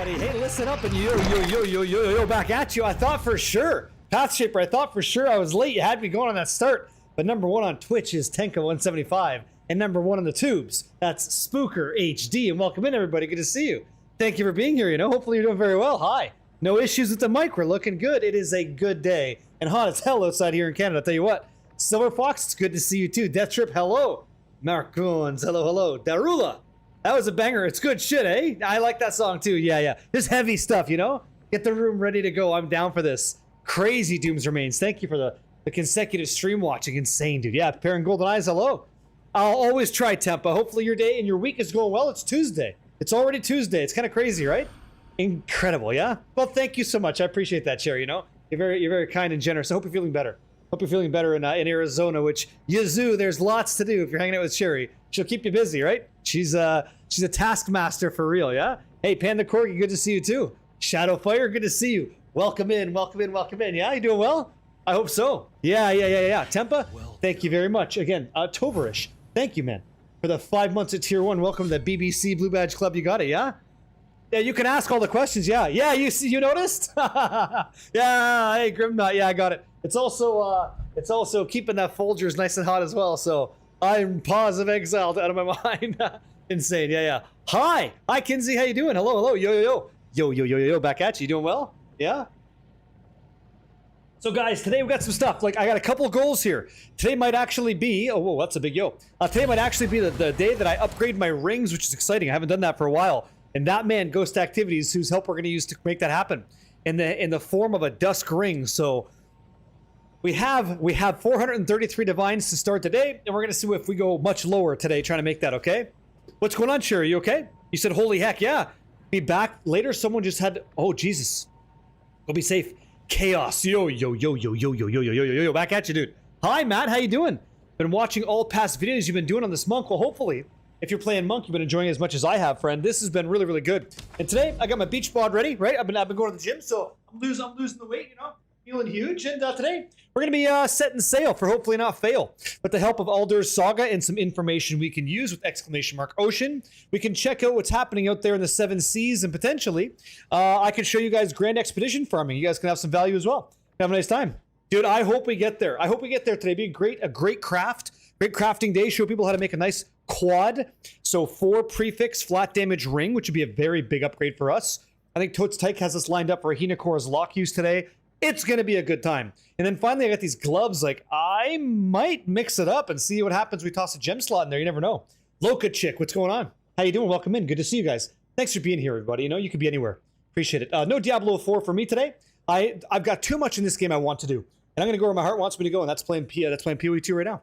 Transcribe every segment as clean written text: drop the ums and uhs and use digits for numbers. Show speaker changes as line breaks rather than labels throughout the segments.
everybody. Hey, listen up and yo, back at you. I thought for sure, Path Shaper, I thought for sure I was late. You had me going on that start. But number one on Twitch is Tenka175. And number one on the tubes, that's Spooker HD. And welcome in, everybody. Good to see you. Thank you for being here. You know, hopefully you're doing very well. Hi. No issues with the mic. We're looking good. It is a good day. And hot as hell outside here in Canada. I'll tell you what. Silver Fox, it's good to see you too. Death Trip, hello. Marcoons, hello. Darula. That was a banger. It's good shit, eh? I like that song too. Yeah. Just heavy stuff, you know? Get the room ready to go. I'm down for this. Crazy Dooms Remains. Thank you for the consecutive stream watching. Insane, dude. Yeah, Pairing Golden Eyes, hello. I'll always try Tempa. Hopefully your day and your week is going well. It's Tuesday. It's already Tuesday. It's kind of crazy, right? Incredible, yeah? Well, thank you so much. I appreciate that, Cherry, you know? You're very kind and generous. I hope you're feeling better. Hope you're feeling better in Arizona, which, yazoo, there's lots to do if you're hanging out with Cherry. She'll keep you busy, right? She's a taskmaster for real, yeah? Hey, Panda Corgi, good to see you too. Shadowfire, good to see you. Welcome in. Yeah, you doing well? I hope so. Yeah. Tempa, thank you very much. Again, Toverish, thank you, man, for the 5 months at Tier 1. Welcome to the BBC Blue Badge Club. You got it, yeah? Yeah, you can ask all the questions, yeah. Yeah, you noticed? Yeah, hey, Grimnot, yeah, I got it. It's also keeping that Folgers nice and hot as well, so I'm positive exiled out of my mind. Insane, yeah. Hi, Kinsey, how you doing? Hello, yo, back at you. You doing well? Yeah? So guys, today we got some stuff. Like, I got a couple of goals here. Today might actually be, oh, whoa, that's a big yo. Today might actually be the day that I upgrade my rings, which is exciting. I haven't done that for a while. And that man, Ghost Activities, whose help we're going to use to make that happen in the form of a Dusk ring. So we have 433 divines to start today, and we're going to see if we go much lower today trying to make that, okay? What's going on, Sherry? You okay? You said, holy heck, yeah. Be back later. Someone just had, oh, Jesus. Go be safe. Chaos. Yo, back at you, dude. Hi, Matt. How you doing? Been watching all past videos you've been doing on this monk. Well, hopefully, if you're playing monk, you've been enjoying it as much as I have, friend. This has been really good. And today, I got my beach bod ready, right? I've been going to the gym, so I'm losing the weight, you know? Feeling huge. And today, we're going to be setting sail for hopefully not fail. With the help of Alder's Saga and some information we can use with !Ocean, we can check out what's happening out there in the 7 seas, and potentially, I can show you guys Grand Expedition farming. You guys can have some value as well. Have a nice time. Dude, I hope we get there. I hope we get there today. Be a great crafting day. Show people how to make a nice quad. So 4 prefix flat damage ring, which would be a very big upgrade for us. I think Totes Tyke has us lined up for Hinakora's lock use today. It's going to be a good time. And then finally, I got these gloves. Like, I might mix it up and see what happens. We toss a gem slot in there. You never know. Loca Chick, what's going on? How you doing? Welcome in. Good to see you guys. Thanks for being here, everybody. You know, you could be anywhere. Appreciate it. No Diablo 4 for me today. I've got too much in this game I want to do. And I'm going to go where my heart wants me to go, and that's playing PoE 2 right now.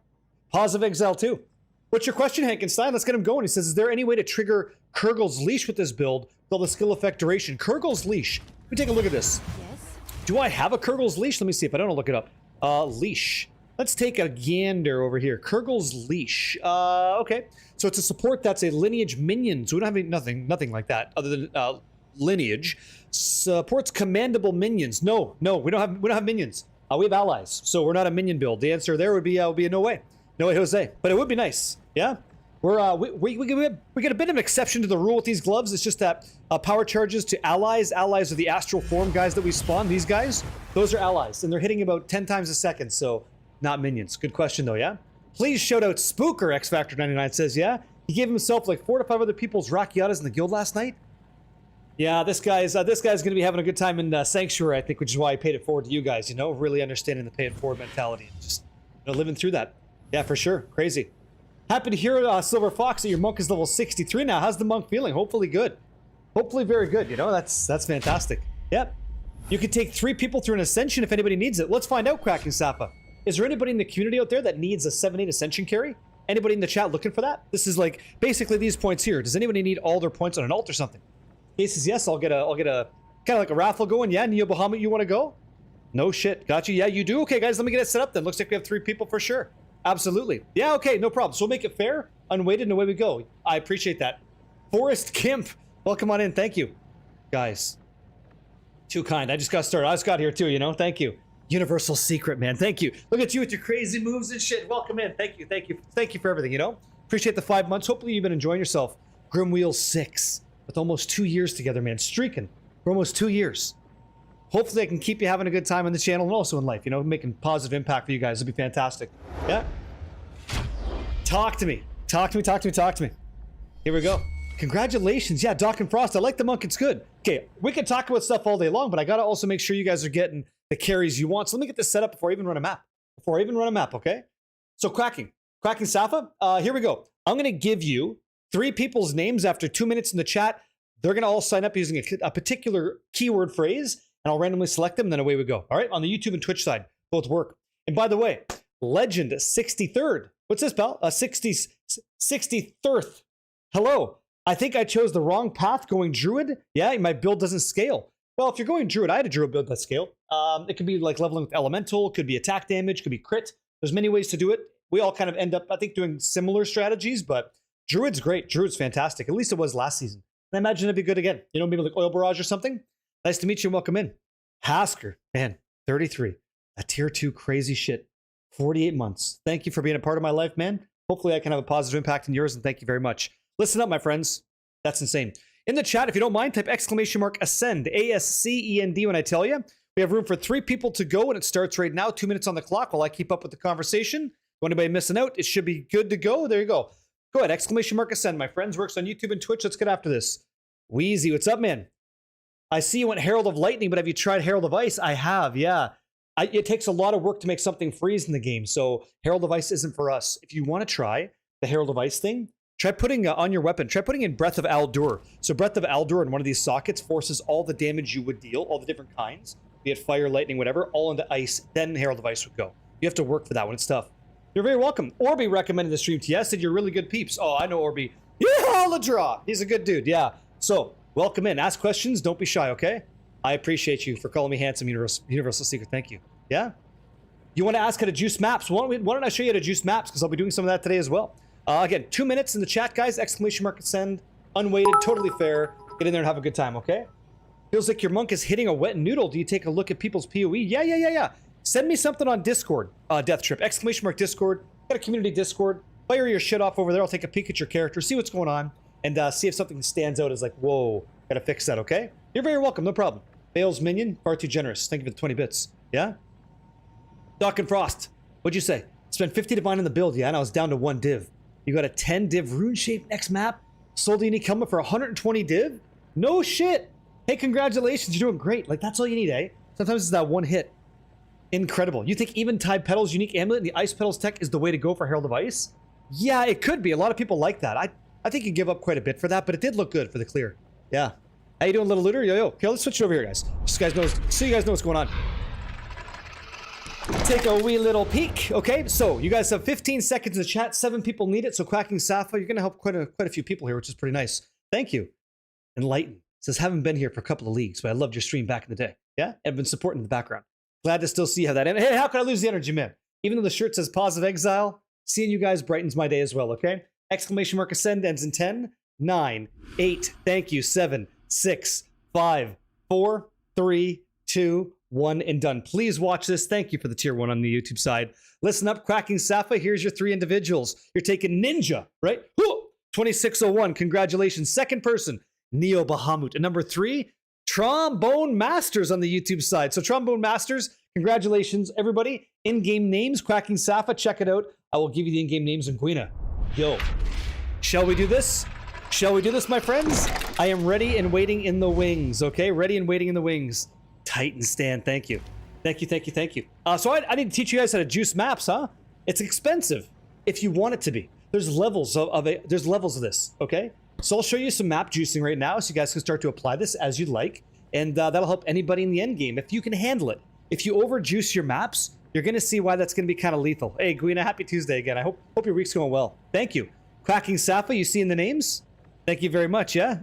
Positive Exile 2. What's your question, Hankenstein? Let's get him going. He says, is there any way to trigger Kurgel's Leash with this build with all the skill effect duration? Kurgel's Leash. Let me take a look at this. Do I have a Kurgel's Leash? Let me see if I don't look it up. Leash. Let's take a gander over here. Kurgel's Leash. Okay. So it's a support that's a lineage minion. So we don't have nothing like that other than lineage. Supports commandable minions. No, we don't have minions. We have allies. So we're not a minion build. The answer there would be a no way. No way, Jose. But it would be nice. Yeah. We get a bit of an exception to the rule with these gloves. It's just that power charges to allies. Allies are the astral form guys that we spawn. These guys, those are allies, and they're hitting about 10 times a second, so not minions. Good question though, yeah? Please shout out Spooker, X Factor 99 says, yeah? He gave himself like 4 to 5 other people's Rakyatas in the guild last night. Yeah, this guy's gonna be having a good time in Sanctuary, I think, which is why I paid it forward to you guys, you know? Really understanding the pay it forward mentality. Just, you know, living through that. Yeah, for sure. Crazy. Happy to hear, Silver Fox, that your monk is level 63 now. How's the monk feeling? Hopefully good. Hopefully very good, you know? That's fantastic. Yep. You can take 3 people through an ascension if anybody needs it. Let's find out, Cracking Sappa. Is there anybody in the community out there that needs a 7-8 ascension carry? Anybody in the chat looking for that? This is like, basically these points here. Does anybody need all their points on an alt or something? Case is yes, I'll get a kind of like a raffle going. Yeah, Neo Bahamut, you want to go? No shit. Got you. Yeah, you do? Okay, guys, let me get it set up then. Looks like we have 3 people for sure. Absolutely. Yeah, okay, no problem. So we'll make it fair, unweighted, and away we go. I appreciate that. Forrest Kimp, welcome on in. Thank you. Guys, too kind. I just got started. I just got here too, you know? Thank you. Universal Secret, man. Thank you. Look at you with your crazy moves and shit. Welcome in. Thank you. Thank you for everything, you know? Appreciate the 5 months. Hopefully you've been enjoying yourself. Grimwheel 6. With almost 2 years together, man. Streaking. for almost 2 years. Hopefully I can keep you having a good time on the channel and also in life, you know, making positive impact for you guys. It'd be fantastic. Yeah. Talk to me. Talk to me, talk to me, talk to me. Here we go. Congratulations. Yeah, Doc and Frost. I like the monk. It's good. Okay, we can talk about stuff all day long, but I got to also make sure you guys are getting the carries you want. So let me get this set up before I even run a map. Okay? So Quacking Safa, here we go. I'm going to give you 3 people's names after 2 minutes in the chat. They're going to all sign up using a particular keyword phrase, and I'll randomly select them, and then away we go. All right? On the YouTube and Twitch side, both work. And by the way, Legend 63rd. What's this, pal? 63rd. Hello. I think I chose the wrong path going Druid. Yeah, my build doesn't scale. Well, if you're going Druid, I had a Druid build that scale. It could be like leveling with Elemental, could be attack damage, could be crit. There's many ways to do it. We all kind of end up, I think, doing similar strategies, but Druid's great. Druid's fantastic. At least it was last season. And I imagine it'd be good again. You know, maybe like Oil Barrage or something. Nice to meet you and welcome in. Hasker, man, 33. A tier 2 crazy shit. 48 months. Thank you for being a part of my life, man. Hopefully I can have a positive impact in yours, and thank you very much. Listen up, my friends. That's insane. In the chat, if you don't mind, type !ascend, ASCEND when I tell you. We have room for 3 people to go, and it starts right now. 2 minutes on the clock while I keep up with the conversation. If anybody missing out, it should be good to go. There you go. Go ahead, !ascend, my friends. Works on YouTube and Twitch. Let's get after this. Wheezy, what's up, man? I see you went Herald of Lightning, but have you tried Herald of Ice? I have, yeah. It takes a lot of work to make something freeze in the game, so Herald of Ice isn't for us. If you want to try the Herald of Ice thing, try putting on your weapon, try putting in Breath of Aldur. So Breath of Aldur in one of these sockets forces all the damage you would deal, all the different kinds, be it fire, lightning, whatever, all into ice, then Herald of Ice would go. You have to work for that one, it's tough. You're very welcome. Orby recommended the stream to you. I said you're really good peeps. Oh, I know Orby. Yeah, the draw. He's a good dude, yeah. So, welcome in. Ask questions, don't be shy, okay? I appreciate you for calling me handsome, Universal Secret. Thank you. Yeah? You want to ask how to juice maps? Why don't I show you how to juice maps? Because I'll be doing some of that today as well. Again, 2 minutes in the chat, guys. !ascend, unweighted, totally fair. Get in there and have a good time, okay? Feels like your monk is hitting a wet noodle. Do you take a look at people's PoE? Yeah. Send me something on Discord, Death Trip. !Discord. Got a community Discord. Fire your shit off over there. I'll take a peek at your character, see what's going on, and see if something stands out as like, whoa, gotta fix that, okay? You're very welcome, no problem. Bale's minion, far too generous. Thank you for the 20 bits. Yeah? Doc and Frost, what'd you say? Spent 50 divine in the build, yeah, and I was down to 1 div. You got a 10 div rune shape next map? Sold a unique helmet for 120 div? No shit! Hey, congratulations, you're doing great. Like, that's all you need, eh? Sometimes it's that one hit. Incredible. You think Eventide Petals unique amulet and the Ice Petals tech is the way to go for Herald of Ice? Yeah, it could be. A lot of people like that. I think you give up quite a bit for that, but it did look good for the clear. Yeah. How you doing, little looter? Yo. Okay, let's switch it over here, guys. So you guys know what's going on. Take a wee little peek. Okay, so you guys have 15 seconds in the chat. 7 people need it. So Quacking Safa, you're gonna help quite a few people here, which is pretty nice. Thank you. Enlighten says, haven't been here for a couple of leagues, but I loved your stream back in the day. Yeah, I've been supporting in the background. Glad to still see how that ended. Hey, how can I lose the energy, man? Even though the shirt says positive exile, seeing you guys brightens my day as well. Okay. !ascend ends in 10, 9, 8. Thank you. 7, 6, 5, 4, 3, 2, 1, and done. Please watch this. Thank you for the tier 1 on the YouTube side. Listen up, Quacking Safa. Here's your 3 individuals. You're taking Ninja, right? 2601. Congratulations. Second person, Neo Bahamut. And number 3, Trombone Masters on the YouTube side. So Trombone Masters, congratulations, everybody. In-game names, Quacking Safa. Check it out. I will give you the in-game names in Guina. Yo, shall we do this? Shall we do this, my friends? I am ready and waiting in the wings, okay? Ready and waiting in the wings. Titan Stan, thank you. Thank you. So I need to teach you guys how to juice maps, huh? It's expensive if you want it to be. There's levels of it. There's levels of this, okay? So I'll show you some map juicing right now so you guys can start to apply this as you'd like. And that'll help anybody in the end game if you can handle it. If you over juice your maps, you're going to see why that's going to be kind of lethal. Hey, Guina, happy Tuesday again. I hope your week's going well. Thank you. Quacking Safa, you see in the names? Thank you very much, yeah?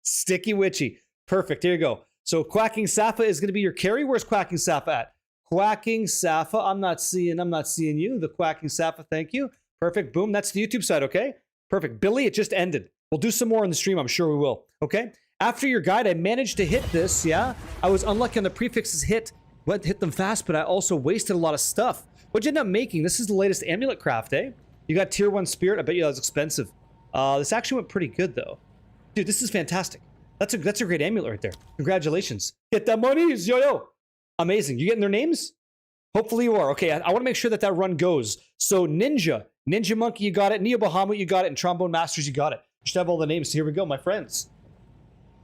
Sticky Witchy. Perfect, here you go. So Quacking Safa is going to be your carry. Where's Quacking Safa at? Quacking Safa, I'm not seeing you. The Quacking Safa, thank you. Perfect, boom, that's the YouTube side, okay? Perfect. Billy, it just ended. We'll do some more on the stream, I'm sure we will, okay? After your guide, I managed to hit this, yeah? I was unlucky on the prefixes hit them fast, but I also wasted a lot of stuff. What'd you end up making? This is the latest amulet craft, eh? You got tier 1 spirit. I bet you that was expensive. This actually went pretty good, though. Dude, this is fantastic. That's a great amulet right there. Congratulations. Get that money, yo. Amazing. You getting their names? Hopefully you are. Okay, I want to make sure that that run goes. So Ninja Monkey, you got it. Neo Bahamut, you got it. And Trombone Masters, you got it. You should have all the names. So here we go, my friends.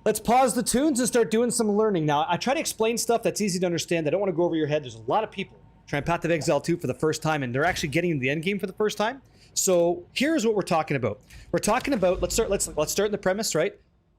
Let's pause the tunes and start doing some learning. Now, I try to explain stuff that's easy to understand. I don't want to go over your head. There's a lot of people trying Path of Exile 2 for the first time, and they're actually getting into the end game for the first time. So here's what we're talking about. We're talking about, let's start in the premise, right?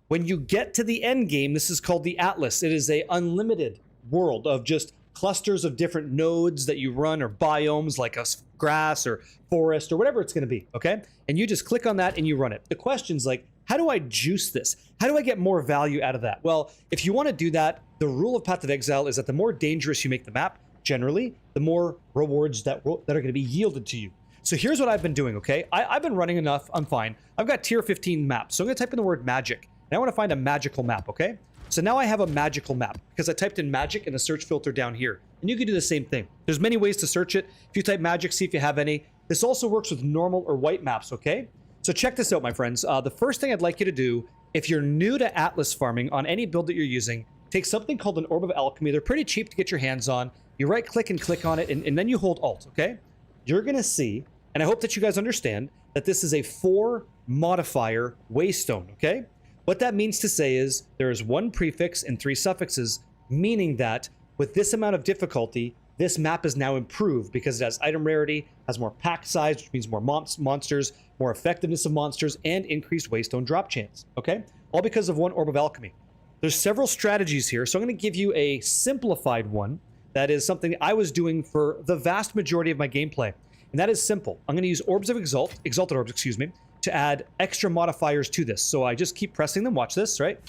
When you get to the end game, this is called the Atlas. It is a unlimited world of just clusters of different nodes that you run, or biomes like a grass or forest or whatever it's going to be, okay? And you just click on that and you run it. The question's like, how do I juice this? How do I get more value out of that? Well, if you want to do that, the rule of Path of Exile is that the more dangerous you make the map, generally, the more rewards that are going to be yielded to you. So here's what I've been doing, okay? I've been running enough. I'm fine. I've got tier 15 maps. So I'm going to type in the word magic. And I want to find a magical map, okay? So now I have a magical map because I typed in magic in the search filter down here. And you can do the same thing. There's many ways to search it. If you type magic, see if you have any. This also works with normal or white maps, okay? So check this out, my friends. The first thing I'd like you to do, if you're new to Atlas farming on any build that you're using, take something called an Orb of Alchemy. They're pretty cheap to get your hands on. You right click and click on it, and then you hold Alt, okay? You're gonna see, and I hope that you guys understand, that this is a 4 modifier waystone, okay? What that means to say is there is 1 prefix and 3 suffixes, meaning that with this amount of difficulty, this map is now improved because it has item rarity, has more pack size, which means more monsters, more effectiveness of monsters, and increased waystone drop chance, okay? All because of 1 Orb of Alchemy. There's several strategies here, so I'm going to give you a simplified one that is something I was doing for the vast majority of my gameplay. And that is simple. I'm going to use Orbs of Exalted Orbs, excuse me, to add extra modifiers to this. So I just keep pressing them. Watch this, right?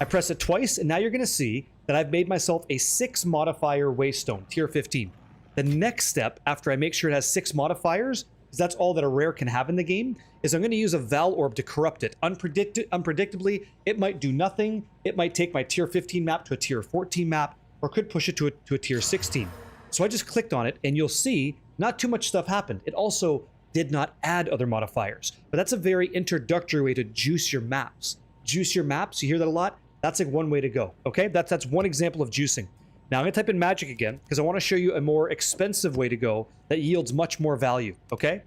I press it twice, and now you're going to see that I've made myself a 6 modifier waystone, tier 15. The next step, after I make sure it has 6 modifiers, because that's all that a rare can have in the game, is I'm going to use a Val Orb to corrupt it. Unpredictably, it might do nothing. It might take my tier 15 map to a tier 14 map, or could push it to a tier 16. So I just clicked on it, and you'll see not too much stuff happened. It also did not add other modifiers. But that's a very introductory way to juice your maps. Juice your maps, you hear that a lot? That's like one way to go, okay? That's one example of juicing. Now I'm gonna type in magic again, because I wanna show you a more expensive way to go that yields much more value, okay?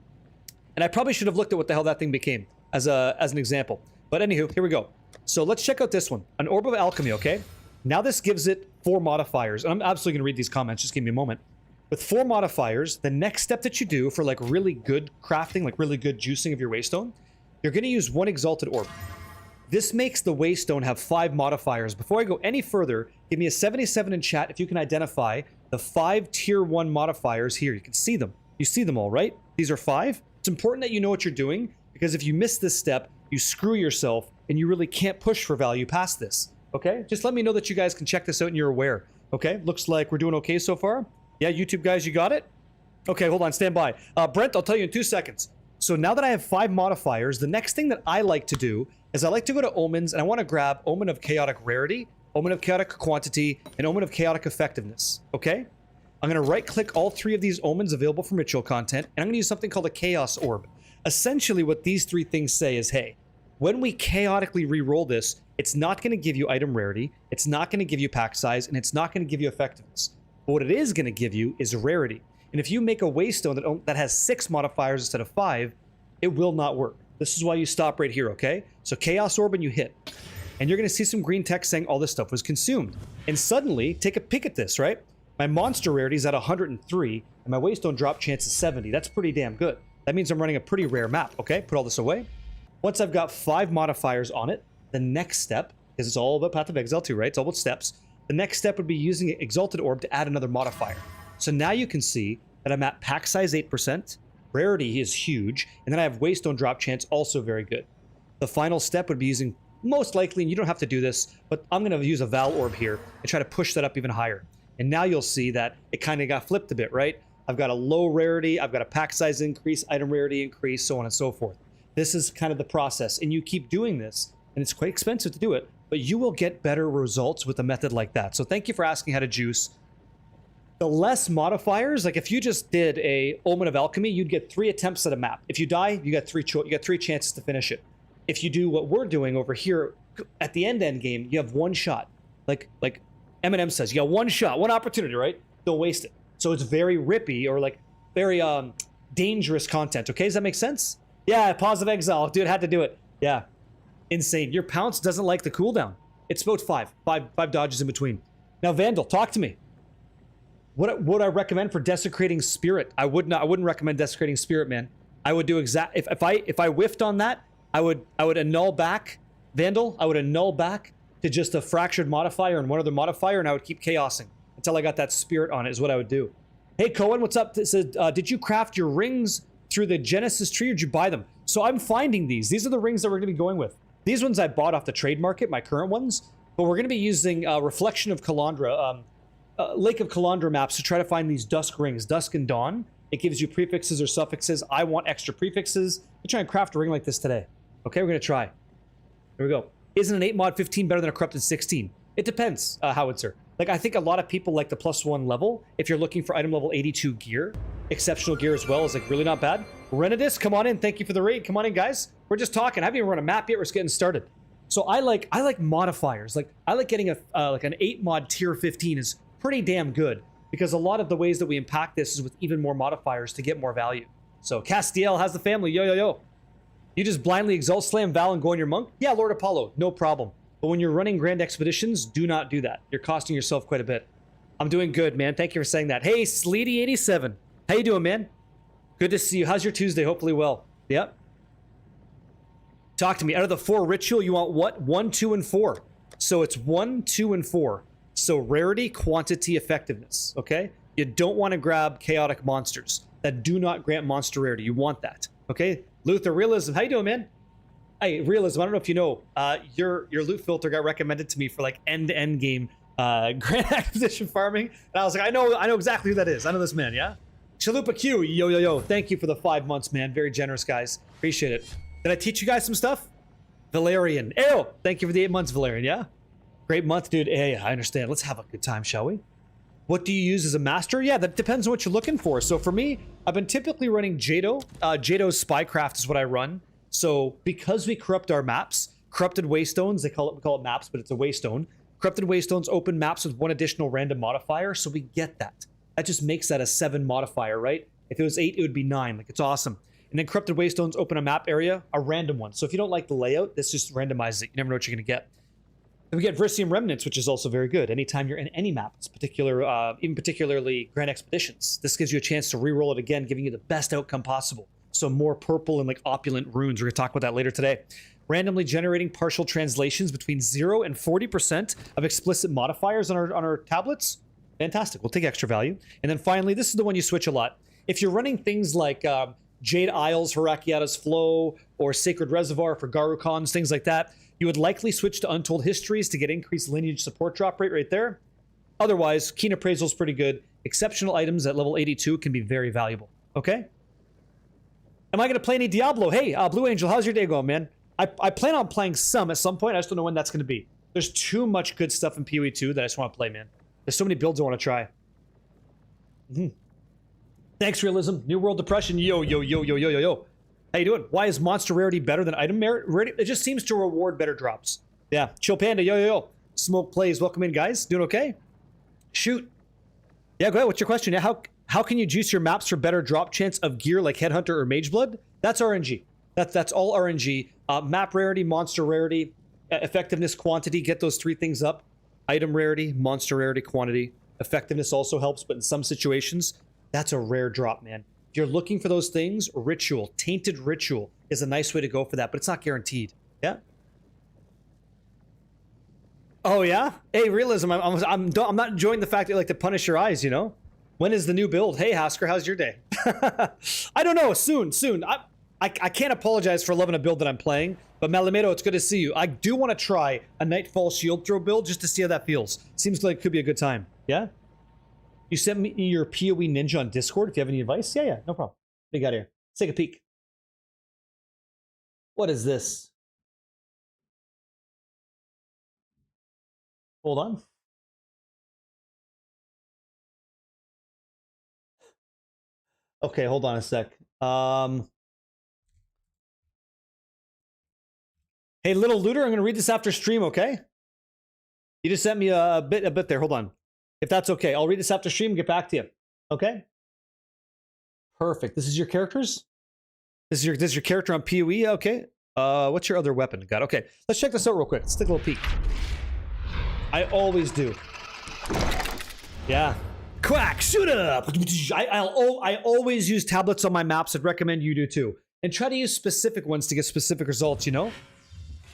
And I probably should have looked at what the hell that thing became as an example. But anywho, here we go. So let's check out this one, an Orb of Alchemy, okay? Now this gives it 4 modifiers. And I'm absolutely gonna read these comments, just give me a moment. With 4 modifiers, the next step that you do for like really good crafting, like really good juicing of your waystone, you're gonna use 1 Exalted Orb. This makes the waystone have 5 modifiers. Before I go any further, give me a 77 in chat if you can identify the 5 tier 1 modifiers here. You can see them. You see them all, right? These are 5. It's important that you know what you're doing, because if you miss this step, you screw yourself and you really can't push for value past this, okay? Just let me know that you guys can check this out and you're aware, okay? Looks like we're doing okay so far. Yeah, YouTube guys, you got it? Okay, hold on, stand by. Brent, I'll tell you in 2 seconds. So now that I have 5 modifiers, the next thing that I like to do is I like to go to Omens, and I want to grab Omen of Chaotic Rarity, Omen of Chaotic Quantity, and Omen of Chaotic Effectiveness, okay? I'm going to right-click all 3 of these Omens available for ritual content, and I'm going to use something called a Chaos Orb. Essentially, what these 3 things say is, hey, when we chaotically re-roll this, it's not going to give you item rarity, it's not going to give you pack size, and it's not going to give you effectiveness. But what it is going to give you is rarity. And if you make a waystone that has 6 modifiers instead of 5, it will not work. This is why you stop right here, okay? So Chaos Orb and you hit. And you're going to see some green text saying all this stuff was consumed. And suddenly, take a peek at this, right? My monster rarity is at 103, and my waystone drop chance is 70. That's pretty damn good. That means I'm running a pretty rare map, okay? Put all this away. Once I've got 5 modifiers on it, the next step, because it's all about Path of Exile 2, right? It's all about steps. The next step would be using Exalted Orb to add another modifier. So now you can see that I'm at pack size 8%, rarity is huge, and then I have waystone drop chance, also very good. The final step would be using, most likely, and you don't have to do this, but I'm going to use a Val Orb here and try to push that up even higher. And now you'll see that it kind of got flipped a bit, right? I've got a low rarity, I've got a pack size increase, item rarity increase, so on and so forth. This is kind of the process, and you keep doing this, and it's quite expensive to do it, but you will get better results with a method like that. So thank you for asking how to juice. The less modifiers, like if you just did a Omen of Alchemy, you'd get 3 attempts at a map. If you die, you got 3 chances to finish it. If you do what we're doing over here, at the end game, you have one shot. Like Eminem says, you got one shot, one opportunity, right? Don't waste it. So it's very rippy or like very dangerous content. Okay, does that make sense? Yeah, positive exile, dude. Had to do it. Yeah, insane. Your pounce doesn't like the cooldown. It's about five dodges in between. Now, Vandal, talk to me. What would I recommend for desecrating spirit? I wouldn't recommend desecrating spirit, man. I would do if I whiffed on that, I would annul back Vandal. I would annul back to just a fractured modifier and one other modifier, and I would keep chaosing until I got that spirit on it. Is what I would do. Hey, Cohen, what's up? This is, did you craft your rings through the Genesis tree, or did you buy them? So I'm finding these. These are the rings that we're going to be going with. These ones I bought off the trade market, my current ones, but we're going to be using Reflection of Kalandra, Lake of Kalandra maps to try to find these dusk rings, Dusk and Dawn. It gives you prefixes or suffixes. I want extra prefixes. We're trying to craft a ring like this today. Okay, we're going to try. Here we go. Isn't an 8 mod 15 better than a corrupted 16? It depends, Howitzer. Like, I think a lot of people like the +1 level. If you're looking for item level 82 gear, exceptional gear as well is like really not bad. Renadis, come on in. Thank you for the raid. Come on in, guys. We're just talking. I haven't even run a map yet. We're just getting started. So I like modifiers. Like, I like getting like an 8 mod tier 15 is pretty damn good, because a lot of the ways that we impact this is with even more modifiers to get more value. So Castiel, how's the family? Yo, yo, yo. You just blindly exalt, slam Val, and go on your monk? Yeah, Lord Apollo, no problem. But when you're running grand expeditions, do not do that. You're costing yourself quite a bit. I'm doing good, man. Thank you for saying that. Hey, Sleety87. How you doing, man? Good to see you. How's your Tuesday? Hopefully well. Yep. Talk to me. Out of the 4 ritual, you want what? 1, 2, and 4. So it's 1, 2, and 4. So rarity, quantity, effectiveness, okay? You don't want to grab chaotic monsters that do not grant monster rarity. You want that, okay? Luther, Realism, how you doing, man? Hey, Realism, I don't know if you know, your loot filter got recommended to me for like end-to-end game grand acquisition farming, and I was like, I know exactly who that is. I know this man, yeah? Chalupa Q, yo, yo, yo. Thank you for the 5 months, man. Very generous, guys. Appreciate it. Did I teach you guys some stuff? Valerian. Arrow, thank you for the 8 months, Valerian, yeah? Great month, dude. Hey, I understand. Let's have a good time, shall we? What do you use as a master? Yeah, that depends on what you're looking for. So for me, I've been typically running Jado. Jado's Spycraft is what I run. So because we corrupt our maps, Corrupted Waystones, we call it maps, but it's a Waystone. Corrupted Waystones open maps with 1 additional random modifier, so we get that. That just makes that a 7 modifier, right? If it was 8, it would be 9. Like, it's awesome. And then Corrupted Waystones open a map area, a random one. So if you don't like the layout, this just randomizes it. You never know what you're going to get. Then we get Vrisium Remnants, which is also very good. Anytime you're in any map, it's even particularly Grand Expeditions. This gives you a chance to re-roll it again, giving you the best outcome possible. So more purple and like opulent runes. We're going to talk about that later today. Randomly generating partial translations between 0 and 40% of explicit modifiers on our tablets. Fantastic. We'll take extra value. And then finally, this is the one you switch a lot. If you're running things like Jade Isles, Harakiata's Flow, or Sacred Reservoir for Garukons, things like that, you would likely switch to Untold Histories to get increased lineage support drop rate right there. Otherwise, Keen Appraisal is pretty good. Exceptional items at level 82 can be very valuable. Okay? Am I going to play any Diablo? Hey, Blue Angel, how's your day going, man? I plan on playing some at some point. I just don't know when that's going to be. There's too much good stuff in PoE 2 that I just want to play, man. There's so many builds I want to try. Thanks, Realism. New World Depression. Yo, yo, yo, yo, yo, yo, yo. How you doing? Why is monster rarity better than item rarity? It just seems to reward better drops. Yeah. Chill Panda. Yo, yo, yo. Smoke Plays. Welcome in, guys. Doing okay? Shoot. Yeah, go ahead. What's your question? Yeah, how can you juice your maps for better drop chance of gear like Headhunter or Mageblood? That's RNG. That's all RNG. Map rarity, monster rarity, effectiveness, quantity. Get those 3 things up. Item rarity, monster rarity, quantity. Effectiveness also helps, but in some situations, that's a rare drop, man. If you're looking for those things, Ritual, Tainted Ritual is a nice way to go for that, but it's not guaranteed. Yeah? Oh, yeah? Hey, Realism, I'm not enjoying the fact that you like to punish your eyes, you know? When is the new build? Hey, Hasker, how's your day? I don't know. Soon. I can't apologize for loving a build that I'm playing, but Malamedo, it's good to see you. I do want to try a Nightfall Shield Throw build just to see how that feels. Seems like it could be a good time. Yeah? You sent me your PoE Ninja on Discord if you have any advice. Yeah, no problem. What do you got here? Let's take a peek. What is this? Hold on. Okay, hold on a sec. Hey, little looter, I'm going to read this after stream, okay? You just sent me a bit there. Hold on. If that's okay, I'll read this after stream and get back to you. Okay? Perfect. This is your characters? This is your character on PoE? Okay. What's your other weapon? Got it. Okay. Let's check this out real quick. Let's take a little peek. I always do. Yeah. Quack, shoot up! I always use tablets on my maps. I'd recommend you do too. And try to use specific ones to get specific results, you know?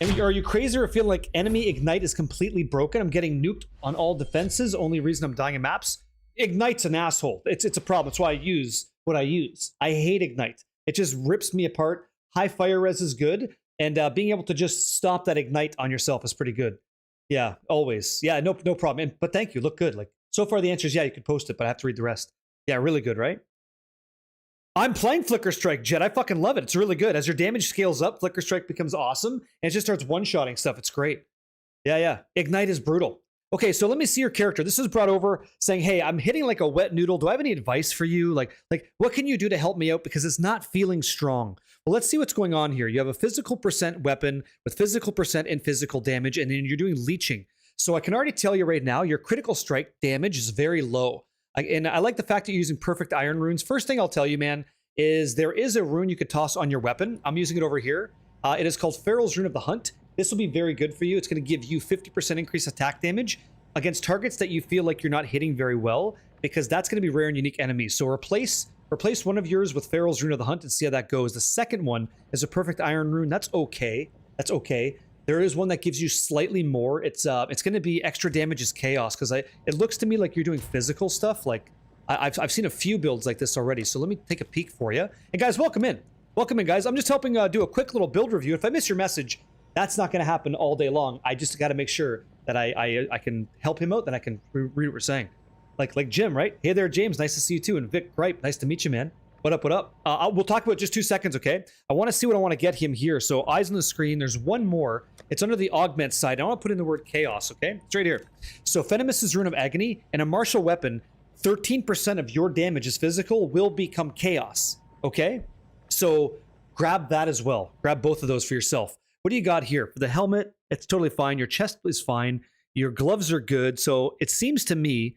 And are you crazy or feel like enemy Ignite is completely broken? I'm getting nuked on all defenses. Only reason I'm dying in maps? Ignite's an asshole. It's a problem. That's why I use what I use. I hate Ignite. It just rips me apart. High fire res is good. And being able to just stop that Ignite on yourself is pretty good. Yeah, always. Yeah, no problem. But thank you. Look good. Like, so far the answer is yeah, you could post it, but I have to read the rest. Yeah, really good, right? I'm playing Flicker Strike, Jet. I fucking love it. It's really good. As your damage scales up, Flicker Strike becomes awesome, and it just starts one-shotting stuff. It's great. Yeah. Ignite is brutal. Okay, so let me see your character. This is brought over saying, hey, I'm hitting like a wet noodle. Do I have any advice for you? Like, what can you do to help me out? Because it's not feeling strong. Well, let's see what's going on here. You have a physical percent weapon with physical percent and physical damage, and then you're doing leeching. So I can already tell you right now, your critical strike damage is very low. And I like the fact that you're using perfect iron runes. First thing I'll tell you, man, is there is a rune you could toss on your weapon. I'm using it over here. It is called Pharaoh's Rune of the Hunt. This will be very good for you. It's going to give you 50% increased attack damage against targets that you feel like you're not hitting very well, because that's going to be rare and unique enemies. So replace one of yours with Pharaoh's Rune of the Hunt and see how that goes. The second one is a perfect iron rune. That's okay. That's okay. There is one that gives you slightly more. It's going to be extra damage as chaos, because it looks to me like you're doing physical stuff. Like I've seen a few builds like this already. So let me take a peek for you. And guys, welcome in. Welcome in, guys. I'm just helping do a quick little build review. If I miss your message, that's not going to happen all day long. I just got to make sure that I can help him out, that I can read what we're saying. Like Jim, right? Hey there, James. Nice to see you too. And Vic Gripe, nice to meet you, man. What up, what up? We'll talk about just 2 seconds, okay? I want to see what I want to get him here. So eyes on the screen. There's one more. It's under the augment side. I want to put in the word chaos, okay? It's right here. So Venomous' Rune of Agony and a martial weapon, 13% of your damage is physical, will become chaos, okay? So grab that as well. Grab both of those for yourself. What do you got here? For the helmet, it's totally fine. Your chest is fine. Your gloves are good. So it seems to me,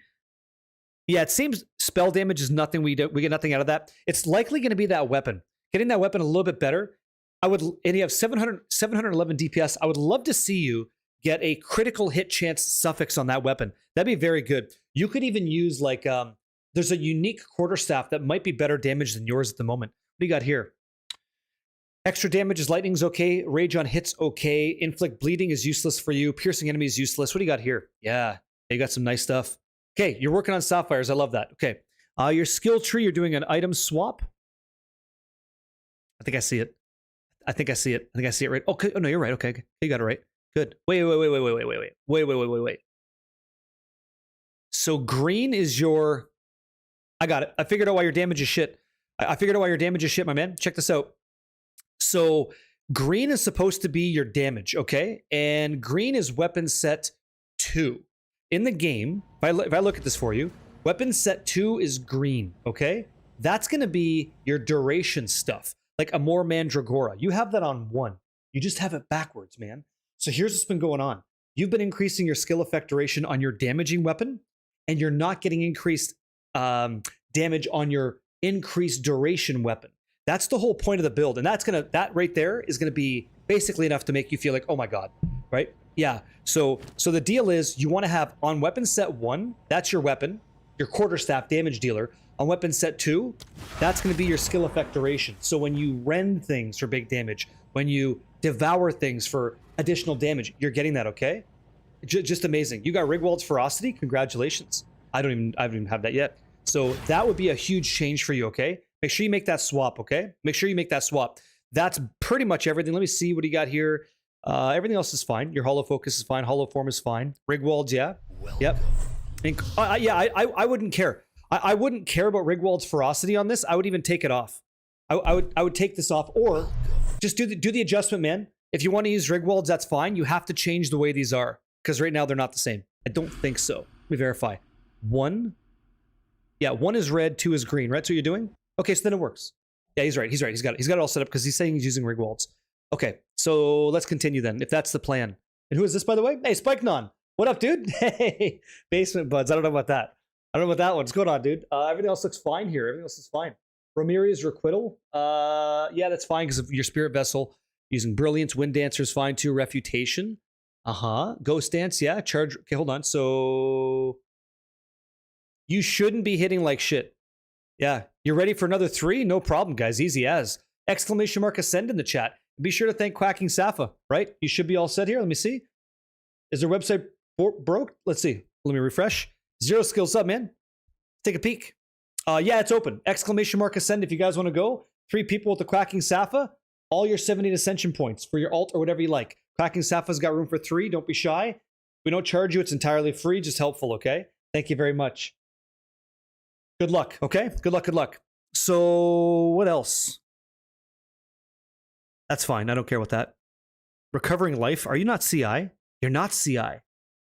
yeah, it seems spell damage is nothing. We get nothing out of that. It's likely going to be that weapon. Getting that weapon a little bit better. And you have 711 DPS. I would love to see you get a critical hit chance suffix on that weapon. That'd be very good. You could even use like, there's a unique quarterstaff that might be better damage than yours at the moment. What do you got here? Extra damage is lightning's okay. Rage on hits okay. Inflict bleeding is useless for you. Piercing enemy is useless. What do you got here? Yeah, you got some nice stuff. Okay, you're working on sapphires. I love that. Okay, your skill tree, you're doing an item swap. I think I see it. I think I see it right. Okay, oh no, you're right. Okay, you got it right. Good. Wait. So green is your... I got it. I figured out why your damage is shit. I figured out why your damage is shit, my man. Check this out. So green is supposed to be your damage, okay? And green is weapon set 2. In the game, if I look at this for you, weapon set 2 is green, okay? That's going to be your duration stuff, like Amor Mandragora. You have that on 1. You just have it backwards, man. So here's what's been going on. You've been increasing your skill effect duration on your damaging weapon, and you're not getting increased damage on your increased duration weapon. That's the whole point of the build, and that right there is gonna be basically enough to make you feel like, oh my god, right? Yeah. So the deal is you want to have on weapon set 1, that's your weapon, your quarterstaff damage dealer. On weapon set 2, that's going to be your skill effect duration. So when you rend things for big damage, when you devour things for additional damage, you're getting that, okay? Just amazing. You got Rigwald's Ferocity. Congratulations. I don't even have that yet. So that would be a huge change for you, okay? Make sure you make that swap, okay? Make sure you make that swap. That's pretty much everything. Let me see what do you got here. Everything else is fine. Your hollow focus is fine. Hollow form is fine. Rigwald's, yeah. Yep. I wouldn't care. I wouldn't care about Rigwald's Ferocity on this. I would even take it off. I would take this off, or just do the adjustment, man. If you want to use Rigwald's, that's fine. You have to change the way these are, because right now they're not the same. I don't think so. Let me verify. 1. Yeah, 1 is red, 2 is green, right? So you're doing? Okay, so then it works. Yeah, he's right. He's got it all set up because he's saying he's using Rigwald's. Okay, so let's continue then, if that's the plan. And who is this, by the way? Hey, Spikenon. What up, dude? Hey, Basement Buds. I don't know about that. I don't know about that one. What's going on, dude? Everything else looks fine here. Everything else is fine. Ramirez Requital. Yeah, that's fine because of your Spirit Vessel. Using Brilliance. Wind Dancer is fine too. Refutation. Ghost Dance, yeah. Charge. Okay, hold on. So you shouldn't be hitting like shit. Yeah. You're ready for another 3? No problem, guys. Easy as. Exclamation mark ascend in the chat. Be sure to thank Quacking Safa, right? You should be all set here. Let me see. Is their website broke? Let's see. Let me refresh. Zero skills up, man. Take a peek. Yeah, it's open. Exclamation mark ascend if you guys want to go. 3 people with the Quacking Safa. All your 78 ascension points for your alt or whatever you like. Quacking Safa's got room for 3. Don't be shy. We don't charge you. It's entirely free. Just helpful, okay? Thank you very much. Good luck, okay? Good luck, good luck. So, what else? That's fine. I don't care about that. Recovering life. Are you not CI? You're not CI.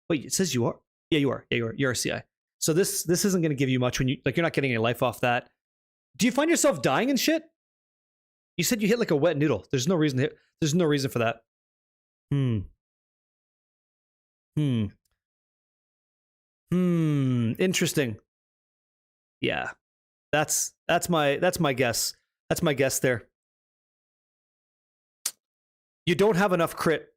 Wait, it says you are. Yeah, you are. Yeah, you are. You're a CI. So this isn't going to give you much when you like. You're not getting any life off that. Do you find yourself dying and shit? You said you hit like a wet noodle. There's no reason. There's no reason for that. Interesting. Yeah, that's my guess. That's my guess there. You don't have enough crit.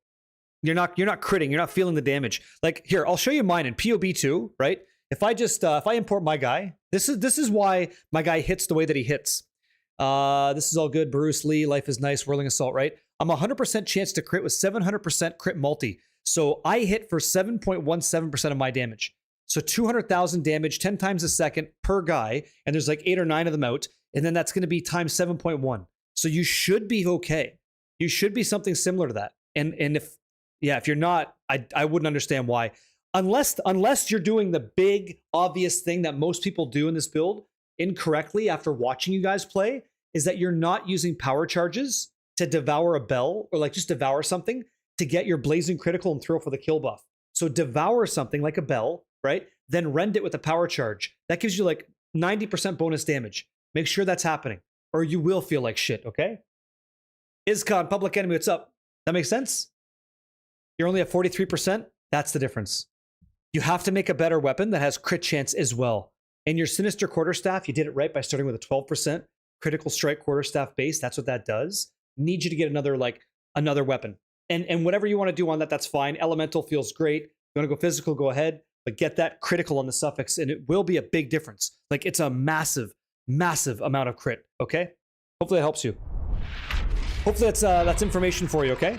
You're not critting. You're not feeling the damage. Like here, I'll show you mine in POB2, right? If I just if I import my guy, this is why my guy hits the way that he hits. This is all good. Bruce Lee, life is nice. Whirling Assault, right? I'm 100% chance to crit with 700% crit multi. So I hit for 7.17% of my damage. So 200,000 damage, 10 times a second per guy, and there's like 8 or 9 of them out, and then that's going to be times 7.1. So you should be okay. You should be something similar to that. And if you're not, I wouldn't understand why. Unless you're doing the big obvious thing that most people do in this build incorrectly after watching you guys play, is that you're not using power charges to devour a bell or like just devour something to get your blazing critical and throw for the kill buff. So devour something like a bell, right? Then rend it with a power charge. That gives you like 90% bonus damage. Make sure that's happening or you will feel like shit, okay? IzCon, Public Enemy, what's up? That makes sense? You're only at 43%? That's the difference. You have to make a better weapon that has crit chance as well. And your Sinister Quarterstaff, you did it right by starting with a 12% critical strike quarterstaff base. That's what that does. Need you to get another weapon. And whatever you want to do on that, that's fine. Elemental feels great. You want to go physical, go ahead. But get that critical on the suffix, and it will be a big difference. Like, it's a massive, massive amount of crit, okay? Hopefully that helps you. Hopefully that's information for you, okay?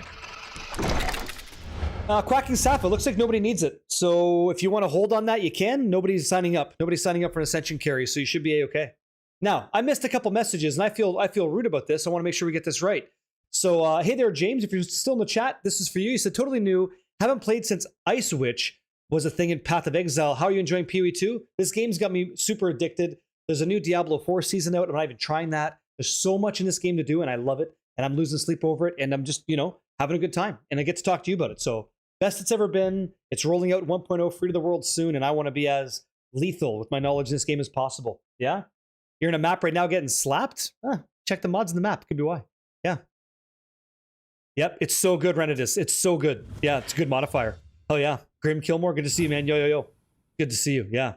Quacking Safa, looks like nobody needs it. So if you want to hold on that, you can. Nobody's signing up. Nobody's signing up for an Ascension carry, so you should be A-okay. Now, I missed a couple messages, and I feel rude about this. I want to make sure we get this right. So, hey there, James. If you're still in the chat, this is for you. You said, totally new. Haven't played since Ice Witch was a thing in Path of Exile. How are you enjoying PoE 2? This game's got me super addicted. There's a new Diablo 4 season out. I'm not even trying that. There's so much in this game to do, and I love it. And I'm losing sleep over it, and I'm just, having a good time. And I get to talk to you about it. So, best it's ever been. It's rolling out 1.0 free to the world soon, and I want to be as lethal with my knowledge in this game as possible. Yeah? You're in a map right now getting slapped? Check the mods in the map. Could be why. Yeah. Yep, it's so good, Renadus. It's so good. Yeah, it's a good modifier. Oh, yeah. Grim Kilmore, good to see you, man. Yo. Good to see you. Yeah.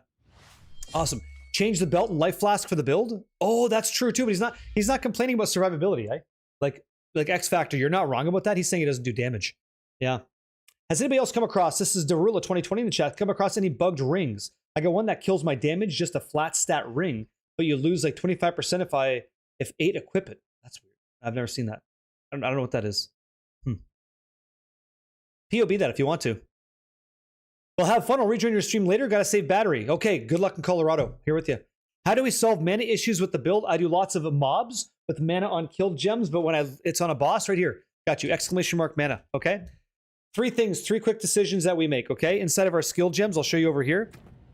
Awesome. Change the belt and life flask for the build? Oh, that's true, too, but he's not complaining about survivability, eh? Like X Factor, you're not wrong about that. He's saying it doesn't do damage. Yeah. Has anybody else come across, this is Darula 2020 in the chat, come across any bugged rings? I got one that kills my damage, just a flat stat ring, but you lose like 25% if 8 equip it. That's weird. I've never seen that. I don't know what that is. POB that if you want to. Well, have fun. I'll rejoin your stream later. Gotta save battery. Okay, good luck in Colorado. Here with you. How do we solve mana issues with the build? I do lots of mobs with mana on killed gems, but when it's on a boss, right here. Got you. Exclamation mark mana. Okay? 3 quick decisions that we make, okay? Inside of our skill gems, I'll show you over here,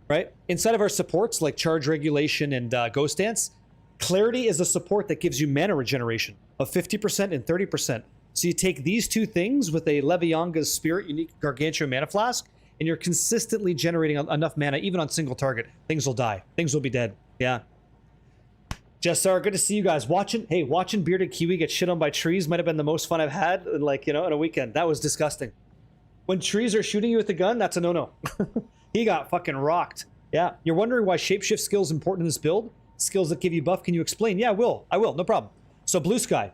right? Inside of our supports, like charge regulation and ghost dance, clarity is a support that gives you mana regeneration of 50% and 30%. So you take these 2 things with a Levianga's Spirit unique Gargantuan mana flask, and you're consistently generating enough mana, even on single target. Things will die. Things will be dead. Yeah. Jessar, good to see you guys. Watching Bearded Kiwi get shit on by trees might have been the most fun I've had in, like, you know, in a weekend. That was disgusting. When trees are shooting you with a gun, that's a no-no. He got fucking rocked. Yeah, you're wondering why shapeshift skill is important in this build? Skills that give you buff, can you explain? Yeah, I will, no problem. So Blue Sky,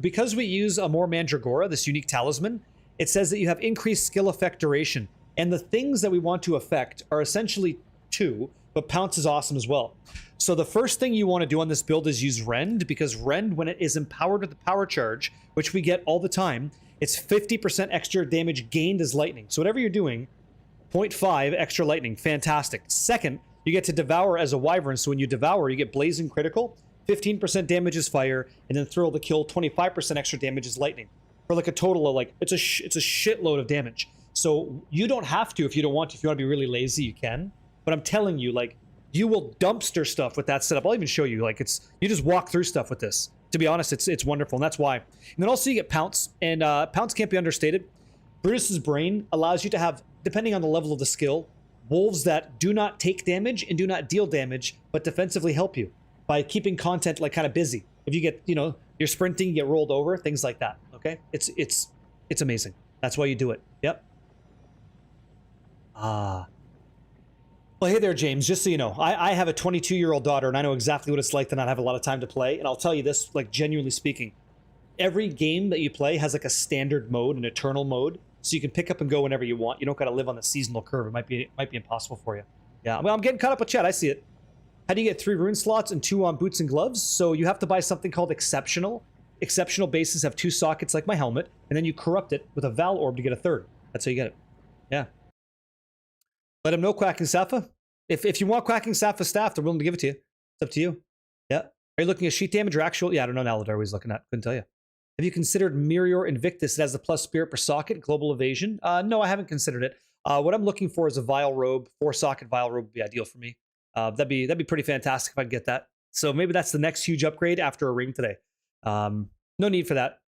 because we use a more Mandragora, this unique talisman, it says that you have increased skill effect duration. And the things that we want to affect are essentially 2, but Pounce is awesome as well. So the first thing you want to do on this build is use Rend, because Rend, when it is empowered with the power charge, which we get all the time, it's 50% extra damage gained as lightning. So whatever you're doing, 0.5 extra lightning, fantastic. Second, you get to Devour as a Wyvern, so when you Devour, you get Blazing Critical, 15% damage is fire, and then Thrill the Kill, 25% extra damage is lightning. For like a total of like, it's a shitload of damage. So you don't have to if you don't want to. If you want to be really lazy, you can. But I'm telling you, like, you will dumpster stuff with that setup. I'll even show you, like, you just walk through stuff with this. To be honest, it's wonderful, and that's why. And then also you get Pounce, and Pounce can't be understated. Brutus's Brain allows you to have, depending on the level of the skill, wolves that do not take damage and do not deal damage, but defensively help you by keeping content, like, kind of busy. If you get, you know, you're sprinting, you get rolled over, things like that, okay? It's amazing. That's why you do it. Yep. Well, hey there, James. Just so you know, I have a 22-year-old daughter, and I know exactly what it's like to not have a lot of time to play. And I'll tell you this, like, genuinely speaking, every game that you play has like a standard mode, an eternal mode, so you can pick up and go whenever you want. You don't got to live on the seasonal curve. It might be impossible for you. Yeah. Well, I'm getting caught up with chat. I see it. How do you get 3 rune slots and 2 on boots and gloves? So you have to buy something called Exceptional. Exceptional bases have 2 sockets like my helmet, and then you corrupt it with a Val Orb to get a 3rd. That's how you get it. Yeah. Let him know, Quacking Safa. If you want Quacking Safa staff, they're willing to give it to you. It's up to you. Yeah. Are you looking at sheet damage or actual? Yeah, I don't know. Naladar was looking at. Couldn't tell you. Have you considered Mirior Invictus? It has the plus spirit per socket, global evasion. No, I haven't considered it. What I'm looking for is a Vile Robe. 4 socket Vile Robe would be ideal for me. That'd be pretty fantastic if I could get that. So maybe that's the next huge upgrade after a ring today. No need for that.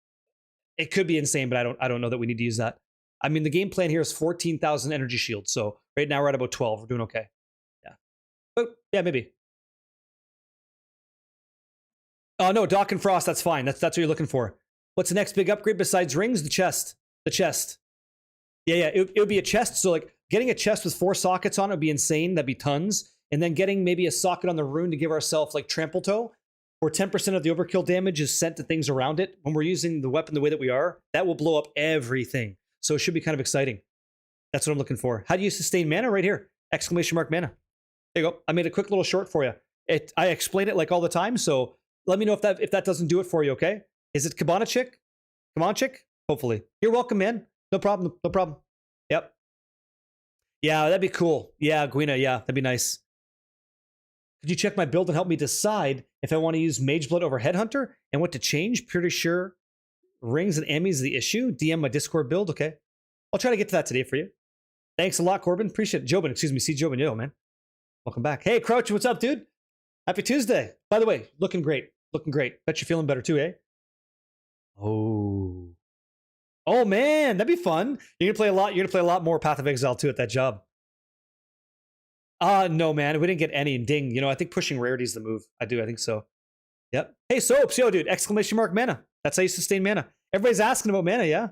It could be insane, but I don't know that we need to use that. I mean, the game plan here is 14,000 energy shields. So right now we're at about 12. We're doing okay. Yeah. But yeah, maybe. Oh no, Dock and Frost. That's fine. That's what you're looking for. What's the next big upgrade besides rings? The chest. The chest. Yeah. It would be a chest. So like getting a chest with 4 sockets on it would be insane. That'd be tons. And then getting maybe a socket on the rune to give ourselves like Trample Toe, where 10% of the overkill damage is sent to things around it. When we're using the weapon the way that we are, that will blow up everything. So it should be kind of exciting. That's what I'm looking for. How do you sustain mana? Right here. Exclamation mark mana. There you go. I made a quick little short for you. I explain it like all the time, so let me know if that doesn't do it for you, okay? Is it Cabana Chick? Come on, Chick? Hopefully. You're welcome, man. No problem. No problem. Yep. Yeah, that'd be cool. Yeah, Gwina, yeah, that'd be nice. Could you check my build and help me decide if I want to use Mage Blood over Headhunter and what to change? Pretty sure rings and Emmys is the issue. DM my Discord build, okay? I'll try to get to that today for you. Thanks a lot, Corbin. Appreciate it. Jobin, excuse me. See Jobin, yo, man. Welcome back. Hey, Crouch, what's up, dude? Happy Tuesday. By the way, looking great. Looking great. Bet you're feeling better too, eh? Oh. Oh, man, that'd be fun. You're gonna play a lot more Path of Exile too at that job. No, man, we didn't get any. Ding. You know, I think pushing rarity is the move. I think so. Yep. Hey, Soaps, yo, dude. Exclamation mark mana. That's how you sustain mana. Everybody's asking about mana, yeah?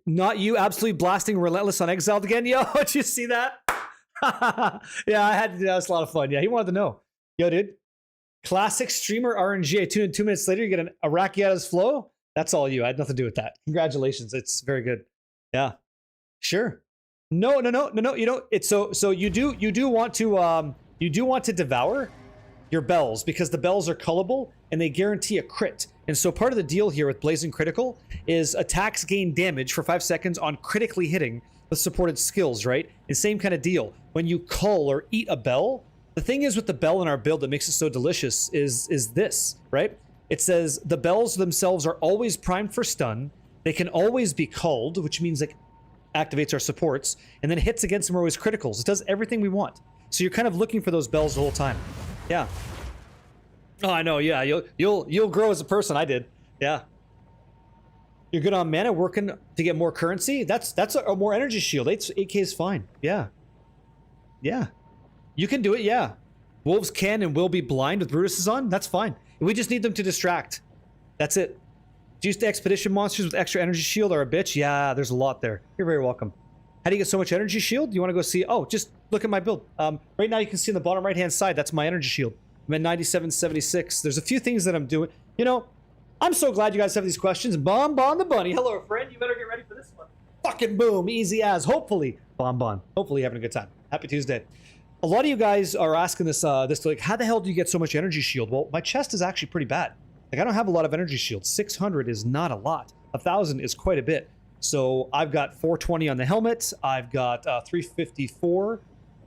Not you absolutely blasting Relentless on Exiled again? Yo, did you see that? Yeah, I had to do that. It was a lot of fun. Yeah, he wanted to know. Yo, dude. Classic streamer RNG. I tuned in 2 minutes later. You get an Arakiata's flow. That's all you. I had nothing to do with that. Congratulations. It's very good. Yeah. Sure. No. You know, it's so you do want to devour your bells because the bells are cullable and they guarantee a crit. And so part of the deal here with Blazing Critical is attacks gain damage for 5 seconds on critically hitting with supported skills, right? And same kind of deal. When you cull or eat a bell, the thing is with the bell in our build that makes it so delicious is this, right? It says the bells themselves are always primed for stun. They can always be culled, which means like activates our supports, and then hits against them are always criticals. It does everything we want. So you're kind of looking for those bells the whole time. Yeah. Oh, I know. Yeah, you'll grow as a person. I did. Yeah. You're good on mana, working to get more currency. That's a more energy shield. 8K is fine. Yeah. Yeah. You can do it. Yeah. Wolves can and will be blind with Brutus's on. That's fine. We just need them to distract. That's it. Juiced expedition monsters with extra energy shield are a bitch. Yeah, there's a lot there. You're very welcome. How do you get so much energy shield? You want to go see? Oh, just look at my build. Right now you can see on the bottom right hand side. That's my energy shield. I'm at 9776. There's a few things that I'm doing. You know, I'm so glad you guys have these questions. Bon the bunny. Hello, friend. You better get ready for this one. Fucking boom. Easy as. Hopefully. Bon. Hopefully you're having a good time. Happy Tuesday. A lot of you guys are asking this, like, how the hell do you get so much energy shield? Well, my chest is actually pretty bad. Like, I don't have a lot of energy shield. 600 is not a lot. 1,000 is quite a bit. So I've got 420 on the helmet. I've got 354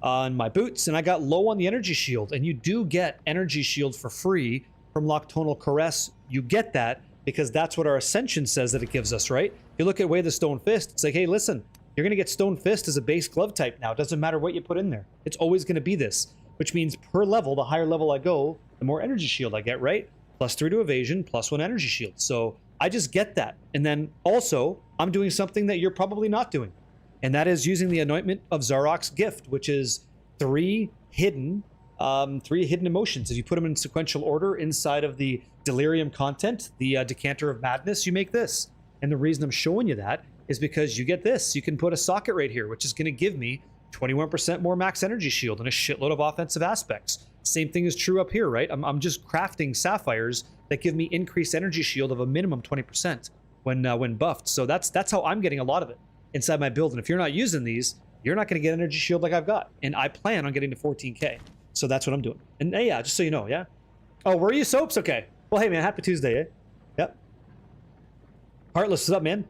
on my boots, and I got low on the energy shield. And you do get energy shield for free from Nocturnal Caress. You get that because that's what our Ascension says that it gives us, right? You look at Way of the Stone Fist, it's like, hey, listen, you're going to get Stone Fist as a base glove type now. It doesn't matter what you put in there. It's always going to be this, which means per level, the higher level I go, the more energy shield I get, right? +3 to evasion, +1 energy shield. So I just get that. And then also, I'm doing something that you're probably not doing. And that is using the Anointment of Zarok's Gift, which is 3 hidden emotions. If you put them in sequential order inside of the Delirium content, the Decanter of Madness, you make this. And the reason I'm showing you that is because you get this. You can put a socket right here, which is going to give me 21% more max energy shield and a shitload of offensive aspects. Same thing is true up here, right? I'm just crafting sapphires that give me increased energy shield of a minimum 20% when buffed. So that's how I'm getting a lot of it inside my build. And if you're not using these, you're not going to get energy shield like I've got. And I plan on getting to 14k. So that's what I'm doing. And yeah, just so you know, yeah. Oh, were you Soaps? Okay. Well, hey man, happy Tuesday, eh? Yep. Heartless, what's up, man?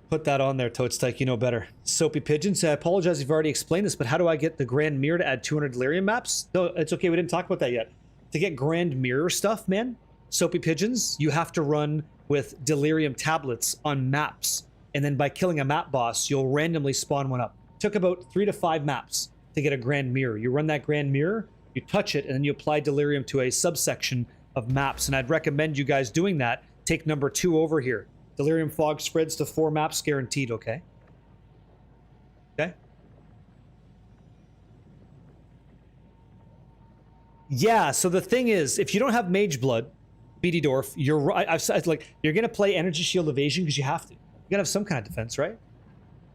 Put that on there, Toads Tyke, you know better. Soapy Pigeons, I apologize if you've already explained this, but how do I get the Grand Mirror to add 200 Delirium maps? No, it's okay, we didn't talk about that yet. To get Grand Mirror stuff, man, Soapy Pigeons, you have to run with Delirium tablets on maps. And then by killing a map boss, you'll randomly spawn one up. Took about 3 to 5 maps to get a Grand Mirror. You run that Grand Mirror, you touch it, and then you apply Delirium to a subsection of maps. And I'd recommend you guys doing that. Take number 2 over here. Delirium Fog spreads to 4 maps guaranteed, okay? Okay? Yeah, so the thing is, if you don't have Mage Blood, BD Dorf, you're gonna play Energy Shield Evasion because you have to. You gotta have some kind of defense, right?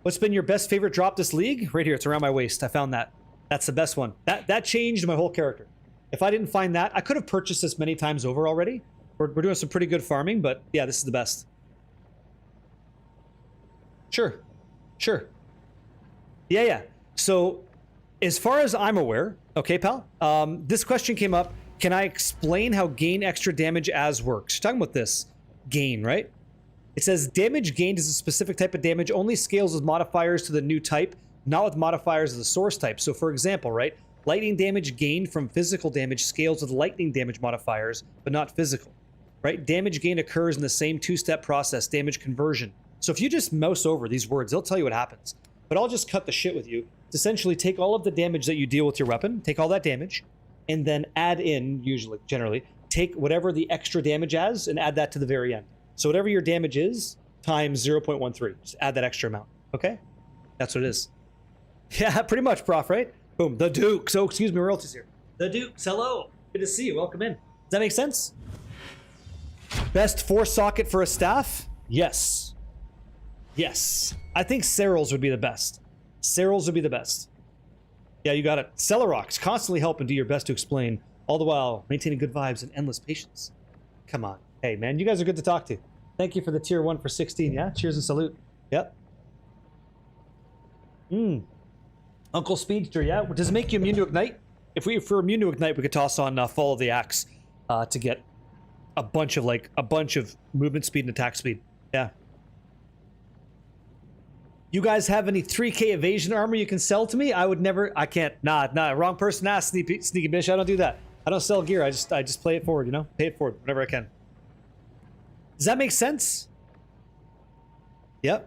What's been your best favorite drop this league? Right here, it's around my waist. I found that. That's the best one. That changed my whole character. If I didn't find that, I could have purchased this many times over already. We're doing some pretty good farming, but yeah, this is the best. Sure. Yeah. So, as far as I'm aware, okay, pal, this question came up. Can I explain how gain extra damage as works? You're talking about this. Gain, right? It says damage gained is a specific type of damage, only scales with modifiers to the new type, not with modifiers of the source type. So, for example, right, lightning damage gained from physical damage scales with lightning damage modifiers, but not physical, right? Damage gain occurs in the same 2-step process, damage conversion. So if you just mouse over these words, they'll tell you what happens. But I'll just cut the shit with you. It's essentially take all of the damage that you deal with your weapon, take all that damage, and then add in, generally, take whatever the extra damage as and add that to the very end. So whatever your damage is, times 0.13. Just add that extra amount, okay? That's what it is. Yeah, pretty much, Prof, right? Boom, the Dukes. Oh, excuse me, royalties here. The Dukes, hello. Good to see you, welcome in. Does that make sense? Best 4-socket for a staff? Yes. I think Serrals would be the best. Yeah, you got it. Celerox, constantly help and do your best to explain, all the while maintaining good vibes and endless patience. Come on. Hey, man, you guys are good to talk to. Thank you for the tier 1 for 16, yeah? Cheers and salute. Yep. Uncle Speedster, yeah? Does it make you immune to Ignite? If we're immune to Ignite, we could toss on Follow the Axe to get a bunch of movement speed and attack speed. Yeah. You guys have any 3k evasion armor you can sell to me? I can't. Nah, wrong person asked, sneaky bitch. I don't do that. I don't sell gear. I just play it forward, you know? Pay it forward whenever I can. Does that make sense? Yep.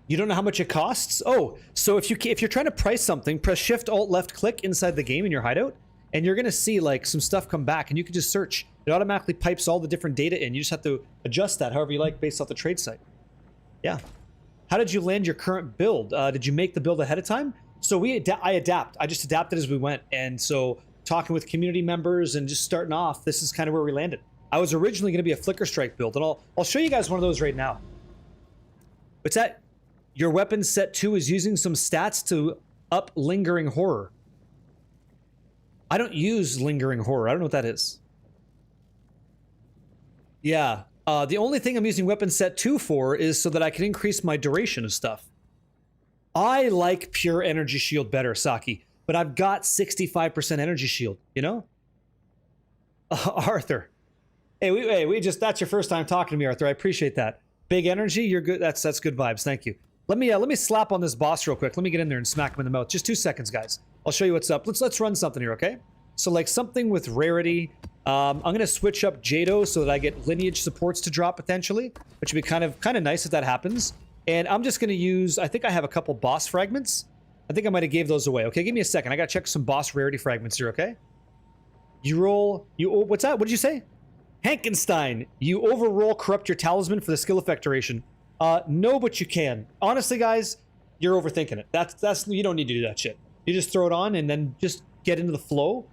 You don't know how much it costs? Oh, so if you're trying to price something, press Shift Alt Left click inside the game in your hideout, and you're gonna see like some stuff come back, and you can just search. It automatically pipes all the different data in. You just have to adjust that however you like based off the trade site. Yeah. How did you land your current build? Did you make the build ahead of time? So I adapt. I just adapted as we went. And so talking with community members and just starting off, this is kind of where we landed. I was originally going to be a Flicker Strike build, and I'll show you guys one of those right now. What's that? Your weapon set 2 is using some stats to up Lingering Horror. I don't use Lingering Horror. I don't know what that is. Yeah. The only thing I'm using weapon set 2 for is so that I can increase my duration of stuff. I like pure energy shield better, Saki, but I've got 65% energy shield, you know? Arthur. Hey, we just, that's your first time talking to me, Arthur. I appreciate that. Big energy, you're good. That's good vibes. Thank you. Let me slap on this boss real quick. Let me get in there and smack him in the mouth. Just 2 seconds, guys. I'll show you what's up. Let's run something here, okay? So like something with rarity. I'm gonna switch up Jado so that I get lineage supports to drop potentially, which would be kind of nice if that happens. And I'm just gonna use, I think I have a couple boss fragments. I think I might have gave those away. Okay, give me a second. I gotta check some boss rarity fragments here, okay? What's that? What did you say? Hankenstein, you overroll corrupt your talisman for the skill effect duration. No, but you can. Honestly, guys, you're overthinking it. That's you don't need to do that shit. You just throw it on and then just get into the flow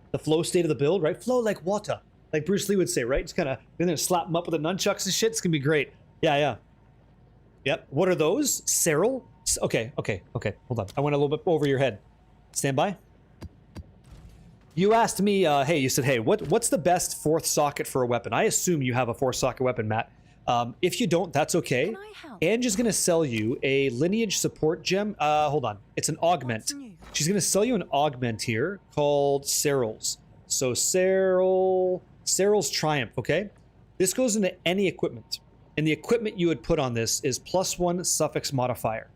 state of the build, right? Flow like water, like Bruce Lee would say, right? Just kind of then slap them up with the nunchucks and shit. It's gonna be great. Yeah. Yep. What are those? Cyril? Okay. Hold on. I went a little bit over your head. Stand by. You asked me, hey, you said, hey, what's the best 4th socket for a weapon? I assume you have a 4th socket weapon, Matt. If you don't, that's okay. Angie's gonna sell you a lineage support gem. Hold on. It's an augment. She's gonna sell you an augment here called Cyril's. So Cyril's Triumph, okay? This goes into any equipment. And the equipment you would put on this is +1 suffix modifier.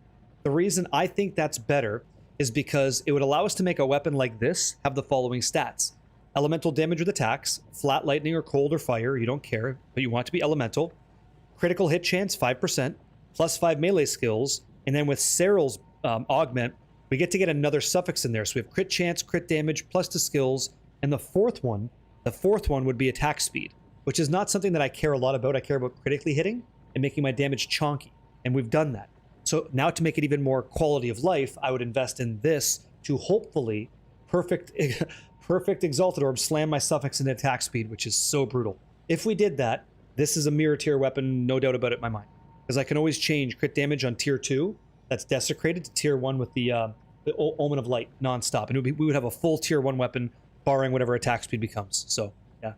The reason I think that's better is because it would allow us to make a weapon like this have the following stats. Elemental damage with attacks, flat lightning or cold or fire, you don't care, but you want it to be elemental. Critical hit chance, 5%, +5 melee skills, and then with Cyril's augment, we get to get another suffix in there. So we have crit chance, crit damage, +2 skills, and the fourth one would be attack speed, which is not something that I care a lot about. I care about critically hitting and making my damage chonky, and we've done that. So now to make it even more quality of life, I would invest in this to hopefully perfect Exalted Orb slam my suffix into attack speed, which is so brutal. If we did that, this is a mirror tier weapon, no doubt about it in my mind. Because I can always change crit damage on tier 2, that's desecrated, to tier 1 with the Omen of Light non-stop. And we would have a full tier 1 weapon, barring whatever attack speed becomes. So, yeah.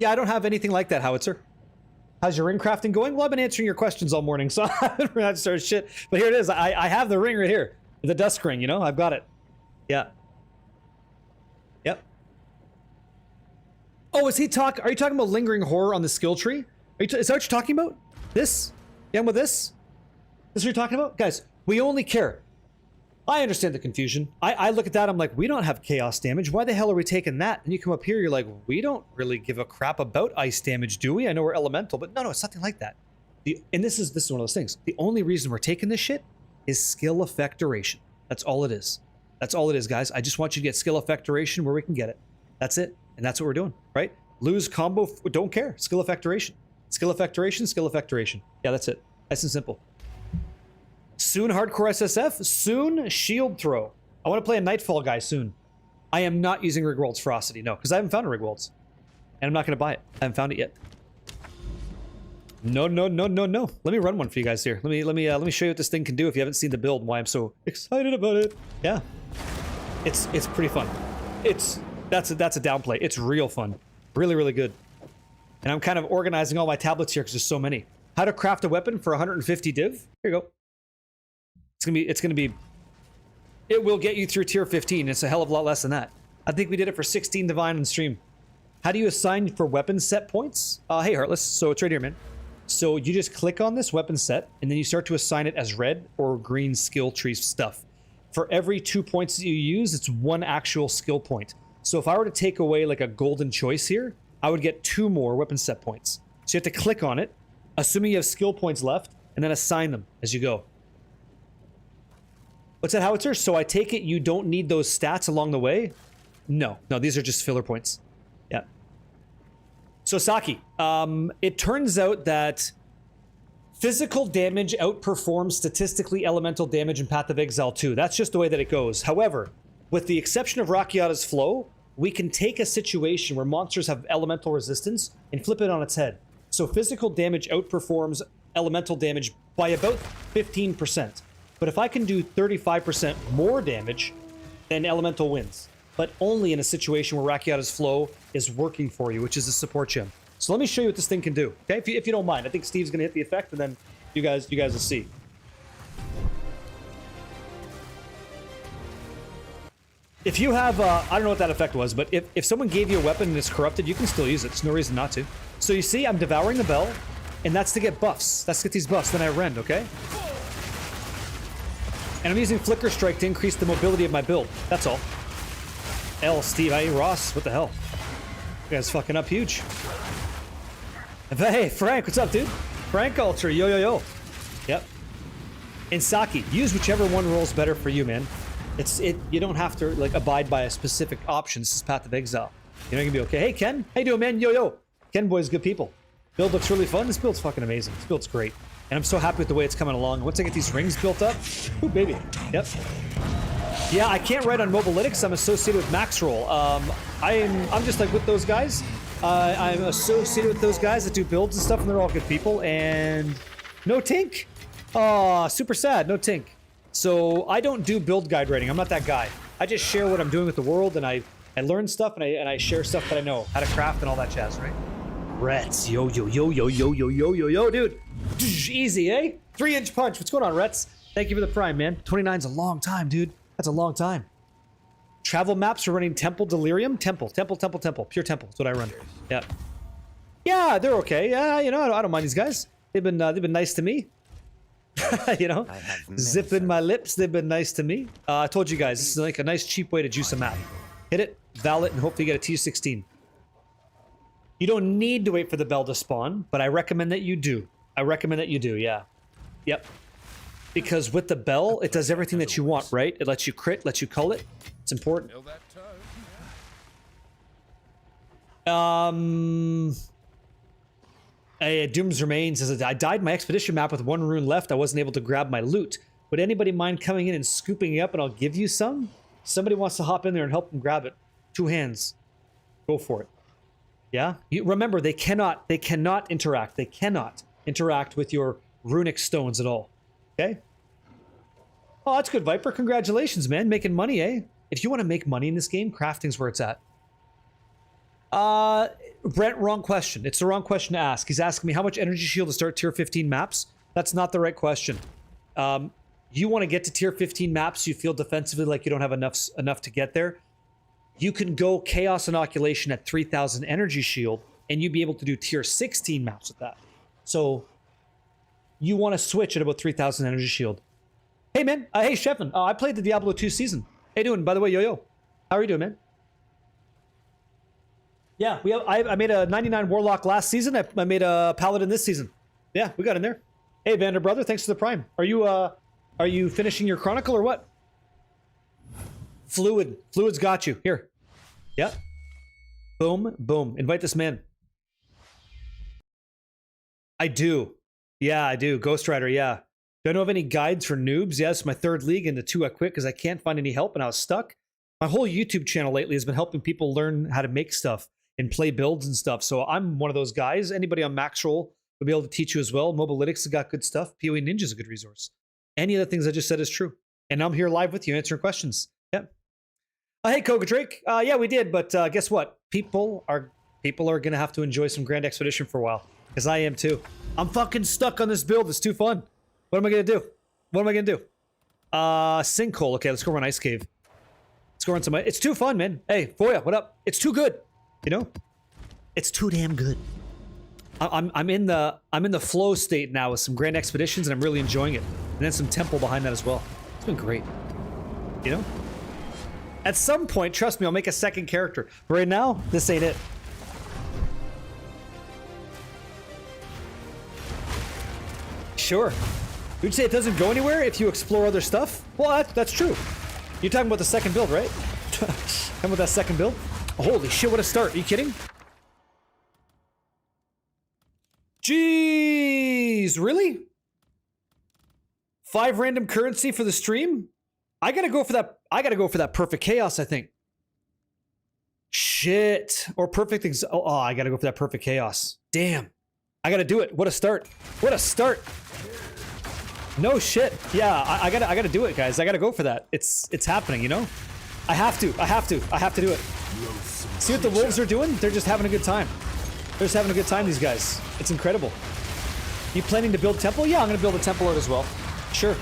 Yeah, I don't have anything like that, Howitzer. How's your ring crafting going? Well, I've been answering your questions all morning, so I haven't really started shit. But here it is. I have the ring right here. The dusk ring, you know? I've got it. Yeah. Yep. Oh, are you talking about Lingering Horror on the skill tree? Is that what you're talking about? This? Yeah, with this? This is what you're talking about? Guys, we only care. I understand the confusion. I look at that, I'm like, we don't have chaos damage. Why the hell are we taking that? And you come up here, you're like, we don't really give a crap about ice damage, do we? I know we're elemental, but no, it's nothing like that. And this is one of those things. The only reason we're taking this shit is skill effect duration. That's all it is. That's all it is, guys. I just want you to get skill effect duration where we can get it. That's it. And that's what we're doing, right? Lose combo, don't care. Skill effect duration. Skill effect duration, skill effect duration. Yeah, that's it. Nice and simple. Soon Hardcore SSF, soon Shield Throw. I want to play a Nightfall guy soon. I am not using Rigwald's Ferocity, no, because I haven't found a Rigwald's. And I'm not going to buy it. I haven't found it yet. No. Let me run one for you guys here. Let me show you what this thing can do if you haven't seen the build and why I'm so excited about it. Yeah. It's pretty fun. That's a downplay. It's real fun. Really, really good. And I'm kind of organizing all my tablets here because there's so many. How to craft a weapon for 150 div. Here you go. It will get you through tier 15. It's a hell of a lot less than that. I think we did it for 16 divine on stream. How do you assign for weapon set points? Hey, Heartless. So it's right here, man. So you just click on this weapon set, and then you start to assign it as red or green skill tree stuff. For every 2 points that you use, it's 1 actual skill point. So if I were to take away like a golden choice here, I would get 2 more weapon set points. So you have to click on it, assuming you have skill points left, and then assign them as you go. What's that, Howitzer? So I take it you don't need those stats along the way? No, these are just filler points. Yeah. So Saki, it turns out that Physical damage outperforms statistically elemental damage in Path of Exile 2. That's just the way that it goes. However, with the exception of Rakiata's Flow, we can take a situation where monsters have elemental resistance and flip it on its head. So physical damage outperforms elemental damage by about 15%. But if I can do 35% more damage, then elemental wins. But only in a situation where Rakiata's Flow is working for you, which is a support gem. So let me show you what this thing can do, okay? If you don't mind. I think Steve's going to hit the effect, and then you guys will see. If you have, I don't know what that effect was, but if someone gave you a weapon and it's corrupted, you can still use it. There's no reason not to. So you see, I'm devouring the bell, and that's to get buffs. That's to get these buffs. Then I rend, okay? And I'm using Flicker Strike to increase the mobility of my build. That's all. Steve, hey, Ross, what the hell? You guys fucking up huge. Hey, Frank, what's up, dude? Frank Ultra, yo, yo, yo. Yep. And Saki, use whichever one rolls better for you, man. You don't have to, like, abide by a specific option. This is Path of Exile. You know, you can be okay. Hey, Ken, how you doing, man? Yo, yo. Ken boy's good people. Build looks really fun. This build's fucking amazing. This build's great. And I'm so happy with the way it's coming along. Once I get these rings built up, ooh, baby. Yep. Yeah, I can't write on Mobalytics. I'm associated with Maxroll. I'm just like with those guys. I'm associated with those guys that do builds and stuff, and they're all good people. And no Tink. Oh, super sad. No Tink. So I don't do build guide writing. I'm not that guy. I just share what I'm doing with the world, and I learn stuff, and I share stuff that I know, how to craft and all that jazz, right? Rets, yo, yo, yo, yo, yo, yo, yo, yo, yo, dude. Easy, eh? 3-inch punch. What's going on, Rets? Thank you for the prime, man. 29's a long time, dude. That's a long time. Travel maps are running Temple Delirium. Temple. Pure Temple. That's what I run. Yeah. Yeah, they're okay. Yeah, you know, I don't mind these guys. They've been nice to me. You know, zipping my lips. They've been nice to me. I told you guys, this is like a nice cheap way to juice a map. Hit it, val it, and hopefully get a T16. You don't need to wait for the bell to spawn, but I recommend that you do. Yeah. Yep. Because with the bell, it does everything that you want, right? It lets you crit, lets you cull it. It's important. Doom's Remain says, I died my expedition map with 1 rune left. I wasn't able to grab my loot. Would anybody mind coming in and scooping it up and I'll give you some? Somebody wants to hop in there and help them grab it. 2 hands. Go for it. Yeah? Remember, they cannot interact. They cannot interact with your runic stones at all. Okay? Oh, that's good, Viper. Congratulations, man. Making money, eh? If you want to make money in this game, crafting's where it's at. Brent, wrong question. It's the wrong question to ask. He's asking me how much energy shield to start tier 15 maps. That's not the right question. You want to get to tier 15 maps, you feel defensively like you don't have enough to get there. You can go Chaos Inoculation at 3,000 energy shield, and you'd be able to do tier 16 maps with that. So you want to switch at about 3,000 energy shield. Hey, man. Hey, Sheffin. I played the Diablo 2 season. How you doing? By the way, yo-yo. How are you doing, man? Yeah, I made a 99 Warlock last season. I made a Paladin this season. Yeah, we got in there. Hey, Vander brother, thanks for the prime. Are you finishing your Chronicle or what? Fluid's got you. Here. Yeah. Boom, boom. Invite this man. I do. Yeah, I do. Ghost Rider, yeah. Do I know of any guides for noobs? Yes, my 3rd league and the 2 I quit because I can't find any help and I was stuck. My whole YouTube channel lately has been helping people learn how to make stuff and play builds and stuff. So I'm one of those guys. Anybody on Maxroll will be able to teach you as well. Mobalytics has got good stuff. PoE Ninja is a good resource. Any of the things I just said is true. And I'm here live with you answering questions. Yeah. Hey, Koga Drake. Yeah, we did. But guess what? People are going to have to enjoy some Grand Expedition for a while. Because I am too. I'm fucking stuck on this build. It's too fun. What am I going to do? Sinkhole. Okay, let's go run Ice Cave. Let's go run some. It's too fun, man. Hey, Foya, what up? It's too good. You know? It's too damn good. I'm in the flow state now with some Grand Expeditions, and I'm really enjoying it. And then some Temple behind that as well. It's been great. You know? At some point, trust me, I'll make a 2nd character. But right now, this ain't it. Sure. You'd say it doesn't go anywhere if you explore other stuff? Well, that's true. You're talking about the 2nd build, right? Talking about that 2nd build? Holy shit, what a start. Are you kidding? Jeez! currencies, really? 5 random currency for the stream? I gotta go for that. I gotta go for that perfect chaos, I think. Shit. Or perfect I gotta go for that perfect chaos. Damn. I gotta do it. What a start. What a start. No shit. Yeah, I gotta do it, guys. I gotta go for that. It's happening, you know? I have to do it. See what the wolves are doing? They're just having a good time. They're just having a good time, these guys. It's incredible. You planning to build temple? Yeah, I'm gonna build a temple out as well. Sure.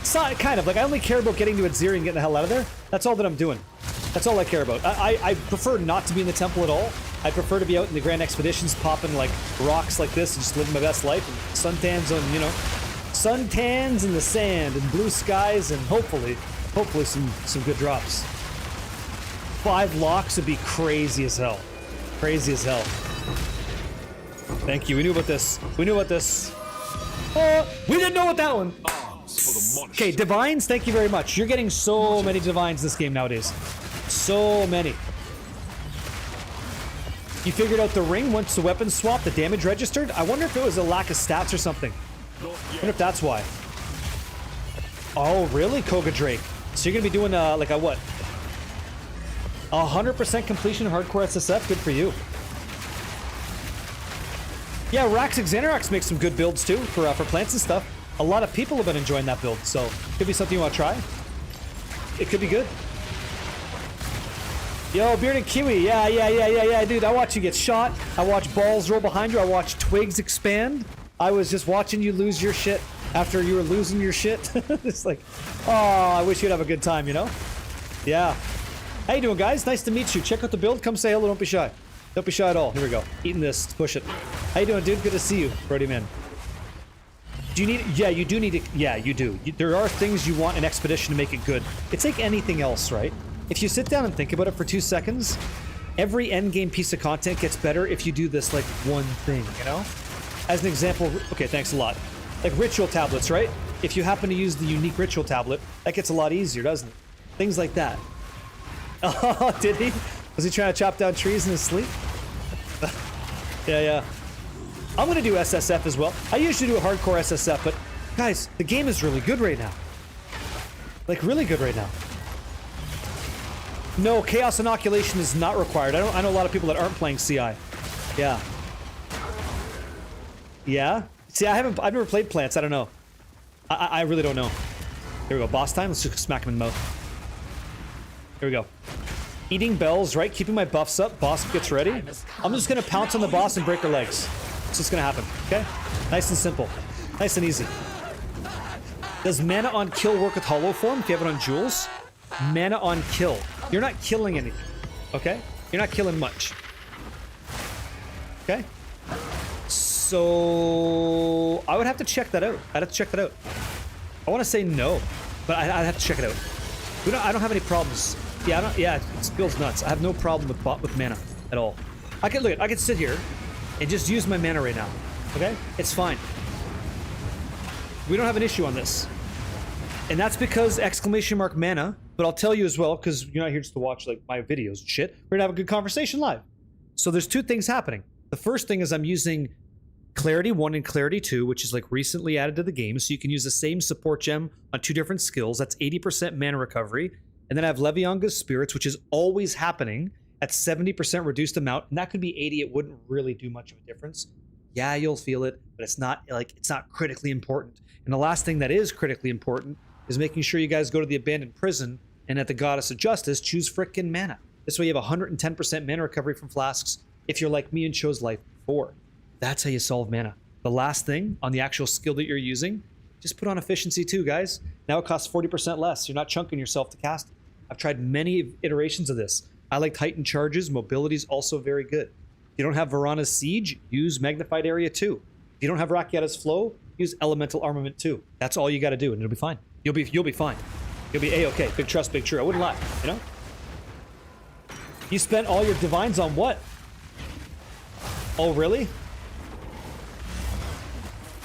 It's not kind of like I only care about getting to Aziri and getting the hell out of there. That's all that I'm doing. That's all I care about. I prefer not to be in the temple at all. I prefer to be out in the grand expeditions, popping like rocks like this and just living my best life. And suntans on, you know, suntans in the sand and blue skies and hopefully some good drops. 5 locks would be crazy as hell. Crazy as hell. Thank you. We knew about this. We knew about this. Oh, we didn't know about that one. Okay, divines, thank you very much. You're getting so many divines this game nowadays. So many. You figured out the ring once the weapon swap, the damage registered? I wonder if it was a lack of stats or something. I wonder if that's why. Oh, really? Koga Drake. So you're going to be doing like a what? 100% completion of hardcore SSF? Good for you. Yeah, Raxix Xanarox makes some good builds too for plants and stuff. A lot of people have been enjoying that build, so could be something you want to try. It could be good. Yo, Bearded Kiwi, yeah, dude. I watch you get shot. I watch balls roll behind you. I watch twigs expand. I was just watching you lose your shit after you were losing your shit. It's like, oh, I wish you'd have a good time, you know? Yeah. How you doing, guys? Nice to meet you. Check out the build. Come say hello. Don't be shy. Don't be shy at all. Here we go. Eating this. Let's push it. How you doing, dude? Good to see you, Brody man. Do you need? Yeah, you do need it. Yeah, you do. There are things you want in Expedition to make it good. It's like anything else, right? If you sit down and think about it for 2 seconds, every endgame piece of content gets better if you do this like one thing, you know? As an example, okay, thanks a lot. Like ritual tablets, right? If you happen to use the unique ritual tablet, that gets a lot easier, doesn't it? Things like that. Oh, did he? Was he trying to chop down trees in his sleep? Yeah. I'm gonna do SSF as well. I usually do a hardcore SSF, but guys, the game is really good right now. Like really good right now. No, Chaos Inoculation is not required. I know a lot of people that aren't playing CI. Yeah. Yeah? See, I've never played plants. I don't know. I really don't know. Here we go. Boss time. Let's just smack him in the mouth. Here we go. Eating bells, right? Keeping my buffs up. Boss gets ready. I'm just gonna pounce on the boss and break her legs. That's what's gonna happen. Okay? Nice and simple. Nice and easy. Does mana on kill work with hollow form if you have it on jewels? Mana on kill. You're not killing anything. Okay? You're not killing much. Okay? So I would have to check that out. I'd have to check that out. I want to say no, but I'd have to check it out. I don't have any problems. Yeah, it feels nuts. I have no problem with mana at all. I could sit here and just use my mana right now. Okay? It's fine. We don't have an issue on this. And that's because exclamation mark mana, but I'll tell you as well, because you're not here just to watch like my videos and shit. We're gonna have a good conversation live. So there's 2 things happening. The first thing is I'm using Clarity 1 and Clarity 2, which is like recently added to the game, so you can use the same support gem on 2 different skills. That's 80% mana recovery. And then I have Levianga's Spirits, which is always happening at 70% reduced amount, and that could be 80. It wouldn't really do much of a difference. Yeah, you'll feel it, but it's not critically important. And the last thing that is critically important is making sure you guys go to the abandoned prison and at the Goddess of Justice choose frickin' mana. This way you have 110% mana recovery from flasks if you're like me and chose life before. That's how you solve mana. The last thing on the actual skill that you're using, just put on efficiency too, guys. Now it costs 40% less. You're not chunking yourself to cast it. I've tried many iterations of this. I like heightened charges. Mobility is also very good. If you don't have Varana's Siege, use Magnified Area 2. If you don't have Rakiata's Flow, use Elemental Armament 2. That's all you got to do, and it'll be fine. You'll be fine. You'll be A-okay. Big trust, big true. I wouldn't lie, you know? You spent all your divines on what? Oh, really?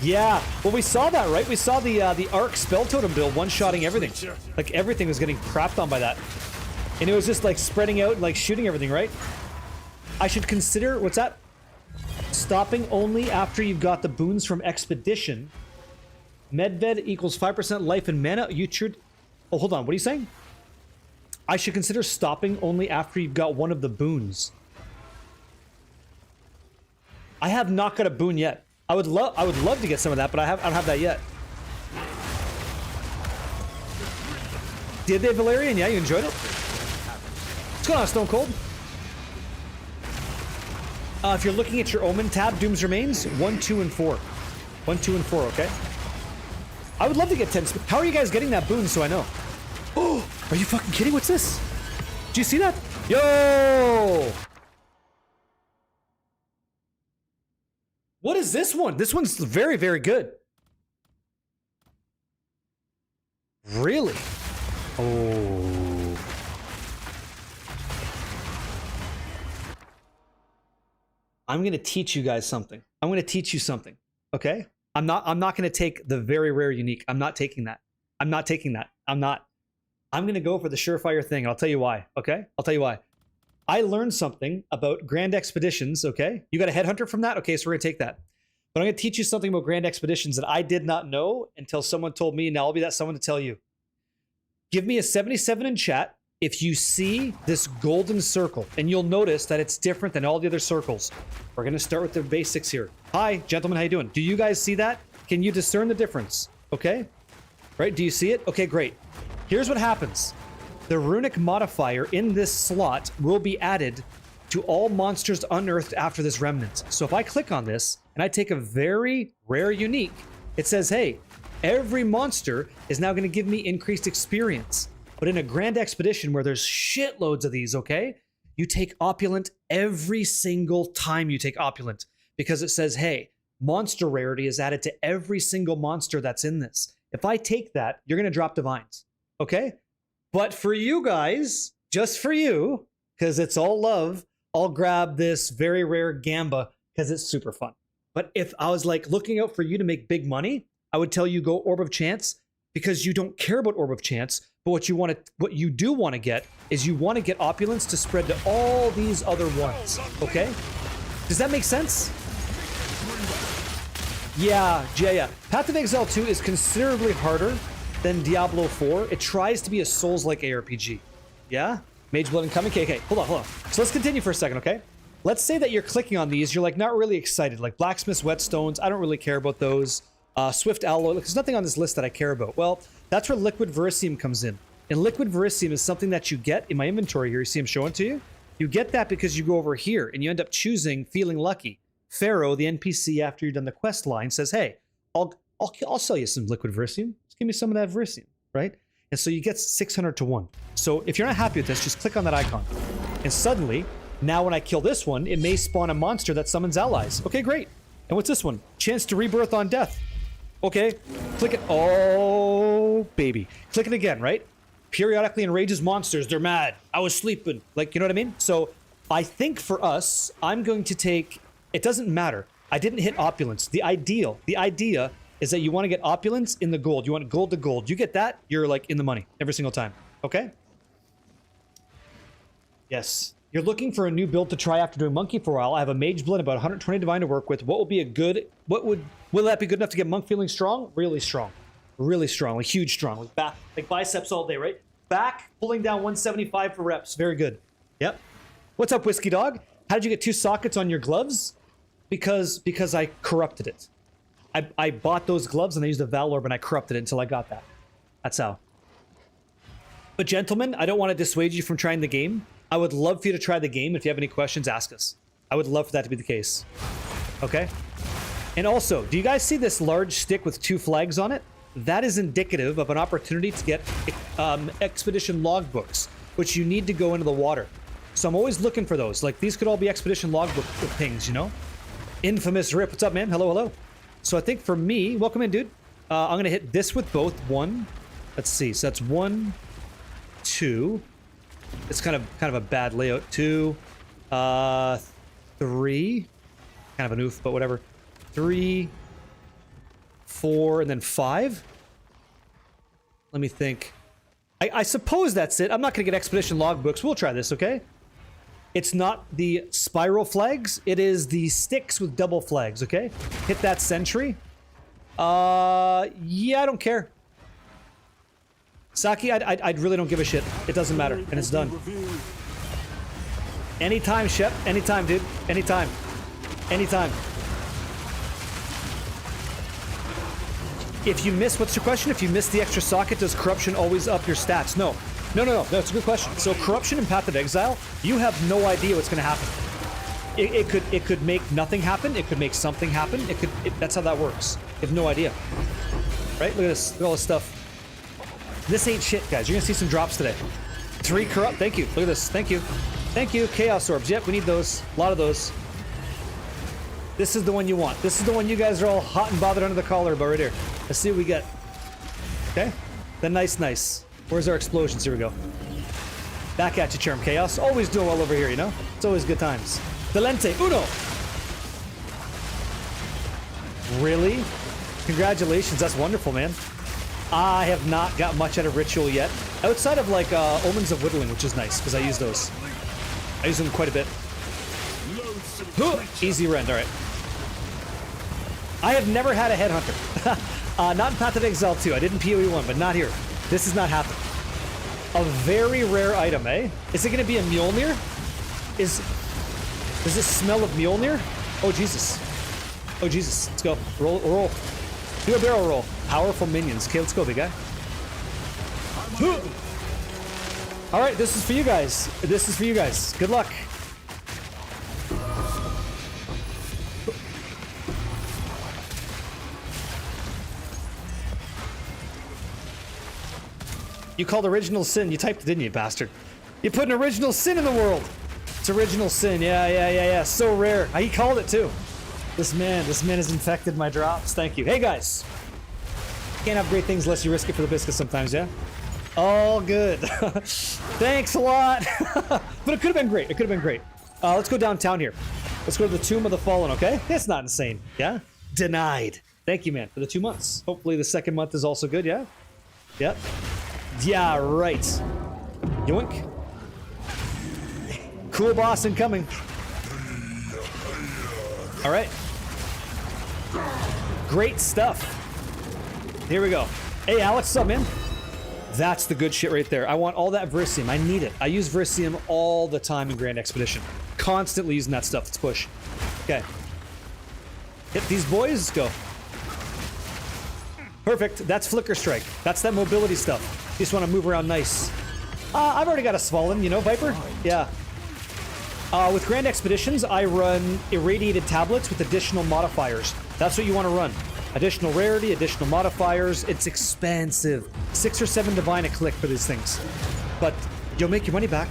Yeah. Well, we saw that, right? We saw the Arc Spell Totem build one-shotting everything. Like, everything was getting crapped on by that. And it was just, like, spreading out and, like, shooting everything, right? I should consider... What's that? stopping only after you've got the boons from Expedition. Medved equals 5% life and mana. You should... Oh, hold on. What are you saying? I should consider stopping only after you've got one of the boons. I have not got a boon yet. I would love to get some of that, but I don't have that yet. Did they, Valerian? Yeah, you enjoyed it? What's going on, Stone Cold? If you're looking at your Omen tab, Doom's Remains, 1, 2, and 4. 1, 2, and 4, okay? I would love to get 10. How are you guys getting that boon so I know? Oh, are you fucking kidding? What's this? Did you see that? Yo! What is this one? This one's very, very good. Really? Oh. I'm going to teach you guys something. I'm going to teach you something. Okay? I'm not going to take the very rare unique. I'm not taking that. I'm not taking that. I'm going to go for the surefire thing. I'll tell you why. Okay? I'll tell you why. I learned something about Grand Expeditions. Okay? You got a headhunter from that? Okay, so we're going to take that. But I'm going to teach you something about Grand Expeditions that I did not know until someone told me. Now I'll be that someone to tell you. Give me a 77 in chat if you see this golden circle, and you'll notice that it's different than all the other circles. We're going to start with the basics here. Hi, gentlemen, how you doing? Do you guys see that? Can you discern the difference? Okay? Right, do you see it? Okay, great. Here's what happens. The runic modifier in this slot will be added to all monsters unearthed after this remnant. So if I click on this, and I take a very rare unique, it says, hey, every monster is now going to give me increased experience. But in a Grand Expedition where there's shitloads of these, okay? You take Opulent every single time you take Opulent. Because it says, hey, monster rarity is added to every single monster that's in this. If I take that, you're going to drop Divines. Okay? But for you guys, just for you, because it's all love, I'll grab this very rare Gamba because it's super fun. But if I was like looking out for you to make big money, I would tell you go Orb of Chance because you don't care about Orb of Chance. But what you do want to get is you want to get Opulence to spread to all these other ones. Okay? Does that make sense? Yeah. Path of Exile 2 is considerably harder than Diablo 4. It tries to be a Souls-like ARPG. Yeah? Mage Blood incoming. Okay, hold on. So let's continue for a second, okay? Let's say that you're clicking on these, you're like not really excited. Like Blacksmith's Whetstones, I don't really care about those. Swift Alloy, there's nothing on this list that I care about. Well, that's where Liquid Verisium comes in. And Liquid Verisium is something that you get in my inventory here. You see I'm showing to you? You get that because you go over here and you end up choosing Feeling Lucky. Pharaoh, the NPC, after you've done the quest line, says, hey, I'll sell you some Liquid Verisium. Just give me some of that Verisium, right? And so you get 600 to 1. So if you're not happy with this, just click on that icon. And suddenly, now when I kill this one, it may spawn a monster that summons allies. Okay, great. And what's this one? Chance to rebirth on death. Okay, click it. Oh, baby. Click it again, right? Periodically enrages monsters. They're mad. I was sleeping. Like, you know what I mean? So I think for us, I'm going to take... It doesn't matter. I didn't hit Opulence. The idea is that you want to get Opulence in the gold. You want gold to gold. You get that, you're like in the money every single time. Okay? Yes. You're looking for a new build to try after doing Monkey for a while. I have a Mage Blood, about 120 Divine to work with. What will be a good... Will that be good enough to get Monk feeling strong? Really strong. Really strong. Like huge strong. Like biceps all day, right? Back, pulling down 175 for reps. Very good. Yep. What's up, Whiskey Dog? How did you get 2 sockets on your gloves? Because I corrupted it. I bought those gloves and I used a Valorb and I corrupted it until I got that. That's how. But gentlemen, I don't want to dissuade you from trying the game. I would love for you to try the game. If you have any questions, ask us. I would love for that to be the case. Okay? And also, do you guys see this large stick with 2 flags on it? That is indicative of an opportunity to get expedition logbooks, which you need to go into the water. So I'm always looking for those. Like, these could all be expedition logbook things, you know? Infamous Rip. What's up, man? Hello. So I think for me, welcome in, dude. I'm going to hit this with both. 1. Let's see. So that's 1, 2. It's kind of a bad layout. 2, 3. Kind of an oof, but whatever. 3, 4, and then 5. Let me think. I suppose that's it. I'm not going to get expedition logbooks. We'll try this, okay? It's not the spiral flags. It is the sticks with double flags, okay? Hit that sentry. Yeah, I don't care. Saki, I really don't give a shit. It doesn't matter, and it's done. Anytime, Shep. Anytime, dude. Anytime. Anytime. If you miss, what's your question? If you miss the extra socket, does corruption always up your stats? No. No. That's a good question. So corruption and Path of Exile, you have no idea what's going to happen. It could make nothing happen. It could make something happen. That's how that works. You have no idea. Right? Look at this. Look at all this stuff. This ain't shit, guys. You're going to see some drops today. 3 corrupt. Thank you. Look at this. Thank you. Thank you. Chaos orbs. Yep, we need those. A lot of those. This is the one you want. This is the one you guys are all hot and bothered under the collar about right here. Let's see what we get. Okay. The nice. Where's our explosions? Here we go. Back at you, Charm Chaos. Always doing well over here, you know? It's always good times. Delente Uno. Really? Congratulations. That's wonderful, man. I have not got much out of Ritual yet. Outside of, like, Omens of Whittling, which is nice, because I use those. I use them quite a bit. Easy rend, alright. I have never had a Headhunter. Not in Path of Exile 2. I did in PoE 1, but not here. This has not happened. A very rare item, eh? Is it going to be a Mjolnir? Does it smell of Mjolnir? Oh, Jesus. Oh, Jesus. Let's go. Roll. Do a barrel roll. Powerful minions. Okay, let's go, big guy. Alright, this is for you guys. This is for you guys. Good luck. You called original sin. You typed it, didn't you, bastard? You put an original sin in the world. It's original sin. Yeah. So rare. He called it too. This man has infected my drops. Thank you. Hey guys. Can't have great things unless you risk it for the biscuit sometimes, yeah? All good. Thanks a lot. But it could have been great. Let's go downtown here. Let's go to the Tomb of the Fallen, okay? It's not insane, yeah? Denied. Thank you, man, for the 2 months. Hopefully the second month is also good, yeah? Yep. Yeah, right. Yoink. Cool boss incoming. All right. Great stuff. Here we go. Hey, Alex, what's up, man? That's the good shit right there. I want all that Verisium. I need it. I use Verisium all the time in Grand Expedition. Constantly using that stuff. Let's push. Okay. Hit these boys. Let's go. Perfect. That's Flicker Strike. That's that mobility stuff. You just want to move around nice. I've already got a Svalin, you know, Viper? Yeah. With Grand Expeditions, I run irradiated tablets with additional modifiers. That's what you want to run. Additional rarity, additional modifiers. It's expensive. 6 or 7 divine a click for these things. But you'll make your money back.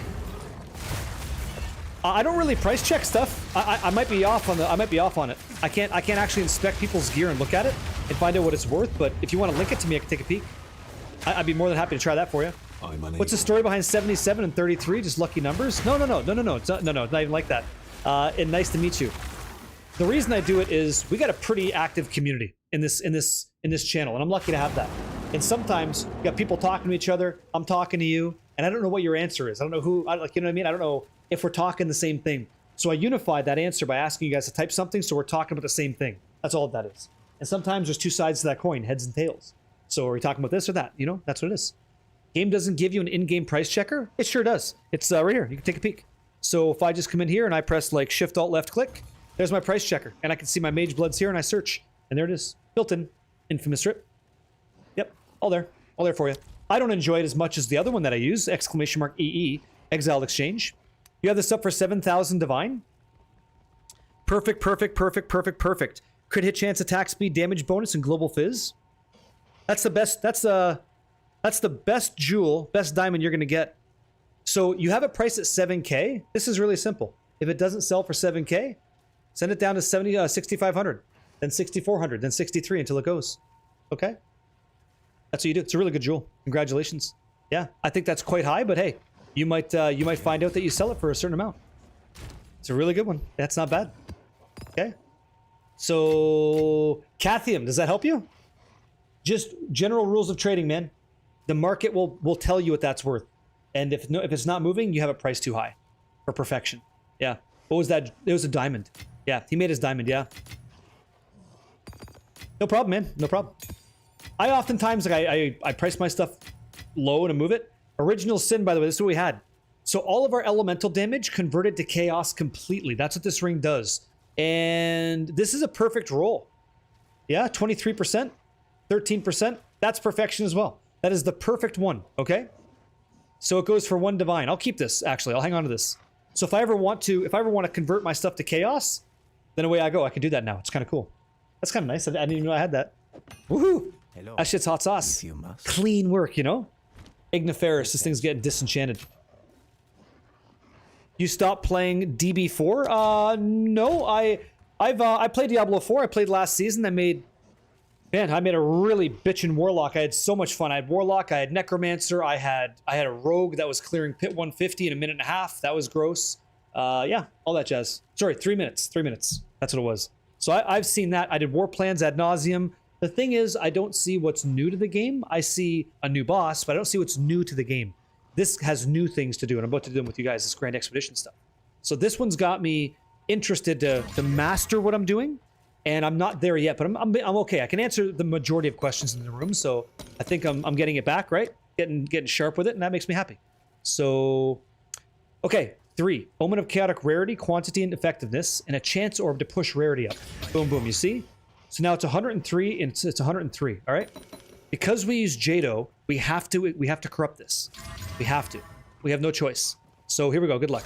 I don't really price check stuff. I might be off on it. I can't actually inspect people's gear and look at it and find out what it's worth, but if you want to link it to me, I can take a peek. I'd be more than happy to try that for you. What's the story behind 77 and 33? Just lucky numbers? No. It's not even like that. And nice to meet you. The reason I do it is we got a pretty active community in this channel, and I'm lucky to have that. And sometimes you got people talking to each other. I'm talking to you, and I don't know what your answer is. I don't know who. Like, you know what I mean? I don't know if we're talking the same thing. So I unified that answer by asking you guys to type something, so we're talking about the same thing. That's all that is. And sometimes there's 2 sides to that coin, heads and tails. So are we talking about this or that? You know, that's what it is. Game doesn't give you an in-game price checker. It sure does. It's right here. You can take a peek. So if I just come in here and I press like Shift Alt Left click, there's my price checker, and I can see my Mage Bloods here, and I search, and there it is, built in, Infamous Strip. Yep, all there for you. I don't enjoy it as much as the other one that I use, !EE, Exiled Exchange. You have this up for 7,000 divine. Perfect. Crit hit chance, attack speed, damage bonus, and global fizz. That's the best. That's the best jewel, best diamond you're gonna get. So you have it priced at 7K. This is really simple. If it doesn't sell for 7K, send it down to 6,500, then 6,400, then 63 until it goes. Okay? That's what you do. It's a really good jewel. Congratulations. Yeah, I think that's quite high, but hey, you might find out that you sell it for a certain amount. It's a really good one. That's not bad. Okay? So, Cathium, does that help you? Just general rules of trading, man. The market will tell you what that's worth. And if it's not moving, you have it priced too high for perfection. Yeah. What was that? It was a diamond. Yeah, he made his diamond, yeah. No problem, man. No problem. I oftentimes, like, I price my stuff low to move it. Original Sin, by the way, this is what we had. So all of our elemental damage converted to chaos completely. That's what this ring does. And this is a perfect roll. Yeah, 23%, 13%. That's perfection as well. That is the perfect one, okay? So it goes for 1 divine. I'll keep this, actually. I'll hang on to this. So if I ever want to convert my stuff to chaos, then away I go. I can do that now. It's kind of cool. That's kind of nice. I didn't even know I had that. Woohoo!
Hello.
That shit's hot sauce. Clean work, you know? Igniferous, this thing's getting disenchanted. You stopped playing DB4? No, I played Diablo 4. I played last season. I made a really bitchin' Warlock. I had so much fun. I had Warlock, I had Necromancer, I had a Rogue that was clearing Pit 150 in a minute and a half. That was gross. Yeah, all that jazz. Sorry, 3 minutes. 3 minutes. That's what it was. So I've seen that. I did war plans ad nauseum. The thing is, I don't see what's new to the game. I see a new boss, but I don't see what's new to the game. This has new things to do, and I'm about to do them with you guys, this Grand Expedition stuff. So this one's got me interested to master what I'm doing, and I'm not there yet, but I'm okay. I can answer the majority of questions in the room, so I think I'm getting it back, right? Getting sharp with it, and that makes me happy. So, okay, 3. Omen of Chaotic Rarity, Quantity, and Effectiveness, and a Chance Orb to push Rarity up. Boom, boom, you see? So now it's 103, and it's 103, all right? Because we use Jado, we have to corrupt this. We have to. We have no choice. So here we go, good luck.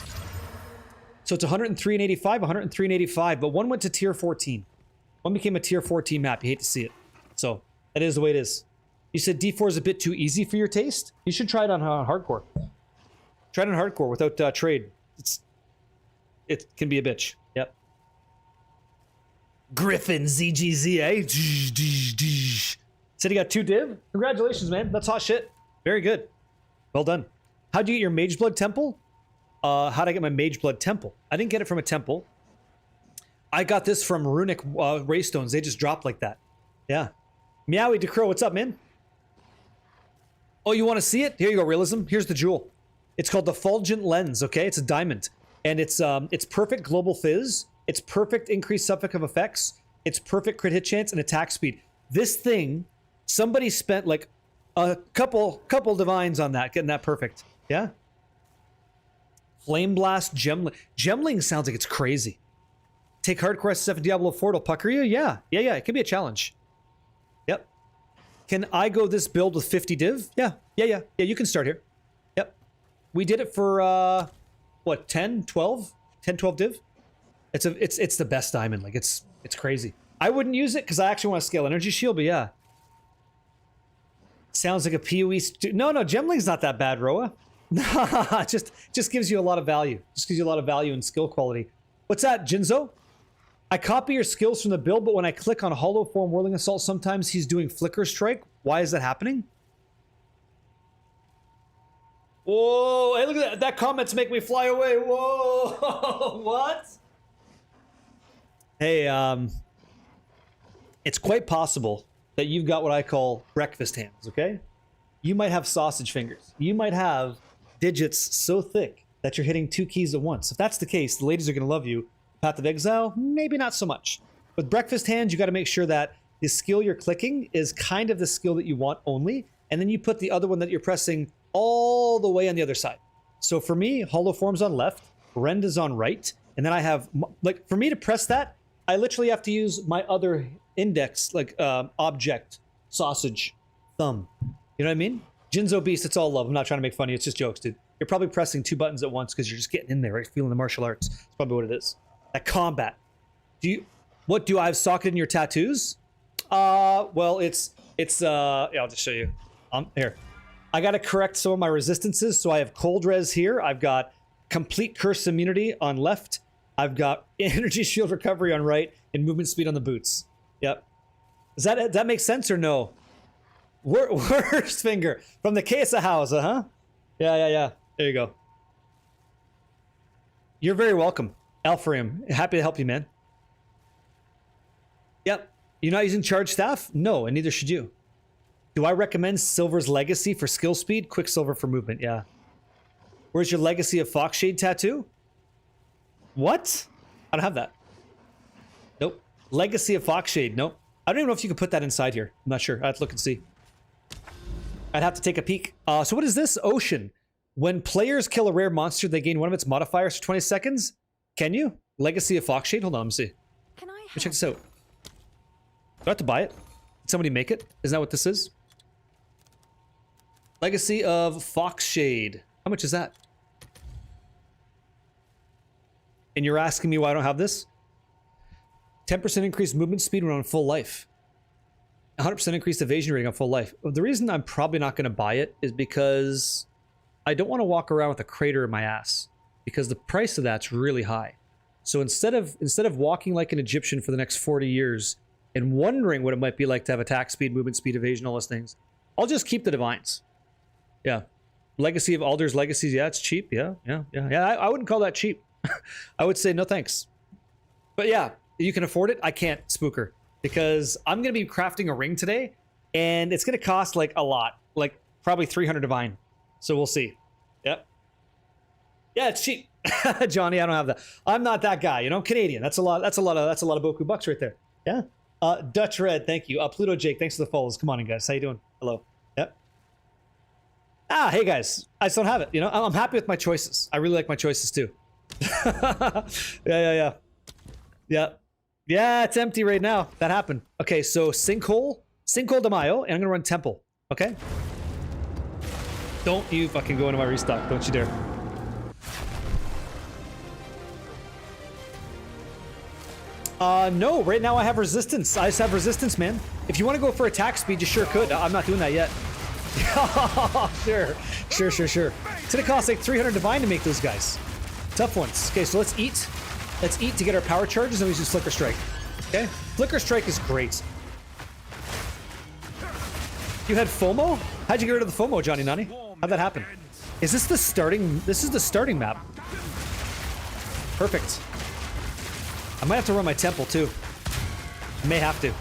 So it's 103 and 85, 103 and 85, but one went to tier 14. One became a tier 14 map. You hate to see it. So that is the way it is. You said D4 is a bit too easy for your taste? You should try it on hardcore. Try it on hardcore without trade. It can be a bitch. Yep. Griffin ZGZ, eh? Said he got 2 div? Congratulations, man. That's hot shit. Very good. Well done. How'd you get your Mage Blood Temple? How'd I get my Mage Blood Temple? I didn't get it from a temple. I got this from Runic Raystones. They just dropped like that. Yeah. Meowie DeCrow, what's up, man? Oh, you want to see it? Here you go, Realism. Here's the jewel. It's called the Fulgent Lens, okay? It's a diamond. And it's perfect global fizz. It's perfect increased suffolk of effects. It's perfect crit hit chance and attack speed. This thing, somebody spent like a couple divines on that, getting that perfect. Yeah? Flame Blast, Gemling. Gemling sounds like it's crazy. Take hardcore SF in Diablo 4, it'll pucker you? Yeah. It can be a challenge. Yep. Can I go this build with 50 div? Yeah, you can start here. Yep. We did it for, what, 10, 12? 10, 12 div? It's the best diamond. Like, it's crazy. I wouldn't use it because I actually want to scale Energy Shield, but yeah. Sounds like a PoE... No, Gemling's not that bad, Roa. just gives you a lot of value. Just gives you a lot of value and skill quality. What's that, Jinzo? I copy your skills from the build, but when I click on Hollow Form Whirling Assault, sometimes he's doing Flicker Strike. Why is that happening? Whoa, hey, look at that. That comments make me fly away. Whoa, what? Hey, it's quite possible that you've got what I call breakfast hands, okay? You might have sausage fingers. You might have digits so thick that you're hitting 2 keys at once. If that's the case, the ladies are going to love you. Path of Exile, maybe not so much. With breakfast hands, you got to make sure that the skill you're clicking is kind of the skill that you want only, and then you put the other one that you're pressing all the way on the other side. So for me, Hollow Form's on left, Rend is on right, and then I have, like, for me to press that, I literally have to use my other index, like, object, sausage, thumb. You know what I mean? Jinzo Beast, it's all love. I'm not trying to make fun of you. It's just jokes, dude. You're probably pressing 2 buttons at once because you're just getting in there, right? Feeling the martial arts. That's probably what it is. That combat. What do I have socketed in your tattoos? Well, yeah, I'll just show you. Here. I got to correct some of my resistances. So I have cold res here. I've got complete curse immunity on left. I've got energy shield recovery on right and movement speed on the boots. Yep. Does that make sense or no? Worst finger from the case of house, huh? Yeah. There you go. You're very welcome, Alfarium. Happy to help you, man. Yep. You're not using charge staff? No, and neither should you. Do I recommend Silver's Legacy for skill speed? Quicksilver for movement, yeah. Where's your Legacy of Foxshade tattoo? What? I don't have that. Nope. Legacy of Foxshade. Nope. I don't even know if you could put that inside here. I'm not sure. I'd have to look and see. I'd have to take a peek. So what is this? Ocean. When players kill a rare monster, they gain one of its modifiers for 20 seconds. Can you? Legacy of Foxshade? Hold on, let me see.
Can I
Let me check this out. Do I have to buy it? Did somebody make it? Isn't that what this is? Legacy of Foxshade. How much is that? And you're asking me why I don't have this? 10% increased movement speed when on full life. 100% increased evasion rating on full life. The reason I'm probably not going to buy it is because I don't want to walk around with a crater in my ass, because the price of that's really high. So instead of walking like an Egyptian for the next 40 years and wondering what it might be like to have attack speed, movement speed, evasion, all those things, I'll just keep the divines. Yeah. Legacy of Alder's Legacies. Yeah, it's cheap. Yeah. I wouldn't call that cheap. I would say no thanks. But yeah, you can afford it. I can't, Spooker, because I'm going to be crafting a ring today, and it's going to cost like a lot, like probably 300 divine. So we'll see. Yep. Yeah, it's cheap. Johnny, I don't have that. I'm not that guy, you know. Canadian. That's a lot of Boku bucks right there. Yeah. Dutch Red, thank you. Pluto Jake, thanks for the follows. Come on in, guys. How you doing? Hello. Yep. Hey guys. I just don't have it. You know, I'm happy with my choices. I really like my choices too. Yeah. Yeah, it's empty right now. That happened. Okay, so Sinkhole de Mayo, and I'm gonna run Temple. Okay. Don't you fucking go into my restock. Don't you dare. No, right now I have resistance. I just have resistance, man. If you want to go for attack speed, you sure could. I'm not doing that yet. Sure. It's gonna cost like 300 divine to make those guys. Tough ones. Okay, so let's eat. Let's eat to get our power charges, and we use Flicker Strike. Okay? Flicker Strike is great. You had FOMO? How'd you get rid of the FOMO, Johnny Nani? How'd that happen? Is this the starting... This is the starting map. Perfect. I might have to run my temple, too. May have to.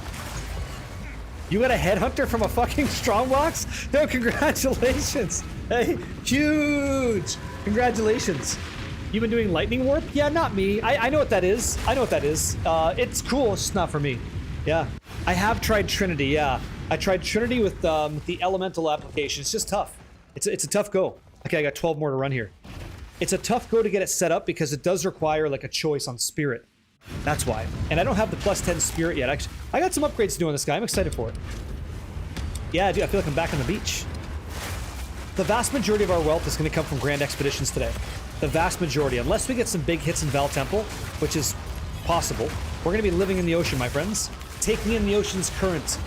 You got a headhunter from a fucking strongbox? No, congratulations. Hey, huge. Congratulations. You've been doing lightning warp? Yeah, not me. I know what that is. It's cool, it's just not for me. Yeah. I have tried Trinity, yeah. I tried Trinity with the elemental application. It's just tough. It's a tough go. Okay, I got 12 more to run here. It's a tough go to get it set up because it does require like a choice on spirit. That's why. And I don't have the plus 10 spirit yet. Actually, I got some upgrades to do on this guy. I'm excited for it. Yeah, dude, I feel like I'm back on the beach. The vast majority of our wealth is going to come from Grand Expeditions today. The vast majority. Unless we get some big hits in Val Temple, which is possible. We're going to be living in the ocean, my friends. Taking in the ocean's current,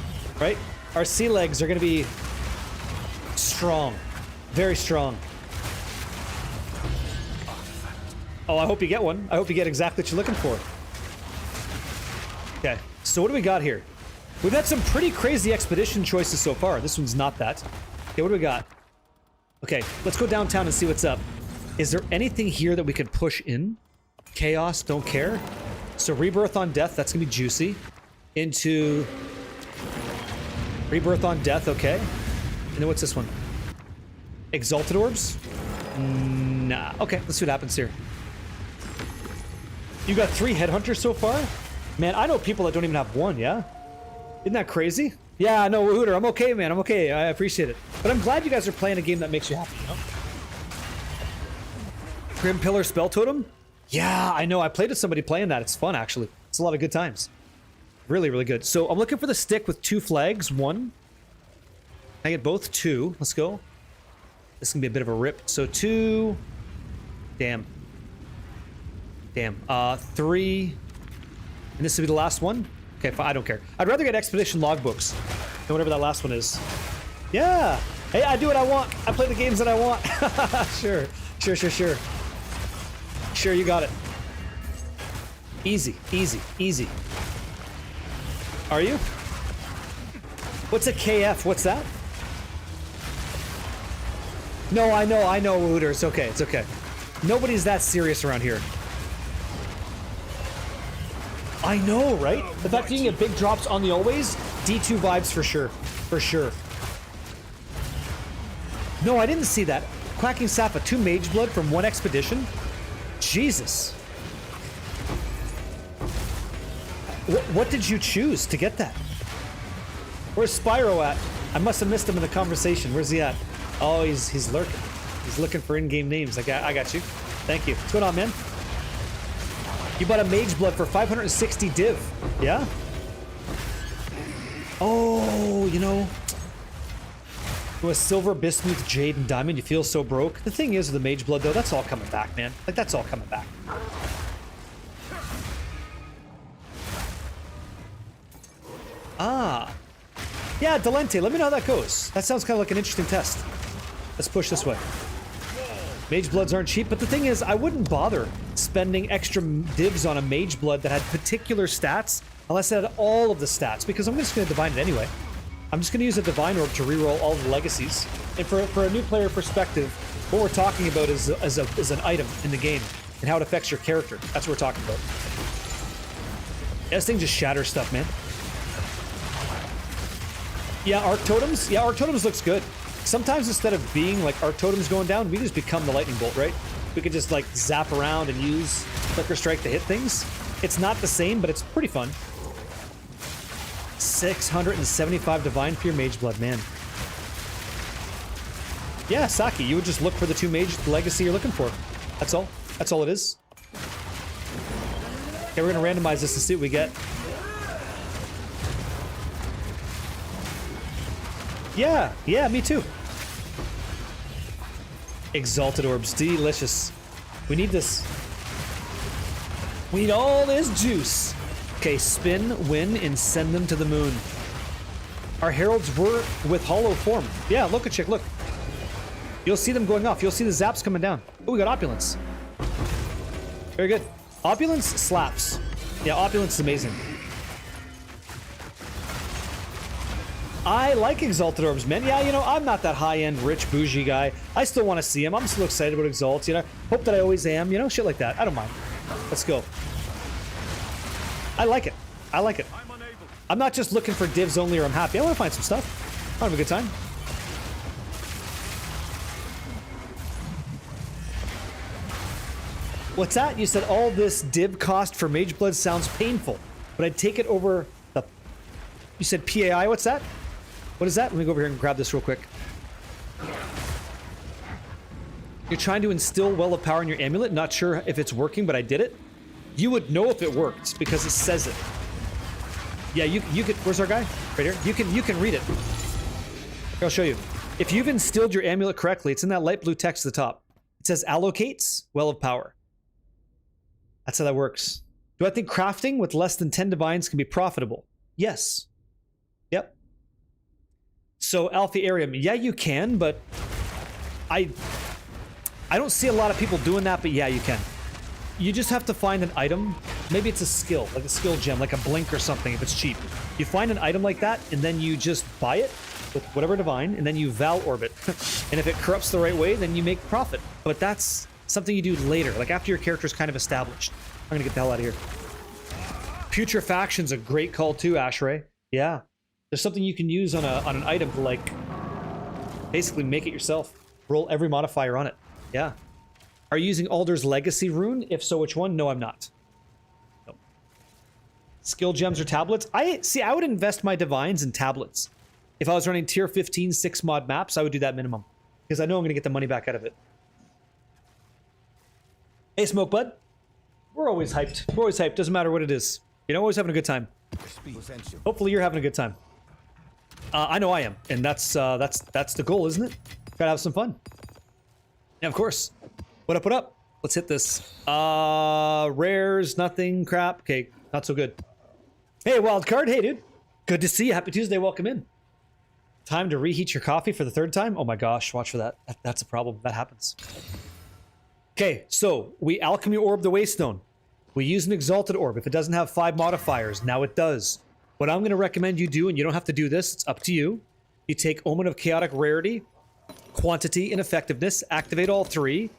right? Our sea legs are going to be strong. Very strong. Oh, I hope you get one. I hope you get exactly what you're looking for. Okay, so what do we got here? We've had some pretty crazy expedition choices so far. This one's not that. Okay, what do we got? Okay, let's go downtown and see what's up. Is there anything here that we could push in? Chaos, don't care. So Rebirth on Death, that's gonna be juicy. Into Rebirth on Death, okay. And then what's this one? Exalted Orbs? Nah. Okay, let's see what happens here. You got 3 Headhunters so far? Man, I know people that don't even have 1, yeah? Isn't that crazy? Yeah, no, Hooter, I'm okay, man. I'm okay. I appreciate it. But I'm glad you guys are playing a game that makes you happy, you know? Grim Pillar Spell Totem? Yeah, I know. I played with somebody playing that. It's fun, actually. It's a lot of good times. Really, really good. So I'm looking for the stick with 2 flags. 1. Can I get both? 2. Let's go. This can be a bit of a rip. So 2. Damn. 3. And this will be the last one? Okay, fine. I don't care. I'd rather get Expedition Logbooks than whatever that last one is. Yeah. Hey, I do what I want. I play the games that I want. Sure. Sure, you got it. Easy. Are you? What's a KF? What's that? No, I know, Hooter. It's okay. Nobody's that serious around here. I know, right? The fact that you can get big drops on the always, D2 vibes for sure. No, I didn't see that. Quacking Sappa, 2 Mage Blood from 1 expedition? Jesus. What did you choose to get that? Where's Spyro at? I must have missed him in the conversation. Where's he at? Oh, he's lurking. He's looking for in-game names. I got you. Thank you. What's going on, man? You bought a Mage Blood for 560 div. Yeah? Oh, you know. With silver, bismuth, jade, and diamond, you feel so broke. The thing is with the Mage Blood, though, that's all coming back, man. Like, that's all coming back. Ah. Yeah, Delente, let me know how that goes. That sounds kind of like an interesting test. Let's push this way. Mage Bloods aren't cheap, but the thing is, I wouldn't bother spending extra divs on a Mage Blood that had particular stats unless it had all of the stats, because I'm just going to divine it anyway. I'm just going to use a Divine Orb to reroll all the legacies. And for a new player perspective, what we're talking about is an item in the game and how it affects your character. That's what we're talking about. Yeah, this thing just shatters stuff, man. Yeah, Arc Totems? Yeah, Arc Totems looks good. Sometimes instead of being like Arc Totems going down, we just become the Lightning Bolt, right? We could just like zap around and use Flicker Strike to hit things. It's not the same, but it's pretty fun. 675 Divine for your Mage Blood, man. Yeah, Saki, you would just look for the 2 Mage Legacy you're looking for. That's all. That's all it is. Okay, we're gonna randomize this to see what we get. Yeah, me too. Exalted Orbs, delicious. We need this. We need all this juice. Okay, spin, win, and send them to the moon. Our heralds were with hollow form. Yeah, look at chick, look. You'll see them going off. You'll see the zaps coming down. Oh, we got Opulence. Very good. Opulence slaps. Yeah, Opulence is amazing. I like Exalted Orbs, man. Yeah, you know, I'm not that high-end, rich, bougie guy. I still want to see him. I'm still excited about Exalt, you know. Hope that I always am, you know, shit like that. I don't mind. Let's go. I like it. I like it. I'm not just looking for divs only or I'm happy. I want to find some stuff. I want to have a good time. What's that? You said all this div cost for Mage Blood sounds painful, but I'd take it over the... You said PAI? What's that? What is that? Let me go over here and grab this real quick. You're trying to instill Well of Power in your amulet? Not sure if it's working, but I did it. You would know if it worked because it says it. Yeah, you could... Where's our guy? Right here. You can read it. I'll show you. If you've instilled your amulet correctly, it's in that light blue text at the top. It says allocates Well of Power. That's how that works. Do I think crafting with less than 10 divines can be profitable? Yes. Yep. So Alpha Arium, yeah, you can, but I don't see a lot of people doing that, but yeah, you can. You just have to find an item. Maybe it's a skill, like a skill gem, like a blink or something if it's cheap. You find an item like that, and then you just buy it with whatever divine, and then you Val Orbit. And if it corrupts the right way, then you make profit. But that's something you do later, like after your character's kind of established. I'm gonna get the hell out of here. Putrefaction's a great call too, Ashray. Yeah. There's something you can use on an item to like basically make it yourself. Roll every modifier on it. Yeah. Are you using Alder's Legacy rune? If so, which one? No, I'm not. No. Skill gems or tablets? I would invest my divines in tablets. If I was running tier 15 6 mod maps, I would do that minimum. Because I know I'm gonna get the money back out of it. Hey, Smoke Bud. We're always hyped. We're always hyped. Doesn't matter what it is. You know, always having a good time. Hopefully you're having a good time. I know I am. And that's the goal, isn't it? Gotta have some fun. Yeah, of course. What up, what up? Let's hit this. Rares, nothing, crap. Okay, not so good. Hey, Wildcard. Hey, dude. Good to see you. Happy Tuesday. Welcome in. Time to reheat your coffee for the 3rd time? Oh my gosh, watch for that. That's a problem. That happens. Okay, so we Alchemy Orb the Waystone. We use an Exalted Orb. If it doesn't have 5 modifiers, now it does. What I'm going to recommend you do, and you don't have to do this, it's up to you. You take Omen of Chaotic Rarity, Quantity, and Effectiveness, activate all 3,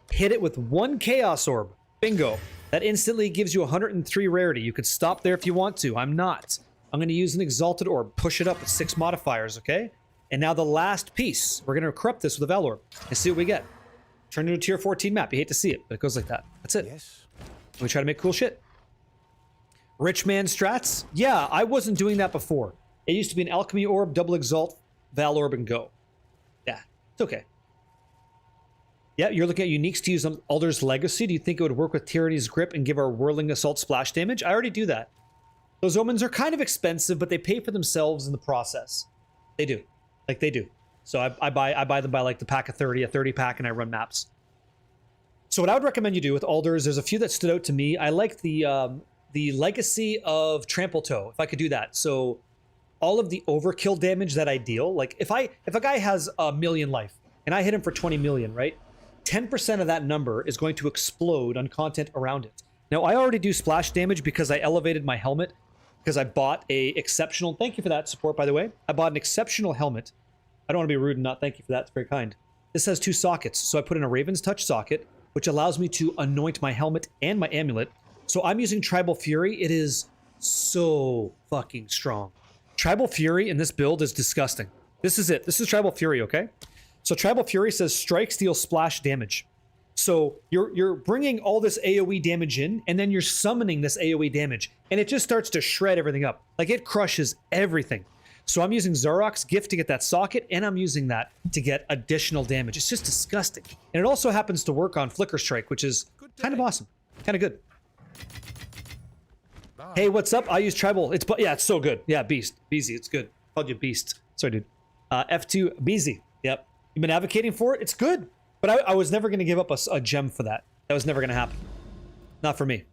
hit it with 1 Chaos Orb. Bingo. That instantly gives you 103 rarity. You could stop there if you want to. I'm not. I'm going to use an Exalted Orb, push it up with 6 modifiers, okay? And now the last piece, we're going to corrupt this with a Val Orb and see what we get. Turn it into a tier 14 map. You hate to see it, but it goes like that. That's it. Yes. We try to make cool shit. Rich man strats? Yeah, I wasn't doing that before. It used to be an alchemy orb, double exalt, val orb, and go. Yeah, it's okay. Yeah, you're looking at uniques to use on Alder's Legacy. Do you think it would work with Tyranny's Grip and give our Whirling Assault splash damage? I already do that. Those omens are kind of expensive, but they pay for themselves in the process. They do. Like, they do. So I buy them by like the pack of 30, a 30 pack, and I run maps. So what I would recommend you do with Alders, there's a few that stood out to me. I like the Legacy of Trample Toe, if I could do that. So all of the overkill damage that I deal, like if a guy has 1,000,000 life and I hit him for 20 million, right? 10% of that number is going to explode on content around it. Now, I already do splash damage because I elevated my helmet, because I bought a exceptional, thank you for that support, by the way. I bought an exceptional helmet. I don't want to be rude and not thank you for that, it's very kind. This has 2 sockets, so I put in a Raven's Touch socket, which allows me to anoint my helmet and my amulet. So I'm using Tribal Fury. It is so fucking strong. Tribal Fury in this build is disgusting. This is it. This is Tribal Fury, okay? So Tribal Fury says strikes deal splash damage. So you're bringing all this AoE damage in, and then you're summoning this AoE damage, and it just starts to shred everything up. Like, it crushes everything. So I'm using Zarok's Gift to get that socket, and I'm using that to get additional damage. It's just disgusting. And it also happens to work on Flicker Strike, which is kind of awesome. Kind of good. Bye. Hey, what's up? I use Tribal. Yeah, it's so good. Yeah, Beast. Beezy, it's good. Called you Beast. Sorry, dude. F2, Beezy. Yep. You've been advocating for it? It's good. But I was never going to give up a gem for that. That was never going to happen. Not for me.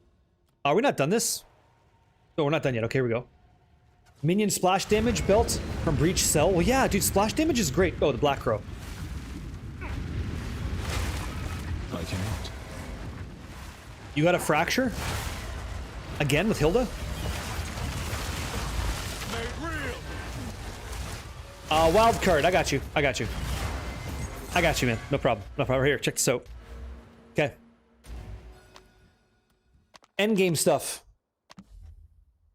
Are we not done this? No, we're not done yet. Okay, here we go. Minion splash damage belt from Breach Cell. Well, yeah, dude, splash damage is great. Oh, the Black Crow.
I cannot.
You got a fracture? Again with Hilda? Wild card. I got you. I got you. I got you, man. No problem. No problem. Here, check this out. Okay. Endgame stuff.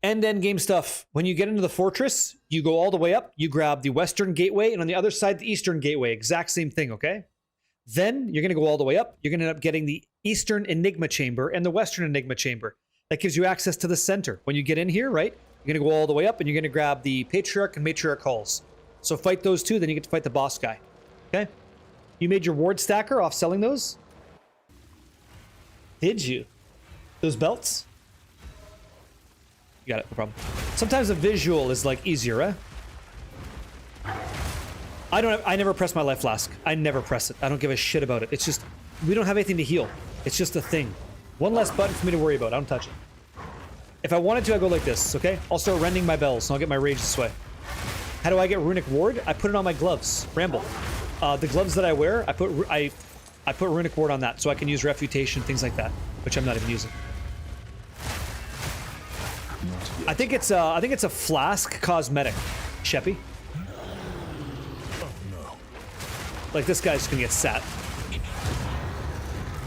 Endgame stuff. When you get into the fortress, you go all the way up, you grab the western gateway, and on the other side, the eastern gateway. Exact same thing, okay? Then you're going to go all the way up. You're going to end up getting the eastern Enigma Chamber and the western Enigma Chamber. That gives you access to the center. When you get in here, right, you're going to go all the way up, and you're going to grab the Patriarch and Matriarch Halls. So fight those two, then you get to fight the boss guy. Okay? You made your ward stacker off selling those? Did you? Those belts? You got it, no problem. Sometimes a visual is like easier, eh? I never press my life flask. I never press it. I don't give a shit about it. It's just, we don't have anything to heal. It's just a thing. One less button for me to worry about. I don't touch it. If I wanted to, I go like this, okay? I'll start rending my bells and I'll get my rage this way. How do I get Runic Ward? I put it on my gloves. Ramble. The gloves that I wear, I put Runic Ward on that so I can use Refutation, things like that, which I'm not even using. I think it's a flask cosmetic, Sheppy.
Oh no.
Like, this guy's just gonna get sat.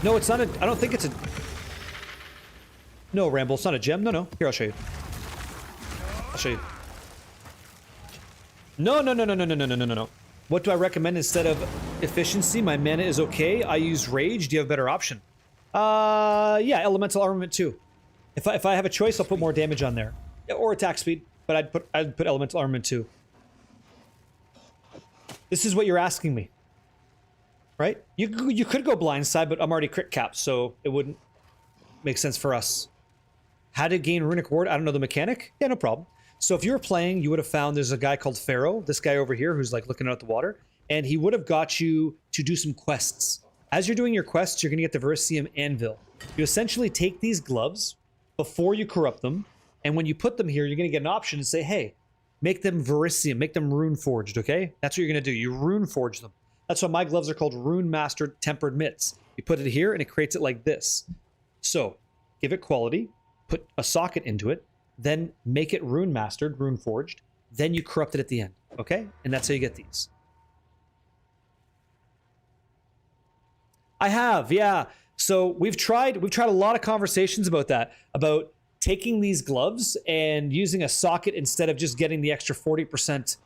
No, it's not a, I don't think it's a, no, Ramble, it's not a gem. No, here, I'll show you. I'll show you. No. What do I recommend instead of efficiency? My mana is okay. I use rage. Do you have a better option? Yeah, elemental armament too. If I have a choice, I'll put more damage on there, or attack speed. But I'd put elemental armament too. This is what you're asking me, right? You could go blindside, but I'm already crit capped, so it wouldn't make sense for us. How to gain Runic Ward? I don't know the mechanic. Yeah, no problem. So if you were playing, you would have found there's a guy called Pharaoh, this guy over here who's like looking out the water, and he would have got you to do some quests. As you're doing your quests, you're going to get the Verisium Anvil. You essentially take these gloves before you corrupt them, and when you put them here, you're going to get an option to say, hey, make them Verisium, make them Rune Forged, okay? That's what you're going to do. You Rune Forge them. That's why my gloves are called Rune Mastered Tempered Mitts. You put it here, and it creates it like this. So, give it quality, put a socket into it, then make it Rune Mastered, Rune Forged, then you corrupt it at the end, okay? And that's how you get these. I have, yeah. So we've tried a lot of conversations about that, about taking these gloves and using a socket instead of just getting the extra 40%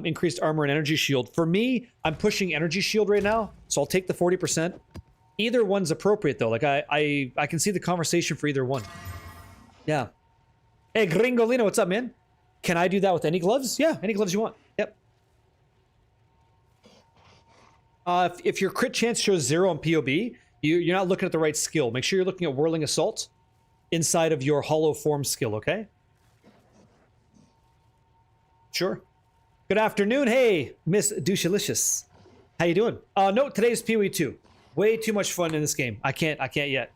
increased armor and energy shield. For me, I'm pushing energy shield right now, so I'll take the 40%. Either one's appropriate though. Like I can see the conversation for either one. Yeah. Hey, Gringolino, what's up, man? Can I do that with any gloves? Yeah, any gloves you want. Yep. If your crit chance shows 0 on POB, you're not looking at the right skill. Make sure you're looking at Whirling Assault inside of your Hollow Form skill, okay? Sure. Good afternoon. Hey, Miss Douchalicious. How you doing? No, today's PoE 2. Way too much fun in this game. I can't yet.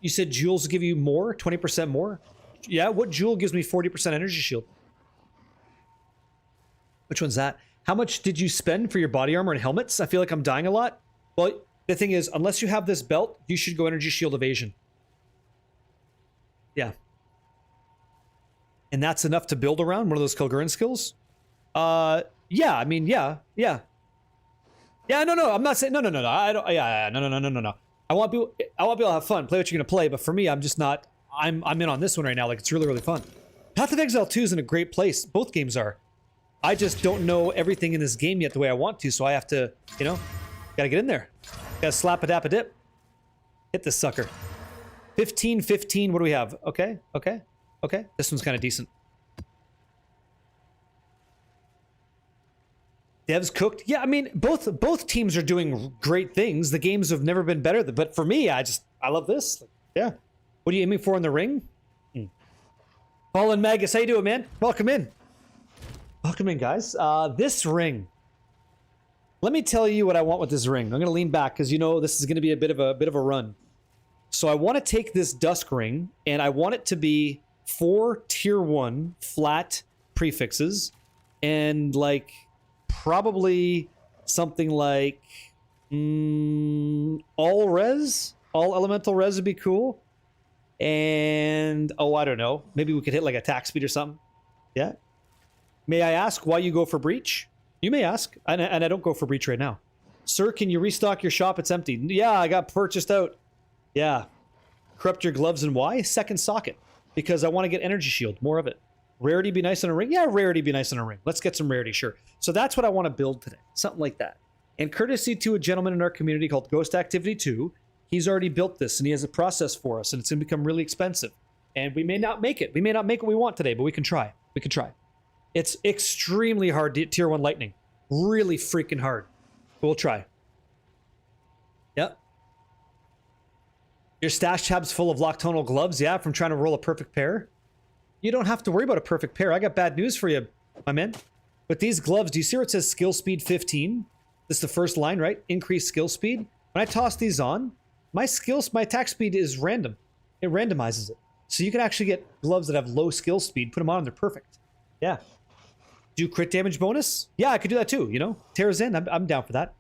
You said jewels give you more? 20% more? Yeah, what jewel gives me 40% energy shield? Which one's that? How much did you spend for your body armor and helmets? I feel like I'm dying a lot. Well, the thing is, unless you have this belt, you should go energy shield evasion. Yeah. And that's enough to build around one of those Kilgurn skills? Yeah, I mean, yeah. Yeah, no, I'm not saying, no, I don't, yeah, no. I want people to have fun, play what you're gonna play, but for me, I'm just not, I'm in on this one right now, like, it's really, really fun. Path of Exile 2 is in a great place, both games are. I just don't know everything in this game yet the way I want to, so I have to, you know, gotta get in there. Gotta slap a dap a dip. Hit this sucker. 15, what do we have? Okay. This one's kind of decent. Devs cooked. Yeah, I mean, both teams are doing great things. The games have never been better, but for me, I love this. Yeah. What are you aiming for in the ring? Fallen Magus, how you doing, man? Welcome in. Welcome in, guys. This ring. Let me tell you what I want with this ring. I'm going to lean back because you know this is going to be a bit of a run. So I want to take this Dusk ring and I want it to be 4 tier 1 flat prefixes and like probably something like all elemental res would be cool. And oh, I don't know, maybe we could hit like attack speed or something. Yeah. May I ask why you go for breach? You may ask, and I don't go for breach right now. Sir, can you restock your shop? It's empty. Yeah, I got purchased out. Yeah. Corrupt your gloves and why? Second socket. Because I want to get energy shield, more of it. Rarity be nice on a ring? Yeah, rarity be nice on a ring. Let's get some rarity, sure. So that's what I want to build today. Something like that. And courtesy to a gentleman in our community called Ghost Activity 2, he's already built this and he has a process for us and it's going to become really expensive. And we may not make it. We may not make what we want today, but we can try. We can try. It's extremely hard to tier 1 lightning. Really freaking hard. But we'll try. Yep. Your stash tab's full of Loctonal gloves, yeah, from trying to roll a perfect pair. You don't have to worry about a perfect pair. I got bad news for you, my man. With these gloves, do you see where it says skill speed 15? This is the first line, right? Increase skill speed. When I toss these on, my attack speed is random. It randomizes it. So you can actually get gloves that have low skill speed, put them on, and they're perfect. Yeah. Do crit damage bonus? Yeah, I could do that too, you know? Tears in, I'm down for that.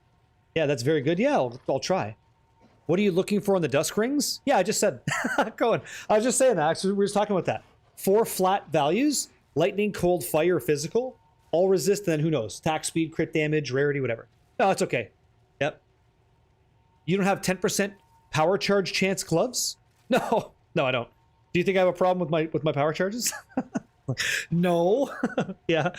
Yeah, that's very good. Yeah, I'll try. What are you looking for on the Dusk rings? Yeah, I just said. Cohen, I was just saying that. Actually, we were just talking about that. 4 flat values. Lightning, cold, fire, physical. All resist, then who knows? Attack speed, crit damage, rarity, whatever. No, it's okay. Yep. You don't have 10% power charge chance gloves? No, I don't. Do you think I have a problem with my power charges? No. Yeah.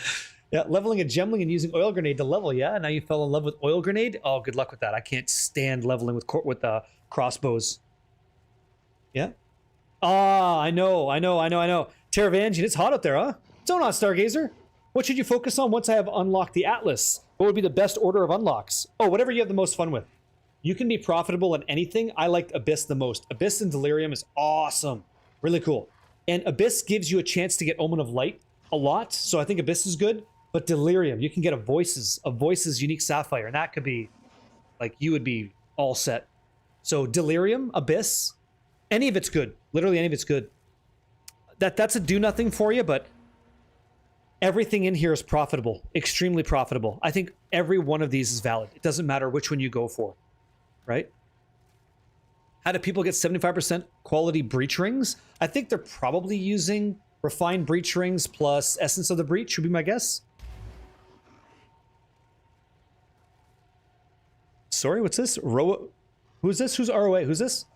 Leveling a gemling and using oil grenade to level. Yeah. Now you fell in love with oil grenade. Oh, good luck with that. I can't stand leveling with crossbows. Yeah. Ah, I know. Terravangian, it's hot out there, huh? So not Stargazer. What should you focus on once I have unlocked the Atlas? What would be the best order of unlocks? Oh, whatever you have the most fun with. You can be profitable in anything. I liked Abyss the most. Abyss and Delirium is awesome. Really cool. And Abyss gives you a chance to get Omen of Light a lot. So I think Abyss is good. But Delirium, you can get a Voices unique Sapphire. And that could be, like, you would be all set. So Delirium, Abyss, any of it's good. Literally any of it's good. That's a do nothing for you, but everything in here is profitable. Extremely profitable. I think every one of these is valid. It doesn't matter which one you go for. Right? How do people get 75% quality breach rings? I think they're probably using refined breach rings plus essence of the breach would be my guess. Sorry, what's this? Roa. Who's this? Who's ROA? Who's this?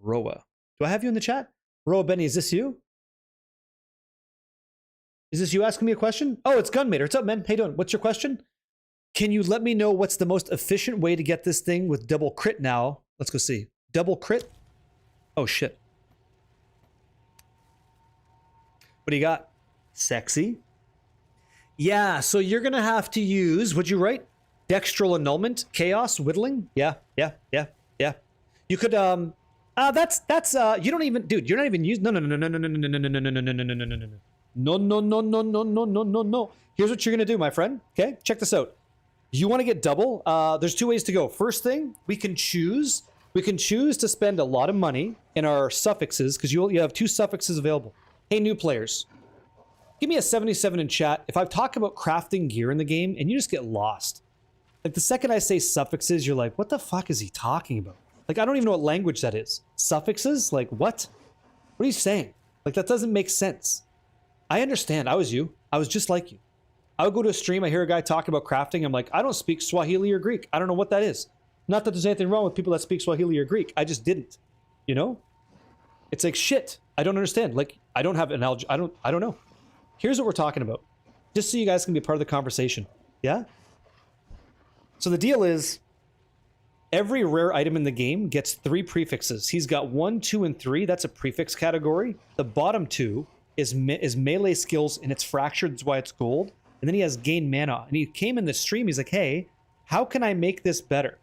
Roa. Do I have you in the chat? Roa Benny, is this you? Is this you asking me a question? Oh, it's Gunmater. What's up, man? How you doing? What's your question? Can you let me know what's the most efficient way to get this thing with double crit now? Let's go see. Double crit? Oh, shit. What do you got? Sexy. Yeah, so you're gonna have to use, what'd you write? Dextral annulment, chaos, whittling? Yeah. You could that's you don't even, dude, you're not even using, no. Here's what you're gonna do, my friend. Okay, check this out. You want to get double? There's two ways to go. First thing, we can choose to spend a lot of money in our suffixes, because you have 2 suffixes available. Hey, new players, give me a 77 in chat if I talk about crafting gear in the game and you just get lost. Like, the second I say suffixes, you're like, what the fuck is he talking about? Like, I don't even know what language that is. Suffixes? Like, what? What are you saying? Like, that doesn't make sense. I understand. I was you. I was just like you. I would go to a stream, I hear a guy talking about crafting, I'm like, I don't speak Swahili or Greek. I don't know what that is. Not that there's anything wrong with people that speak Swahili or Greek. I just didn't. You know? It's like, shit. I don't understand. Like, I don't have an I don't know. Here's what we're talking about. Just so you guys can be a part of the conversation. Yeah? So the deal is, every rare item in the game gets 3 prefixes. He's got 1, 2, and 3. That's a prefix category. The bottom 2 is melee skills, and it's fractured. That's why it's gold. And then he has gain mana. And he came in the stream. He's like, hey, how can I make this better?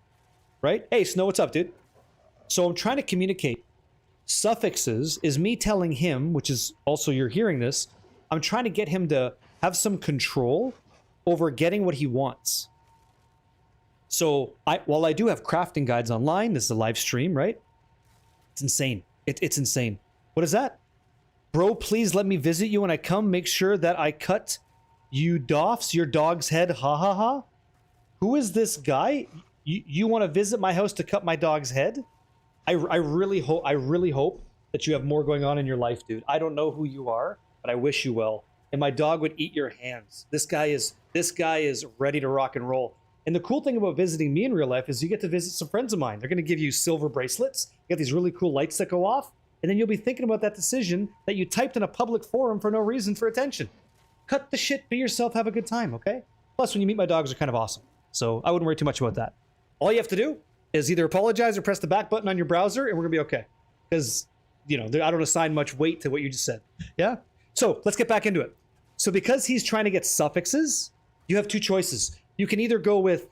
Right? Hey, Snow, what's up, dude? So I'm trying to communicate. Suffixes is me telling him, which is also you're hearing this, I'm trying to get him to have some control over getting what he wants. So while I do have crafting guides online, this is a live stream, right? It's insane. It's insane. What is that? Bro, please let me visit you when I come. Make sure that I cut you doffs your dog's head. Ha ha ha. Who is this guy? You want to visit my house to cut my dog's head? I really hope that you have more going on in your life, dude. I don't know who you are, but I wish you well. And my dog would eat your hands. This guy is ready to rock and roll. And the cool thing about visiting me in real life is you get to visit some friends of mine. They're going to give you silver bracelets. You got these really cool lights that go off. And then you'll be thinking about that decision that you typed in a public forum for no reason for attention. Cut the shit, be yourself, have a good time, okay? Plus, when you meet my dogs, they're kind of awesome. So I wouldn't worry too much about that. All you have to do is either apologize or press the back button on your browser, and we're going to be okay. Because, you know, I don't assign much weight to what you just said. Yeah? So let's get back into it. So because he's trying to get suffixes, you have 2 choices. You can either go with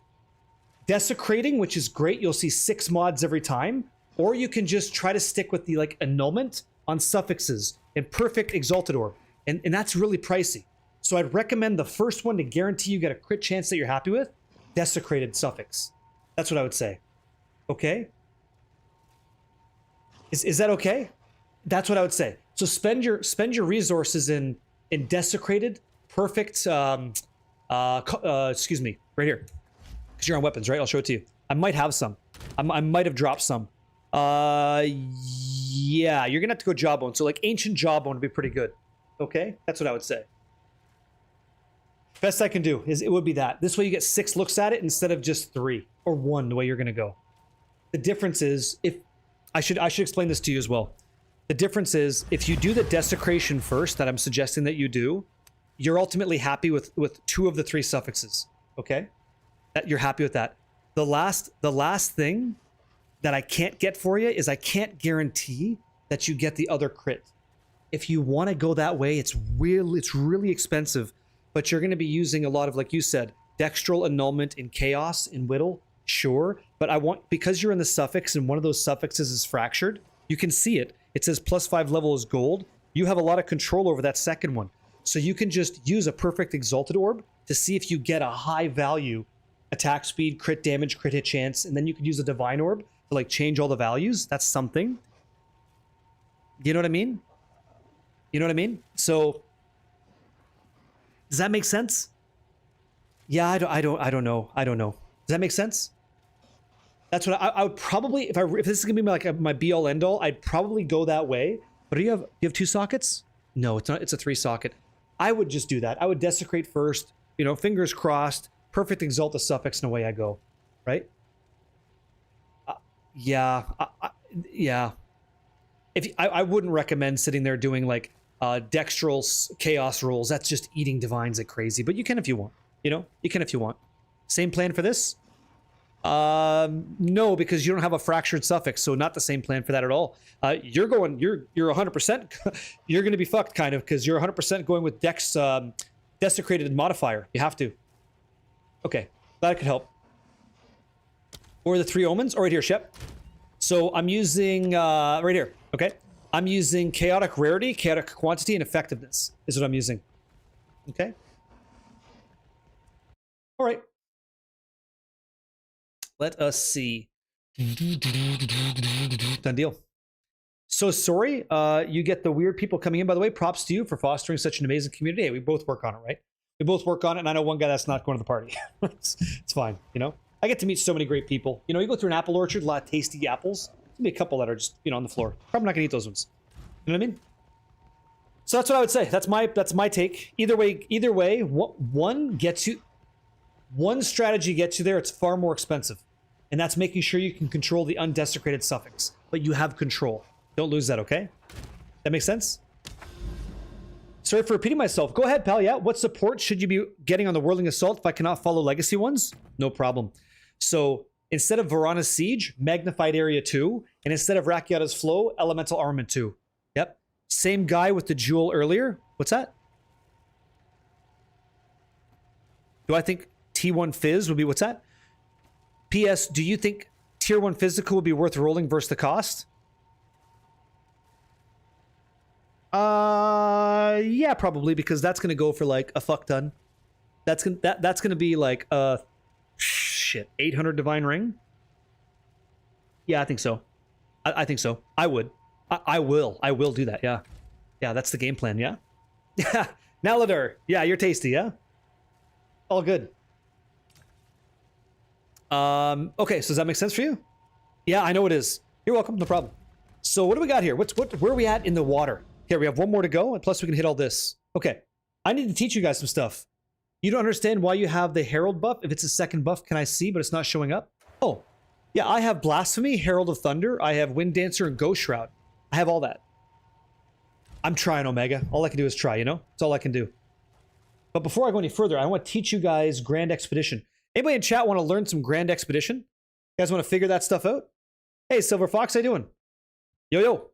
desecrating, which is great. You'll see 6 mods every time. Or you can just try to stick with the like annulment on suffixes and perfect exalted orb. And that's really pricey. So I'd recommend the first one to guarantee you get a crit chance that you're happy with. Desecrated suffix. That's what I would say. Okay? Is that okay? That's what I would say. So spend your resources in desecrated, perfect, excuse me, right here. Because you're on weapons, right? I'll show it to you. I might have some. I might have dropped some. Yeah, you're gonna have to go jawbone. So like ancient jawbone would be pretty good. Okay? That's what I would say. Best I can do is it would be that. This way you get 6 looks at it instead of just 3 or 1 the way you're gonna go. The difference is if I should explain this to you as well. The difference is if you do the desecration first, that I'm suggesting that you do, you're ultimately happy with 2 of the 3 suffixes. Okay? That you're happy with that. The last thing that I can't get for you is I can't guarantee that you get the other crit. If you want to go that way, it's really expensive, but you're going to be using a lot of, like you said, dextral annulment in chaos in whittle, sure, but because you're in the suffix and one of those suffixes is fractured, you can see it. It says +5 level is gold. You have a lot of control over that second one. So you can just use a perfect exalted orb to see if you get a high value attack speed, crit damage, crit hit chance, and then you can use a divine orb to like change all the values. That's something. You know what I mean? You know what I mean? So does that make sense? Yeah, I don't know. Does that make sense? That's what I would probably, if this is gonna be my be all end all, I'd probably go that way. But do you have 2 sockets? No, it's not. It's a 3 socket. I would just do that. I would desecrate first. You know, fingers crossed. Perfect exalt the suffix, and away I go. Right? Yeah. If I wouldn't recommend sitting there doing like dextral chaos rolls. That's just eating divines like crazy. But you can if you want. You know, you can if you want. Same plan for this. No, because you don't have a fractured suffix, so not the same plan for that at all. You're 100%, you're going to be fucked, kind of, because you're 100% going with Dex, desecrated modifier. You have to. Okay, that could help. Or the 3 omens, or right here, Shep. So I'm using, right here, okay? I'm using chaotic rarity, chaotic quantity, and effectiveness is what I'm using. Okay? All right. Let us see. Done deal. So sorry, you get the weird people coming in, by the way. Props to you for fostering such an amazing community. Hey, we both work on it, right? We both work on it, and I know one guy that's not going to the party. it's fine, you know? I get to meet so many great people. You know, you go through an apple orchard, a lot of tasty apples. There's gonna be a couple that are just, you know, on the floor. Probably not gonna eat those ones. You know what I mean? So that's what I would say. That's my take. Either way, one strategy gets you there. It's far more expensive. And that's making sure you can control the undesecrated suffix. But you have control. Don't lose that, okay? That makes sense? Sorry for repeating myself. Go ahead, pal. Yeah. What support should you be getting on the Whirling Assault if I cannot follow legacy ones? No problem. So instead of Varana's Siege, Magnified Area 2. And instead of Rakiata's Flow, Elemental Armament 2. Yep. Same guy with the jewel earlier. What's that? Do I think T1 Fizz would be... What's that? P.S. Do you think Tier 1 Physical would be worth rolling versus the cost? Yeah, probably, because that's gonna go for like a fuck ton. That's gonna be like shit, 800 Divine Ring. Yeah, I think so. I think so. I would. I will do that. Yeah, yeah, that's the game plan. Yeah. Yeah, Naladar. Yeah, you're tasty. Yeah. All good. Okay, so does that make sense for you? Yeah, I know it is. You're welcome. No problem. So what do we got here? Where are we at in the water? Here, we have one more to go, and plus we can hit all this. Okay, I need to teach you guys some stuff. You don't understand why you have the Herald buff. If it's a second buff, can I see, but it's not showing up? Oh, yeah, I have Blasphemy, Herald of Thunder. I have Wind Dancer and Ghost Shroud. I have all that. I'm trying, Omega. All I can do is try, you know? That's all I can do. But before I go any further, I want to teach you guys Grand Expedition. Anybody in chat want to learn some Grand Expedition? You guys want to figure that stuff out? Hey, Silver Fox, how you doing? Yo, yo.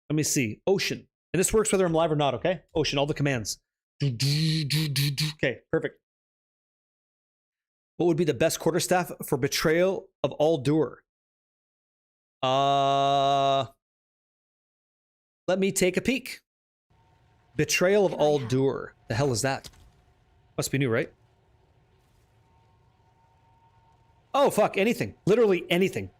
Let me see. Ocean. And this works whether I'm live or not, okay? Ocean, all the commands. Okay, perfect. What would be the best quarterstaff for Betrayal of All-Dur? Let me take a peek. Betrayal of All-Dur. The hell is that? Must be new, right? Oh, fuck, anything. Literally anything.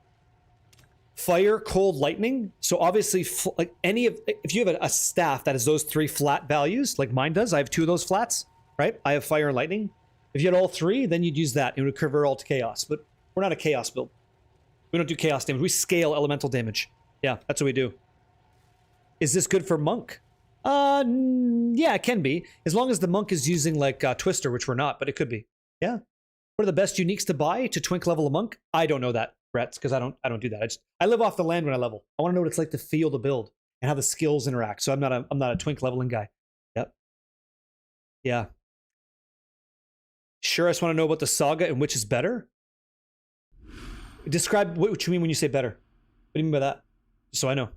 Fire, cold, lightning. So obviously, like if you have a staff that has those 3 flat values, like mine does, I have 2 of those flats, right? I have fire and lightning. If you had all 3, then you'd use that. It would convert all to chaos. But we're not a chaos build. We don't do chaos damage. We scale elemental damage. Yeah, that's what we do. Is this good for monk? Yeah, it can be. As long as the monk is using like Twister, which we're not, but it could be. Yeah. What are the best uniques to buy to twink level a monk? I don't know that, Brett, because I don't do that. I live off the land when I level. I want to know what it's like to feel the build and how the skills interact. So I'm not a twink leveling guy. Yep. Yeah. Sure, I just want to know about the saga and which is better. Describe what you mean when you say better. What do you mean by that? Just so I know.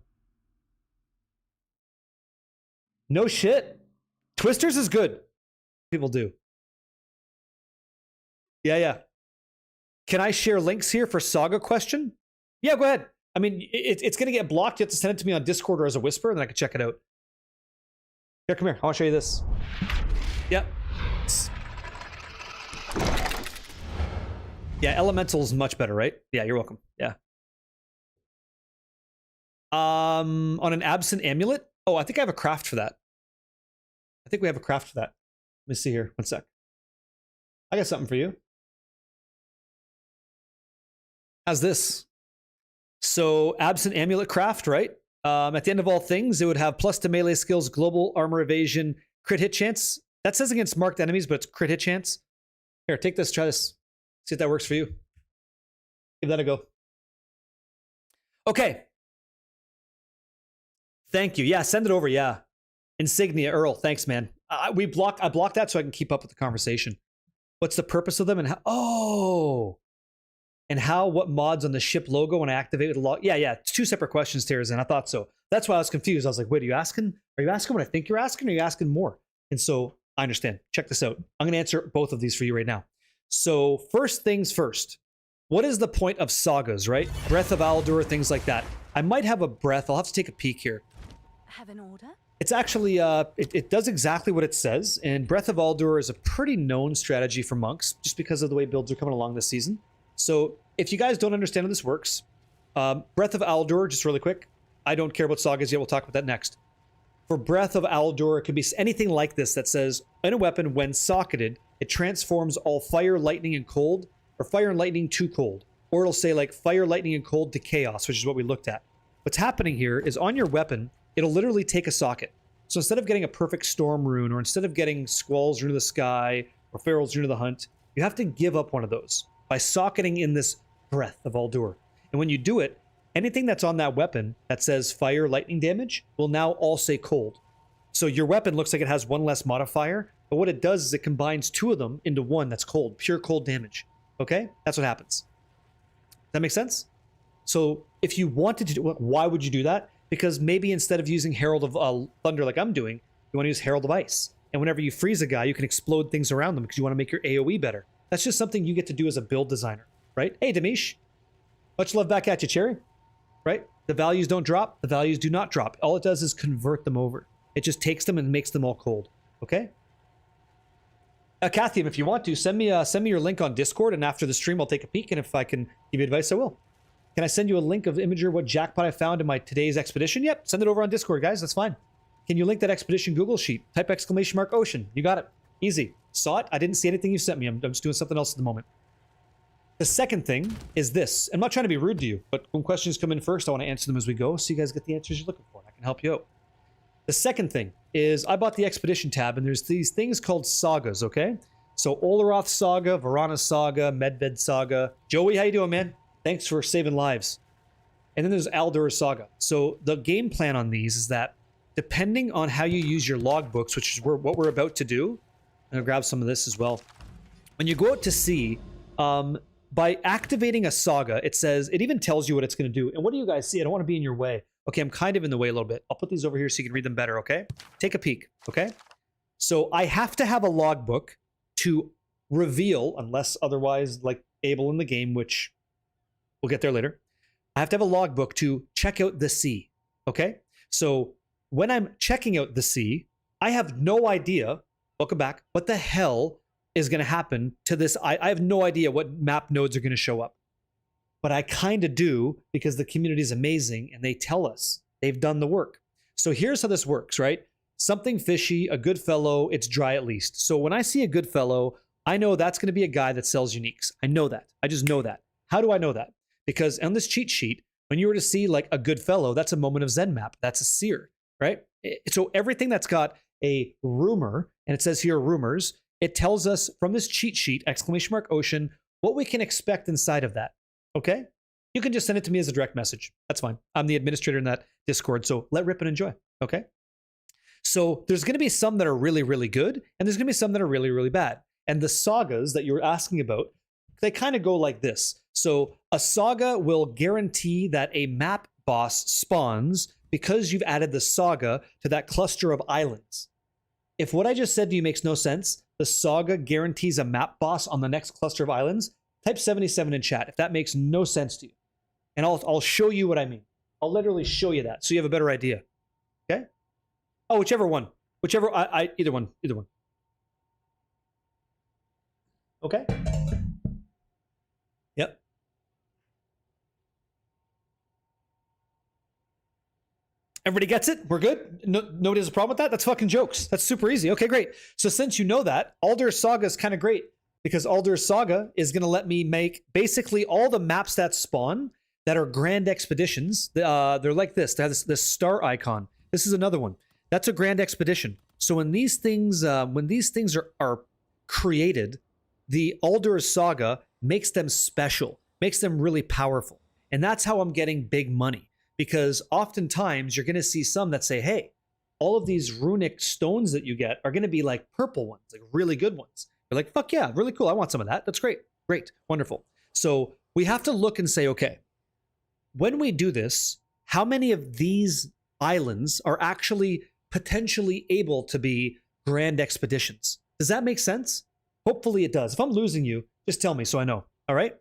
No shit. Twisters is good. People do. Yeah, yeah. Can I share links here for Saga question? Yeah, go ahead. I mean, it's going to get blocked. You have to send it to me on Discord or as a whisper, and then I can check it out. Here, come here. I want to show you this. Yep. Yeah, Elemental's much better, right? Yeah, you're welcome. Yeah. On an Absent Amulet? Oh, I think I have a craft for that. I think we have a craft for that. Let me see here. One sec. I got something for you. How's this? So, Absent Amulet craft, right? At the end of all things, it would have plus to melee skills, global armor evasion, crit hit chance. That says against marked enemies, but it's crit hit chance. Here, take this, try this. See if that works for you. Give that a go. Okay. Thank you. Yeah, send it over. Yeah. Insignia, Earl. Thanks, man. I blocked that so I can keep up with the conversation. What's the purpose of them and how? Oh. And what mods on the ship logo when I activate with the log? Yeah, it's 2 separate questions, Terrazin. I thought so. That's why I was confused. I was like, wait, are you asking what I think you're asking, or are you asking more? And so I understand. Check this out. I'm going to answer both of these for you right now. So first things first, what is the point of sagas, right? Breath of Aldur, things like that. I might have a breath. I'll have to take a peek here.
Have an order?
It's actually, it does exactly what it says. And Breath of Aldur is a pretty known strategy for monks, just because of the way builds are coming along this season. So if you guys don't understand how this works, Breath of Aldur, just really quick, I don't care about sagas yet. We'll talk about that next. For Breath of Aldur, it could be anything like this that says, in a weapon, when socketed, it transforms all fire, lightning, and cold, or fire and lightning to cold. Or it'll say like fire, lightning, and cold to chaos, which is what we looked at. What's happening here is on your weapon, it'll literally take a socket. So instead of getting a perfect storm rune, or instead of getting Squall's Rune of the Sky, or Feral's Rune of the Hunt, you have to give up one of those by socketing in this Breath of Aldur. And when you do it, anything that's on that weapon that says fire, lightning damage will now all say cold. So your weapon looks like it has one less modifier, but what it does is it combines 2 of them into one that's cold, pure cold damage. Okay? That's what happens. Does that make sense? So if you wanted to do, why would you do that? Because maybe instead of using Herald of Thunder like I'm doing, you want to use Herald of Ice. And whenever you freeze a guy, you can explode things around them because you want to make your AoE better. That's just something you get to do as a build designer, right? Hey, Demish. Much love back at you, Cherry. Right? The values don't drop. The values do not drop. All it does is convert them over. It just takes them and makes them all cold. Okay? Kathy, if you want to, send me your link on Discord, and after the stream, I'll take a peek, and if I can give you advice, I will. Can I send you a link of Imager what jackpot I found in my today's expedition? Yep, send it over on Discord, guys. That's fine. Can you link that expedition Google sheet? Type !! Ocean. You got it. Easy. Saw it? I didn't see anything you sent me. I'm just doing something else at the moment. The second thing is this. I'm not trying to be rude to you, but when questions come in first, I want to answer them as we go so you guys get the answers you're looking for. I can help you out. The second thing is I bought the expedition tab, and there's these things called sagas, okay? So Olaroth Saga, Varana Saga, Medved Saga. Joey, how you doing, man? Thanks for saving lives. And then there's Aldur Saga. So the game plan on these is that depending on how you use your logbooks, which is what we're about to do, I'm going to grab some of this as well. When you go out to sea, by activating a saga, it even tells you what it's going to do. And what do you guys see? I don't want to be in your way. Okay, I'm kind of in the way a little bit. I'll put these over here so you can read them better, okay? Take a peek, okay? So I have to have a logbook to reveal, unless otherwise like able in the game, which we'll get there later. I have to have a logbook to check out the sea, okay? So when I'm checking out the sea, I have no idea, welcome back, what the hell is going to happen to this. I have no idea what map nodes are going to show up. But I kind of do because the community is amazing and they tell us they've done the work. So here's how this works, right? Something fishy, a good fellow, it's dry at least. So when I see a good fellow, I know that's going to be a guy that sells uniques. I know that. I just know that. How do I know that? Because on this cheat sheet, when you were to see like a good fellow, that's a moment of Zen map. That's a seer, right? So everything that's got a rumor, and it says here rumors, it tells us from this cheat sheet, ! Ocean, what we can expect inside of that. Okay? You can just send it to me as a direct message. That's fine. I'm the administrator in that Discord, so let rip and enjoy. Okay? So there's going to be some that are really, really good, and there's going to be some that are really, really bad. And the sagas that you were asking about, they kind of go like this. So a saga will guarantee that a map boss spawns because you've added the saga to that cluster of islands. If what I just said to you makes no sense, the saga guarantees a map boss on the next cluster of islands, type 77 in chat if that makes no sense to you. And I'll show you what I mean. I'll literally show you that so you have a better idea. Okay? Oh, whichever one. Whichever, either one. Either one. Okay? Yep. Everybody gets it? We're good? Nobody has a problem with that? That's fucking jokes. That's super easy. Okay, great. So since you know that, Aldur Saga is kind of great because Aldur Saga is going to let me make basically all the maps that spawn that are grand expeditions. They're like this. They have this star icon. This is another one. That's a grand expedition. So when these things are created, the Aldur Saga makes them special, makes them really powerful. And that's how I'm getting big money. Because oftentimes you're going to see some that say, hey, all of these runic stones that you get are going to be like purple ones, like really good ones. You're like, fuck yeah, really cool. I want some of that. That's great. Great. Wonderful. So we have to look and say, okay, when we do this, how many of these islands are actually potentially able to be grand expeditions? Does that make sense? Hopefully it does. If I'm losing you, just tell me so I know. All right?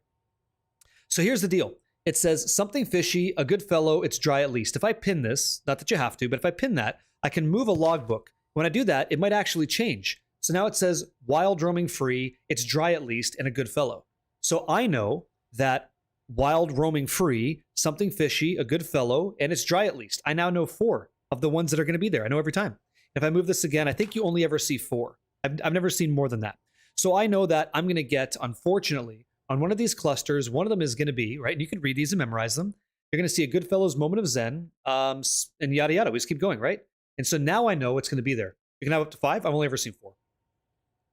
So here's the deal. It says something fishy, a good fellow, it's dry at least. If I pin this, not that you have to, but if I pin that, I can move a logbook. When I do that, it might actually change. So now it says wild roaming free, it's dry at least, and a good fellow. So I know that wild roaming free, something fishy, a good fellow, and it's dry at least. I now know 4 of the ones that are going to be there. I know every time. If I move this again, I think you only ever see 4. I've never seen more than that. So I know that I'm going to get, unfortunately, on one of these clusters, one of them is going to be, right, and you can read these and memorize them. You're going to see a Goodfellow's Moment of Zen, and yada yada. We just keep going, right? And so now I know what's going to be there. You can have up to 5. I've only ever seen 4.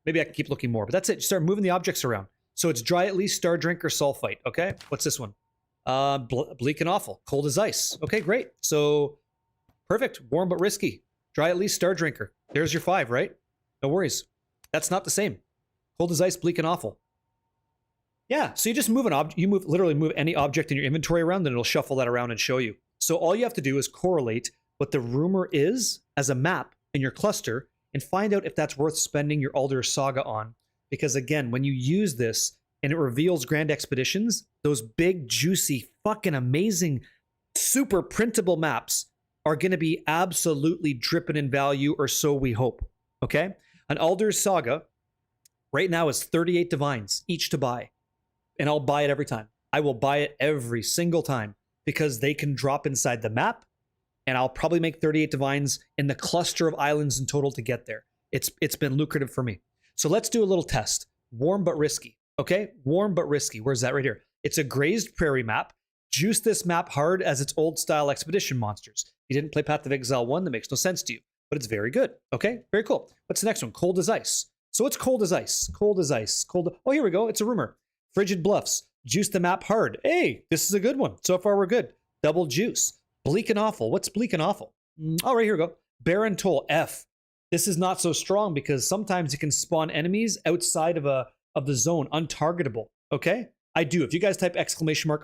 Maybe I can keep looking more, but that's it. You start moving the objects around. So it's dry at least, star drinker, sulfite. Okay, what's this one? Bleak and awful, cold as ice. Okay, great. So perfect, warm but risky. Dry at least, star drinker. There's your 5, right? No worries. That's not the same. Cold as ice, bleak and awful. Yeah, so you just move an object. You literally move any object in your inventory around, then it'll shuffle that around and show you. So all you have to do is correlate what the rumor is as a map in your cluster and find out if that's worth spending your Alder Saga on. Because again, when you use this and it reveals grand expeditions, those big, juicy, fucking amazing, super printable maps are going to be absolutely dripping in value, or so we hope. Okay? An Alder Saga right now is 38 divines each to buy. And I'll buy it every time. I will buy it every single time because they can drop inside the map, and I'll probably make 38 divines in the cluster of islands in total to get there. It's been lucrative for me. So let's do a little test. Warm but risky. Okay? Warm but risky. Where's that? Right here. It's a grazed prairie map. Juice this map hard as its old style expedition monsters. You didn't play Path of Exile 1, that makes no sense to you. But it's very good. Okay? Very cool. What's the next one? Cold as ice. So it's cold as ice. Cold as ice. Oh, here we go. It's a rumor. Frigid Bluffs. Juice the map hard. Hey, this is a good one. So far we're good. Double juice. Bleak and awful. What's bleak and awful? Oh, right, here we go. Barren Toll. F. This is not so strong because sometimes you can spawn enemies outside of the zone, untargetable. Okay? I do. If you guys type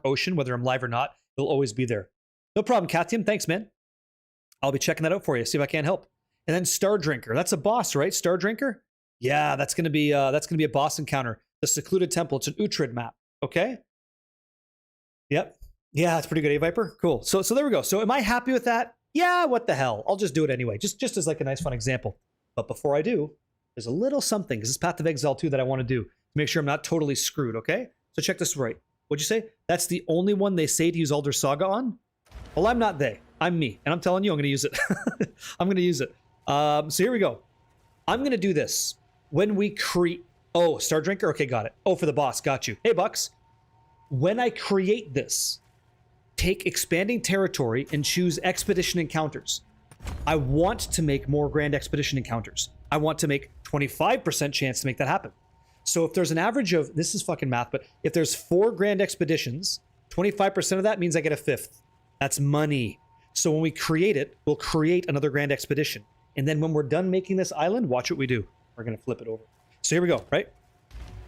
!ocean, whether I'm live or not, it'll always be there. No problem, Katium. Thanks, man. I'll be checking that out for you. See if I can't help. And then Star Drinker. That's a boss, right? Star Drinker? Yeah, that's gonna be a boss encounter. The Secluded Temple. It's an Uhtred map. Okay. Yep. Yeah, that's pretty good. Viper. Cool. So there we go. So am I happy with that? Yeah. What the hell? I'll just do it anyway. Just as like a nice fun example. But before I do, there's a little something. This is Path of Exile 2 that I want to do to make sure I'm not totally screwed. Okay. So check this right. What'd you say? That's the only one they say to use Alder Saga on? Well, I'm not they. I'm me. And I'm telling you, I'm going to use it. I'm going to use it. So here we go. I'm going to do this. When we create... Oh, Star Drinker? Okay, got it. Oh, for the boss. Got you. Hey, Bucks. When I create this, take Expanding Territory and choose Expedition Encounters. I want to make more Grand Expedition Encounters. I want to make 25% chance to make that happen. So if there's an average of... This is fucking math, but if there's 4 Grand Expeditions, 25% of that means I get a 5th. That's money. So when we create it, we'll create another Grand Expedition. And then when we're done making this island, watch what we do. We're going to flip it over. So here we go, right?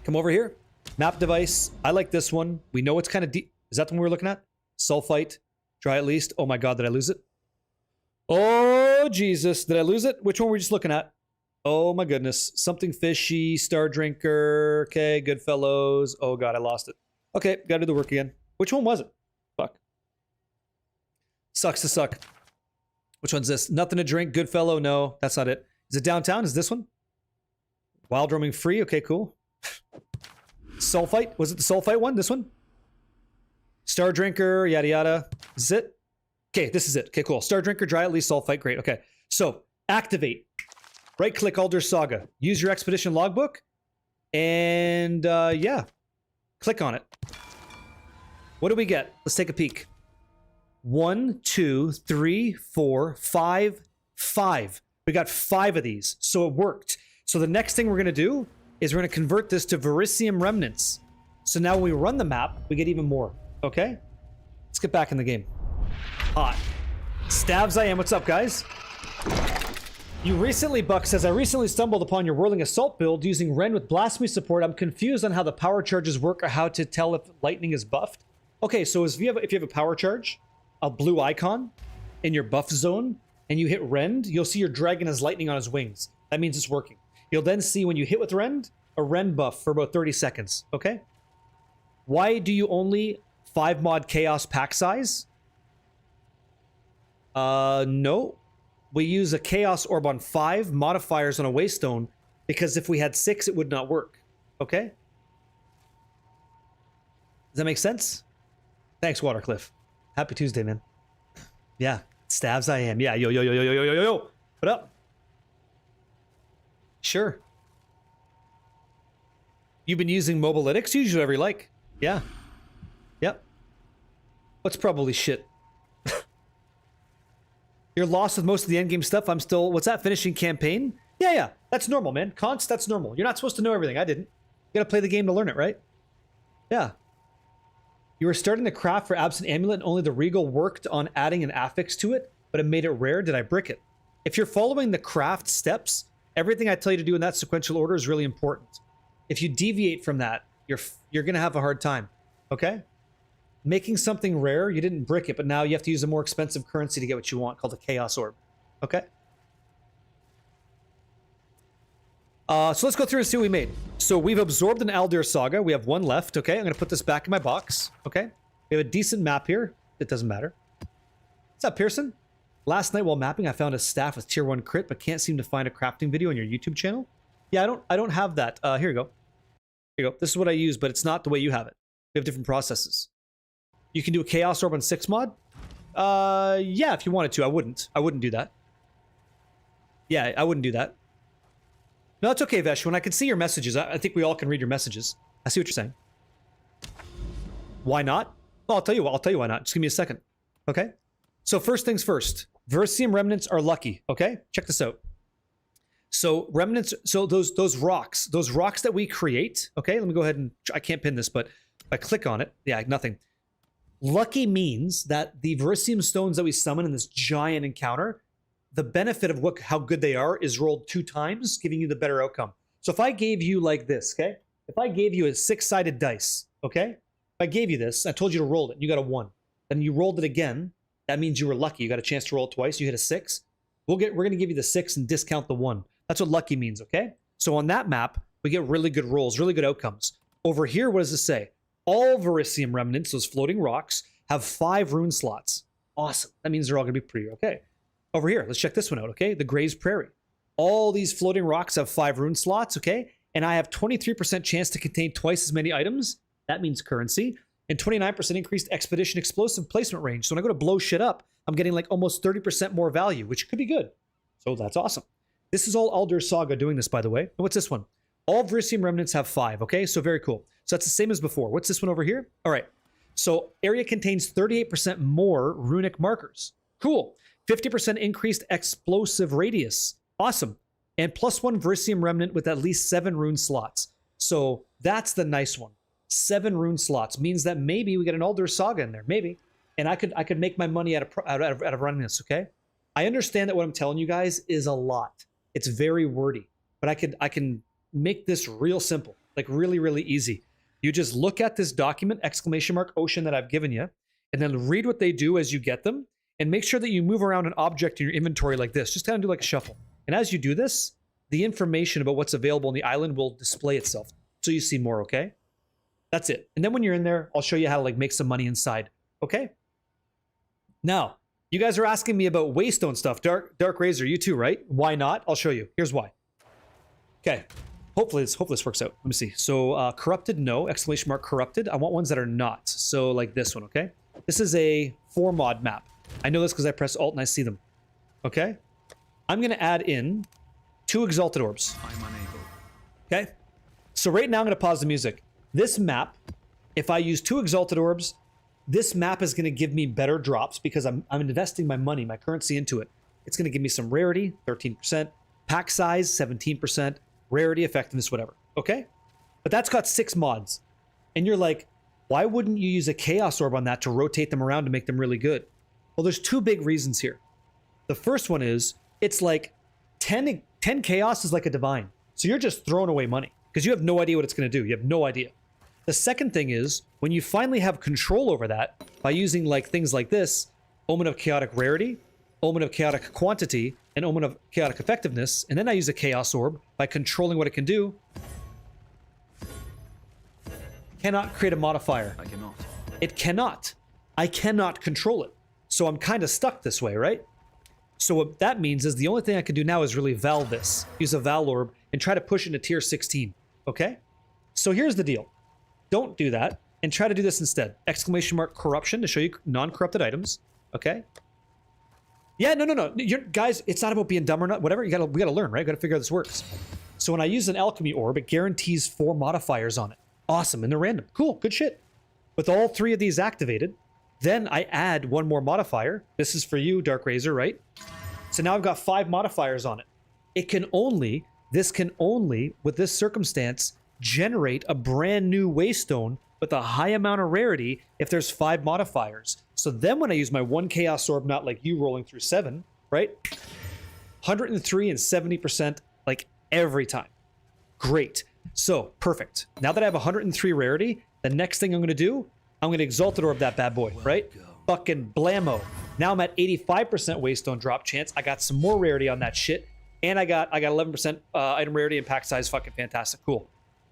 Come over here. Map device. I like this one. We know it's kind of deep. Is that the one we were looking at? Sulfite. Dry at least. Oh my God, did I lose it? Oh, Jesus. Did I lose it? Which one were we just looking at? Oh my goodness. Something fishy. Star Drinker. Okay, Goodfellows. Oh God, I lost it. Okay, gotta do the work again. Which one was it? Fuck. Sucks to suck. Which one's this? Nothing to drink. Goodfellow. No, that's not it. Is it downtown? Is this one? Wild roaming free. Okay, cool. Sulfite. Was it the sulfite one? This one? Star Drinker. Yada yada. Is it? Okay, this is it. Okay, cool. Star Drinker, dry at least, sulfite. Great. Okay. So activate. Right click Alder Saga. Use your expedition logbook. And yeah. Click on it. What do we get? Let's take a peek. 1, 2, 3, 4, 5, 5. We got 5 of these. So it worked. So the next thing we're going to do is we're going to convert this to Verisium Remnants. So now when we run the map, we get even more. Okay? Let's get back in the game. Hot. Stabs I am. What's up, guys? You recently, Buck says, I recently stumbled upon your Whirling Assault build using Ren with Blasphemy support. I'm confused on how the power charges work or how to tell if lightning is buffed. Okay, so if you have a power charge, a blue icon in your buff zone, and you hit Rend, you'll see your dragon has lightning on his wings. That means it's working. You'll then see when you hit with Rend, a Rend buff for about 30 seconds, okay? Why do you only 5 mod chaos pack size? No. We use a chaos orb on 5 modifiers on a waystone because if we had 6, it would not work, okay? Does that make sense? Thanks, Watercliff. Happy Tuesday, man. Yeah, stabs I am. Yeah, yo, yo, yo, yo, yo, yo, yo, yo. What up? Sure. You've been using Mobilytics? Use whatever you like. Yeah. Yep. What's probably shit? You're lost with most of the endgame stuff. I'm still... What's that? Finishing campaign? Yeah. That's normal, man. Const, that's normal. You're not supposed to know everything. I didn't. You gotta play the game to learn it, right? Yeah. You were starting the craft for Absent Amulet and only the Regal worked on adding an affix to it, but it made it rare. Did I brick it? If you're following the craft steps, everything I tell you to do in that sequential order is really important. If you deviate from that, you're gonna have a hard time. Okay? Making something rare, you didn't brick it, but now you have to use a more expensive currency to get what you want, called a Chaos Orb. Okay? So let's go through and see what we made. So we've absorbed an Aldir Saga. We have 1 left, okay? I'm going to put this back in my box, okay? We have a decent map here. It doesn't matter. What's up, Pearson? Last night while mapping, I found a staff with tier 1 crit, but can't seem to find a crafting video on your YouTube channel. Yeah, I don't have that. Here you go. Here you go. This is what I use, but it's not the way you have it. We have different processes. You can do a Chaos Orb on 6 mod? Yeah, if you wanted to. I wouldn't. I wouldn't do that. Yeah, I wouldn't do that. No, it's okay, Vesh. When I can see your messages, I think we all can read your messages. I see what you're saying. Why not? Well, I'll tell you why not. Just give me a second. Okay? So first things first. Verisium remnants are lucky. Okay? Check this out. So remnants, so those rocks that we create, okay? Let me go ahead and, I can't pin this, but if I click on it, yeah, nothing. Lucky means that the Verisium stones that we summon in this giant encounter, the benefit of how good they are is rolled 2 times, giving you the better outcome. So if I gave you like this, okay? If I gave you a 6-sided dice, okay? If I gave you this, I told you to roll it, you got a 1. Then you rolled it again, that means you were lucky. You got a chance to roll it twice, you hit a 6. We're gonna give you the 6 and discount the 1. That's what lucky means, okay? So on that map, we get really good rolls, really good outcomes. Over here, what does this say? All Verisium remnants, those floating rocks, have 5 rune slots. Awesome. That means they're all gonna be pretty okay. Over here, let's check this one out, okay? The Gray's Prairie. All these floating rocks have 5 rune slots, okay? And I have 23% chance to contain twice as many items. That means currency. And 29% increased expedition explosive placement range. So when I go to blow shit up, I'm getting like almost 30% more value, which could be good. So that's awesome. This is all Aldir Saga doing this, by the way. And what's this one? All Verisium remnants have 5, okay? So very cool. So that's the same as before. What's this one over here? All right. So area contains 38% more runic markers. Cool. 50% increased explosive radius. Awesome. And +1 Verisium remnant with at least 7 rune slots. So that's the nice one. 7 rune slots means that maybe we get an Aldir Saga in there. Maybe. And I could make my money out of running this, okay? I understand that what I'm telling you guys is a lot. It's very wordy. But I can make this real simple. Like really, really easy. You just look at this document, !ocean that I've given you, and then read what they do as you get them, and make sure that you move around an object in your inventory like this. Just kind of do like a shuffle. And as you do this, the information about what's available on the island will display itself. So you see more, okay? That's it. And then when you're in there, I'll show you how to like make some money inside. Okay? Now, you guys are asking me about Waystone stuff. Dark Razor, you too, right? Why not? I'll show you. Here's why. Okay. Hopefully this works out. Let me see. So corrupted, no. ! Corrupted. I want ones that are not. So like this one, okay? This is a 4 mod map. I know this because I press Alt and I see them. Okay? I'm going to add in 2 Exalted Orbs.
I'm unable.
Okay? So right now I'm going to pause the music. This map, if I use 2 Exalted Orbs, this map is going to give me better drops because I'm investing my money, my currency into it. It's going to give me some rarity, 13%, pack size, 17%, rarity, effectiveness, whatever. Okay? But that's got 6 mods. And you're like, why wouldn't you use a Chaos Orb on that to rotate them around to make them really good? Well, there's 2 big reasons here. The first one is, it's like 10 chaos is like a divine. So you're just throwing away money because you have no idea what it's going to do. You have no idea. The second thing is when you finally have control over that by using like things like this, Omen of Chaotic Rarity, Omen of Chaotic Quantity, and Omen of Chaotic Effectiveness, and then I use a Chaos Orb by controlling what it can do. Cannot create a modifier.
I cannot.
It cannot. I cannot control it. So I'm kind of stuck this way, right? So what that means is the only thing I can do now is really Val this. Use a Val Orb and try to push into tier 16. Okay? So here's the deal. Don't do that and try to do this instead. Exclamation mark corruption to show you non-corrupted items. Okay? Yeah, no. Guys, it's not about being dumb or not. Whatever. We gotta learn, right? Gotta figure out how this works. So when I use an alchemy orb, it guarantees 4 modifiers on it. Awesome. And they're random. Cool. Good shit. With all 3 of these activated, then I add 1 more modifier. This is for you, Dark Razor, right? So now I've got 5 modifiers on it. This can only, with this circumstance, generate a brand new Waystone with a high amount of rarity if there's 5 modifiers. So then when I use my 1 Chaos Orb, not like you rolling through 7, right? 103 and 70% like every time. Great. So, perfect. Now that I have 103 rarity, the next thing I'm going to do, I'm going to Exalted Orb that bad boy, right? Fucking blammo. Now I'm at 85% Waystone drop chance. I got some more rarity on that shit. And I got 11% item rarity and pack size. Fucking fantastic. Cool.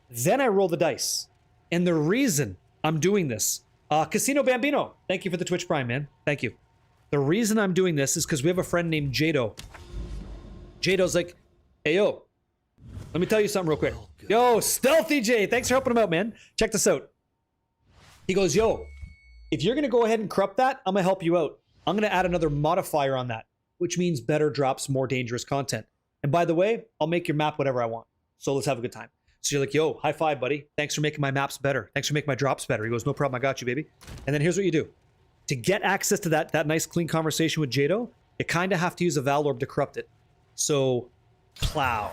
Then I roll the dice. And the reason I'm doing this, Casino Bambino, thank you for the Twitch Prime, man. Thank you. The reason I'm doing this is because we have a friend named Jado. Jado's like, hey, yo, let me tell you something real quick. Yo, Stealthy J, thanks for helping him out, man. Check this out. He goes, yo, if you're going to go ahead and corrupt that, I'm going to help you out. I'm going to add another modifier on that, which means better drops, more dangerous content. And by the way, I'll make your map whatever I want. So let's have a good time. So you're like, yo, high five, buddy. Thanks for making my maps better. Thanks for making my drops better. He goes, no problem. I got you, baby. And then here's what you do. To get access to that nice, clean conversation with Jado, you kind of have to use a Val Orb to corrupt it. So, plow.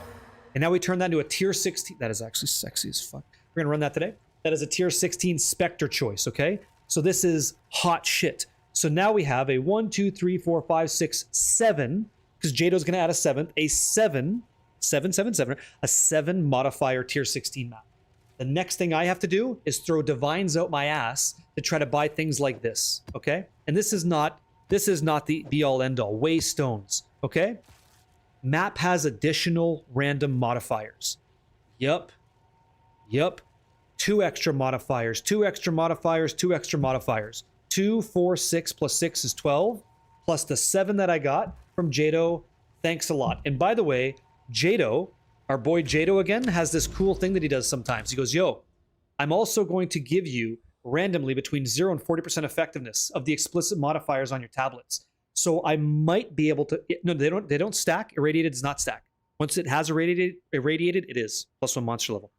And now we turn that into a tier 16. That is actually sexy as fuck. We're going to run that today. That is a tier 16 Spectre choice, okay? So this is hot shit. So now we have a 1, 2, 3, 4, 5, 6, 7, because Jado's going to add a 7th, a 7 modifier tier 16 map. The next thing I have to do is throw divines out my ass to try to buy things like this, okay? And this is not the be-all end-all. Waystones, okay? Map has additional random modifiers. Yup. 2 extra modifiers, 2 extra modifiers, 2 extra modifiers. 2, 4, 6 plus 6 is 12, plus the 7 that I got from Jado. Thanks a lot. And by the way, Jado, our boy Jado again, has this cool thing that he does sometimes. He goes, yo, I'm also going to give you randomly between 0 and 40% effectiveness of the explicit modifiers on your tablets. So I might be able to, no, they don't stack. Irradiated does not stack. Once it has irradiated, it is +1 monster level.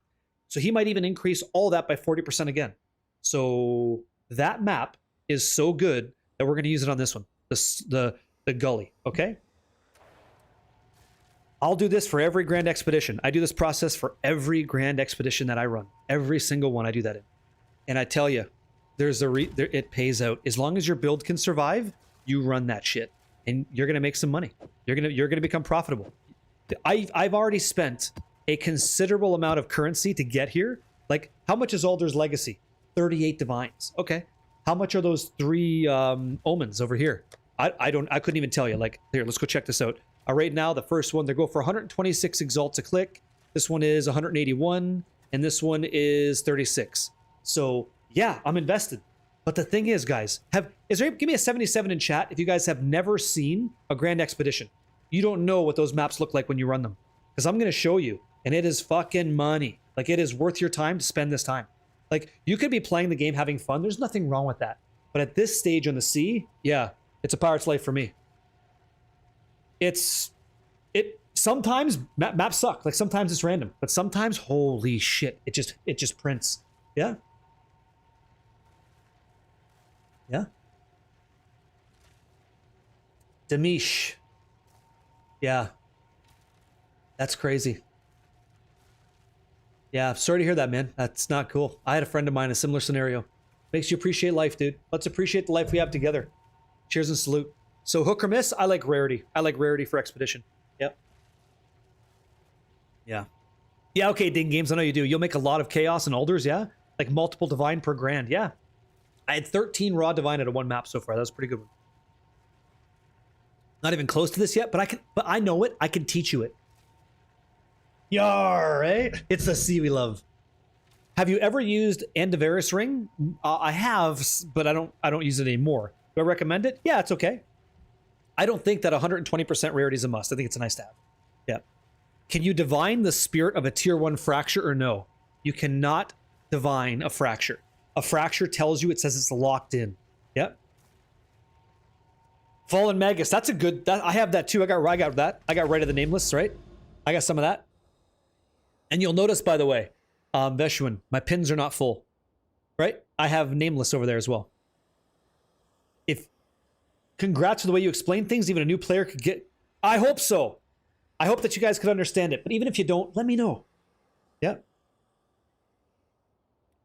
So he might even increase all that by 40% again. So that map is so good that we're going to use it on this one, the gully, okay? I'll do this for every Grand Expedition. I do this process for every Grand Expedition that I run. Every single one I do that in. And I tell you, it pays out. As long as your build can survive, you run that shit. And you're going to make some money. You're going to become profitable. I've already spent a considerable amount of currency to get here. Like, how much is Alder's Legacy? 38 divines. Okay. How much are those 3 omens over here? I couldn't even tell you. Like, here, let's go check this out. Right now, the first one, they go for 126 exalts a click. This one is 181, and this one is 36. So yeah, I'm invested. But the thing is, guys, give me a 77 in chat if you guys have never seen a Grand Expedition. You don't know what those maps look like when you run them, because I'm going to show you, and it is fucking money. Like, it is worth your time to spend this time. Like, you could be playing the game having fun. There's nothing wrong with that. But at this stage on the sea, yeah, it's a pirate's life for me. Sometimes maps suck. Like, sometimes it's random, but sometimes, holy shit, it just prints. Yeah. Demish. Yeah. That's crazy. Yeah, sorry to hear that, man. That's not cool. I had a friend of mine in a similar scenario. Makes you appreciate life, dude. Let's appreciate the life we have together. Cheers and salute. So hook or miss, I like rarity. I like rarity for expedition. Yep. Yeah. Yeah, okay, Ding Games, I know you do. You'll make a lot of Chaos and Alders, yeah? Like multiple Divine per grand, yeah. I had 13 raw Divine out of one map so far. That was a pretty good one. Not even close to this yet, but I know it. I can teach you it. Yar, right? It's the sea we love. Have you ever used Andivaris Ring? I have, but I don't use it anymore. Do I recommend it? Yeah, it's okay. I don't think that 120% rarity is a must. I think it's a nice to have. Yeah. Can you divine the spirit of a tier 1 fracture or no? You cannot divine a fracture. A fracture tells you, it says it's locked in. Yep. Fallen Magus, that's a good, I have that too. I got that. I got Right of the Nameless, right? I got some of that. And you'll notice, by the way, Veshuin, my pins are not full, right? I have Nameless over there as well. Congrats for the way you explain things. Even a new player could get, I hope so. I hope that you guys could understand it. But even if you don't, let me know. Yep.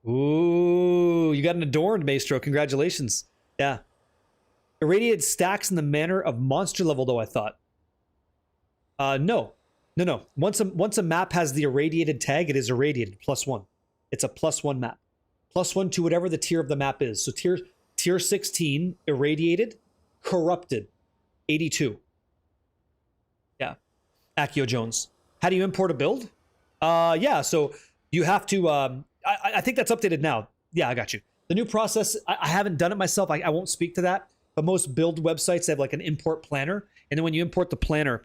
Ooh, you got an adorned Maestro. Congratulations. Yeah. Irradiated stacks in the manner of monster level, though, I thought. No. Once a map has the irradiated tag, it is irradiated. +1. It's a +1 map. +1 to whatever the tier of the map is. So tier 16, irradiated, corrupted, 82. Yeah. Akio Jones. How do you import a build? Yeah, so you have to, I think that's updated now. Yeah, I got you. The new process, I haven't done it myself. I won't speak to that. But most build websites have like an import planner. And then when you import the planner,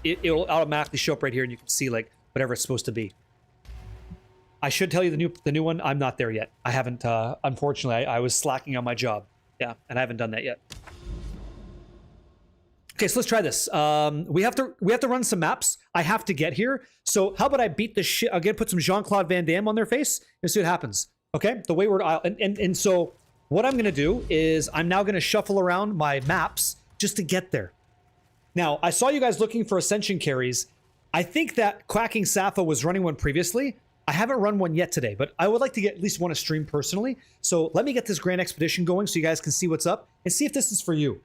it'll automatically show up right here and you can see like whatever it's supposed to be. I should tell you the new one. I'm not there yet. I haven't, unfortunately, I was slacking on my job. Yeah, and I haven't done that yet. Okay, so let's try this. We have to run some maps. I have to get here. So how about I beat the shit again? Put some Jean-Claude Van Damme on their face and see what happens. Okay, the Wayward Isle, and so what I'm gonna do is I'm now gonna shuffle around my maps just to get there. Now I saw you guys looking for Ascension carries. I think that Quacking Sappho was running one previously. I haven't run one yet today, but I would like to get at least one to stream personally. So let me get this Grand Expedition going so you guys can see what's up and see if this is for you.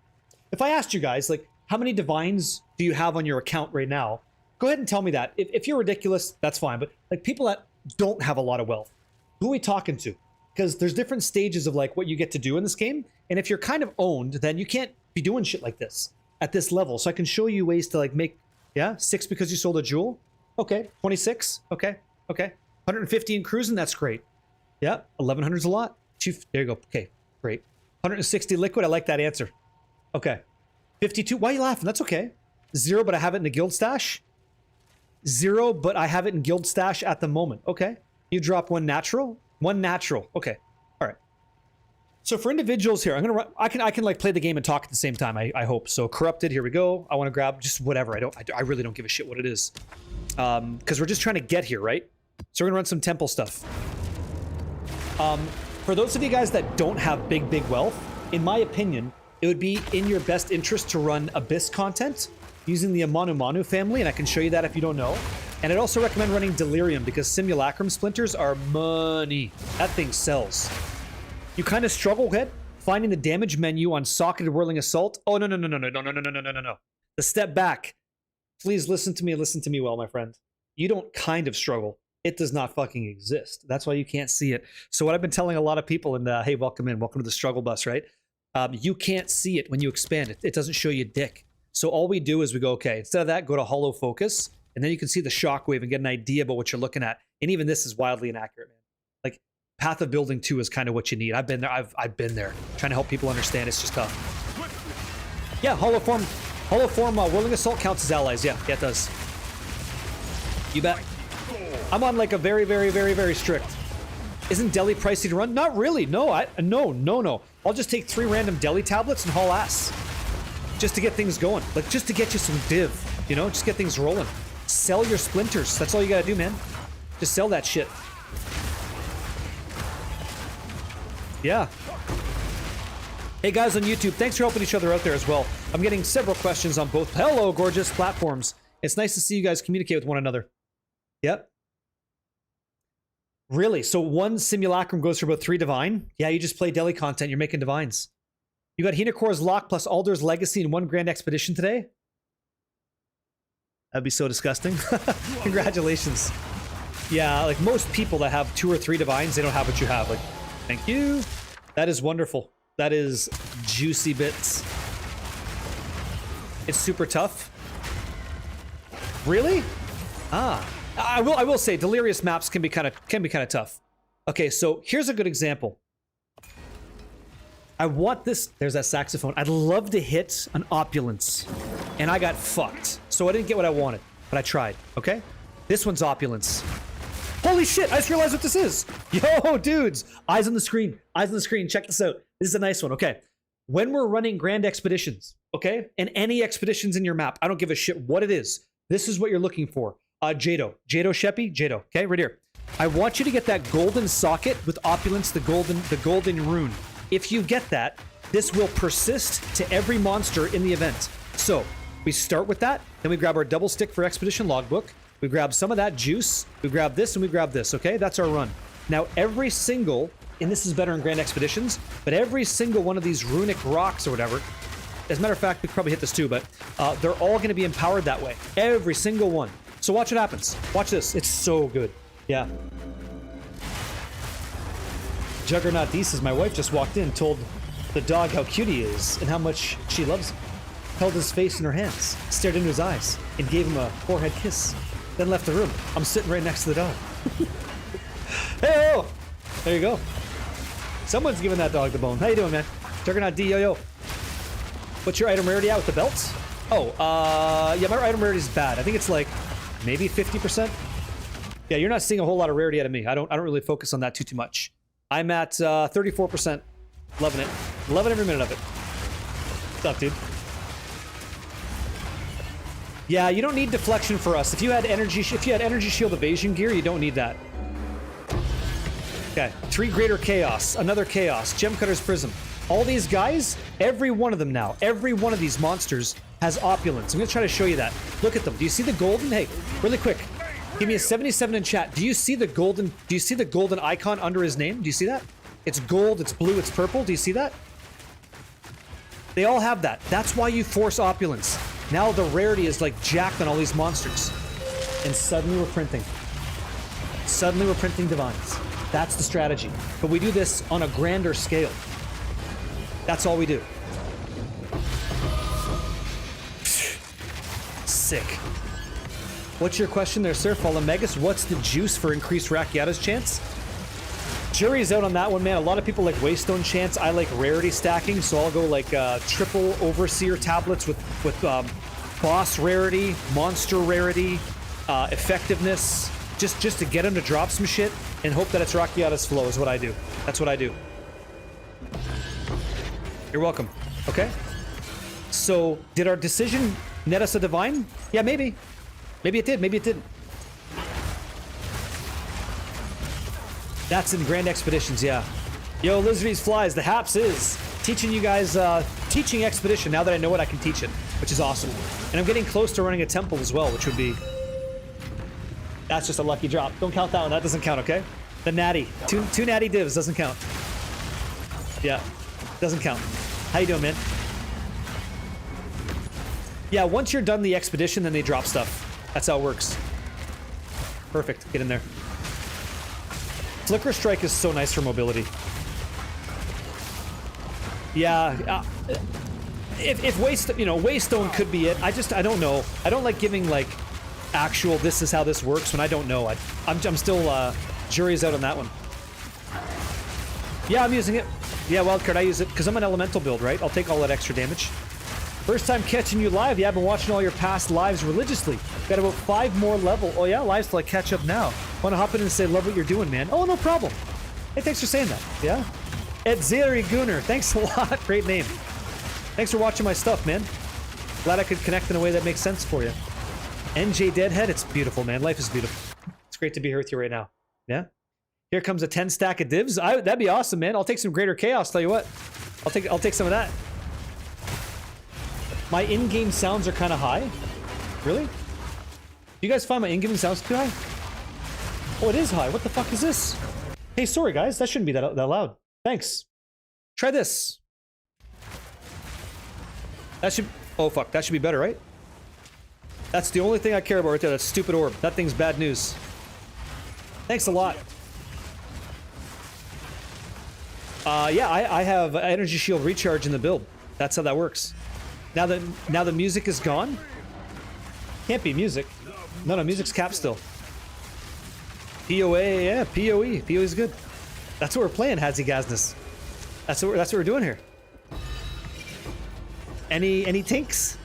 If I asked you guys, like, how many divines do you have on your account right now? Go ahead and tell me that. If you're ridiculous, that's fine. But like people that don't have a lot of wealth, who are we talking to? Because there's different stages of like what you get to do in this game. And if you're kind of owned, then you can't be doing shit like this at this level. So I can show you ways to like make, yeah, 6 because you sold a jewel. Okay, 26. Okay. 150 in cruising, that's great. Yeah, 1100's a lot. There you go. Okay, great. 160 liquid, I like that answer. Okay. 52, why are you laughing? That's okay. 0, but I have it in the guild stash. 0, but I have it in guild stash at the moment. Okay. You drop 1 natural. 1 natural. Okay. All right. So for individuals here, I'm gonna run, I can like play the game and talk at the same time. I hope. So corrupted. Here we go. I want to grab just whatever. I really don't give a shit what it is, because we're just trying to get here, right? So we're gonna run some temple stuff. For those of you guys that don't have big wealth, in my opinion, it would be in your best interest to run Abyss content using the Amanu Manu family, and I can show you that if you don't know. And I'd also recommend running Delirium because Simulacrum Splinters are money. That thing sells. You kind of struggle with finding the damage menu on Socketed Whirling Assault. Oh, no. The step back. Please listen to me well, my friend. You don't kind of struggle. It does not fucking exist. That's why you can't see it. So what I've been telling a lot of people, and hey, welcome to the struggle bus, right? You can't see it when you expand it. It doesn't show you dick. So all we do is we go, okay, instead of that, go to Hollow Focus, and then you can see the shockwave and get an idea about what you're looking at. And even this is wildly inaccurate, man. Like, Path of Building 2 is kind of what you need. I've been there. I've been there. Trying to help people understand. It's just tough. Yeah, Hollow Form Whirling Assault counts as allies. Yeah, it does. You bet. I'm on like a very strict. Isn't Deli pricey to run? Not really. No, no. I'll just take 3 random Deli tablets and haul ass. Just to get things going. Like, just to get you some div. You know, just get things rolling. Sell your splinters. That's all you gotta do, man. Just sell that shit. Yeah. Hey guys on YouTube, thanks for helping each other out there as well. I'm getting several questions on both hello gorgeous platforms. It's nice to see you guys communicate with one another. Yep. Really? So 1 Simulacrum goes for about 3 divine? Yeah, you just play Deli content, you're making divines. You got Hinakor's Lock plus Alder's Legacy in 1 Grand Expedition today? That'd be so disgusting. Congratulations. Yeah, like most people that have 2 or 3 divines, they don't have what you have. Like, thank you. That is wonderful. That is juicy bits. It's super tough. Really? Ah, I will say delirious maps can be kind of tough. Okay, so here's a good example. I want this. There's that saxophone. I'd love to hit an opulence, and I got fucked. So I didn't get what I wanted, but I tried. Okay, this one's opulence. Holy shit! I just realized what this is. Yo, dudes, eyes on the screen. Eyes on the screen. Check this out. This is a nice one. Okay, when we're running grand expeditions, okay, and any expeditions in your map, I don't give a shit what it is. This is what you're looking for. Jado Sheppy, Jado. Okay, right here. I want you to get that golden socket with opulence, the golden rune. If you get that, this will persist to every monster in the event. So we start with that, then we grab our double stick for expedition logbook. We grab some of that juice, we grab this, and we grab this. Okay, that's our run. Now every single, and this is better in grand expeditions, but every single one of these runic rocks or whatever, as a matter of fact, we could probably hit this too, but they're all going to be empowered that way. Every single one. So watch what happens. Watch this. It's so good. Yeah. Juggernaut D says, my wife just walked in, told the dog how cute he is and how much she loves him. Held his face in her hands, stared into his eyes, and gave him a forehead kiss. Then left the room. I'm sitting right next to the dog. Hey-oh! There you go. Someone's giving that dog the bone. How you doing, man? Juggernaut D, yo-yo. What's your item rarity at with the belts? Oh, yeah, my item rarity is bad. I think it's like maybe 50%. Yeah, you're not seeing a whole lot of rarity out of me. I don't really focus on that too much. I'm at 34%. Loving it. Loving every minute of it. What's up, dude? Yeah, you don't need deflection for us. If you had energy shield evasion gear, you don't need that. Okay, 3 greater chaos, another chaos, gem cutter's prism. All these guys, every one of them now, every one of these monsters has opulence. I'm gonna try to show you that. Look at them. Do you see the golden? Hey, really quick. Give me a 77 in chat. Do you see the golden icon under his name? Do you see that? It's gold, it's blue, it's purple. Do you see that? They all have that. That's why you force opulence. Now the rarity is like jacked on all these monsters. And suddenly we're printing. Suddenly we're printing divines. That's the strategy. But we do this on a grander scale. That's all we do. Sick. What's your question there, sir? Fallen Megas, what's the juice for increased Rakiata's chance? Jury's out on that one, man. A lot of people like Waystone chance. I like rarity stacking, so I'll go like triple Overseer tablets with boss rarity, monster rarity, effectiveness, just to get him to drop some shit and hope that it's Rakiata's flow is what I do. That's what I do. You're welcome. Okay. So, did our decision net us a divine? Yeah, maybe. Maybe it did. Maybe it didn't. That's in Grand Expeditions, yeah. Yo, Lizardy's Flies, the Haps is teaching you guys, teaching Expedition now that I know it, I can teach it, which is awesome. And I'm getting close to running a temple as well, which would be... That's just a lucky drop. Don't count that one. That doesn't count, okay? The natty. Two natty divs doesn't count. Yeah, doesn't count. How you doing, man? Yeah, once you're done the expedition, then they drop stuff. That's how it works. Perfect. Get in there. Flicker Strike is so nice for mobility. Yeah, if Waystone could be it. I don't know. I don't like giving like actual this is how this works when I don't know. I'm still jury's out on that one. Yeah, I'm using it. Yeah, wildcard, I use it because I'm an elemental build, right? I'll take all that extra damage. First time catching you live. Yeah, I've been watching all your past lives religiously. Got about 5 more level. Oh yeah, lives till I catch up now. Want to hop in and say, love what you're doing, man. Oh, no problem. Hey, thanks for saying that. Yeah? Ed Zeri Gunner, thanks a lot. Great name. Thanks for watching my stuff, man. Glad I could connect in a way that makes sense for you. NJ Deadhead, it's beautiful, man. Life is beautiful. It's great to be here with you right now. Yeah? Here comes a 10 stack of divs. That'd be awesome, man. I'll take some greater chaos, tell you what. I'll take some of that. My in-game sounds are kind of high. Really? Do you guys find my in-game sounds too high? Oh, it is high. What the fuck is this? Hey, sorry guys. That shouldn't be that loud. Thanks. Try this. That should... Oh, fuck. That should be better, right? That's the only thing I care about right there. That stupid orb. That thing's bad news. Thanks a lot. Yeah, I have energy shield recharge in the build. That's how that works. Now the music is gone. Can't be music. No, music's capped still. POA, yeah, POE. POE is good. That's what we're playing, Hazy Gazness. That's what we're doing here. Any tinks?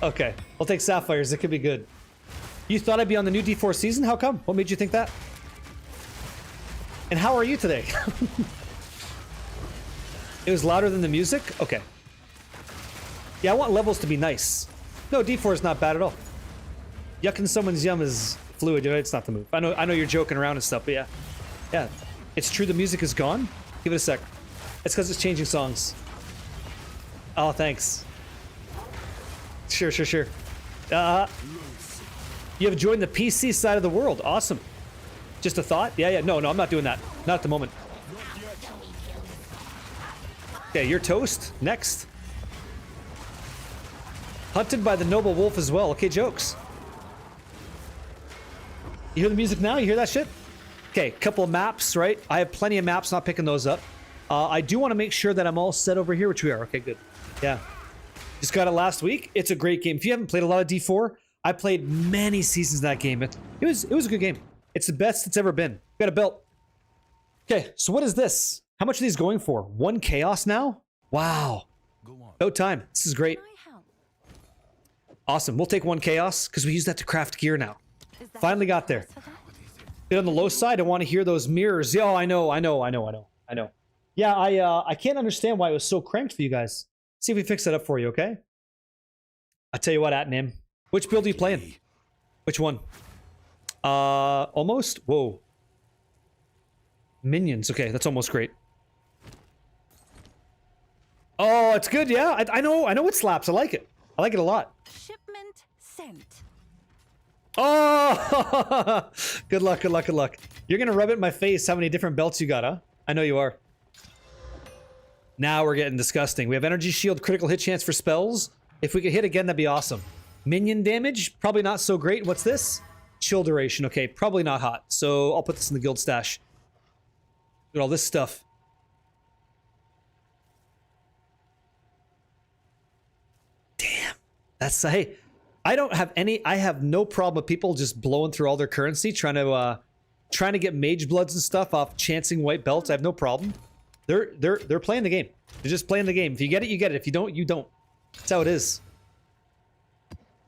Okay, we'll take sapphires. It could be good. You thought I'd be on the new D4 season? How come? What made you think that? And how are you today? It was louder than the music? Okay. Yeah, I want levels to be nice. No, D4 is not bad at all. Yucking someone's yum is fluid. It's not the move. I know you're joking around and stuff, but yeah. Yeah. It's true the music is gone? Give it a sec. It's because it's changing songs. Oh, thanks. Sure. You have joined the PC side of the world. Awesome. Just a thought? Yeah. No, I'm not doing that. Not at the moment. Okay, you're toast. Next. Hunted by the noble wolf as well. Okay, jokes. You hear the music now? You hear that shit? Okay, couple of maps, right? I have plenty of maps, not picking those up. I do want to make sure that I'm all set over here, which we are. Okay, good. Yeah. Just got it last week. It's a great game. If you haven't played a lot of D4, I played many seasons of that game. It was a good game. It's the best it's ever been. Got a belt. Okay, so what is this? How much are these going for? 1 chaos now? Wow. About time. This is great. Awesome. We'll take 1 chaos because we use that to craft gear now. Finally got there. Bit on the low side. I want to hear those mirrors. Oh, I know. Yeah, I can't understand why it was so cranked for you guys. See if we fix that up for you, okay? I'll tell you what, Atnim. Which build are you playing? Which one? Almost? Whoa. Minions. Okay, that's almost great. Oh, it's good, yeah. I know it slaps. I like it. I like it a lot.
Shipment sent.
Oh! Good luck. You're gonna rub it in my face how many different belts you got, huh? I know you are. Now we're getting disgusting. We have energy shield, critical hit chance for spells. If we could hit again, that'd be awesome. Minion damage, probably not so great. What's this? Chill duration. Okay, probably not hot. So I'll put this in the guild stash. Look at all this stuff. Damn. That's, hey, I don't have any, I have no problem with people just blowing through all their currency, trying to get mage bloods and stuff off chancing white belts. I have no problem. They're playing the game. They're just playing the game. If you get it, you get it. If you don't, you don't. That's how it is.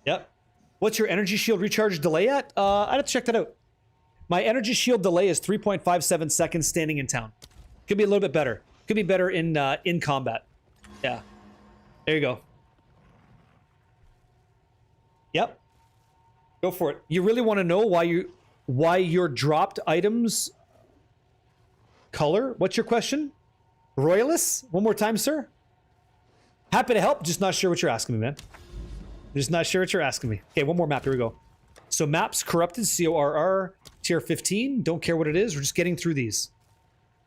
Yep. What's your energy shield recharge delay at? I'd have to check that out. My energy shield delay is 3.57 seconds standing in town. Could be a little bit better. Could be better in combat. Yeah. There you go. Yep. Go for it. You really want to know why your dropped items color? What's your question? Royalists? One more time, sir. Happy to help. Just not sure what you're asking me, man. Just not sure what you're asking me. Okay, one more map. Here we go. So maps corrupted, CORR, tier 15. Don't care what it is. We're just getting through these.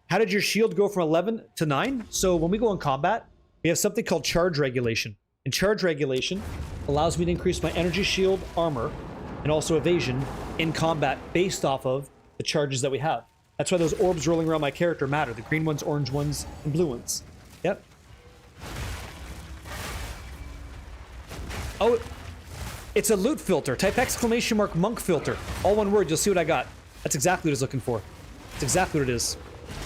How did your shield go from 11 to 9? So when we go in combat, we have something called charge regulation. And charge regulation allows me to increase my energy shield, armor, and also evasion in combat based off of the charges that we have. That's why those orbs rolling around my character matter. The green ones, orange ones, and blue ones. Yep. Oh, it's a loot filter. Type exclamation mark monk filter. All one word. You'll see what I got. That's exactly what I was looking for. That's exactly what it is.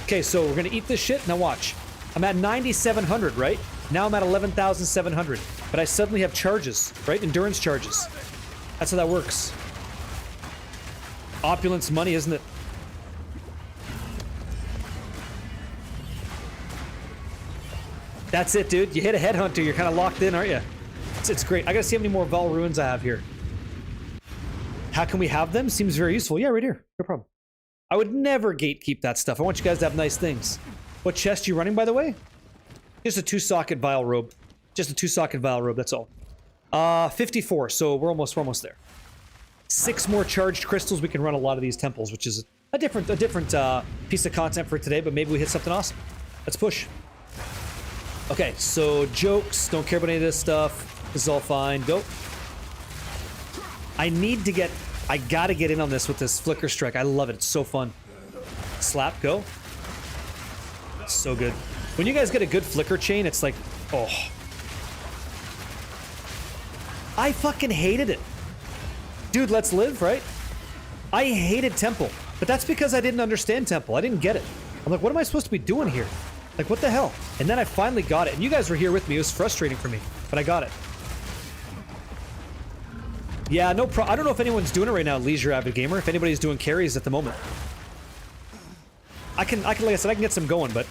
Okay, so we're going to eat this shit. Now watch. I'm at 9,700, right? Now I'm at 11,700. But I suddenly have charges, right? Endurance charges. That's how that works. Opulence money, isn't it? That's it, dude. You hit a headhunter. You're kind of locked in, aren't you? It's great. I gotta see how many more Val ruins I have here. How can we have them? Seems very useful. Yeah, right here. No problem. I would never gatekeep that stuff. I want you guys to have nice things. What chest you running, by the way? Just a 2-socket vial robe. Just a 2-socket vial robe, that's all. 54, so we're almost there. 6 more charged crystals. We can run a lot of these temples, which is a different piece of content for today, but maybe we hit something awesome. Let's push. Okay, so jokes. Don't care about any of this stuff. This is all fine. Go. I need to get... I gotta get in on this with this flicker strike. I love it. It's so fun. Slap, go. So good. When you guys get a good flicker chain, it's like... Oh. I fucking hated it. Dude, let's live, right? I hated Temple. But that's because I didn't understand Temple. I didn't get it. I'm like, what am I supposed to be doing here? Like, what the hell? And then I finally got it. And you guys were here with me. It was frustrating for me. But I got it. Yeah, no pro- I don't know if anyone's doing it right now, Leisure Avid Gamer. If anybody's doing carries at the moment. I can, like I said, I can get some going, but...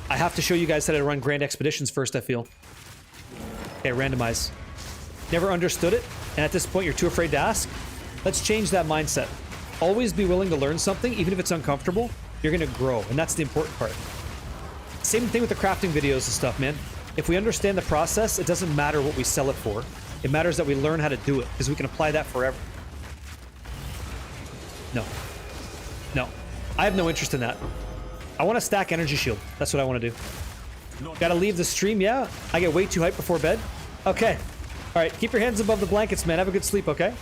I have to show you guys how to run Grand Expeditions first, I feel. Okay, randomize. Never understood it, and at this point you're too afraid to ask? Let's change that mindset. Always be willing to learn something, even if it's uncomfortable. You're gonna grow, and that's the important part. Same thing with the crafting videos and stuff, man. If we understand the process, it doesn't matter what we sell it for. It matters that we learn how to do it, because we can apply that forever. No. No. I have no interest in that. I want to stack energy shield. That's what I want to do. Gotta leave the stream, yeah? I get way too hyped before bed? Okay. Alright, keep your hands above the blankets, man. Have a good sleep, okay?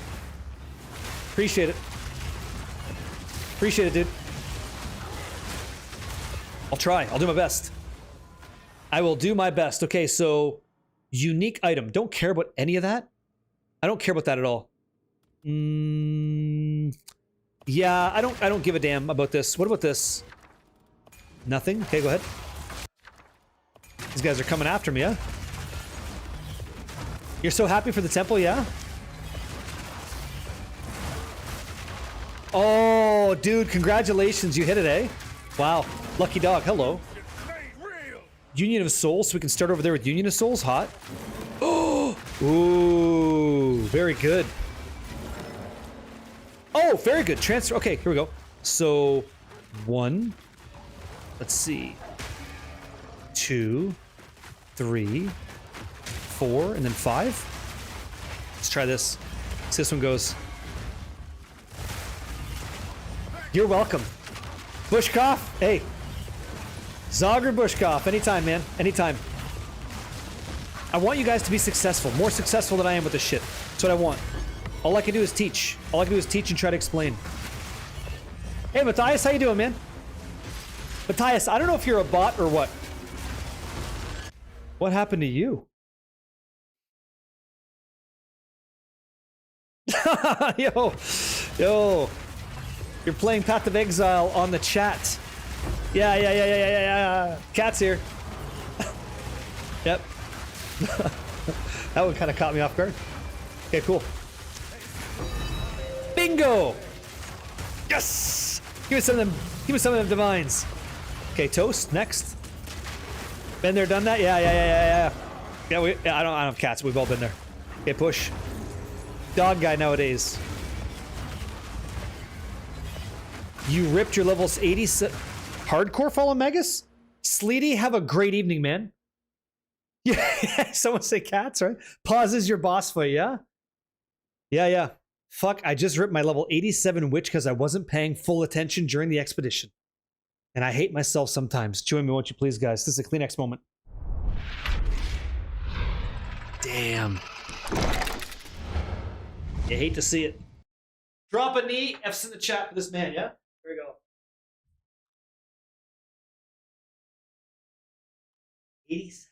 Appreciate it. Appreciate it, dude. I'll try. I'll do my best. I will do my best. Okay, so... Unique item. Don't care about any of that. I don't care about that at all. Yeah, I don't give a damn about this. What about this? Nothing? Okay, go ahead. These guys are coming after me, yeah? You're so happy for the temple, yeah? Oh, dude, congratulations. You hit it, eh? Wow. Lucky dog. Hello. Union of Souls, so we can start over there with Union of Souls. Hot. Oh! Ooh, very good. Oh, very good. Transfer. Okay, here we go. So, 1. Let's see. 2, 3, 4, and then 5. Let's try this. See this one goes. You're welcome. Bushkoff, hey. Zogger Bushkoff, anytime, man. Anytime. I want you guys to be successful. More successful than I am with this shit. That's what I want. All I can do is teach. All I can do is teach and try to explain. Hey, Matthias, how you doing, man? Matthias, I don't know if you're a bot or what. What happened to you? Yo. You're playing Path of Exile on the chat. Yeah. Cat's here. Yep. That one kind of caught me off guard. Okay, cool. Bingo! Yes! Give me some of them. Give me some of them divines. Okay, toast next. Been there, done that. Yeah. I don't have cats. We've all been there. Okay, push. Dog guy nowadays. You ripped your levels 80. Hardcore Fallen Megas? Sleety, have a great evening, man. Yeah, someone say cats, right? Pauses your boss fight, yeah? Yeah. Fuck, I just ripped my level 87 witch because I wasn't paying full attention during the expedition. And I hate myself sometimes. Join me, won't you please, guys? This is a Kleenex moment. Damn. You hate to see it. Drop a knee. F's in the chat for this man, yeah? Here we go. 87.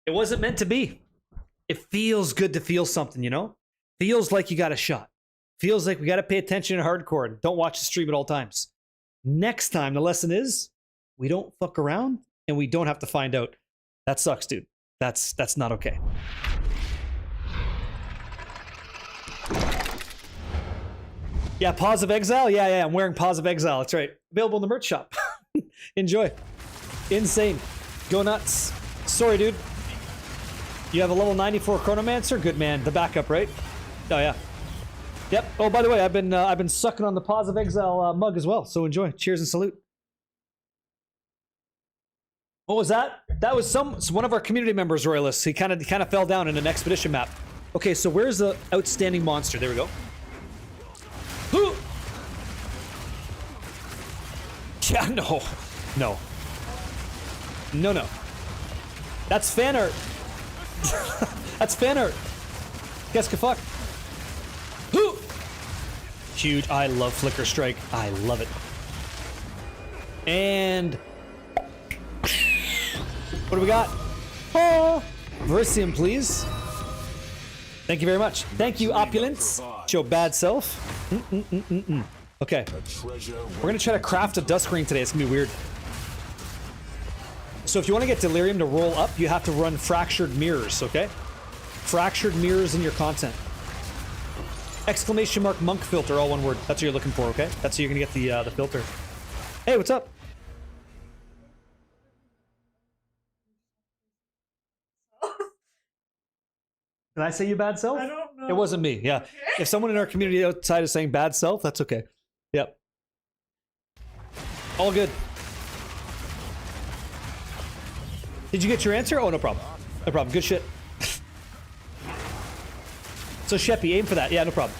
It wasn't meant to be. It feels good to feel something, you know? Feels like you got a shot. Feels like we got to pay attention in hardcore and don't watch the stream at all times. Next time, the lesson is we don't fuck around and we don't have to find out. That sucks, dude. That's not okay. Yeah, Paws of Exile? Yeah, I'm wearing Paws of Exile. That's right. Available in the merch shop. Enjoy. Insane. Go nuts. Sorry, dude. You have a level 94 Chronomancer? Good man. The backup, right? Oh, yeah. Yep. Oh, by the way, I've been sucking on the Paws of Exile mug as well, so enjoy. Cheers and salute. What was that? That was one of our community members, Royalists. He kind of fell down in an expedition map. Okay, so where's the outstanding monster? There we go. Yeah, no. No, no. That's fan art. That's fan art. Guess fuck. Who? Huge. I love Flicker Strike. I love it. And what do we got? Oh, Versium, please. Thank you very much. Thank you, Opulence. It's your bad self. Okay. We're gonna try to craft a dust ring today. It's gonna be weird. So if you want to get Delirium to roll up, you have to run Fractured Mirrors, okay? Fractured Mirrors in your content. Exclamation mark monk filter, all one word. That's what you're looking for, okay? That's how you're gonna get the filter. Hey, what's up? Did I say you bad self?
I don't know.
It wasn't me, yeah.
Okay.
If someone in our community outside is saying bad self, that's okay. Yep. All good. Did you get your answer? Oh, no problem. No problem. Good shit. So, Sheppy, aim for that. Yeah, no problem.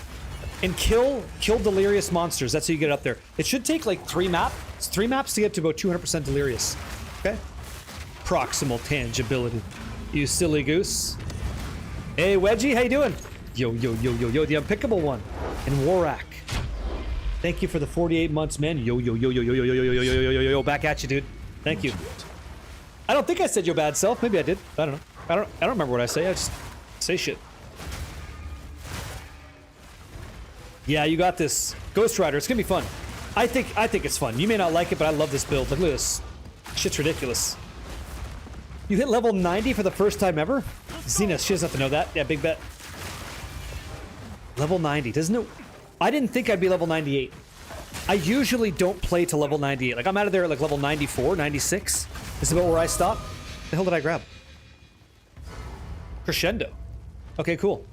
And kill delirious monsters. That's how you get it up there. It should take like 3 maps. It's 3 maps to get to about 200% delirious. Okay? Proximal tangibility. You silly goose. Hey, Wedgie, how you doing? Yo, yo, yo, yo, yo, the unpickable one. And Warak. Thank you for the 48 months, man. Yo, yo, yo, yo, yo, yo, yo, yo, yo, yo, yo, yo, yo, yo, back at you, dude. Thank you. I don't think I said your bad self. Maybe I did. I don't know. I don't remember what I say. I just say shit. Yeah, you got this. Ghost Rider. It's gonna be fun. I think it's fun. You may not like it, but I love this build. Look at this. Shit's ridiculous. You hit level 90 for the first time ever? Xena, she doesn't have to know that. Yeah, big bet. Level 90, doesn't it? I didn't think I'd be level 98. I usually don't play to level 98. Like, I'm out of there at like level 94, 96. This is about where I stop. The hell did I grab? Crescendo. Okay, cool.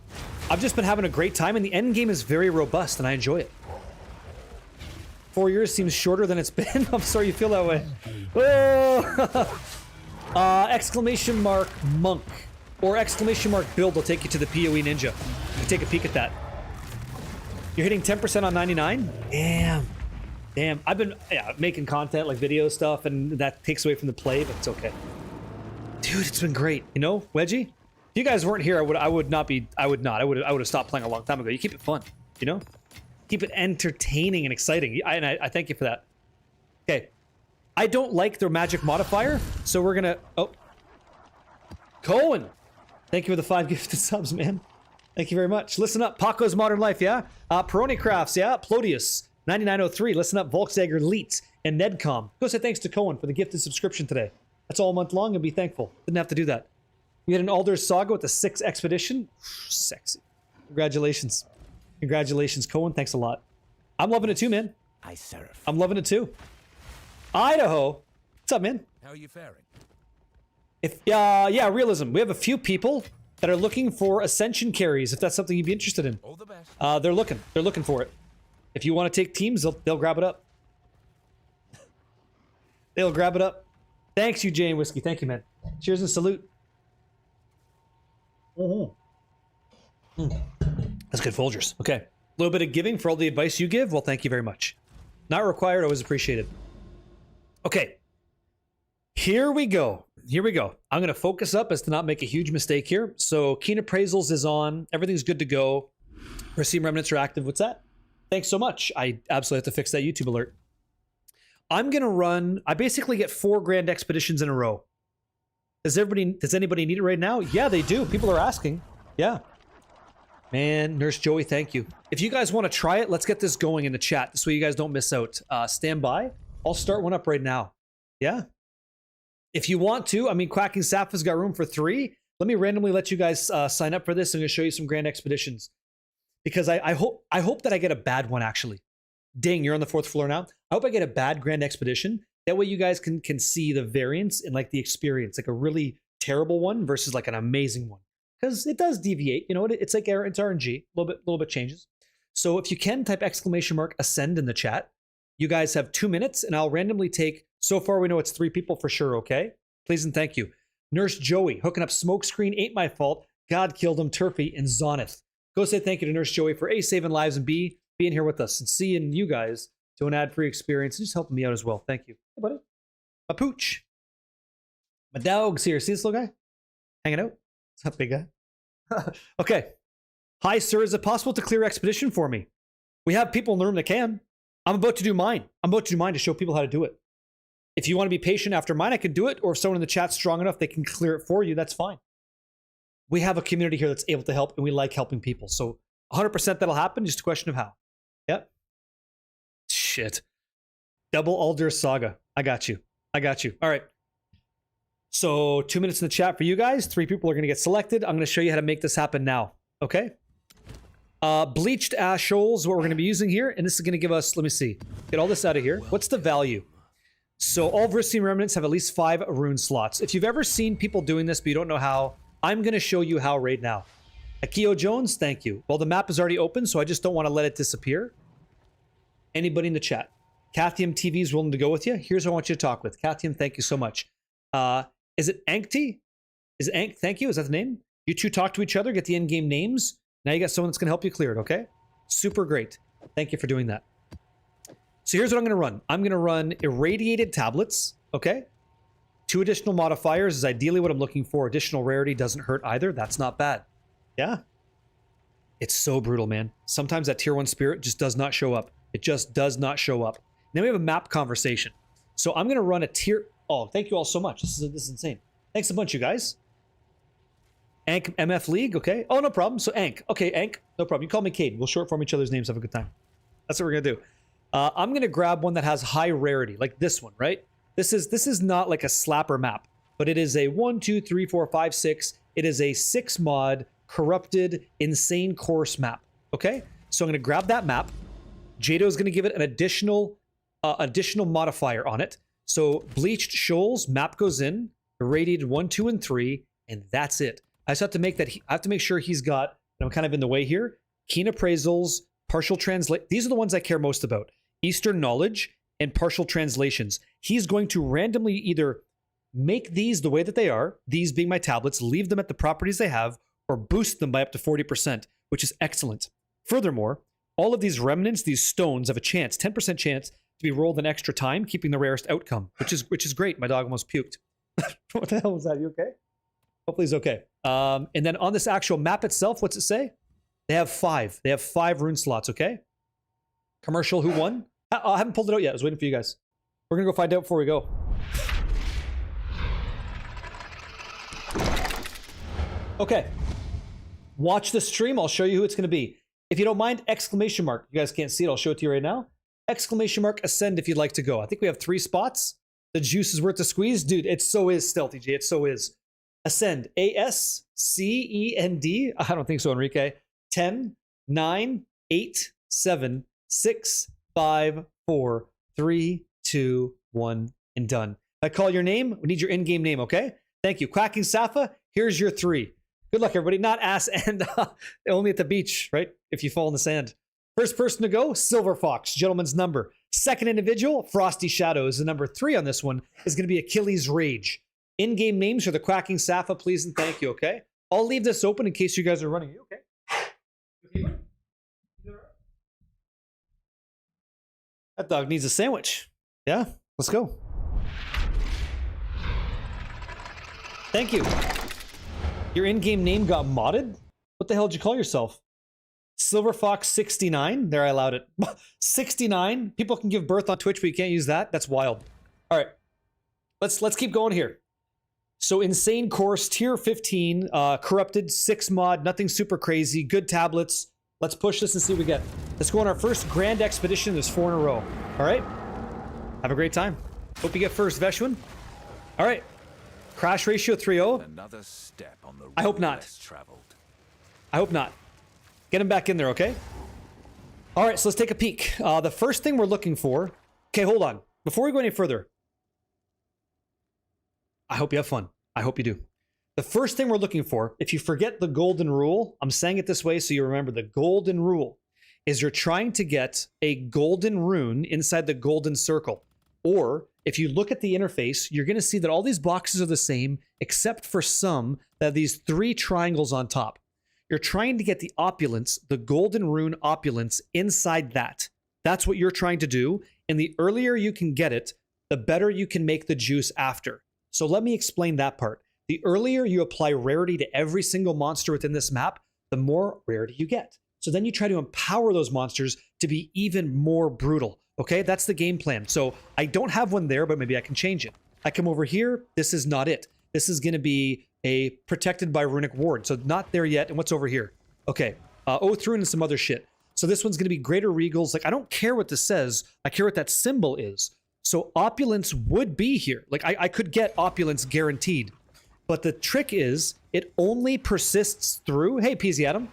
I've just been having a great time, and the end game is very robust, and I enjoy it. 4 years seems shorter than it's been. I'm sorry you feel that way. Oh! Exclamation mark monk. Or exclamation mark build will take you to the PoE Ninja. You can take a peek at that. You're hitting 10% on 99? Damn. Damn. I've been making content, like video stuff, and that takes away from the play, but it's okay. Dude, it's been great. You know, Wedgie? If you guys weren't here, I would have stopped playing a long time ago. You keep it fun, you know? Keep it entertaining and exciting. I thank you for that. Okay. I don't like their magic modifier, so we're gonna... Oh. Cohen! Thank you for the 5 gifted subs, man. Thank you very much. Listen up, Paco's Modern Life, yeah? Peroni Crafts, yeah? Plodius, 9903. Listen up, Volkswagen Leet, and Nedcom. Go say thanks to Cohen for the gifted subscription today. That's all month long, and be thankful. Didn't have to do that. We had an Alder's Saga with the 6th Expedition. Sexy. Congratulations. Congratulations, Cohen. Thanks a lot. I'm loving it too, man.
I serve.
I'm loving it too. Idaho. What's up, man?
How are you faring?
Yeah, realism. We have a few people that are looking for Ascension carries, if that's something you'd be interested in.
All the best.
They're looking for it. If you want to take teams, they'll grab it up. They'll grab it up. Thanks, you, Jane Whiskey. Thank you, man. Cheers and salute. That's good, Folgers. Okay. A little bit of giving for all the advice you give. Well, thank you very much. Not required, always appreciated. Okay. Here we go. Here we go. I'm going to focus up as to not make a huge mistake here. So, Keen Appraisals is on. Everything's good to go. Racine Remnants are active. What's that? Thanks so much. I absolutely have to fix that YouTube alert. I'm going to run... I basically get 4 Grand Expeditions in a row. Does anybody need it right now? Yeah, they do. People are asking. Yeah. Man, Nurse Joey, thank you. If you guys want to try it, let's get this going in the chat so you guys don't miss out. Stand by. I'll start one up right now. Yeah. If you want to, I mean, Quacking Sap has got room for 3. Let me randomly let you guys sign up for this. I'm going to show you some Grand Expeditions. Because I hope that I get a bad one, actually. Ding, you're on the 4th floor now. I hope I get a bad Grand Expedition. That way you guys can see the variance and like the experience. Like a really terrible one versus like an amazing one. Because it does deviate. You know, it's like it's RNG. A little bit changes. So if you can, type exclamation mark ascend in the chat. You guys have 2 minutes and I'll randomly take... So far, we know it's 3 people for sure, okay? Please and thank you. Nurse Joey, hooking up Smokescreen, Ain't My Fault, God Killed Him, Turfy, and Zoneth. Go say thank you to Nurse Joey for A, saving lives, and B, being here with us and seeing you guys to an ad-free experience and just helping me out as well. Thank you. Hey, buddy. A pooch. My dog's here. See this little guy? Hanging out? What's up, big guy? Okay. Hi, sir. Is it possible to clear expedition for me? We have people in the room that can. I'm about to do mine. I'm about to do mine to show people how to do it. If you want to be patient after mine, I can do it. Or if someone in the chat's strong enough, they can clear it for you. That's fine. We have a community here that's able to help, and we like helping people. So 100% that'll happen. Just a question of how. Yep. Shit. Double Alder Saga. I got you. I got you. All right. So 2 minutes in the chat for you guys. 3 people are going to get selected. I'm going to show you how to make this happen now. Okay. Bleached ash shoals is what we're going to be using here. And this is going to give us, let me see. Get all this out of here. What's the value? So all Veristine remnants have at least 5 rune slots. If you've ever seen people doing this, but you don't know how, I'm going to show you how right now. Akio Jones, thank you. Well, the map is already open, so I just don't want to let it disappear. Anybody in the chat? Cathium TV is willing to go with you. Here's what I want you to talk with. Cathium, thank you so much. Is it Ankti? Is it Ank? Thank you. Is that the name? You two talk to each other, get the in-game names. Now you got someone that's going to help you clear it, okay? Super great. Thank you for doing that. So here's what I'm going to run. I'm going to run irradiated tablets, okay? 2 additional modifiers is ideally what I'm looking for. Additional rarity doesn't hurt either. That's not bad. Yeah. It's so brutal, man. Sometimes that tier 1 spirit just does not show up. It just does not show up. Then we have a map conversation. So I'm going to run a tier... Oh, thank you all so much. This is insane. Thanks a bunch, you guys. Ank MF League, okay. Oh, no problem. So Ank. Okay, Ank. No problem. You call me Cade. We'll short form each other's names. Have a good time. That's what we're going to do. I'm going to grab one that has high rarity, like this one, right? This is not like a slapper map, but it is a 1, 2, 3, 4, 5, 6. It is a 6 mod corrupted insane course map, okay? So I'm going to grab that map. Jado is going to give it an additional modifier on it. So bleached shoals, map goes in, irradiated 1, 2, and 3, and that's it. I just have to make that. I have to make sure he's got. I'm kind of in the way here. Keen appraisals, partial translate. These are the ones I care most about. Eastern knowledge and partial translations. He's going to randomly either make these the way that they are, these being my tablets, leave them at the properties they have, or boost them by up to 40%, which is excellent. Furthermore, all of these remnants, these stones, have a chance, 10% chance, to be rolled an extra time, keeping the rarest outcome, which is great. My dog almost puked. What the hell was that? You okay? Hopefully he's okay. And then on this actual map itself, what's it say? They have 5. They have 5 rune slots, okay? Commercial, who won? I haven't pulled it out yet. I was waiting for you guys. We're going to go find out before we go. Okay. Watch the stream. I'll show you who it's going to be. If you don't mind, exclamation mark. You guys can't see it. I'll show it to you right now. Exclamation mark, ascend if you'd like to go. I think we have 3 spots. The juice is worth the squeeze. Dude, it so is, Stealthy J. It so is. Ascend. A-S-C-E-N-D. I don't think so, Enrique. 10, 9, 8, 7, 6, 5, 4, 3, 2, 1, and done. I call your name. We need your in-game name, okay? Thank you. Quacking Safa, here's your 3. Good luck, everybody. Not ass and only at the beach, right? If you fall in the sand. First person to go, Silver Fox, gentleman's number. Second individual, Frosty Shadows. The number 3 on this one is going to be Achilles Rage. In-game names for the Quacking Safa, please and thank you, okay? I'll leave this open in case you guys are running. You okay? That dog needs a sandwich. Yeah, let's go. Thank you. Your in-game name got modded? What the hell did you call yourself? Silver Fox 69. There, I allowed it. 69. People can give birth on Twitch, but you can't use that. That's wild. All right, let's keep going here. So insane course, tier 15, corrupted 6 mod, nothing super crazy, good tablets. Let's push this and see what we get. Let's go on our first grand expedition. There's 4 in a row. All right. Have a great time. Hope you get first, Veshwin. All right. Crash ratio 3-0.
Another step on the road
I hope not.
less traveled.
I hope not. Get him back in there, okay? All right, so let's take a peek. The first thing we're looking for... Okay, hold on. Before we go any further, I hope you have fun. I hope you do. The first thing we're looking for, if you forget the golden rule, I'm saying it this way so you remember the golden rule, is you're trying to get a golden rune inside the golden circle. Or if you look at the interface, you're going to see that all these boxes are the same, except for some that have these 3 triangles on top. You're trying to get the opulence, the golden rune opulence inside that. That's what you're trying to do. And the earlier you can get it, the better you can make the juice after. So let me explain that part. The earlier you apply rarity to every single monster within this map, the more rarity you get. So then you try to empower those monsters to be even more brutal. Okay, that's the game plan. So I don't have one there, but maybe I can change it. I come over here. This is not it. This is going to be a protected by runic ward. So not there yet. And what's over here? Okay, Oath Rune and some other shit. So this one's going to be Greater Regals. Like, I don't care what this says. I care what that symbol is. So Opulence would be here. Like, I could get Opulence guaranteed. But the trick is, it only persists through... Hey, Peasy Adam.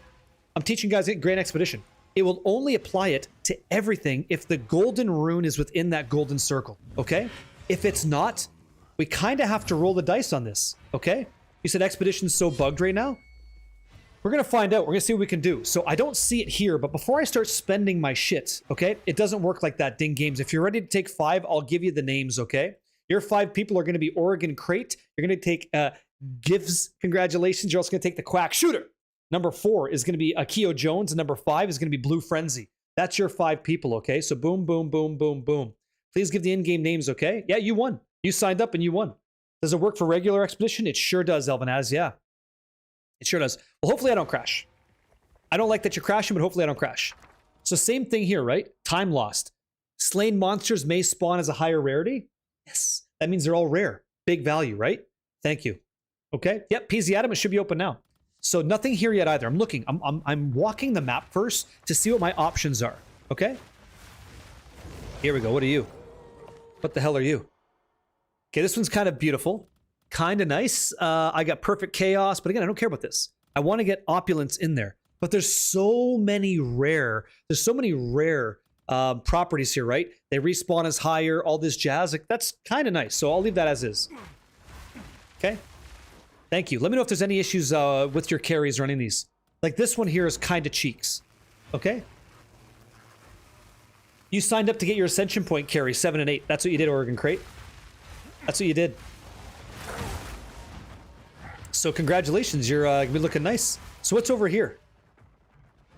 I'm teaching guys at Grand Expedition. It will only apply it to everything if the golden rune is within that golden circle, okay? If it's not, we kind of have to roll the dice on this, okay? You said Expedition's so bugged right now? We're going to find out. We're going to see what we can do. So I don't see it here, but before I start spending my shit, okay? It doesn't work like that, Ding Games. If you're ready to take 5, I'll give you the names, okay? Your 5 people are going to be Oregon Crate. You're going to take Gives. Congratulations. You're also going to take the Quack Shooter. Number 4 is going to be Akio Jones, and number 5 is going to be Blue Frenzy. That's your 5 people, okay? So boom, boom, boom, boom, boom. Please give the in-game names, okay? Yeah, you won. You signed up and you won. Does it work for regular Expedition? It sure does, Elvinaz, yeah. It sure does. Well, hopefully I don't crash. I don't like that you're crashing, but hopefully I don't crash. So same thing here, right? Time lost. Slain monsters may spawn as a higher rarity. Yes, that means they're all rare. Big value, right? Thank you. Okay, yep, PZ Adam, it should be open now. So nothing here yet either. I'm looking. I'm walking the map first to see what my options are. Okay. Here we go. What are you? What the hell are you? Okay, this one's kind of beautiful, kind of nice. I got perfect chaos, but again, I don't care about this. I want to get opulence in there, but there's so many rare. There's so many rare properties here, right? They respawn as higher. All this jazz. Like, that's kind of nice. So I'll leave that as is. Okay. Thank you. Let me know if there's any issues with your carries or any of these. Like this one here is kind of cheeks. Okay? You signed up to get your Ascension Point carry, 7 and 8. That's what you did, Oregon Crate. That's what you did. So congratulations. You're going to be looking nice. So what's over here?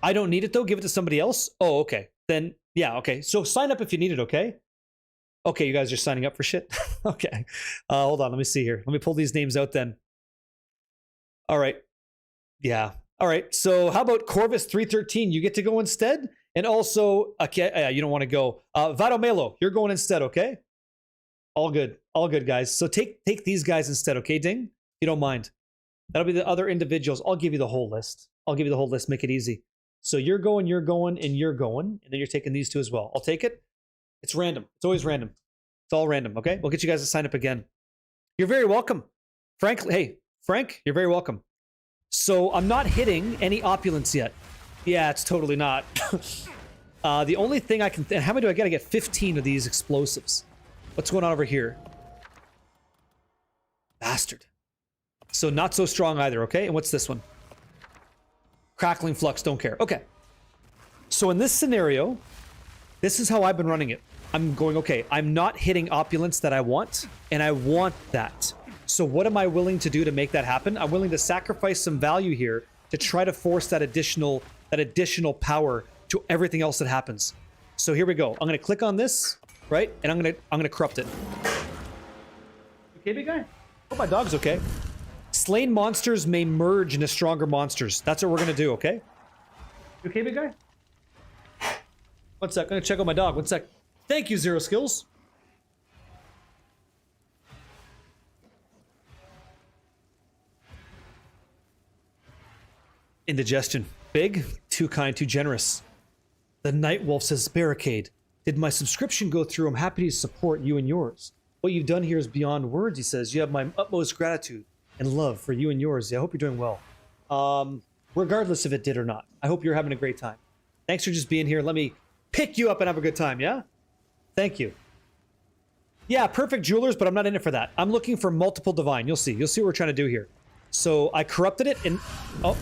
I don't need it, though. Give it to somebody else? Oh, okay. Then, yeah, okay. So sign up if you need it, okay? Okay, you guys are signing up for shit? Okay. Hold on. Let me see here. Let me pull these names out then. All right. Yeah. All right. So how about Corvus 313? You get to go instead? And also, okay, you don't want to go. Vado Melo, you're going instead, okay? All good. All good, guys. So take these guys instead, okay, Ding? If you don't mind. That'll be the other individuals. I'll give you the whole list. I'll give you the whole list. Make it easy. So you're going, and you're going. And then you're taking these two as well. I'll take it. It's random. It's always random. It's all random, okay? We'll get you guys to sign up again. You're very welcome. Frankly, hey, Frank, you're very welcome. So I'm not hitting any opulence yet. Yeah, it's totally not. The only thing I can... how many do I get? I get 15 of these explosives. What's going on over here? Bastard. So not so strong either, okay? And what's this one? Crackling Flux, don't care. Okay. So in this scenario, this is how I've been running it. I'm going, okay, I'm not hitting opulence that I want, and I want that. So what am I willing to do to make that happen? I'm willing to sacrifice some value here to try to force that additional power to everything else that happens. So here we go. I'm going to click on this, right? And I'm going to corrupt it. Okay, big guy? Hope my dog's okay. Slain monsters may merge into stronger monsters. That's what we're going to do, okay? You okay, big guy? One sec. I'm going to check on my dog. One sec. Thank you, Zero Skills. Indigestion. Big, too kind, too generous. The Nightwolf says, Barricade. Did my subscription go through? I'm happy to support you and yours. What you've done here is beyond words, he says. You have my utmost gratitude and love for you and yours. I hope you're doing well. Regardless if it did or not. I hope you're having a great time. Thanks for just being here. Let me pick you up and have a good time, yeah? Thank you. Yeah, perfect jewelers, but I'm not in it for that. I'm looking for multiple divine. You'll see. You'll see what we're trying to do here. So I corrupted it and... oh.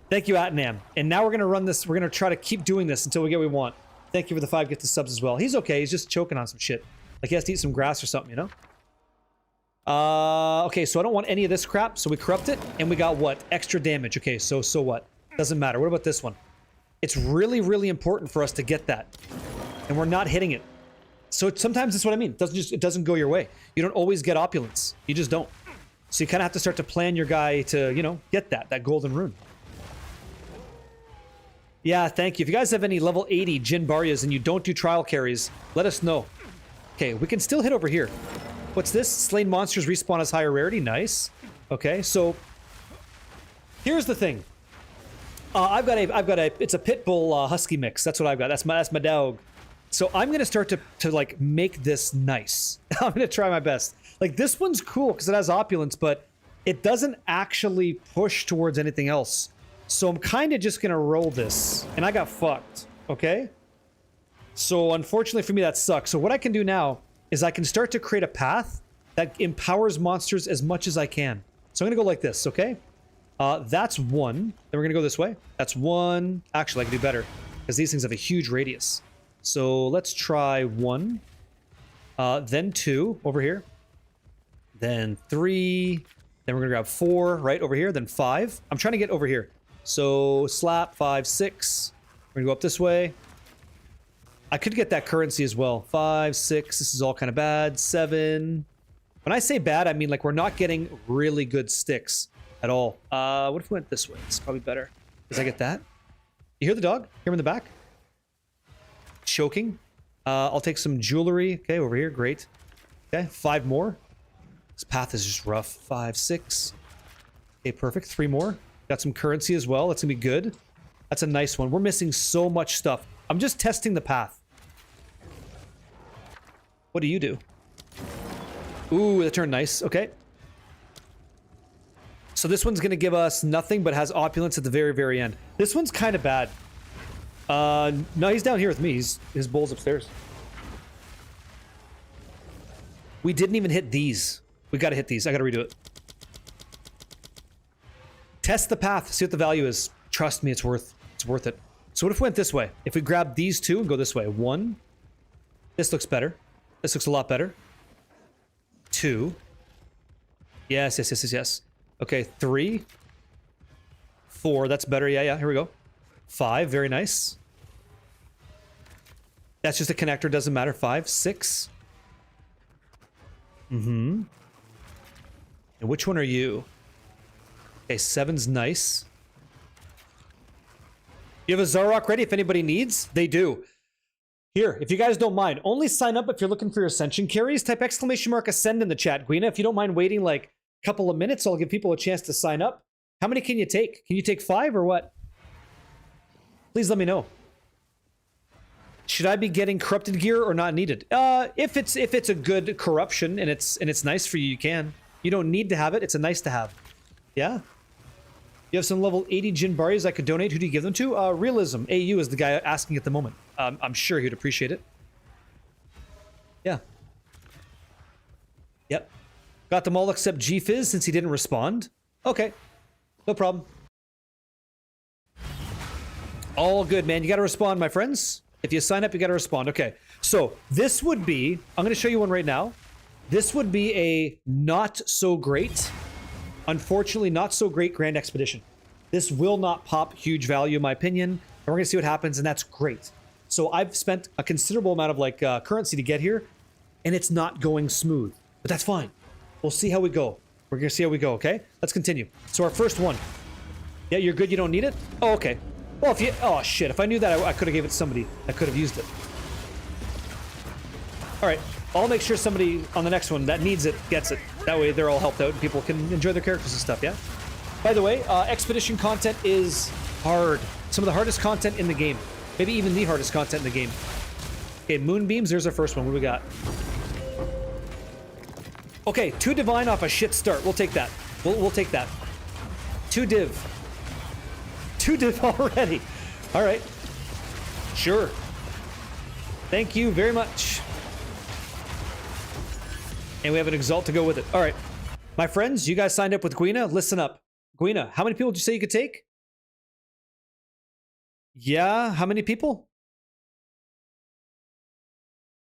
Thank you, Atnam. And now we're going to run this. We're going to try to keep doing this until we get what we want. Thank you for the 5 gifted subs as well. He's okay. He's just choking on some shit. Like he has to eat some grass or something, you know? Okay, so I don't want any of this crap. So we corrupt it, and we got what? Extra damage. Okay, so what? Doesn't matter. What about this one? It's really, really important for us to get that. And we're not hitting it. So sometimes that's what I mean. It doesn't go your way. You don't always get opulence. You just don't. So you kind of have to start to plan your guy to, you know, get that golden rune. Yeah, thank you. If you guys have any level 80 Jin Baryas and you don't do trial carries, let us know. Okay, we can still hit over here. What's this? Slain monsters respawn as higher rarity. Nice. Okay, so here's the thing. I've got a. It's a pit bull husky mix. That's what I've got. That's my dog. So I'm gonna start to like make this nice. I'm gonna try my best. Like this one's cool because it has opulence, but it doesn't actually push towards anything else. So I'm kind of just gonna roll this, and I got fucked. Okay. So unfortunately for me, that sucks. So what I can do now is I can start to create a path that empowers monsters as much as I can. So I'm gonna go like this. Okay. That's one. Then we're gonna go this way. That's one. Actually, I can do better because these things have a huge radius. So let's try one. Then two over here. Then three. Then we're gonna grab four right over here. Then five. I'm trying to get over here. So slap 5, 6. We're gonna go up this way. I could get that currency as well. 5, 6. This is all kind of bad. 7. When I say bad, I mean like we're not getting really good sticks at all. What if we went this way? It's probably better. Does I get that? You hear the dog? Hear him in the back? Choking. I'll take some jewelry. Okay, over here. Great. Okay, 5 more. This path is just rough. 5, 6. Okay, perfect. 3 more. Got some currency as well. That's gonna be good. That's a nice one. We're missing so much stuff. I'm just testing the path. What do you do? Ooh, that turned nice. Okay. So this one's gonna give us nothing, but has opulence at the very, very end. This one's kind of bad. No, he's down here with me. His bowl's upstairs. We didn't even hit these. We gotta hit these. I gotta redo it. Test the path. See what the value is. Trust me, it's worth it. So what if we went this way? If we grab these two and go this way. 1. This looks better. This looks a lot better. 2. Yes, yes, yes, yes, yes. Okay, 3. 4, that's better. Yeah, yeah, here we go. 5, very nice. That's just a connector, doesn't matter. 5, 6. Mm-hmm. And which one are you? Okay, 7's nice. You have a Zarok ready if anybody needs? They do. Here, if you guys don't mind, only sign up if you're looking for your Ascension carries. Type !ascend in the chat, Guina. If you don't mind waiting like a couple of minutes, I'll give people a chance to sign up. How many can you take? Can you take 5 or what? Please let me know. Should I be getting corrupted gear or not needed? If it's a good corruption and it's nice for you, you can. You don't need to have it. It's a nice to have. Yeah. You have some level 80 Jin Baryas I could donate. Who do you give them to? Realism. AU is the guy asking at the moment. I'm sure he'd appreciate it. Yeah. Yep. Got them all except G-Fizz since he didn't respond. Okay. No problem. All good, man. You gotta respond, my friends. If you sign up, you gotta respond. Okay. So this would be... I'm gonna show you one right now. This would be a not so great... Unfortunately, not so great Grand Expedition. This will not pop huge value, in my opinion. And we're going to see what happens, and that's great. So I've spent a considerable amount of like currency to get here, and it's not going smooth. But that's fine. We'll see how we go. We're going to see how we go, okay? Let's continue. So our first one. Yeah, you're good? You don't need it? Oh, okay. Well, if you... Oh, shit. If I knew that, I could have gave it to somebody that could have used it. All right. I'll make sure somebody on the next one that needs it gets it. That way they're all helped out and people can enjoy their characters and stuff, yeah? By the way, Expedition content is hard. Some of the hardest content in the game. Maybe even the hardest content in the game. Okay, Moonbeams, there's our first one. What do we got? Okay, 2 Divine off a shit start. We'll take that. We'll take that. 2 Div. 2 Div already. All right. Sure. Thank you very much. And we have an Exalt to go with it. All right. My friends, you guys signed up with Guina. Listen up. Guina, how many people did you say you could take? Yeah, how many people?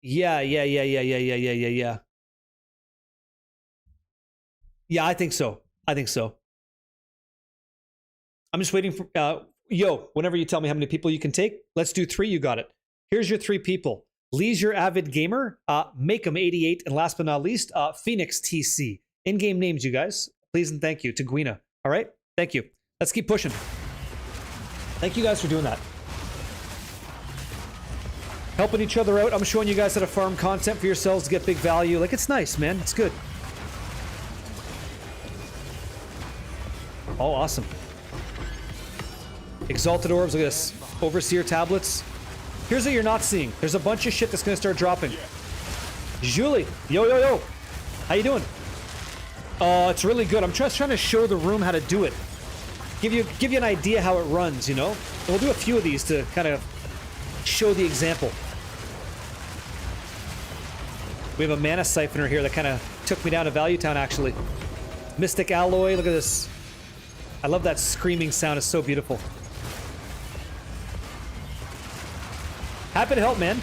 Yeah. Yeah, I think so. I'm just waiting for... Yo, whenever you tell me how many people you can take, let's do 3. You got it. Here's your 3 people. Leisure Avid Gamer, Make'em88, and last but not least, Phoenix TC. In-game names, you guys. Please and thank you to Gwina. All right? Thank you. Let's keep pushing. Thank you guys for doing that. Helping each other out. I'm showing you guys how to farm content for yourselves to get big value. Like, it's nice, man. It's good. Oh, awesome. Exalted Orbs, look at this. Overseer Tablets. Here's what you're not seeing. There's a bunch of shit that's gonna start dropping. Julie, yo. How you doing? It's really good. I'm just trying to show the room how to do it. Give you an idea how it runs, you know? And we'll do a few of these to kind of show the example. We have a mana siphoner here that kind of took me down to Value Town, actually. Mystic Alloy, look at this. I love that screaming sound, it's so beautiful. Happy to help, man.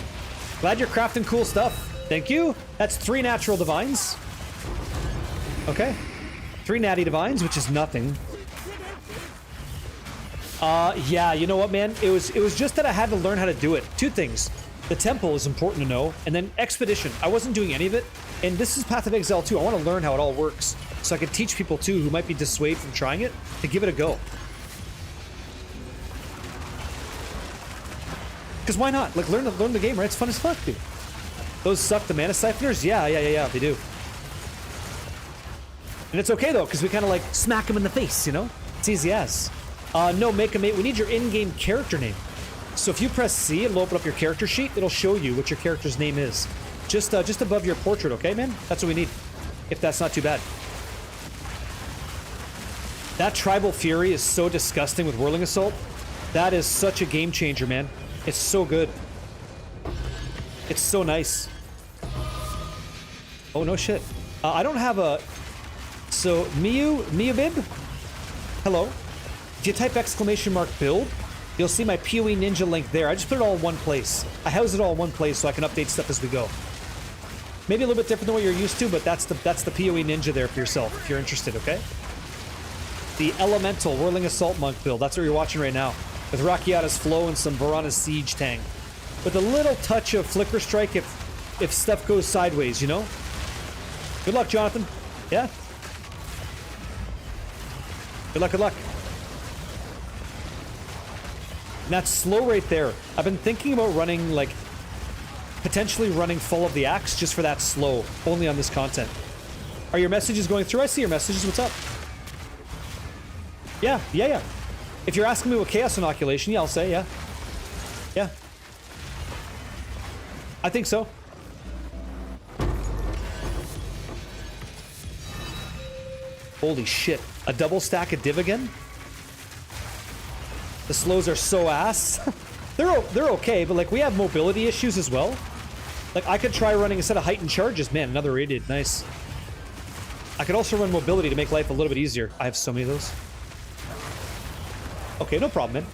Glad you're crafting cool stuff. Thank you. That's 3 natural divines. Okay. 3 natty divines, which is nothing. Yeah, you know what, man? It was just that I had to learn how to do it. 2 things. The temple is important to know, and then expedition. I wasn't doing any of it, and this is Path of Exile too. I want to learn how it all works, so I can teach people too who might be dissuaded from trying it to give it a go. Because why not? Like, learn the game, right? It's fun as fuck, dude. Those suck, the mana siphoners? Yeah, they do. And it's okay, though, because we kind of, like, smack them in the face, you know? It's easy as. No, Make'em88, we need your in-game character name. So if you press C, it'll open up your character sheet. It'll show you what your character's name is. Just above your portrait, okay, man? That's what we need, if that's not too bad. That Tribal Fury is so disgusting with Whirling Assault. That is such a game changer, man. It's so good. It's so nice. Oh, no shit. I don't have a... So, Miyubib? Hello. If you type exclamation mark build, you'll see my PoE Ninja link there. I just put it all in one place. I house it all in one place so I can update stuff as we go. Maybe a little bit different than what you're used to, but that's the PoE Ninja there for yourself, if you're interested, okay? The Elemental Whirling Assault Monk build. That's what you're watching right now. With Rakiata's Flow and some Varana's Siege Tang. With a little touch of Flicker Strike if stuff goes sideways, you know? Good luck, Jonathan. Yeah? Good luck, good luck. And that's slow right there. I've been thinking about running, like, potentially running full of the axe just for that slow, only on this content. Are your messages going through? I see your messages. What's up? Yeah. If you're asking me what Chaos Inoculation, yeah, I'll say, yeah. Yeah. I think so. Holy shit. A double stack of div again? The slows are so ass. They're okay, but like we have mobility issues as well. Like I could try running instead of heightened charges. Man, another rated. Nice. I could also run mobility to make life a little bit easier. I have so many of those. Okay, no problem, man.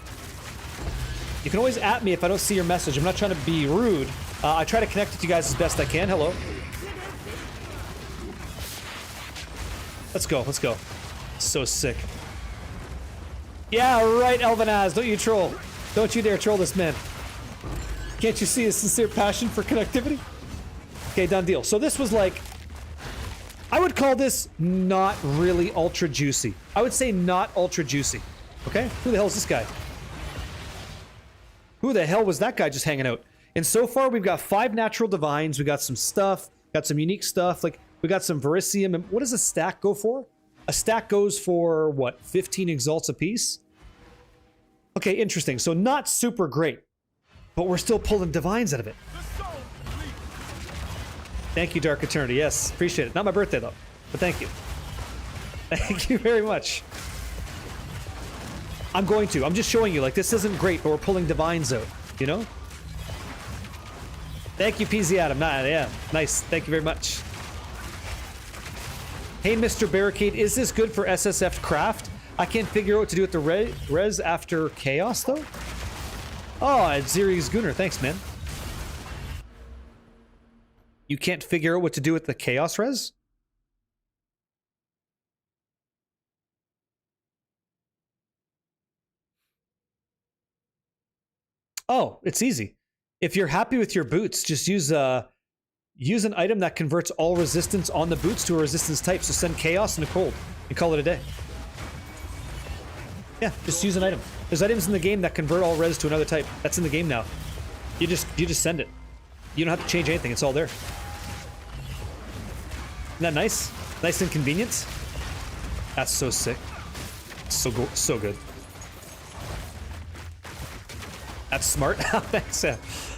You can always at me if I don't see your message. I'm not trying to be rude. I try to connect with you guys as best I can. Hello. Let's go, let's go. So sick. Yeah, right, Elvanaz. Don't you troll. Don't you dare troll this man. Can't you see his sincere passion for connectivity? Okay, done deal. So this was like... I would call this not really ultra juicy. I would say not ultra juicy. Okay? Who the hell is this guy? Who the hell was that guy just hanging out? And so far, we've got 5 natural divines. We got some stuff. Got some unique stuff. Like, we got some Verisium. And what does a stack go for? A stack goes for, what, 15 exalts apiece? Okay, interesting. So not super great. But we're still pulling divines out of it. Thank you, Dark Eternity. Yes, appreciate it. Not my birthday, though. But thank you. Thank you very much. I'm going to. I'm just showing you, like, this isn't great, but we're pulling divines out. You know? Thank you, PZ Adam. Nah, yeah. Nice. Thank you very much. Hey, Mr. Barricade, is this good for SSF craft? I can't figure out what to do with the res after chaos, though. Oh, it's Ziri's Gunner. Thanks, man. You can't figure out what to do with the chaos res? Oh, it's easy. If you're happy with your boots, just use an item that converts all resistance on the boots to a resistance type. So send chaos into cold and call it a day. Yeah, just use an item. There's items in the game that convert all res to another type. That's in the game now. You just send it. You don't have to change anything. It's all there. Isn't that nice? Nice and convenient. That's so sick. So good. That's smart. Thanks.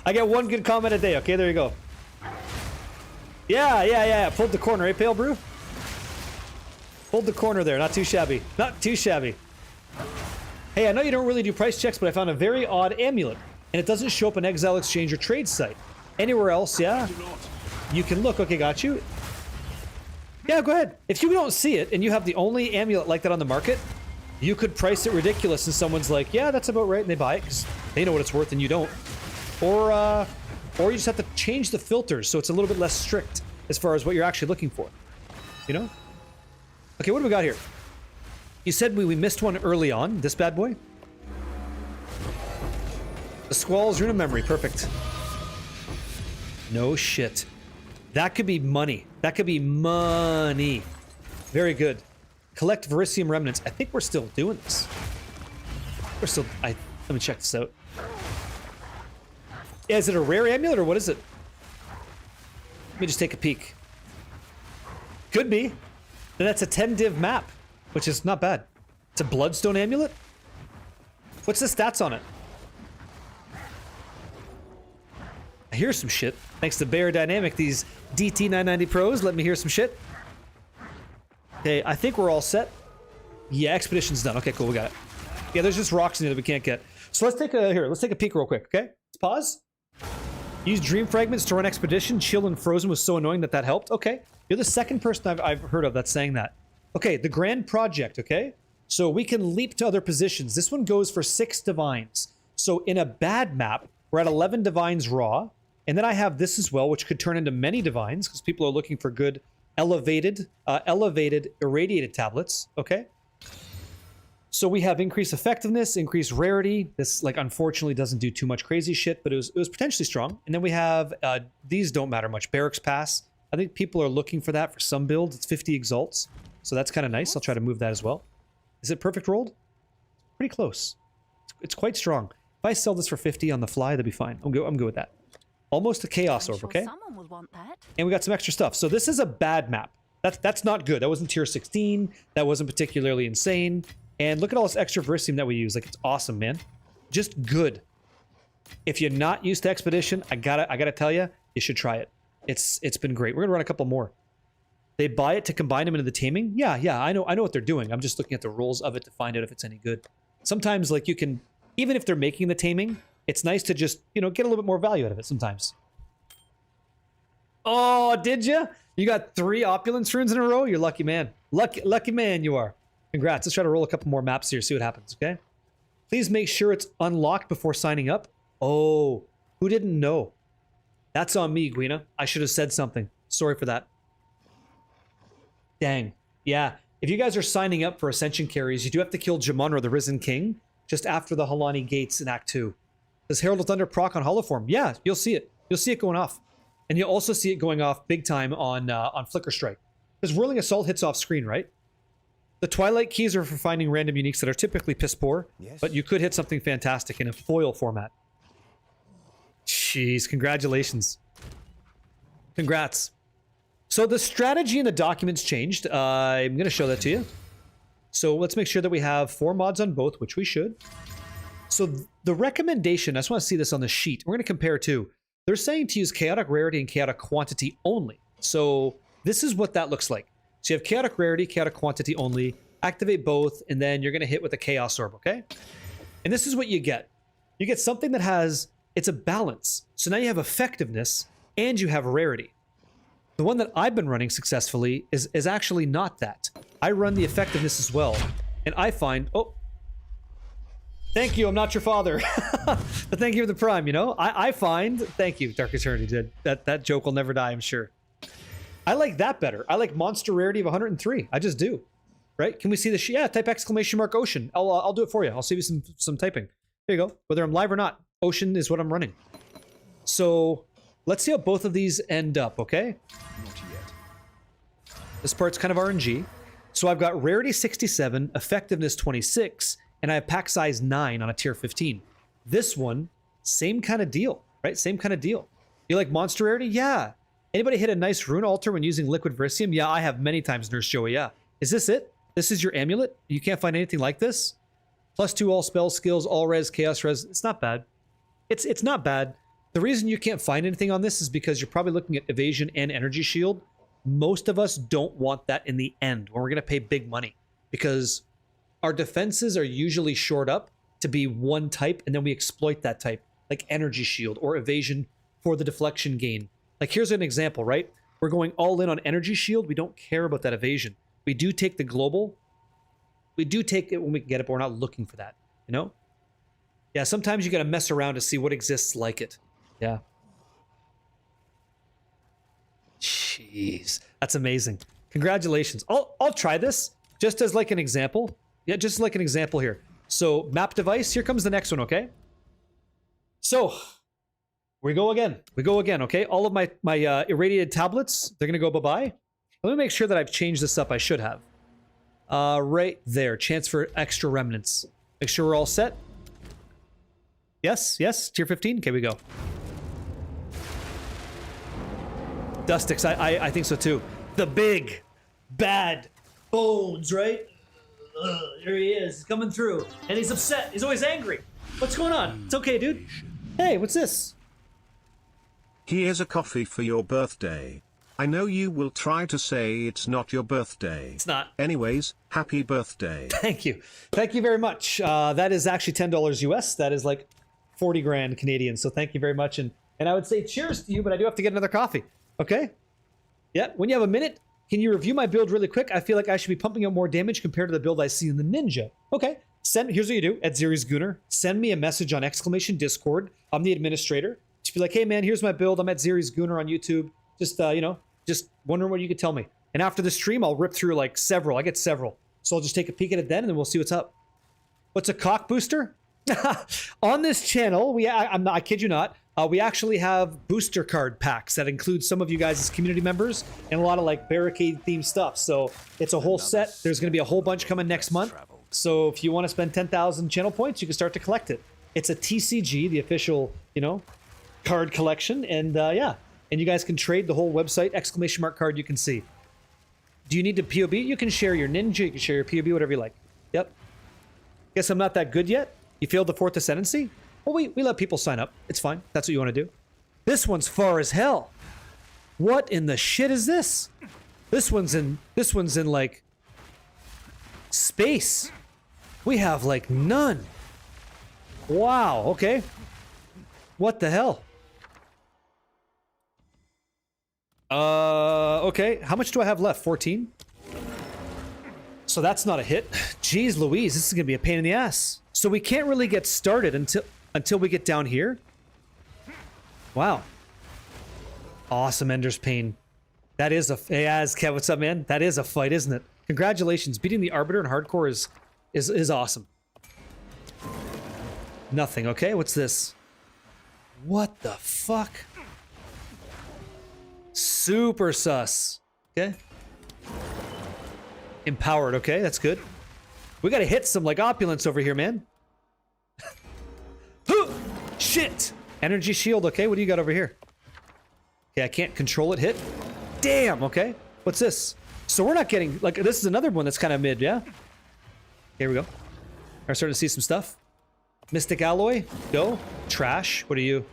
I get one good comment a day. Okay, there you go. Yeah. Pulled the corner, eh, Pale Brew? Pulled the corner there. Not too shabby. Not too shabby. Hey, I know you don't really do price checks, but I found a very odd amulet, and it doesn't show up on Exile Exchange or Trade site. Anywhere else, yeah? You can look. Okay, got you. Yeah, go ahead. If you don't see it, and you have the only amulet like that on the market, you could price it ridiculous, and someone's like, yeah, that's about right, and they buy it, because they know what it's worth and you don't. Or you just have to change the filters, so it's a little bit less strict as far as what you're actually looking for. You know? Okay, what do we got here? You said we missed one early on. This bad boy? The Squall's Rune of Memory. Perfect. No shit. That could be money. That could be money. Very good. Collect Verisium Remnants. I think we're still doing this. We're still... let me check this out. Yeah, is it a rare amulet or what is it? Let me just take a peek. Could be. Then that's a 10 div map, which is not bad. It's a Bloodstone amulet? What's the stats on it? I hear some shit. Thanks to Bear Dynamic, these DT990 Pros let me hear some shit. Okay, I think we're all set. Yeah, Expedition's done. Okay, cool, we got it. Yeah, there's just rocks in here that we can't get. So let's take a peek real quick, okay? Let's pause. Use Dream Fragments to run Expedition. Chill and Frozen was so annoying that helped. Okay, you're the second person I've heard of that's saying that. Okay, the Grand Project, okay? So we can leap to other positions. This one goes for 6 divines. So in a bad map, we're at 11 divines raw. And then I have this as well, which could turn into many divines because people are looking for good elevated irradiated tablets, okay? So we have increased effectiveness, increased rarity. This, like, unfortunately doesn't do too much crazy shit, but it was potentially strong. And then we have, these don't matter much. Barracks Pass. I think people are looking for that for some builds. It's 50 exalts. So that's kind of nice. I'll try to move that as well. Is it perfect rolled? Pretty close. It's quite strong. If I sell this for 50 on the fly, that'd be fine. I'm good with that. Almost a Chaos Orb, okay?
Someone will want that.
And we got some extra stuff. So this is a bad map. That's not good. That wasn't tier 16. That wasn't particularly insane. And look at all this extra Verisium that we use. Like, it's awesome, man. Just good. If you're not used to Expedition, I gotta tell you, you should try it. It's been great. We're gonna run a couple more. They buy it to combine them into the taming. Yeah, I know what they're doing. I'm just looking at the rules of it to find out if it's any good. Sometimes, like, you can, even if they're making the taming, it's nice to just, you know, get a little bit more value out of it sometimes. Oh, did you? You got 3 Opulence runes in a row? You're lucky, man. Lucky man you are. Congrats. Let's try to roll a couple more maps here, see what happens, okay? Please make sure it's unlocked before signing up. Oh, who didn't know? That's on me, Guina. I should have said something. Sorry for that. Dang. Yeah. If you guys are signing up for Ascension carries, you do have to kill Jamunra, the Risen King, just after the Halani Gates in Act 2. Does Herald of Thunder proc on Holoform? Yeah, you'll see it. You'll see it going off. And you'll also see it going off big time on Flicker Strike. Because Whirling Assault hits off screen, right? The Twilight Keys are for finding random uniques that are typically piss poor, yes, but you could hit something fantastic in a foil format. Jeez, congratulations. Congrats. So the strategy in the documents changed. I'm going to show that to you. So let's make sure that we have 4 mods on both, which we should. So the recommendation, I just want to see this on the sheet. We're going to compare two. They're saying to use Chaotic Rarity and Chaotic Quantity only. So this is what that looks like. So you have Chaotic Rarity, Chaotic Quantity only, activate both, and then you're going to hit with a Chaos Orb, okay? And this is what you get. You get something that has, it's a balance. So now you have effectiveness, and you have rarity. The one that I've been running successfully is actually not that. I run the effectiveness as well, and I find, oh, thank you, I'm not your father. But thank you for the prime, you know? I find, thank you, Dark Eternity did. That joke will never die, I'm sure. I like that better. I like monster rarity of 103. I just do. Right? Can we see the yeah, type exclamation mark ocean. I'll do it for you. I'll save you some typing. There you go. Whether I'm live or not, ocean is what I'm running. So let's see how both of these end up, okay?
Not yet.
This part's kind of RNG. So I've got rarity 67, effectiveness 26, and I have pack size 9 on a tier 15. This one, same kind of deal, right? Same kind of deal. You like monster rarity? Yeah. Anybody hit a nice rune altar when using liquid verisium? Yeah, I have many times, Nurse Joey, yeah. Is this it? This is your amulet? You can't find anything like this? +2 all spell skills, all res, chaos res. It's not bad. It's not bad. The reason you can't find anything on this is because you're probably looking at evasion and energy shield. Most of us don't want that in the end when we're going to pay big money, because our defenses are usually shored up to be one type, and then we exploit that type, like energy shield or evasion for the deflection gain. Like here's an example, right? We're going all in on energy shield. We don't care about that evasion. We do take the global. We do take it when we can get it, but we're not looking for that, you know? Yeah, sometimes you got to mess around to see what exists like it. Yeah. Jeez, that's amazing. Congratulations. I'll try this just as like an example. Yeah, just like an example here. So map device, here comes the next one, okay? So we go again. We go again, okay? All of my irradiated tablets, they're going to go bye-bye. Let me make sure that I've changed this up. I should have. Right there. Chance for extra remnants. Make sure we're all set. Yes, yes. Tier 15. Okay, we go. Dustix, I think so too. The big, bad bones, right? There he is. He's coming through. And he's upset. He's always angry. What's going on? It's okay, dude. Hey, what's this?
Here's a coffee for your birthday. I know you will try to say it's not your birthday.
It's not.
Anyways, happy birthday.
Thank you. Thank you very much. That is actually $10 US. That is like 40 grand Canadian. So thank you very much. And I would say cheers to you, but I do have to get another coffee. Okay? Yeah, when you have a minute, can you review my build really quick? I feel like I should be pumping out more damage compared to the build I see in the Ninja. Okay. Here's what you do at Zeri's Gunner. Send me a message on ! Discord. I'm the administrator. Just be like, hey man, here's my build. I'm at Zeri's Gunner on YouTube. Just, you know, just wondering what you could tell me. And after the stream, I'll rip through like several. I get several. So I'll just take a peek at it then, and then we'll see what's up. What's a cock booster? On this channel, I kid you not, we actually have booster card packs that include some of you guys as community members and a lot of like Barricade themed stuff. So it's a whole set. There's going to be a whole bunch coming next month. So if you want to spend 10,000 channel points, you can start to collect it. It's a TCG, the official, you know, card collection. And yeah, and you guys can trade the whole website, ! Card you can see. Do you need to POB? You can share your ninja, you can share your POB, whatever you like. Yep. Guess I'm not that good yet. You failed the 4th Ascendancy? Well, we let people sign up. It's fine. That's what you want to do. This one's far as hell. What in the shit is this? This one's in like space. We have like none. Wow, okay. What the hell? Okay. How much do I have left? 14? So that's not a hit. Jeez Louise, this is gonna be a pain in the ass. So we can't really get started until we get down here. Wow. Awesome, Ender's Pain. That is a... Hey, Kev, what's up, man? That is a fight, isn't it? Congratulations. Beating the Arbiter in hardcore is awesome. Nothing. Okay, what's this? What the fuck? Super sus. Okay. Empowered. Okay, that's good. We gotta hit some, like, opulence over here, man. Shit! Energy shield. Okay, what do you got over here? Okay, I can't control it. Hit. Damn, okay. What's this? So we're not getting... Like, this is another one that's kind of mid, yeah? Here we go. I'm starting to see some stuff. Mystic Alloy. Go. Trash. What are you?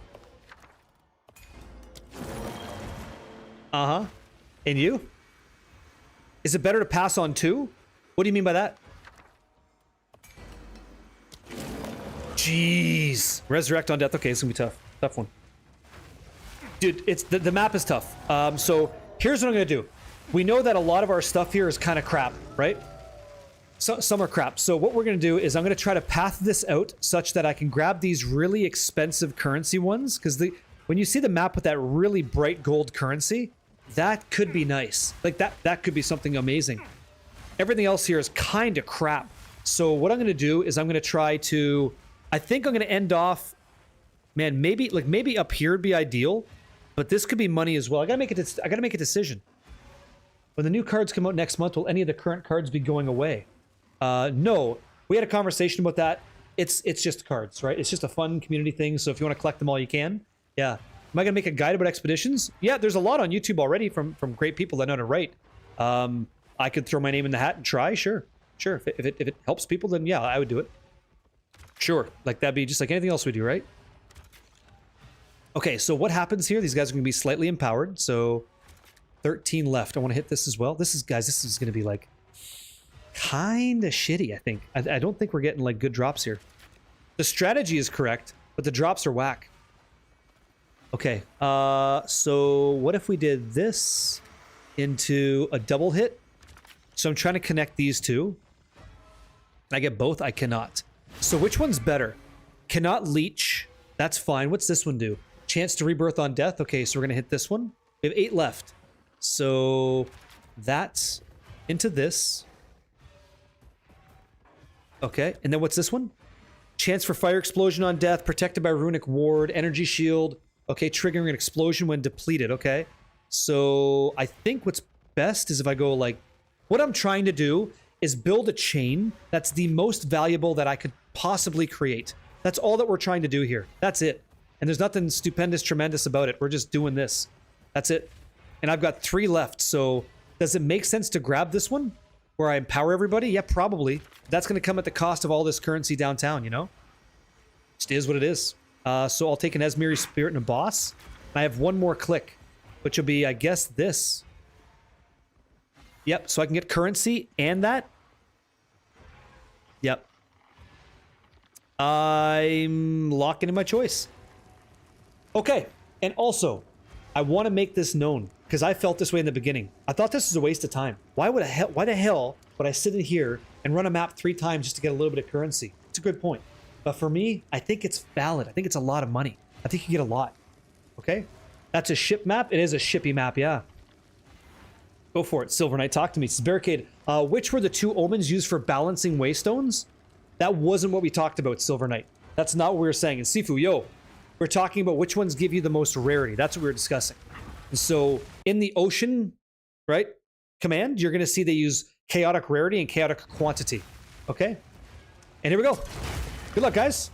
Uh-huh. And you? Is it better to pass on 2? What do you mean by that? Jeez. Resurrect on death. Okay, it's gonna be tough. Tough one. Dude, it's the map is tough. So here's what I'm gonna do. We know that a lot of our stuff here is kind of crap, right? So, some are crap. So what we're gonna do is I'm gonna try to path this out such that I can grab these really expensive currency ones, because when you see the map with that really bright gold currency, that could be nice. Like that could be something amazing. Everything else here is kind of crap. So what I'm gonna do is I'm gonna try to... I think I'm gonna end off Man, maybe up here would be ideal, but this could be money as well. I gotta make a decision. When the new cards come out next month, will any of the current cards be going away? No. We had a conversation about that. It's just cards, right? It's just a fun community thing. So if you want to collect them all, you can. Yeah. Am I gonna make a guide about expeditions? Yeah, there's a lot on YouTube already from great people that know how to write. I could throw my name in the hat and try. Sure. If it helps people, then yeah, I would do it. Sure. Like that'd be just like anything else we do, right? Okay, so what happens here? These guys are gonna be slightly empowered. So 13 left. I want to hit this as well. This is gonna be like kind of shitty, I think. I don't think we're getting like good drops here. The strategy is correct, but the drops are whack. Okay, so what if we did this into a double hit? So I'm trying to connect these two. Can I get both? I cannot. So which one's better? Cannot leech. That's fine. What's this one do? Chance to rebirth on death. Okay, so we're gonna hit this one. We have 8 left. So that's into this. Okay, and then what's this one? Chance for fire explosion on death, protected by runic ward, energy shield. Okay, triggering an explosion when depleted. Okay, so I think what's best is if I go like, what I'm trying to do is build a chain that's the most valuable that I could possibly create. That's all that we're trying to do here. That's it. And there's nothing stupendous, tremendous about it. We're just doing this. That's it. And I've got 3 left, so does it make sense to grab this one? Where I empower everybody? Yeah, probably. That's going to come at the cost of all this currency downtown, you know? Just is what it is. So I'll take an Esmiri Spirit and a boss. And I have 1 more click, which will be, I guess, this. Yep, so I can get currency and that. Yep. I'm locking in my choice. Okay, and also, I want to make this known, because I felt this way in the beginning. I thought this was a waste of time. Why the hell would I sit in here and run a map 3 times just to get a little bit of currency? It's a good point. But for me, I think it's valid. I think it's a lot of money. I think you get a lot. Okay? That's a ship map. It is a shippy map, yeah. Go for it, Silver Knight. Talk to me. It's Barricade. Which were the 2 omens used for balancing waystones? That wasn't what we talked about, Silver Knight. That's not what we were saying. And Sifu, yo, we're talking about which ones give you the most rarity. That's what we were discussing. And so in the ocean, right, command, you're going to see they use chaotic rarity and chaotic quantity. Okay? And here we go. Good luck, guys.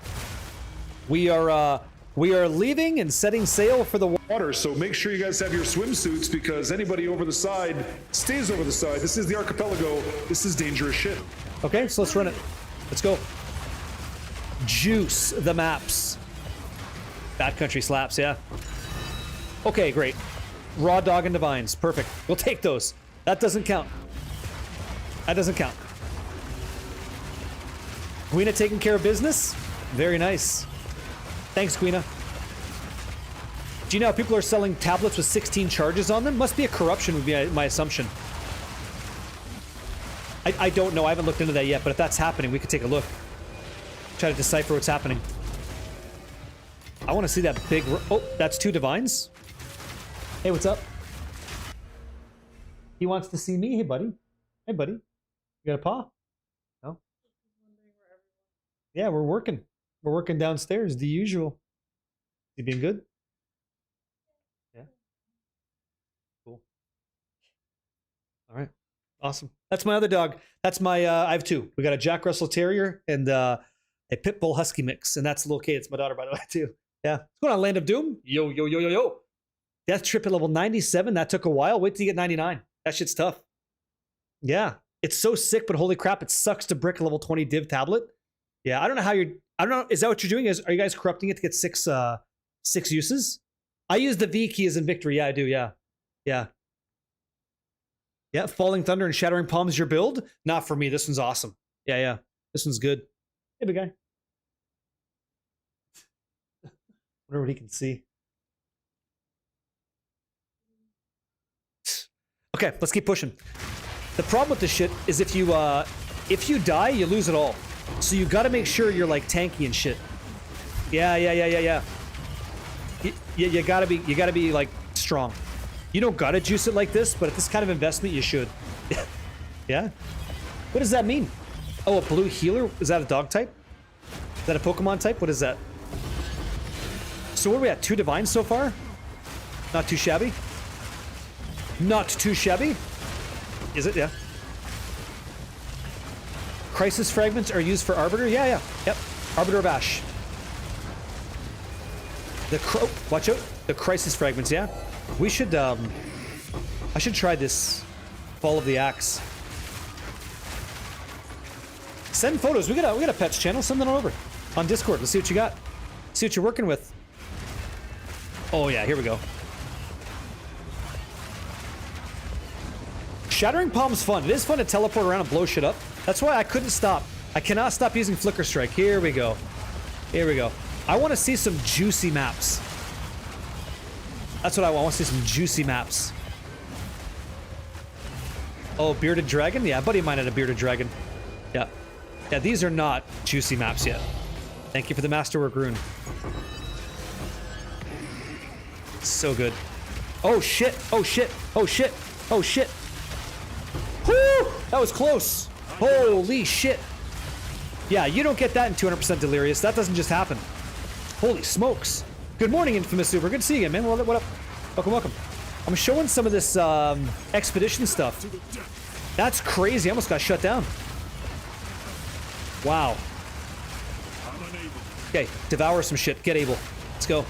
We are leaving and setting sail for the
water, so make sure you guys have your swimsuits because anybody over the side stays over the side. This is the archipelago. This is dangerous shit.
Okay, so let's run it. Let's go. Juice the maps. Bad country slaps, yeah. Okay, great. Raw dog and divines. Perfect. We'll take those. That doesn't count. That doesn't count. Guina taking care of business? Very nice. Thanks, Guina. Do you know how people are selling tablets with 16 charges on them? Must be a corruption would be my assumption. I don't know. I haven't looked into that yet, but if that's happening, we could take a look. Try to decipher what's happening. I want to see that big... Oh, that's 2 divines. Hey, what's up? He wants to see me. Hey, buddy. Hey, buddy. You got a paw? No? Yeah, we're working. We're working downstairs, the usual. You being good? Yeah. Cool. All right. Awesome. That's my other dog. That's my, I have 2. We got a Jack Russell Terrier and a Pit Bull Husky mix. And that's Lil K. It's my daughter, by the way, too. Yeah. What's going on, Land of Doom? Yo, yo, yo, yo, yo. Death Trip at level 97. That took a while. Wait till you get 99. That shit's tough. Yeah. It's so sick, but holy crap, it sucks to brick a level 20 div tablet. Yeah, I don't know how you're... I don't know. Is that what you're doing? Are you guys corrupting it to get 6 uses? I use the V key as in victory. Yeah, I do. Yeah. Yeah. Yeah, Falling Thunder and Shattering Palms your build? Not for me. This one's awesome. Yeah, yeah. This one's good. Hey, big guy. Wonder what he can see. Okay, let's keep pushing. The problem with this shit is if you die, you lose it all. So you got to make sure you're like tanky and shit. Yeah. You gotta be like strong. You don't gotta juice it like this, but at this kind of investment, you should. Yeah. What does that mean? Oh, a blue healer? Is that a dog type? Is that a Pokemon type? What is that? So what are we at? 2 divines so far? Not too shabby. Not too shabby. Is it? Yeah. Crisis fragments are used for Arbiter? Yeah, yeah. Yep. Arbiter of Ash. Watch out. The crisis fragments, yeah. We should, I should try this Fall of the Axe. Send photos. We got a pets channel. Send them over on Discord. Let's see what you got. See what you're working with. Oh yeah, here we go. Shattering Palm's fun. It is fun to teleport around and blow shit up. That's why I couldn't stop. I cannot stop using Flicker Strike. Here we go. Here we go. I want to see some juicy maps. That's what I want. I want to see some juicy maps. Oh, Bearded Dragon? Yeah, a buddy of mine had a Bearded Dragon. Yeah. Yeah, these are not juicy maps yet. Thank you for the Masterwork rune. So good. Oh shit! Oh shit! Oh shit! Oh shit! Whoo! That was close! Holy shit! Yeah, you don't get that in 200% Delirious. That doesn't just happen. Holy smokes! Good morning, Infamous Super. Good to see you again, man. What up? Welcome, welcome. I'm showing some of this expedition stuff. That's crazy. I almost got shut down. Wow. Okay, devour some shit. Get able. Let's go.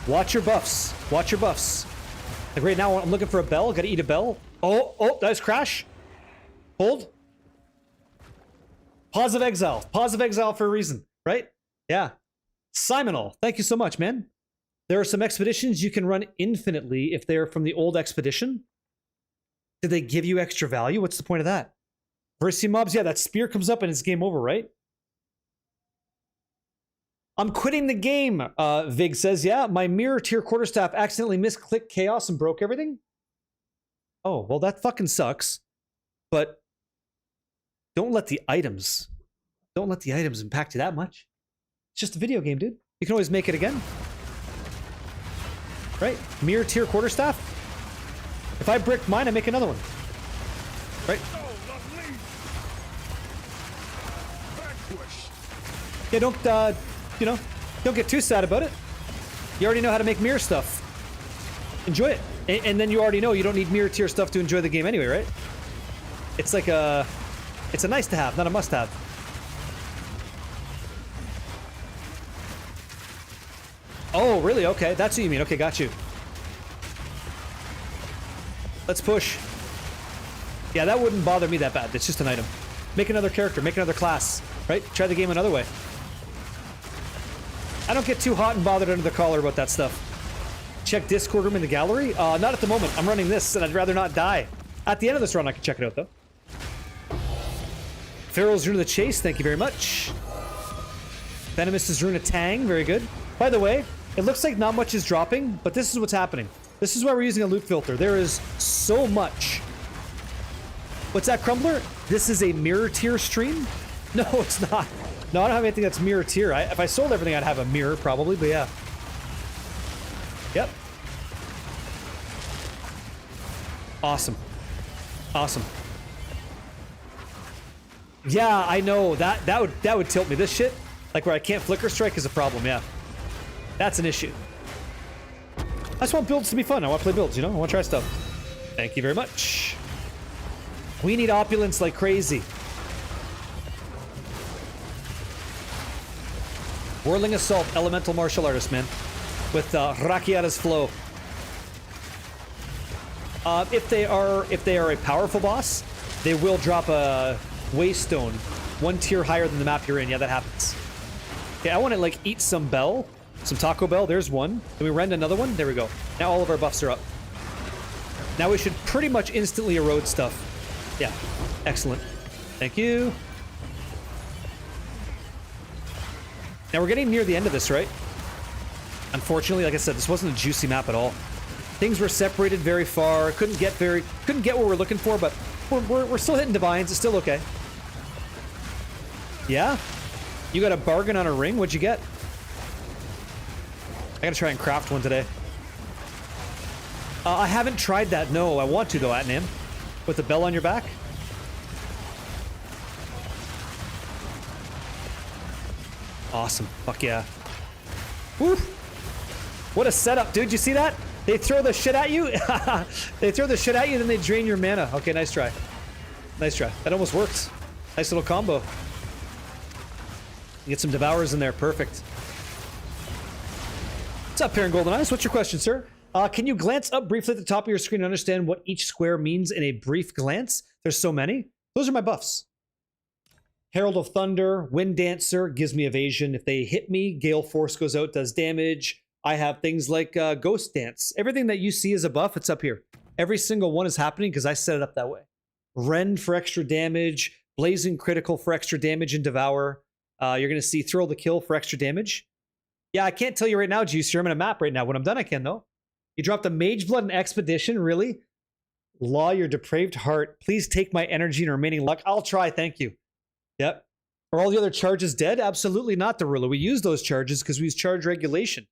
Watch your buffs. Watch your buffs. Like right now, I'm looking for a bell. Gotta eat a bell. Oh, that was Crash. Hold. Pause of Exile. Pause of Exile for a reason, right? Yeah. Simonal, thank you so much, man. There are some expeditions you can run infinitely if they're from the old expedition. Did they give you extra value? What's the point of that? Versi mobs, yeah, that spear comes up and it's game over, right? I'm quitting the game, Vig says. Yeah, my mirror tier quarterstaff accidentally misclicked chaos and broke everything. Oh, well, that fucking sucks. But don't let the items impact you that much. It's just a video game, dude. You can always make it again. Right? Mirror tier quarterstaff. If I brick mine, I make another one. Right? Yeah, don't, you know, don't get too sad about it. You already know how to make mirror stuff. Enjoy it. And then you already know you don't need mirror tier stuff to enjoy the game anyway, right? It's like a... It's a nice to have, not a must have. Oh, really? Okay, that's what you mean. Okay, got you. Let's push. Yeah, that wouldn't bother me that bad. It's just an item. Make another character, make another class, right? Try the game another way. I don't get too hot and bothered under the collar about that stuff. Check Discord room in the gallery? Not at the moment. I'm running this, and I'd rather not die. At the end of this run, I can check it out, though. Pharaoh's Rune of the Chase, thank you very much. Venomous' Rune of Tang, very good. By the way, it looks like not much is dropping, but this is what's happening. This is why we're using a loot filter. There is so much. What's that, Crumbler? This is a mirror tier stream? No, it's not. No, I don't have anything that's mirror tier. If I sold everything, I'd have a mirror probably, but yeah. Yep. Awesome. Awesome. Yeah, I know. That would tilt me. This shit, like where I can't flicker strike, is a problem, yeah. That's an issue. I just want builds to be fun. I want to play builds, you know? I want to try stuff. Thank you very much. We need opulence like crazy. Whirling Assault, Elemental Martial Artist, man. With Rakiata's Flow. If they are a powerful boss, they will drop a Waystone one tier higher than the map you're in. Yeah, that happens. Okay, I want to like eat some Bell. Some Taco Bell, there's one. Then we rend another one. There we go. Now all of our buffs are up. Now we should pretty much instantly erode stuff. Yeah, excellent. Thank you. Now we're getting near the end of this, right? Unfortunately, like I said, this wasn't a juicy map at all. Things were separated very far. Couldn't get what we're looking for, but we're still hitting divines. It's still okay. Yeah? You got a bargain on a ring? What'd you get? I gotta try and craft one today. I haven't tried that. No, I want to though, Atnam. With the bell on your back. Awesome. Fuck yeah. Woof. What a setup, dude. You see that? They throw the shit at you. They throw the shit at you, then they drain your mana. Okay, nice try. Nice try. That almost worked. Nice little combo. Get some Devourers in there. Perfect. What's up, Parent Golden Eyes? What's your question, sir? Can you glance up briefly at the top of your screen and understand what each square means in a brief glance? There's so many. Those are my buffs. Herald of Thunder, Wind Dancer gives me evasion. If they hit me, Gale Force goes out, does damage. I have things like Ghost Dance. Everything that you see as a buff, it's up here. Every single one is happening because I set it up that way. Rend for extra damage. Blazing Critical for extra damage and Devour. You're going to see Thrill the Kill for extra damage. Yeah, I can't tell you right now, Juicer. I'm in a map right now. When I'm done, I can, though. You dropped a Mage Blood and Expedition, really? Law, your depraved heart. Please take my energy and remaining luck. I'll try, thank you. Yep. Are all the other charges dead? Absolutely not, Darula. We use those charges because we use charge regulation.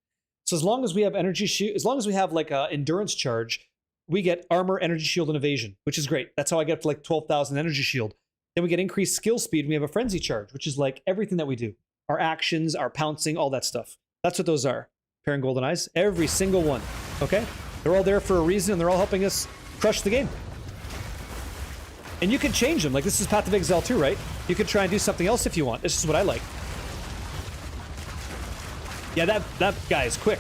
So as long as we have energy shield, as long as we have like a endurance charge, we get armor, energy shield, and evasion, which is great. That's how I get up to like 12,000 energy shield. Then we get increased skill speed, and we have a frenzy charge, which is like everything that we do. Our actions, our pouncing, all that stuff. That's what those are. Parent Golden Eyes. Every single one. Okay? They're all there for a reason, and they're all helping us crush the game. And you can change them. Like, this is Path of Exile 2, right? You could try and do something else if you want. This is what I like. Yeah, that guy is quick.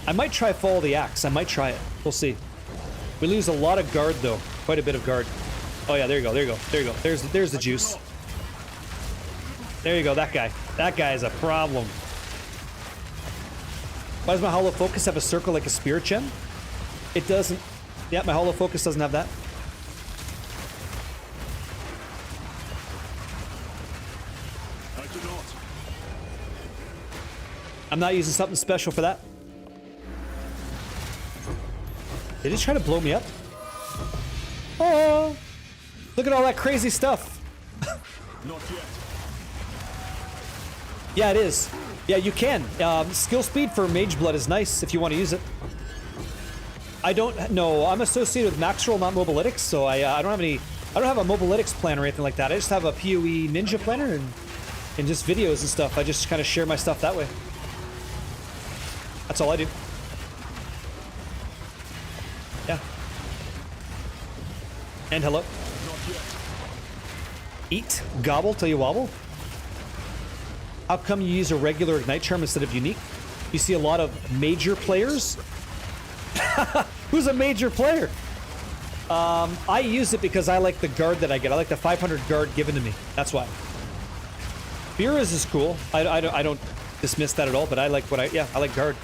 I might try Follow the Axe. I might try it. We'll see. We lose a lot of guard, though. Quite a bit of guard. Oh, yeah, there you go, there you go, there you go. There's the juice. There you go, that guy. That guy is a problem. Why does my Hollow Focus have a circle like a Spirit Gem? It doesn't. Yeah, my Hollow Focus doesn't have that.
I do not.
I'm not using something special for that. They just try to blow me up. Oh, look at all that crazy stuff.
Not yet.
Yeah, it is. Yeah, you can. Skill speed for Mage Blood is nice if you want to use it. I don't know. I'm associated with Max Roll, not Mobilytics, so I don't have any. I don't have a Mobilytics plan or anything like that. I just have a PoE Ninja planner and just videos and stuff. I just kind of share my stuff that way. That's all I do. Yeah. And hello. Eat, gobble till you wobble. How come you use a regular Ignite Charm instead of unique? You see a lot of major players. Who's a major player? I use it because I like the guard that I get. I like the 500 guard given to me. That's why. Beerus is cool. I don't dismiss that at all, but I like what I like guard.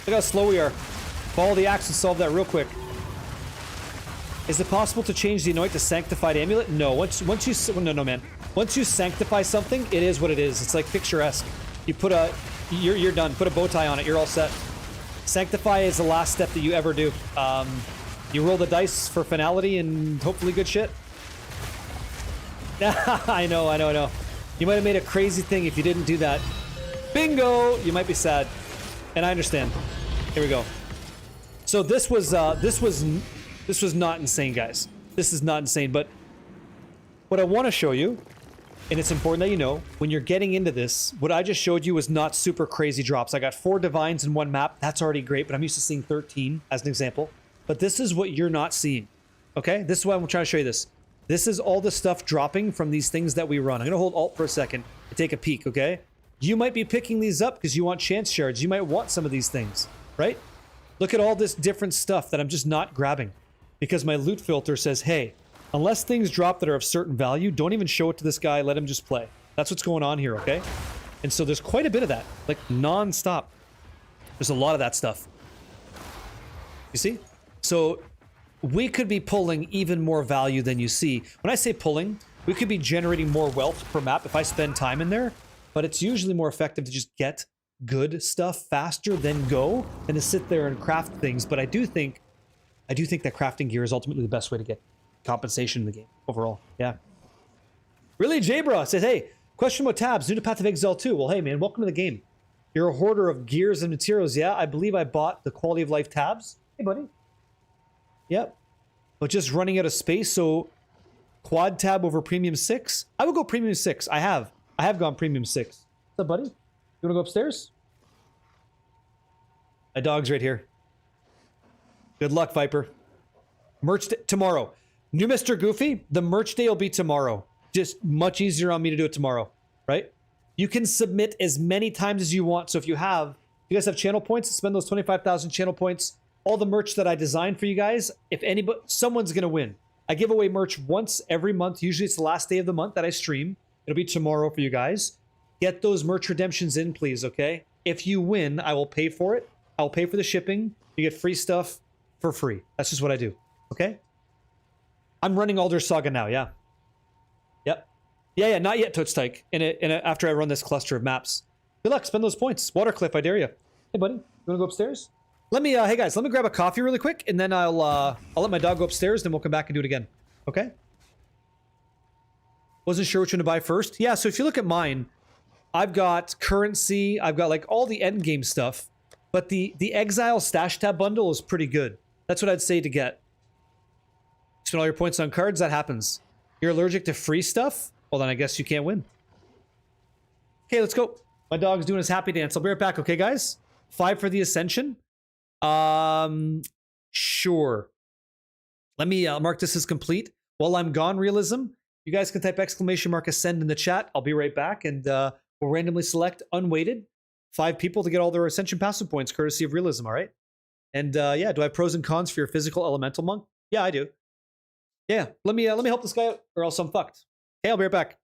Look how slow we are. Follow the axe and solve that real quick. Is it possible to change the Anoint to Sanctified Amulet? No. Once you no man. Once you sanctify something, it is what it is. It's like picturesque. You put a you're done. Put a bow tie on it. You're all set. Sanctify is the last step that you ever do. You roll the dice for finality and hopefully good shit. I know. You might have made a crazy thing if you didn't do that. Bingo! You might be sad. And I understand. Here we go. So this was not insane, guys. This is not insane, but what I want to show you, and it's important that you know, when you're getting into this, what I just showed you was not super crazy drops. I got 4 Divines in one map. That's already great, but I'm used to seeing 13 as an example. But this is what you're not seeing, okay? This is why I'm trying to show you this. This is all the stuff dropping from these things that we run. I'm going to hold Alt for a second and take a peek, okay? You might be picking these up because you want chance shards. You might want some of these things, right? Look at all this different stuff that I'm just not grabbing because my loot filter says, hey, unless things drop that are of certain value, don't even show it to this guy. Let him just play. That's what's going on here, okay? And so there's quite a bit of that, like non-stop. There's a lot of that stuff. You see? So we could be pulling even more value than you see. When I say pulling, we could be generating more wealth per map if I spend time in there, but it's usually more effective to just get good stuff faster than go than to sit there and craft things. But I do think that crafting gear is ultimately the best way to get compensation in the game overall. Yeah. Really, Jabra says, hey, question about tabs, new to Path of Exile 2. Well, hey, man, welcome to the game. You're a hoarder of gears and materials. Yeah, I believe I bought the quality of life tabs. Hey, buddy. Yep. But just running out of space, so quad tab over premium 6? I would go premium 6. I have gone premium 6. What's up, buddy? You want to go upstairs? My dog's right here. Good luck, Viper. Merch tomorrow. New Mr. Goofy, the merch day will be tomorrow. Just much easier on me to do it tomorrow, right? You can submit as many times as you want. So if you guys have channel points, spend those 25,000 channel points. All the merch that I designed for you guys, if anybody, someone's going to win. I give away merch once every month. Usually it's the last day of the month that I stream. It'll be tomorrow for you guys. Get those merch redemptions in, please, okay? If you win, I will pay for it. I will pay for the shipping. You get free stuff for free. That's just what I do, okay? I'm running Alder Saga now, yeah. Yep. Yeah, not yet, Toadstyke. After I run this cluster of maps. Good luck, spend those points. Watercliff, I dare you. Hey, buddy, you wanna go upstairs? Let me, hey guys, let me grab a coffee really quick, and then I'll let my dog go upstairs, then we'll come back and do it again. Okay? Wasn't sure which one to buy first. Yeah, so if you look at mine, I've got currency, I've got like all the end game stuff, but the Exile Stash Tab bundle is pretty good. That's what I'd say to get. Spend all your points on cards, that happens. You're allergic to free stuff? Well, then I guess you can't win. Okay, let's go. My dog's doing his happy dance. I'll be right back, okay, guys? 5 for the Ascension. Sure. Let me mark this as complete. While I'm gone, realism, you guys can type !ascend in the chat. I'll be right back, and we'll randomly select unweighted 5 people to get all their Ascension passive points, courtesy of realism, all right? And yeah, do I have pros and cons for your physical elemental monk? Yeah, I do. Yeah, let me help this guy out, or else I'm fucked. Okay, I'll be right back.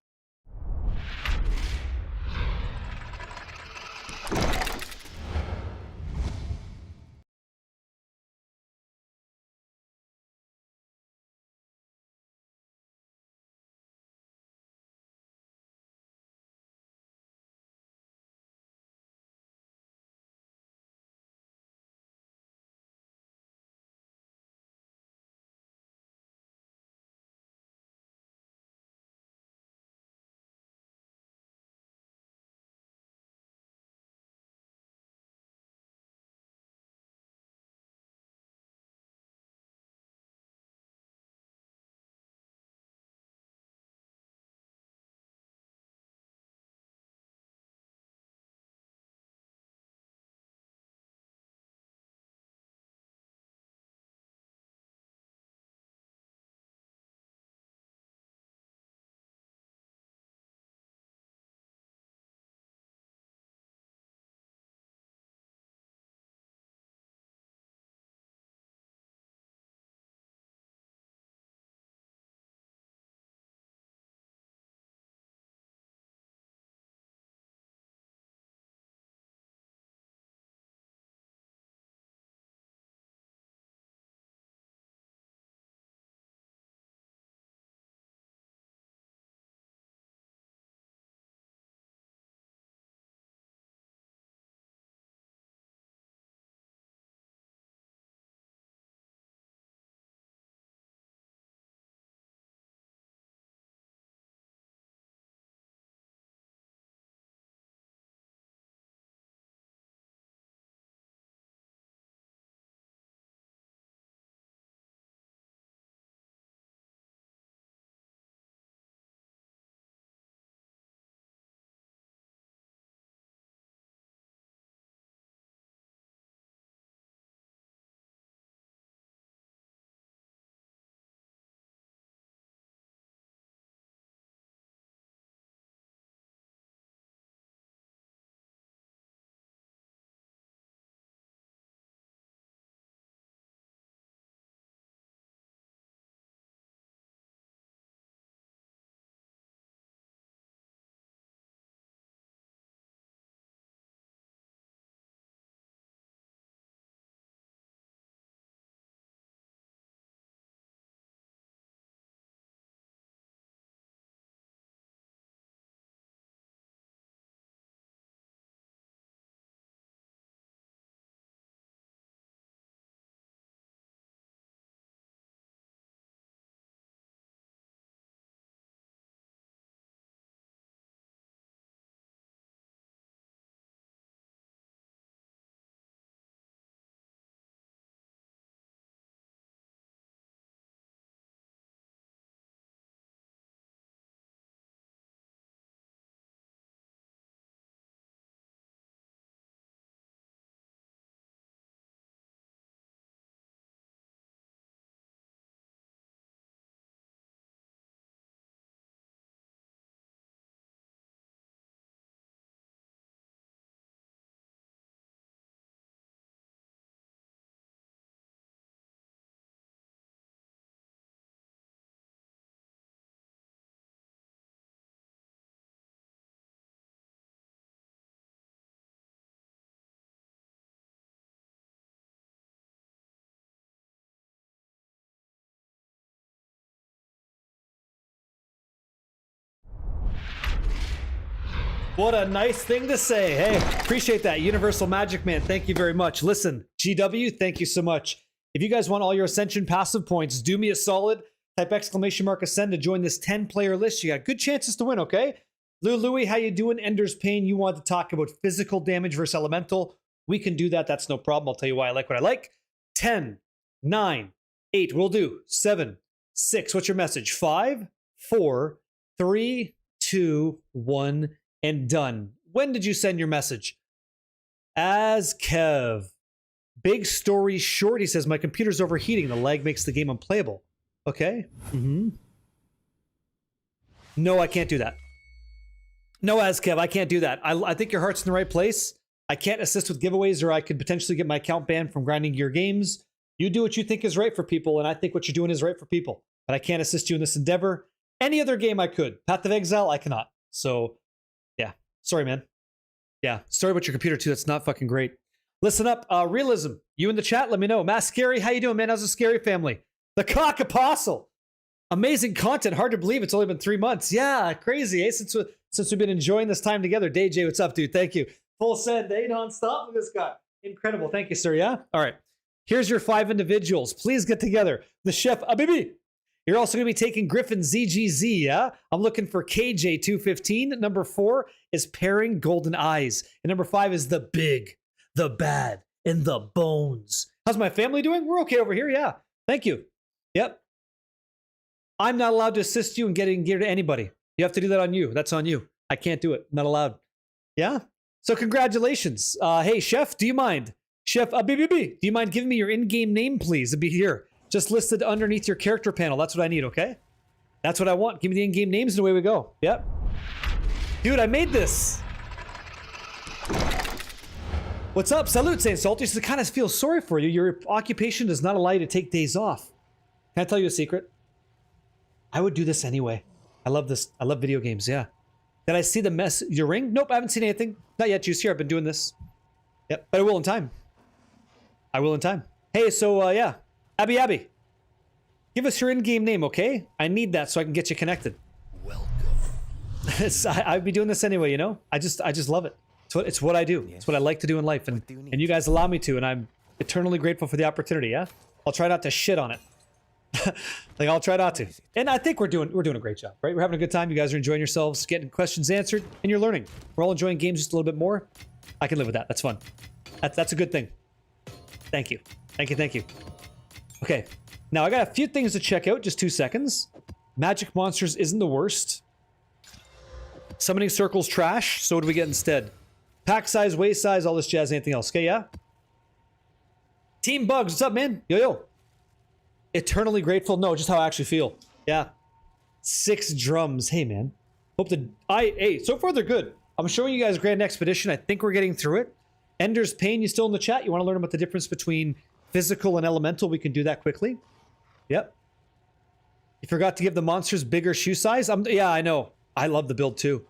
What a nice thing to say. Hey, appreciate that. Universal Magic Man, thank you very much. Listen, GW, thank you so much. If you guys want all your Ascension passive points, do me a solid. Type !Ascend to join this 10-player list. You got good chances to win, okay? Louie, how you doing? Ender's Pain, you want to talk about physical damage versus elemental. We can do that. That's no problem. I'll tell you why I like what I like. 10, 9, 8. We'll do 7, 6. What's your message? 5, 4, 3, 2, 1, and done. When did you send your message? As Kev. Big story short, he says, my computer's overheating. The lag makes the game unplayable. Okay. No, I can't do that. No, as Kev, I can't do that. I think your heart's in the right place. I can't assist with giveaways, or I could potentially get my account banned from grinding your games. You do what you think is right for people, and I think what you're doing is right for people. But I can't assist you in this endeavor. Any other game I could. Path of Exile, I cannot. So, yeah. Sorry, man. Yeah. Sorry about your computer, too. That's not fucking great. Listen up. Realism. You in the chat, let me know. Mass Scary, how you doing, man? How's the Scary family? The Cock Apostle. Amazing content. Hard to believe it's only been 3 months. Yeah, crazy, eh? Since we've been enjoying this time together. DJ, what's up, dude? Thank you. Full send, eh? Non-stop. Look at this guy. Incredible. Thank you, sir. Yeah? All right. Here's your 5 individuals. Please get together. The Chef Abibi. You're also going to be taking Griffin ZGZ, yeah? I'm looking for KJ215. Number 4 is Pairing Golden Eyes. And number 5 is The Big, The Bad, and The Bones. How's my family doing? We're okay over here, yeah. Thank you. Yep. I'm not allowed to assist you in getting gear to anybody. You have to do that on you. That's on you. I can't do it. I'm not allowed. Yeah? So congratulations. Hey, Chef, do you mind? Chef BBB, do you mind giving me your in-game name, please? It'd be here. Just listed underneath your character panel. That's what I need, okay? That's what I want. Give me the in-game names and away we go. Yep. Dude, I made this. What's up? Salute, Saint Salty. So I kind of feel sorry for you. Your occupation does not allow you to take days off. Can I tell you a secret? I would do this anyway. I love this. I love video games, yeah. Did I see the mess? Your ring? Nope, I haven't seen anything. Not yet, Juice. Here, I've been doing this. Yep, but I will in time. I will in time. Hey, so, yeah. Abby. Give us your in-game name, okay? I need that so I can get you connected.
Welcome.
I'd be doing this anyway, you know? I just love it. It's what I do. It's what I like to do in life, and you guys allow me to, and I'm eternally grateful for the opportunity, yeah? I'll try not to shit on it. Like, I'll try not to. And I think we're doing a great job, right? We're having a good time. You guys are enjoying yourselves, getting questions answered, and you're learning. We're all enjoying games just a little bit more. I can live with that. That's fun. That's a good thing. Thank you. Thank you. Okay. Now, I got a few things to check out. Just 2 seconds. Magic Monsters isn't the worst. Summoning Circle's trash. So what do we get instead? Pack size, waist size, all this jazz, anything else. Okay, yeah? Team Bugs, what's up, man? Yo. Eternally grateful. No, just how I actually feel. Yeah. 6 drums. Hey, man. Hey, so far they're good. I'm showing you guys Grand Expedition. I think we're getting through it. Ender's Pain, you still in the chat? You want to learn about the difference between physical and elemental? We can do that quickly. Yep. You forgot to give the monsters bigger shoe size? Yeah, I know. I love the build too.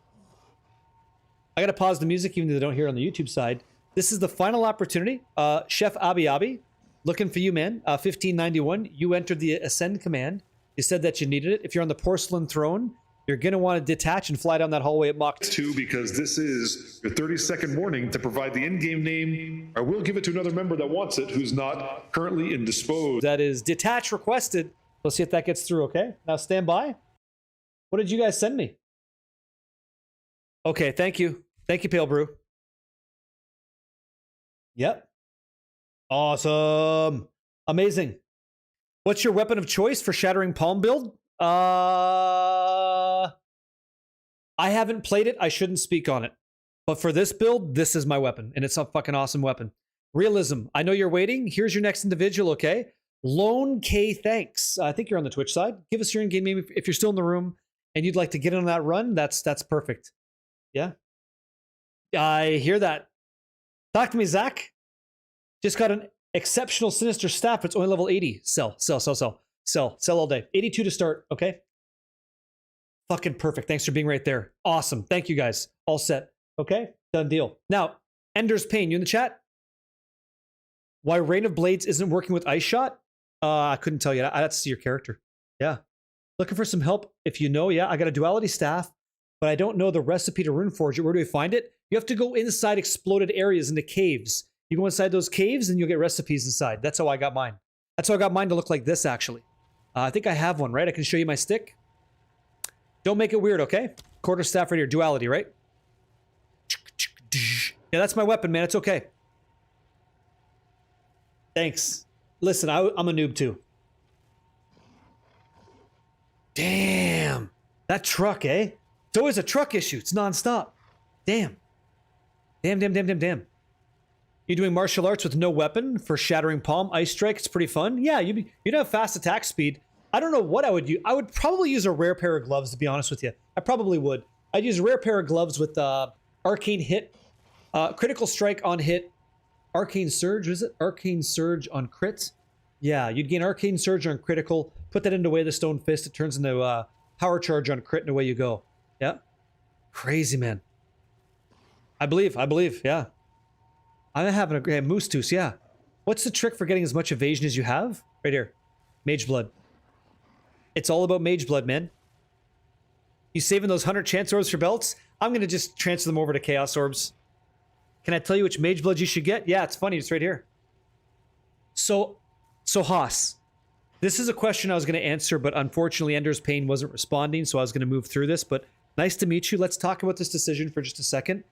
I gotta pause the music even though they don't hear it on the YouTube side. This is the final opportunity. Chef Abi, looking for you, man. 1591, you entered the Ascend command. You said that you needed it. If you're on the Porcelain Throne, you're going to want to detach and fly down that hallway at Mach
2, because this is your 30-second warning to provide the in-game name. I will give it to another member that wants it, who's not currently indisposed.
That is detach requested. Let's see if that gets through, okay? Now stand by. What did you guys send me? Okay, thank you. Thank you, Pale Brew. Yep. Awesome. Amazing. What's your weapon of choice for Shattering Palm build? I haven't played it. I shouldn't speak on it. But for this build, this is my weapon. And it's a fucking awesome weapon. Realism. I know you're waiting. Here's your next individual, okay? Lone K, thanks. I think you're on the Twitch side. Give us your in-game name if you're still in the room and you'd like to get in on that run. That's perfect. Yeah? I hear that. Talk to me, Zach. Just got an exceptional Sinister Staff. It's only level 80. Sell all day. 82 to start, okay? Fucking perfect. Thanks for being right there. Awesome. Thank you, guys. All set. Okay? Done deal. Now, Ender's Pain, you in the chat? Why Rain of Blades isn't working with Ice Shot? I couldn't tell you. I'd have to see your character. Yeah. Looking for some help if you know. Yeah, I got a Duality Staff. but I don't know the recipe to rune forge it. Where do we find it? You have to go inside exploded areas into caves. You go inside those caves and you'll get recipes inside. That's how I got mine. That's how I got mine to look like this, actually. I think I have one, right? I can show you my stick. Don't make it weird, okay? Quarterstaff right here. Duality, right? Yeah, that's my weapon, man. It's okay. Thanks. Listen, I'm a noob too. Damn. That truck, eh? It's always a truck issue. It's nonstop. Damn. Damn. You're doing martial arts with no weapon for shattering palm, ice strike. It's pretty fun. Yeah, you'd have fast attack speed. I don't know what I would use. I would probably use a rare pair of gloves, to be honest with you. I probably would. I'd use a rare pair of gloves with arcane hit, critical strike on hit, arcane surge. Was it arcane surge on crit? Yeah, you'd gain arcane surge on critical. Put that into Way of the Stone Fist. It turns into power charge on crit, and away you go. Yeah, crazy, man. I believe. Yeah, I'm having a great moose tooth. Yeah, what's the trick for getting as much evasion as you have? Right here, Mage Blood. It's all about Mage Blood, man. You saving those 100 chance orbs for belts? I'm gonna just transfer them over to Chaos Orbs. Can I tell you which Mage Blood you should get? Yeah, it's funny. It's right here. So Haas, this is a question I was going to answer, but unfortunately Ender's Pain wasn't responding, so I was going to move through this. But nice to meet you. Let's talk about this decision for just a second,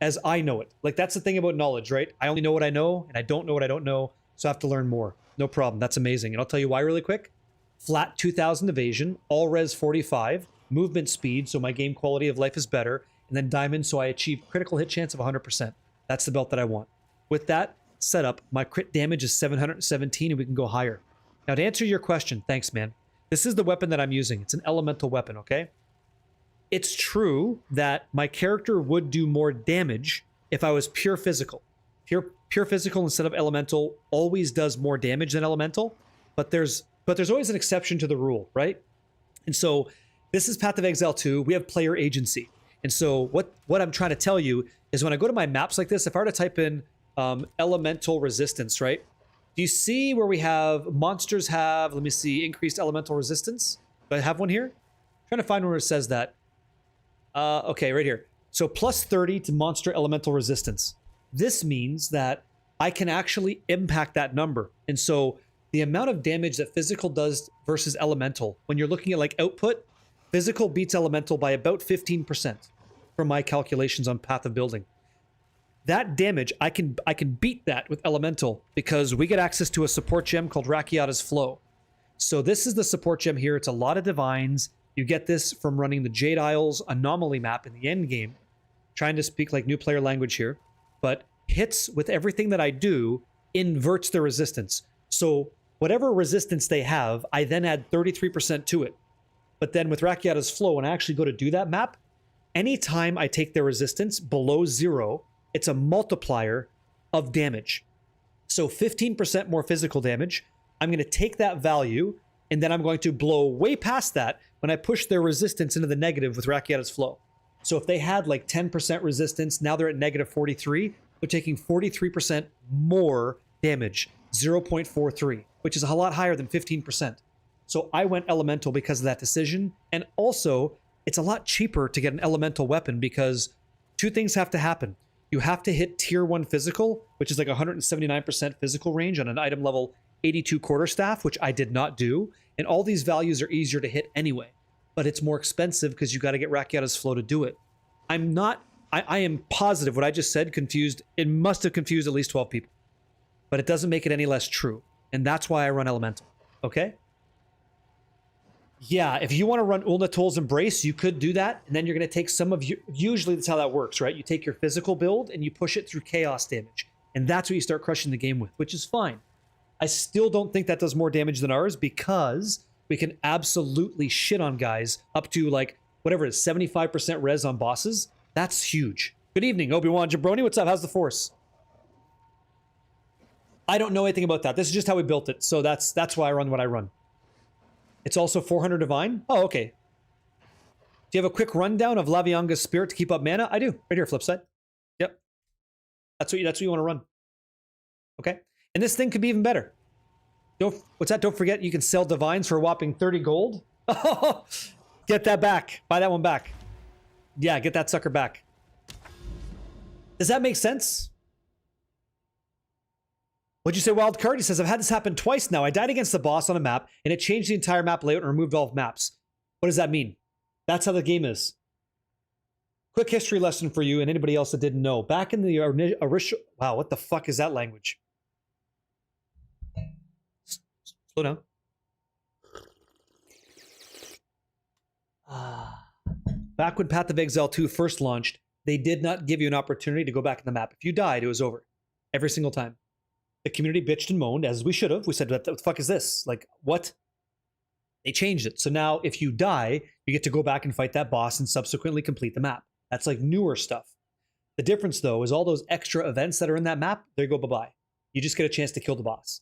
as I know it. Like, that's the thing about knowledge, right? I only know what I know, and I don't know what I don't know, so I have to learn more. No problem. That's amazing. And I'll tell you why really quick. Flat 2,000 evasion, all res 45, movement speed, so my game quality of life is better, and then diamond, so I achieve critical hit chance of 100%. That's the belt that I want. With that setup, my crit damage is 717, and we can go higher. Now, to answer your question, thanks, man. This is the weapon that I'm using. It's an elemental weapon, okay? It's true that my character would do more damage if I was pure physical. Pure physical instead of elemental always does more damage than elemental, but there's always an exception to the rule, right? And so this is Path of Exile 2. We have player agency. And so what I'm trying to tell you is when I go to my maps like this, if I were to type in elemental resistance, right? Do you see where we have monsters have, let me see, increased elemental resistance? Do I have one here? I'm trying to find where it says that. Okay, right here. So plus 30 to monster elemental resistance. This means that I can actually impact that number. And so the amount of damage that physical does versus elemental, when you're looking at like output, physical beats elemental by about 15% from my calculations on Path of Building. That damage, I can beat that with elemental because we get access to a support gem called Rakiata's Flow. So this is the support gem here. It's a lot of divines. You get this from running the Jade Isles anomaly map in the end game. Trying to speak like new player language here, but hits with everything that I do inverts the resistance. So whatever resistance they have, I then add 33% to it. But then with Rakiata's Flow, when I actually go to do that map, anytime I take their resistance below 0, it's a multiplier of damage. So 15% more physical damage. I'm going to take that value, and then I'm going to blow way past that when I push their resistance into the negative with Rakiata's Flow. So if they had like 10% resistance, now they're at negative 43. They're taking 43% more damage, 0.43, which is a lot higher than 15%. So I went elemental because of that decision. And also, it's a lot cheaper to get an elemental weapon because two things have to happen. You have to hit tier 1 physical, which is like 179% physical range on an item level 82 quarterstaff, which I did not do. And all these values are easier to hit anyway, but it's more expensive because you got to get Rakiata's Flow to do it. I am positive what I just said confused. It must have confused at least 12 people, but it doesn't make it any less true. And that's why I run elemental. Okay. Yeah, if you want to run Ulnatol's Embrace, you could do that, and then you're going to take some of you. Usually that's how that works, right? You take your physical build and you push it through chaos damage, and that's what you start crushing the game with, which is fine. I still don't think that does more damage than ours because we can absolutely shit on guys up to like whatever it is, 75% res on bosses. That's huge. Good evening, Obi-Wan Jabroni. What's up? How's the Force? I don't know anything about that. This is just how we built it, so that's why I run what I run. It's also 400 divine. Oh, okay. Do you have a quick rundown of Lavianga's spirit to keep up mana? I do. Right here, flip side. Yep. That's what you want to run. Okay. And this thing could be even better. What's that? Don't forget you can sell divines for a whopping 30 gold. Get that back. Buy that one back. Yeah, get that sucker back. Does that make sense? What'd you say, Wild Card? He says, I've had this happen twice now. I died against the boss on a map, and it changed the entire map layout and removed all maps. What does that mean? That's how the game is. Quick history lesson for you and anybody else that didn't know. Back in the original... Wow, what the fuck is that language? Slow down. Back when Path of Exile 2 first launched, they did not give you an opportunity to go back in the map. If you died, it was over. Every single time. The community bitched and moaned, as we should have. We said, what the fuck is this? Like, what? They changed it. So now, if you die, you get to go back and fight that boss and subsequently complete the map. That's like newer stuff. The difference, though, is all those extra events that are in that map, they go bye-bye. You just get a chance to kill the boss,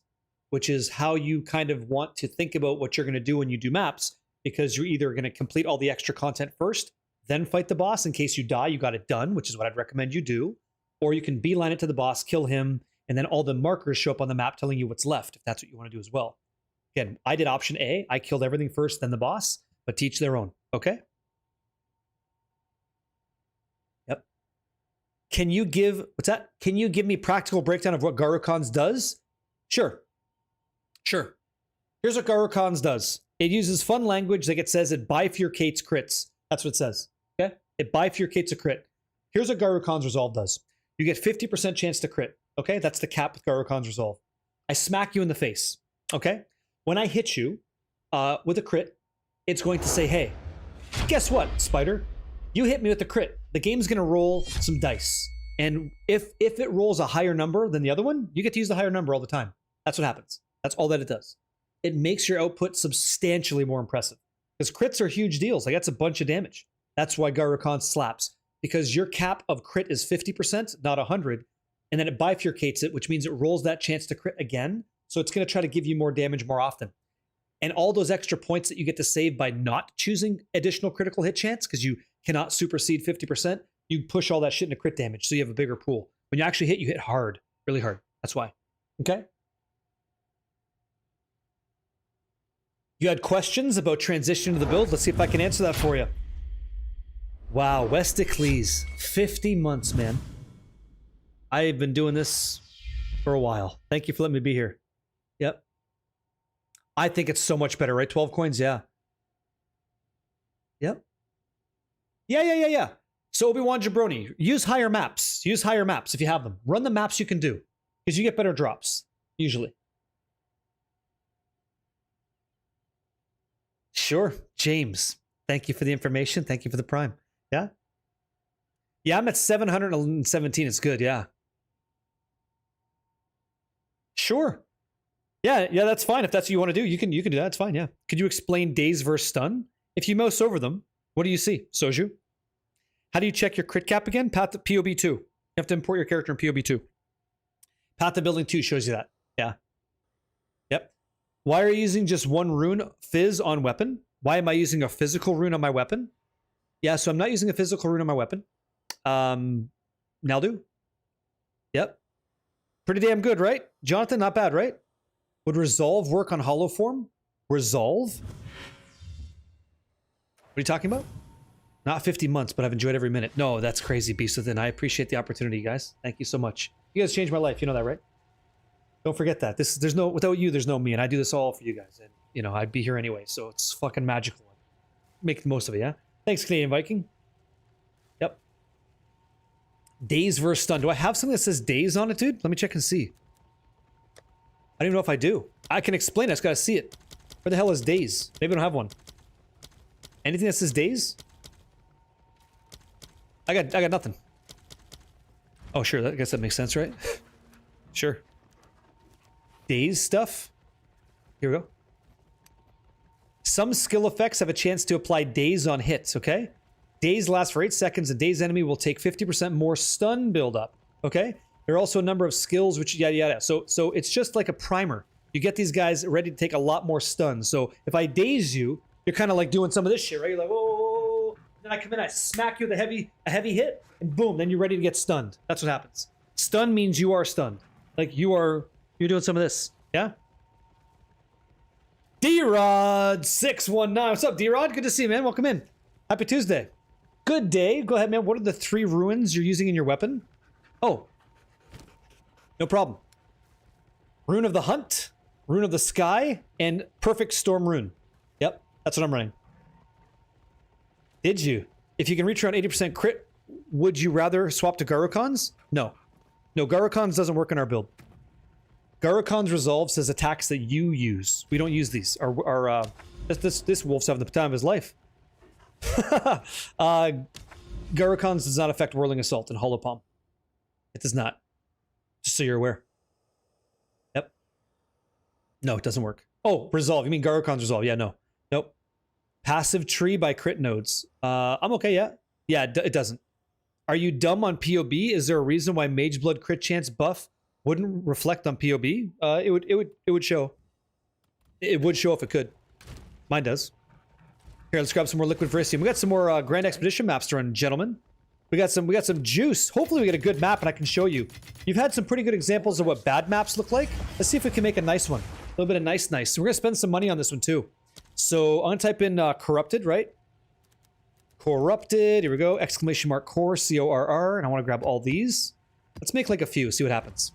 which is how you kind of want to think about what you're going to do when you do maps, because you're either going to complete all the extra content first, then fight the boss. In case you die, you got it done, which is what I'd recommend you do. Or you can beeline it to the boss, kill him, and then all the markers show up on the map telling you what's left, if that's what you want to do as well. Again, I did option A. I killed everything first, then the boss, but teach their own, okay? Yep. Can you give, what's that? Can you give me practical breakdown of what Garukhan's does? Sure. Sure. Here's what Garukhan's does. It uses fun language, like it says it bifurcates crits. That's what it says, okay? It bifurcates a crit. Here's what Garukhan's Resolve does. You get 50% chance to crit, okay? That's the cap with Garukhan's Resolve. I smack you in the face, okay? When I hit you with a crit, it's going to say, hey, guess what, Spider? You hit me with a crit. The game's going to roll some dice. And if it rolls a higher number than the other one, you get to use the higher number all the time. That's what happens. That's all that it does. It makes your output substantially more impressive. Because crits are huge deals. Like, that's a bunch of damage. That's why Garukhan slaps. Because your cap of crit is 50%, not 100. And then it bifurcates it, which means it rolls that chance to crit again. So it's going to try to give you more damage more often. And all those extra points that you get to save by not choosing additional critical hit chance, because you cannot supersede 50%, you push all that shit into crit damage, so you have a bigger pool. When you actually hit, you hit hard. Really hard. That's why. Okay? You had questions about transition to the build? Let's see if I can answer that for you. Wow, Westicles. 50 months, man. I've been doing this for a while. Thank you for letting me be here. Yep. I think it's so much better, right? 12 coins, yeah. Yep. Yeah. So Obi-Wan Jabroni, use higher maps. Use higher maps if you have them. Run the maps you can do, because you get better drops, usually. Sure. James, thank you for the information. Thank you for the prime. Yeah? Yeah, I'm at 717. It's good, yeah. Sure. Yeah, that's fine. If that's what you want to do, you can do that. It's fine, yeah. Could you explain daze versus stun? If you mouse over them, what do you see? Soju? How do you check your crit cap again? Path to POB2. You have to import your character in POB2. Path to Building 2 shows you that. Yeah. Yep. Why are you using just one rune fizz on weapon? Why am I using a physical rune on my weapon? Yeah, so I'm not using a physical rune on my weapon. Naldu? Yep. Pretty damn good, right? Jonathan, not bad, right? Would Resolve work on Hollow Form? Resolve? What are you talking about? Not 50 months, but I've enjoyed every minute. No, that's crazy, Beast Within. I appreciate the opportunity, guys. Thank you so much. You guys changed my life. You know that, right? Don't forget that. Without you, there's no me, and I do this all for you guys. And, you know, I'd be here anyway, so it's fucking magical. Make the most of it, yeah? Thanks, Canadian Viking. Yep. Daze versus stun. Do I have something that says daze on it, dude? Let me check and see. I don't even know if I do. I can explain it. I just gotta see it. Where the hell is daze? Maybe I don't have one. Anything that says daze? I got nothing. Oh, sure. I guess that makes sense, right? Sure. Daze stuff. Here we go. Some skill effects have a chance to apply daze on hits, okay? Daze lasts for 8 seconds. A dazed enemy will take 50% more stun buildup, okay? There are also a number of skills which yada yada. So it's just like a primer. You get these guys ready to take a lot more stun. So if I daze you, you're kind of like doing some of this shit, right? You're like, whoa. Then I come in, I smack you with a heavy hit, and boom, then you're ready to get stunned. That's what happens. Stun means you are stunned. Like you're doing some of this. Yeah? D-Rod619. What's up, D-Rod? Good to see you, man. Welcome in. Happy Tuesday. Good day. Go ahead, man. What are the 3 runes you're using in your weapon? Oh. No problem. Rune of the Hunt, Rune of the Sky, and Perfect Storm Rune. Yep, that's what I'm running. Did you? If you can reach around 80% crit, would you rather swap to Garukhan's? No. No, Garukhan's doesn't work in our build. Garukhan's Resolve says attacks that you use. We don't use these. This wolf's having the time of his life. Garukhan's does not affect Whirling Assault and Hollow Palm. It does not. Just so you're aware. Yep. No, it doesn't work. Oh, Resolve. You mean Garukhan's Resolve? Yeah, no. Nope. Passive tree by crit nodes. I'm okay, yeah. Yeah, it doesn't. Are you dumb on POB? Is there a reason why Mage Blood crit chance buff wouldn't reflect on POB? It would show. It would show if it could. Mine does. Here, let's grab some more Liquid Verisium. We got some more Grand Expedition maps to run, gentlemen. We got some juice. Hopefully we get a good map and I can show you. You've had some pretty good examples of what bad maps look like. Let's see if we can make a nice one. A little bit of nice. So we're gonna spend some money on this one too. So I'm gonna type in Corrupted, right? Corrupted, here we go. Exclamation mark core, C-O-R-R, and I wanna grab all these. Let's make like a few, see what happens.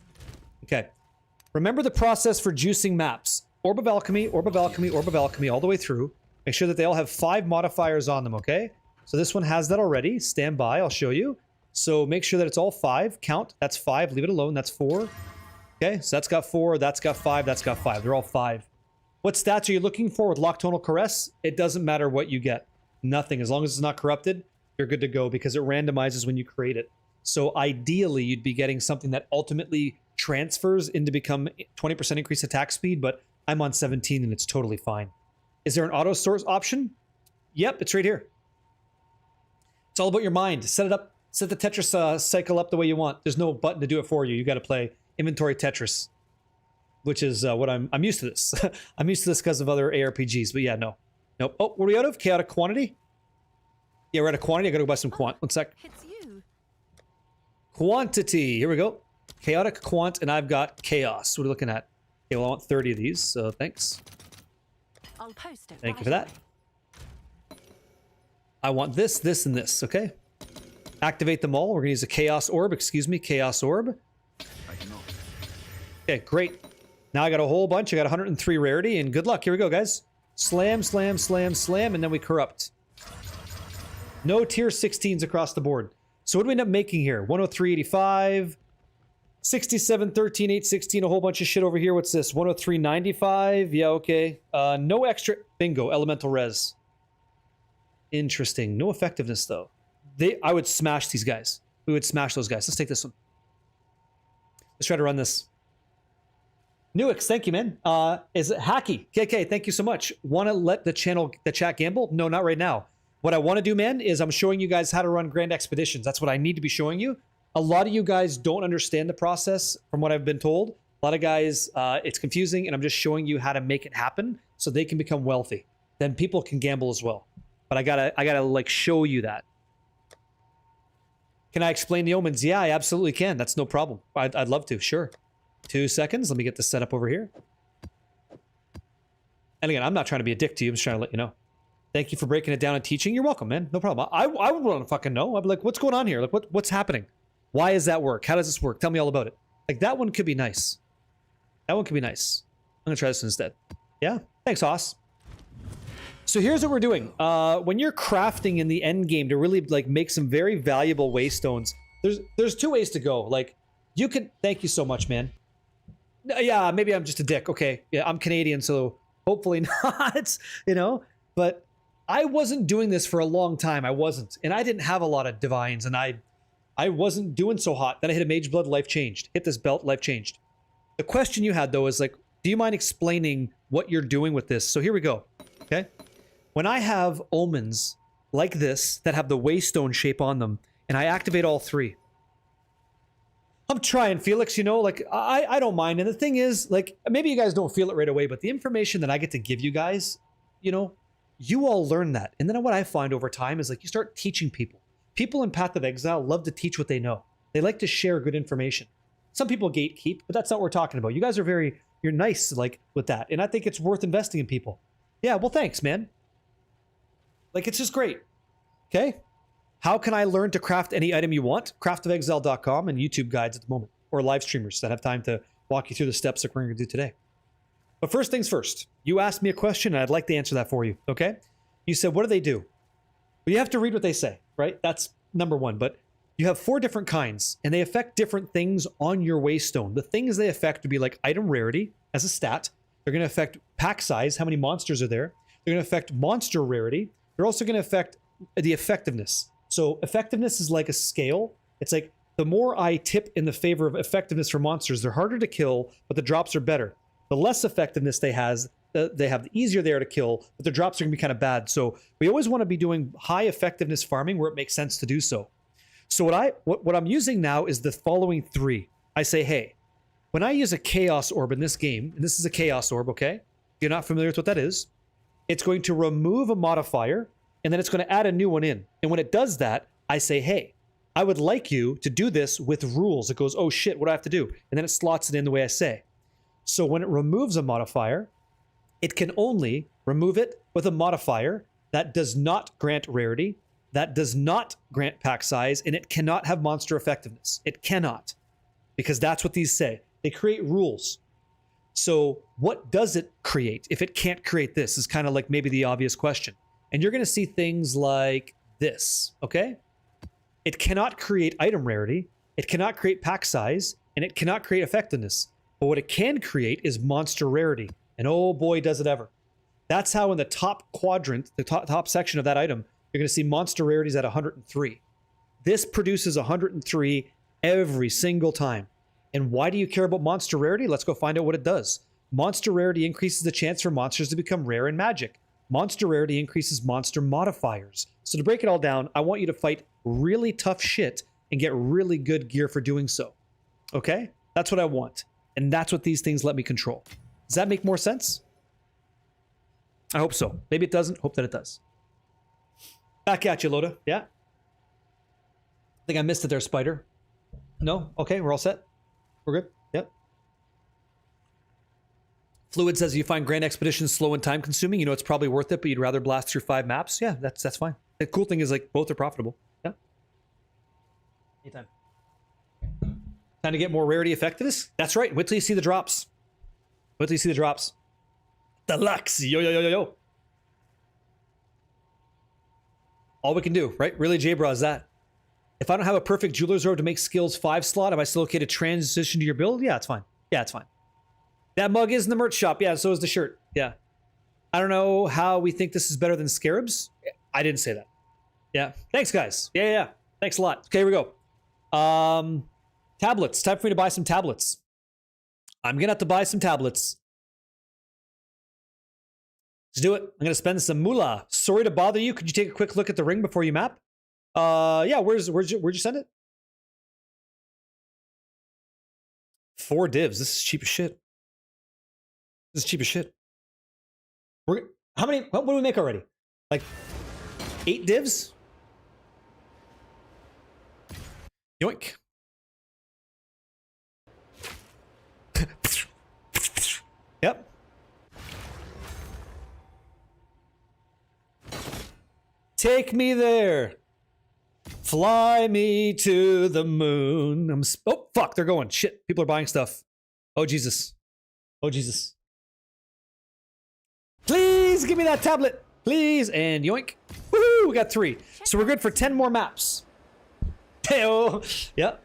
Okay. Remember the process for juicing maps. Orb of Alchemy, Orb of Alchemy, Orb of Alchemy, all the way through. Make sure that they all have 5 modifiers on them, okay? So this one has that already. Stand by, I'll show you. So make sure that it's all 5. Count, that's 5. Leave it alone, that's 4. Okay, so that's got 4, that's got 5, that's got 5. They're all 5. What stats are you looking for with Nocturnal Caress? It doesn't matter what you get. Nothing. As long as it's not corrupted, you're good to go because it randomizes when you create it. So ideally, you'd be getting something that ultimately transfers into become 20% increased attack speed, but I'm on 17 and it's totally fine. Is there an auto source option? Yep, it's right here. It's all about your mind. Set it up, set the Tetris cycle up the way you want. There's no button to do it for you. You got to play inventory Tetris, which is what I'm used to this. I'm used to this because of other ARPGs, but yeah, no. Nope. Oh, were we out of chaotic quantity? Yeah, we're out of quantity. I gotta go buy some quant. One sec.
It's you.
Quantity. Here we go. Chaotic quant, and I've got chaos. What are we looking at? Okay, well, I want 30 of these, so thanks.
I'll post it.
Thank you for that. I want this, this, and this, okay? Activate them all. We're gonna use a chaos orb, excuse me, chaos orb. Okay, great. Now I got a whole bunch. I got 103 rarity, and good luck. Here we go, guys. Slam, slam, slam, slam, and then we corrupt. No tier 16s across the board. So what do we end up making here? 103.85, 67, 13, 8, 16, a whole bunch of shit over here. What's this? 103.95. Yeah, okay. No extra. Bingo, elemental res. Interesting. No effectiveness, though. I would smash these guys. We would smash those guys. Let's take this one. Let's try to run this. Newix, thank you, man. Is it Hacky? KK, thank you so much. Want to let the chat gamble? No, not right now. What I want to do, man, is I'm showing you guys how to run Grand Expeditions. That's what I need to be showing you. A lot of you guys don't understand the process from what I've been told. A lot of guys, it's confusing, and I'm just showing you how to make it happen so they can become wealthy. Then people can gamble as well. But I gotta like show you that. Can I explain the omens? Yeah, I absolutely can. That's no problem. I'd love to, sure. 2 seconds. Let me get this set up over here. And again, I'm not trying to be a dick to you. I'm just trying to let you know. Thank you for breaking it down and teaching. You're welcome, man. No problem. I would want to fucking know. I'd be like, what's going on here? Like, what's happening? Why does that work? How does this work? Tell me all about it. Like, that one could be nice. That one could be nice. I'm going to try this instead. Yeah? Thanks, Hoss. So here's what we're doing. When you're crafting in the end game to really, like, make some very valuable waystones, there's 2 ways to go. Like, you can... Thank you so much, man. Yeah, maybe I'm just a dick. Okay. Yeah, I'm Canadian, so hopefully not, you know? But I wasn't doing this for a long time. I wasn't. And I didn't have a lot of divines, and I wasn't doing so hot. Then I hit a Mage Blood, life changed. Hit this belt, life changed. The question you had, though, is like, do you mind explaining what you're doing with this? So here we go, okay? When I have omens like this that have the waystone shape on them, and I activate all 3, I'm trying, Felix, you know, like, I don't mind. And the thing is, like, maybe you guys don't feel it right away, but the information that I get to give you guys, you know, you all learn that. And then what I find over time is, like, you start teaching people. People in Path of Exile love to teach what they know. They like to share good information. Some people gatekeep, but that's not what we're talking about. You guys are you're nice, like, with that. And I think it's worth investing in people. Yeah, well, thanks, man. Like, it's just great. Okay? How can I learn to craft any item you want? Craftofexile.com and YouTube guides at the moment, or live streamers that have time to walk you through the steps that we're going to do today. But first things first, you asked me a question and I'd like to answer that for you, okay? You said, what do they do? Well, you have to read what they say, right? That's number one. But you have 4 different kinds and they affect different things on your waystone. The things they affect would be like item rarity as a stat. They're going to affect pack size, how many monsters are there. They're going to affect monster rarity. They're also going to affect the effectiveness. So effectiveness is like a scale. It's like the more I tip in the favor of effectiveness for monsters, they're harder to kill, but the drops are better. The less effectiveness they have, the easier they are to kill, but the drops are going to be kind of bad. So we always want to be doing high effectiveness farming where it makes sense to do so. So what I'm using now is the following 3. I say, hey, when I use a chaos orb in this game, and this is a chaos orb, okay? If you're not familiar with what that is, it's going to remove a modifier, and then it's going to add a new one in. And when it does that, I say, hey, I would like you to do this with rules. It goes, oh shit, what do I have to do? And then it slots it in the way I say. So when it removes a modifier, it can only remove it with a modifier that does not grant rarity, that does not grant pack size, and it cannot have monster effectiveness. It cannot, because that's what these say. They create rules. So what does it create if it can't create this is kind of like maybe the obvious question. And you're going to see things like this, okay? It cannot create item rarity, it cannot create pack size, and it cannot create effectiveness. But what it can create is monster rarity. And oh boy, does it ever. That's how in the top quadrant, the top section of that item, you're going to see monster rarities at 103. This produces 103 every single time. And why do you care about monster rarity? Let's go find out what it does. Monster rarity increases the chance for monsters to become rare in Magic. Monster rarity increases monster modifiers. So to break it all down, I want you to fight really tough shit and get really good gear for doing so. Okay? That's what I want. And that's what these things let me control. Does that make more sense? I hope so. Maybe it doesn't. Hope that it does. Back at you, Loda. Yeah? I think I missed it there, Spider. No? Okay, we're all set. We're good? Yep. Fluid says you find Grand Expeditions slow and time consuming. You know, it's probably worth it, but you'd rather blast through 5 maps. Yeah, that's fine. The cool thing is, like, both are profitable. Yeah. Anytime. Time to get more rarity effectiveness? That's right. Wait till you see the drops. Wait till you see the drops. Deluxe. Yo, yo, yo, yo, yo. All we can do, right? Really, J-Bra, is that. If I don't have a perfect Jeweler's Robe to make skills 5 slot, am I still okay to transition to your build? Yeah, it's fine. Yeah, it's fine. That mug is in the merch shop. Yeah, so is the shirt. Yeah. I don't know how we think this is better than Scarabs. I didn't say that. Yeah. Thanks, guys. Yeah. Thanks a lot. Okay, here we go. Tablets. Time for me to buy some tablets. I'm going to have to buy some tablets. Let's do it. I'm going to spend some moolah. Sorry to bother you. Could you take a quick look at the ring before you map? Yeah, where'd you send it? 4 divs. This is cheap as shit. This is cheap as shit. How many? What do we make already? Like 8 divs? Yoink. Yep. Take me there. Fly me to the moon. Oh, fuck, they're going. Shit, people are buying stuff. Oh, Jesus. Oh, Jesus. Please give me that tablet. Please. And yoink. Woohoo, we got 3. So we're good for 10 more maps. Hey-oh. Yep.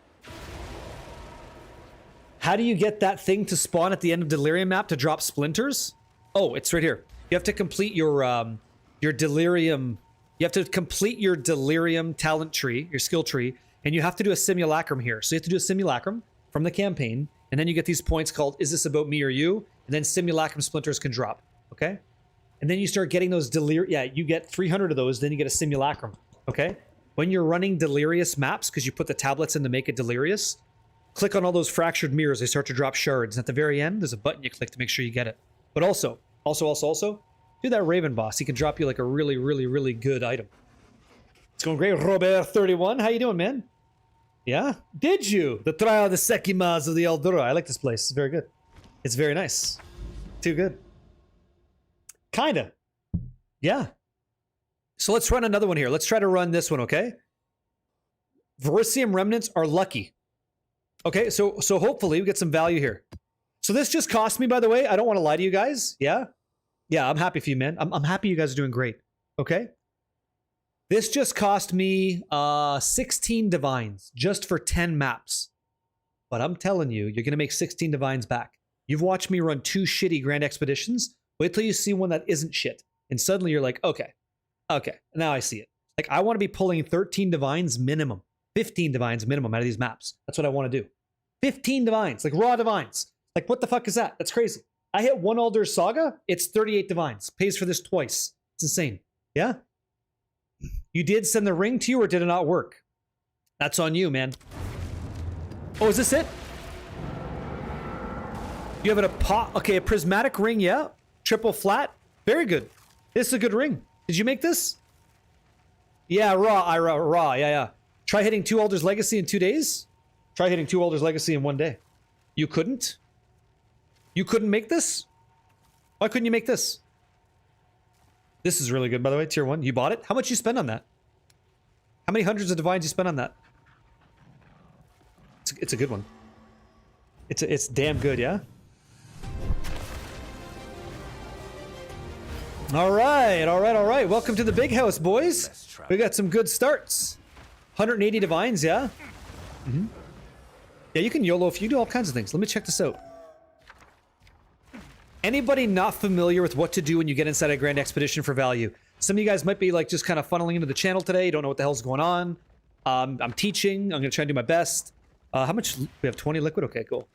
How do you get that thing to spawn at the end of Delirium map to drop splinters? Oh, it's right here. You have to complete your Delirium. You have to complete your Delirium talent tree, your skill tree, and you have to do a simulacrum here. So you have to do a simulacrum from the campaign, and then you get these points called, is this about me or you? And then simulacrum splinters can drop, okay? And then you start getting those you get 300 of those, then you get a simulacrum, okay? When you're running delirious maps, because you put the tablets in to make it delirious, click on all those fractured mirrors, they start to drop shards. And at the very end, there's a button you click to make sure you get it. But also, do that Raven boss. He can drop you like a really, really, really good item. It's going great. Robert31, how you doing, man? Yeah? Did you? The Trial of the Sekimas of the Eldura. I like this place. It's very good. It's very nice. Too good. Kinda. Yeah. So let's run another one here. Let's try to run this one, okay? Verisium remnants are lucky. Okay, so hopefully we get some value here. So this just cost me, by the way. I don't want to lie to you guys. Yeah? Yeah, I'm happy for you, man. I'm happy you guys are doing great. Okay? This just cost me 16 divines just for 10 maps. But I'm telling you, you're going to make 16 divines back. You've watched me run 2 shitty Grand Expeditions. Wait till you see one that isn't shit. And suddenly you're like, okay, now I see it. Like, I want to be pulling 13 divines minimum. 15 divines minimum out of these maps. That's what I want to do. 15 divines, like raw divines. Like, what the fuck is that? That's crazy. I hit 1 Alder's Saga, it's 38 divines. Pays for this twice. It's insane. Yeah? You did send the ring to you, or did it not work? That's on you, man. Oh, is this it? You have a prismatic ring, yeah. Triple flat. Very good. This is a good ring. Did you make this? Yeah, raw, yeah. Try hitting 2 Alder's Legacy in 2 days? Try hitting 2 Alder's Legacy in 1 day. You couldn't? You couldn't make this? Why couldn't you make this? This is really good, by the way, tier 1. You bought it? How much you spend on that? How many hundreds of divines you spent on that? It's a good one. It's damn good, yeah? All right. Welcome to the big house, boys. We got some good starts. 180 divines, yeah? Mm-hmm. Yeah, you can YOLO if you do all kinds of things. Let me check this out. Anybody not familiar with what to do when you get inside a Grand Expedition for value? Some of you guys might be like just kind of funneling into the channel today. You don't know what the hell's going on. I'm teaching. I'm going to try and do my best. How much? We have 20 liquid? Okay, cool.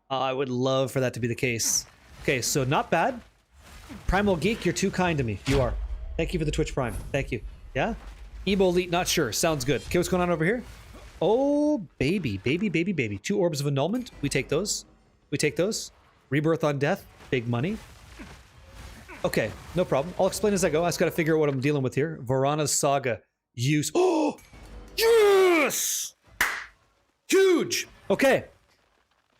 I would love for that to be the case. Okay, so not bad. Primal Geek, you're too kind to me. You are. Thank you for the Twitch Prime. Thank you. Yeah? Ebo Elite, not sure. Sounds good. Okay, what's going on over here? Oh, baby. 2 Orbs of Annulment. We take those. Rebirth on Death. Big money. Okay, no problem. I'll explain as I go. I just got to figure out what I'm dealing with here. Varana's Saga. Use. Oh! Yes! Huge! Okay.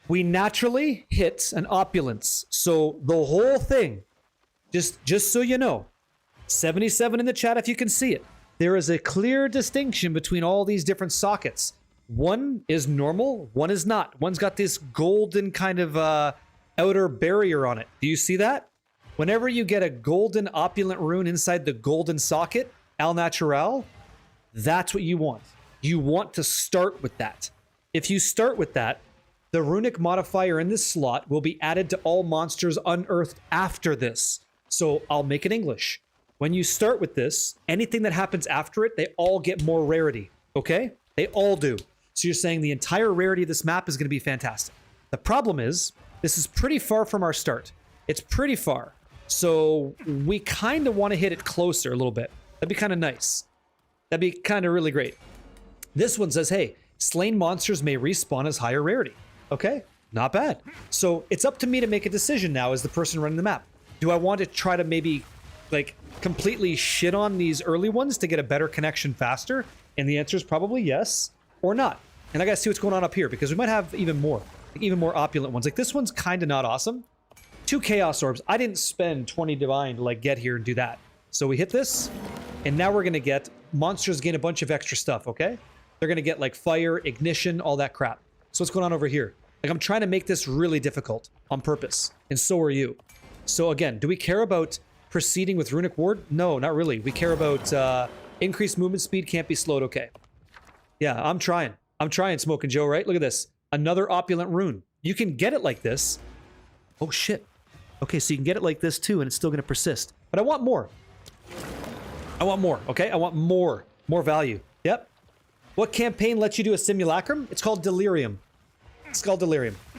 We naturally hit an opulence. So the whole thing, just so you know, 77 in the chat if you can see it. There is a clear distinction between all these different sockets. One is normal, one is not. One's got this golden kind of outer barrier on it. Do you see that? Whenever you get a golden opulent rune inside the golden socket, Al Natural, that's what you want. You want to start with that. If you start with that, the runic modifier in this slot will be added to all monsters unearthed after this. So I'll make it English. When you start with this, anything that happens after it, they all get more rarity. Okay? They all do. So you're saying the entire rarity of this map is going to be fantastic. The problem is, this is pretty far from our start. It's pretty far. So we kind of want to hit it closer a little bit. That'd be kind of nice. That'd be kind of really great. This one says, hey, slain monsters may respawn as higher rarity. Okay, not bad. So it's up to me to make a decision now as the person running the map. Do I want to try to maybe like completely shit on these early ones to get a better connection faster? And the answer is probably yes or not. And I gotta see what's going on up here because we might have even more opulent ones. Like this one's kind of not awesome. 2 Chaos Orbs. I didn't spend 20 Divine to like get here and do that. So we hit this, and now we're gonna get monsters gain a bunch of extra stuff, okay? They're gonna get like fire, ignition, all that crap. So what's going on over here? Like I'm trying to make this really difficult on purpose, and so are you. So again, do we care about proceeding with Runic Ward? No, not really. We care about increased movement speed, can't be slowed, okay. Yeah, I'm trying, Smoking Joe, right? Look at this. Another opulent rune. You can get it like this. Oh shit. Okay, so you can get it like this too, and it's still gonna persist. But I want more. Okay? I want more value. Yep. What campaign lets you do a simulacrum? It's called Delirium.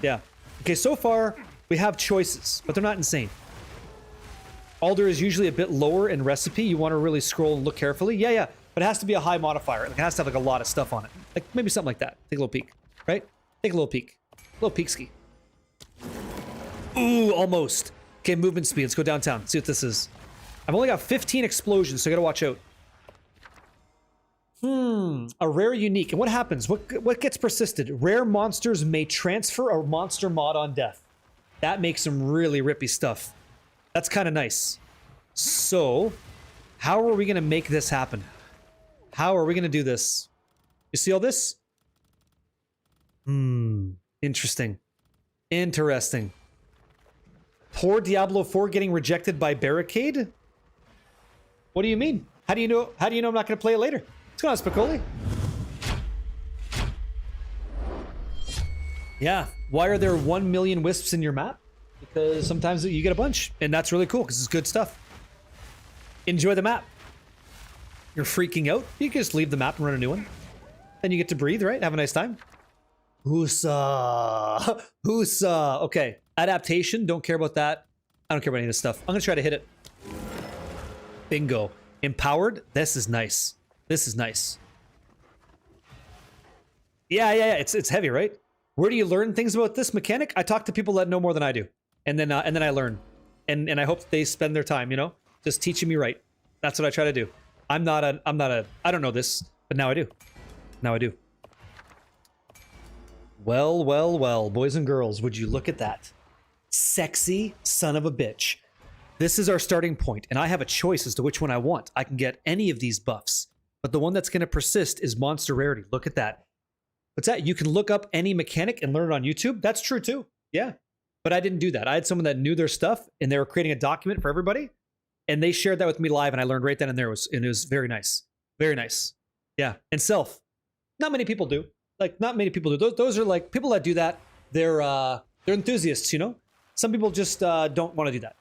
Yeah. Okay, so far, we have choices, but they're not insane. Alder is usually a bit lower in recipe. You want to really scroll and look carefully. Yeah. But it has to be a high modifier. Like, it has to have like a lot of stuff on it. Like maybe something like that. Take a little peek, right? Take a little peek. A little peek ski. Ooh, almost. Okay, movement speed. Let's go downtown. See what this is. I've only got 15 explosions, so I gotta watch out. A rare unique. And what happens? What gets persisted? Rare monsters may transfer a monster mod on death. That makes some really rippy stuff. That's kind of nice. So, how are we gonna make this happen? How are we gonna do this? You see all this? Interesting. Interesting. Poor Diablo 4 getting rejected by Barricade? What do you mean? How do you know I'm not going to play it later? What's going on, Spicoli? Yeah. Why are there 1 million wisps in your map? Because sometimes you get a bunch, and that's really cool because it's good stuff. Enjoy the map. You're freaking out? You can just leave the map and run a new one. Then you get to breathe, right? Have a nice time. Husa. Husa. Okay. Adaptation. Don't care about that. I don't care about any of this stuff. I'm going to try to hit it. Bingo. Empowered. This is nice. This is nice. Yeah. It's heavy, right? Where do you learn things about this mechanic? I talk to people that know more than I do. And then I learn. And I hope they spend their time, you know, just teaching me right. That's what I try to do. I don't know this, but now I do. Now I do. Well, boys and girls, would you look at that? Sexy son of a bitch. This is our starting point, and I have a choice as to which one I want. I can get any of these buffs, but the one that's going to persist is monster rarity. Look at that. What's that? You can look up any mechanic and learn it on YouTube? That's true too. Yeah. But I didn't do that. I had someone that knew their stuff, and they were creating a document for everybody, and they shared that with me live, and I learned right then and there. It was very nice. Very nice. Yeah. And self. Not many people do. Like, not many people do. Those are like, people that do that, they're enthusiasts, you know? Some people just don't want to do that.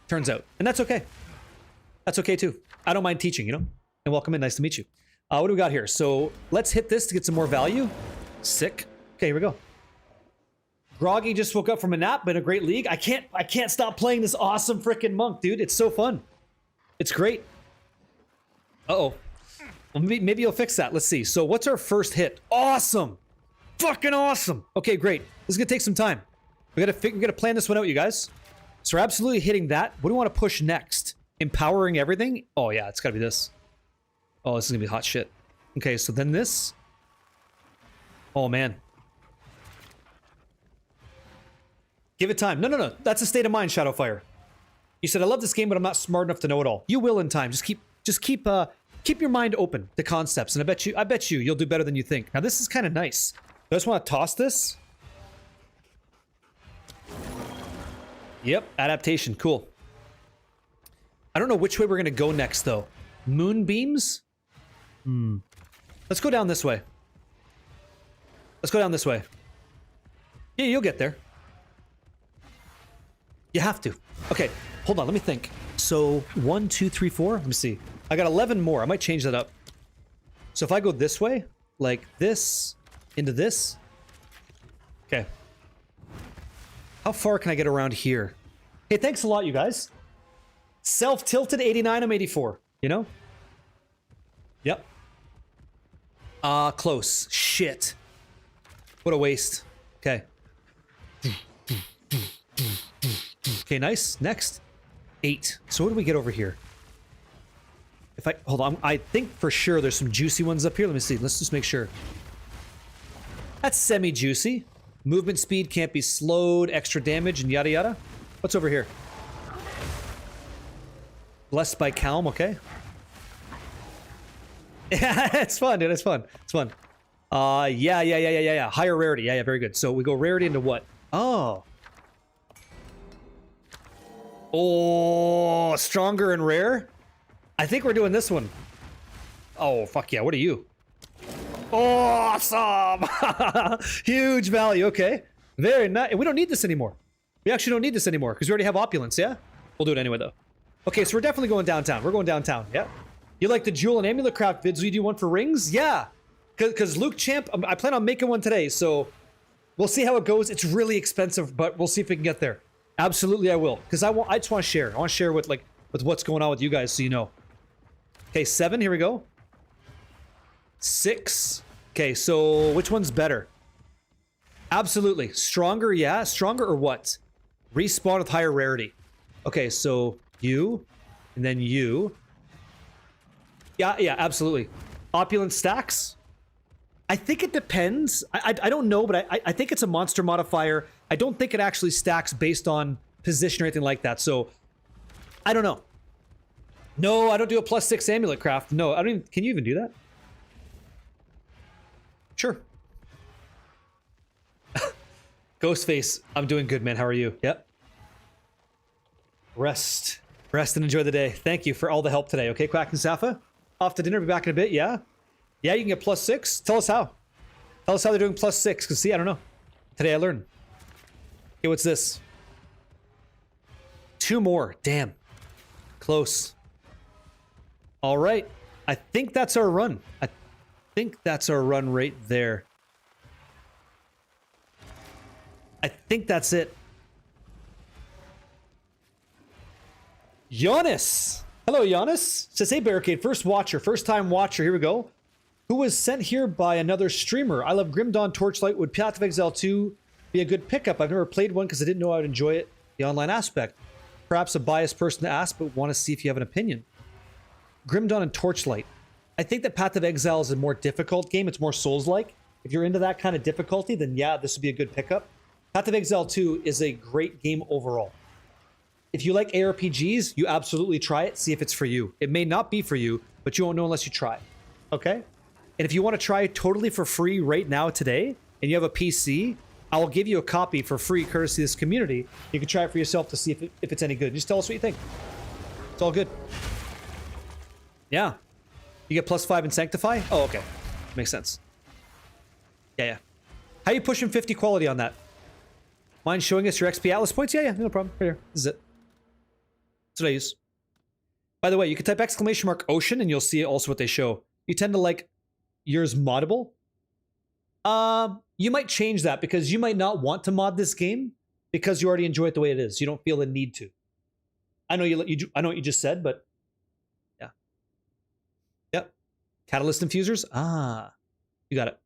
Turns out. And that's okay. That's okay too. I don't mind teaching, you know? And welcome in. Nice to meet you. What do we got here? So let's hit this to get some more value. Sick. Okay, here we go. Groggy just woke up from a nap. Been a great league. I can't stop playing this awesome freaking monk, dude. It's so fun. It's great. Uh-oh. Well, maybe you'll fix that. Let's see. So what's our first hit? Awesome. Fucking awesome. Okay, great. This is gonna take some time. We gotta plan this one out, you guys. So we're absolutely hitting that. What do we want to push next? Empowering everything? Oh yeah, it's gotta be this. Oh, this is gonna be hot shit. Okay, so then this. Oh man. Give it time. No. That's a state of mind, Shadowfire. You said I love this game, but I'm not smart enough to know it all. You will in time. Just keep your mind open to concepts, and I bet you'll do better than you think. Now this is kind of nice. I just want to toss this. Yep, adaptation, cool. I don't know which way we're gonna go next though. Moonbeams? Let's go down this way. Let's go down this way. Yeah, you'll get there. You have to. Okay, hold on, let me think. So 1, 2, 3, 4. Let me see. I got 11 more. I might change that up. So if I go this way, like this, into this. Okay. How far can I get around here? Hey, thanks a lot, you guys. Self-tilted 89, I'm 84. You know? Yep. Close. Shit. What a waste. Okay. Okay, nice. Next. 8. So what do we get over here? If I hold on, I think for sure there's some juicy ones up here. Let me see. Let's just make sure. That's semi-juicy. Movement speed can't be slowed, extra damage, and yada yada. What's over here? Blessed by Calm, okay. Yeah, it's fun, dude. It's fun. It's fun. Yeah. Higher rarity. Yeah, very good. So we go rarity into what? Oh, stronger and rare. I think we're doing this one. Oh, fuck yeah. What are you? Awesome. Huge value. Okay. Very nice. We don't need this anymore. We actually don't need this anymore because we already have opulence, yeah? We'll do it anyway, though. Okay, so we're definitely going downtown. We're going downtown, yeah? You like the jewel and amulet craft vids? We do one for rings? Yeah. Because Luke Champ, I plan on making one today, so we'll see how it goes. It's really expensive, but we'll see if we can get there. Absolutely, I will. Because I just want to share. I want to share with what's going on with you guys so you know. Okay, 7, here we go. 6. Okay, so which one's better? Absolutely. Stronger, yeah. Stronger or what? Respawn with higher rarity. Okay, so you, and then you. Yeah, absolutely. Opulent stacks? I think it depends. I don't know, but I think it's a monster modifier. I don't think it actually stacks based on position or anything like that, so I don't know. No, I don't do a +6 amulet craft. No, I don't even, can you even do that? Sure. Ghostface, I'm doing good, man. How are you? Yep. Rest and enjoy the day. Thank you for all the help today. Okay, Quack and Safa? Off to dinner, be back in a bit, yeah? Yeah, you can get +6. Tell us how. Tell us how they're doing +6, because see, I don't know. Today I learned. Okay, what's this? 2 more. Damn. Close. All right. I think that's our run. I think that's our run right there. I think that's it. Giannis! Hello, Giannis. Says, hey, Barricade, first watcher, first time watcher. Here we go. Who was sent here by another streamer? I love Grim Dawn Torchlight. Would Path of Exile 2 be a good pickup? I've never played one because I didn't know I would enjoy it, the online aspect. Perhaps a biased person to ask, but want to see if you have an opinion. Grim Dawn and Torchlight. I think that Path of Exile is a more difficult game. It's more Souls-like. If you're into that kind of difficulty, then yeah, this would be a good pickup. Path of Exile 2 is a great game overall. If you like ARPGs, you absolutely try it. See if it's for you. It may not be for you, but you won't know unless you try. Okay? And if you want to try it totally for free right now today, and you have a PC, I will give you a copy for free courtesy of this community. You can try it for yourself to see if it's any good. Just tell us what you think. It's all good. Yeah. You get +5 in Sanctify? Oh, okay. Makes sense. Yeah. How you pushing 50 quality on that? Mind showing us your XP Atlas points? Yeah, no problem. Right here. This is it. That's what I use. By the way, you can type !ocean and you'll see also what they show. You tend to like yours moddable. You might change that because you might not want to mod this game because you already enjoy it the way it is. You don't feel the need to. I know I know what you just said, but yeah. Yep. Catalyst infusers? Ah. You got it.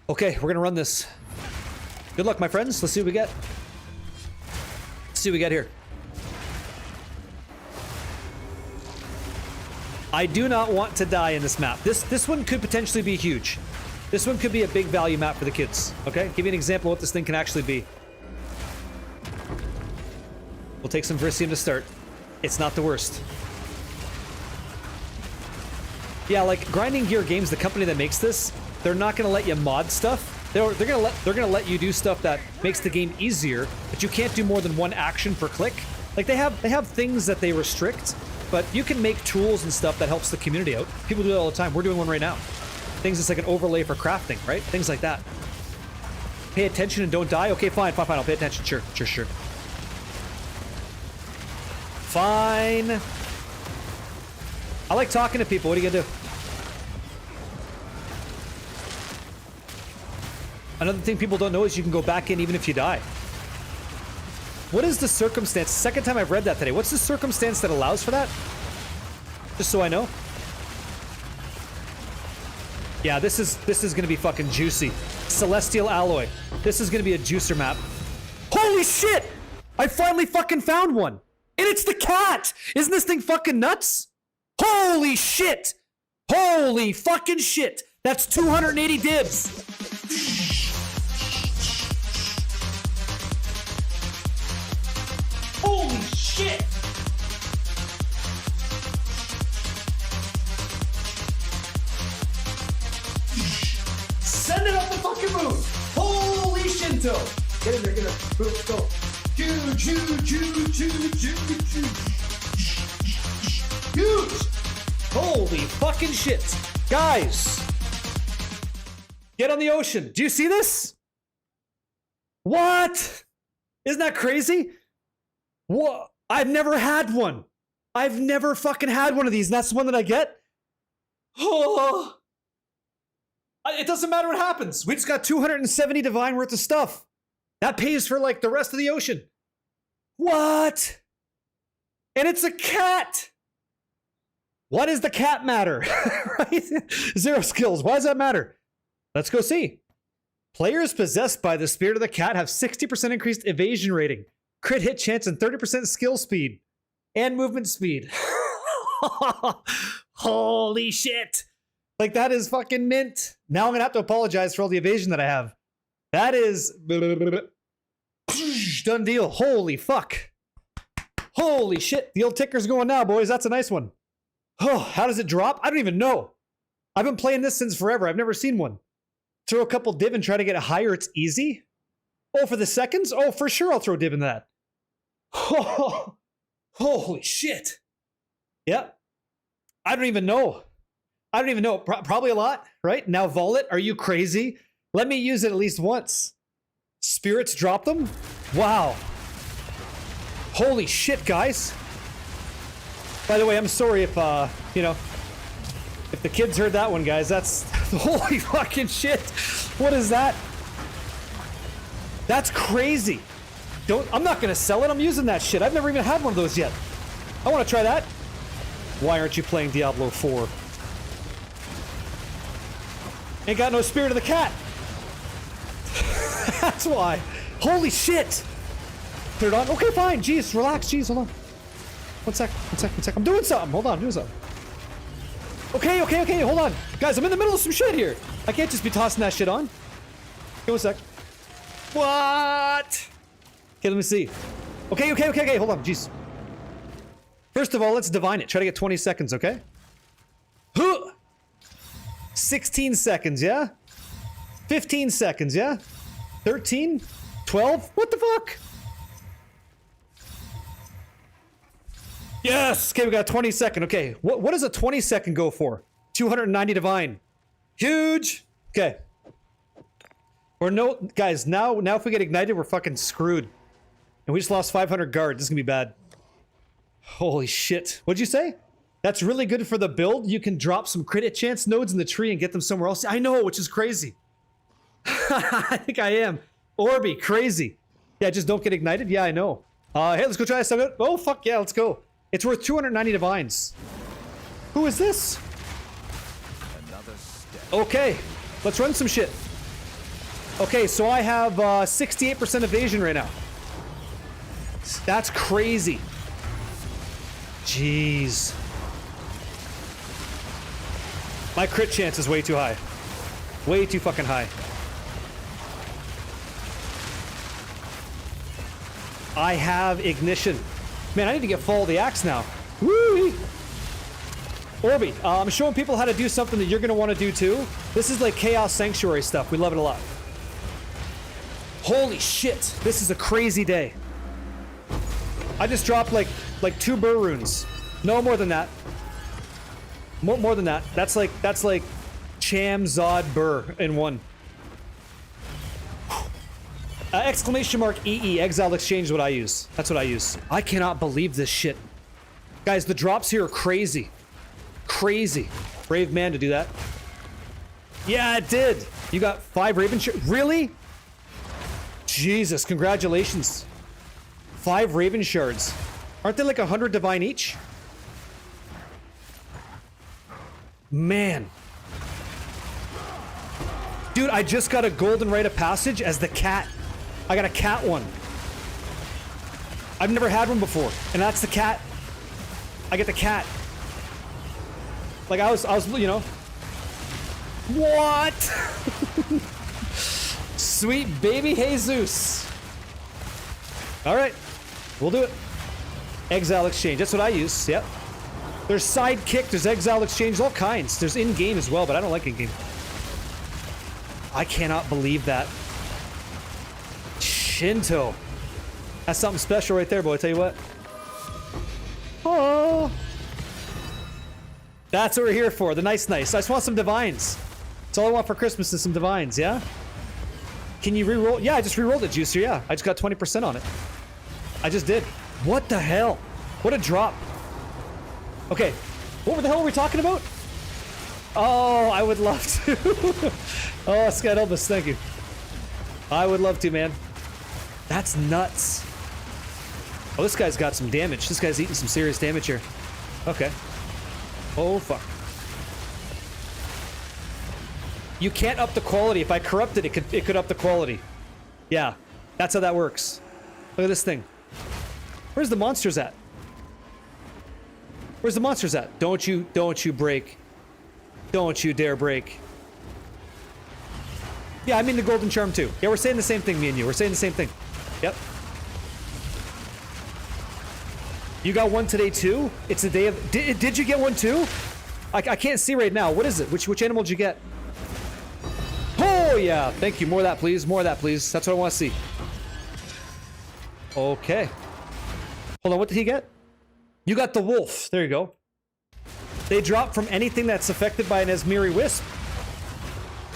Okay, we're gonna run this. Good luck, my friends. Let's see what we get. Let's see what we get here. I do not want to die in this map. This one could potentially be huge. This one could be a big value map for the kids. Okay? Give you an example of what this thing can actually be. We'll take some Vrisium to start. It's not the worst. Yeah, like Grinding Gear Games, the company that makes this, they're not gonna let you mod stuff. They're gonna let you do stuff that makes the game easier, but you can't do more than 1 action per click. Like they have things that they restrict, but you can make tools and stuff that helps the community out. People do that all the time. We're doing one right now. Things that's like an overlay for crafting, right? Things like that. Pay attention and don't die. Okay, fine. I'll pay attention. Sure. Fine. I like talking to people. What are you gonna do? Another thing people don't know is you can go back in even if you die. What is the circumstance? Second time I've read that today. What's the circumstance that allows for that? Just so I know. Yeah, this is gonna be fucking juicy. Celestial Alloy. This is gonna be a juicer map. Holy shit! I finally fucking found one! And it's the cat! Isn't this thing fucking nuts? Holy shit! Holy fucking shit! That's 280 dibs! Holy shit! Send it up the fucking moon! Holy Shinto! Get in there, get in there. Boom, go. Huge! Holy fucking shit. Guys! Get on the ocean. Do you see this? What? Isn't that crazy? What? I've never had one. I've never fucking had one of these, and that's the one that I get? Oh. It doesn't matter what happens. We just got 270 divine worth of stuff. That pays for, like, the rest of the ocean. What? And it's a cat. Why does the cat matter? Right? 0 skills. Why does that matter? Let's go see. Players possessed by the spirit of the cat have 60% increased evasion rating, crit hit chance, and 30% skill speed. And movement speed. Holy shit. Like, that is fucking mint. Now I'm gonna have to apologize for all the evasion that I have. That is... done deal. Holy fuck. Holy shit. The old ticker's going now, boys. That's a nice one. Oh, how does it drop? I don't even know. I've been playing this since forever. I've never seen one. Throw a couple div and try to get it higher. It's easy. Oh, for the seconds? Oh, for sure I'll throw div in that. Oh, holy shit. Yep. I don't even know. Probably a lot, right? Now vol it. Are you crazy? Let me use it at least once. Spirits drop them? Wow. Holy shit, guys. By the way, I'm sorry if, you know, if the kids heard that one, guys. That's holy fucking shit. What is that? That's crazy. I'm not gonna sell it. I'm using that shit. I've never even had one of those yet. I want to try that. Why aren't you playing Diablo 4? Ain't got no spirit of the cat. That's why. Holy shit. Put it on. Okay, fine. Jeez, relax. Jeez, hold on. One sec. I'm doing something. Hold on, doing something. Okay, hold on. Guys, I'm in the middle of some shit here. I can't just be tossing that shit on. Give me a sec. What? Okay, let me see. Okay, hold on. Jeez. First of all, let's divine it. Try to get 20 seconds, okay? 16 seconds, yeah? 15 seconds, yeah? 13? 12? What the fuck? Yes! Okay, we got a 20 second. Okay, what does a 20 second go for? 290 divine. Huge! Okay. Or no, guys, now if we get ignited, we're fucking screwed. And we just lost 500 guard. This is gonna be bad. Holy shit. What'd you say? That's really good for the build. You can drop some crit chance nodes in the tree and get them somewhere else. I know, which is crazy. I think I am. Orby, crazy. Yeah, just don't get ignited. Yeah, I know. Hey, let's go try this. Oh, fuck yeah, let's go. It's worth 290 divines. Who is this?
Another step.
Okay, let's run some shit. Okay, so I have 68% evasion right now. That's crazy. Jeez. My crit chance is way too high. Way too fucking high. I have ignition. Man, I need to get Fall of the Axe now. Woo! Orby, I'm showing people how to do something that you're going to want to do too. This is like Chaos Sanctuary stuff. We love it a lot. Holy shit. This is a crazy day. I just dropped like 2 burr runes. No more than that. More than that. That's like Cham, Zod, Burr in one. Exclamation mark EE, Exile Exchange is what I use. That's what I use. I cannot believe this shit. Guys, the drops here are crazy. Crazy. Brave man to do that. Yeah, it did. You got 5 Raven Shards. Really? Jesus, congratulations. 5 Raven Shards. Aren't they like 100 divine each? Man. Dude, I just got a golden rite of passage as the cat. I got a cat one. I've never had one before, and that's the cat. I get the cat. Like I was, you know. What? Sweet baby Jesus. All right, we'll do it. Exile Exchange, that's what I use, yep. There's Sidekick, there's Exile Exchange, all kinds. There's in-game as well, but I don't like in-game. I cannot believe that. Shinto. That's something special right there, boy, I tell you what. Oh. That's what we're here for, the nice. I just want some divines. That's all I want for Christmas is some divines, yeah? Can you re-roll? Yeah, I just re-rolled it, Juicer, yeah. I just got 20% on it. I just did. What the hell? What a drop. Okay, what the hell were we talking about? Oh, I would love to. Oh, Scott Elvis, thank you. I would love to, man. That's nuts. Oh, this guy's got some damage. This guy's eating some serious damage here. Okay. Oh, fuck. You can't up the quality. If I corrupt it, it could up the quality. Yeah, that's how that works. Look at this thing. Where's the monsters at? Where's the monsters at? Don't you break. Don't you dare break. Yeah, I mean the golden charm too. Yeah, we're saying the same thing, me and you. We're saying the same thing. Yep. You got one today too? It's the day of... Did you get one too? I can't see right now. What is it? Which animal did you get? Oh, yeah. Thank you. More of that, please. More of that, please. That's what I want to see. Okay. Hold on. What did he get? You got the wolf. There you go. They drop from anything that's affected by an Esmiri Wisp.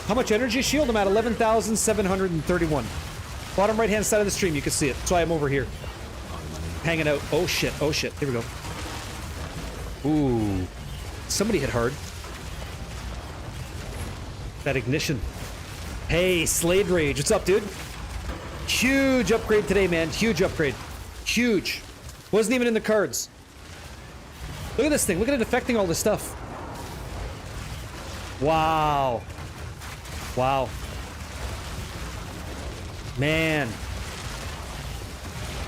How much energy shield? I'm at 11,731. Bottom right-hand side of the stream, you can see it. That's why I'm over here. Hanging out. Oh, shit. Oh, shit. Here we go. Ooh. Somebody hit hard. That ignition. Hey, Slade Rage. What's up, dude? Huge upgrade today, man. Huge upgrade. Huge. Wasn't even in the cards. Look at this thing. Look at it affecting all this stuff. Wow. Wow. Man.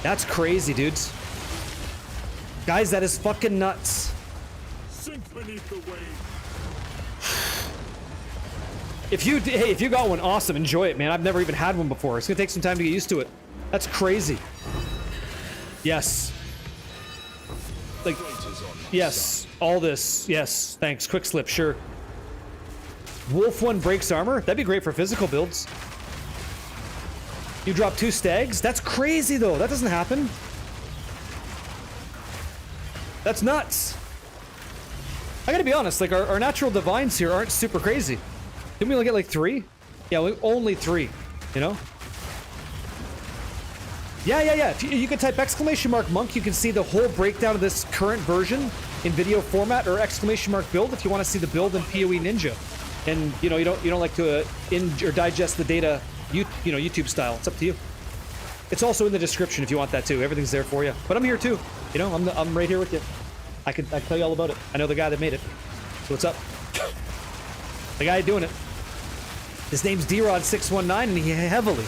That's crazy, dudes. Guys, that is fucking nuts.
Sink beneath the waves.
If you got one, awesome. Enjoy it, man. I've never even had one before. It's gonna take some time to get used to it. That's crazy. Yes. Like, yes. All this. Yes. Thanks. Quick slip, sure. Wolf 1 breaks armor? That'd be great for physical builds. You drop 2 stags? That's crazy, though. That doesn't happen. That's nuts. I gotta be honest, like, our natural divines here aren't super crazy. Didn't we only get, like, 3? Yeah, only 3, you know? Yeah. If you can type exclamation mark monk, you can see the whole breakdown of this current version in video format, or exclamation mark build if you want to see the build in PoE Ninja. And, you know, you don't like to or digest the data, YouTube style. It's up to you. It's also in the description if you want that too. Everything's there for you. But I'm here too. You know, I'm right here with you. I can tell you all about it. I know the guy that made it. So what's up? The guy doing it. His name's D-Rod619, and he heavily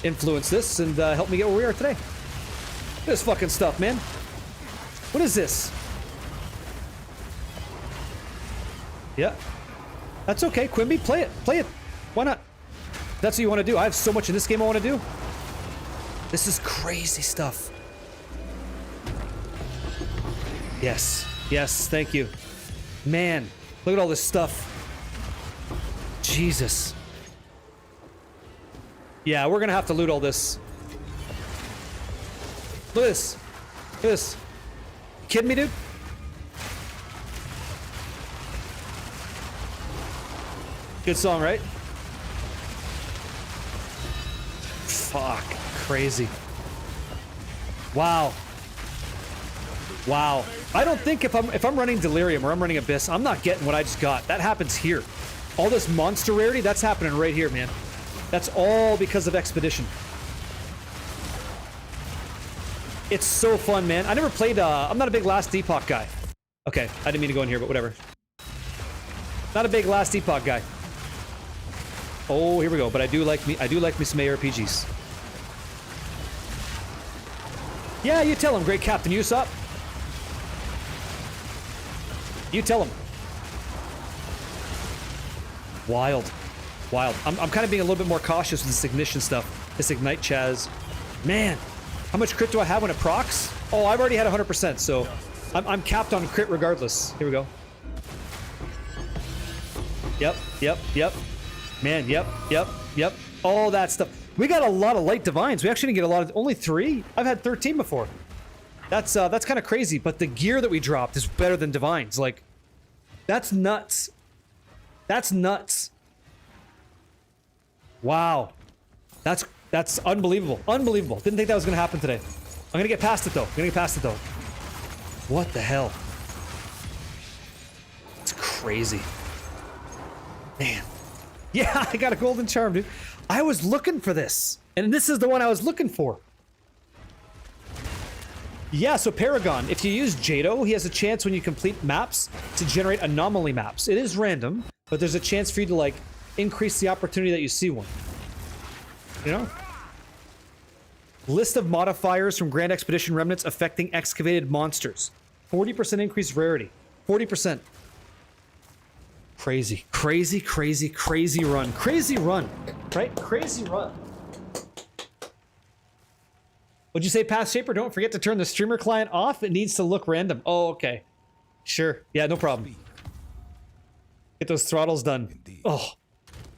influenced this and helped me get where we are today. Look at this fucking stuff, man. What is this? Yeah. That's okay, Quimby. Play it. Play it. Why not? That's what you want to do. I have so much in this game I want to do. This is crazy stuff. Yes. Yes, thank you. Man, look at all this stuff. Jesus. Yeah, we're gonna have to loot all this. Look at this. Look at this. You kidding me, dude? Good song, right? Fuck. Crazy. Wow. Wow. I don't think if I'm running Delirium or I'm running Abyss, I'm not getting what I just got. That happens here. All this monster rarity, that's happening right here, man. That's all because of Expedition. It's so fun, man. I never played, I'm not a big Last Epoch guy. Okay, I didn't mean to go in here, but whatever. Not a big Last Epoch guy. Oh, here we go. But I do like me some ARPGs. Yeah, you tell him, great Captain Usopp. You tell him. Wild. Wild. I'm kind of being a little bit more cautious with this ignition stuff. This ignite Chaz. Man, how much crit do I have when it procs? Oh, I've already had 100%, so I'm capped on crit regardless. Here we go. Yep. Man, yep. All that stuff. We got a lot of light divines. We actually didn't get a lot of, only 3? I've had 13 before. That's kind of crazy, but the gear that we dropped is better than divines. Like, that's nuts. That's nuts. Wow. That's unbelievable. Unbelievable. Didn't think that was gonna happen today. I'm gonna get past it though. What the hell? It's crazy. Man. Yeah, I got a golden charm, dude. I was looking for this. And this is the one I was looking for. Yeah, so Paragon, if you use Jado, he has a chance when you complete maps to generate anomaly maps. It is random, but there's a chance for you to, like, increase the opportunity that you see one. You know? List of modifiers from Grand Expedition Remnants affecting excavated monsters. 40% increased rarity. 40%. Crazy. Crazy run. Crazy run. Right? Crazy run. What'd you say, Path Shaper? Don't forget to turn the streamer client off. It needs to look random. Oh, okay. Sure. Yeah, no problem. Get those throttles done. Oh,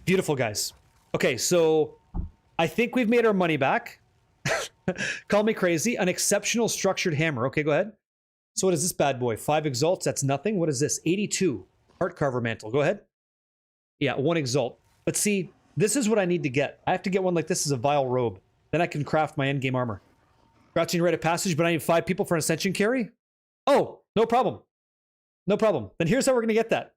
beautiful, guys. Okay, so I think we've made our money back. Call me crazy. An exceptional structured hammer. Okay, go ahead. So what is this bad boy? 5 exalts. That's nothing. What is this? 82. Heart carver mantle. Go ahead. Yeah, 1 exalt. But see, this is what I need to get. I have to get one like this as a vile robe. Then I can craft my endgame armor. Crouching rite of passage, but I need 5 people for an ascension carry? Oh, no problem. No problem. Then here's how we're going to get that.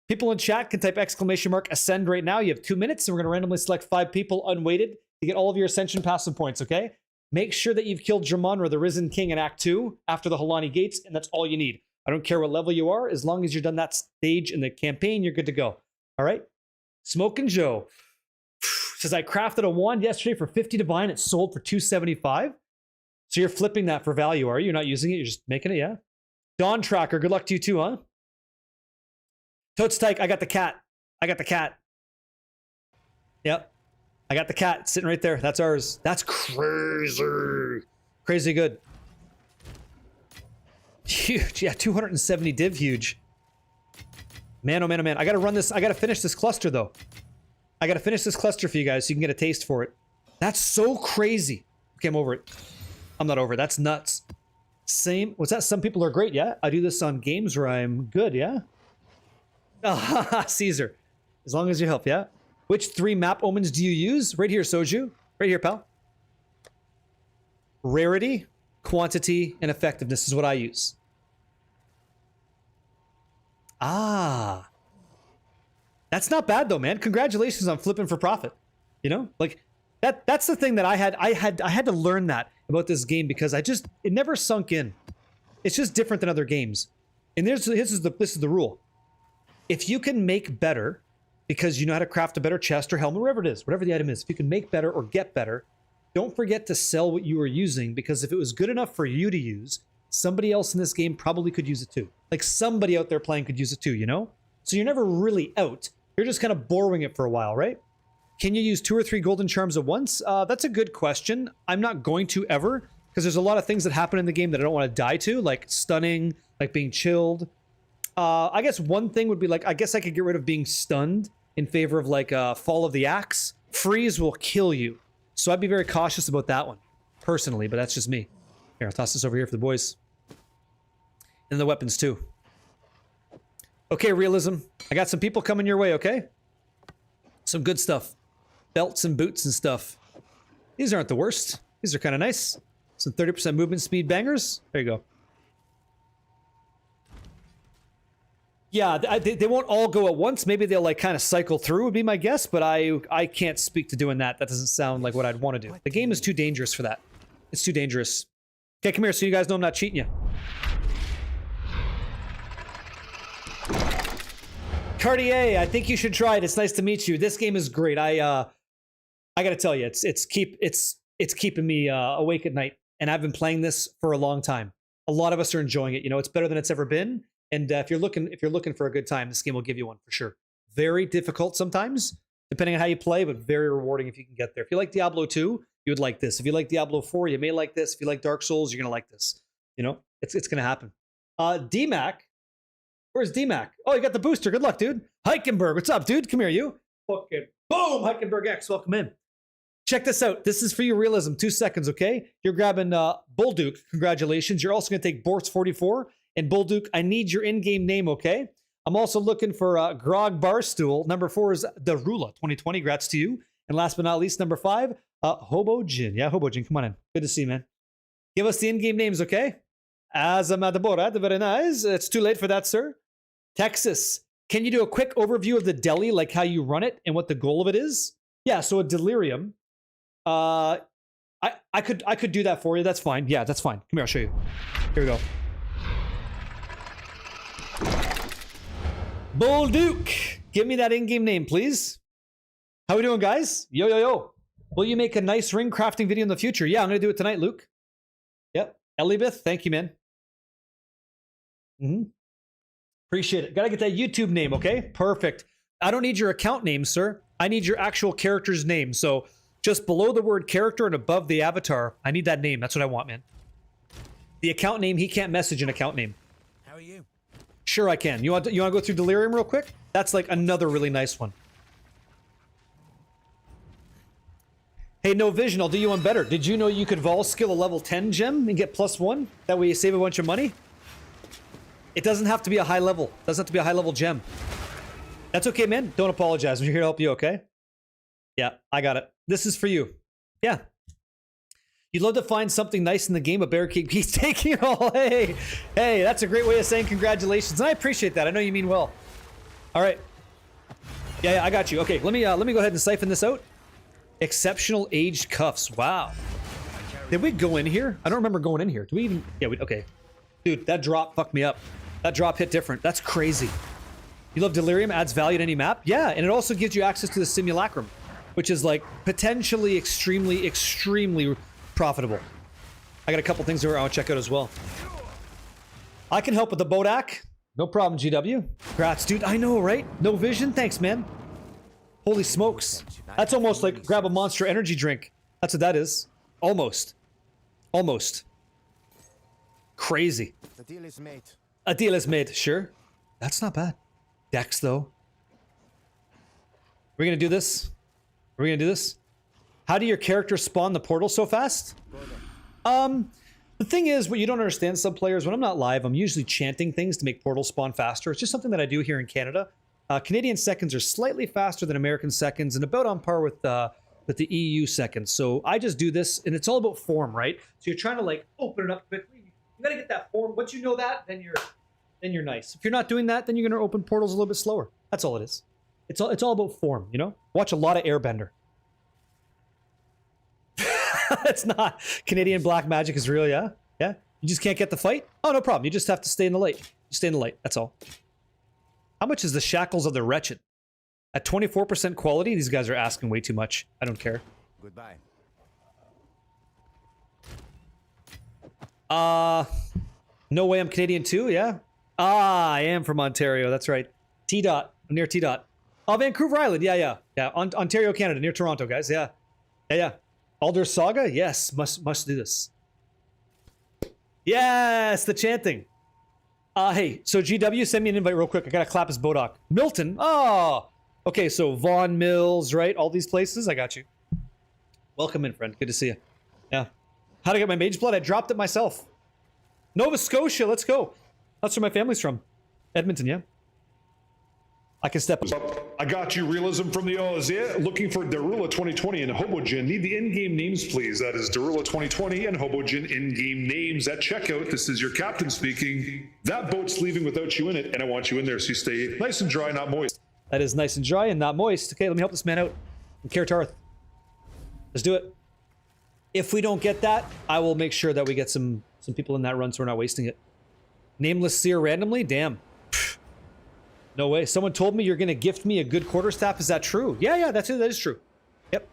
People in chat can type !ascend right now. You have 2 minutes, and we're going to randomly select 5 people unweighted to get all of your ascension passive points, okay? Make sure that you've killed Dramonra, the Risen King, in Act 2 after the Halani Gates, and that's all you need. I don't care what level you are. As long as you've done that stage in the campaign, you're good to go. All right? Smokin' Joe says, I crafted a wand yesterday for 50 divine. It sold for 275. So you're flipping that for value, are you? You're not using it? You're just making it, yeah? Dawn Tracker, good luck to you too, huh? Totes Tyke, I got the cat. I got the cat. Yep. I got the cat sitting right there. That's ours. That's crazy. Crazy good. Huge. Yeah, 270 div huge. Man, oh man, oh man. I gotta run this. I gotta finish this cluster though. I gotta finish this cluster for you guys so you can get a taste for it. That's so crazy. Okay, I'm over it. I'm not over it. That's nuts. Same. What's that? Some people are great, yeah? I do this on games where I'm good, yeah? Ah, Caesar. As long as you help, yeah? Which 3 map omens do you use? Right here, Soju. Right here, pal. Rarity, quantity, and effectiveness is what I use. Ah. That's not bad though, man. Congratulations on flipping for profit. You know? Like that's the thing that I had to learn that about this game because it never sunk in. It's just different than other games. And this is the rule. If you can make better because you know how to craft a better chest or helmet, whatever it is, whatever the item is, if you can make better or get better, don't forget to sell what you are using because if it was good enough for you to use, somebody else in this game probably could use it too. Like somebody out there playing could use it too, you know? So you're never really out. You're just kind of borrowing it for a while, right? Can you use 2 or 3 golden charms at once? That's a good question. I'm not going to ever because there's a lot of things that happen in the game that I don't want to die to, like stunning, like being chilled. I guess one thing would be like, I guess I could get rid of being stunned in favor of like Fall of the Axe. Freeze will kill you. So I'd be very cautious about that one, personally, but that's just me. Here, I'll toss this over here for the boys. And the weapons too. Okay, realism. I got some people coming your way, okay? Some good stuff. Belts and boots and stuff. These aren't the worst. These are kind of nice. Some 30% movement speed bangers. There you go. Yeah, they won't all go at once. Maybe they'll like kind of cycle through would be my guess, but I can't speak to doing that. That doesn't sound like what I'd want to do. The game is too dangerous for that. It's too dangerous. Okay, come here so you guys know I'm not cheating you. Cartier, I think you should try it. It's nice to meet you. This game is great. I gotta tell you, it's keeping me awake at night, and I've been playing this for a long time. A lot of us are enjoying it. You know, it's better than it's ever been. And if you're looking for a good time, this game will give you one for sure. Very difficult sometimes, depending on how you play, but very rewarding if you can get there. If you like Diablo 2, you would like this. If you like Diablo 4, you may like this. If you like Dark Souls, you're gonna like this. You know, it's gonna happen. DMAC. Where's DMAC? Oh, you got the booster. Good luck, dude. Heichenberg, what's up, dude? Come here, you. Fucking boom, Heichenberg X. Welcome in. Check this out. This is for your realism. 2 seconds, okay? You're grabbing Bullduke. Congratulations. You're also going to take Bortz 44. And Bullduke, I need your in-game name, okay? I'm also looking for Grog Barstool. Number 4 is Darula 2020. Grats to you. And last but not least, number 5, Hobo Jin. Yeah, Hobo Jin, come on in. Good to see you, man. Give us the in-game names, okay? Azamadaborat, very nice. It's too late for that, sir. Texas. Can you do a quick overview of the deli, like how you run it and what the goal of it is? Yeah, so a delirium. I could do that for you. That's fine. Yeah, that's fine. Come here, I'll show you. Here we go. Bullduke. Give me that in-game name, please. How we doing, guys? Yo, yo, yo. Will you make a nice ring crafting video in the future? Yeah, I'm going to do it tonight, Luke. Yep. Elibeth, thank you, man. Appreciate it. Gotta get that YouTube name, okay? Perfect. I don't need your account name, sir. I need your actual character's name. So just below the word character and above the avatar, I need that name. That's what I want, man. The account name, he can't message an account name.
How are you?
Sure, I can. You want to go through Delirium real quick? That's like another really nice one. Hey, No Vision, I'll do you one better. Did you know you could vol skill a level 10 gem and get +1? That way you save a bunch of money? It doesn't have to be a high level. It doesn't have to be a high level gem. That's okay, man. Don't apologize. We're here to help you, okay? Yeah, I got it. This is for you. Yeah. You'd love to find something nice in the game, but Barricade keeps taking it all. Hey, hey, that's a great way of saying congratulations. And I appreciate that. I know you mean well. All right. Yeah, I got you. Okay, let me go ahead and siphon this out. Exceptional aged cuffs. Wow. Did we go in here? I don't remember going in here. Do we even? Yeah, okay. Dude, that drop fucked me up. That drop hit different. That's crazy. You love Delirium? Adds value to any map? Yeah, and it also gives you access to the Simulacrum, which is like potentially extremely, extremely profitable. I got a couple things here I want to check out as well. I can help with the Bodak. No problem, GW. Congrats, dude. I know, right? No Vision? Thanks, man. Holy smokes. That's almost like grab a Monster energy drink. That's what that is. Almost. Almost. Crazy.
The deal is made.
A deal is made, sure. That's not bad. Dex, though. We're gonna do this? Are we gonna do this? How do your characters spawn the portal so fast? The thing is, what you don't understand, some players, when I'm not live, I'm usually chanting things to make portals spawn faster. It's just something that I do here in Canada. Canadian seconds are slightly faster than American seconds and about on par with the EU seconds. So I just do this, and it's all about form, right? So you're trying to like open it up quickly. You gotta get that form. Once you know that, then you're nice. If you're not doing that, then you're gonna open portals a little bit slower. That's all it is. It's all about form, you know? Watch a lot of Airbender. It's not. Canadian black magic is real, yeah? Yeah? You just can't get the fight? Oh, no problem. You just have to stay in the light. Stay in the light, that's all. How much is the Shackles of the Wretched? At 24% quality, these guys are asking way too much. I don't care.
Goodbye.
No way I'm Canadian too, yeah? I am from Ontario, that's right. T-Dot. I'm near T-Dot. Oh, Vancouver Island, yeah. Ontario, Canada, near Toronto, guys, yeah. Yeah. Alder Saga? Yes, must do this. Yes, the chanting. Hey, so GW, send me an invite real quick. I gotta clap his Bodoc. Milton? Oh! Okay, so Vaughan Mills, right? All these places, I got you. Welcome in, friend. Good to see you. Yeah. How'd I get my mage blood? I dropped it myself. Nova Scotia, let's go. That's where my family's from. Edmonton, yeah. I can step up.
I got you, Realism from the Oz. Yeah, looking for Darula 2020 and Hobojin. Need the in-game names, please. That is Darula 2020 and Hobojin in-game names at checkout. This is your captain speaking. That boat's leaving without you in it, and I want you in there so you stay nice and dry, not moist.
That is nice and dry and not moist. Okay, let me help this man out. I'm Karatarth. Let's do it. If we don't get that, I will make sure that we get some people in that run so we're not wasting it. Nameless Seer randomly? Damn. No way. Someone told me you're going to gift me a good quarterstaff. Is that true? Yeah, that's it. That is true. Yep.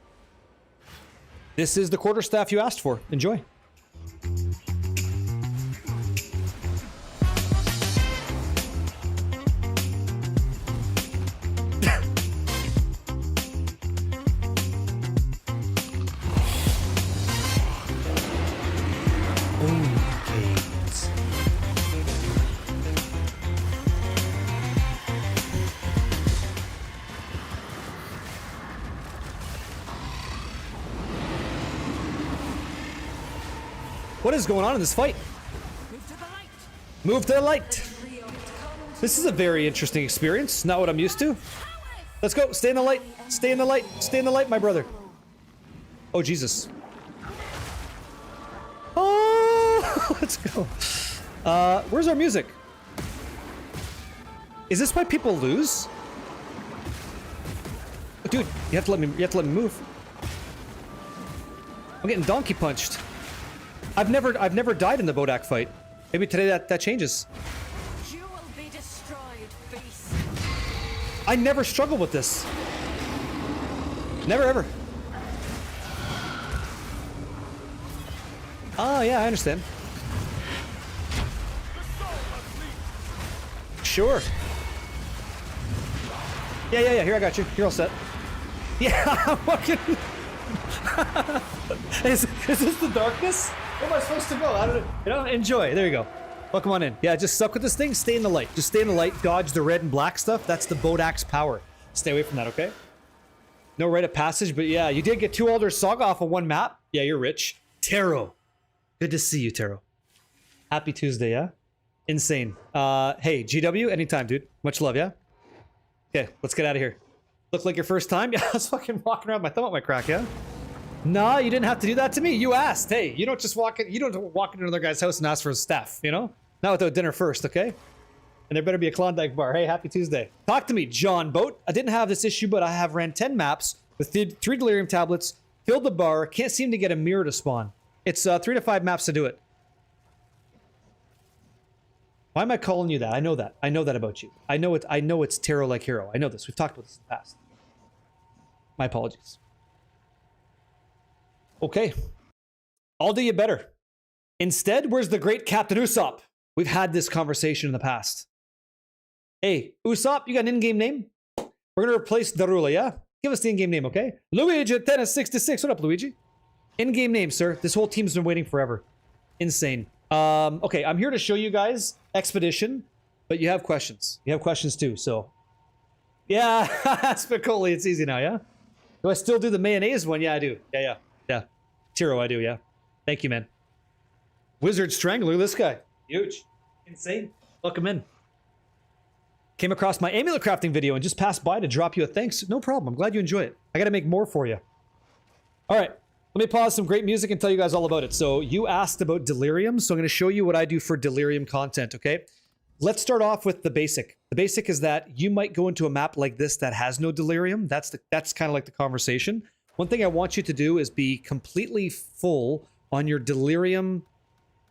This is the quarterstaff you asked for. Enjoy. What is going on in this fight?
Move to the light.
Move to the light. This is a very interesting experience. Not what I'm used to. Let's go. Stay in the light. Stay in the light. Stay in the light, my brother. Oh, Jesus. Oh, let's go. Where's our music? Is this why people lose? Dude, you have to let me move. I'm getting donkey punched. I've never died in the Bodak fight. Maybe today that changes.
You will be destroyed, beast.
I never struggle with this. Never ever. Oh yeah, I understand. Sure. Yeah. Here, I got you. You're all set. Yeah, I'm fucking. Is this the darkness? Where am I supposed to go? I don't know. You know, enjoy. There you go. Welcome on in. Yeah, just suck with this thing. Stay in the light. Just stay in the light. Dodge the red and black stuff. That's the boat axe power. Stay away from that, okay? No rite of passage, but yeah, you did get 2 Alder Saga off of 1 map. Yeah, you're rich. Taro. Good to see you, Taro. Happy Tuesday, yeah? Insane. Hey, GW, anytime, dude. Much love, yeah? Okay, let's get out of here. Look like your first time? Yeah, I was fucking walking around with my thumb up my crack, yeah? Nah, you didn't have to do that to me. You asked. Hey, you don't just walk in, you don't walk into another guy's house and ask for his staff, you know? Not without dinner first, okay? And there better be a Klondike bar. Hey, happy Tuesday. Talk to me, John Boat. I didn't have this issue, but I have ran 10 maps with 3 delirium tablets, filled the bar, can't seem to get a mirror to spawn. It's 3 to 5 maps to do it. Why am I calling you that? I know that. I know that about you. I know it's Tarot like Hero. I know this. We've talked about this in the past. My apologies. Okay. I'll do you better. Instead, where's the great Captain Usopp? We've had this conversation in the past. Hey, Usopp, you got an in-game name? We're going to replace Darula, yeah? Give us the in-game name, okay? Luigi Tennis 66. What up, Luigi? In-game name, sir. This whole team's been waiting forever. Insane. Okay, I'm here to show you guys Expedition, but you have questions. You have questions too, so. Yeah, Spicoli, it's easy now, yeah? Do I still do the mayonnaise one? Yeah, I do. Yeah. Tiro, I do, yeah. Thank you, man. Wizard Strangler, look at this guy. Huge. Insane. Welcome in. Came across my amulet crafting video and just passed by to drop you a thanks. No problem. I'm glad you enjoy it. I got to make more for you. All right. Let me pause some great music and tell you guys all about it. So you asked about Delirium, so I'm going to show you what I do for Delirium content, okay? Let's start off with the basic. The basic is that you might go into a map like this that has no Delirium. That's kind of like the conversation. One thing I want you to do is be completely full on your Delirium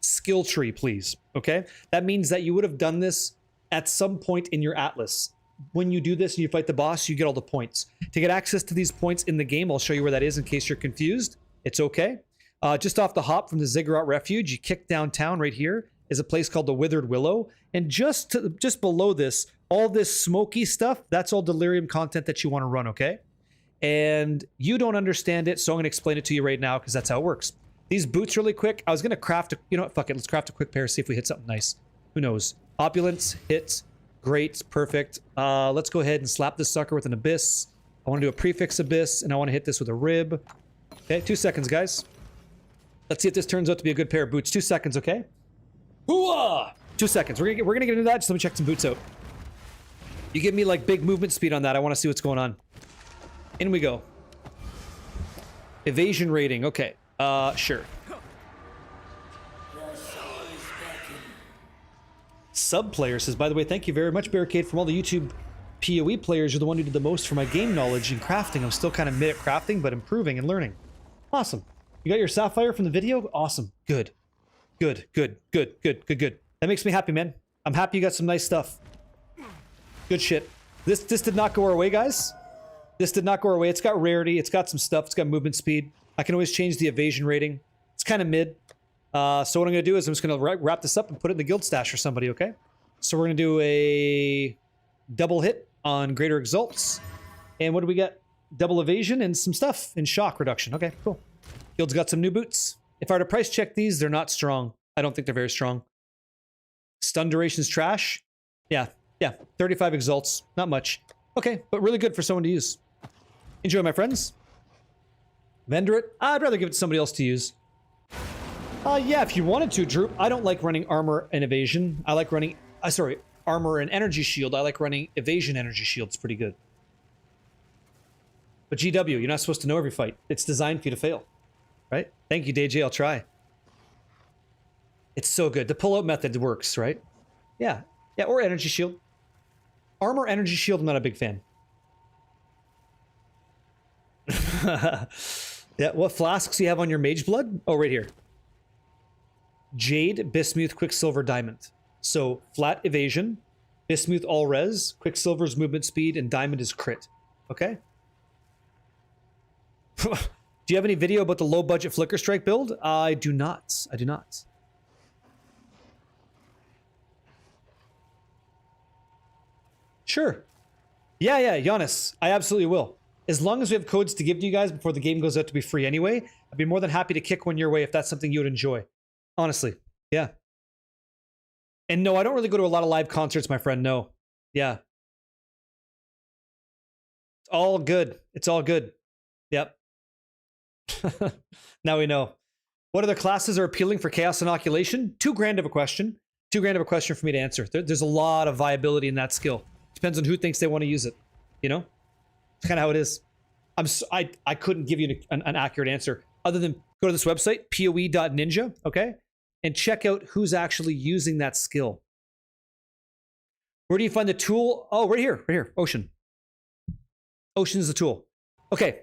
skill tree, please, okay? That means that you would have done this at some point in your Atlas. When you do this and you fight the boss, you get all the points. To get access to these points in the game, I'll show you where that is in case you're confused. It's okay. Just off the hop from the Ziggurat Refuge, you kick downtown right here is a place called the Withered Willow. And just below this, all this smoky stuff, that's all Delirium content that you want to run, okay? And you don't understand it, so I'm going to explain it to you right now because that's how it works. These boots really quick. I was going to craft you know what, fuck it. Let's craft a quick pair, see if we hit something nice. Who knows? Opulence, hits, great, perfect. Let's go ahead and slap this sucker with an Abyss. I want to do a prefix Abyss, and I want to hit this with a Rib. Okay, 2 seconds, guys. Let's see if this turns out to be a good pair of boots. 2 seconds, okay? Hooah! 2 seconds. We're gonna get into that. Just let me check some boots out. You give me like big movement speed on that. I want to see what's going on. In we go. Evasion rating. Okay. Sure. Sub player says, by the way, thank you very much, Barricade, from all the YouTube PoE players. You're the one who did the most for my game knowledge in crafting. I'm still kind of mid at crafting, but improving and learning. Awesome. You got your sapphire from the video? Awesome. Good. Good. That makes me happy, man. I'm happy you got some nice stuff. Good shit. This did not go our way, guys. This did not go our way. It's got rarity. It's got some stuff. It's got movement speed. I can always change the evasion rating. It's kind of mid. So what I'm going to do is I'm just going to wrap this up and put it in the guild stash for somebody, okay? So we're going to do a double hit on Greater Exalts. And what do we get? Double evasion and some stuff in shock reduction. Okay, cool. Guild's got some new boots. If I were to price check these, they're not strong. I don't think they're very strong. Stun duration's trash. Yeah, 35 exalts. Not much. Okay, but really good for someone to use. Enjoy, my friends. Vendor it. I'd rather give it to somebody else to use. Yeah, if you wanted to, Droop. I don't like running armor and evasion. I like running... sorry, armor and energy shield. I like running evasion energy shield. It's pretty good. But GW, you're not supposed to know every fight. It's designed for you to fail. Right? Thank you, DJ. I'll try. It's so good. The pull-out method works, right? Yeah. Yeah, or energy shield. Armor, energy shield, I'm not a big fan. Yeah, what flasks you have on your mage blood? Oh, right here. Jade, Bismuth, Quicksilver, Diamond. So, flat evasion, Bismuth all res, Quicksilver's movement speed, and Diamond is crit. Okay? Do you have any video about the low-budget Flicker Strike build? I do not. I do not. Sure. Yeah, Giannis. I absolutely will. As long as we have codes to give to you guys before the game goes out to be free anyway, I'd be more than happy to kick one your way if that's something you would enjoy. Honestly. Yeah. And no, I don't really go to a lot of live concerts, my friend. No. Yeah. It's all good. It's all good. Yep. Now we know. What other classes are appealing for Chaos Inoculation? Too grand of a question. Too grand of a question for me to answer. There's a lot of viability in that skill. Depends on who thinks they want to use it. You know? It's kind of how it is. I couldn't give you an accurate answer other than go to this website, poe.ninja, okay? And check out who's actually using that skill. Where do you find the tool? Oh, right here, Ocean. Ocean's the tool. Okay.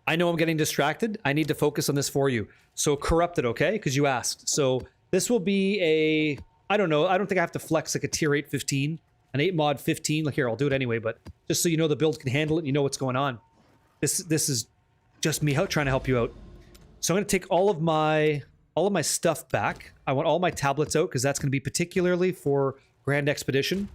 I know I'm getting distracted. I need to focus on this for you. So corrupted, okay? Because you asked. So this will be a, I don't know. I don't think I have to flex like a tier 8 15, an 8 mod 15. Like here, I'll do it anyway, but just so you know the build can handle it, you know what's going on. This is just me trying to help you out. So I'm going to take all of my stuff back. I want all my tablets out because that's going to be particularly for Grand Expedition.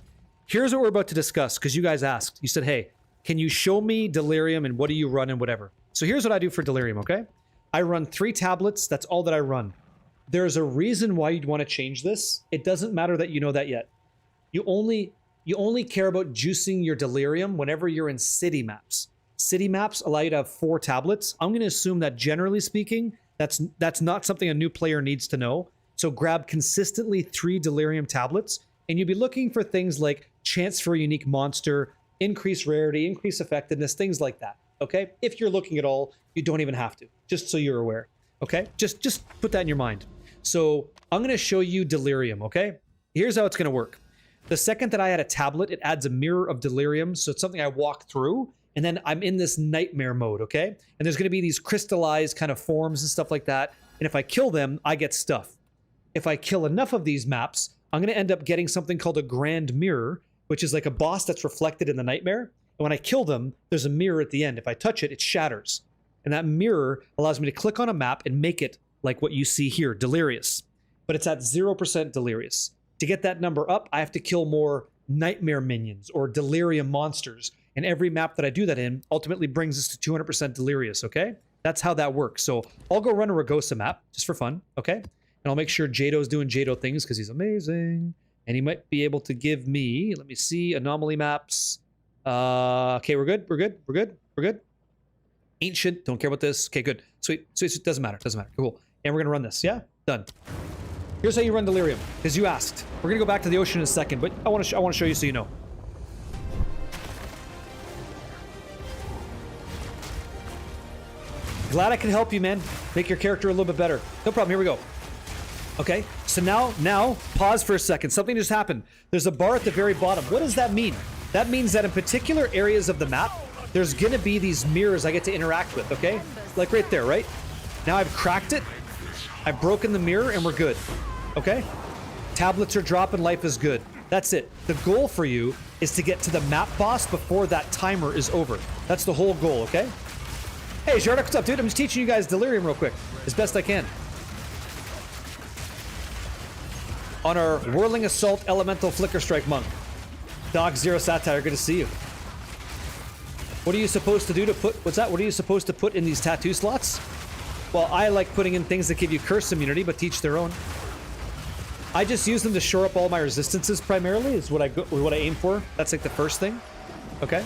Here's what we're about to discuss because you guys asked. You said, hey, can you show me Delirium and what do you run and whatever? So here's what I do for Delirium, okay? I run 3 tablets. That's all that I run. There's a reason why you'd want to change this. It doesn't matter that you know that yet. You only care about juicing your Delirium whenever you're in city maps. City maps allow you to have 4 tablets. I'm going to assume that generally speaking, that's not something a new player needs to know. So grab consistently 3 Delirium tablets, and you'll be looking for things like chance for a unique monster, increase rarity, increase effectiveness, things like that. Okay? If you're looking at all, you don't even have to. Just so you're aware. Okay? Just put that in your mind. So I'm going to show you Delirium, okay? Here's how it's going to work. The second that I add a tablet, it adds a mirror of Delirium. So it's something I walk through, and then I'm in this nightmare mode, okay? And there's going to be these crystallized kind of forms and stuff like that. And if I kill them, I get stuff. If I kill enough of these maps, I'm going to end up getting something called a Grand Mirror, which is like a boss that's reflected in the nightmare. And when I kill them, there's a mirror at the end. If I touch it, it shatters. And that mirror allows me to click on a map and make it like what you see here, Delirious. But it's at 0% Delirious. To get that number up, I have to kill more nightmare minions or Delirium monsters. And every map that I do that in ultimately brings us to 200% Delirious, okay? That's how that works. So I'll go run a Ragosa map just for fun, okay? And I'll make sure Jado's doing Jado things because he's amazing. And he might be able to give me, let me see, anomaly maps. Okay, we're good. Ancient, don't care about this. Okay, good. Sweet, doesn't matter, cool. And we're gonna run this, yeah? Done. Here's how you run Delirium, because you asked. We're gonna go back to the ocean in a second, but I wanna show you so you know. Glad I can help you, man. Make your character a little bit better. No problem, here we go. Okay, so now, pause for a second. Something just happened. There's a bar at the very bottom. What does that mean? That means that in particular areas of the map, there's gonna be these mirrors I get to interact with, okay? Like right there, right? Now I've cracked it. I've broken the mirror and we're good, okay? Tablets are dropping, life is good. That's it. The goal for you is to get to the map boss before that timer is over. That's the whole goal, okay? Hey, Jardak, what's up, dude? I'm just teaching you guys Delirium real quick, as best I can. On our Whirling Assault Elemental Flicker Strike Monk. Dog Zero Satire, good to see you. What are you supposed to do to put, what's that? What are you supposed to put in these tattoo slots? Well, I like putting in things that give you curse immunity, but teach their own. I just use them to shore up all my resistances primarily, is what I aim for. That's like the first thing. Okay?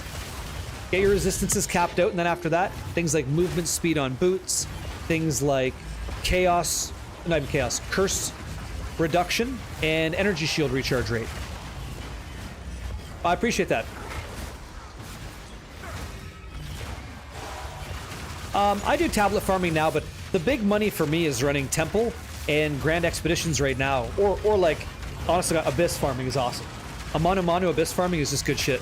Get your resistances capped out, and then after that, things like movement speed on boots, things like chaos, not even chaos, curse reduction, and energy shield recharge rate. I appreciate that. I do tablet farming now, but the big money for me is running Temple and Grand Expeditions right now. Or like, honestly, Abyss farming is awesome. A mano Abyss farming is just good shit.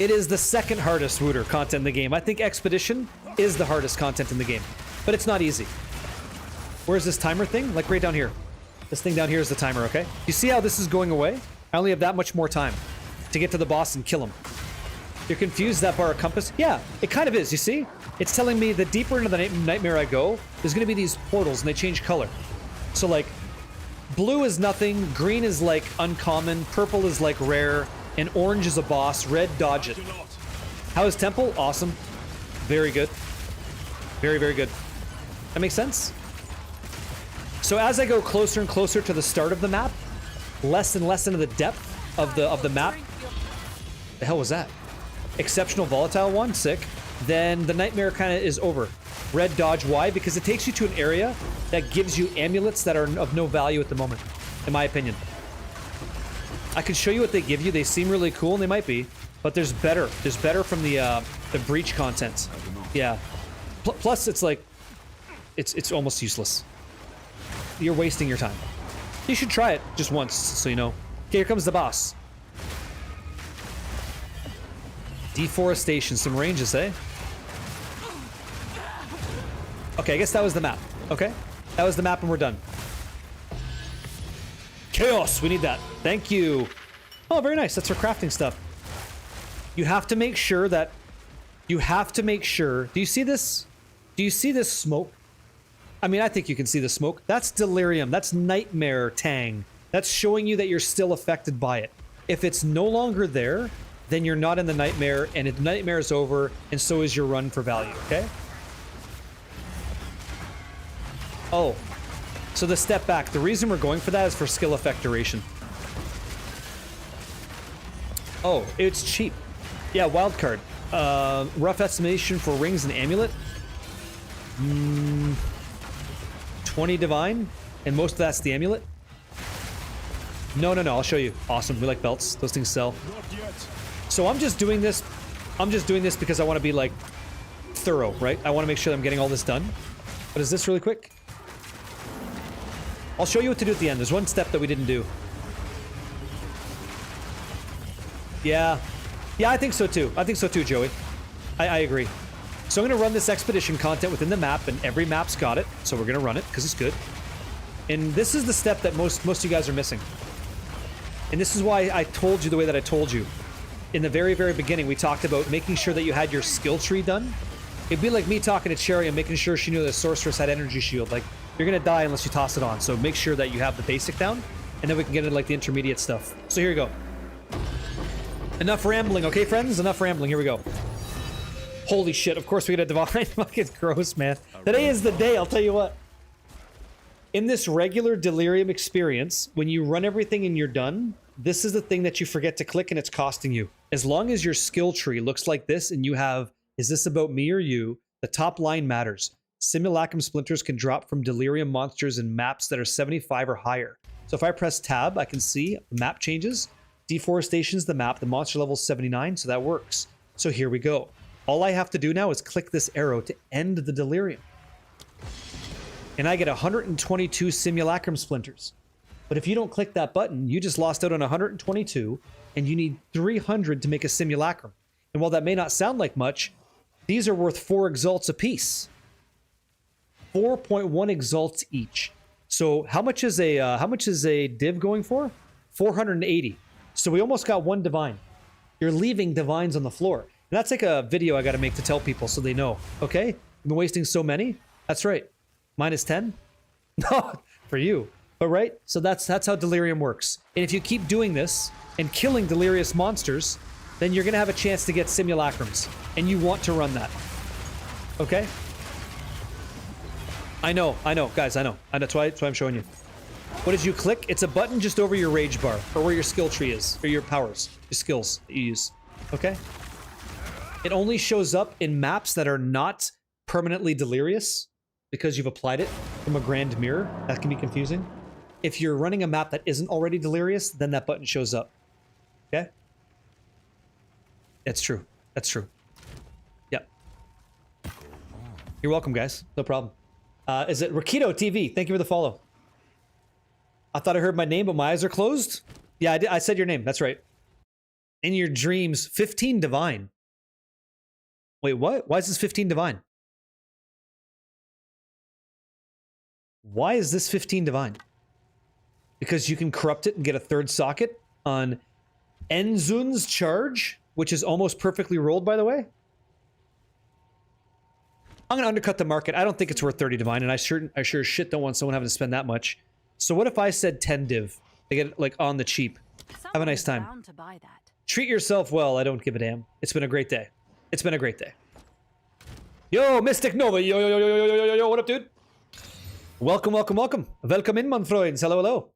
It is the second hardest Wooter content in the game. I think Expedition is the hardest content in the game, but it's not easy. Where's this timer thing? Like right down here. This thing down here is the timer, okay? You see how this is going away? I only have that much more time to get to the boss and kill him. You're confused, that bar of compass? Yeah, it kind of is, you see? It's telling me the deeper into the nightmare I go, there's gonna be these portals and they change color. So like, blue is nothing, green is like uncommon, purple is like rare, and orange is a boss, red dodge it. How is Temple? Awesome. Very good. Very, very good. That makes sense? So as I go closer and closer to the start of the map, less and less into the depth of the map. The hell was that? Exceptional volatile one, sick. Then the nightmare kind of is over. Red dodge, why? Because it takes you to an area that gives you amulets that are of no value at the moment, in my opinion. I can show you what they give you. They seem really cool, and they might be, but there's better. There's better from the breach content. Yeah. Plus, it's like, it's almost useless. You're wasting your time. You should try it just once, so you know. Okay, here comes the boss. Deforestation, some ranges, eh? Okay, I guess that was the map. Okay, that was the map and we're done. Chaos, we need that. Thank you. Oh, very nice. That's for crafting stuff. You have to make sure that... You have to make sure... Do you see this? Do you see this smoke? I mean, I think you can see the smoke. That's delirium. That's nightmare tang. That's showing you that you're still affected by it. If it's no longer there, then you're not in the nightmare, and the nightmare is over, and so is your run for value, okay? Oh, so the step back. The reason we're going for that is for skill effect duration. Oh, it's cheap. Yeah, wild card. Rough estimation for rings and amulet. 20 divine, and most of that's the amulet. No, I'll show you. Awesome, we like belts. Those things sell.
Not yet.
So I'm just doing this. I'm just doing this because I want to be, like, thorough, right? I want to make sure that I'm getting all this done. What is this really quick? I'll show you what to do at the end. There's one step that we didn't do. Yeah. Yeah, I think so too. I think so too, Joey. I agree. So I'm going to run this expedition content within the map, and every map's got it. So we're going to run it because it's good. And this is the step that most of you guys are missing. And this is why I told you the way that I told you. In the very, very beginning, we talked about making sure that you had your skill tree done. It'd be like me talking to Cherry and making sure she knew the sorceress had energy shield. Like, you're going to die unless you toss it on. So make sure that you have the basic down, and then we can get into, like, the intermediate stuff. So here we go. Enough rambling, okay, friends? Enough rambling. Here we go. Holy shit, of course we get a divine. Fucking gross, man. Today is the day, I'll tell you what. In this regular delirium experience, when you run everything and you're done, this is the thing that you forget to click and it's costing you. As long as your skill tree looks like this and you have, is this about me or you? The top line matters. Simulacrum splinters can drop from delirium monsters in maps that are 75 or higher. So if I press tab, I can see the map changes. Deforestation's the map, the monster level is 79, so that works. So here we go. All I have to do now is click this arrow to end the delirium. And I get 122 simulacrum splinters. But if you don't click that button, you just lost out on 122, and you need 300 to make a simulacrum. And while that may not sound like much, these are worth 4 exalts apiece. 4.1 exalts each. So how much is a div going for? 480. So we almost got 1 divine. You're leaving divines on the floor. And that's like a video I got to make to tell people so they know. Okay? I've been wasting so many. That's right. Minus 10? No, for you. But right? So that's how delirium works. And if you keep doing this and killing delirious monsters, then you're going to have a chance to get simulacrums. And you want to run that. Okay? I know, guys, I know. That's why I'm showing you. What did you click? It's a button just over your rage bar, or where your skill tree is, or your powers, your skills that you use. Okay? It only shows up in maps that are not permanently delirious, because you've applied it from a grand mirror. That can be confusing. If you're running a map that isn't already delirious, then that button shows up. Okay? That's true. That's true. Yep. You're welcome, guys. No problem. Is it Rakito TV? Thank you for the follow. I thought I heard my name, but my eyes are closed. Yeah, I said your name. That's right. In your dreams, 15 divine. Wait, what? Why is this 15 divine? Why is this 15 divine? Because you can corrupt it and get a 3rd socket on Enzun's charge, which is almost perfectly rolled, by the way. I'm going to undercut the market. I don't think it's worth 30 divine, and I sure as shit don't want someone having to spend that much. So what if I said 10 div? They get it, like, on the cheap. Have a nice time.
Bound to buy that.
Treat yourself well. I don't give a damn. It's been a great day. It's been a great day. Yo, Mystic Nova. Yo, what up, dude? Welcome, welcome, welcome. Welcome in, mon friends. Hello, hello.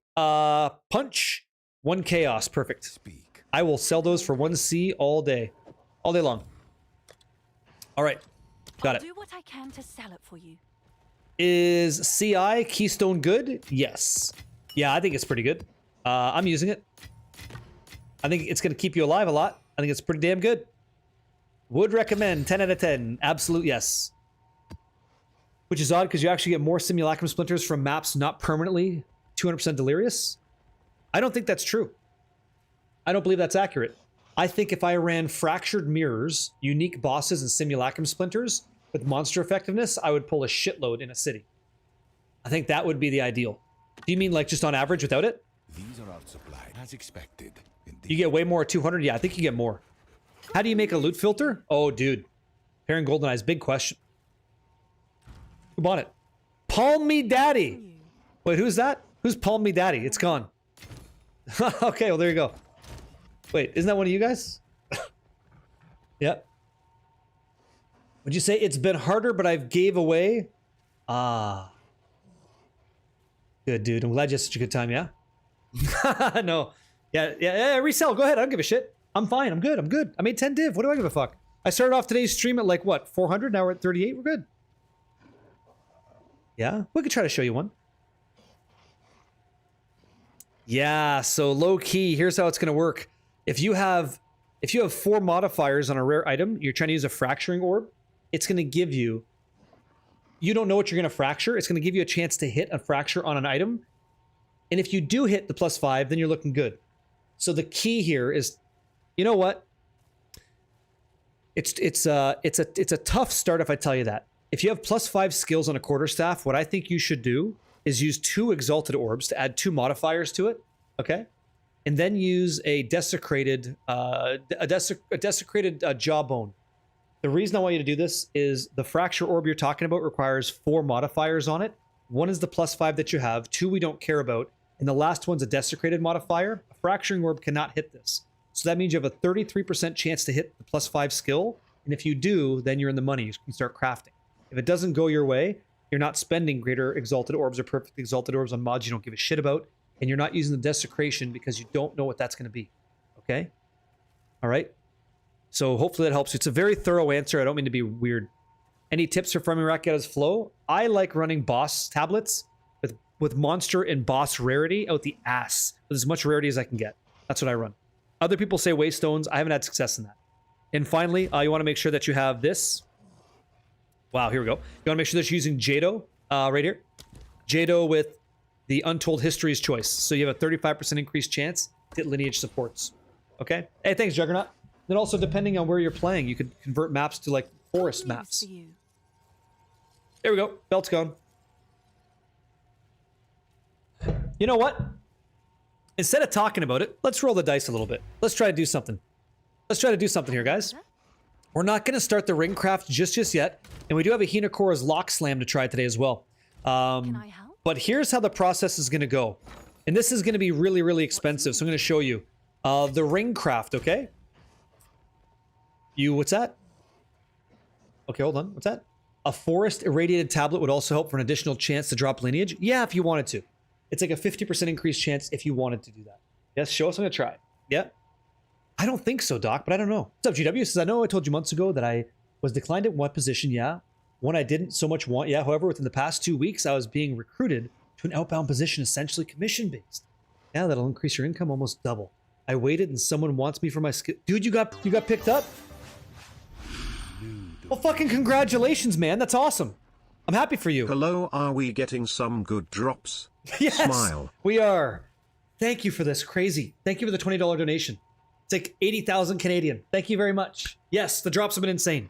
Punch, 1 chaos, perfect.
Speak.
I will sell those for 1C all day long. All right, got
I'll
it.
do what I can to sell it for you.
Is CI Keystone good? Yes. Yeah, I think it's pretty good. I'm using it. I think it's going to keep you alive a lot. I think it's pretty damn good. Would recommend 10 out of 10. Absolute yes. Which is odd because you actually get more simulacrum splinters from maps not permanently 200% delirious. I don't think that's true. I don't believe that's accurate. I think if I ran fractured mirrors, unique bosses, and simulacrum splinters with monster effectiveness, I would pull a shitload in a city. I think that would be the ideal. Do you mean like just on average without it?
These are outsupplied as expected.
You get way more at 200? Yeah, I think you get more. How do you make a loot filter? Oh, dude. Pairing GoldenEye's big question. Who bought it? Palm Me Daddy. Wait, who's that? Who's Palm Me Daddy? It's gone. Okay, well, there you go. Wait, isn't that one of you guys? Yep. Would you say it's been harder, but I've gave away? Ah. Good, dude. I'm glad you had such a good time, yeah? No. Yeah, resell. Go ahead. I don't give a shit. I'm fine. I'm good. I made 10 div. What do I give a fuck? I started off today's stream at like, what, 400? Now we're at 38. We're good. Yeah, we could try to show you one. Yeah, so low key, here's how it's going to work. If you have 4 modifiers on a rare item, you're trying to use a fracturing orb, it's going to give you, you don't know what you're going to fracture. It's going to give you a chance to hit a fracture on an item. And if you do hit the +5, then you're looking good. So the key here is, you know what? It's a tough start if I tell you that. If you have +5 skills on a quarterstaff, what I think you should do is use 2 exalted orbs to add 2 modifiers to it, okay? And then use a desecrated jawbone. The reason I want you to do this is the fracture orb you're talking about requires 4 modifiers on it. One is the +5 that you have, 2 we don't care about, and the last one's a desecrated modifier. A fracturing orb cannot hit this. So that means you have a 33% chance to hit the +5 skill, and if you do, then you're in the money. You can start crafting. If it doesn't go your way, you're not spending greater exalted orbs or perfect exalted orbs on mods you don't give a shit about, and you're not using the desecration because you don't know what that's going to be. Okay? All right? So hopefully that helps you. It's a very thorough answer. I don't mean to be weird. Any tips for farming Raketa's flow? I like running boss tablets with monster and boss rarity out the ass with as much rarity as I can get. That's what I run. Other people say waste stones. I haven't had success in that. And finally, you want to make sure that you have this. Wow, here we go. You want to make sure that you're using Jado right here. Jado with the Untold Histories choice. So you have a 35% increased chance to hit lineage supports. Okay? Hey, thanks, Juggernaut. Then also, depending on where you're playing, you could convert maps to like forest maps. There we go. Belt's gone. You know what? Instead of talking about it, let's roll the dice a little bit. Let's try to do something. Let's try to do something here, guys. We're not going to start the ring craft just yet. And we do have a Hinakora's Lock Slam to try today as well.
Can I help?
But here's how the process is going to go. And this is going to be really, really expensive. So I'm going to show you. The ring craft, okay? What's that? Okay, hold on. What's that? A forest irradiated tablet would also help for an additional chance to drop lineage. Yeah, if you wanted to. It's like a 50% increased chance if you wanted to do that. Yes, show us. I'm going to try. Yeah. I don't think so, Doc, but I don't know. What's up, GW? Says, I know I told you months ago that I was declined at one position, yeah. One I didn't so much want, yeah. However, within the past 2 weeks, I was being recruited to an outbound position, essentially commission-based. Yeah, that'll increase your income almost double. I waited and someone wants me for my skill. Dude, you got picked up? Well, fucking congratulations, man. That's awesome. I'm happy for you.
Hello, are we getting some good drops?
Yes,
Smile.
we are. Thank you for this. Crazy. Thank you for the $20 donation. It's like 80,000 Canadian. Thank you very much. Yes, the drops have been insane.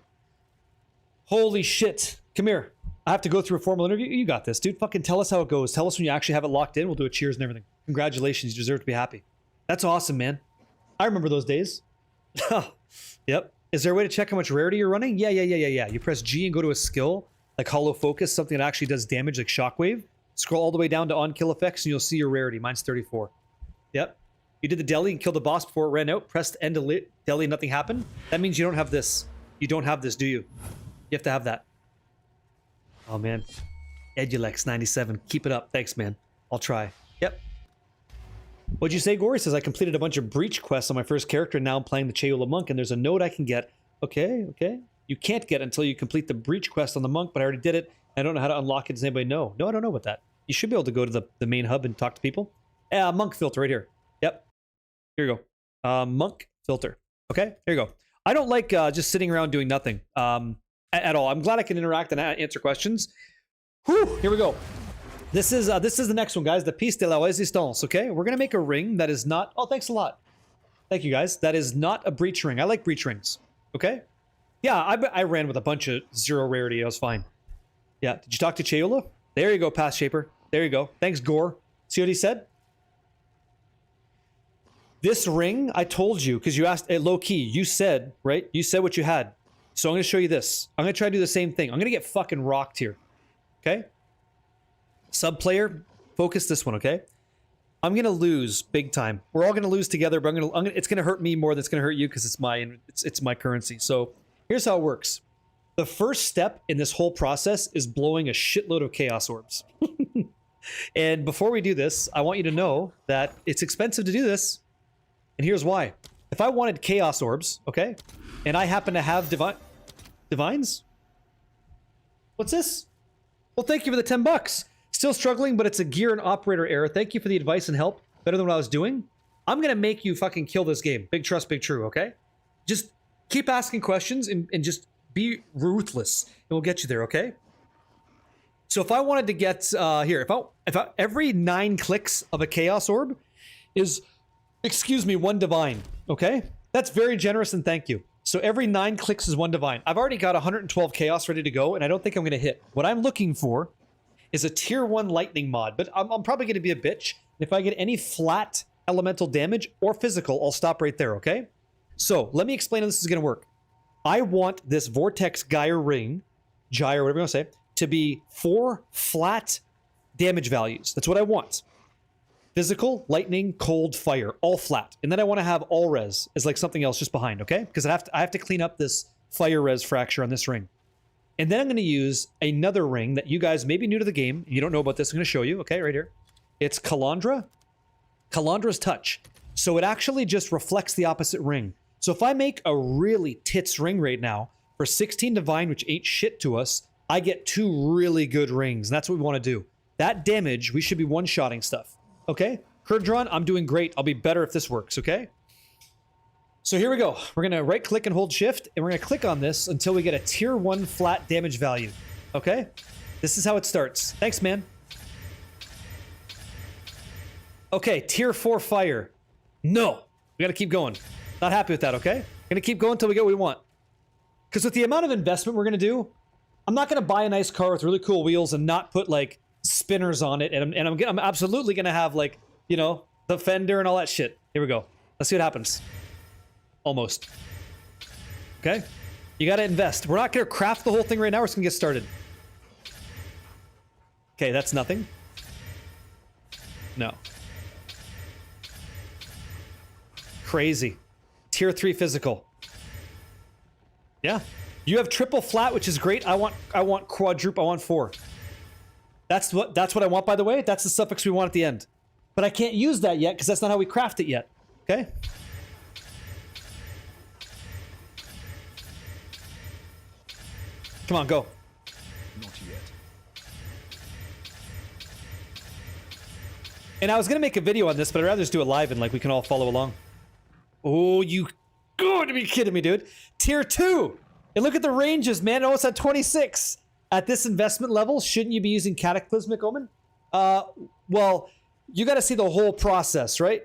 Holy shit. Come here. I have to go through a formal interview. You got this, dude. Fucking tell us how it goes. Tell us when you actually have it locked in. We'll do a cheers and everything. Congratulations. You deserve to be happy. That's awesome, man. I remember those days. Yep. Is there a way to check how much rarity you're running? Yeah. You press G and go to a skill, like Hollow Focus, something that actually does damage, like Shockwave. Scroll all the way down to on kill effects, and you'll see your rarity. Mine's 34. Yep. You did the deli and killed the boss before it ran out. Pressed end to deli and nothing happened. That means you don't have this. You don't have this, do you? You have to have that. Oh, man. Edulex97. Keep it up. Thanks, man. I'll try. Yep. What'd you say, Gore? He says, I completed a bunch of breach quests on my first character, and now I'm playing the Cheola Monk, and there's a node I can get. Okay, okay. You can't get it until you complete the breach quest on the Monk, but I already did it. I don't know how to unlock it. Does anybody know? No, I don't know about that. You should be able to go to the main hub and talk to people. Monk filter right here. Yep. Here you go. Monk filter. Okay, here you go. I don't like just sitting around doing nothing at all. I'm glad I can interact and answer questions. Whew, here we go. This is the next one, guys. The piece de la resistance. Okay, we're gonna make a ring that is not. Oh, thanks a lot. Thank you, guys. That is not a breach ring. I like breach rings. Okay. Yeah, I ran with a bunch of 0 rarity. I was fine. Yeah. Did you talk to Cheola? There you go, Path Shaper. There you go. Thanks, Gore. See what he said? This ring, I told you, because you asked low key. You said, right? You said what you had. So I'm going to show you this. I'm going to try to do the same thing. I'm going to get fucking rocked here. Okay? Sub player, focus this one, okay? I'm going to lose big time. We're all going to lose together, but it's going to hurt me more than it's going to hurt you because it's my currency. So here's how it works. The first step in this whole process is blowing a shitload of chaos orbs. And before we do this, I want you to know that it's expensive to do this. And here's why. If I wanted chaos orbs, okay, and I happen to have divines? What's this? Well, thank you for the 10 bucks. Still struggling, but it's a gear and operator error. Thank you for the advice and help. Better than what I was doing. I'm going to make you fucking kill this game. Big trust, big true, okay? Just keep asking questions and just be ruthless, and we'll get you there, okay? So if I wanted to get, here, if I every 9 clicks of a chaos orb is, excuse me, 1 divine, okay? That's very generous and thank you. So every 9 clicks is 1 divine. I've already got 112 chaos ready to go, and I don't think I'm going to hit. What I'm looking for is a tier 1 lightning mod, but I'm probably going to be a bitch. If I get any flat elemental damage or physical, I'll stop right there, okay? So let me explain how this is going to work. I want this Vortex Gyre ring, Gyre, whatever you want to say, to be 4 flat damage values. That's what I want. Physical, lightning, cold, fire, all flat. And then I want to have all res as like something else just behind, okay? Because I have to clean up this fire res fracture on this ring. And then I'm going to use another ring that you guys may be new to the game. You don't know about this. I'm going to show you, okay, right here. It's Calandra. Calandra's Touch. So it actually just reflects the opposite ring. So if I make a really tits ring right now for 16 divine, which ain't shit to us, I get 2 really good rings. And that's what we want to do. That damage, we should be one-shotting stuff. Okay? Kurdron, I'm doing great. I'll be better if this works, okay? So here we go. We're going to right-click and hold shift, and we're going to click on this until we get a tier 1 flat damage value. Okay? This is how it starts. Thanks, man. Okay, tier 4 fire. No. We got to keep going. Not happy with that, okay? Going to keep going until we get what we want. Because with the amount of investment we're going to do, I'm not going to buy a nice car with really cool wheels and not put, like, spinners on it, and I'm absolutely gonna have, like, you know, the fender and all that shit. Here we go. Let's see what happens. Almost. Okay? You gotta invest. We're not gonna craft the whole thing right now. We're just gonna get started. Okay, that's nothing. No. Crazy. Tier 3 physical. Yeah. You have triple flat, which is great. I want quadruple. I want 4. That's what I want, by the way. That's the suffix we want at the end. But I can't use that yet because that's not how we craft it yet. Okay? Come on, go.
Not yet.
And I was gonna make a video on this, but I'd rather just do it live and like we can all follow along. Oh, you got to be kidding me, dude. Tier 2. And look at the ranges, man. Oh, it's at 26. At this investment level, shouldn't you be using Cataclysmic Omen? Well, you got to see the whole process, right?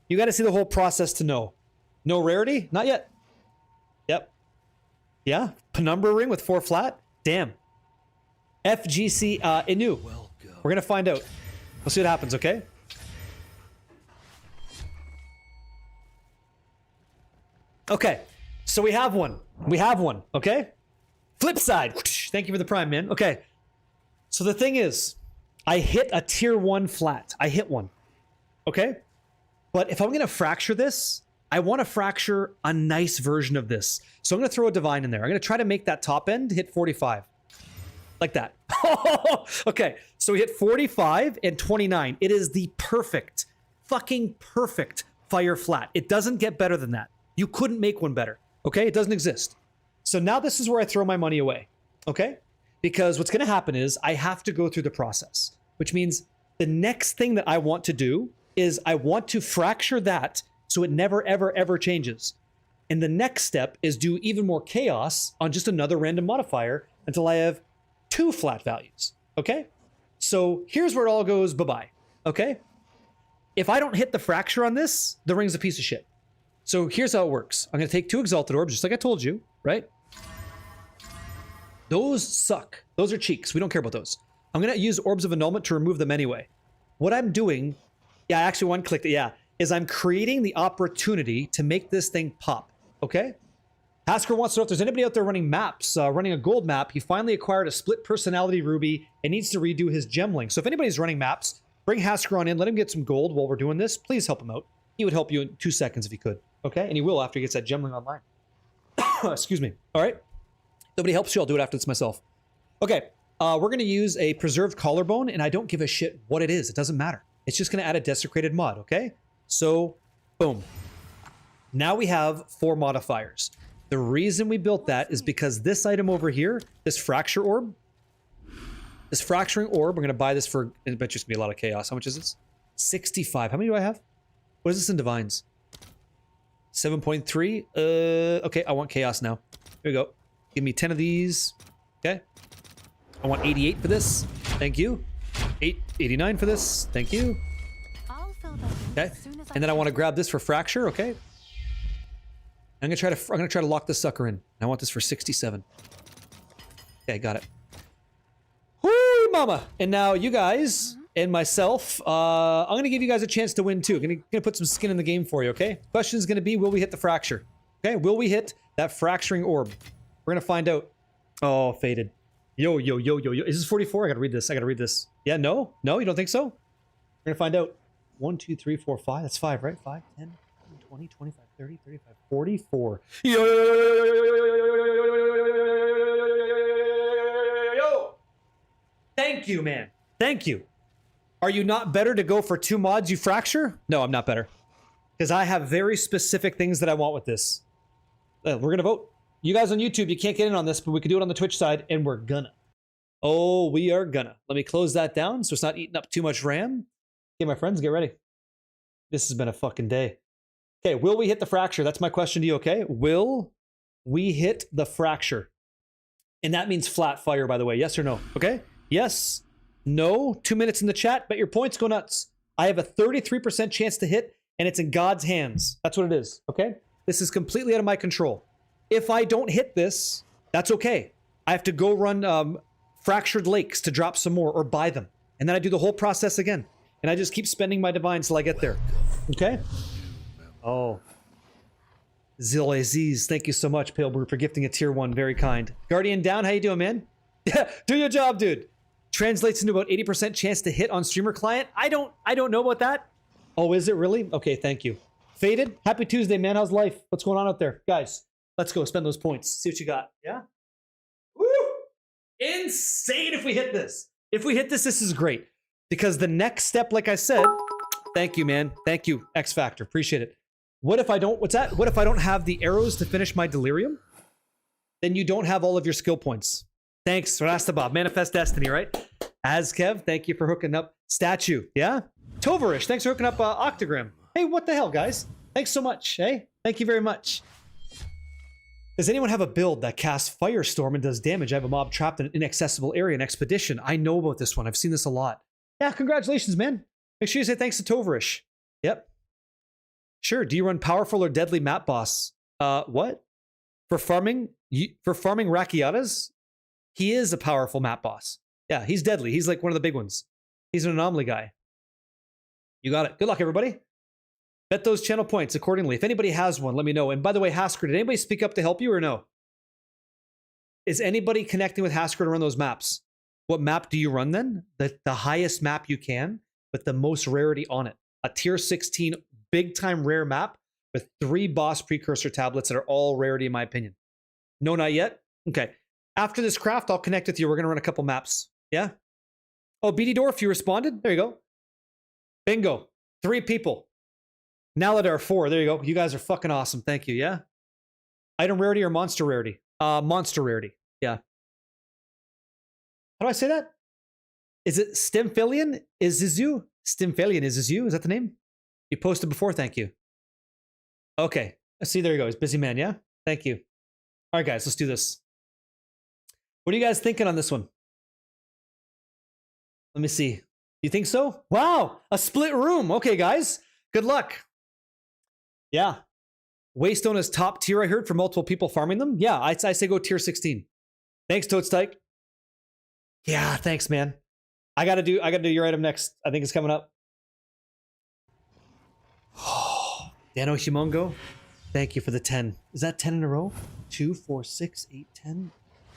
You got to see the whole process to know. No rarity? Not yet. Yep. Yeah. Penumbra ring with 4 flat? Damn. FGC Inu. We're going to find out. We'll see what happens, okay? Okay. So we have one. We have one, okay? Flip side. Thank you for the prime, man. Okay. So the thing is, I hit a tier 1 flat. I hit one. Okay? But if I'm going to fracture this, I want to fracture a nice version of this. So I'm going to throw a divine in there. I'm going to try to make that top end hit 45. like that. Okay, so we hit 45 and 29. It is the perfect, fucking perfect fire flat. It doesn't get better than that. You couldn't make one better, okay? It doesn't exist. So now this is where I throw my money away, okay? Because what's gonna happen is I have to go through the process, which means the next thing that I want to do is I want to fracture that so it never, ever, ever changes. And the next step is do even more chaos on just another random modifier until I have 2 flat values, okay? So here's where it all goes bye-bye, okay? If I don't hit the fracture on this, the ring's a piece of shit. So here's how it works. I'm gonna take 2 Exalted Orbs, just like I told you, right? Those suck. Those are cheeks. We don't care about those. I'm gonna use Orbs of Annulment to remove them anyway. What I'm doing, yeah, I actually one-clicked it, yeah, is I'm creating the opportunity to make this thing pop, okay? Hasker wants to know if there's anybody out there running maps, running a gold map. He finally acquired a split personality ruby and needs to redo his gemling. So if anybody's running maps, bring Hasker on in, let him get some gold while we're doing this. Please help him out. He would help you in 2 seconds if he could, okay? And he will after he gets that gemling online. Excuse me. All right. Nobody helps you. I'll do it after this myself. Okay. We're going to use a preserved collarbone, and I don't give a shit what it is. It doesn't matter. It's just going to add a desecrated mod, okay? So, boom. Now we have 4 modifiers. The reason we built that is because this item over here, this fracture orb, this fracturing orb, we're going to buy this for, I bet you it's going to be a lot of chaos. How much is this? 65. How many do I have? What is this in divines? 7.3. Okay, I want chaos now. Here we go. Give me 10 of these. Okay. I want 88 for this. Thank you. 89 for this. Thank you.
I'll fill that in
Okay.
as soon as
And then I want to grab this for fracture. Okay. I'm gonna try to lock this sucker in. I want this for 67. Okay, got it. Whoo, mama! And now you guys and myself, I'm gonna give you guys a chance to win too. Gonna put some skin in the game for you. Okay. Question is gonna be, will we hit the fracture? Okay. Will we hit that fracturing orb? We're gonna find out. Oh, faded. Yo. Is this 44? I gotta read this. Yeah. No. You don't think so? We're gonna find out. 1, 2, 3, 4, 5. That's 5, right? 5, 10. 20, 25, 30, 35, 44. Yo! Thank you, man. Thank you. Are you not better to go for 2 mods you fracture? No, I'm not better. Because I have very specific things that I want with this. We're going to vote. You guys on YouTube, you can't get in on this, but we can do it on the Twitch side, and we're gonna. Oh, we are gonna. Let me close that down so it's not eating up too much RAM. Okay, my friends, get ready. This has been a fucking day. Okay, will we hit the fracture? That's my question to you, okay? Will we hit the fracture? And that means flat fire, by the way. Yes or no? Okay? Yes. No. 2 minutes in the chat. Bet your points go nuts. I have a 33% chance to hit, and it's in God's hands. That's what it is, okay? This is completely out of my control. If I don't hit this, that's okay. I have to go run fractured lakes to drop some more or buy them. And then I do the whole process again. And I just keep spending my divines till I get there. Okay? Oh. Zilaziz, thank you so much, Pale Brew, for gifting a tier 1. Very kind. Guardian Down, how you doing, man? Yeah, do your job, dude. Translates into about 80% chance to hit on streamer client. I don't know about that. Oh, is it really? Okay, thank you. Faded, happy Tuesday, man. How's life? What's going on out there? Guys, let's go spend those points. See what you got. Yeah? Woo! Insane if we hit this. If we hit this, this is great. Because the next step, like I said, thank you, man. Thank you, X Factor. Appreciate it. What if I don't, what's that? What if I don't have the arrows to finish my delirium? Then you don't have all of your skill points. Thanks, Rastabab. Manifest Destiny, right? Azkev, thank you for hooking up Statue. Yeah? Tovarish, thanks for hooking up Octagram. Hey, what the hell, guys? Thanks so much. Hey, thank you very much. Does anyone have a build that casts Firestorm and does damage? I have a mob trapped in an inaccessible area in Expedition. I know about this one. I've seen this a lot. Yeah, congratulations, man. Make sure you say thanks to Tovarish. Yep. Sure. Do you run powerful or deadly map boss? What? For farming Rakiatas? He is a powerful map boss. Yeah, he's deadly. He's like one of the big ones. He's an anomaly guy. You got it. Good luck, everybody. Bet those channel points accordingly. If anybody has one, let me know. And by the way, Hasker, did anybody speak up to help you or no? Is anybody connecting with Hasker to run those maps? What map do you run then? The highest map you can, with the most rarity on it. A tier 16 big time rare map with 3 boss precursor tablets that are all rarity in my opinion. No, not yet? Okay. After this craft, I'll connect with you. We're going to run a couple maps. Yeah? Oh, BD Dorf, you responded? There you go. Bingo. 3 people. Naladar 4. There you go. You guys are fucking awesome. Thank you. Yeah? Item rarity or monster rarity? Monster rarity. Yeah. How do I say that? Is it Stimphilian? Is this you? Stimphilian, is this you? Is that the name? You posted before. Thank you. Okay. Let's see. There you go. He's busy man. Yeah? Thank you. All right, guys. Let's do this. What are you guys thinking on this one? Let me see. You think so? Wow, a split room. Okay, guys. Good luck. Yeah. Waystone is top tier, I heard, for multiple people farming them. Yeah, I say go tier 16. Thanks, Toadstike. Yeah, thanks, man. I gotta do your item next. I think it's coming up. Dano Humongo, thank you for the 10. Is that 10 in a row? 2, 4, 6, 8, 10.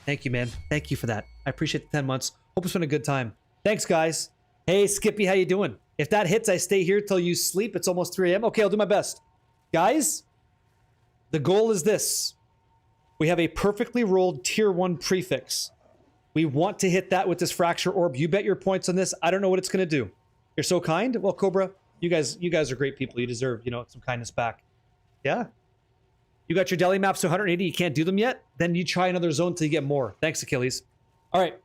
Thank you, man. Thank you for that. I appreciate the 10 months. Hope it's been a good time. Thanks, guys. Hey, Skippy, how you doing? If that hits, I stay here till you sleep. It's almost 3 a.m. Okay, I'll do my best. Guys, the goal is this. We have a perfectly rolled tier 1 prefix. We want to hit that with this fracture orb. You bet your points on this. I don't know what it's going to do. You're so kind. Well, Cobra, you guys are great people. You deserve, some kindness back. Yeah? You got your deli maps to 180. You can't do them yet? Then you try another zone till you get more. Thanks, Achilles. All right.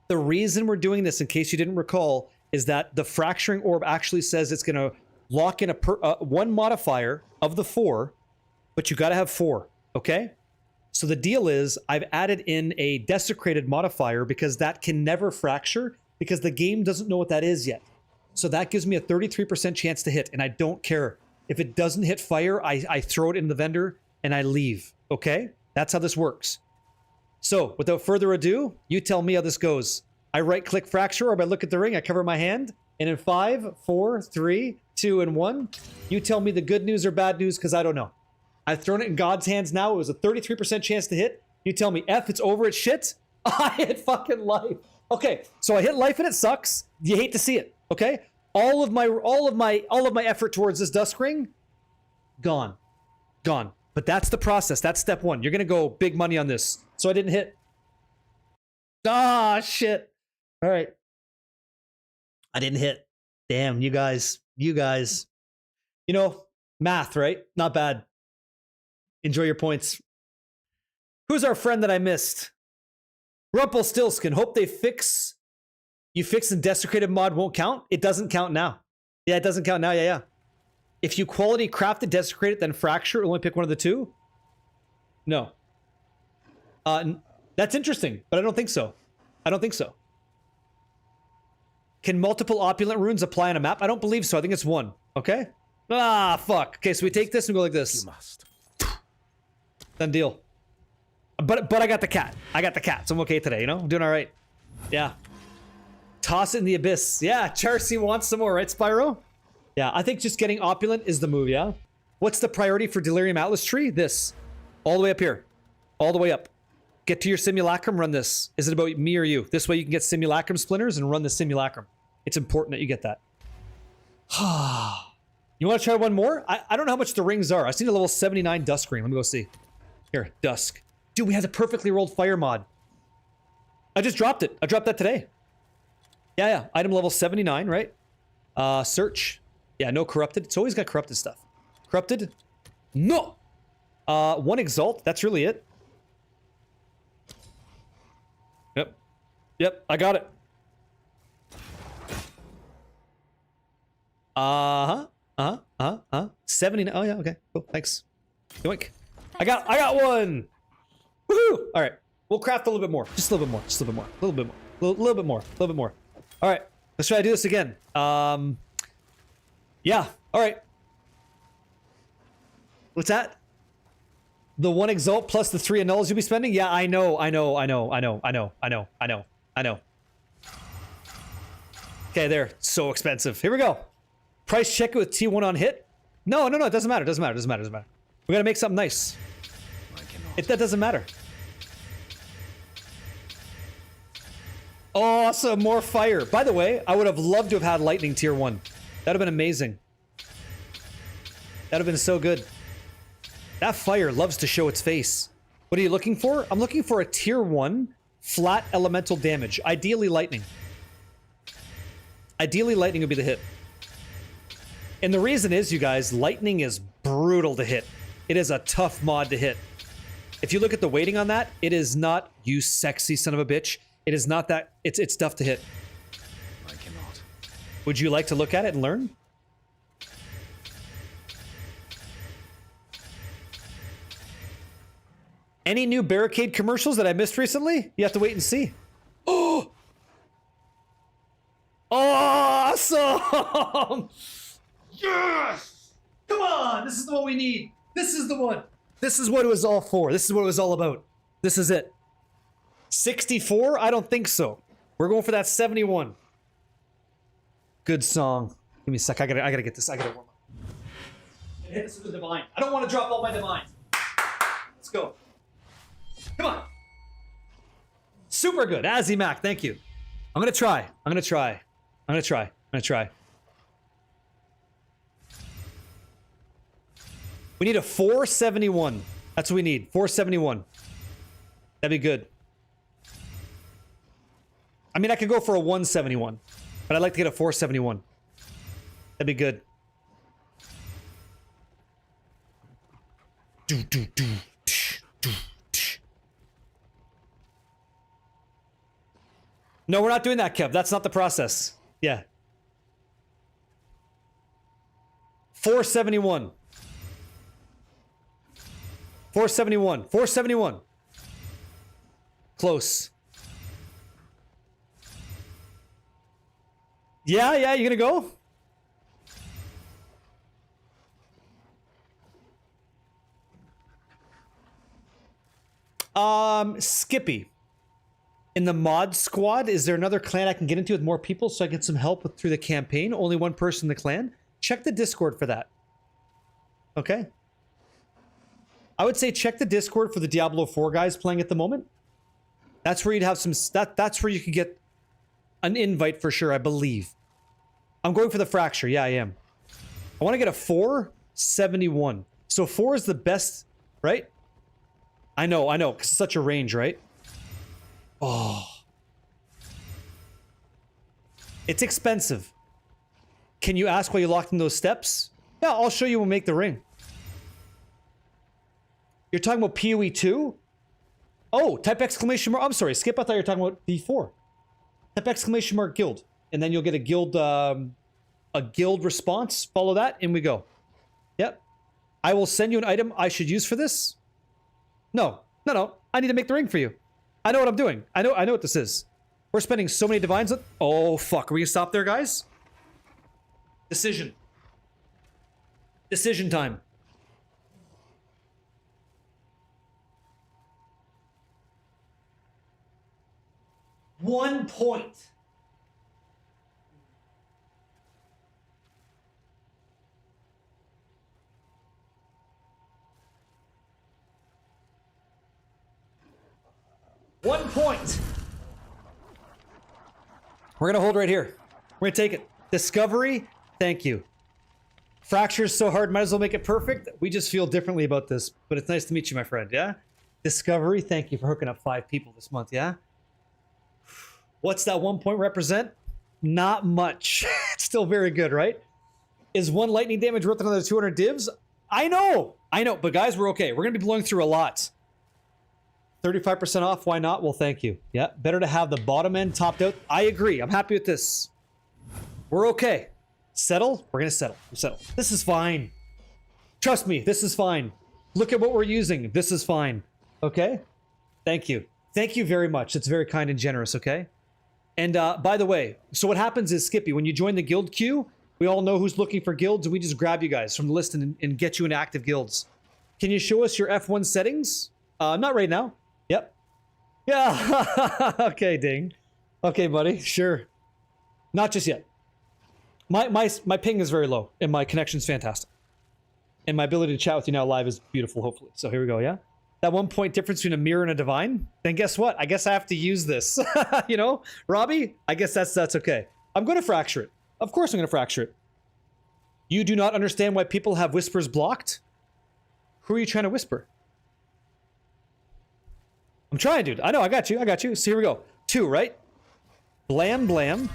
The reason we're doing this, in case you didn't recall, is that the fracturing orb actually says it's going to lock in one modifier of the 4, but you got to have 4, okay? So the deal is I've added in a desecrated modifier because that can never fracture because the game doesn't know what that is yet. So that gives me a 33% chance to hit, and I don't care. If it doesn't hit fire, I throw it in the vendor and I leave, okay? That's how this works. So, without further ado, you tell me how this goes. I right-click fracture orb, I look at the ring, I cover my hand, and in 5, 4, 3, 2, and 1, you tell me the good news or bad news, because I don't know. I've thrown it in God's hands now. It was a 33% chance to hit. You tell me, F, it's over, it's shit. I hit fucking life. Okay, so I hit life and it sucks. You hate to see it, okay? All of my effort towards this dusk ring, gone. But that's the process. That's step 1. You're gonna go big money on this. So I didn't hit. Ah, shit. All right. I didn't hit. Damn, you guys. Math, right? Not bad. Enjoy your points. Who's our friend that I missed? Rumpelstiltskin. Hope they fix. You fix the desecrated mod won't count? It doesn't count now. Yeah, it doesn't count now. Yeah. If you quality craft it, desecrate it, then fracture, only pick one of the 2? No. That's interesting, but I don't think so. Can multiple opulent runes apply on a map? I don't believe so. I think it's 1. Okay? Ah, fuck. Okay, so we take this and go like this.
You must.
Done deal. But I got the cat. So I'm okay today, I'm doing all right. Yeah. Toss it in the abyss. Yeah, Charcy wants some more, right, Spyro? Yeah, I think just getting opulent is the move, yeah? What's the priority for Delirium Atlas Tree? This. All the way up here. All the way up. Get to your simulacrum, run this. Is it about me or you? This way you can get simulacrum splinters and run the simulacrum. It's important that you get that. You want to try one more? I don't know how much the rings are. I seen a level 79 dusk ring. Let me go see. Here, dusk. Dude, we have the perfectly rolled fire mod. I just dropped it. I dropped that today. Yeah. Item level 79, right? Search. Yeah, no corrupted. It's always got corrupted stuff. Corrupted? No! 1 exalt. That's really it. Yep, I got it. 79. Oh yeah, okay. Cool. Thanks. Yoink. I got 1. Woohoo! All right. We'll craft a little bit more. Just a little bit more. A little bit more. All right. Let's try to do this again. Yeah. All right. What's that? The 1 exalt plus the 3 annuls you'll be spending? Yeah, I know. Okay, there. So expensive. Here we go. Price check it with T1 on hit. No. It doesn't matter. We gotta make something nice. That doesn't matter. Awesome, more fire. By the way, I would have loved to have had lightning tier 1. That'd have been amazing. That'd have been so good. That fire loves to show its face. What are you looking for? I'm looking for a tier 1 flat elemental damage. Ideally lightning. Ideally lightning would be the hit. And the reason is, you guys, lightning is brutal to hit. It is a tough mod to hit. If you look at the weighting on that, it is not, you sexy son of a bitch. It is not that, it's tough to hit.
I cannot.
Would you like to look at it and learn? Any new Barricade commercials that I missed recently? You have to wait and see. Oh! Awesome! Yes! Come on! This is the one we need. This is the one. This is what it was all for. This is what it was all about. This is it. 64? I don't think so. We're going for that 71. Good song. Give me a sec. I gotta get this. I gotta warm up. Hit this with the divine. I don't want to drop all my divines. Let's go. Come on. Super good. Azzy Mac, thank you. I'm gonna try. I'm gonna try. I'm gonna try. I'm gonna try. We need a 471. That's what we need. 471. That'd be good. I mean, I could go for a 171, but I'd like to get a 471. That'd be good. No, we're not doing that, Kev. That's not the process. Yeah. 471. 471. 471. Close. Yeah, you gonna go? Skippy. In the mod squad, is there another clan I can get into with more people so I get some help through the campaign? Only one person in the clan? Check the Discord for that. Okay? I would say check the Discord for the Diablo 4 guys playing at the moment. That's where you'd have some... That's where you could get an invite for sure, I believe. I'm going for the Fracture. Yeah, I am. I want to get a 471. So 4 is the best, right? I know, because it's such a range, right? Oh. It's expensive. Can you ask why you locked in those steps? Yeah, I'll show you when we make the ring. You're talking about PoE 2? Oh, type exclamation mark. I'm sorry, Skip. I thought you were talking about D4. Type exclamation mark guild. And then you'll get a guild response. Follow that, and we go. Yep. I will send you an item I should use for this. No. I need to make the ring for you. I know what I'm doing. I know what this is. We're spending so many divines on... Oh, fuck. Are we gonna stop there, guys? Decision. Decision time. One point. One point. We're gonna hold right here. We're gonna take it. Discovery, thank you. Fracture's so hard, might as well make it perfect. We just feel differently about this, but it's nice to meet you, my friend, yeah? Discovery, thank you for hooking up 5 people this month, yeah? What's that 1 point represent? Not much. It's still very good, right? Is 1 lightning damage worth another 200 divs? I know, but guys, we're okay. We're gonna be blowing through a lot. 35% off, why not? Well, thank you. Yeah, better to have the bottom end topped out. I agree. I'm happy with this. We're okay. Settle? We're gonna settle. We'll settle. This is fine. Trust me, this is fine. Look at what we're using. This is fine. Okay? Thank you. Thank you very much. It's very kind and generous, okay? And by the way, so what happens is, Skippy, when you join the guild queue, we all know who's looking for guilds, and we just grab you guys from the list and get you into active guilds. Can you show us your F1 settings? Not right now. Yep. Yeah. Okay, Ding. Okay, buddy. Sure. Not just yet. My ping is very low, and my connection's fantastic. And my ability to chat with you now live is beautiful, hopefully. So here we go, yeah? That 1 point difference between a mirror and a divine? Then guess what? I guess I have to use this. You know? Robbie? I guess that's okay. I'm going to fracture it. Of course I'm going to fracture it. You do not understand why people have whispers blocked? Who are you trying to whisper? I'm trying, dude. I know, I got you, I got you. So here we go. 2, right? Blam, blam.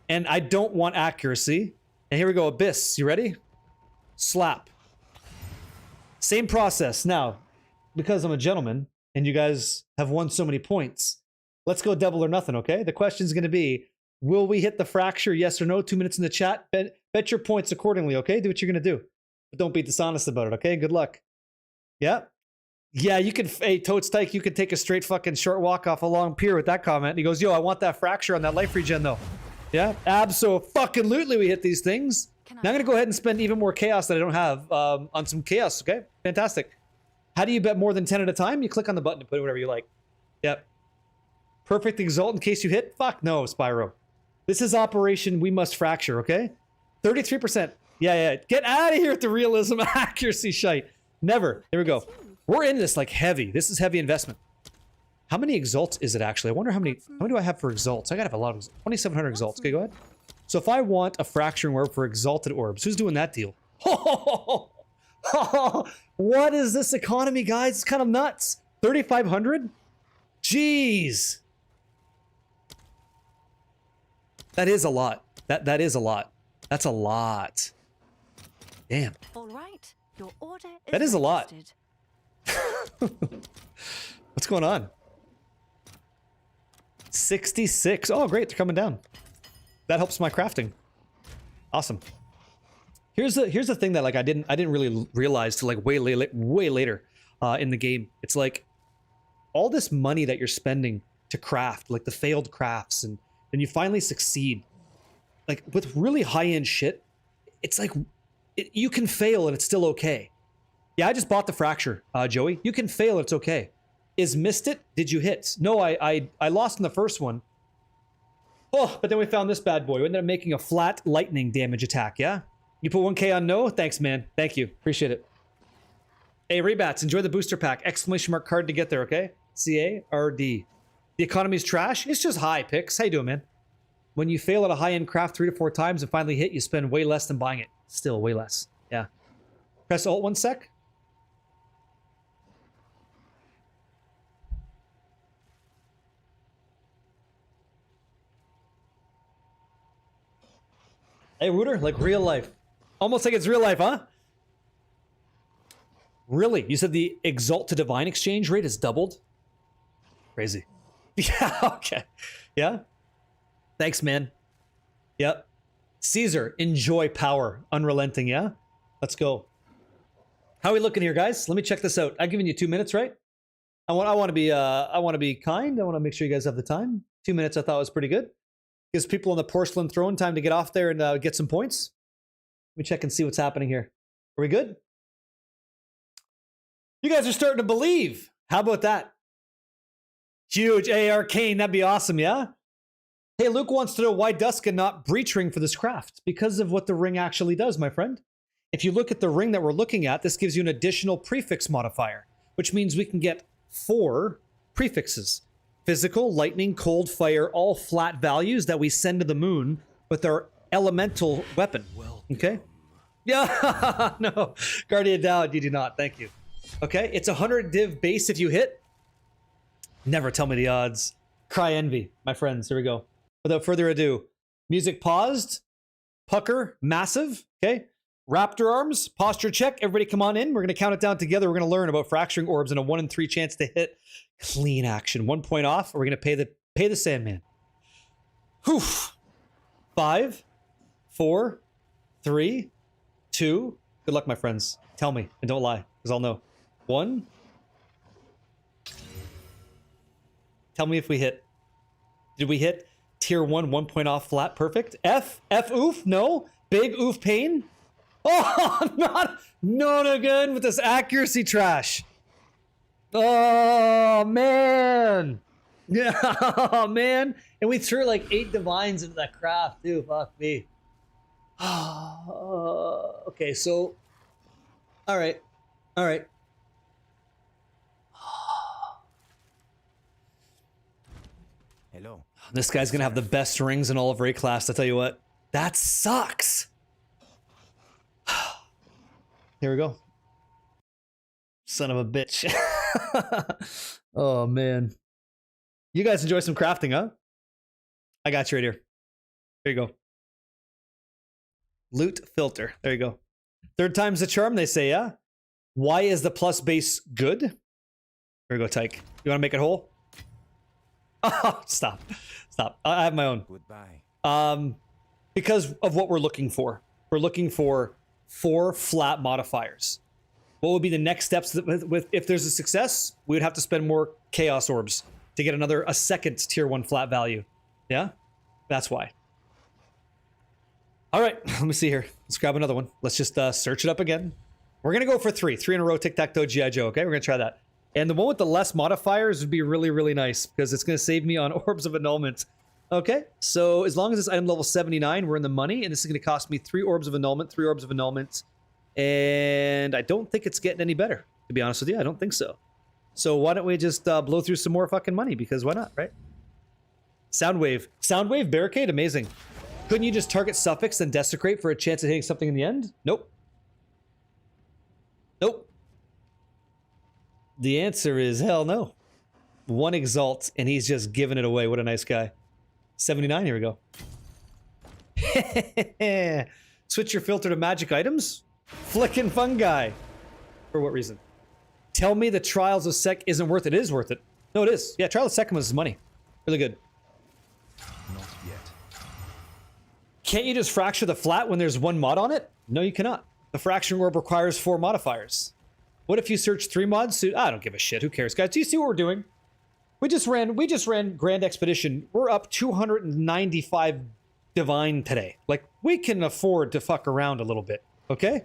And I don't want accuracy. And here we go, Abyss. You ready? Slap. Same process. Now, because I'm a gentleman, and you guys have won so many points, let's go double or nothing, okay? The question's going to be, will we hit the fracture, yes or no? 2 minutes in the chat. Bet your points accordingly, okay? Do what you're going to do. But don't be dishonest about it, okay? Good luck. Yeah? Yeah, you can, hey, Toad Stike, you could take a straight fucking short walk off a long pier with that comment. And he goes, yo, I want that fracture on that life regen, though. Yeah? Abso-fucking-lutely we hit these things. Now I'm going to go ahead and spend even more chaos that I don't have on some chaos, okay? Fantastic. How do you bet more than 10 at a time? You click on the button to put in whatever you like. Yep. Perfect exalt in case you hit? Fuck no, Spyro. This is Operation We Must Fracture, okay? 33%. Yeah. Get out of here with the realism accuracy shite. Never. Here we go. We're in this like heavy. This is heavy investment. How many exalts is it actually? I wonder how many do I have for exalts? I gotta have a lot of 2,700 exalts. Okay, go ahead. So if I want a fracturing orb for exalted orbs, who's doing that deal? What is this economy, guys? It's kind of nuts. 3,500? Jeez. That is a lot. That is a lot. That's a lot. Damn.
All right. Your order is
That is a lot.
registered.
What's going on? 66. Oh, great. They're coming down. That helps my crafting. Awesome. Here's the thing that like I didn't really realize till like way later in the game. It's like all this money that you're spending to craft, like the failed crafts, and then you finally succeed. Like with really high-end shit, it's like you can fail and it's still okay. Yeah, I just bought the fracture, Joey. You can fail, it's okay. Is missed it? Did you hit? No, I lost in the first one. Oh, but then we found this bad boy. We ended up making a flat lightning damage attack, yeah? You put 1K on no? Thanks, man. Thank you. Appreciate it. Hey, Rebats, enjoy the booster pack. Exclamation mark card to get there, okay? C-A-R-D. The economy's trash? It's just high, Pix. How you doing, man? When you fail at a high-end craft 3 to 4 times and finally hit, you spend way less than buying it. Still, way less. Yeah. Press Alt 1 sec. Hey, Rooter, like real life. Almost like it's real life, huh? Really? You said the Exalt to Divine exchange rate has doubled? Crazy. Yeah, okay. Yeah? Thanks, man. Yep. Caesar, enjoy power. Unrelenting, yeah? Let's go. How are we looking here, guys? Let me check this out. I've given you 2 minutes, right? I want to be kind. I want to make sure you guys have the time. 2 minutes I thought was pretty good. Gives people on the porcelain throne time to get off there and get some points. Let me check and see what's happening here. Are we good? You guys are starting to believe. How about that? Huge. Hey, Arcane, that'd be awesome, yeah? Hey, Luke wants to know why Dusk and not Breach Ring for this craft. Because of what the ring actually does, my friend. If you look at the ring that we're looking at, this gives you an additional prefix modifier, which means we can get 4 prefixes. Physical, lightning, cold, fire, all flat values that we send to the moon with our elemental weapon. Okay? Yeah, no. Guardian Dowd, you do not. Thank you. Okay, it's 100 div base if you hit. Never tell me the odds. Cry envy, my friends. Here we go. Without further ado, music paused. Pucker, massive. Okay? Raptor arms, posture check. Everybody come on in. We're going to count it down together. We're going to learn about fracturing orbs and a 1 in 3 chance to hit. Clean action. 1 point off. We're going to pay the Sandman. Whew. 5, 4, 3, 2. Good luck, my friends. Tell me and don't lie, because I'll know. 1. Tell me if we hit. Did we hit tier 1, 1 point off flat? Perfect. F oof? No. Big oof pain? Oh, not again with this accuracy trash. Oh, man. Yeah, oh, man. And we threw like 8 divines into that craft, too. Fuck me. Okay, so. All right.
Hello.
This guy's going to have the best rings in all of Ray class, I tell you what. That sucks. Here we go. Son of a bitch. Oh, man. You guys enjoy some crafting, huh? I got you right here. There you go. Loot filter. There you go. Third time's the charm, they say, yeah? Why is the plus base good? Here we go, Tyke. You want to make it whole? Oh, stop. Stop. I have my own.
Goodbye.
Because of what we're looking for. We're looking for 4 flat modifiers. What would be the next steps with if there's a success? We would have to spend more chaos orbs to get a second tier 1 flat value. Yeah? That's why. All right, let me see here. Let's grab another one. Let's just search it up again. We're going to go for 3 in a row, tic-tac-toe, G.I. Joe, okay? We're going to try that. And the one with the less modifiers would be really, really nice because it's going to save me on orbs of annulment. Okay, so as long as it's item level 79, we're in the money, and this is going to cost me 3 orbs of annulment, 3 orbs of annulment, and I don't think it's getting any better, to be honest with you. I don't think so. So why don't we just blow through some more fucking money, because why not, right? Soundwave. Soundwave, Barricade, amazing. Couldn't you just target Suffix and Desecrate for a chance at hitting something in the end? Nope. Nope. The answer is hell no. 1 Exalt, and he's just giving it away. What a nice guy. 79, here we go. Switch your filter to magic items? Flickin' fungi. For what reason? Tell me the Trials of Sec isn't worth it. It is worth it. No, it is. Yeah, Trials of Secum is money. Really good.
Not yet.
Can't you just fracture the flat when there's 1 mod on it? No, you cannot. The fracturing orb requires 4 modifiers. What if you search 3 mods? I don't give a shit. Who cares, guys? Do you see what we're doing? We just ran Grand Expedition. We're up 295 divine today. Like, we can afford to fuck around a little bit, okay?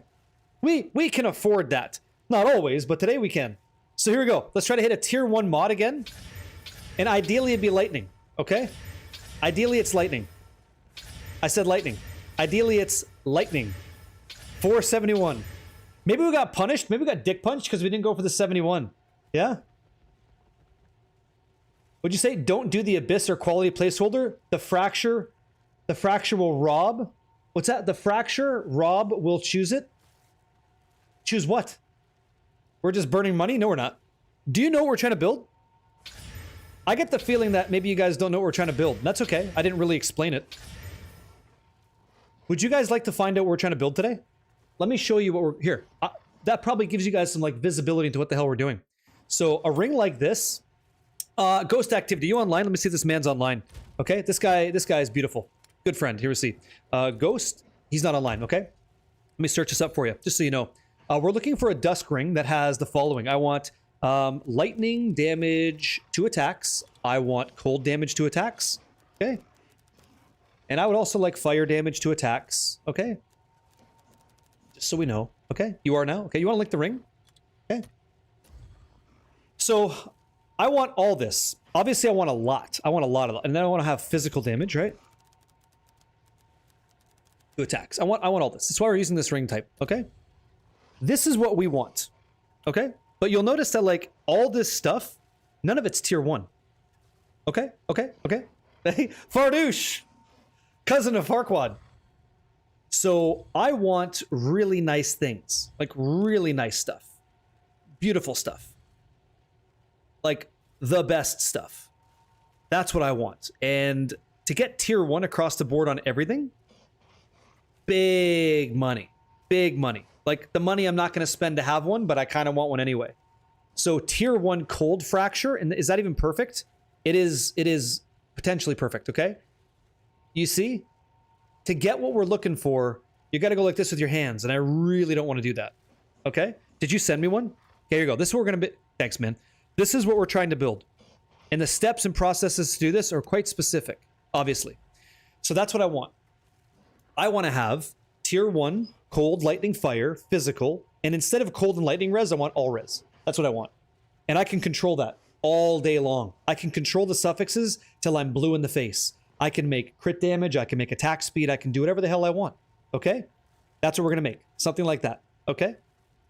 We can afford that. Not always, but today we can. So here we go. Let's try to hit a tier 1 mod again. And ideally it'd be lightning, okay? Ideally it's lightning. I said lightning. Ideally it's lightning. 471. Maybe we got punished. Maybe we got dick punched because we didn't go for the 71. Yeah? Would you say don't do the abyss or quality placeholder? The fracture will rob. What's that? The fracture rob will choose it. Choose what? We're just burning money? No, we're not. Do you know what we're trying to build? I get the feeling that maybe you guys don't know what we're trying to build. That's okay. I didn't really explain it. Would you guys like to find out what we're trying to build today? Let me show you what we're here. That probably gives you guys some like visibility into what the hell we're doing. So a ring like this, ghost activity. You online? Let me see if this man's online. Okay, this guy is beautiful. Good friend. Here we see. Ghost. He's not online. Okay. Let me search this up for you, just so you know. We're looking for a dusk ring that has the following. I want lightning damage to attacks. I want cold damage to attacks. Okay. And I would also like fire damage to attacks. Okay. Just so we know. Okay. You are now. Okay. You want to lick the ring? Okay. So I want all this. Obviously, I want a lot. I want a lot of it. And then I want to have physical damage, right? To attacks. I want all this. That's why we're using this ring type. Okay. This is what we want. Okay. But you'll notice that like all this stuff, none of it's tier 1. Okay. Okay. Okay. Hey, Fardouche. Cousin of Farquaad. So I want really nice things. Like really nice stuff. Beautiful stuff. Like the best stuff. That's what I want. And to get tier 1 across the board on everything, big money. Big money. Like the money I'm not going to spend to have one, but I kind of want one anyway. So tier 1 cold fracture, and is that even perfect? It is potentially perfect, okay? You see? To get what we're looking for, you got to go like this with your hands, and I really don't want to do that. Okay? Did you send me one? Okay, here you go. This is what we're going to be... Thanks, man. This is what we're trying to build. And the steps and processes to do this are quite specific, obviously. So that's what I want. I want to have tier 1, cold, lightning, fire, physical, and instead of cold and lightning res, I want all res. That's what I want. And I can control that all day long. I can control the suffixes till I'm blue in the face. I can make crit damage, I can make attack speed, I can do whatever the hell I want. Okay? That's what we're going to make. Something like that. Okay?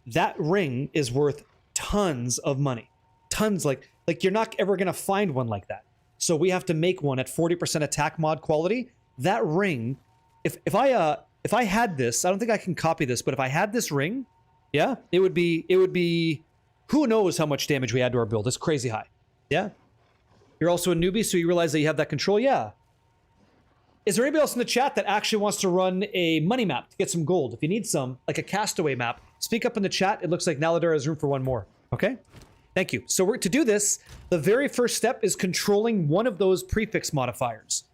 That ring is worth tons of money. Tons, like you're not ever going to find one like that. So we have to make one at 40% attack mod quality. That ring, if I had this, I don't think I can copy this, but if I had this ring, yeah, it would be Who knows how much damage we add to our build? It's crazy high. Yeah? You're also a newbie, so you realize that you have that control? Yeah. Is there anybody else in the chat that actually wants to run a money map to get some gold? If you need some, like a castaway map, speak up in the chat. It looks like Naladar has room for one more. Okay? Thank you. So to do this, the very first step is controlling one of those prefix modifiers.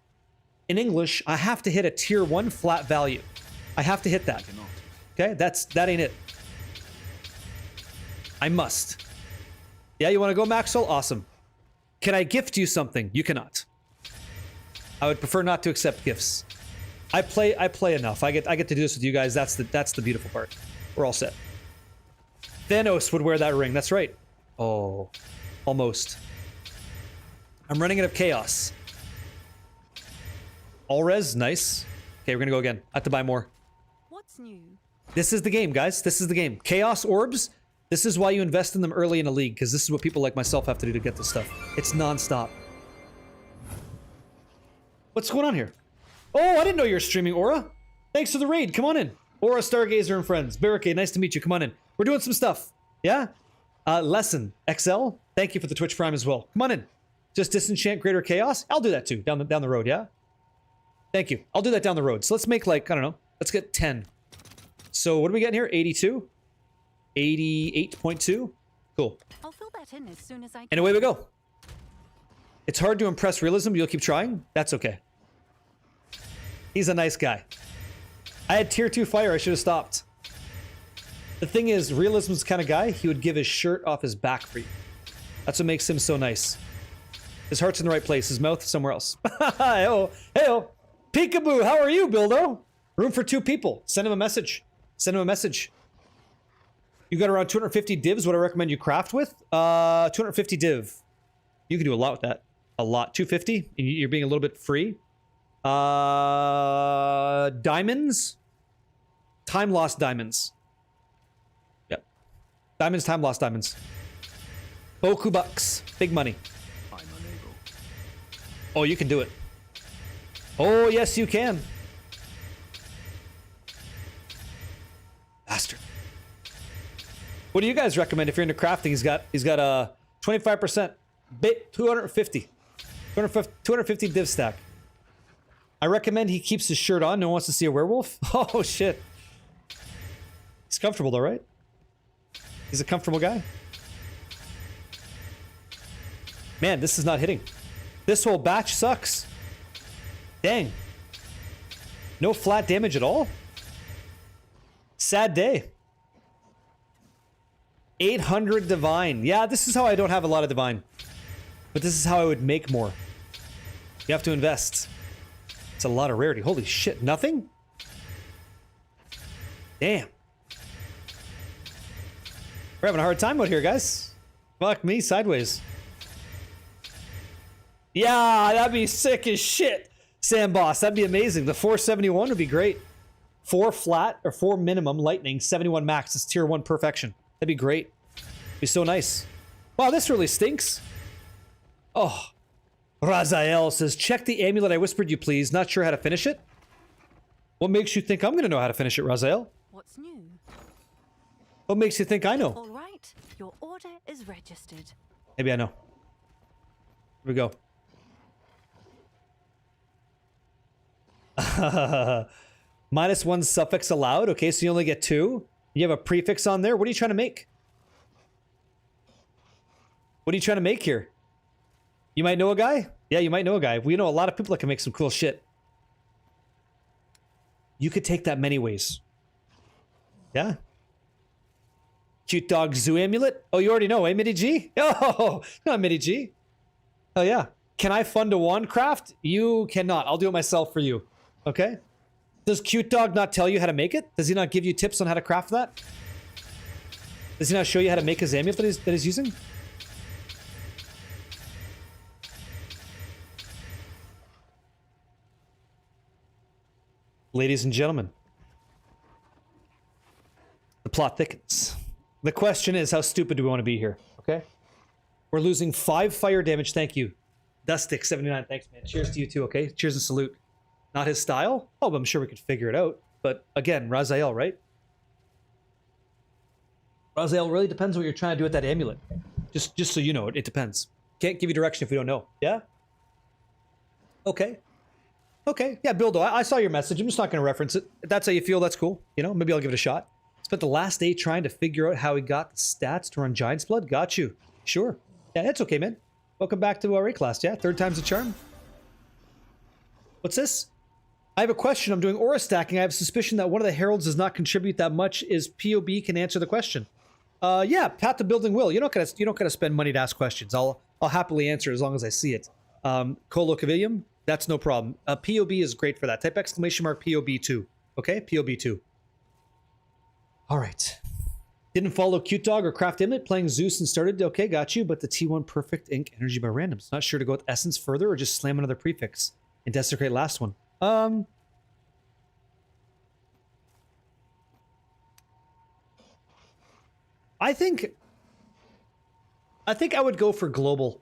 In English, I have to hit a tier 1 flat value. I have to hit that. Okay? That ain't it. I must. Yeah, you want to go, Maxwell? Awesome. Can I gift you something? You cannot. I would prefer not to accept gifts. I play enough. I get to do this with you guys. That's the beautiful part. We're all set. Thanos would wear that ring. That's right. Oh, almost. I'm running out of chaos. All res, nice. Okay, we're gonna go again. I have to buy more.
What's new?
This is the game, guys. This is the game. Chaos orbs. This is why you invest in them early in a league, because this is what people like myself have to do to get this stuff. It's non-stop. What's going on here? Oh, I didn't know you were streaming, Aura. Thanks for the raid. Come on in. Aura, Stargazer, and friends. Barricade, nice to meet you. Come on in. We're doing some stuff. Yeah? Lesson. XL, thank you for the Twitch Prime as well. Come on in. Just disenchant Greater Chaos? I'll do that too, down the road, yeah? Thank you. I'll do that down the road. So let's make like, I don't know. Let's get 10. So what are we getting here? 82? 88.2? Cool.
I'll fill that in as soon as I can.
And away we go. It's hard to impress realism. You'll keep trying. That's okay. He's a nice guy. I had tier 2 fire. I should have stopped. The thing is, realism's the kind of guy, he would give his shirt off his back for you. That's what makes him so nice. His heart's in the right place. His mouth somewhere else. Hey-oh. Hey-oh. Peekaboo, how are you, Bildo? Room for 2 people. Send him a message. Send him a message. You got around 250 divs. What I recommend you craft with? 250 div. You can do a lot with that. A lot. 250. You're being a little bit free. Diamonds. Time lost diamonds. Yep. Diamonds, time lost diamonds. Boku bucks. Big money.
I'm unable.
Oh, you can do it. Oh, yes, you can. Bastard. What do you guys recommend if you're into crafting? He's got a 25% bit 250 div stack. I recommend he keeps his shirt on. No one wants to see a werewolf. Oh shit. He's comfortable though, right? He's a comfortable guy. Man, this is not hitting. This whole batch sucks. Dang. No flat damage at all? Sad day. 800 divine. Yeah, this is how I don't have a lot of divine. But this is how I would make more. You have to invest. It's a lot of rarity. Holy shit, nothing? Damn. We're having a hard time out here, guys. Fuck me, sideways. Yeah, that'd be sick as shit. Sam Boss, that'd be amazing. The 471 would be great. 4 flat or 4 minimum lightning, 71 max is tier 1 perfection. That'd be great. Be so nice. Wow, this really stinks. Oh. Razael says, check the amulet I whispered you, please. Not sure how to finish it. What makes you think I'm going to know how to finish it, Razael?
What's new?
What makes you think I know?
All right, your order is registered.
Maybe I know. Here we go. -1 suffix allowed. Okay, so you only get 2. You have a prefix on there. What are you trying to make? What are you trying to make here? You might know a guy? Yeah, you might know a guy. We know a lot of people that can make some cool shit. You could take that many ways. Yeah. Cute dog zoo amulet? Oh, you already know, eh, Mitty G? Oh, not Mitty G. Oh, yeah. Can I fund a wand craft? You cannot. I'll do it myself for you. Okay? Does Cute Dog not tell you how to make it? Does he not give you tips on how to craft that? Does he not show you how to make his amulet that he's using? Ladies and gentlemen, the plot thickens. The question is, how stupid do we want to be here? Okay? We're losing 5 fire damage. Thank you. Dustic79, thanks, man. Cheers to you too, okay? Cheers and salute. Not his style? Oh, but I'm sure we could figure it out. But again, Razael, right? Raziel, really depends what you're trying to do with that amulet. Just so you know, it depends. Can't give you direction if we don't know. Yeah? Okay. Okay. Yeah, Bildo, I saw your message. I'm just not going to reference it. If that's how you feel, that's cool. You know, maybe I'll give it a shot. Spent the last day trying to figure out how he got the stats to run Giant's Blood. Got you. Sure. Yeah, that's okay, man. Welcome back to our class. Yeah, third time's a charm. What's this? I have a question. I'm doing aura stacking. I have a suspicion that one of the heralds does not contribute that much. Is POB can answer the question? Yeah, Path to Building will. You don't gotta spend money to ask questions. I'll happily answer as long as I see it. Colloquium, that's no problem. POB is great for that. Type exclamation mark POB2. Okay, POB2. All right. Didn't follow Cute Dog or Craft Imlet, playing Zeus and started. Okay, got you. But the T1 Perfect Ink Energy by Randoms. Not sure to go with Essence further or just slam another prefix and desecrate last one. I think I would go for global.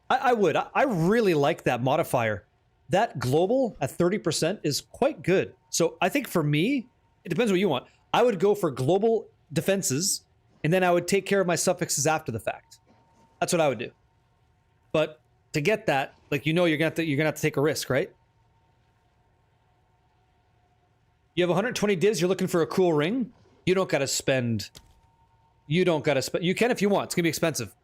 I would. I really like that modifier. That global at 30% is quite good. So I think for me, it depends what you want. I would go for global defenses, and then I would take care of my suffixes after the fact. That's what I would do. But to get that, like, you know, you're gonna have to take a risk, right? You have 120 divs. You're looking for a cool ring. You don't gotta spend. You can if you want. It's gonna be expensive.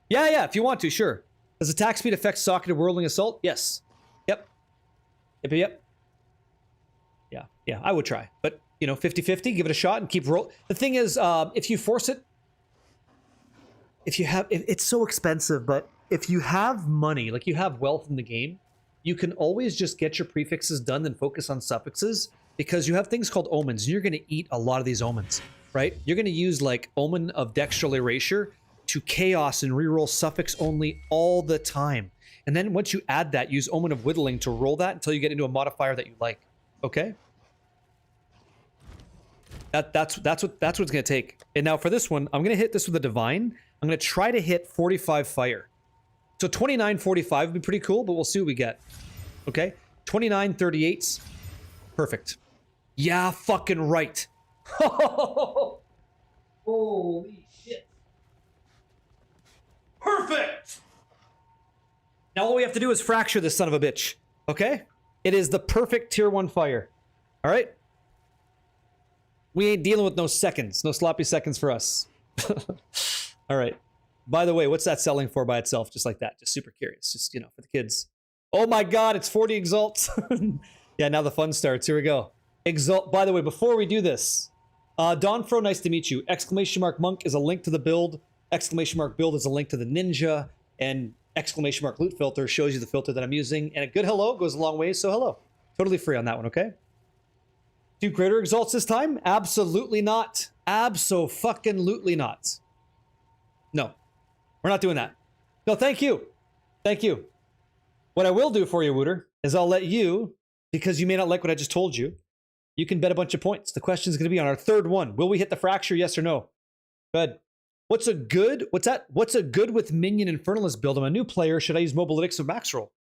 Yeah. If you want to, sure. Does attack speed affect socketed whirling assault? Yes. Yep. Yeah. I would try, but you know, 50-50. Give it a shot and keep roll. The thing is, if you force it, it's so expensive. But if you have money, like you have wealth in the game, you can always just get your prefixes done and focus on suffixes because you have things called omens. And you're going to eat a lot of these omens. Right? You're going to use like Omen of Dextral Erasure to Chaos and reroll suffix only all the time. And then once you add that, use Omen of Whittling to roll that until you get into a modifier that you like. Okay? That's what's going to take. And now for this one, I'm going to hit this with a Divine. I'm going to try to hit 45 Fire. So 29-45 would be pretty cool, but we'll see what we get. Okay? 29-38. Perfect. Yeah, fucking right. Holy shit. Perfect! Now all we have to do is fracture this son of a bitch. Okay? It is the perfect tier 1 fire. Alright? We ain't dealing with no seconds. No sloppy seconds for us. Alright. By the way, what's that selling for by itself? Just like that. Just super curious. Just, you know, for the kids. Oh my god, it's 40 exalts. Yeah, now the fun starts. Here we go. Exalt. By the way, before we do this, Donfro, nice to meet you. Exclamation mark monk is a link to the build. Exclamation mark build is a link to the ninja. And exclamation mark loot filter shows you the filter that I'm using. And a good hello goes a long way, so hello. Totally free on that one, okay? Do greater exalts this time? Absolutely not. Abso-fucking-lutely not. No. We're not doing that. No, thank you. Thank you. What I will do for you, Wooter, is I'll let you, because you may not like what I just told you, you can bet a bunch of points. The question is going to be on our third one. Will we hit the fracture, yes or no? Good. What's a good with Minion Infernalist build? I'm a new player. Should I use Mobilytics or Max Roll?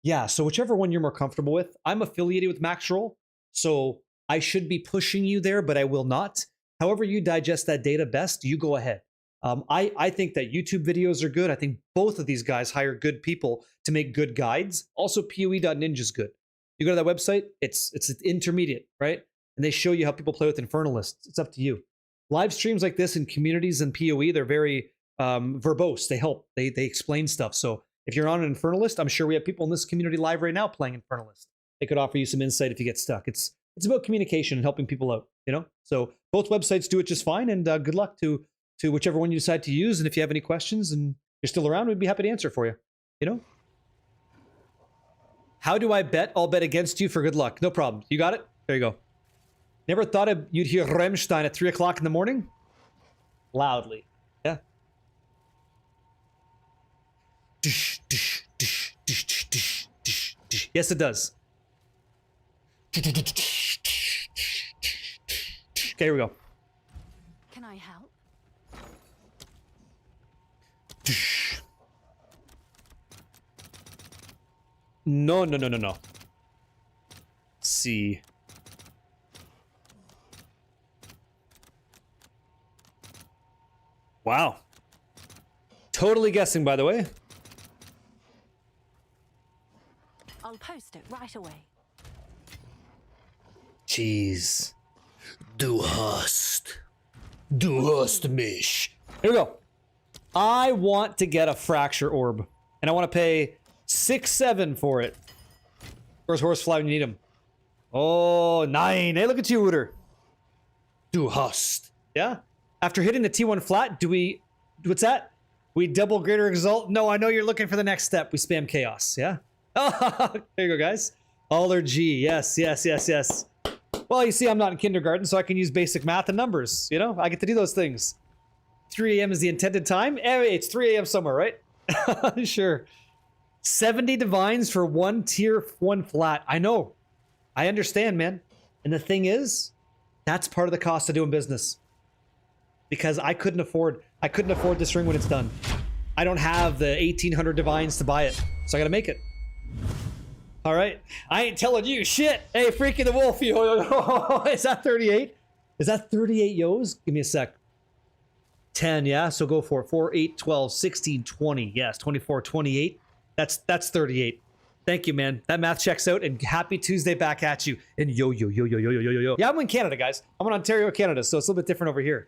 Yeah, so whichever one you're more comfortable with. I'm affiliated with Max Roll, so I should be pushing you there, but I will not. However you digest that data best, you go ahead. I think that YouTube videos are good. I think both of these guys hire good people to make good guides. Also, PoE.ninja is good. You go to that website, it's intermediate, right? And they show you how people play with Infernalists. It's up to you. Live streams like this in communities and PoE, they're very verbose. They help. They explain stuff. So if you're on an Infernalist, I'm sure we have people in this community live right now playing Infernalist. They could offer you some insight if you get stuck. It's about communication and helping people out, you know? So both websites do it just fine, and good luck to whichever one you decide to use. And if you have any questions and you're still around, we'd be happy to answer for you, you know? How do I bet? I'll bet against you for good luck. No problem. You got it? There you go. Never thought you'd hear Rammstein at 3 o'clock in the morning? Loudly. Yeah. Yes, it does. Okay, here we go.
Can I help?
No. See. Wow. Totally guessing, by the way.
I'll post it right away.
Jeez. Du hast. Du hast mich. Here we go. I want to get a fracture orb. And I want to pay 6-7 for it. Where's Horsefly when you need him? Oh, 9. Hey, look at you, Wooter. Du hast. Yeah? After hitting the T1 flat, do we... What's that? We double greater exalt? No, I know you're looking for the next step. We spam chaos, yeah? Oh, there you go, guys. Aller G. Yes, yes, yes, yes. Well, you see, I'm not in kindergarten, so I can use basic math and numbers. You know, I get to do those things. 3 a.m. is the intended time. Hey, it's 3 a.m. somewhere, right? Sure. 70 divines for 1 tier 1 flat. I know. I understand, man. And the thing is, that's part of the cost of doing business. Because I couldn't afford this ring when it's done. I don't have the 1,800 divines to buy it, so I gotta make it. All right, I ain't telling you shit. Hey, Freaky the Wolf, yo, is that 38? Is that 38 yos? Give me a sec. 10, yeah, so go for it. 4, 8, 12, 16, 20. Yes, 24, 28. That's 38. Thank you, man. That math checks out, and happy Tuesday back at you. And yo. Yeah, I'm in Canada, guys. I'm in Ontario, Canada, so it's a little bit different over here.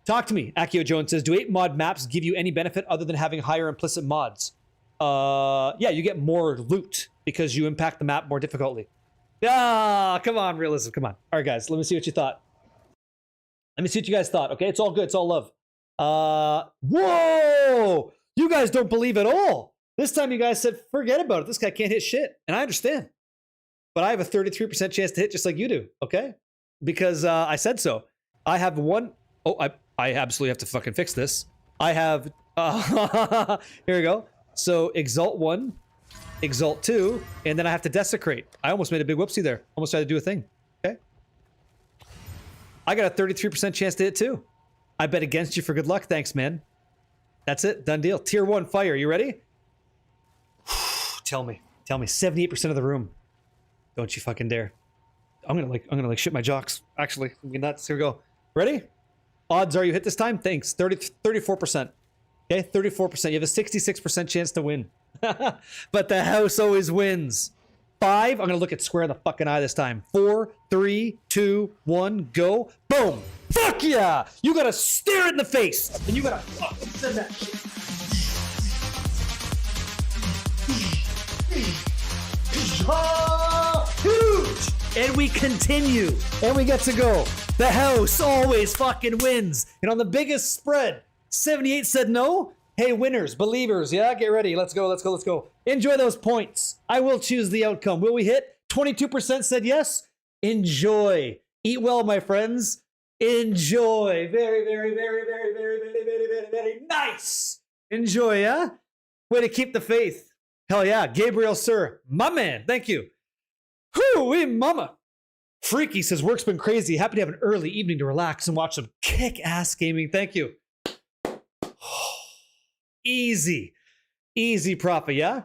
Talk to me. Akio Jones says, do 8 mod maps give you any benefit other than having higher implicit mods? Yeah, you get more loot because you impact the map more difficultly. Ah, come on, realism, come on. All right, guys, let me see what you thought. Let me see what you guys thought, okay? It's all good, it's all love. Whoa! You guys don't believe at all. This time you guys said, forget about it. This guy can't hit shit, and I understand. But I have a 33% chance to hit just like you do, okay? Because I said so. I have one... Oh, I absolutely have to fucking fix this. I have... here we go. So, Exalt 1, Exalt 2, and then I have to Desecrate. I almost made a big whoopsie there. Almost tried to do a thing. Okay? I got a 33% chance to hit too. I bet against you for good luck. Thanks, man. That's it. Done deal. Tier 1 fire. You ready? Tell me. 78% of the room. Don't you fucking dare. I'm gonna shit my jocks. Actually, I'm gonna nuts. Here we go. Ready? Odds are you hit this time? Thanks. 34%. Okay, 34%. You have a 66% chance to win. But the house always wins. 5. I'm gonna look it square in the fucking eye this time. 4, 3, 2, 1, go. Boom! Fuck yeah! You gotta stare it in the face! And you gotta fucking send that shit. Huge! And we continue. And we get to go. The house always fucking wins. And on the biggest spread, 78 said no. Hey, winners, believers, yeah? Get ready. Let's go, let's go, let's go. Enjoy those points. I will choose the outcome. Will we hit? 22% said yes. Enjoy. Eat well, my friends. Enjoy. Very, very, very, very, very, very, very, very, very nice. Enjoy, yeah? Way to keep the faith. Hell yeah. Gabriel, sir. My man. Thank you. Hoo-wee, mama. Freaky says, work's been crazy. Happy to have an early evening to relax and watch some kick-ass gaming. Thank you. Easy. Easy profit, yeah?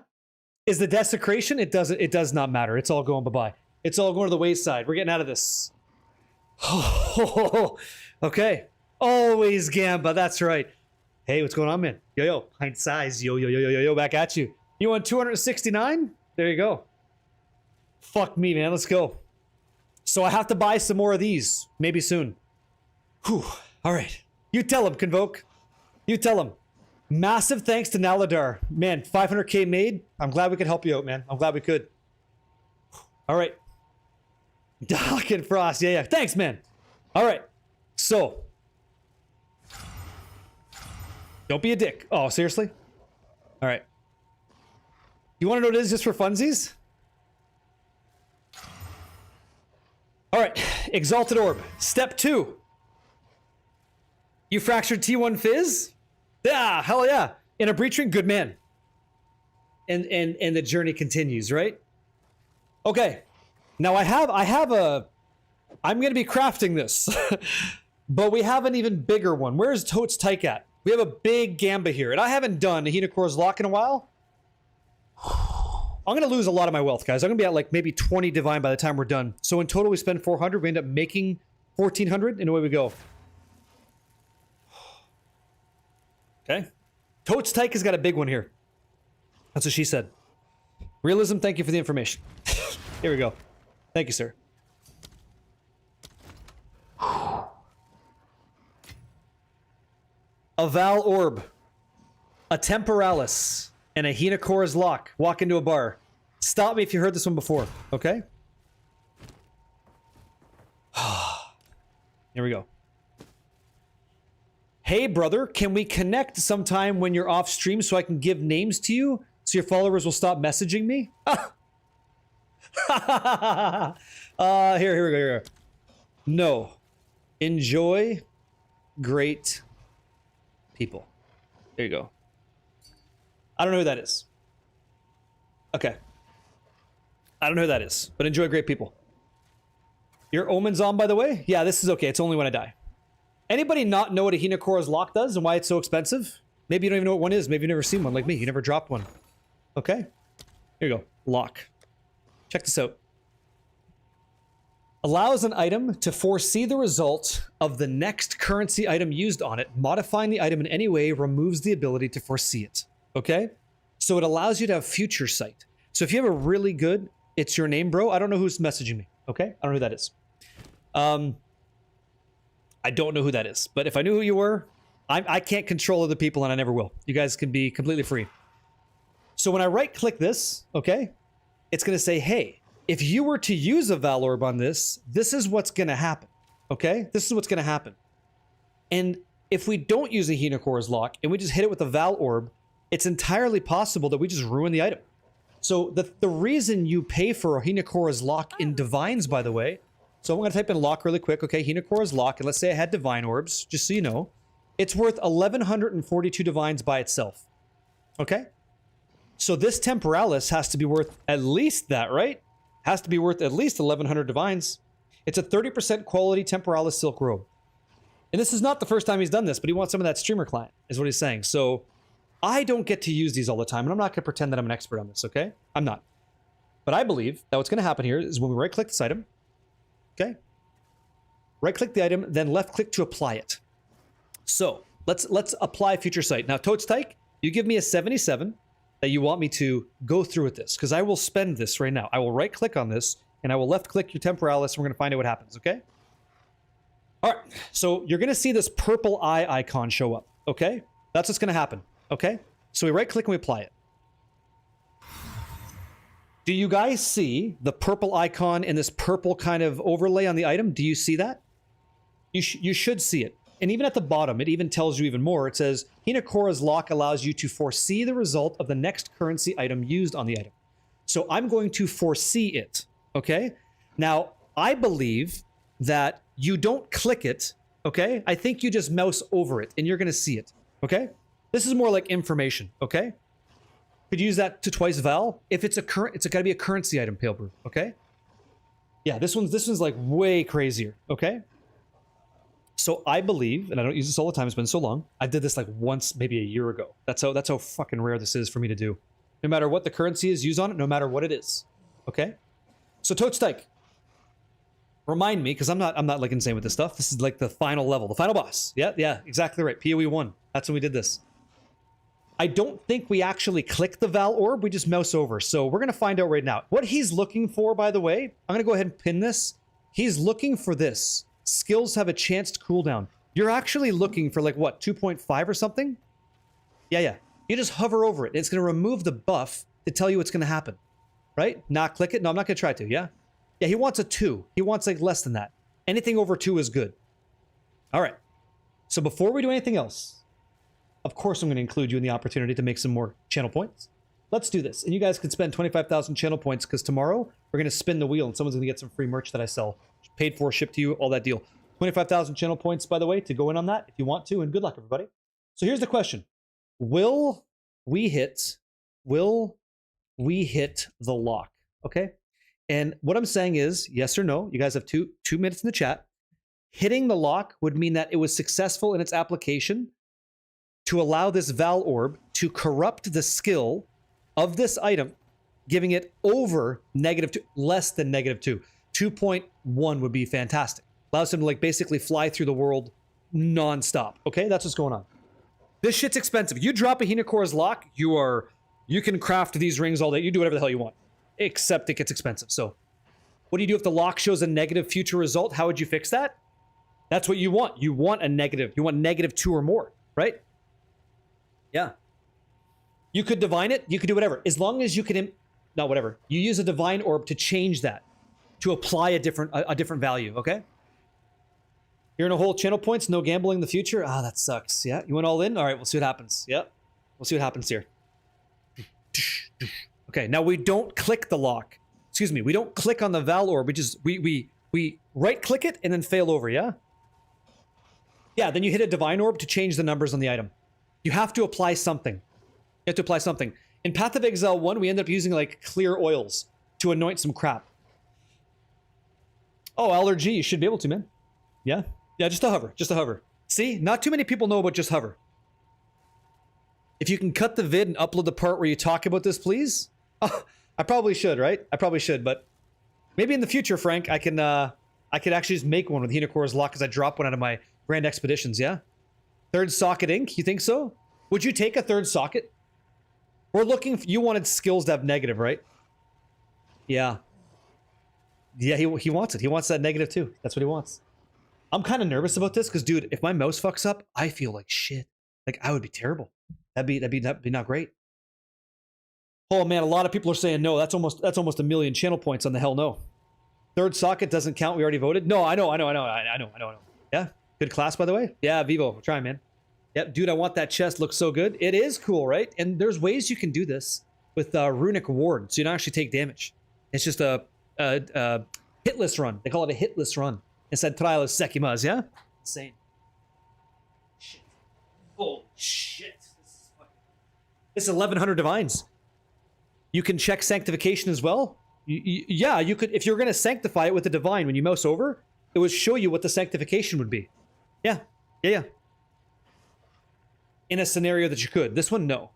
Is the desecration? It does not matter. It's all going bye-bye. It's all going to the wayside. We're getting out of this. Okay. Always Gamba. That's right. Hey, what's going on, man? Yo, pint size. Yo, back at you. You want 269? There you go. Fuck me, man. Let's go. So I have to buy some more of these. Maybe soon. Whew. All right. You tell him, Convoke. You tell him. Massive thanks to Naladar. Man, 500k made. I'm glad we could help you out, man. I'm glad we could. All right. Doc and Frost. Yeah. Thanks, man. All right. So. Don't be a dick. Oh, seriously? All right. You want to know what it is just for funsies? All right. Exalted Orb. Step 2. You fractured T1 Fizz? Yeah, hell yeah. In a breach ring, good man. And the journey continues, right? Okay. Now I'm gonna be crafting this. But we have an even bigger one. Where's Totes Tyke at? We have a big Gamba here, and I haven't done a Hinakor's Lock in a while. I'm gonna lose a lot of my wealth, guys. I'm gonna be at like maybe 20 divine by the time we're done. So in total we spend 400, we end up making 1400, and away we go. Okay. Totes Tyke has got a big one here. That's what she said. Realism, thank you for the information. Here we go. Thank you, sir. A Val Orb, a Temporalis, and a Hinocora's Lock walk into a bar. Stop me if you heard this one before, okay? Here we go. Hey, brother, can we connect sometime when you're off stream so I can give names to you so your followers will stop messaging me? Here we go. Here. No. Enjoy great people. There you go. I don't know who that is. Okay. I don't know who that is, but enjoy great people. Your omen's on, by the way? Yeah, this is okay. It's only when I die. Anybody not know what a Hinocora's Lock does and why it's so expensive? Maybe you don't even know what one is. Maybe you've never seen one like me. You never dropped one. Okay. Here you go. Lock. Check this out. Allows an item to foresee the result of the next currency item used on it. Modifying the item in any way removes the ability to foresee it. Okay? So it allows you to have future sight. So if you have a really good, it's your name, bro. I don't know who's messaging me. Okay? I don't know who that is. I don't know who that is. But if I knew who you were, I can't control other people and I never will. You guys can be completely free. So when I right click this, okay, it's going to say, hey, if you were to use a Val Orb on this, this is what's going to happen. Okay? This is what's going to happen. And if we don't use a Hinocora's Lock and we just hit it with a Val Orb, it's entirely possible that we just ruin the item. So the reason you pay for a Hinocora's Lock in Divines, by the way, so I'm going to type in lock really quick. Okay, Hinocora's Lock, and let's say I had Divine Orbs, just so you know. It's worth 1,142 Divines by itself. Okay? So this Temporalis has to be worth at least that, right? Has to be worth at least 1,100 Divines. It's a 30% quality Temporalis Silk Robe. And this is not the first time he's done this, but he wants some of that streamer client, is what he's saying. So I don't get to use these all the time, and I'm not going to pretend that I'm an expert on this, okay? I'm not. But I believe that what's going to happen here is when we right-click this item, okay? Right-click the item, then left-click to apply it. So let's apply Future Sight. Now, Totes Tyke, you give me a 77 that you want me to go through with this, because I will spend this right now. I will right-click on this, and I will left-click your Temporalis, and we're going to find out what happens, okay? All right, so you're going to see this purple eye icon show up, okay? That's what's going to happen, okay? So we right-click and we apply it. Do you guys see the purple icon and this purple kind of overlay on the item? Do you see that? You should see it. And even at the bottom, it even tells you even more. It says, Hinocora's Lock allows you to foresee the result of the next currency item used on the item. So I'm going to foresee it, okay? Now, I believe that you don't click it, okay? I think you just mouse over it and you're going to see it, okay? This is more like information, okay? Could use that to twice Val. If it's a current, it's got to be a currency item, Pale Brew, okay? Yeah, this one's like way crazier, okay? So I believe, and I don't use this all the time, it's been so long, I did this like once, maybe a year ago. That's how fucking rare this is for me to do. No matter what the currency is used on it, no matter what it is, okay? So Totes Tyke, remind me, because I'm not like insane with this stuff. This is like the final level, the final boss. Yeah, exactly right. PoE 1. That's when we did this. I don't think we actually click the Val Orb. We just mouse over. So we're going to find out right now. What he's looking for, by the way, I'm going to go ahead and pin this. He's looking for this. Skills have a chanced cooldown. You're actually looking for like, what, 2.5 or something? Yeah. You just hover over it. It's going to remove the buff to tell you what's going to happen. Right? Not click it? No, I'm not going to try to, yeah? Yeah, he wants a 2. He wants like less than that. Anything over 2 is good. All right. So before we do anything else, of course I'm going to include you in the opportunity to make some more channel points. Let's do this. And you guys can spend 25,000 channel points because tomorrow we're going to spin the wheel and someone's going to get some free merch that I sell. Paid for, shipped to you, all that deal. 25,000 channel points, by the way, to go in on that if you want to. And good luck, everybody. So here's the question. Will we hit the lock? Okay. And what I'm saying is yes or no. You guys have two minutes in the chat. Hitting the lock would mean that it was successful in its application to allow this Val Orb to corrupt the skill of this item, giving it over -2, less than -2. 2.1 would be fantastic. Allows him to like basically fly through the world non-stop. Okay, that's what's going on. This shit's expensive. You drop a Hinokora's lock, you can craft these rings all day. You do whatever the hell you want, except it gets expensive. So what do you do if the lock shows a negative future result? How would you fix that? That's what you want. You want a negative. You want -2 or more, right? Yeah. You could divine it. You could do whatever. As long as you can, not whatever. You use a divine orb to change that, to apply a different value, okay? You're in a hole, channel points, no gambling in the future. Ah, that sucks. Yeah, you went all in? All right, we'll see what happens. Yep, we'll see what happens here. Okay, now we don't click the lock. Excuse me, we don't click on the Val orb. We right-click it and then fail over, yeah? Yeah, then you hit a divine orb to change the numbers on the item. You have to apply something. You have to apply something. In Path of Exile 1, we ended up using, like, clear oils to anoint some crap. Oh, allergy, you should be able to, man. Yeah? Yeah, just a hover. Just a hover. See? Not too many people know about just hover. If you can cut the vid and upload the part where you talk about this, please. Oh, I probably should, right? I probably should, but maybe in the future, Frank, I could actually just make one with Hinokora's lock because I dropped one out of my Grand Expeditions, yeah? Third socket ink, you think so? Would you take a third socket? We're looking for, you wanted skills to have negative, right? Yeah. Yeah, he wants it. He wants that -2. That's what he wants. I'm kind of nervous about this because, dude, if my mouse fucks up, I feel like shit. Like, I would be terrible. That'd be not great. Oh man, a lot of people are saying no. That's almost a million channel points on the hell no. Third socket doesn't count. We already voted. No, I know. Yeah, good class by the way. Yeah, Vivo, we're trying, man. Yep, dude, I want that chest. Looks so good. It is cool, right? And there's ways you can do this with runic ward, so you don't actually take damage. It's just a hitless run. They call it a hitless run. Instead, trial is sekimas, yeah? Insane. Shit. Holy shit. This is 1100 divines. You can check sanctification as well. Yeah, you could, if you're going to sanctify it with the divine, when you mouse over, it would show you what the sanctification would be. Yeah. In a scenario that you could. This one, no.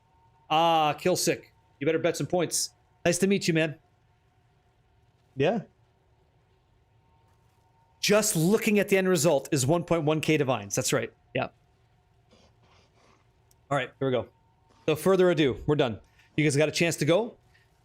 Ah, kill sick. You better bet some points. Nice to meet you, man. Yeah. Just looking at the end result is 1.1k divines. That's right. Yeah. All right, here we go. So further ado, we're done. You guys got a chance to go.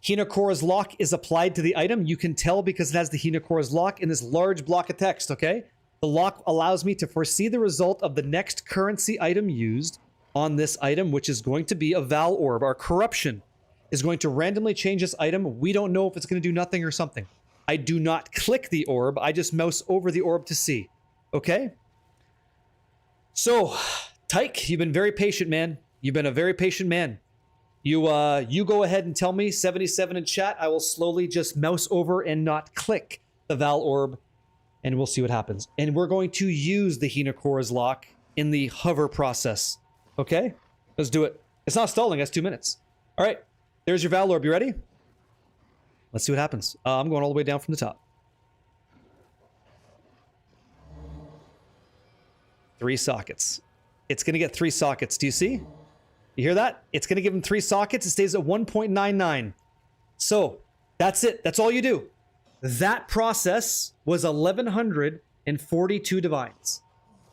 Hinokora's lock is applied to the item. You can tell because it has the Hinokora's lock in this large block of text, okay? The lock allows me to foresee the result of the next currency item used on this item, which is going to be a Val orb. Our corruption is going to randomly change this item. We don't know if it's going to do nothing or something. I do not click the orb. I just mouse over the orb to see. Okay? So, Tyke, you've been very patient, man. You've been a very patient man. You go ahead and tell me, 77 in chat. I will slowly just mouse over and not click the Val orb, and we'll see what happens. And we're going to use the Hinokora's lock in the hover process. Okay? Let's do it. It's not stalling. That's 2 minutes. All right. There's your Val orb. You ready? Let's see what happens. I'm going all the way down from the top. 3 sockets. It's going to get 3 sockets. Do you see? You hear that? It's going to give him 3 sockets. It stays at 1.99. So, that's it. That's all you do. That process was 1,142 divines.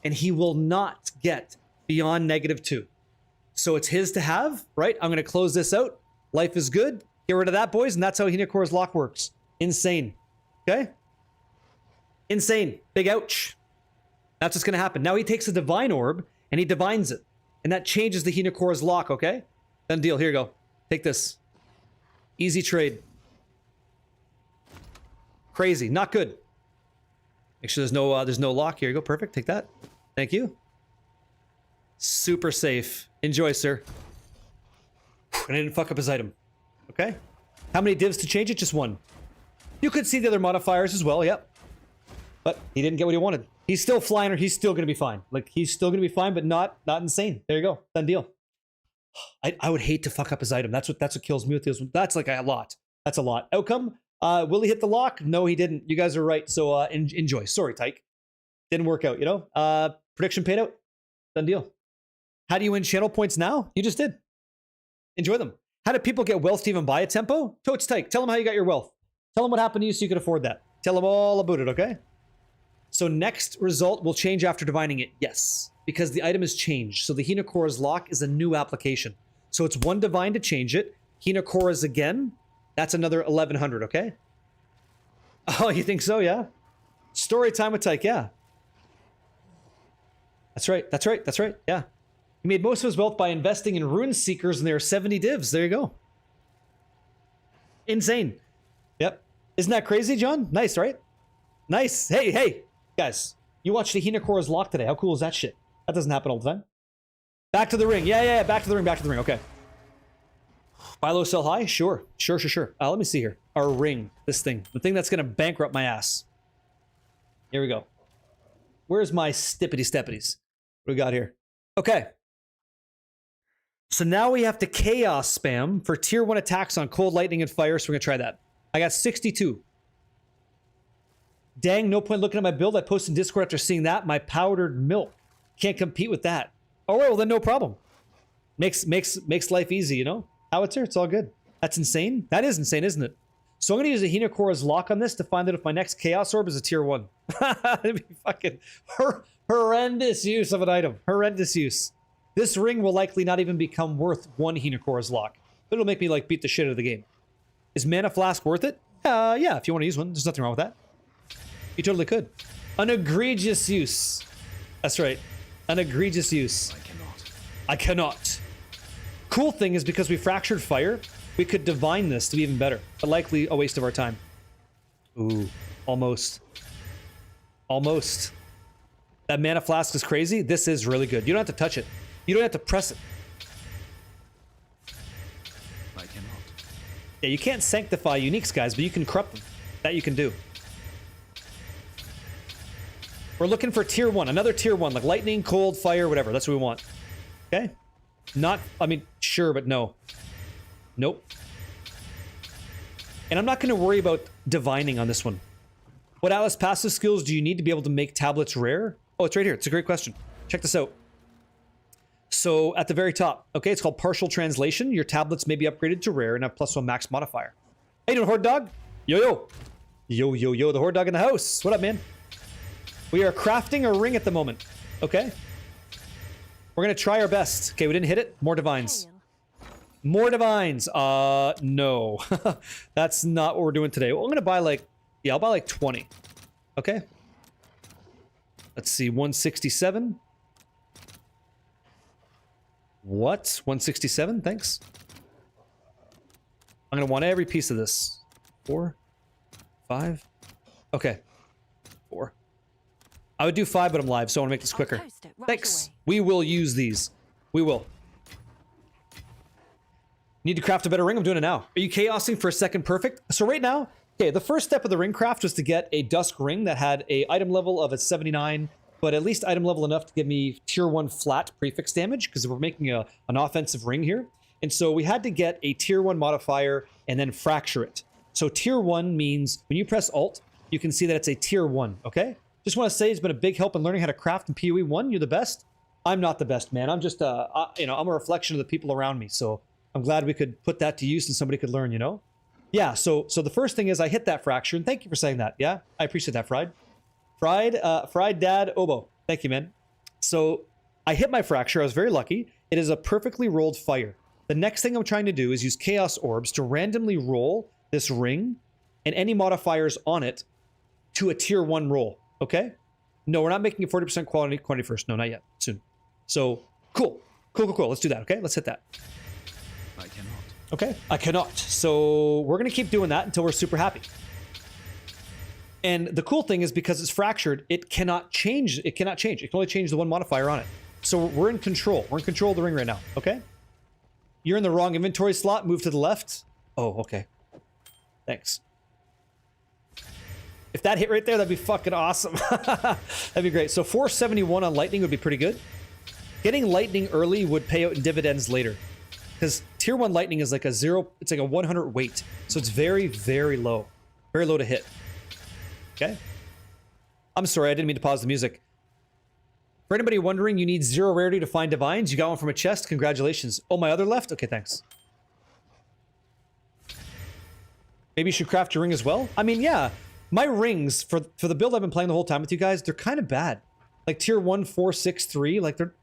And he will not get beyond -2. So it's his to have, right? I'm going to close this out. Life is good. Get rid of that, boys, and that's how Hinokora's lock works. Insane. Okay? Insane. Big ouch. That's what's going to happen. Now he takes a divine orb, and he divines it. And that changes the Hinokora's lock, okay? Done deal. Here you go. Take this. Easy trade. Crazy. Not good. Make sure there's no lock. Here you go. Perfect. Take that. Thank you. Super safe. Enjoy, sir. And I didn't fuck up his item. Okay? How many divs to change it? Just 1. You could see the other modifiers as well, yep. But he didn't get what he wanted. He's still flying, or he's still going to be fine. Like, he's still going to be fine, but not insane. There you go. Done deal. I would hate to fuck up his item. That's what kills me with this one. That's like a lot. That's a lot. Outcome, will he hit the lock? No, he didn't. You guys are right. So enjoy. Sorry, Tyke. Didn't work out, you know? Prediction paid out. Done deal. How do you win channel points now? You just did. Enjoy them. How do people get wealth to even buy a tempo? Totes Tyke, tell them how you got your wealth. Tell them what happened to you so you could afford that. Tell them all about it, okay? So next result will change after divining it. Yes. because the item is changed. So the Hinakora's Lock is a new application. So it's 1 divine to change it. Hinakora's again, that's another 1100, okay? Oh, you think so, yeah? Story time with Tyke, yeah. That's right, that's right, that's right, yeah. He made most of his wealth by investing in Rune Seekers, and there are 70 divs. There you go. Insane. Yep. Isn't that crazy, John? Nice, right? Nice. Hey, hey, guys. You watched the Hinakora's Lock today. How cool is that shit? That doesn't happen all the time. Back to the ring. Yeah. Back to the ring. Back to the ring. Okay. Buy low, sell high? Sure. Sure. Let me see here. Our ring. This thing. The thing that's going to bankrupt my ass. Here we go. Where's my stippity-steppities? What do we got here? Okay. So now we have to chaos spam for tier 1 attacks on cold, lightning, and fire. So we're going to try that. I got 62. Dang, no point looking at my build. I posted in Discord after seeing that. My powdered milk. Can't compete with that. All right, well then no problem. Makes life easy, you know? Howitzer, it's all good. That's insane. That is insane, isn't it? So I'm going to use a Hinakora's Lock on this to find out if my next Chaos Orb is a tier 1. That'd be fucking horrendous use of an item. Horrendous use. This ring will likely not even become worth 1 Hinakora's Lock. But it'll make me like beat the shit out of the game. Is Mana Flask worth it? Yeah, if you want to use one. There's nothing wrong with that. You totally could. An egregious use. That's right. An egregious use. I cannot. Cool thing is because we fractured fire, we could divine this to be even better. But likely a waste of our time. Ooh, almost. Almost. That Mana Flask is crazy. This is really good. You don't have to touch it. You don't have to press it.
I cannot.
Yeah, you can't sanctify uniques, guys, but you can corrupt them. That you can do. We're looking for tier 1. Another tier 1, like lightning, cold, fire, whatever. That's what we want. Okay? Not, I mean, sure, but no. Nope. And I'm not going to worry about divining on this one. What Atlas passive skills do you need to be able to make tablets rare? Oh, it's right here. It's a great question. Check this out. So at the very top, okay, it's called partial translation. Your tablets may be upgraded to rare and have +1 max modifier. How you doing, Horde Dog? Yo, the Horde Dog in the house. What up, man? We are crafting a ring at the moment. Okay. We're going to try our best. Okay, we didn't hit it. More divines. More divines. No. That's not what we're doing today. Well, I'm going to buy like, yeah, I'll buy like 20. Okay. Let's see, 167. What? 167? Thanks. I'm going to want every piece of this. 4, 5. Okay. 4. I would do 5, but I'm live, so I want to make this quicker. Thanks. We will use these. We will. Need to craft a better ring? I'm doing it now. Are you chaosing for a second perfect? So right now, okay, the first step of the ring craft was to get a dusk ring that had a item level of a 79, but at least item level enough to give me tier 1 flat prefix damage, because we're making an offensive ring here. And so we had to get a tier 1 modifier and then fracture it. So tier 1 means when you press Alt, you can see that it's a tier 1, okay? Just want to say it's been a big help in learning how to craft in PoE 1. You're the best. I'm not the best, man. I'm just, you know, I'm a reflection of the people around me. So I'm glad we could put that to use and somebody could learn, you know? Yeah, so the first thing is I hit that fracture, and thank you for saying that. Yeah, I appreciate that, Fried. Fried Dad Obo. Thank you, man. So I hit my fracture. I was very lucky. It is a perfectly rolled fire. The next thing I'm trying to do is use Chaos Orbs to randomly roll this ring and any modifiers on it to a tier 1 roll. Okay? No, we're not making a 40% quantity first. No, not yet. Soon. So, cool. Cool. Let's do that, okay? Let's hit that.
I cannot.
Okay, I cannot. So, we're going to keep doing that until we're super happy. And the cool thing is because it's fractured, it cannot change. It cannot change. It can only change the 1 modifier on it. So, we're in control. We're in control of the ring right now, okay? You're in the wrong inventory slot. Move to the left. Oh, okay. Thanks. If that hit right there, that'd be fucking awesome. That'd be great. So 471 on lightning would be pretty good. Getting lightning early would pay out in dividends later. Because tier 1 lightning is like a 0, it's like a 100 weight. So it's very, very low. Very low to hit. Okay? I'm sorry, I didn't mean to pause the music. For anybody wondering, you need 0 rarity to find divines. You got one from a chest. Congratulations. Oh, my other left? Okay, thanks. Maybe you should craft your ring as well? I mean, yeah. My rings, for the build I've been playing the whole time with you guys, they're kind of bad. Like tier 1, 4, 6, 3, like they're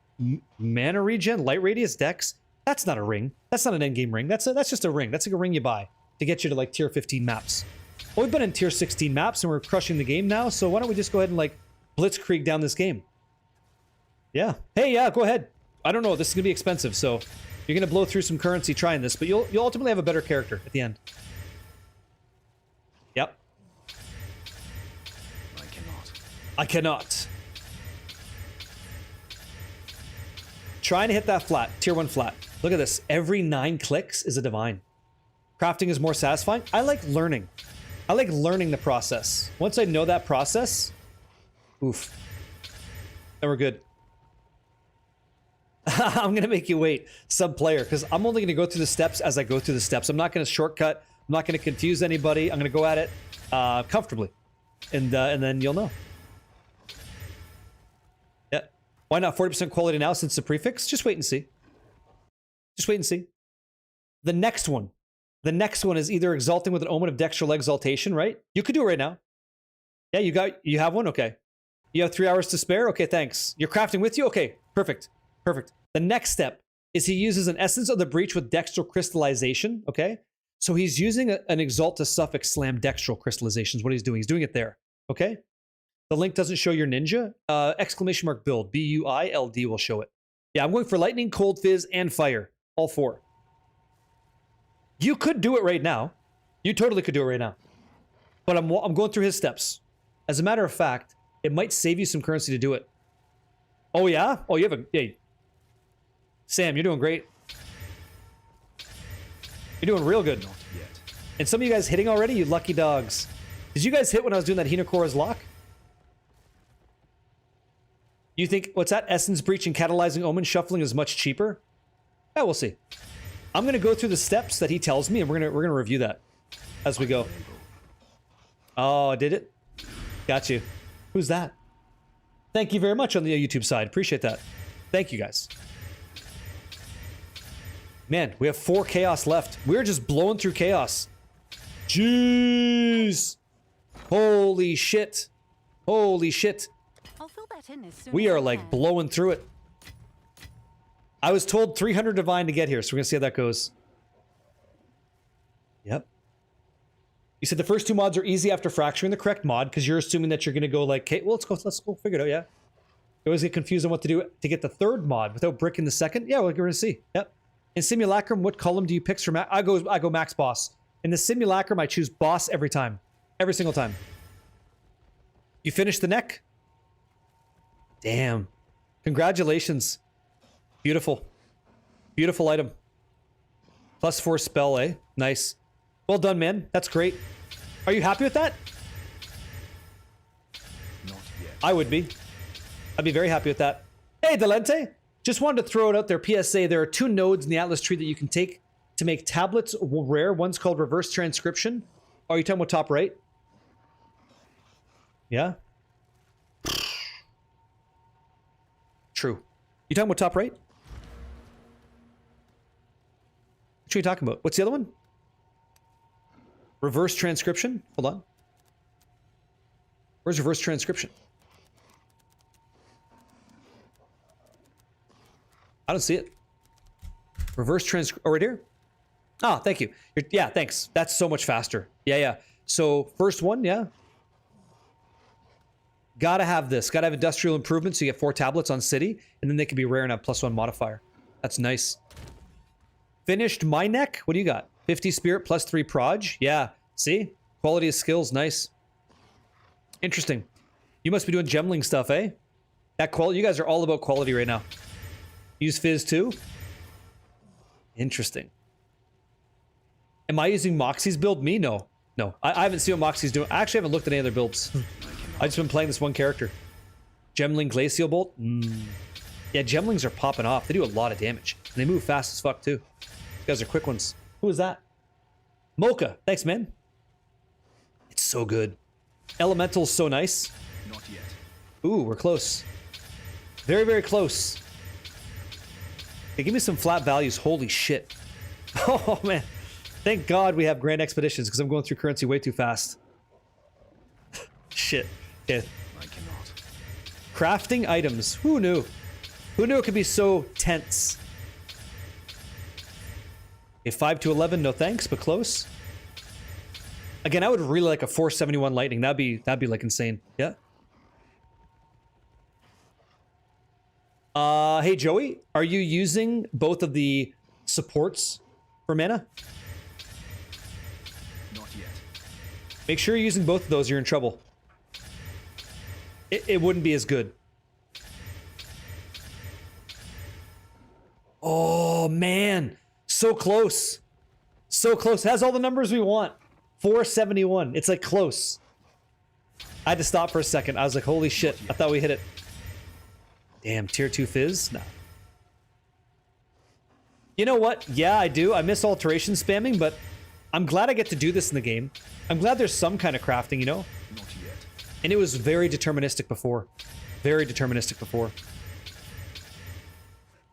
mana regen, light radius, dex. That's not a ring. That's not an endgame ring. That's just a ring. That's like a ring you buy to get you to like tier 15 maps. Well, we've been in tier 16 maps and we're crushing the game now, so why don't we just go ahead and like blitzkrieg down this game? Yeah. Hey, yeah, go ahead. I don't know. This is gonna be expensive, so you're gonna blow through some currency trying this, but you'll ultimately have a better character at the end. Yep.
I cannot.
I cannot. Trying to hit that flat, tier 1 flat. Look at this. Every 9 clicks is a divine. Crafting is more satisfying. I like learning. I like learning the process. Once I know that process, oof. Then we're good. I'm going to make you wait, sub-player, because I'm only going to go through the steps as I go through the steps. I'm not going to shortcut. I'm not going to confuse anybody. I'm going to go at it comfortably. And then you'll know. Yeah. Why not 40% quality now since the prefix? Just wait and see. Just wait and see. The next one. The next one is either exalting with an omen of dextral exaltation, right? You could do it right now. Yeah, you have one? Okay. You have 3 hours to spare? Okay, thanks. You're crafting with you? Okay, perfect. Perfect. The next step is he uses an Essence of the Breach with dextral crystallization, okay? So he's using an Exalt to suffix slam dextral crystallization is what he's doing. He's doing it there, okay? The link doesn't show your ninja. Exclamation mark build, B-U-I-L-D will show it. Yeah, I'm going for lightning, cold fizz, and fire. All 4. You could do it right now. You totally could do it right now. But I'm going through his steps. As a matter of fact, it might save you some currency to do it. Oh, yeah? Oh, you have a... Hey. Sam, you're doing great. You're doing real good.
Not yet.
And some of you guys hitting already? You lucky dogs. Did you guys hit when I was doing that Hinakora's lock? You think, what's that? Essence Breach and Catalyzing Omen shuffling is much cheaper? Yeah, we'll see. I'm going to go through the steps that he tells me, and we're gonna review that as we go. Oh, did it? Got you. Who's that? Thank you very much on the YouTube side. Appreciate that. Thank you, guys. Man, we have 4 chaos left. We're just blowing through chaos. Jeez. Holy shit. Holy shit.
I'll fill that in as soon
We
as
are
I
like
can.
blowing through it. I was told 300 divine to get here, so we're gonna see how that goes. Yep. You said the first 2 mods are easy after fracturing the correct mod, because you're assuming that you're gonna go like, okay, well, let's go figure it out, yeah. You always get confused on what to do to get the 3rd mod without bricking the 2nd. Yeah, we're gonna see. Yep. In Simulacrum, what column do you pick for I go max boss. In the Simulacrum, I choose boss every time. Every single time. You finished the neck? Damn. Congratulations. Beautiful. Beautiful item. +4 spell, eh? Nice. Well done, man. That's great. Are you happy with that?
Not yet.
I would be. I'd be very happy with that. Hey, Delente! Just wanted to throw it out there, PSA. There are 2 nodes in the Atlas tree that you can take to make tablets rare. One's called reverse transcription. Oh, are you talking about top right? Yeah? True. You talking about top right? What are you talking about? What's the other one? Reverse transcription? Hold on. Where's reverse transcription? I don't see it. Reverse oh, right here? Ah, thank you. Yeah, thanks. That's so much faster. Yeah. So, first one, yeah. Gotta have this. Gotta have industrial improvement so you get 4 tablets on city, and then they can be rare and have +1 modifier. That's nice. Finished my neck? What do you got? 50 spirit +3 proj? Yeah. See? Quality of skills, nice. Interesting. You must be doing gemling stuff, eh? That quality. You guys are all about quality right now. Use Fizz too? Interesting. Am I using Moxie's build? Me? No. No. I haven't seen what Moxie's doing. I actually haven't looked at any other builds. I've just been playing this one character. Gemling Glacial Bolt? Yeah, Gemlings are popping off. They do a lot of damage. And they move fast as fuck too. You guys are quick ones. Who is that? Mocha. Thanks, man. It's so good. Elemental's so nice.
Not yet.
Ooh, we're close. Very, very close. Hey, give me some flat values. Holy shit. Oh, man. Thank God we have Grand Expeditions, because I'm going through currency way too fast. Shit. Okay.
I cannot.
Crafting items. Who knew? Who knew it could be so tense? A 5 to 11, no thanks, but close. Again, I would really like a 471 lightning. That'd be like insane. Yeah. Hey Joey, are you using both of the supports for mana?
Not yet.
Make sure you're using both of those, you're in trouble. It wouldn't be as good. Oh man, so close. So close. It has all the numbers we want. 471. It's like close. I had to stop for a second. I was like, holy shit. I thought we hit it. Damn, tier 2 fizz? Nah. You know what? Yeah, I do. I miss alteration spamming, but I'm glad I get to do this in the game. I'm glad there's some kind of crafting, you know?
Not yet.
And it was very deterministic before. Very deterministic before.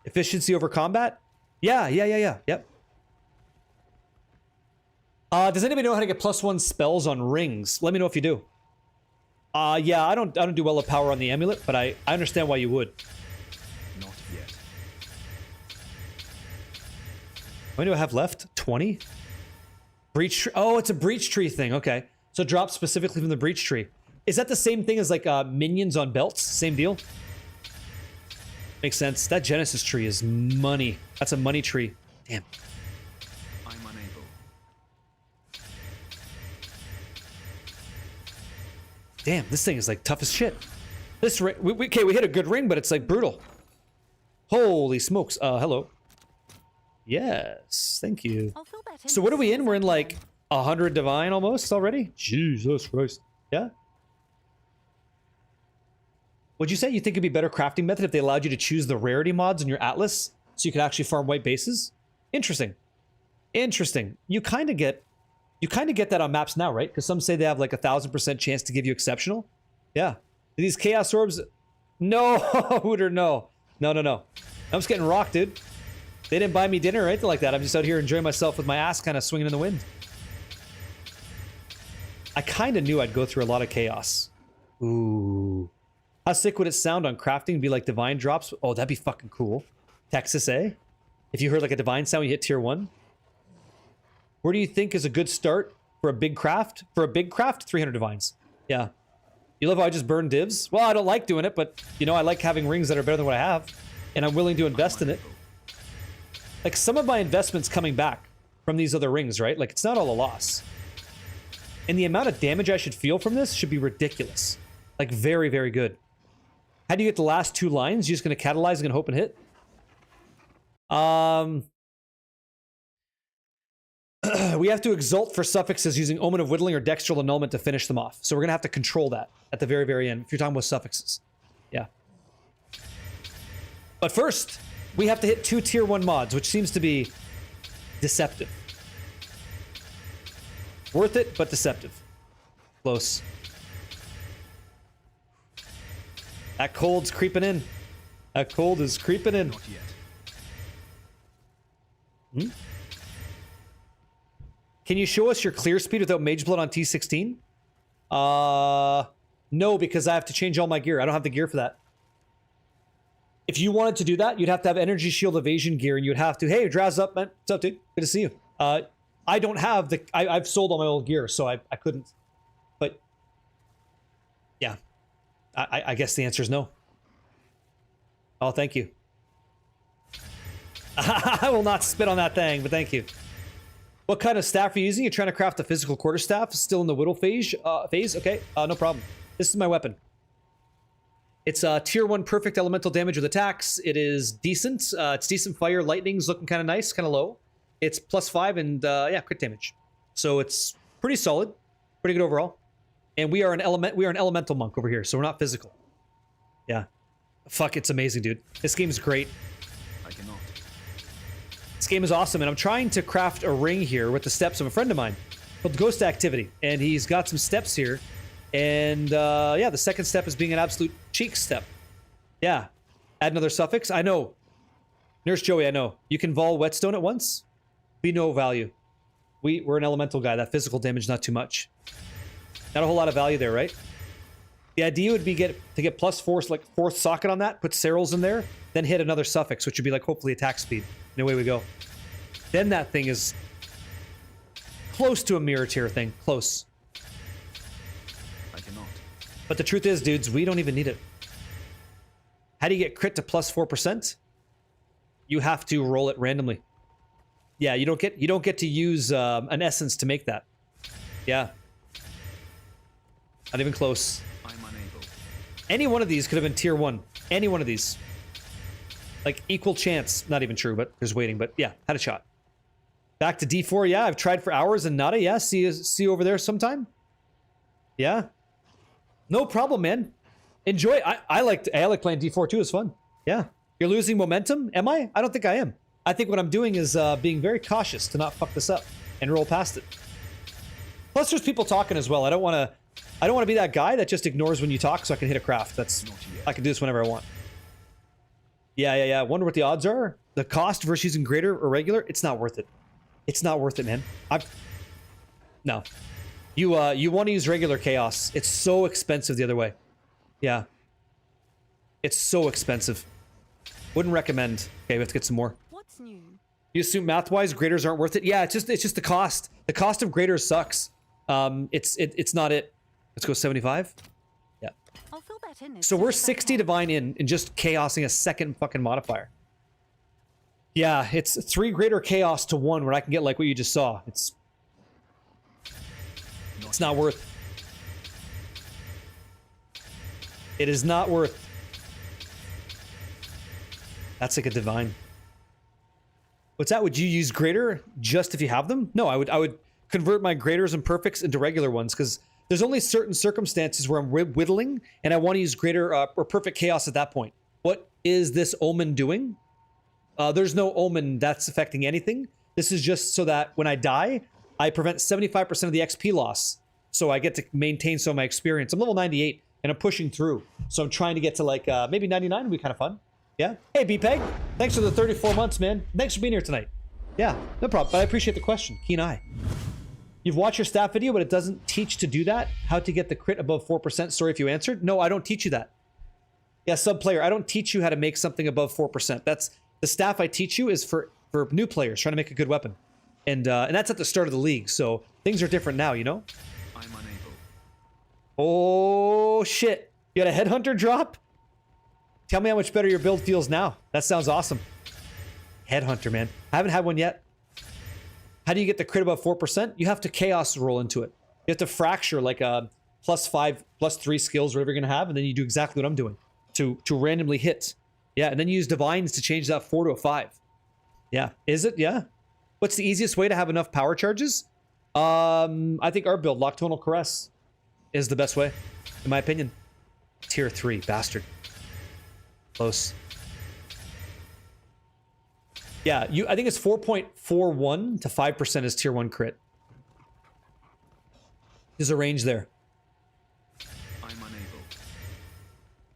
Efficiency over combat? Yeah. Yep. Does anybody know how to get +1 spells on rings? Let me know if you do. Yeah, I don't do well with power on the amulet, but I understand why you would.
Not yet.
How many do I have left? 20? Breach tree. Oh, it's a breach tree thing. Okay. So drop specifically from the breach tree. Is that the same thing as like minions on belts? Same deal? Makes sense. That Genesis tree is money. That's a money tree. Damn.
I'm unable.
Damn, this thing is like tough as shit. This ring, we hit a good ring, but it's like brutal. Holy smokes. Hello. Yes, thank you.
I'll fill that in
So what are
as
we
soon
in?
as
We're
I
in
can.
like 100 divine almost already? Jesus Christ. Yeah? What'd you say? You think it'd be a better crafting method if they allowed you to choose the rarity mods in your atlas so you could actually farm white bases? Interesting. Interesting. You kind of get that on maps now, right? Because some say they have like 1,000% chance to give you exceptional. Yeah. These chaos orbs. No, Hooter, no. No. I'm just getting rocked, dude. They didn't buy me dinner or anything like that. I'm just out here enjoying myself with my ass kind of swinging in the wind. I kind of knew I'd go through a lot of chaos. Ooh. How sick would it sound on crafting? Be like divine drops? Oh, that'd be fucking cool. Texas, eh? If you heard like a divine sound, you hit tier 1. Where do you think is a good start for a big craft? For a big craft, 300 divines. Yeah. You love how I just burn divs? Well, I don't like doing it, but, you know, I like having rings that are better than what I have. And I'm willing to invest in it. Like, some of my investment's coming back from these other rings, right? Like, it's not all a loss. And the amount of damage I should feel from this should be ridiculous. Like, very, very good. How do you get the last 2 lines? You're just going to catalyze and gonna hope and hit? We have to exalt for suffixes using Omen of Whittling or Dextral Annulment to finish them off. So we're going to have to control that at the very, very end, if you're talking about suffixes. Yeah. But first, we have to hit 2 tier 1 mods, which seems to be deceptive. Worth it, but deceptive. Close. That cold's creeping in. That cold is creeping in.
Not yet.
Can you show us your clear speed without Mage Blood on T16? No, because I have to change all my gear. I don't have the gear for that. If you wanted to do that, you'd have to have Energy Shield Evasion gear, and you'd have to, hey, Draz up, man. What's up, dude? Good to see you. I don't have the, I've sold all my old gear, so I couldn't. But, yeah. I guess the answer is no. Oh, thank you. I will not spit on that thing, but thank you. What kind of staff are you using? You're trying to craft a physical quarterstaff? Still in the whittle phase? Okay, no problem. This is my weapon. It's tier 1 perfect elemental damage with attacks. It is decent. It's decent fire. Lightning's looking kind of nice, kind of low. It's +5 and yeah, crit damage. So it's pretty solid, pretty good overall. And we are an elemental monk over here, so we're not physical. Yeah. Fuck, it's amazing, dude. This game is great.
I cannot.
This game is awesome, and I'm trying to craft a ring here with the steps of a friend of mine called Ghost Activity, and he's got some steps here, and yeah, the second step is being an absolute cheek step. Yeah, add another suffix. I know, Nurse Joey. I know you can vol whetstone at once. Be no value. We're an elemental guy. That physical damage not too much. Not a whole lot of value there, right? The idea would be to get +4, like 4th socket on that, put Serals in there, then hit another suffix, which would be like hopefully attack speed. And away we go. Then that thing is close to a mirror tier thing. Close.
I cannot.
But the truth is, dudes, we don't even need it. How do you get crit to +4%? You have to roll it randomly. Yeah, you don't get to use an essence to make that. Yeah. Not even close.
I'm unable.
Any one of these could have been tier 1. Any one of these. Like, equal chance. Not even true, but there's waiting. But yeah, had a shot. Back to D4. Yeah, I've tried for hours and nada. Yeah, see you over there sometime. Yeah. No problem, man. Enjoy. I like playing D4 too. It's fun. Yeah. You're losing momentum? Am I? I don't think I am. I think what I'm doing is being very cautious to not fuck this up and roll past it. Plus, there's people talking as well. I don't want to be that guy that just ignores when you talk so I can hit a craft. I can do this whenever I want. Yeah. Wonder what the odds are. The cost versus using greater or regular. It's not worth it. It's not worth it, man. No. You want to use regular chaos. It's so expensive the other way. Yeah. It's so expensive. Wouldn't recommend. Okay, we have to get some more.
What's new?
You assume math-wise graders aren't worth it? Yeah, it's just the cost. The cost of graders sucks. It's not it. Let's go 75. Yeah.
I'll fill that in.
So we're 60 divine in and just chaosing a second fucking modifier. Yeah, it's 3 greater chaos to 1 where I can get like what you just saw. It's not worth. It is not worth. That's like a divine. What's that? Would you use greater just if you have them? No, I would convert my graders and perfects into regular ones because there's only certain circumstances where I'm whittling and I want to use greater or perfect chaos at that point. What is this omen doing? There's no omen that's affecting anything. This is just so that when I die, I prevent 75% of the XP loss. So I get to maintain some of my experience. I'm level 98 and I'm pushing through. So I'm trying to get to like maybe 99 would be kind of fun. Yeah. Hey, B-Peg. Thanks for the 34 months, man. Thanks for being here tonight. Yeah, no problem. But I appreciate the question. Keen eye. You've watched your staff video, but it doesn't teach to do that. How to get the crit above 4%. Sorry if you answered. No, I don't teach you that. Yeah, sub player. I don't teach you how to make something above 4%. That's the staff I teach you is for new players trying to make a good weapon. And that's at the start of the league. So things are different now, you know?
I'm unable.
Oh, shit. You got a headhunter drop? Tell me how much better your build feels now. That sounds awesome. Headhunter, man. I haven't had one yet. How do you get the crit above 4%? You have to chaos roll into it. You have to fracture like a +5, +3 skills, whatever you're going to have, and then you do exactly what I'm doing to randomly hit. Yeah, and then you use divines to change that 4 to a 5. Yeah. Is it? Yeah. What's the easiest way to have enough power charges? I think our build, Nocturnal Caress, is the best way, in my opinion. Tier 3, bastard. Close. Yeah, I think it's 4.41 to 5% is tier 1 crit. There's a range there.
I'm unable.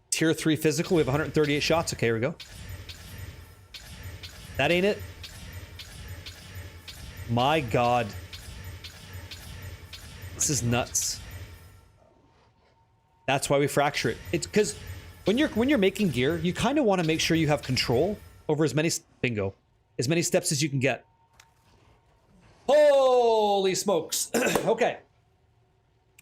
Tier 3 physical, we have 138 shots. Okay, here we go. That ain't it. My God. This is nuts. That's why we fracture it. It's because when you're making gear, you kind of want to make sure you have control over as many as many steps as you can get. Holy smokes. Okay.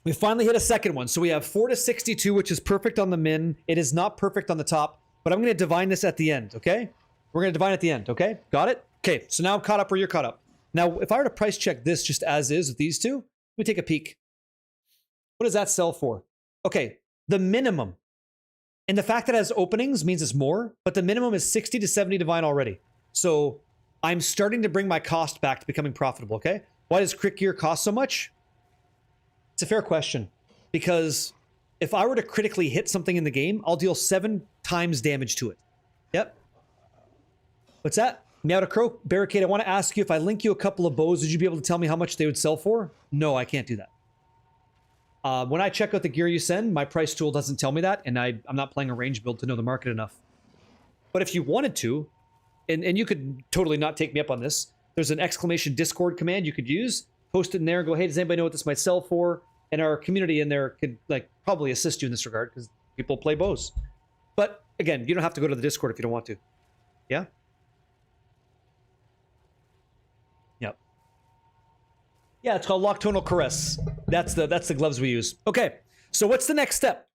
We finally hit a second one. So we have 4 to 62, which is perfect on the min. It is not perfect on the top, but I'm going to divine this at the end, okay? We're going to divine at the end, okay? Got it? Okay, so now I'm caught up where you're caught up. Now, if I were to price check this just as is with these two, let me take a peek. What does that sell for? Okay, the minimum. And the fact that it has openings means it's more, but the minimum is 60 to 70 divine already. So I'm starting to bring my cost back to becoming profitable, okay? Why does crit gear cost so much? It's a fair question. Because if I were to critically hit something in the game, I'll deal 7 times damage to it. Yep. What's that? Meow to Crow, Barricade, I want to ask you, if I link you a couple of bows, would you be able to tell me how much they would sell for? No, I can't do that. When I check out the gear you send, my price tool doesn't tell me that, and I'm not playing a range build to know the market enough. But if you wanted to, and you could totally not take me up on this, there's an exclamation Discord command you could use, post it in there and go, hey, does anybody know what this might sell for? and our community in there could like probably assist you in this regard because people play bows. But again, you don't have to go to the Discord if you don't want to. Yeah. Yep. Yeah, it's called Nocturnal Caress. That's the gloves we use. Okay, so what's the next step?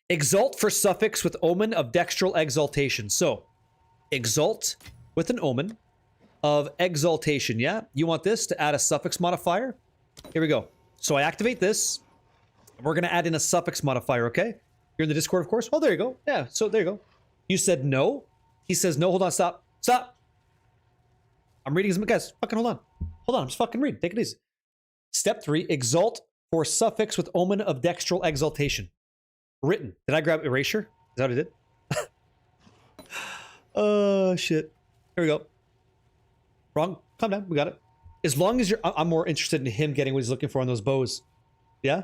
Exalt for suffix with omen of dextral exaltation. So, exalt with an omen of exaltation. Yeah, you want this to add a suffix modifier. Here we go. So I activate this. We're gonna add in a suffix modifier. Okay, you're in the Discord, of course. Oh, there you go. Yeah, so there you go. You said no. He says no. Hold on. Stop. Stop. I'm reading his guys. Fucking hold on. Hold on. I'm just fucking reading. Take it easy. Step 3. Exalt for suffix with omen of dextral exaltation. Written. Did I grab erasure? Is that what I did? Oh, shit. Here we go. Wrong. Calm down. We got it. As long as you're... I'm more interested in him getting what he's looking for on those bows. Yeah?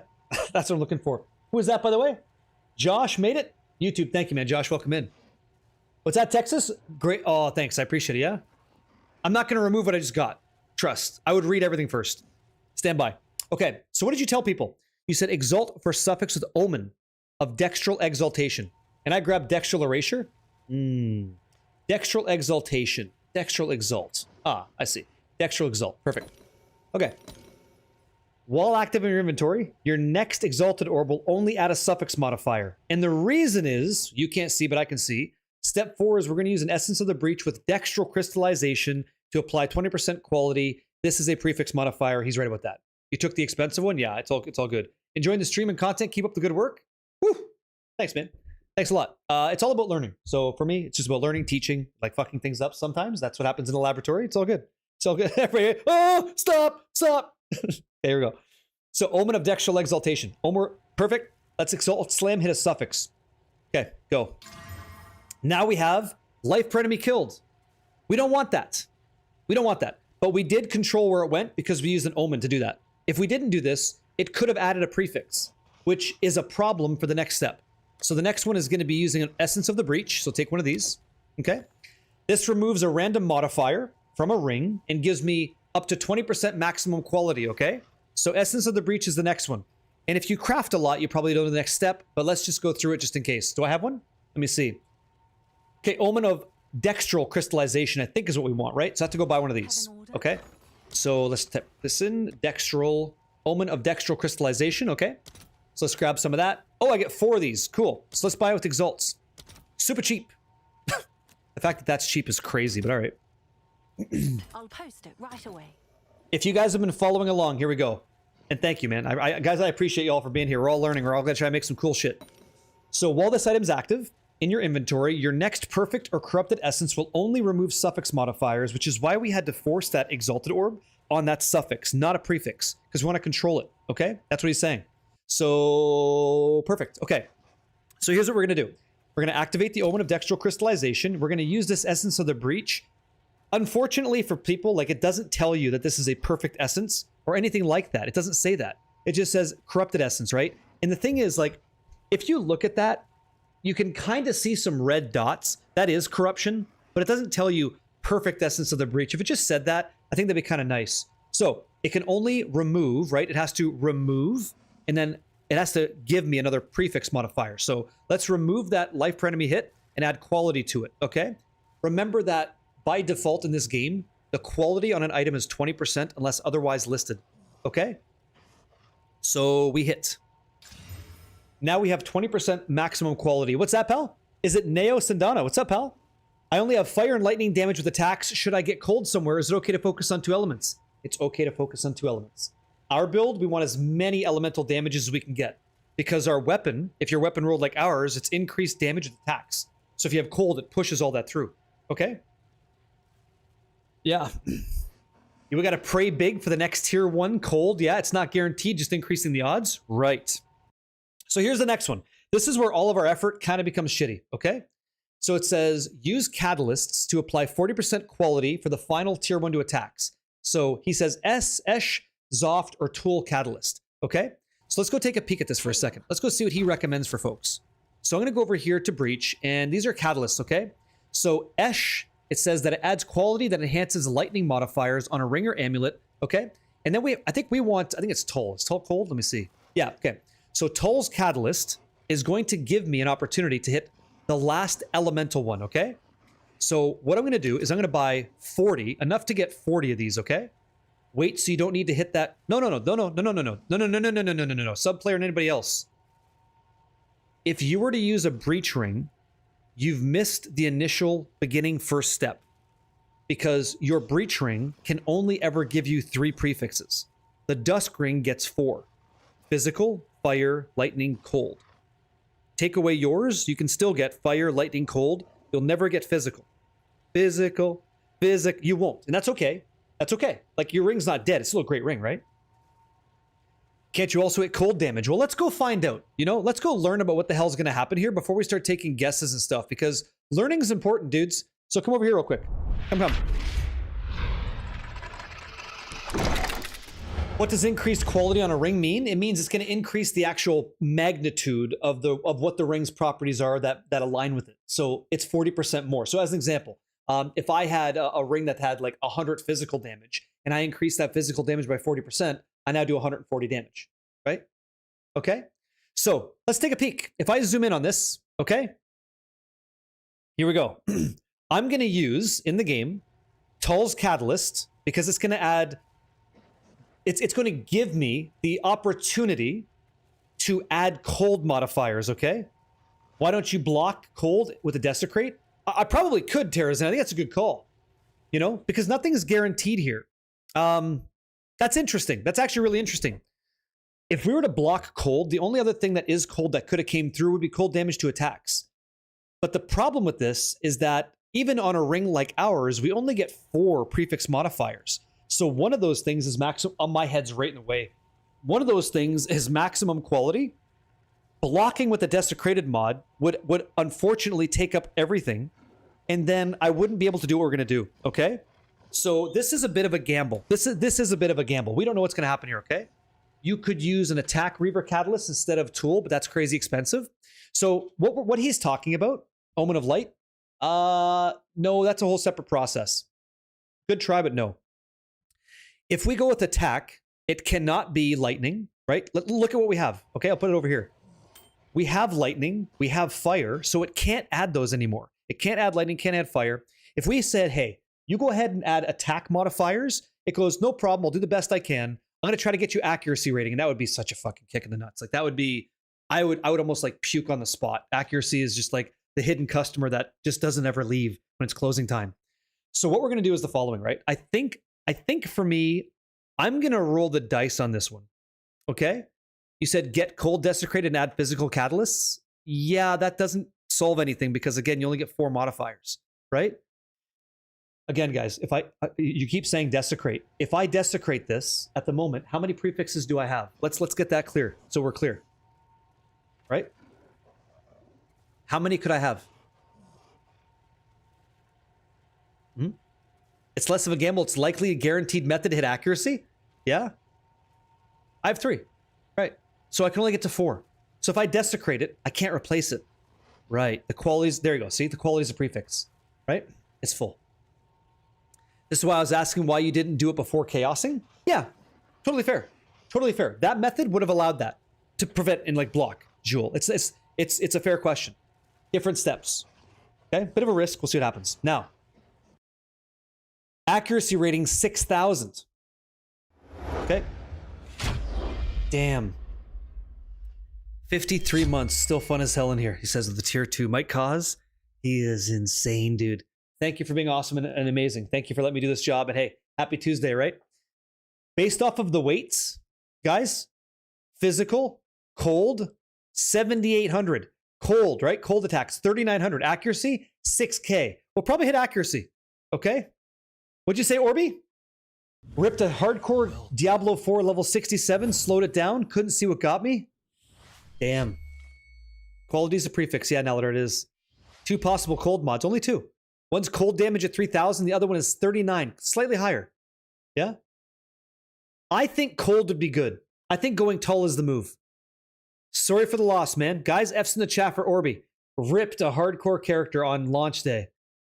That's what I'm looking for. Who is that, by the way? Josh made it? YouTube. Thank you, man. Josh, welcome in. What's that, Texas? Great. Oh, thanks. I appreciate it, yeah? I'm not going to remove what I just got. Trust. I would read everything first. Stand by. Okay, so what did you tell people? You said exalt for suffix with omen of dextral exaltation. And I grabbed dextral erasure. Dextral exaltation. Dextral exalt. Ah, I see. Dextral exalt. Perfect. Okay. While active in your inventory, your next exalted orb will only add a suffix modifier. And the reason is, you can't see, but I can see. Step 4 is we're going to use an Essence of the Breach with dextral crystallization to apply 20% quality. This is a prefix modifier. He's right about that. You took the expensive one? Yeah, it's all good. Enjoying the stream and content. Keep up the good work. Woo! Thanks, man. Thanks a lot. It's all about learning. So for me, it's just about learning, teaching, like fucking things up sometimes. That's what happens in the laboratory. It's all good. It's all good. Oh, stop. Okay, here we go. So omen of dextral exaltation. Omer, perfect. Let's exalt, slam, hit a suffix. Okay, go. Now we have life per enemy killed. We don't want that. We don't want that. But we did control where it went because we used an omen to do that. If we didn't do this, it could have added a prefix, which is a problem for the next step. So the next one is going to be using an Essence of the Breach. So take one of these. Okay. This removes a random modifier from a ring and gives me up to 20% maximum quality. Okay. So Essence of the Breach is the next one. And if you craft a lot, you probably don't know the next step, but let's just go through it just in case. Do I have one? Let me see. Okay, omen of dextral crystallization, I think is what we want, right? So I have to go buy one of these. Okay. So let's type this in. Dextral, omen of dextral crystallization. Okay. So let's grab some of that. Oh, I get 4 of these. Cool. So let's buy it with exalts. Super cheap. The fact that that's cheap is crazy, but all right.
I'll post it right away.
If you guys have been following along, here we go. And thank you, man. Guys, I appreciate you all for being here. We're all learning. We're all going to try to make some cool shit. So while this item's active in your inventory, your next perfect or corrupted essence will only remove suffix modifiers, which is why we had to force that exalted orb on that suffix, not a prefix, because we want to control it. Okay? That's what he's saying. So perfect. Okay. So here's what we're going to do. We're going to activate the omen of dextral crystallization. We're going to use this Essence of the Breach. Unfortunately for people, like, it doesn't tell you that this is a perfect essence or anything like that. It doesn't say that. It just says corrupted essence, right? And the thing is, like, if you look at that, you can kind of see some red dots. That is corruption, but it doesn't tell you perfect Essence of the Breach. If it just said that, I think that'd be kind of nice. So it can only remove, right? It has to remove, and then it has to give me another prefix modifier. So let's remove that life per enemy hit and add quality to it, okay? Remember that by default in this game, the quality on an item is 20% unless otherwise listed, okay? So we hit. Now we have 20% maximum quality. What's that, pal? Is it Neo Sindana? What's up, pal? I only have fire and lightning damage with attacks. Should I get cold somewhere? Is it okay to focus on 2 elements? It's okay to focus on 2 elements. Our build, we want as many elemental damages as we can get. Because our weapon, if your weapon rolled like ours, it's increased damage with attacks. So if you have cold, it pushes all that through. Okay? Yeah. We gotta pray big for the next tier 1 cold. Yeah, it's not guaranteed, just increasing the odds. Right. So here's the next one. This is where all of our effort kind of becomes shitty, okay? So it says, use catalysts to apply 40% quality for the final tier 1 to attacks. So he says Esh, Zoft, or Tool Catalyst, okay? So let's go take a peek at this for a second. Let's go see what he recommends for folks. So I'm gonna go over here to Breach, and these are catalysts, okay? So Esh, it says that it adds quality that enhances lightning modifiers on a ring or amulet, okay? And then I think it's Toll. Is Toll cold? Let me see. Yeah, okay. So Toll's Catalyst is going to give me an opportunity to hit the last elemental one, okay? So what I'm going to do is I'm going to buy 40, enough to get 40 of these, okay? Wait, so you don't need to hit that. No. Sub player and anybody else. If you were to use a breach ring, you've missed the initial beginning first step, because your breach ring can only ever give you 3 prefixes. The dusk ring gets 4. Physical, fire, lightning, cold. Take away yours, you can still get fire, lightning, cold. You'll never get physical. You won't. And that's okay. That's okay. Like, your ring's not dead. It's still a great ring, right? Can't you also hit cold damage? Well, let's go find out. You know, let's go learn about what the hell's going to happen here before we start taking guesses and stuff, because learning is important, dudes. So come over here real quick. Come. What does increased quality on a ring mean? It means it's going to increase the actual magnitude of what the ring's properties are that align with it. So it's 40% more. So as an example, if I had a ring that had like 100 physical damage and I increased that physical damage by 40%, I now do 140 damage, right? Okay. So let's take a peek. If I zoom in on this, okay, here we go. I'm going to use in the game Tull's Catalyst because it's going to add, it's going to give me the opportunity to add cold modifiers, okay? Why don't you block cold with a Desecrate? I probably could, Terrazin. I think that's a good call, you know, because nothing's guaranteed here. That's interesting. That's actually really interesting. If we were to block cold, the only other thing that is cold that could have came through would be cold damage to attacks. But the problem with this is that even on a ring like ours, we only get 4 prefix modifiers. So one of those things is maximum. Oh, my head's right in the way. One of those things is maximum quality. Blocking with the Desecrated mod would unfortunately take up everything, and then I wouldn't be able to do what we're going to do, okay? So this is a bit of a gamble. This is a bit of a gamble. We don't know what's going to happen here, okay? You could use an attack Reaver Catalyst instead of Tool, but that's crazy expensive. So what he's talking about, Omen of Light, no, that's a whole separate process. Good try, but no. If we go with attack, it cannot be lightning, right? Look at what we have. Okay, I'll put it over here. We have lightning, we have fire, so it can't add those anymore. It can't add lightning, can't add fire. If we said, hey, you go ahead and add attack modifiers, it goes, no problem, I'll do the best I can. I'm going to try to get you accuracy rating, and that would be such a fucking kick in the nuts. Like, that would be, I would almost like puke on the spot. Accuracy is just like the hidden customer that just doesn't ever leave when it's closing time. So what we're going to do is the following, right? I think for me, I'm going to roll the dice on this one. Okay? You said get cold desecrated and add physical catalysts. Yeah, that doesn't solve anything because, again, you only get 4 modifiers, right? Again, guys, you keep saying desecrate. If I desecrate this at the moment, how many prefixes do I have? Let's get that clear so we're clear. Right? How many could I have? It's less of a gamble. It's likely a guaranteed method to hit accuracy. Yeah? I have 3. Right. So I can only get to 4. So if I desecrate it, I can't replace it. Right. The qualities, there you go. See, the quality is a prefix. Right? It's full. This is why I was asking why you didn't do it before chaosing. Yeah. Totally fair. Totally fair. That method would have allowed that to prevent and like block Jewel. It's a fair question. Different steps. Okay? Bit of a risk. We'll see what happens. Now, accuracy rating 6,000. Okay. Damn. 53 months. Still fun as hell in here. He says with the tier 2 might cause. He is insane, dude. Thank you for being awesome and amazing. Thank you for letting me do this job. And hey, happy Tuesday, right? Based off of the weights, guys, physical, cold, 7,800. Cold, right? Cold attacks, 3,900. Accuracy, 6K. We'll probably hit accuracy. Okay? What'd you say, Orby? Ripped a hardcore Diablo 4 level 67, slowed it down, couldn't see what got me. Damn. Quality's a prefix. Yeah, now there it is. 2 possible cold mods, only 2. One's cold damage at 3,000, the other one is 39, slightly higher. Yeah? I think cold would be good. I think going Tull is the move. Sorry for the loss, man. Guys, F's in the chat for Orby. Ripped a hardcore character on launch day.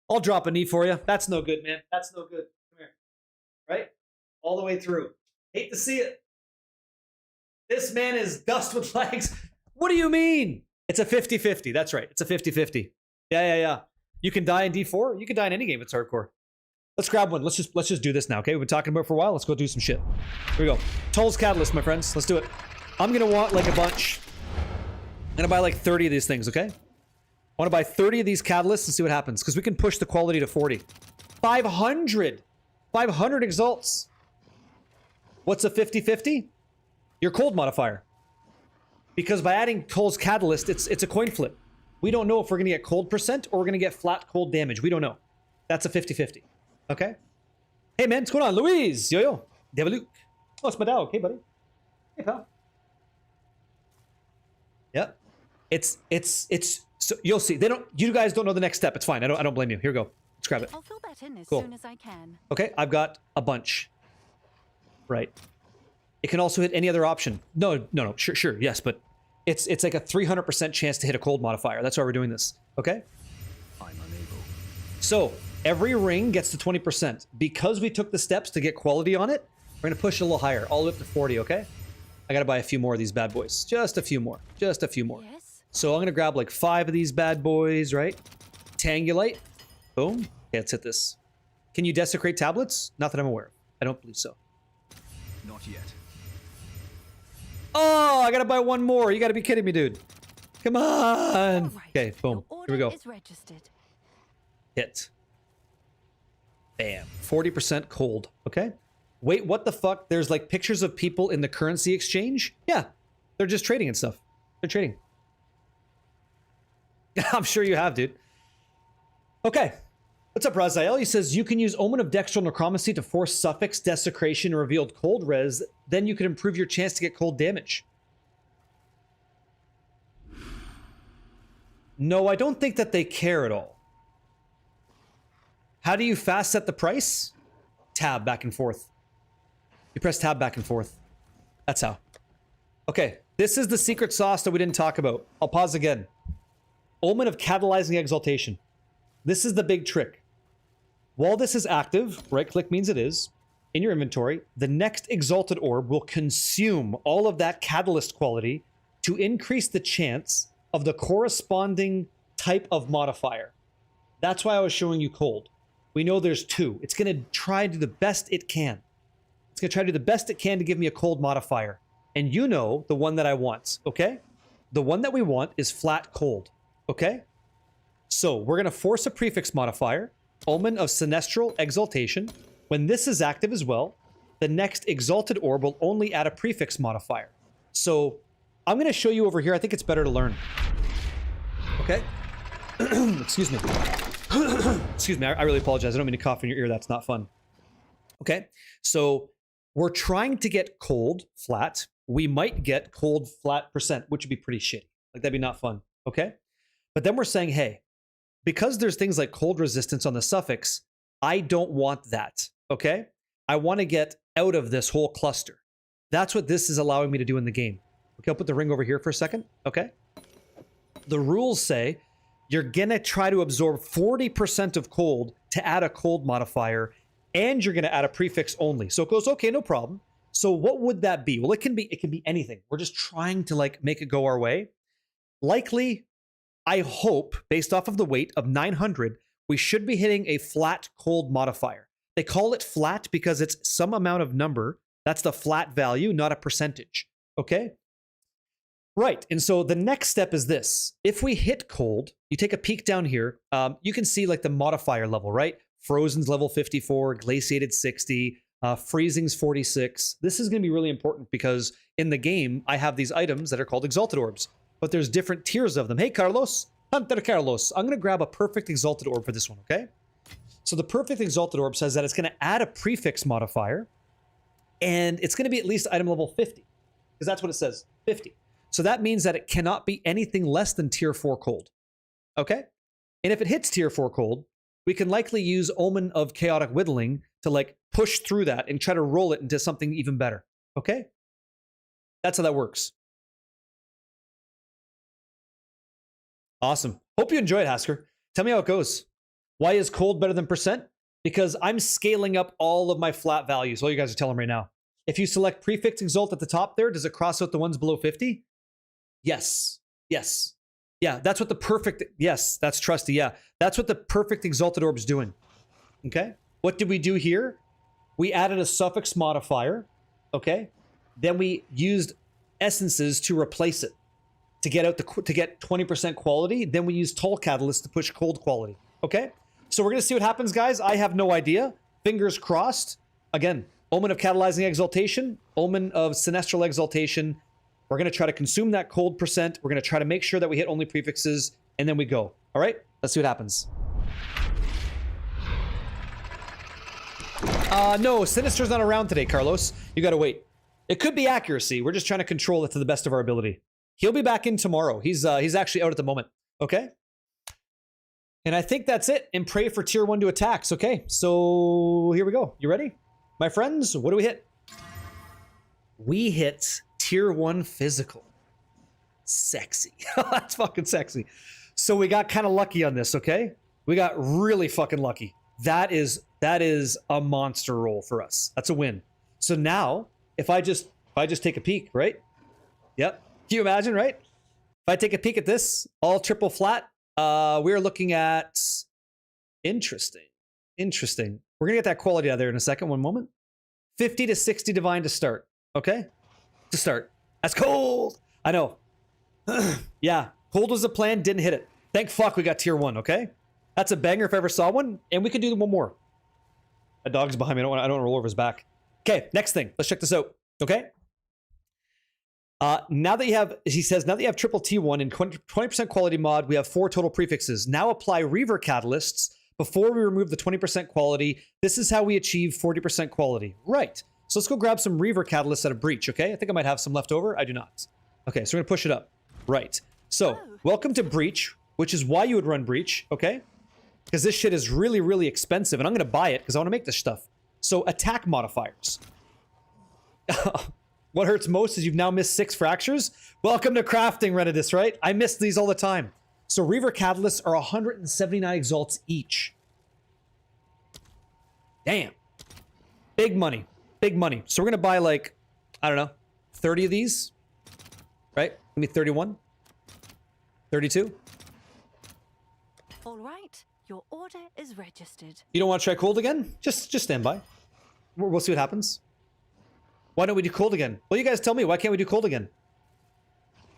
I'll drop a knee for you. That's no good, man. That's no good. Come here. Right? All the way through. Hate to see it. This man is dust with legs. What do you mean? It's a 50-50. That's right. It's a 50-50. Yeah. You can die in D4. You can die in any game. It's hardcore. Let's grab one. Let's just do this now, okay? We've been talking about it for a while. Let's go do some shit. Here we go. Toll's Catalyst, my friends. Let's do it. I'm going to want like a bunch. I'm going to buy like 30 of these things, okay? I want to buy 30 of these catalysts and see what happens, because we can push the quality to 40. 500! 500 exalts. What's a 50-50? Your cold modifier. Because by adding Toll's Catalyst, it's a coin flip. We don't know if we're going to get cold percent or we're going to get flat cold damage. We don't know. That's a 50-50. Okay? Hey, man, what's going on? Louise! Yo. Devaluke. Oh, it's my dog. Hey, buddy. Hey, pal. Yep. It's so you'll see. You guys don't know the next step. It's fine. I don't blame you. Here we go. Let's grab it.
I'll fill that in as
Cool.
soon as I can.
Okay, I've got a bunch. Right. It can also hit any other option. No. Sure. Yes, but it's like a 300% chance to hit a cold modifier. That's why we're doing this. Okay?
I'm unable.
So, every ring gets to 20%. Because we took the steps to get quality on it, we're going to push it a little higher, all the way up to 40, okay? I got to buy a few more of these bad boys. Just a few more. Just a few more.
Yes.
So I'm going to grab like 5 of these bad boys, right? Tangulite. Boom. Okay, let's hit this. Can you desecrate tablets? Not that I'm aware of. I don't believe so.
Not yet.
Oh, I got to buy one more. You got to be kidding me, dude. Come on.
All right.
Okay, boom.
Your
Here we go.
order is registered.
Hit. Bam. 40% cold. Okay. Wait, what the fuck? There's like pictures of people in the currency exchange? Yeah. They're just trading and stuff. They're trading. I'm sure you have, dude. Okay. What's up, Raziel? He says, you can use Omen of Dextral Necromancy to force Suffix, Desecration, and Revealed Cold Res. Then you can improve your chance to get cold damage. No, I don't think that they care at all. How do you fast set the price? Tab back and forth. You press tab back and forth. That's how. Okay, this is the secret sauce that we didn't talk about. I'll pause again. Omen of Catalyzing Exaltation. This is the big trick. While this is active, right-click means it is, in your inventory, the next Exalted Orb will consume all of that catalyst quality to increase the chance of the corresponding type of modifier. That's why I was showing you cold. We know there's 2. It's going to try to do the best it can. It's going to try to do the best it can to give me a cold modifier. And you know the one that I want, okay? The one that we want is flat cold, okay? So we're going to force a prefix modifier, Omen of Sinestral Exaltation. When this is active as well, the next Exalted Orb will only add a prefix modifier. So I'm going to show you over here. I think it's better to learn. Okay? Excuse me. Excuse me. I really apologize. I don't mean to cough in your ear. That's not fun. Okay? So we're trying to get cold flat. We might get cold flat percent, which would be pretty shitty. Like, that'd be not fun. Okay? But then we're saying, hey, because there's things like cold resistance on the suffix, I don't want that. Okay? I want to get out of this whole cluster. That's what this is allowing me to do in the game. Okay, I'll put the ring over here for a second. Okay? The rules say you're going to try to absorb 40% of cold to add a cold modifier, and you're going to add a prefix only. So it goes, okay, no problem. So what would that be? Well, it can be anything. We're just trying to like make it go our way. Likely, I hope, based off of the weight of 900, we should be hitting a flat cold modifier. They call it flat because it's some amount of number. That's the flat value, not a percentage. Okay? Right, and so the next step is this. If we hit cold, you take a peek down here, you can see like the modifier level, right? Frozen's level 54, Glaciated 60, Freezing's 46. This is going to be really important because in the game, I have these items that are called Exalted Orbs, but there's different tiers of them. Hey, Carlos, Hunter Carlos, I'm going to grab a perfect Exalted Orb for this one, okay? So the perfect Exalted Orb says that it's going to add a prefix modifier, and it's going to be at least item level 50, because that's what it says, 50. So that means that it cannot be anything less than tier 4 cold. Okay? And if it hits tier 4 cold, we can likely use Omen of Chaotic Whittling to like push through that and try to roll it into something even better. Okay? That's how that works. Awesome. Hope you enjoyed, Hasker. Tell me how it goes. Why is cold better than percent? Because I'm scaling up all of my flat values. All you guys are telling right now. If you select prefix exalt at the top there, does it cross out the ones below 50? Yes. Yes. Yeah, that's what the perfect, yes, that's trusty, yeah. That's what the perfect exalted orb's doing. Okay? What did we do here? We added a suffix modifier, okay? Then we used essences to replace it, to get out to get 20% quality. Then we used toll catalyst to push cold quality, okay? So we're gonna see what happens, guys. I have no idea. Fingers crossed. Again, Omen of Catalyzing Exaltation, Omen of Sinestral Exaltation. We're going to try to consume that cold percent. We're going to try to make sure that we hit only prefixes, and then we go. All right? Let's see what happens. No, Sinister's not around today, Carlos. You got to wait. It could be accuracy. We're just trying to control it to the best of our ability. He'll be back in tomorrow. He's actually out at the moment. Okay? And I think that's it. And pray for tier 1 to attacks. Okay, so here we go. You ready? My friends, what do we hit? We hit tier 1 physical. Sexy. That's fucking sexy. So we got kind of lucky on this, okay? We got really fucking lucky. That is a monster roll for us. That's a win. So now, if I just take a peek, right? Yep. Can you imagine, right? If I take a peek at this, all triple flat, we're looking at interesting. We're gonna get that quality out of there in a second. One moment. 50 to 60 divine to start. Okay? To start. That's cold. I know. Yeah. Cold was the plan. Didn't hit it. Thank fuck we got tier 1. Okay? That's a banger if I ever saw one. And we can do one more. A dog's behind me. I don't want to roll over his back. Okay. Next thing. Let's check this out. Okay? Now that you have, he says, now that you have triple T1 and 20% quality mod, we have 4 total prefixes. Now apply Reaver catalysts before we remove the 20% quality. This is how we achieve 40% quality. Right. So let's go grab some Reaver catalysts at a breach, okay? I think I might have some left over. I do not. Okay, so we're gonna push it up. Right. So, welcome to breach, which is why you would run breach, okay? Because this shit is really, really expensive, and I'm gonna buy it because I want to make this stuff. So, attack modifiers. What hurts most is you've now missed 6 fractures. Welcome to crafting, Renidus, right? I miss these all the time. So Reaver catalysts are 179 exalts each. Damn. Big money. Big money. So we're going to buy like, I don't know, 30 of these. Right? Maybe 31. 32.
All right. Your order is registered.
You don't want to try cold again? Just stand by. We'll see what happens. Why don't we do cold again? Well, you guys tell me. Why can't we do cold again?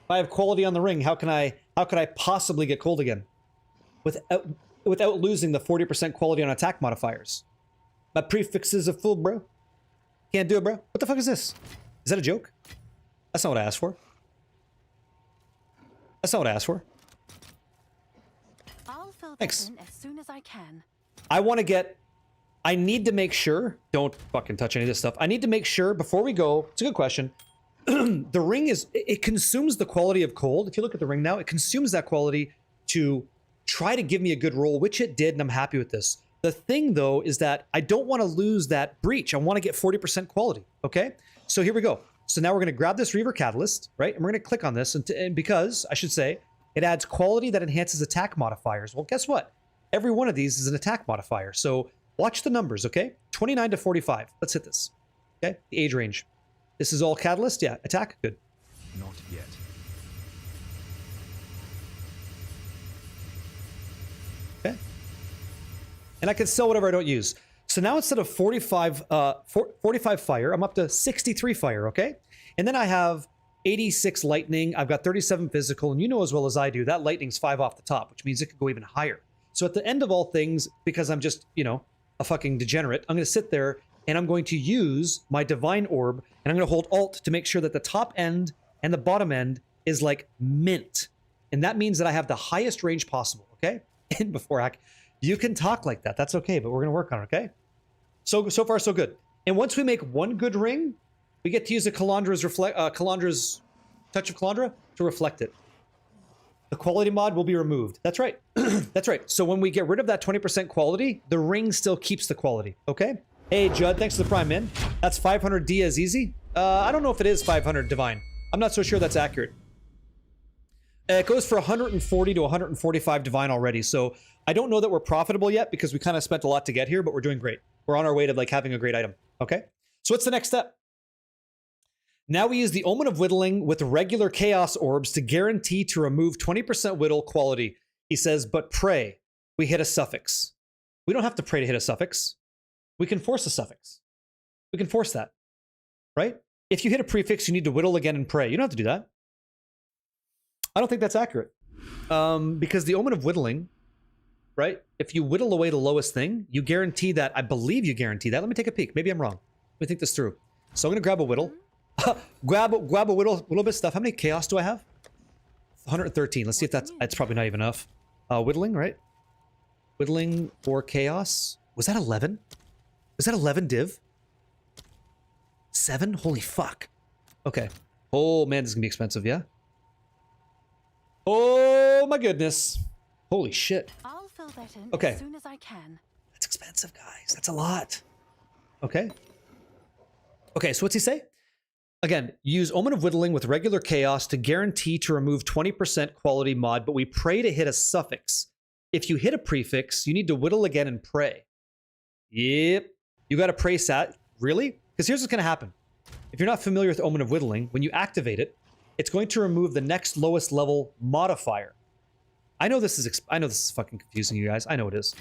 If I have quality on the ring, how could I possibly get cold again? Without losing the 40% quality on attack modifiers. My prefixes are full, bro. Can't do it, bro. What the fuck is this? Is that a joke? That's not what I asked for. That's not what I asked for.
I'll fill
Thanks.
this in as soon as I can.
I need to make sure, don't fucking touch any of this stuff. I need to make sure before we go, it's a good question. The ring it consumes the quality of cold. If you look at the ring now, it consumes that quality to try to give me a good roll, which it did, and I'm happy with this. The thing, though, is that I don't want to lose that breach. I want to get 40% quality, okay? So here we go. So now we're going to grab this Reaver Catalyst, right? And we're going to click on this, and because, I should say, it adds quality that enhances attack modifiers. Well, guess what? Every one of these is an attack modifier. So watch the numbers, okay? 29 to 45. Let's hit this, okay? The age range. This is all catalyst? Yeah. Attack? Good.
Not yet.
Okay. And I can sell whatever I don't use. So now instead of 45 fire, I'm up to 63 fire, okay? And then I have 86 lightning. I've got 37 physical. And you know as well as I do, that lightning's 5 off the top, which means it could go even higher. So at the end of all things, because I'm just, you know, a fucking degenerate, I'm going to sit there and I'm going to use my divine orb, and I'm going to hold alt to make sure that the top end and the bottom end is like mint. And that means that I have the highest range possible, okay? And before you can talk like that. That's okay, but we're going to work on it, okay? So far, so good. And once we make one good ring, we get to use a Kalandra's Touch of Kalandra to reflect it. The quality mod will be removed. That's right. That's right. So when we get rid of that 20% quality, the ring still keeps the quality, okay? Hey, Judd, thanks for the prime, man. That's 500 Diaz easy. I don't know if it is 500 divine. I'm not so sure that's accurate. It goes for 140 to 145 divine already, so I don't know that we're profitable yet because we kind of spent a lot to get here, but we're doing great. We're on our way to like having a great item, okay? So what's the next step? Now we use the Omen of Whittling with regular Chaos Orbs to guarantee to remove 20% whittle quality. He says, but pray, we hit a suffix. We don't have to pray to hit a suffix. We can force a suffix. We can force that, right? If you hit a prefix, you need to whittle again and pray. You don't have to do that. I don't think that's accurate. Because the Omen of Whittling, right? If you whittle away the lowest thing, you guarantee that. I believe you guarantee that. Let me take a peek. Maybe I'm wrong. Let me think this through. So I'm going to grab a whittle. grab a whittle bit of stuff. How many chaos do I have? 113. Let's see if that's probably not even enough. Whittling, right? Whittling for chaos. Was that 11? Was that 11 div? 7? Holy fuck. Okay. Oh man, this is gonna be expensive, yeah? Oh my goodness. Holy shit.
I'll fill that in
Okay.
as soon as I can.
That's expensive, guys. That's a lot. Okay. Okay, so what's he say? Again, use Omen of Whittling with regular chaos to guarantee to remove 20% quality mod, but we pray to hit a suffix. If you hit a prefix, you need to whittle again and pray. Yep. You got to pray sat. Really? Because here's what's going to happen. If you're not familiar with Omen of Whittling, when you activate it, it's going to remove the next lowest level modifier. I know this is fucking confusing, you guys. I know it is.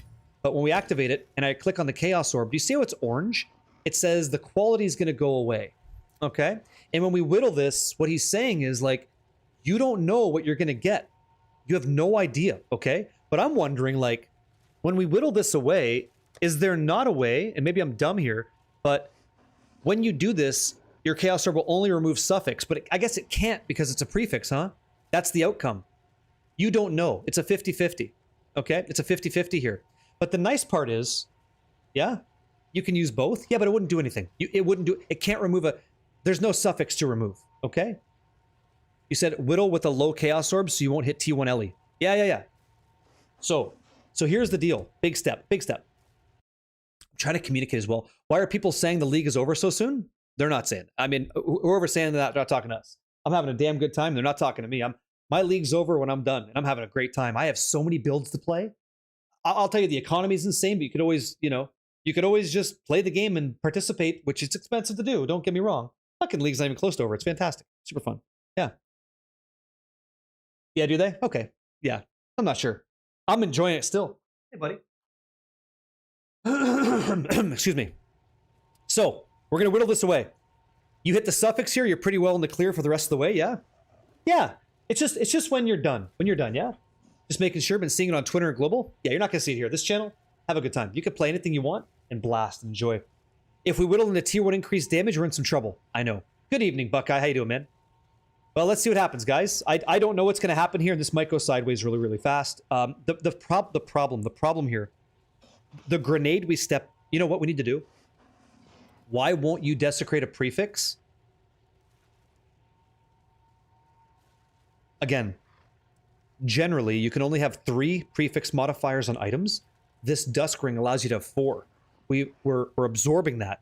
But when we activate it and I click on the Chaos Orb, do you see how it's orange? It says the quality is going to go away. Okay? And when we whittle this, what he's saying is like, you don't know what you're going to get. You have no idea, okay? But I'm wondering, like, when we whittle this away, is there not a way, and maybe I'm dumb here, but when you do this, your Chaos Orb will only remove suffix, but I guess it can't because it's a prefix, huh? That's the outcome. You don't know. It's a 50-50, okay? It's a 50-50 here. But the nice part is, yeah, you can use both. Yeah, but it wouldn't do anything. It can't remove there's no suffix to remove, okay? You said whittle with a low Chaos Orb so you won't hit T1 Ellie. Yeah. So here's the deal. Big step. I'm trying to communicate as well. Why are people saying the league is over so soon? They're not saying. I mean, whoever's saying that, they're not talking to us. I'm having a damn good time. They're not talking to me. My league's over when I'm done, and I'm having a great time. I have so many builds to play. I'll tell you, the economy is insane, but you could always, just play the game and participate, which is expensive to do. Don't get me wrong. Fucking league's not even close to over. It's fantastic. Super fun. Yeah. Yeah, do they? Okay. Yeah. I'm not sure. I'm enjoying it still. Hey, buddy. Excuse me. So, we're going to whittle this away. You hit the suffix here, you're pretty well in the clear for the rest of the way, yeah? Yeah. It's just when you're done. When you're done, yeah? Just making sure. Been seeing it on Twitter and Global. Yeah, you're not going to see it here. This channel, have a good time. You can play anything you want and blast and enjoy. If we whittle into tier 1 increased damage, we're in some trouble. I know. Good evening, Buckeye. How you doing, man? Well, let's see what happens, guys. I don't know what's going to happen here, and this might go sideways really, really fast. The problem here, the grenade we step... You know what we need to do? Why won't you desecrate a prefix? Again, generally, you can only have 3 prefix modifiers on items. This Dusk Ring allows you to have 4. We're absorbing that.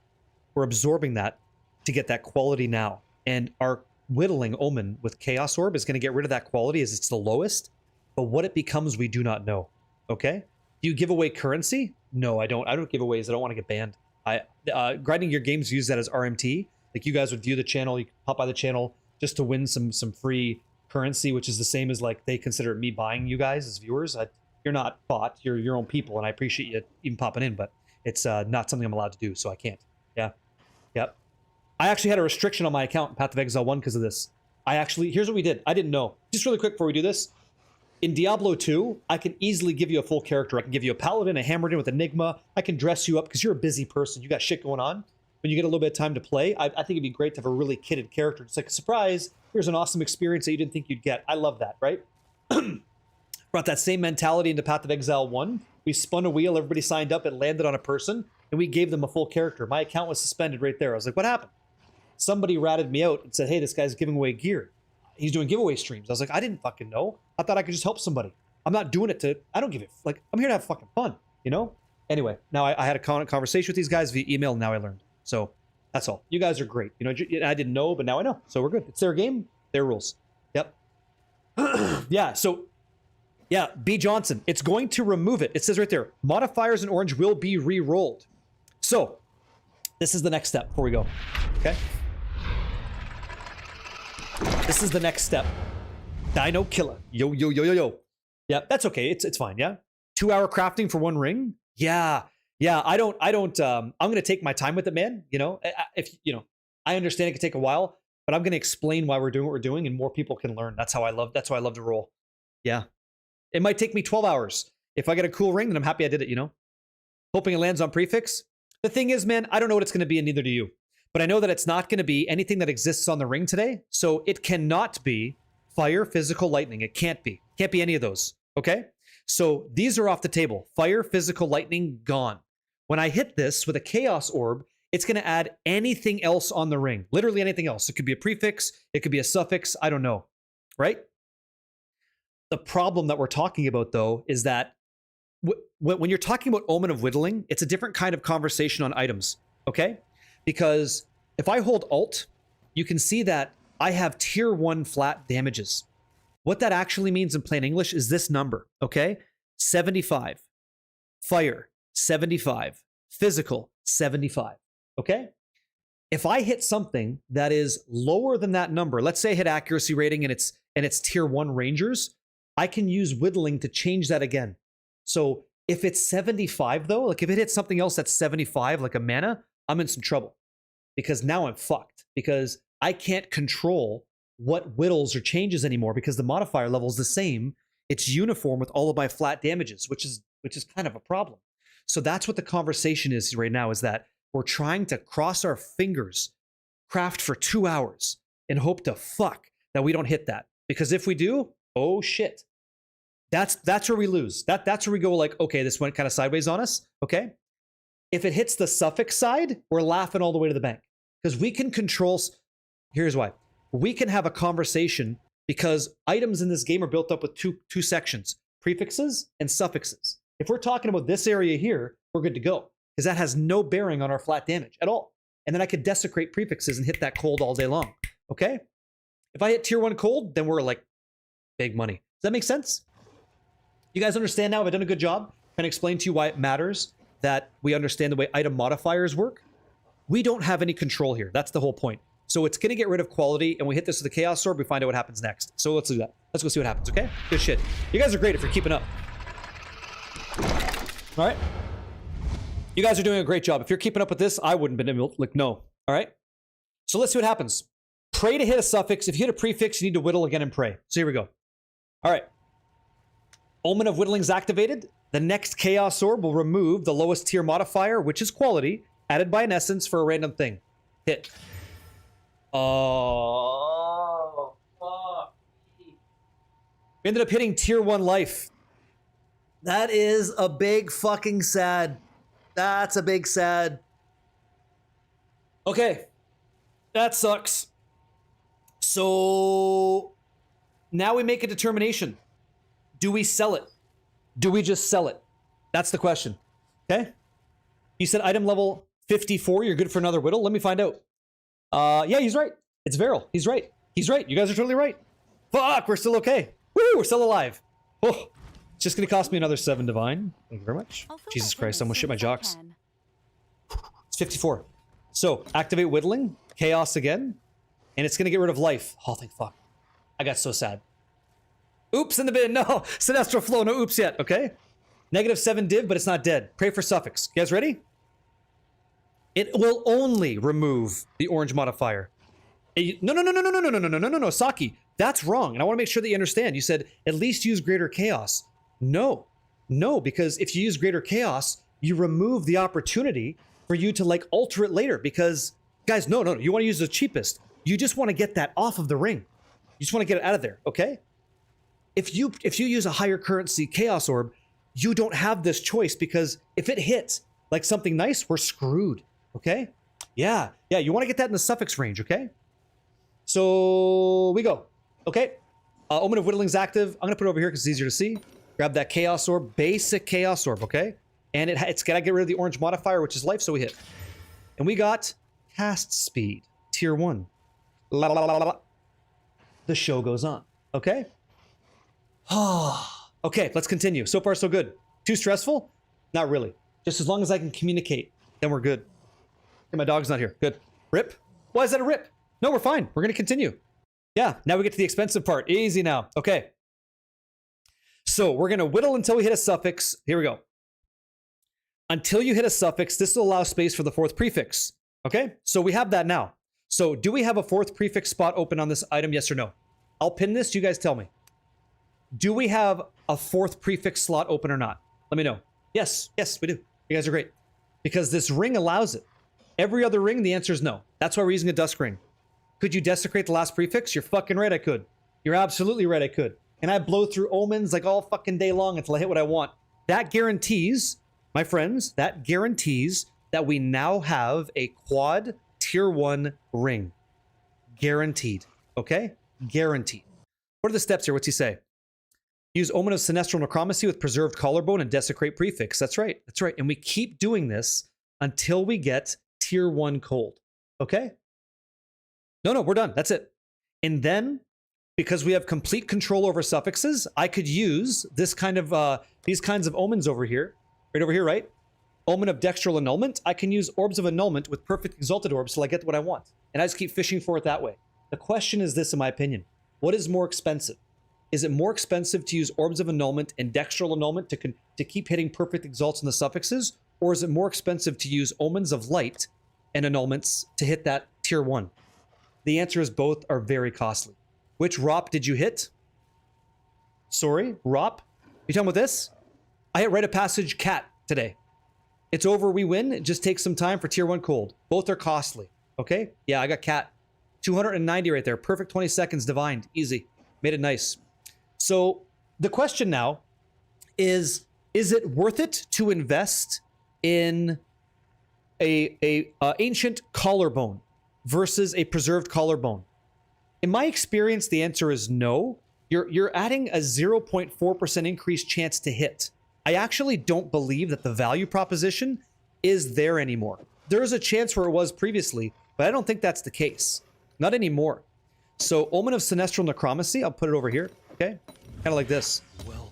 We're absorbing that to get that quality now. And our whittling Omen with Chaos Orb is going to get rid of that quality as it's the lowest. But what it becomes, we do not know. Okay? Do you give away currency? No, I don't. I don't give aways. I don't want to get banned. Grinding your games use that as RMT. Like, you guys would view the channel, you could pop by the channel just to win some free currency, which is the same as, like, they consider me buying you guys as viewers. You're not bought. You're your own people, and I appreciate you even popping in, but it's not something I'm allowed to do, so I can't. Yeah. Yep. I actually had a restriction on my account in Path of Exile 1 because of this. Here's what we did. I didn't know. Just really quick before we do this. In Diablo 2, I can easily give you a full character. I can give you a Paladin, a Hammerden with Enigma. I can dress you up because you're a busy person. You got shit going on. When you get a little bit of time to play, I think it'd be great to have a really kitted character. It's like a surprise. Here's an awesome experience that you didn't think you'd get. I love that, right? Brought that same mentality into Path of Exile 1. We spun a wheel, everybody signed up, it landed on a person, and we gave them a full character. My account was suspended right there. I was like, what happened? Somebody ratted me out and said, hey, this guy's giving away gear. He's doing giveaway streams. I was like, I didn't fucking know. I thought I could just help somebody. I'm not doing it I don't give it, like, I'm here to have fucking fun, you know? Anyway, now I had a conversation with these guys via email, and now I learned. So, that's all. You guys are great. You know, I didn't know, but now I know. So we're good. It's their game, their rules. Yep. Yeah, so, yeah, B. Johnson. It's going to remove it. It says right there, modifiers in orange will be re-rolled. So, this is the next step before we go. Okay? This is the next step. Dino killer. Yo, yo, yo, yo, yo. Yeah, that's okay. It's fine, yeah? 2 hour crafting for one ring? Yeah. Yeah, I don't, I'm going to take my time with it, man. You know, I understand it can take a while, but I'm going to explain why we're doing what we're doing and more people can learn. That's how I love to roll. Yeah. It might take me 12 hours. If I get a cool ring, then I'm happy I did it, you know? Hoping it lands on prefix. The thing is, man, I don't know what it's going to be and neither do you. But I know that it's not going to be anything that exists on the ring today. So it cannot be fire, physical, lightning. It can't be. Can't be any of those. Okay? So these are off the table. Fire, physical, lightning, gone. When I hit this with a chaos orb, it's going to add anything else on the ring. Literally anything else. It could be a prefix. It could be a suffix. I don't know. Right? The problem that we're talking about, though, is that when you're talking about Omen of Whittling, it's a different kind of conversation on items. Okay? Because if I hold Alt, you can see that I have tier 1 flat damages. What that actually means in plain English is this number. Okay? 75. Fire. 75. Physical, 75. Okay? If I hit something that is lower than that number, let's say I hit accuracy rating and it's tier 1 rangers, I can use whittling to change that again. So if it's 75 though, like if it hits something else that's 75, like a mana, I'm in some trouble. Because now I'm fucked. Because I can't control what whittles or changes anymore because the modifier level is the same. It's uniform with all of my flat damages, which is kind of a problem. So that's what the conversation is right now, is that we're trying to cross our fingers, craft for 2 hours, and hope to fuck that we don't hit that. Because if we do, oh shit. That's where we lose. That's where we go like, okay, this went kind of sideways on us, okay? If it hits the suffix side, we're laughing all the way to the bank. Because we can control, here's why. We can have a conversation because items in this game are built up with two sections, prefixes and suffixes. If we're talking about this area here, we're good to go because that has no bearing on our flat damage at all. And then I could desecrate prefixes and hit that cold all day long. Okay? If I hit tier 1 cold, then we're like big money. Does that make sense? You guys understand now? Have I done a good job? Can I explain to you why it matters that we understand the way item modifiers work? We don't have any control here. That's the whole point. So it's going to get rid of quality, and we hit this with the Chaos Orb, we find out what happens next. So let's do that. Let's go see what happens, okay? Good shit. You guys are great if you're keeping up. All right? You guys are doing a great job. If you're keeping up with this, I wouldn't have been able to, like, no. All right? So let's see what happens. Pray to hit a suffix. If you hit a prefix, you need to whittle again and pray. So here we go. All right. Omen of Whittling's activated. The next Chaos Orb will remove the lowest tier modifier, which is quality, added by an essence for a random thing. Hit. Oh, fuck. We ended up hitting tier 1 life. That is a big fucking sad. That's a big sad. Okay. That sucks. So now we make a determination. Do we sell it? Do we just sell it? That's the question. Okay? You said item level 54, you're good for another whittle? Let me find out. Yeah, he's right. It's Varel. He's right. He's right. You guys are totally right. Fuck, we're still okay. Woo, we're still alive. Oh, it's just going to cost me another 7 divine. Thank you very much. Jesus Christ, I'm going to shit my jocks. It's 54. So, activate whittling, chaos again, and it's going to get rid of life. Oh, thank fuck. I got so sad. Oops in the bin. No, Sinestro Flow. No oops yet. Okay. -7 div, but it's not dead. Pray for suffix. You guys ready? It will only remove the orange modifier. No, Saki. That's wrong. And I want to make sure that you understand. You said at least use greater chaos. No, because if you use greater chaos, you remove the opportunity for you to like alter it later. Because guys, no. You want to use the cheapest. You just want to get that off of the ring. You just want to get it out of there. Okay. If you use a higher currency chaos orb, you don't have this choice because if it hits like something nice, we're screwed. Okay? Yeah, you want to get that in the suffix range, okay? So we go. Okay. Omen of Whittling's active. I'm going to put it over here because it's easier to see. Grab that Chaos Orb, basic Chaos Orb, okay? And it's got to get rid of the orange modifier, which is life, so we hit. And we got cast speed, tier 1. La, la, la, la, la. The show goes on, okay? Okay, let's continue. So far, so good. Too stressful? Not really. Just as long as I can communicate, then we're good. Okay, my dog's not here. Good. Rip? Why is that a rip? No, we're fine. We're going to continue. Yeah, now we get to the expensive part. Easy now. Okay. So we're going to whittle until we hit a suffix. Here we go. Until you hit a suffix, this will allow space for the fourth prefix. Okay, so we have that now. So do we have a fourth prefix spot open on this item, yes or no? I'll pin this, you guys tell me. Do we have a fourth prefix slot open or not? Let me know. Yes, yes, we do. You guys are great. Because this ring allows it. Every other ring, the answer is no. That's why we're using a dusk ring. Could you desecrate the last prefix? You're fucking right, I could. You're absolutely right, I could. And I blow through omens like all fucking day long until I hit what I want. That guarantees, my friends, that guarantees that we now have a quad tier 1 ring. Guaranteed. Okay? Guaranteed. What are the steps here? What's he say? Use Omen of Sinestral Necromancy with Preserved Collarbone and Desecrate Prefix. That's right. That's right. And we keep doing this until we get tier 1 cold. Okay? No, we're done. That's it. And then, because we have complete control over suffixes, I could use this kind of these kinds of omens over here. Right over here, right? Omen of Dextral Annulment. I can use Orbs of Annulment with Perfect Exalted Orbs till I get what I want. And I just keep fishing for it that way. The question is this, in my opinion. What is more expensive? Is it more expensive to use Orbs of Annulment and Dextral Annulment to keep hitting Perfect Exalts in the suffixes? Or is it more expensive to use Omens of Light and Annulments to hit that tier 1? The answer is both are very costly. Which ROP did you hit? Sorry, ROP? You talking about this? I hit Rite of Passage Cat today. It's over, we win. It just takes some time for tier 1 cold. Both are costly. Okay? Yeah, I got Cat. 290 right there. Perfect 20 seconds divined. Easy. Made it nice. So the question now is it worth it to invest in a ancient collarbone versus a preserved collarbone? In my experience, the answer is no. You're adding a 0.4% increased chance to hit. I actually don't believe that the value proposition is there anymore. There is a chance where it was previously, but I don't think that's the case. Not anymore. So Omen of Sinestral Necromancy, I'll put it over here, okay? Kind of like this.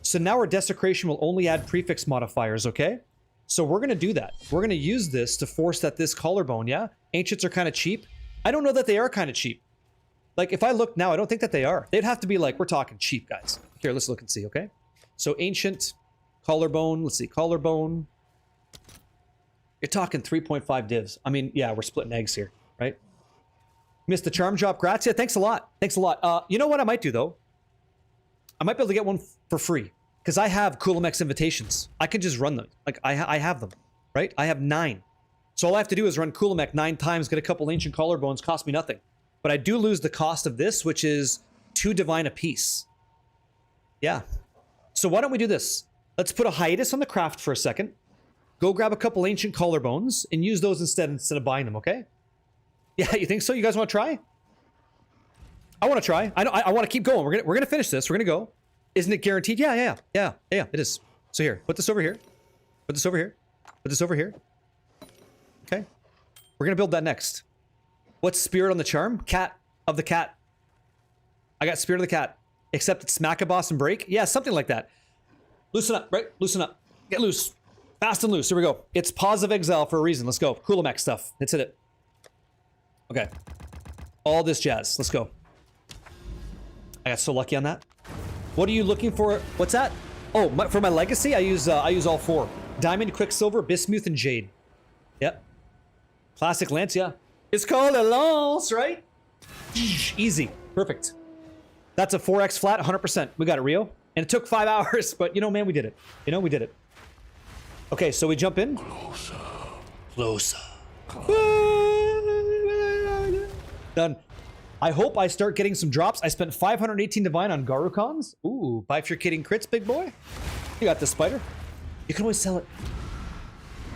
So now our Desecration will only add prefix modifiers, okay? So we're going to do that. We're going to use this to force that this collarbone, yeah? Ancients are kind of cheap. I don't know that they are kind of cheap. Like, if I look now, I don't think that they are. They'd have to be like, we're talking cheap, guys. Here, let's look and see, okay? So Ancient, collarbone, let's see, collarbone. You're talking 3.5 divs. I mean, yeah, we're splitting eggs here, right? Missed the charm drop, gratia. Thanks a lot. Thanks a lot. You know what I might do, though? I might be able to get one for free. Because I have Coolamex invitations. I can just run them. Like, I have them, right? I have 9. So all I have to do is run Coolamex 9 times, get a couple ancient collarbones, cost me nothing. But I do lose the cost of this, which is 2 divine apiece. Yeah. So why don't we do this? Let's put a hiatus on the craft for a second. Go grab a couple ancient collarbones and use those instead of buying them, okay? Yeah, you think so? You guys want to try? I want to try. I want to keep going. We're gonna finish this. We're gonna go. Isn't it guaranteed? Yeah, it is. So here, put this over here. Put this over here. Put this over here. Okay. We're gonna build that next. What's spirit on the charm? Cat of the cat. I got spirit of the cat. Except it's smack a boss and break. Yeah, something like that. Loosen up, right? Loosen up. Get loose. Fast and loose. Here we go. It's Pause of Exile for a reason. Let's go. Coolamex stuff. Let's hit it. Okay. All this jazz. Let's go. I got so lucky on that. What are you looking for? What's that? Oh, for my legacy, I use all 4. Diamond, Quicksilver, Bismuth, and Jade. Yep. Classic Lance, yeah. It's called a lance, right? Easy. Perfect. That's a 4x flat, 100%. We got it, Rio. And it took 5 hours, but you know, man, we did it. You know, we did it. Okay, so we jump in. Closer. Closer. Done. I hope I start getting some drops. I spent 518 divine on Garukons. Ooh, bifurcating crits, big boy. You got this, Spider. You can always sell it.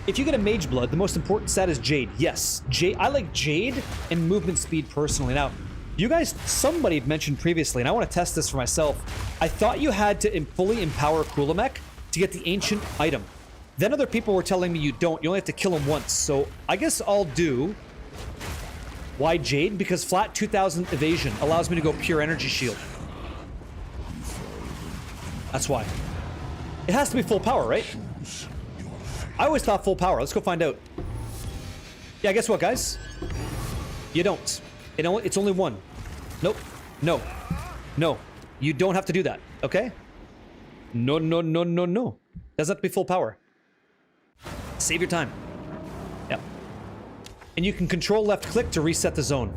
If you get a Mage Blood, the most important stat is Jade. Yes, Jade. I like Jade and movement speed personally. Now, you guys, somebody mentioned previously, and I want to test this for myself. I thought you had to fully empower Coolamex to get the ancient item. Then other people were telling me you don't. You only have to kill him once. So I guess I'll do... Why Jade? Because flat 2000 evasion allows me to go pure energy shield. That's why. It has to be full power, right? I always thought full power. Let's go find out. Yeah, guess what, guys? You don't. It's only 1. Nope. No. No. You don't have to do that, okay? No, no, no, no, no. Doesn't have to be full power. Save your time. Yep. And you can control left click to reset the zone.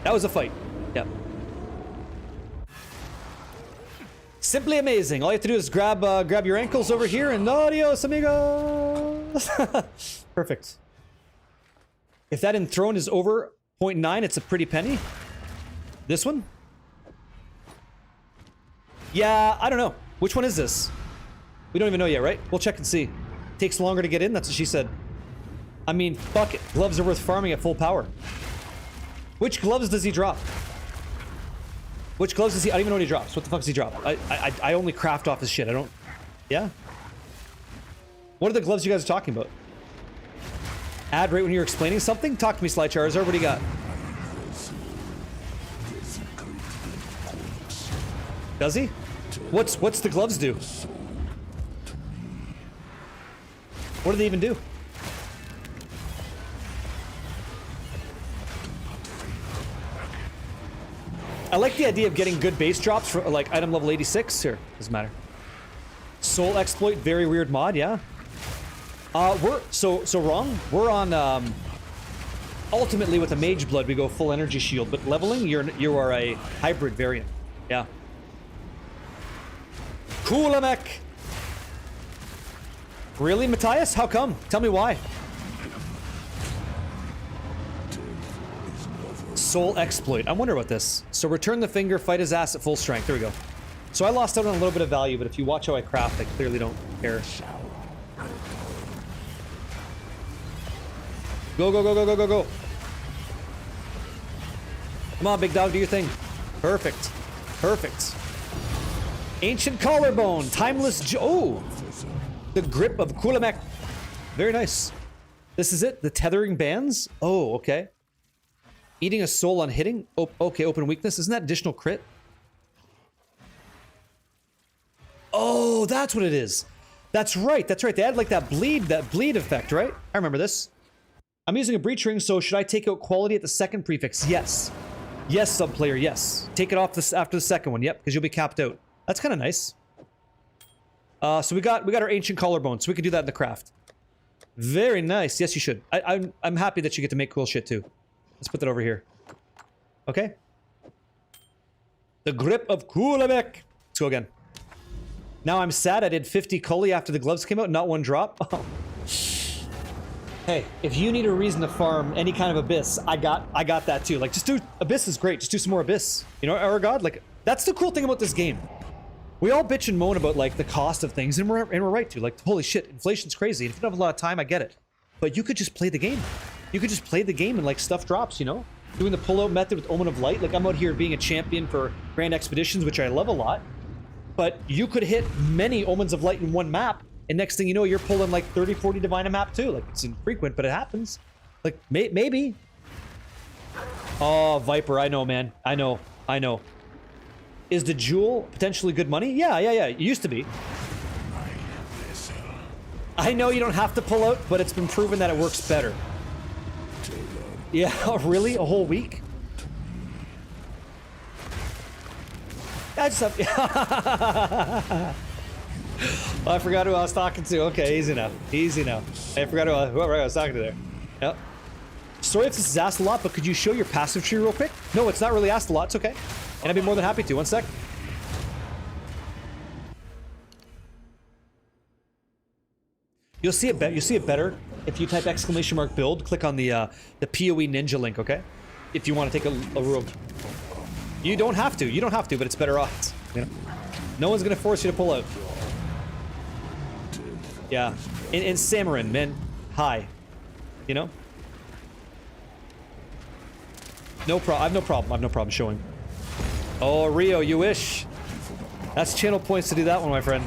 That was a fight. Yep. Simply amazing. All you have to do is grab your ankles over here and adios, amigos. Perfect. If that enthroned is over 0.9, it's a pretty penny. This one? Yeah, I don't know. Which one is this? We don't even know yet, right? We'll check and see. Takes longer to get in, that's what she said. I mean, fuck it. Gloves are worth farming at full power. Which gloves does he drop? Which gloves does he... I don't even know what he drops. What the fuck does he drop? I only craft off his shit. I don't... Yeah? What are the gloves you guys are talking about? Ad right when you're explaining something? Talk to me, Sly Charizard. What do you got? Does he? What's the gloves do? What do they even do? I like the idea of getting good base drops for like item level 86. Here, doesn't matter. Soul exploit, very weird mod, yeah. We're so wrong. We're on ultimately with a mage blood we go full energy shield, but leveling you are a hybrid variant. Yeah. Kulamek. Really, Matthias? How come? Tell me why. Soul exploit. I wonder about this. So return the finger, fight his ass at full strength. There we go. So I lost out on a little bit of value, but if you watch how I craft, I clearly don't care. Go, go, go, go, go, go, go. Come on, big dog, do your thing. Perfect. Perfect. Ancient collarbone. Timeless oh! The grip of Kulamek. Very nice. This is it? The tethering bands? Oh, okay. Eating a soul on hitting? Oh, okay, open weakness. Isn't that additional crit? Oh, that's what it is. That's right, that's right. They had like that bleed effect, right? I remember this. I'm using a breach ring, so should I take out quality at the second prefix? Yes. Yes, sub-player, yes. Take it off this after the second one, yep, because you'll be capped out. That's kind of nice. So we got our ancient collarbone, so we can do that in the craft. Very nice. Yes, you should. I'm happy that you get to make cool shit too. Let's put that over here. Okay. The grip of Kulamek. Let's go again. Now I'm sad I did 50 Cully after the gloves came out, not one drop. Oh. Hey, if you need a reason to farm any kind of abyss, I got that too. Like, just do abyss is great. Just do some more abyss. You know, Aragod? Like, that's the cool thing about this game. We all bitch and moan about like the cost of things, and we're right to. Like, holy shit, inflation's crazy. And if you don't have a lot of time, I get it. But you could just play the game. You could just play the game and like stuff drops, you know? Doing the pull-out method with Omen of Light. Like, I'm out here being a champion for Grand Expeditions, which I love a lot. But you could hit many Omens of Light in one map, and next thing you know, you're pulling like 30, 40 Divine a map too. Like, it's infrequent, but it happens. Like, maybe. Oh, Viper, I know, man. I know. Is the jewel potentially good money? Yeah. It used to be. I know you don't have to pull out, but it's been proven that it works better. Yeah, really? A whole week? I just have... Oh, I forgot who I was talking to. Okay, easy now. Easy now. I forgot whoever I was talking to there. Yep. Sorry if this is asked a lot, but could you show your passive tree real quick? No, it's not really asked a lot. It's okay. And I'd be more than happy to. One sec. You'll see it better if you type !build. Click on the PoE Ninja link, okay? If you want to take a room. You don't have to. You don't have to, but it's better odds. You know? No one's gonna force you to pull out. Yeah. In Samarin, man. Hi. You know? No problem. I have no problem showing. Oh, Rio, you wish. That's channel points to do that one, my friend.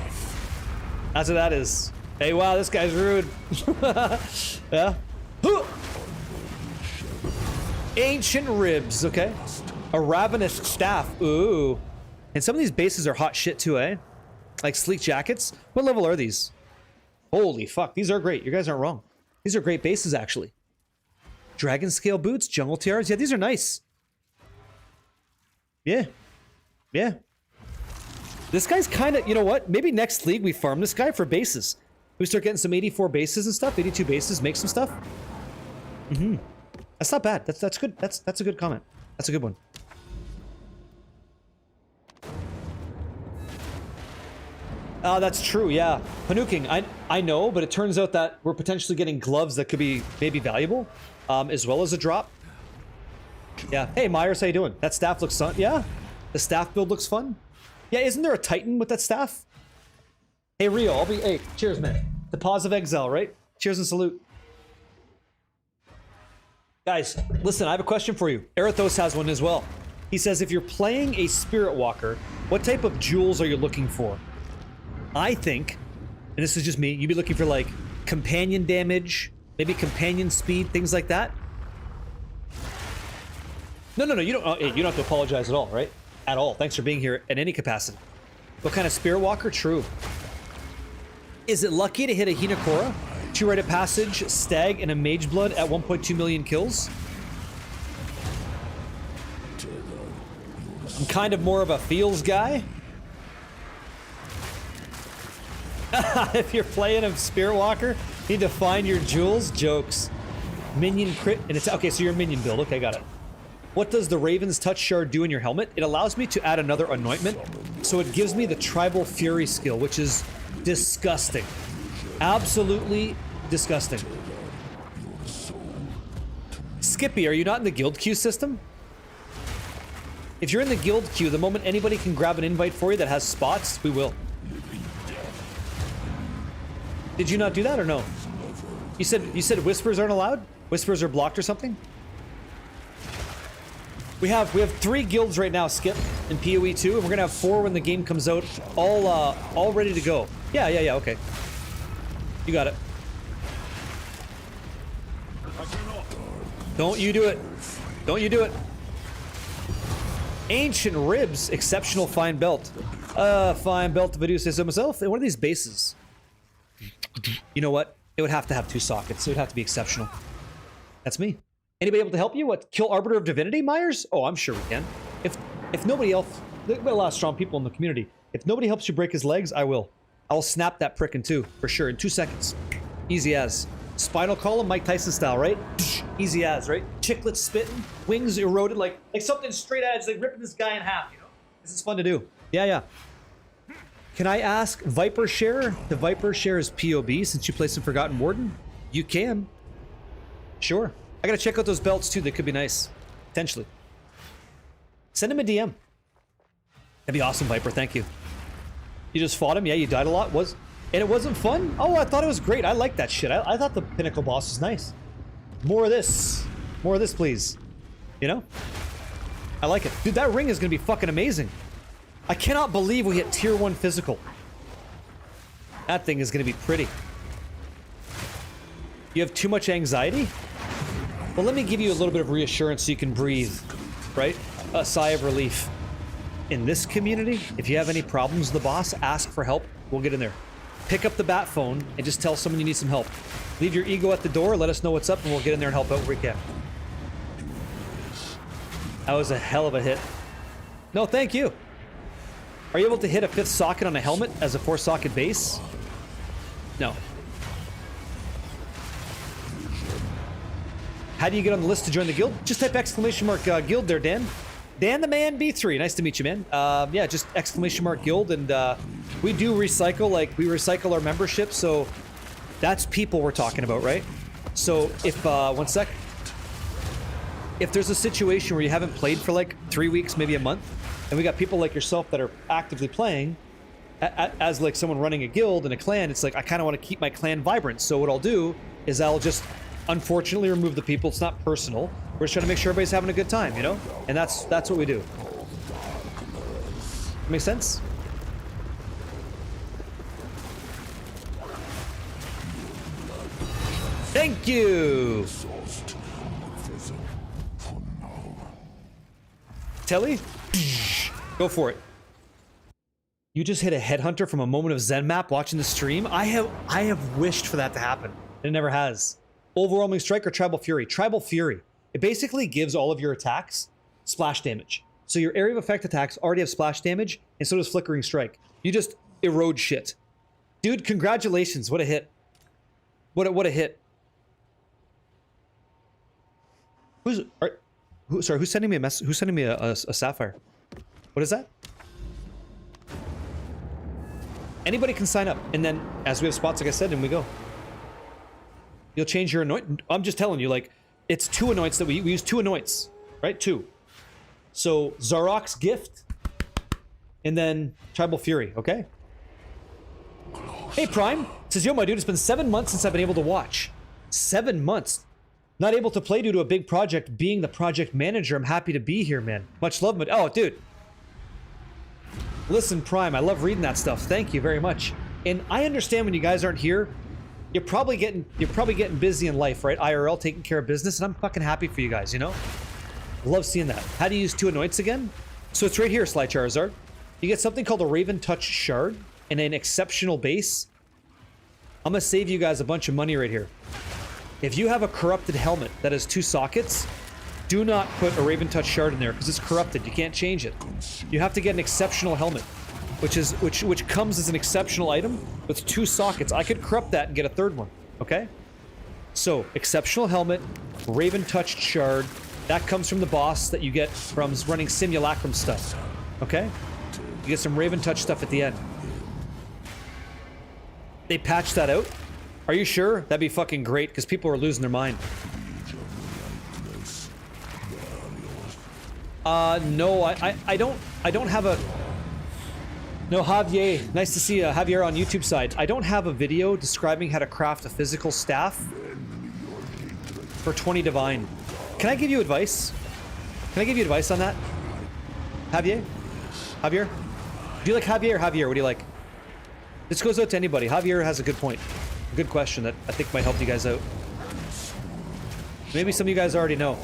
That's what that is. Hey, wow, this guy's rude. Yeah. Ancient ribs, okay. A ravenous staff. Ooh. And some of these bases are hot shit too, eh? Like sleek jackets. What level are these? Holy fuck, these are great. You guys aren't wrong. These are great bases, actually. Dragon scale boots, jungle tiaras. Yeah, these are nice. Yeah. Yeah. This guy's kind of, you know what? Maybe next league we farm this guy for bases. We start getting some 84 bases and stuff, 82 bases, make some stuff. That's not bad. That's good. That's a good comment. That's a good one. That's true, yeah. Panuking, I know, but it turns out that we're potentially getting gloves that could be maybe valuable, as well as a drop. Yeah. Hey, Myers, how you doing? That staff looks fun. Yeah. The staff build looks fun. Yeah, isn't there a Titan with that staff? Hey, Rio, I'll be... Hey, cheers, man. The pause of exile, right? Cheers and salute. Guys, listen, I have a question for you. Erathos has one as well. He says, if you're playing a Spirit Walker, what type of jewels are you looking for? I think, and this is just me, you'd be looking for, like, companion damage, maybe companion speed, things like that. No, you don't, you don't have to apologize at all, right? At all. Thanks for being here in any capacity. What kind of Spirit Walker? True. Is it lucky to hit a Hinakora, 2 rite of passage, Stag, and a Mage Blood at 1.2 million kills? I'm kind of more of a feels guy. If you're playing a Spirit Walker, you need to find your jewels. Jokes. Minion crit, and it's okay. So you're a minion build. Okay, got it. What does the Raven's Touch Shard do in your helmet? It allows me to add another anointment, so it gives me the Tribal Fury skill, which is disgusting. Absolutely disgusting. Skippy, are you not in the guild queue system? If you're in the guild queue, the moment anybody can grab an invite for you that has spots, we will. Did you not do that or no? You said whispers aren't allowed? Whispers are blocked or something? We have 3 guilds right now, Skip, in PoE 2, and we're gonna have 4 when the game comes out, all ready to go. Yeah, okay. You got it. Don't you do it. Don't you do it. Ancient Ribs, exceptional fine belt. Fine belt, if I do say so myself. And what are these bases? You know what? It would have to have 2 sockets. It would have to be exceptional. That's me. Anybody able to help you? What? Kill Arbiter of Divinity, Myers? Oh, I'm sure we can. If nobody else... We've got a lot of strong people in the community. If nobody helps you break his legs, I will. I will snap that prick in 2, for sure, in 2 seconds. Easy as. Spinal column, Mike Tyson style, right? Easy as, right? Chiclets spitting, wings eroded, like something straight edge, like ripping this guy in half, you know? This is fun to do. Yeah. Can I ask Viper Share? The Viper Share is POB since you play some Forgotten Warden? You can. Sure. I gotta check out those belts too. They could be nice. Potentially. Send him a DM. That'd be awesome, Viper. Thank you. You just fought him? Yeah, you died a lot? And it wasn't fun? Oh, I thought it was great. I like that shit. I thought the Pinnacle boss was nice. More of this. More of this, please. You know? I like it. Dude, that ring is gonna be fucking amazing. I cannot believe we hit tier 1 physical. That thing is gonna be pretty. You have too much anxiety? Well, let me give you a little bit of reassurance so you can breathe, right? A sigh of relief. In this community, if you have any problems with the boss, ask for help. We'll get in there. Pick up the bat phone and just tell someone you need some help. Leave your ego at the door, let us know what's up, and we'll get in there and help out where we can. That was a hell of a hit. No, thank you. Are you able to hit a 5th socket on a helmet as a 4-socket base? No. How do you get on the list to join the guild? Just type !guild there, Dan. Dan the Man B3. Nice to meet you, man. Yeah, just !guild, and we do recycle, like, we recycle our membership, so that's people we're talking about, right? So if, one sec. If there's a situation where you haven't played for like 3 weeks, maybe a month, and we got people like yourself that are actively playing, as like someone running a guild and a clan, it's like, I kind of want to keep my clan vibrant. So what I'll do is I'll just unfortunately remove the people. It's not personal. We're just trying to make sure everybody's having a good time, you know? And that's what we do. Make sense? Thank you! Telly? Go for it. You just hit a headhunter from a moment of Zen map watching the stream? I have wished for that to happen. It never has. Overwhelming Strike or Tribal Fury? Tribal Fury. It basically gives all of your attacks splash damage. So your area of effect attacks already have splash damage, and so does Flickering Strike. You just erode shit. Dude, congratulations. What a hit. What a hit. Sorry, who's sending me a message? Who's sending me a sapphire? What is that? Anybody can sign up, and then as we have spots, like I said, and we go. You'll change your anoint. I'm just telling you, like, it's 2 anoints that we use 2 anoints, right? 2. So Zarok's Gift, and then Tribal Fury. Okay. Hey Prime says, yo, my dude, it's been 7 months since I've been able to watch. 7 months. Not able to play due to a big project. Being the project manager, I'm happy to be here, man. Much love, oh, dude. Listen, Prime, I love reading that stuff. Thank you very much. And I understand when you guys aren't here, you're probably getting busy in life, right? IRL, taking care of business, and I'm fucking happy for you guys, you know? Love seeing that. How do you use 2 anoints again? So it's right here, Sly Charizard. You get something called a Raven Touch Shard and an exceptional base. I'm gonna save you guys a bunch of money right here. If you have a corrupted helmet that has 2 sockets, do not put a Raven Touch Shard in there because it's corrupted. You can't change it. You have to get an exceptional helmet, which comes as an exceptional item with 2 sockets. I could corrupt that and get a 3rd one. Okay. So exceptional helmet, Raven Touched Shard. That comes from the boss that you get from running Simulacrum stuff. Okay. You get some Raven Touch stuff at the end. They patched that out. Are you sure? That'd be fucking great because people are losing their mind. No, I don't have a... No, Javier, nice to see Javier on YouTube side. I don't have a video describing how to craft a physical staff for 20 divine. Can I give you advice? Can I give you advice on that? Javier? Javier? Do you like Javier or Javier? What do you like? This goes out to anybody. Javier has a good point. A good question that I think might help you guys out. Maybe some of you guys already know.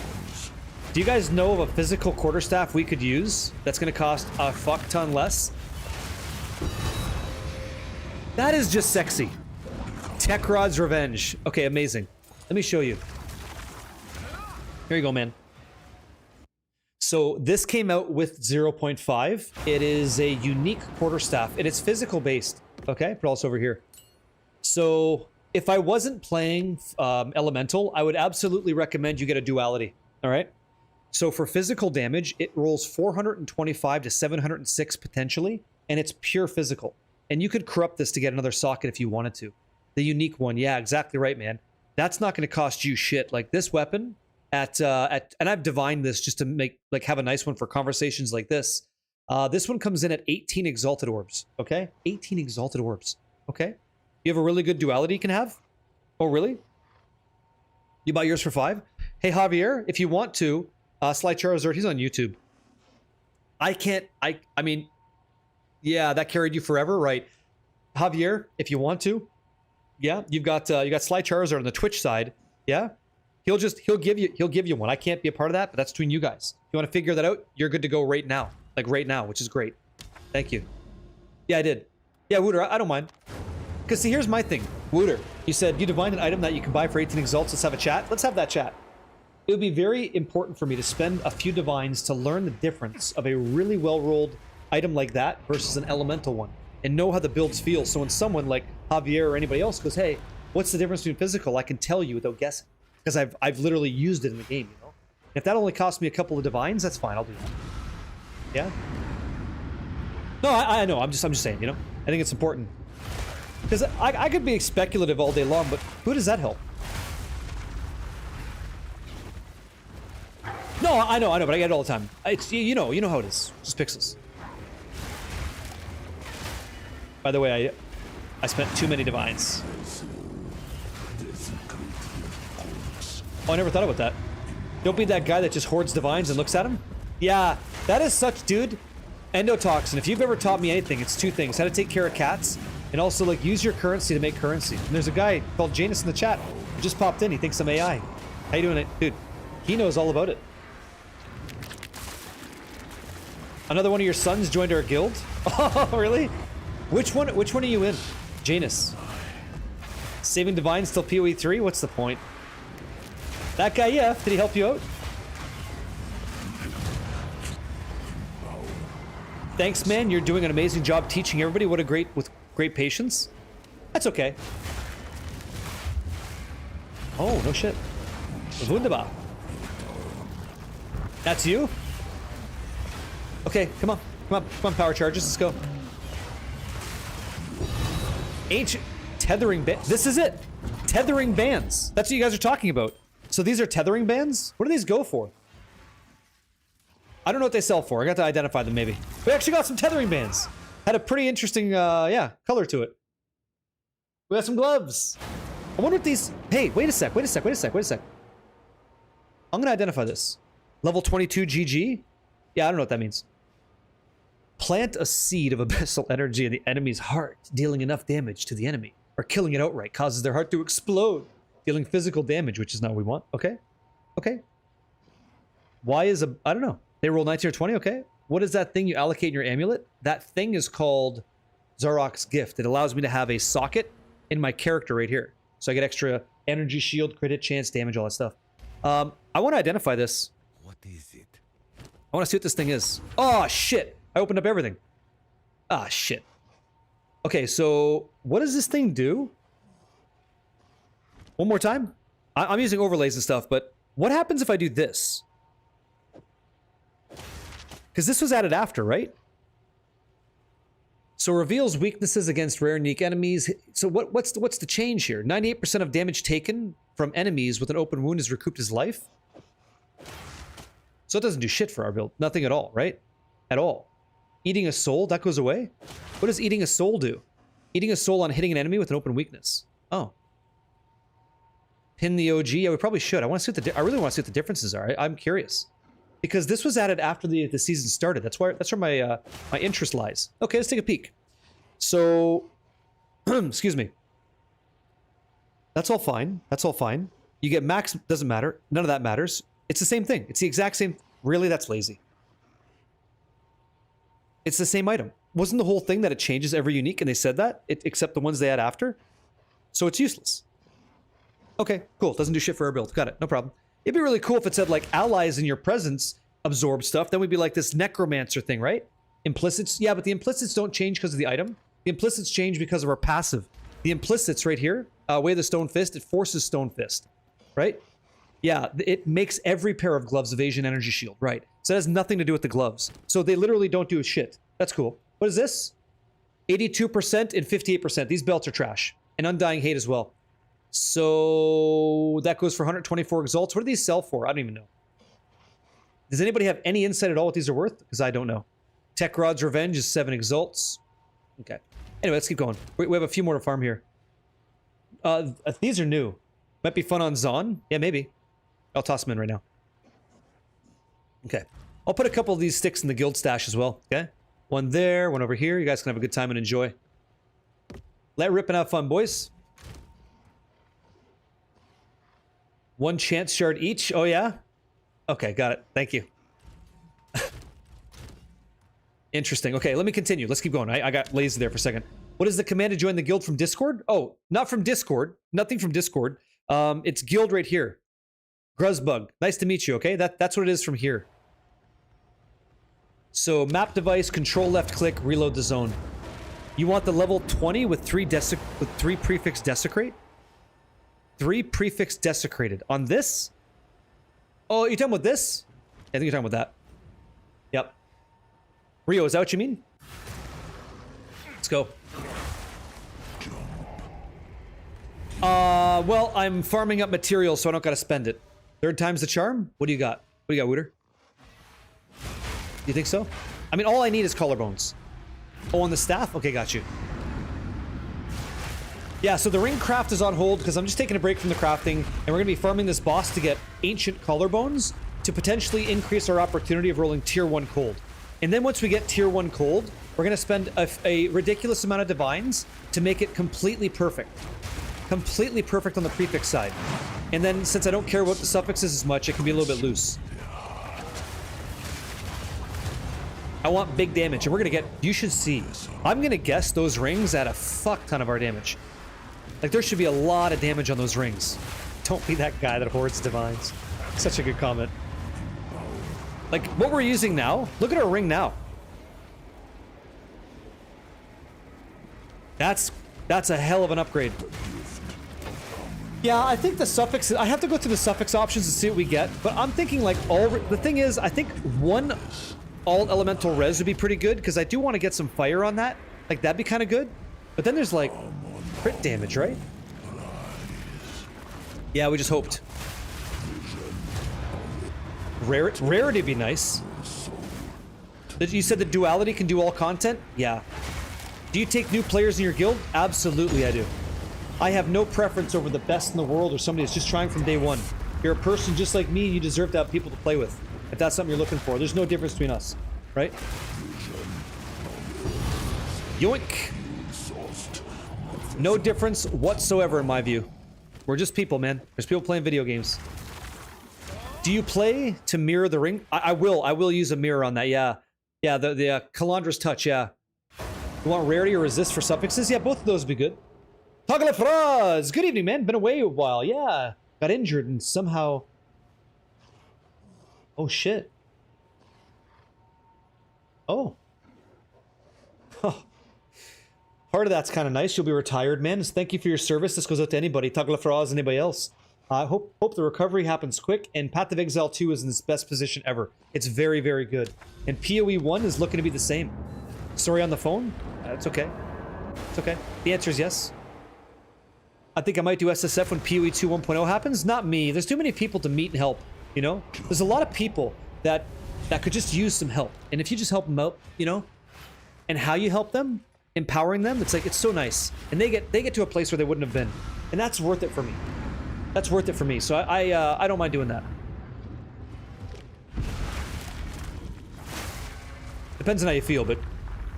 Do you guys know of a physical quarterstaff we could use that's going to cost a fuck ton less? That is just sexy. Tech Rod's Revenge. Okay, amazing. Let me show you. Here you go, man. So this came out with 0.5. It is a unique quarterstaff, and it's physical based. Okay, but also over here. So if I wasn't playing Elemental, I would absolutely recommend you get a duality. All right. So for physical damage, it rolls 425 to 706 potentially, and it's pure physical. And you could corrupt this to get another socket if you wanted to. The unique one, yeah, exactly right, man. That's not going to cost you shit. Like this weapon and I've divined this just to make have a nice one for conversations like this. This one comes in at 18 exalted orbs. Okay, 18 exalted orbs. Okay, you have a really good duality you can have. Oh, really? You buy yours for 5? Hey, Javier, if you want to. Sly Charizard, he's on YouTube. I mean, yeah, that carried you forever, right? Javier, if you want to, yeah, you got Sly Charizard on the Twitch side, yeah. He'll give you one. I can't be a part of that, but that's between you guys. If you want to figure that out, you're good to go right now, which is great. Thank you. Yeah, I did. Yeah, Wooter, I don't mind. Because see, here's my thing, Wooter. You said you divined an item that you can buy for 18 exalts. Let's have a chat. Let's have that chat. It would be very important for me to spend a few divines to learn the difference of a really well-rolled item like that versus an elemental one and know how the builds feel. So when someone like Javier or anybody else goes, hey, what's the difference between physical? I can tell you without guessing because I've literally used it in the game, you know? If that only costs me a couple of divines, that's fine. I'll do that. Yeah? No, I know. I'm just saying, you know? I think it's important. Because I could be speculative all day long, but who does that help? No, I know, but I get it all the time. It's you know how it is. Just pixels. By the way, I spent too many divines. Oh, I never thought about that. Don't be that guy that just hoards divines and looks at them. Yeah, that is such, dude. Endotoxin. If you've ever taught me anything, it's 2 things: how to take care of cats, and also use your currency to make currency. And there's a guy called Janus in the chat who just popped in. He thinks I'm AI. How you doing, dude? He knows all about it. Another one of your sons joined our guild? Oh, really? Which one are you in? Janus. Saving divines till PoE 3? What's the point? That guy, yeah. Did he help you out? Thanks, man. You're doing an amazing job teaching everybody. What a with great patience. That's okay. Oh, no shit. Wunderbar. That's you? Okay, come on. Come on, power charges. Let's go. Ancient tethering band. This is it. Tethering bands. That's what you guys are talking about. So these are tethering bands? What do these go for? I don't know what they sell for. I got to identify them maybe. We actually got some tethering bands. Had a pretty interesting, yeah, color to it. We got some gloves. I wonder if these... Hey, wait a sec. I'm going to identify this. Level 22 GG? Yeah, I don't know what that means. Plant a seed of abyssal energy in the enemy's heart, dealing enough damage to the enemy. Or killing it outright causes their heart to explode, dealing physical damage, which is not what we want. Okay. Okay. Why is a... I don't know. They roll 19 or 20, okay. What is that thing you allocate in your amulet? That thing is called Zarok's Gift. It allows me to have a socket in my character right here. So I get extra energy, shield, crit hit chance, damage, all that stuff. I want to identify this.
What is it?
I want to see what this thing is. Oh, shit. I opened up everything. Ah, shit. Okay, so what does this thing do? One more time. I'm using overlays and stuff, but what happens if I do this? Because this was added after, right? So reveals weaknesses against rare unique enemies. So what's the change here? 98% of damage taken from enemies with an open wound is recouped as life. So it doesn't do shit for our build. Nothing at all, right? At all. Eating a soul, that goes away? What does eating a soul do? Eating a soul on hitting an enemy with an open weakness. Oh. Pin the OG? Yeah, we probably should. I want to see what I really want to see what the differences are. I'm curious. Because this was added after the season started. That's where my my interest lies. Okay, let's take a peek. So, excuse me. That's all fine. That's all fine. You get max, doesn't matter. None of that matters. It's the same thing. It's the exact same. Really, that's lazy. It's the same item. Wasn't the whole thing that it changes every unique, and they said that? Except the ones they add after? So it's useless. Okay, cool. Doesn't do shit for our build. Got it. No problem. It'd be really cool if it said, like, allies in your presence absorb stuff. Then we'd be like this necromancer thing, right? Implicits. Yeah, but the implicits don't change because of the item. The implicits change because of our passive. The implicits right here, Way the Stone Fist, it forces Stone Fist, right? Yeah, it makes every pair of gloves evasion energy shield, right? So it has nothing to do with the gloves. So they literally don't do shit. That's cool. What is this? 82% and 58%. These belts are trash. And Undying Hate as well. So that goes for 124 exalts. What do these sell for? I don't even know. Does anybody have any insight at all what these are worth? Because I don't know. Tech Rod's Revenge is 7 exalts. Okay. Anyway, let's keep going. We have a few more to farm here. These are new. Might be fun on Zon. Yeah, maybe. I'll toss them in right now. Okay. I'll put a couple of these sticks in the guild stash as well. Okay. One there, one over here. You guys can have a good time and enjoy. Let rip and have fun, boys. 1 chance shard each. Oh, yeah? Okay, got it. Thank you. Interesting. Okay, let me continue. Let's keep going. I got lazy there for a second. What is the command to join the guild from Discord? Oh, not from Discord. Nothing from Discord. It's guild right here. Gruzbug. Nice to meet you, okay? That's what it is from here. So, map device, control left click, reload the zone. You want the level 20 with 3 prefix desecrate? 3 prefix desecrated. On this? Oh, you're talking about this? I think you're talking about that. Yep. Rio, is that what you mean? Let's go. Well, I'm farming up material, so I don't gotta spend it. 3rd time's the charm? What do you got? What do you got, Wooter? You think so? I mean, all I need is collarbones. Oh, on the staff? Okay, got you. Yeah, so the ring craft is on hold because I'm just taking a break from the crafting, and we're going to be farming this boss to get ancient collarbones to potentially increase our opportunity of rolling tier 1 cold. And then once we get tier 1 cold, we're going to spend a ridiculous amount of divines to make it completely perfect. Completely perfect on the prefix side. And then, since I don't care about the suffixes as much, it can be a little bit loose. I want big damage, and we're going to get... You should see. I'm going to guess those rings add a fuck ton of our damage. Like, there should be a lot of damage on those rings. Don't be that guy that hoards divines. Such a good comment. Like, what we're using now, look at our ring now. That's a hell of an upgrade. Yeah, I think the suffix, I have to go through the suffix options to see what we get, but I'm thinking like the thing is, I think one all elemental res would be pretty good, because I do want to get some fire on that. Like, that'd be kind of good. But then there's like crit damage, right? Yeah, we just hoped. Rarity would be nice. You said the duality can do all content? Yeah. Do you take new players in your guild? Absolutely, I do. I have no preference over the best in the world or somebody that's just trying from day one. You're a person just like me, and you deserve to have people to play with. If that's something you're looking for. There's no difference between us, right? Yoink. No difference whatsoever in my view. We're just people, man. There's people playing video games. Do you play to mirror the ring? I will use a mirror on that, yeah. Yeah, the Calandra's touch, yeah. You want rarity or resist for suffixes? Yeah, both of those would be good. Tagalefraz! Good evening, man. Been away a while. Yeah. Got injured and somehow... Oh, shit. Oh. Part of that's kind of nice. You'll be retired, man. Thank you for your service. This goes out to anybody. Tagalefraz, anybody else. I hope the recovery happens quick, and Path of Exile 2 is in its best position ever. It's very, very good. And PoE 1 is looking to be the same. Sorry on the phone? It's okay. It's okay. The answer is yes. I think I might do SSF when PoE 2 1.0 happens. Not me. There's too many people to meet and help, you know? There's a lot of people that could just use some help. And if you just help them out, you know? And how you help them, empowering them, it's like, it's so nice. And they get to a place where they wouldn't have been. And that's worth it for me. That's worth it for me. So I don't mind doing that. Depends on how you feel, but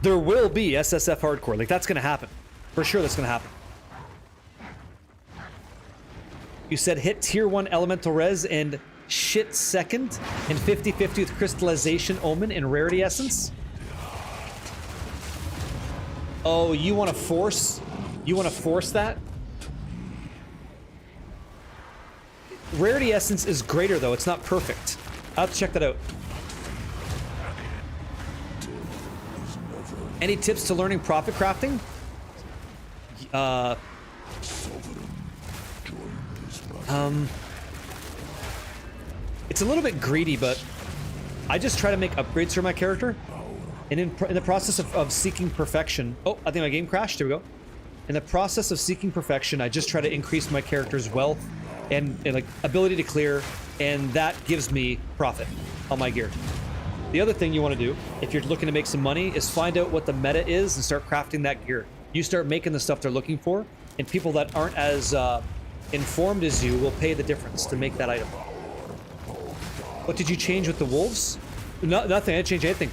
there will be SSF hardcore. Like, that's gonna happen. For sure that's gonna happen. You said hit tier 1 elemental res and shit second and 50-50 with crystallization omen and rarity essence? Oh, you want to force? You want to force that? Rarity essence is greater though. It's not perfect. I'll have to check that out. Any tips to learning profit crafting? It's a little bit greedy, but I just try to make upgrades for my character. And in the process of seeking perfection... Oh, I think my game crashed. Here we go. In the process of seeking perfection, I just try to increase my character's wealth and like ability to clear, and that gives me profit on my gear. The other thing you want to do, if you're looking to make some money, is find out what the meta is and start crafting that gear. You start making the stuff they're looking for, and people that aren't as informed as you will pay the difference to make that item. What did you change with the wolves? No, nothing. I didn't change anything.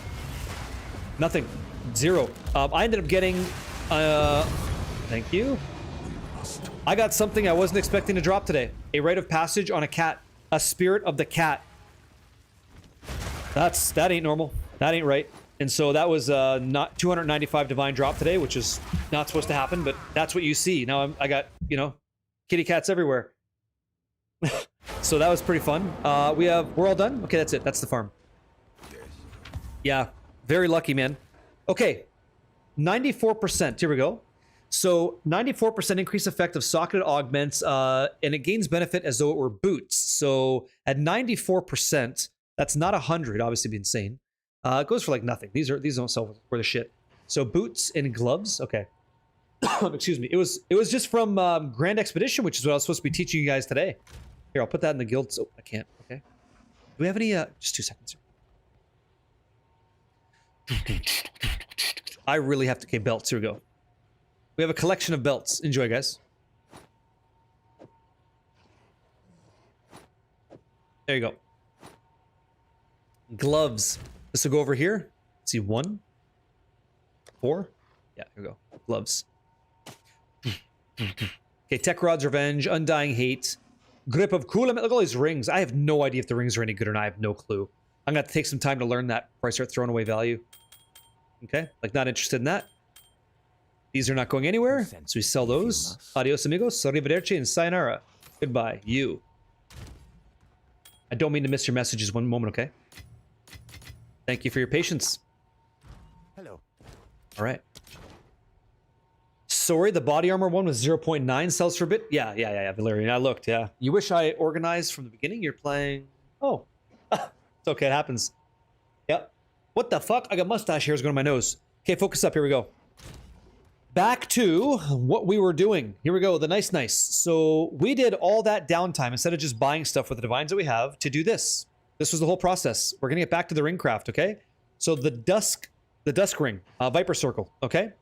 Nothing. Zero. I ended up getting... thank you. I got something I wasn't expecting to drop today. A rite of passage on a cat. A spirit of the cat. That ain't normal. That ain't right. And so that was not 295 divine drop today, which is not supposed to happen, but that's what you see. Now I got, you know, kitty cats everywhere. So that was pretty fun. We're all done? Okay, that's it. That's the farm. Yeah, very lucky, man. Okay, 94%. Here we go. So 94% increase effect of socketed augments, and it gains benefit as though it were boots. So at 94%, that's not 100, obviously be insane. It goes for like nothing. These don't sell for the shit. So boots and gloves. Okay. Excuse me. It was just from Grand Expedition, which is what I was supposed to be teaching you guys today. Here, I'll put that in the guild. So I can't. Okay. Do we have any? Just 2 seconds. I really have to. Okay, belts. Here we go. We have a collection of belts. Enjoy, guys. There you go. Gloves. This will go over here. Let's see, 1, 4. Yeah, here we go. Gloves. Okay, Tech Rod's Revenge, Undying Hate, Grip of Cool. Look at all these rings. I have no idea if the rings are any good or not. I have no clue. I'm gonna have to take some time to learn that before I start throwing away value. Okay, like not interested in that. These are not going anywhere, so we sell those. Adios, amigos. Arrivederci and sayonara. Goodbye, you. I don't mean to miss your messages one moment, okay? Thank you for your patience.
Hello.
All right. Sorry, the body armor one was 0.9 sells for a bit. Yeah, Valerian. I looked, yeah. You wish I organized from the beginning? You're playing... Oh. It's okay, it happens. Yep. What the fuck? I got mustache hairs going on my nose. Okay, focus up. Here we go. Back to what we were doing. Here we go, the nice. So we did all that downtime instead of just buying stuff with the divines that we have to do this. This was the whole process. We're gonna get back to the ring craft, okay? So the dusk ring, Viper Circle, okay?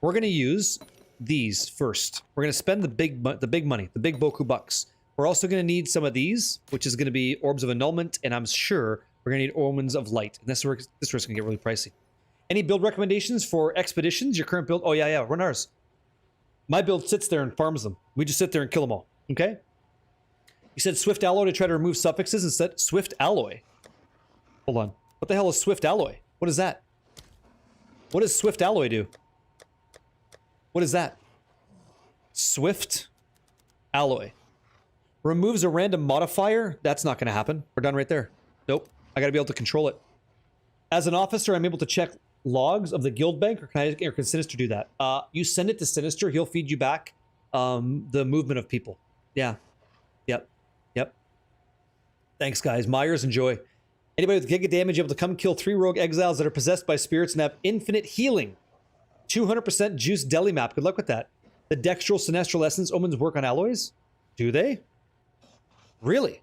We're gonna use these first. We're gonna spend the big money, the big Boku bucks. We're also gonna need some of these, which is gonna be Orbs of Annulment, and I'm sure we're gonna need Omens of Light. And this is gonna get really pricey. Any build recommendations for expeditions? Your current build? Oh, yeah, run ours. My build sits there and farms them. We just sit there and kill them all, okay? You said Swift Alloy to try to remove suffixes instead? Swift Alloy? Hold on. What the hell is Swift Alloy? What is that? What does Swift Alloy do? What is that? Swift Alloy. Removes a random modifier? That's not going to happen. We're done right there. Nope. I got to be able to control it. As an officer, I'm able to check logs of the guild bank, or can Sinister do that? You send it to Sinister, he'll feed you back the movement of people. Yeah. Yep. Thanks, guys. Myers, enjoy. Anybody with Giga damage able to come kill 3 rogue exiles that are possessed by spirits and have infinite healing. 200% juice deli map. Good luck with that. The Dextral Sinestral Essence omens work on alloys? Do they? Really?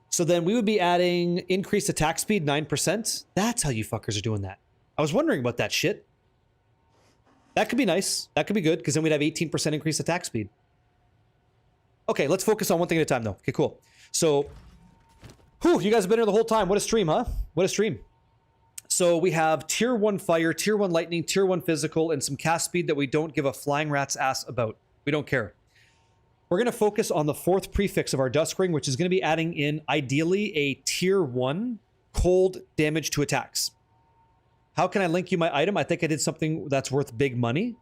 So then we would be adding increased attack speed 9%. That's how you fuckers are doing that. I was wondering about that shit. That could be nice. That could be good, because then we'd have 18% increased attack speed. Okay, let's focus on one thing at a time, though. Okay, cool. So, whew, you guys have been here the whole time. What a stream, huh? What a stream. So we have tier 1 fire, tier 1 lightning, tier 1 physical, and some cast speed that we don't give a flying rat's ass about. We don't care. We're going to focus on the 4th prefix of our Dusk Ring, which is going to be adding in, ideally, a tier 1 cold damage to attacks. How can I link you my item? I think I did something that's worth big money.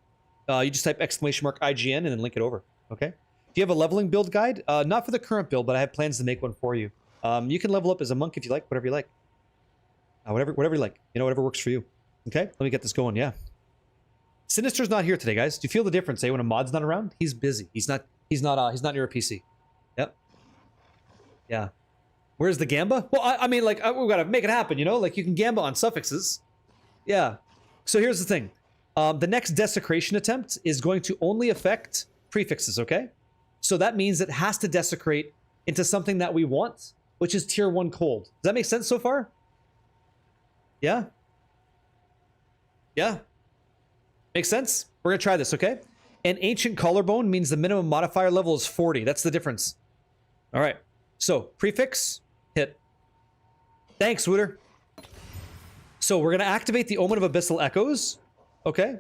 You just type !IGN and then link it over. Okay? Do you have a leveling build guide? Not for the current build, but I have plans to make one for you. You can level up as a monk if you like, whatever you like. Whatever you like. You know, whatever works for you. Okay? Let me get this going, yeah. Sinister's not here today, guys. Do you feel the difference, when a mod's not around? He's busy. He's not near a PC. Yep. Yeah. Where's the Gamba? Well, I mean, like, we've got to make it happen, you know? Like, you can Gamba on suffixes. Yeah. So here's the thing. The next desecration attempt is going to only affect prefixes, okay? So that means it has to desecrate into something that we want, which is tier 1 cold. Does that make sense so far? Yeah? Yeah? Makes sense? We're going to try this, okay? An ancient collarbone means the minimum modifier level is 40. That's the difference. All right. So, prefix, hit. Thanks, Wooter. So, we're going to activate the Omen of Abyssal Echoes. Okay?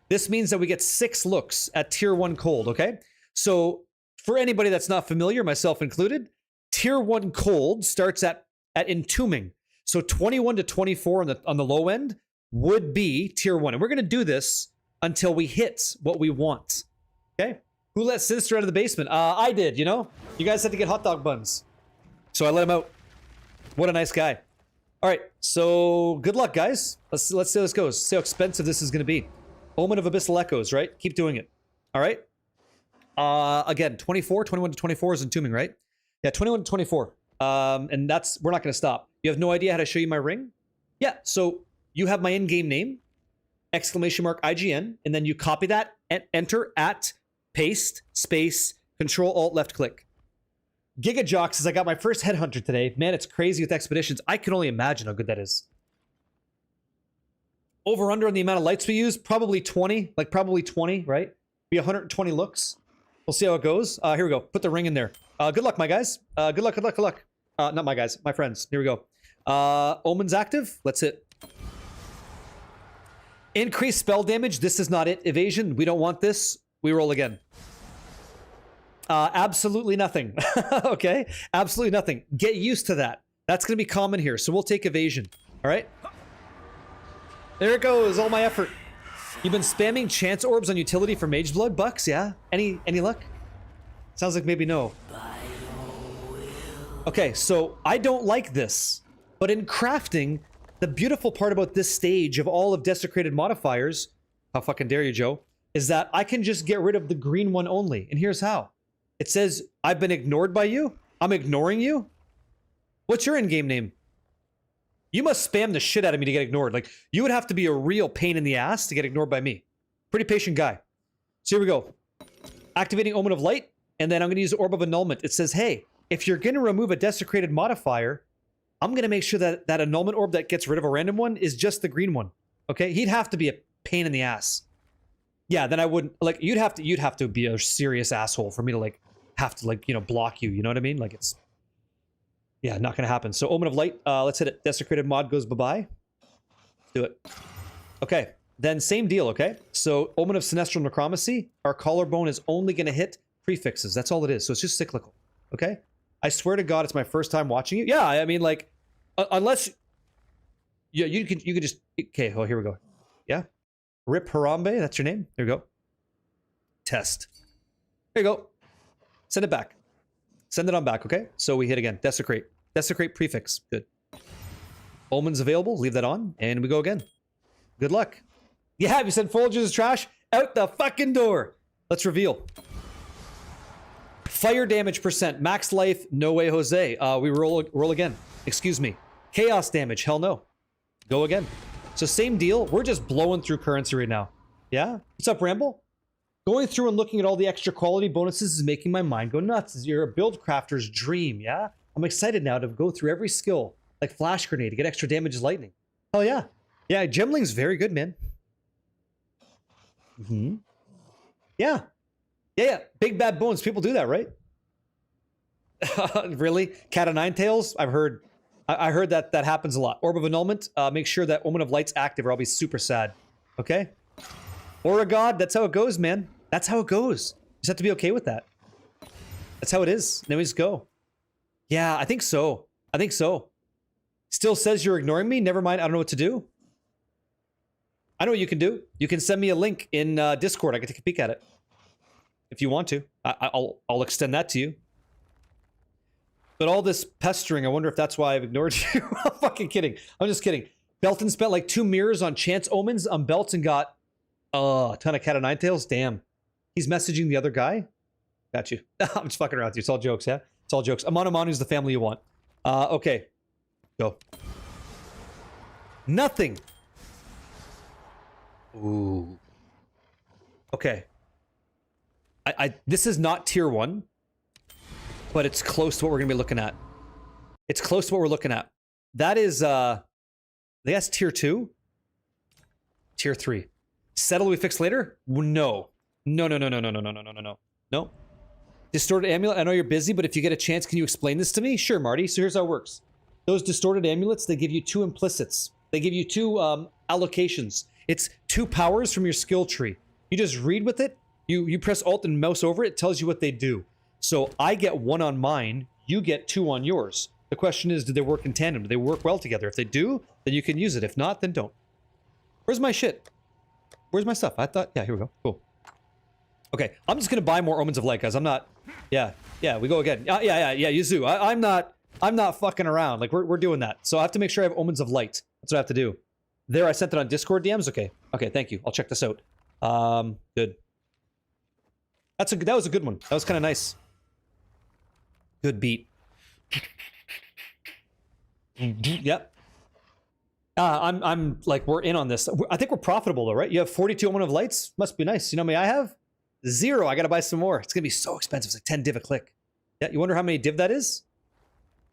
This means that we get 6 looks at tier 1 cold, okay? So, for anybody that's not familiar, myself included, tier 1 cold starts at entombing. So, 21 to 24 on the low end would be tier 1. And we're going to do this until we hit what we want. Okay? Who let Sinister out of the basement? I did, you know? You guys had to get hot dog buns. So I let him out. What a nice guy. All right, so good luck, guys. Let's see how this goes. See how expensive this is going to be. Omen of Abyssal Echoes, right? Keep doing it. All right? Again, 21 to 24 is entombing, right? Yeah, 21 to 24. And that's, we're not going to stop. You have no idea how to show you my ring? Yeah, so you have my in-game name, !IGN, and then you copy that and enter at paste, space, control, alt, left click. Gigajock says, I got my first headhunter today. Man, it's crazy with expeditions. I can only imagine how good that is. Over under on the amount of lights we use, probably 20, like probably 20, right? Be 120 looks. We'll see how it goes. Here we go. Put the ring in there. Good luck, my guys. Good luck. Not my guys, my friends. Here we go. Omen's active. Let's hit. Increased spell damage. This is not it. Evasion. We don't want this. We roll again. Absolutely nothing. Okay? Absolutely nothing. Get used to that. That's going to be common here. So we'll take evasion. All right? There it goes. All my effort. You've been spamming chance orbs on utility for mage blood, Bucks? Yeah? Any luck? Sounds like maybe no. Okay, so I don't like this. But in crafting, the beautiful part about this stage of all of desecrated modifiers, how fucking dare you, Joe, is that I can just get rid of the green one only. And here's how. It says, I've been ignored by you. I'm ignoring you. What's your in-game name? You must spam the shit out of me to get ignored. Like, you would have to be a real pain in the ass to get ignored by me. Pretty patient guy. So here we go. Activating Omen of Light, and then I'm going to use Orb of Annulment. It says, hey, if you're going to remove a desecrated modifier, I'm going to make sure that that annulment orb that gets rid of a random one is just the green one. Okay? He'd have to be a pain in the ass. Yeah, then I wouldn't, like, you'd have to be a serious asshole for me to, like, have to, like, you know, block you. You know what I mean? Like, it's, yeah, not going to happen. So Omen of Light, let's hit it. Desecrated mod goes bye-bye. Do it. Okay. Then same deal, okay? So Omen of Sinestral Necromancy, our collarbone is only going to hit prefixes. That's all it is. So it's just cyclical, okay? I swear to God, it's my first time watching it. Yeah, I mean, like, unless... Yeah, you could just... Okay, oh, here we go. Yeah? Rip Harambe, that's your name? There you go. Test. There you go. Send it back. Send it on back, okay? So we hit again. Desecrate. Desecrate prefix. Good. Omen's available. Leave that on. And we go again. Good luck. Yeah, you said Folgers is trash? Out the fucking door. Let's reveal. Fire damage percent. Max life. No way, Jose. We roll again. Excuse me. Chaos damage. Hell no. Go again. So same deal. We're just blowing through currency right now. Yeah? What's up, Ramble? Going through and looking at all the extra quality bonuses is making my mind go nuts. You're a build crafter's dream, yeah? I'm excited now to go through every skill, like Flash Grenade, to get extra damage as lightning. Hell yeah. Yeah, Gemling's very good, man. Mm-hmm. Yeah. Yeah. Big bad bones. People do that, right? Really? Cat of Nine Tails? I've heard... I heard that that happens a lot. Orb of Annulment, make sure that Omen of Light's active or I'll be super sad. Okay? Aura God, that's how it goes, man. That's how it goes. You just have to be okay with that. That's how it is. Then we just go. Yeah, I think so. I think so. Still says you're ignoring me? Never mind, I don't know what to do. I know what you can do. You can send me a link in Discord. I can take a peek at it. If you want to. I'll extend that to you. But all this pestering, I wonder if that's why I've ignored you. I'm fucking kidding. I'm just kidding. Belton spent like 2 mirrors on Chance Omens on belts and got a ton of Cat of Nine Tails. Damn. He's messaging the other guy? Got you. I'm just fucking around with you. It's all jokes, yeah? It's all jokes. Amano Manu's the family you want. Okay. Go. Nothing. Ooh. Okay. This is not tier 1. But it's close to what we're going to be looking at. It's close to what we're looking at. That is, I think that's tier 2. Tier 3. Settle we fix later? No. No. No. Distorted Amulet, I know you're busy, but if you get a chance, can you explain this to me? Sure, Marty. So here's how it works. Those Distorted Amulets, they give you 2 implicits. They give you 2 allocations. It's 2 powers from your skill tree. You just read with it. You press Alt and mouse over it. It tells you what they do. So I get 1 on mine, you get 2 on yours. The question is, do they work in tandem? Do they work well together? If they do, then you can use it. If not, then don't. Where's my shit? Where's my stuff? I thought, yeah, here we go. Cool. Okay, I'm just gonna buy more Omens of Light, guys. I'm not, yeah, we go again. Yeah, Yuzu. I'm not fucking around. Like, we're doing that. So I have to make sure I have Omens of Light. That's what I have to do. There, I sent it on Discord DMs. Okay, thank you. I'll check this out. Good. That was a good one. That was kind of nice. Good beat. Yep. I'm like, we're in on this. I think we're profitable though, right? You have 42 Omen of Lights? Must be nice. You know how many I have? 0. I gotta buy some more. It's gonna be so expensive. It's like 10 div a click. Yeah, you wonder how many div that is?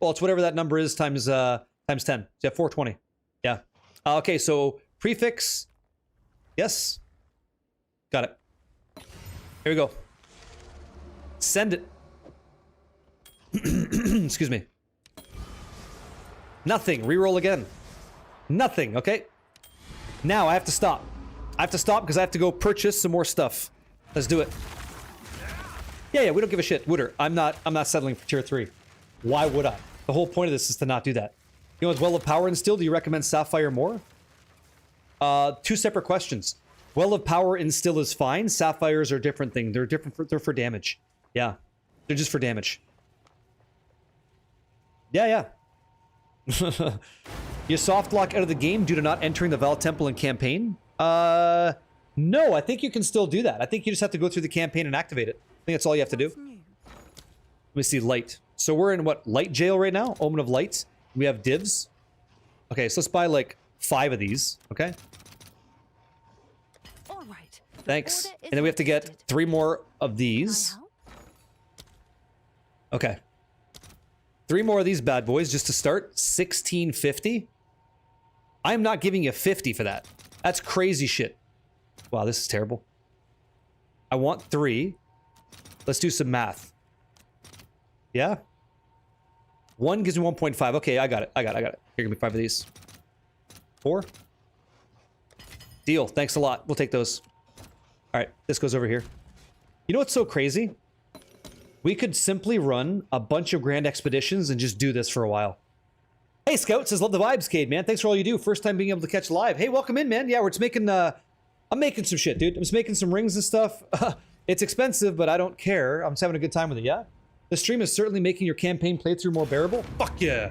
Well, it's whatever that number is times 10. So yeah, 420. Yeah. Okay, so prefix. Yes. Got it. Here we go. Send it. Excuse me. Nothing. Reroll again. Nothing. Okay. Now I have to stop. I have to stop because I have to go purchase some more stuff. Let's do it. Yeah. We don't give a shit. Wooder, I'm not settling for tier 3. Why would I? The whole point of this is to not do that. You know, as Well of Power and Still, do you recommend Sapphire more? 2 separate questions. Well of Power and Still is fine. Sapphires are a different thing. They're different. They're for damage. Yeah. They're just for damage. Yeah. You soft lock out of the game due to not entering the Val Temple in campaign? No, I think you can still do that. I think you just have to go through the campaign and activate it. I think that's all you have to do.
What's new?
Let me see, light. So we're in what, light jail right now? Omen of light. We have divs. Okay, so let's buy like 5 of these, okay?
All right. Your
Thanks.
order is
And then we have to get
registered.
3 more of
Can I
these.
help?
Okay. 3 more of these bad boys just to start. 1650. I am not giving you 50 for that. That's crazy shit. Wow, this is terrible. I want 3. Let's do some math. Yeah? 1 gives me 1.5. Okay, I got it. I got it. Here, give me 5 of these. 4. Deal. Thanks a lot. We'll take those. All right, this goes over here. You know what's so crazy? We could simply run a bunch of grand expeditions and just do this for a while. Hey, Scout says, love the vibes, Cade, man. Thanks for all you do. First time being able to catch live. Hey, welcome in, man. Yeah, we're just making, I'm making some shit, dude. I'm just making some rings and stuff. It's expensive, but I don't care. I'm just having a good time with it, yeah? The stream is certainly making your campaign playthrough more bearable. Fuck yeah.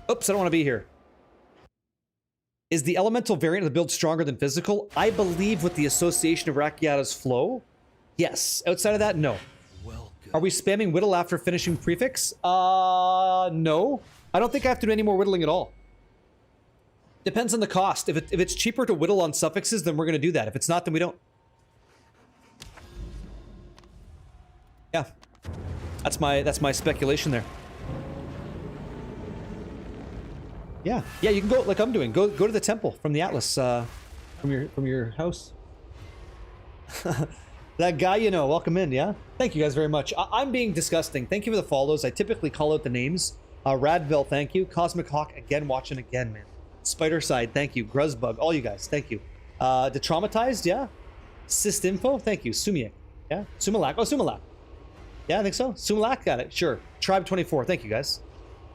Oops, I don't want to be here. Is the elemental variant of the build stronger than physical? I believe with the association of Rakiata's flow, yes. Outside of that, no.
Welcome.
Are we spamming whittle after finishing prefix? No. I don't think I have to do any more whittling at all. Depends on the cost. If it's cheaper to whittle on suffixes, then we're going to do that. If it's not, then we don't. Yeah. That's my speculation there. Yeah. Yeah, you can go like I'm doing. Go to the temple from the Atlas, from your house. That guy, you know, welcome in, yeah? Thank you guys very much. I'm being disgusting. Thank you for the follows. I typically call out the names. Radville, thank you. Cosmic Hawk, again, watching again, man. Spider Side, thank you. Gruzbug, all you guys, thank you. Detraumatized, yeah? Syst Info, thank you. Sumiak, yeah? Sumalak, oh, Sumalak. Yeah, I think so. Sumalak, got it, sure. Tribe 24, thank you guys.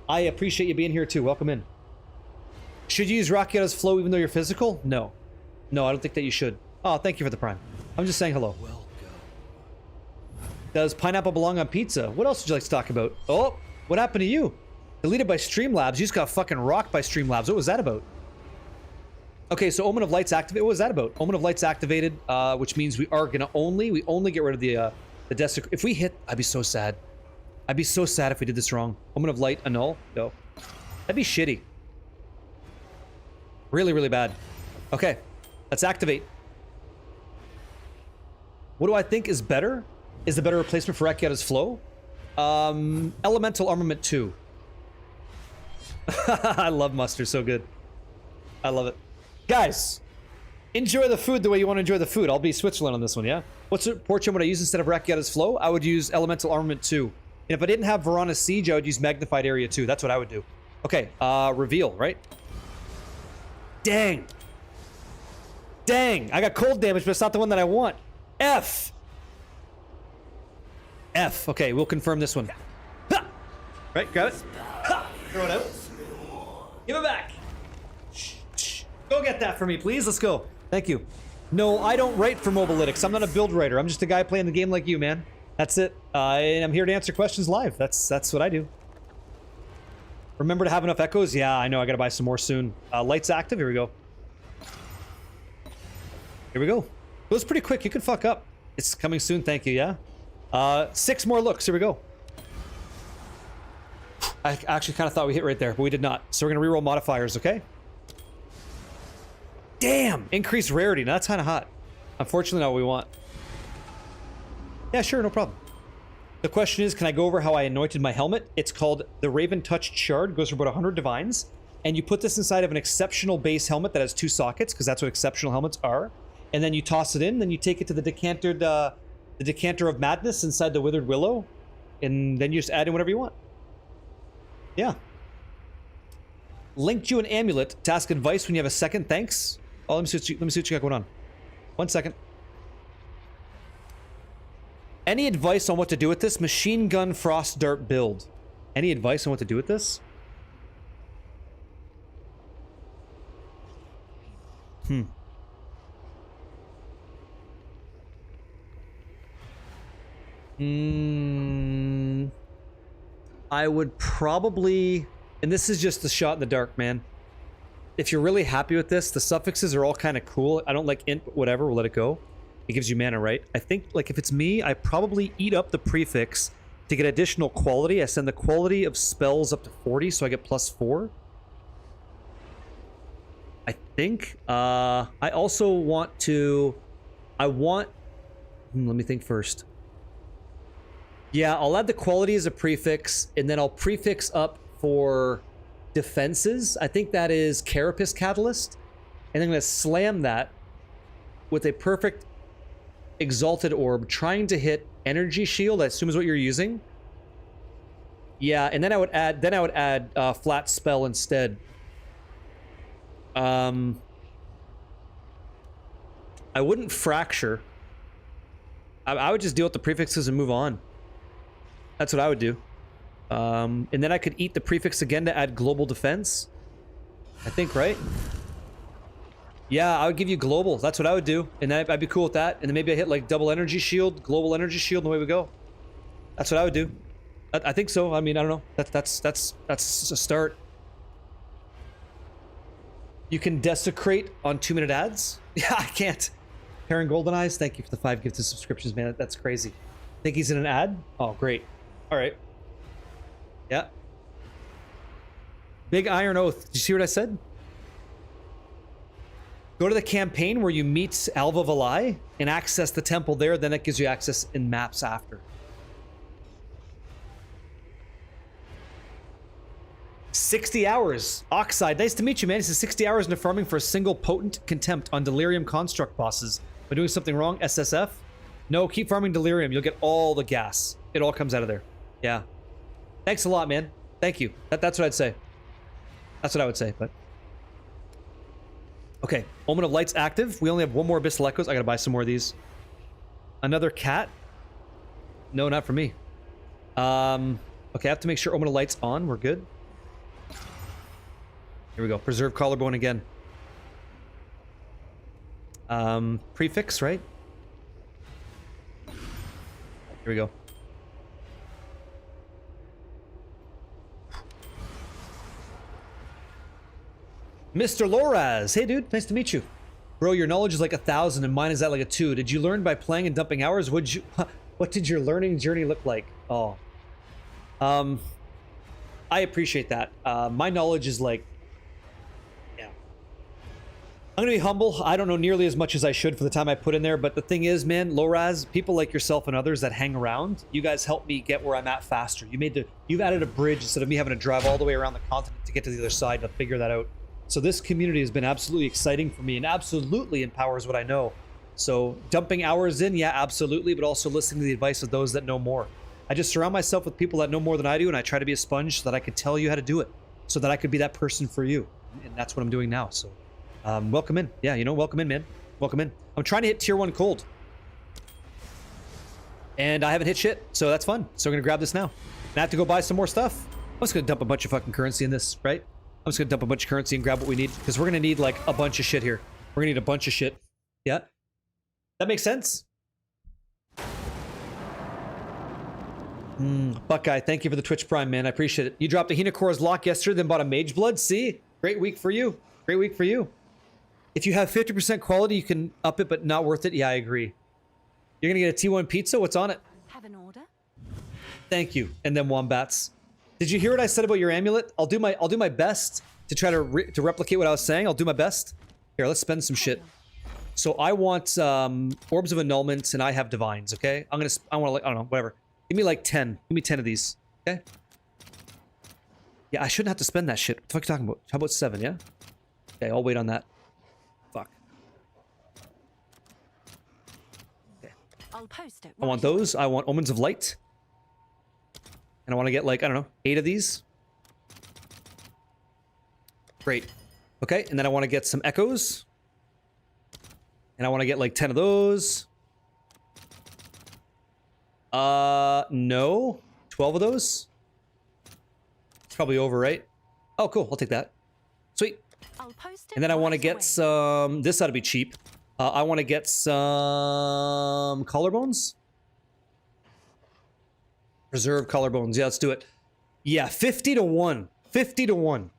I appreciate you being here too, welcome in. Should you use Rakiata's flow even though you're physical? No. No, I don't think that you should. Oh, thank you for the prime. I'm just saying hello.
Welcome.
Does pineapple belong on pizza? What else would you like to talk about? Oh, what happened to you? Deleted by Streamlabs. You just got fucking rocked by Streamlabs. What was that about? Okay, so Omen of Light's activated. What was that about? Omen of Light's activated, which means we are gonna only get rid of the desecration. If we hit, I'd be so sad. I'd be so sad if we did this wrong. Omen of Light, annul? No. That'd be shitty. Really, really bad. Okay, let's activate. What do I think is better? Is the better replacement for Rakiata's flow? Elemental Armament 2. I love mustard, so good. I love it. Guys, enjoy the food the way you want to enjoy the food. I'll be Switzerland on this one, yeah? What's the portrait would I use instead of Rakiata's flow? I would use Elemental Armament 2. And if I didn't have Verana's Siege, I would use Magnified Area 2. That's what I would do. Okay, reveal, right? Dang. Dang, I got cold damage, but it's not the one that I want. F. F. Okay, we'll confirm this one. Ha! Right, grab it. Ha! Throw it out. Give it back. Shh, shh. Go get that for me, please. Let's go. Thank you. No, I don't write for Mobalytics. I'm not a build writer. I'm just a guy playing the game like you, man. That's it. And I'm here to answer questions live. That's what I do. Remember to have enough echoes? Yeah, I know. I gotta buy some more soon. Lights active. Here we go. Here we go. It was pretty quick. You can fuck up. It's coming soon. Thank you. Yeah. 6 more looks. Here we go. I actually kind of thought we hit right there, but we did not. So we're gonna reroll modifiers. Okay. Damn. Increased rarity. Now that's kind of hot. Unfortunately, not what we want. Yeah, sure. No problem. The question is, can I go over how I anointed my helmet? It's called the Raven Touched Shard. Goes for about 100 divines. And you put this inside of an exceptional base helmet that has 2 sockets, because that's what exceptional helmets are. And then you toss it in, then you take it to the decanter of madness inside the withered willow, and then you just add in whatever you want. Yeah. Linked you an amulet to ask advice when you have a second. Thanks. Oh, let me see what you got going on. 1 second. Any advice on what to do with this? Machine gun frost dart build. Any advice on what to do with this? I would probably, and this is just a shot in the dark, man. if you're really happy with this, the suffixes are all kind of cool. I don't like int, but whatever, we'll let it go. It gives you mana, right? I think, like, if it's me, I probably eat up the prefix to get additional quality. I send the quality of spells up to 40, so I get +4. I think. I also want to... let me think first. Yeah, I'll add the quality as a prefix, and then I'll prefix up for defenses. I think that is Carapace Catalyst. And I'm going to slam that with a perfect Exalted Orb, trying to hit Energy Shield, I assume is what you're using. Yeah, and then I would add Flat Spell instead. I wouldn't Fracture. I would just deal with the prefixes and move on. That's what I would do. And then I could eat the prefix again to add Global Defense. I think, right? Yeah, I would give you Global. That's what I would do. And then I'd be cool with that. And then maybe I hit like double Energy Shield, Global Energy Shield, and away we go. That's what I would do. I think so. I mean, I don't know. That's a start. You can desecrate on 2-minute ads? Yeah, I can't. Heron Golden Eyes, thank you for the 5 gifted subscriptions, man. That's crazy. Think he's in an ad? Oh, great. All right. Yeah. Big Iron Oath. Did you see what I said? Go to the campaign where you meet Alva Valai and access the temple there. Then it gives you access in maps after. $60 hours. Oxide, nice to meet you, man. He says 60 hours into farming for a single potent contempt on Delirium Construct bosses. Am I doing something wrong? SSF? No, keep farming Delirium. You'll get all the gas. It all comes out of there. Yeah. Thanks a lot, man. Thank you. That's what I'd say. That's what I would say, but... Okay, Omen of Light's active. We only have one more Abyssal Echoes. I gotta buy some more of these. Another cat? No, not for me. Okay, I have to make sure Omen of Light's on. We're good. Here we go. Preserve Collarbone again. Prefix, right? Here we go. Mr. Loraz. Hey, dude. Nice to meet you. Bro, your knowledge is like 1,000 and mine is at like a 2. Did you learn by playing and dumping hours? What did your learning journey look like? Oh. I appreciate that. My knowledge is like... Yeah. I'm gonna be humble. I don't know nearly as much as I should for the time I put in there, but the thing is, man, Loraz, people like yourself and others that hang around, you guys help me get where I'm at faster. You've added a bridge instead of me having to drive all the way around the continent to get to the other side to figure that out. So this community has been absolutely exciting for me and absolutely empowers what I know. So dumping hours in, yeah, absolutely, but also listening to the advice of those that know more. I just surround myself with people that know more than I do, and I try to be a sponge so that I could tell you how to do it, so that I could be that person for you. And that's what I'm doing now. So welcome in. Yeah, you know, welcome in, man. Welcome in. I'm trying to hit tier 1 cold. And I haven't hit shit, so that's fun. So we're gonna grab this now. And I have to go buy some more stuff. I'm just gonna dump a bunch of fucking currency in this, right? I'm just gonna dump a bunch of currency and grab what we need, because we're gonna need like a bunch of shit here. We're gonna need a bunch of shit. Yeah? That makes sense? Buckeye, thank you for the Twitch Prime, man. I appreciate it. You dropped a Hinakora's Lock yesterday, then bought a Mage Blood. See? Great week for you. Great week for you. If you have 50% quality, you can up it, but not worth it. Yeah, I agree. You're gonna get a T1 pizza? What's on it?
Have an order?
Thank you. And then wombats. Did you hear what I said about your amulet? I'll do my best to try to replicate what I was saying. I'll do my best. Here, let's spend some shit. So I want orbs of annulment, and I have divines. Okay, I want to like, I don't know, whatever. Give me like 10. Give me 10 of these. Okay. Yeah, I shouldn't have to spend that shit. What the fuck are you talking about? How about 7? Yeah. Okay, I'll wait on that. Fuck. Okay.
I'll post it.
I want those. I want Omens of Light. And I want to get like, I don't know, 8 of these. Great. Okay, and then I want to get some echoes. And I want to get like 10 of those. No. 12 of those? It's probably over, right? Oh, cool. I'll take that. Sweet.
I'll post it.
And then I want to
right
get
away.
some... This ought to be cheap. I want to get some... collarbones? Preserve collarbones. Yeah, let's do it. Yeah, 50 to 1. 50 to 1.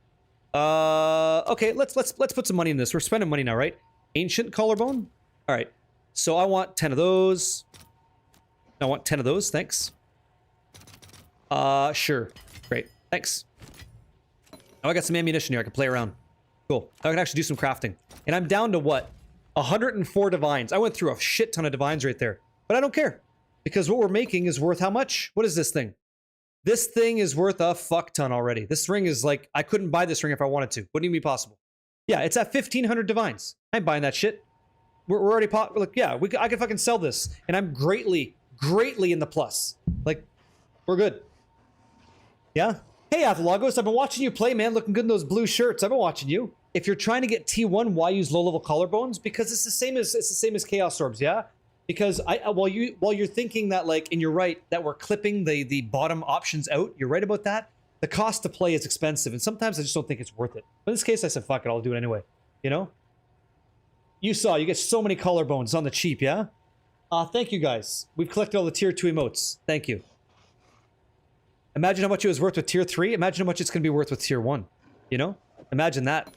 Okay, let's put some money in this. We're spending money now, right? Ancient collarbone. All right. So I want 10 of those. I want 10 of those. Thanks. Sure. Great. Thanks. Now I got some ammunition here. I can play around. Cool. I can actually do some crafting. And I'm down to what? 104 divines. I went through a shit ton of divines right there. But I don't care. Because what we're making is worth how much? What is this thing? This thing is worth a fuck ton already. This ring is like, I couldn't buy this ring if I wanted to. Wouldn't even be possible. Yeah, it's at 1,500 divines. I ain't buying that shit. We're already like, yeah, I could fucking sell this. And I'm greatly in the plus. Like, we're good. Yeah? Hey, Athalagos, I've been watching you play, man. Looking good in those blue shirts. I've been watching you. If you're trying to get T1, why use low-level collarbones? Because it's the same as Chaos Orbs, yeah? Because while you're thinking that, like, and you're right, that we're clipping the bottom options out, you're right about that. The cost to play is expensive, and sometimes I just don't think it's worth it. But in this case, I said, fuck it, I'll do it anyway. You know? You saw, you get so many collarbones on the cheap, yeah? Thank you, guys. We've collected all the tier 2 emotes. Thank you. Imagine how much it was worth with tier 3. Imagine how much it's going to be worth with tier 1. You know? Imagine that.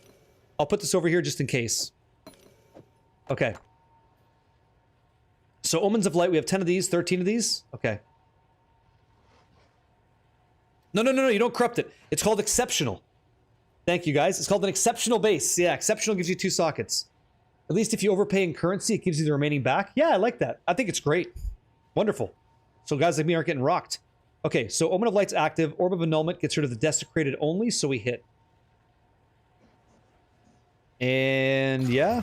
I'll put this over here just in case. Okay. So, Omens of Light, we have 10 of these, 13 of these. Okay. No, you don't corrupt it. It's called Exceptional. Thank you, guys. It's called an Exceptional base. Yeah, Exceptional gives you 2 sockets. At least if you overpay in currency, it gives you the remaining back. Yeah, I like that. I think it's great. Wonderful. So guys like me aren't getting rocked. Okay, so Omen of Light's active. Orb of Annulment gets rid of the Desecrated only, so we hit. And yeah.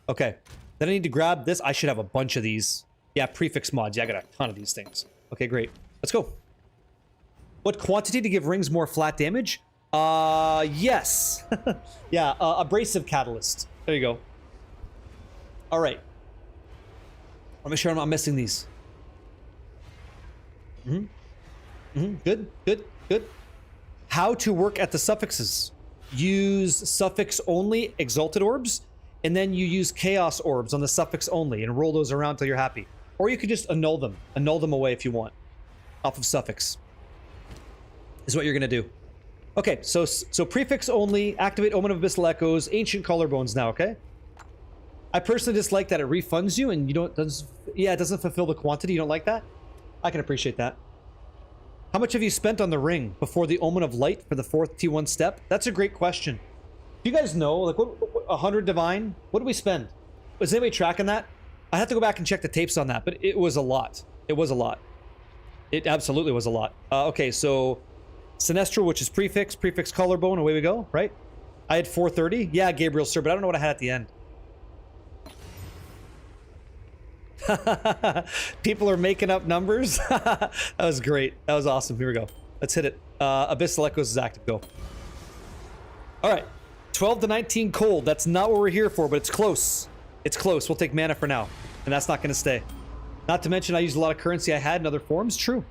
Okay. Then I need to grab this. I should have a bunch of these. Yeah, prefix mods. Yeah, I got a ton of these things. Okay, great. Let's go. What quantity to give rings more flat damage? Yes. Yeah, abrasive catalyst. There you go. All right. I'll make sure I'm not missing these. Good. How to work at the suffixes. Use suffix only exalted orbs, and then you use chaos orbs on the suffix only and roll those around till you're happy. Or you could just annul them away if you want. Off of suffix. Is what you're gonna do. Okay, so prefix only, activate Omen of Abyssal Echoes, ancient collarbones now, okay? I personally dislike that it refunds you and you don't, it doesn't fulfill the quantity. You don't like that? I can appreciate that. How much have you spent on the ring before the Omen of Light for the 4th T1 step? That's a great question. Do you guys know, like, what 100 divine? What did we spend? Was anybody tracking that? I have to go back and check the tapes on that, but it was a lot. It was a lot. It absolutely was a lot. Okay, so Sinestral, which is prefix collarbone, away we go, right? I had 430. Yeah, Gabriel, sir, but I don't know what I had at the end. People are making up numbers. That was great. That was awesome. Here we go. Let's hit it. Abyssal Echoes is active. Go. All right. 12 to 19 cold. That's not what we're here for, but it's close. It's close. We'll take mana for now. And that's not going to stay. Not to mention I used a lot of currency I had in other forms. True.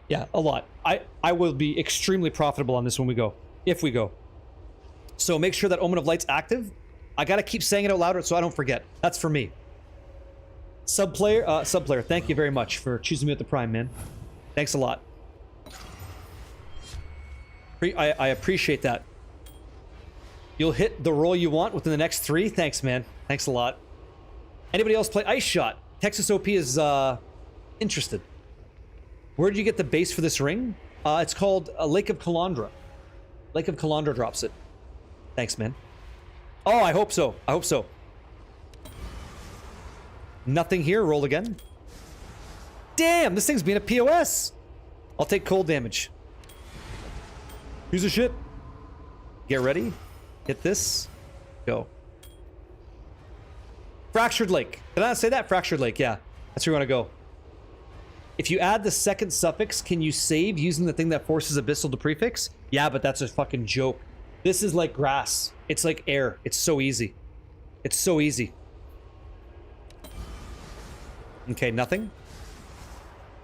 Yeah, a lot. I will be extremely profitable on this when we go. If we go. So make sure that Omen of Light's active. I got to keep saying it out louder so I don't forget. That's for me. Subplayer, thank you very much for choosing me at the Prime, man. Thanks a lot. I appreciate that. You'll hit the roll you want within the next 3. Thanks, man. Thanks a lot. Anybody else play Ice Shot? Texas OP is interested. Where did you get the base for this ring? It's called Lake of Calandra. Lake of Calandra drops it. Thanks, man. Oh, I hope so. I hope so. Nothing here. Roll again. Damn, this thing's being a POS. I'll take cold damage. Piece of shit. Get ready. Hit this. Go. Fractured Lake. Did I not say that? Fractured Lake, yeah. That's where you want to go. If you add the second suffix, can you save using the thing that forces abyssal to prefix? Yeah, but that's a fucking joke. This is like grass. It's like air. It's so easy. It's so easy. Okay, nothing.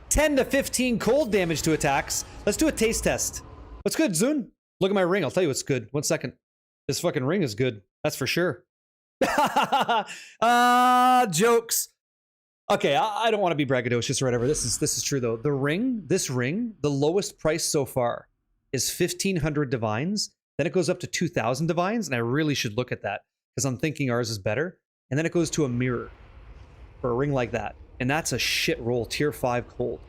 10 to 15 cold damage to attacks. Let's do a taste test. What's good, Zun? Look at my ring. I'll tell you what's good. 1 second. This fucking ring is good. That's for sure. Jokes. Okay, I don't want to be braggadocious or whatever. This is true though. This ring, the lowest price so far is 1,500 divines, Then it goes up to 2,000 divines, and I really should look at that because I'm thinking ours is better. And then it goes to a mirror for a ring like that. And that's a shit roll, tier 5 cold.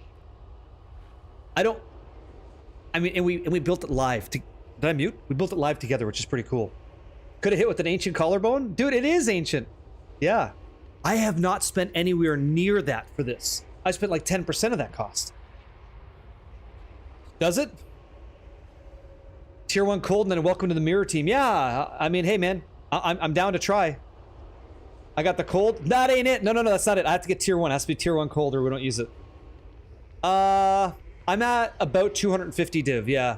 I mean, and we built it live. Did I mute? We built it live together, which is pretty cool. Could have hit with an ancient collarbone? Dude, it is ancient. Yeah. I have not spent anywhere near that for this. I spent like 10% of that cost. Does it? Tier 1 cold and then welcome to the mirror team. Yeah, I mean, hey man, I'm down to try. I got the cold. That ain't it. No, that's not it. I have to get tier 1. It has to be tier 1 cold or we don't use it. I'm at about 250 div, yeah.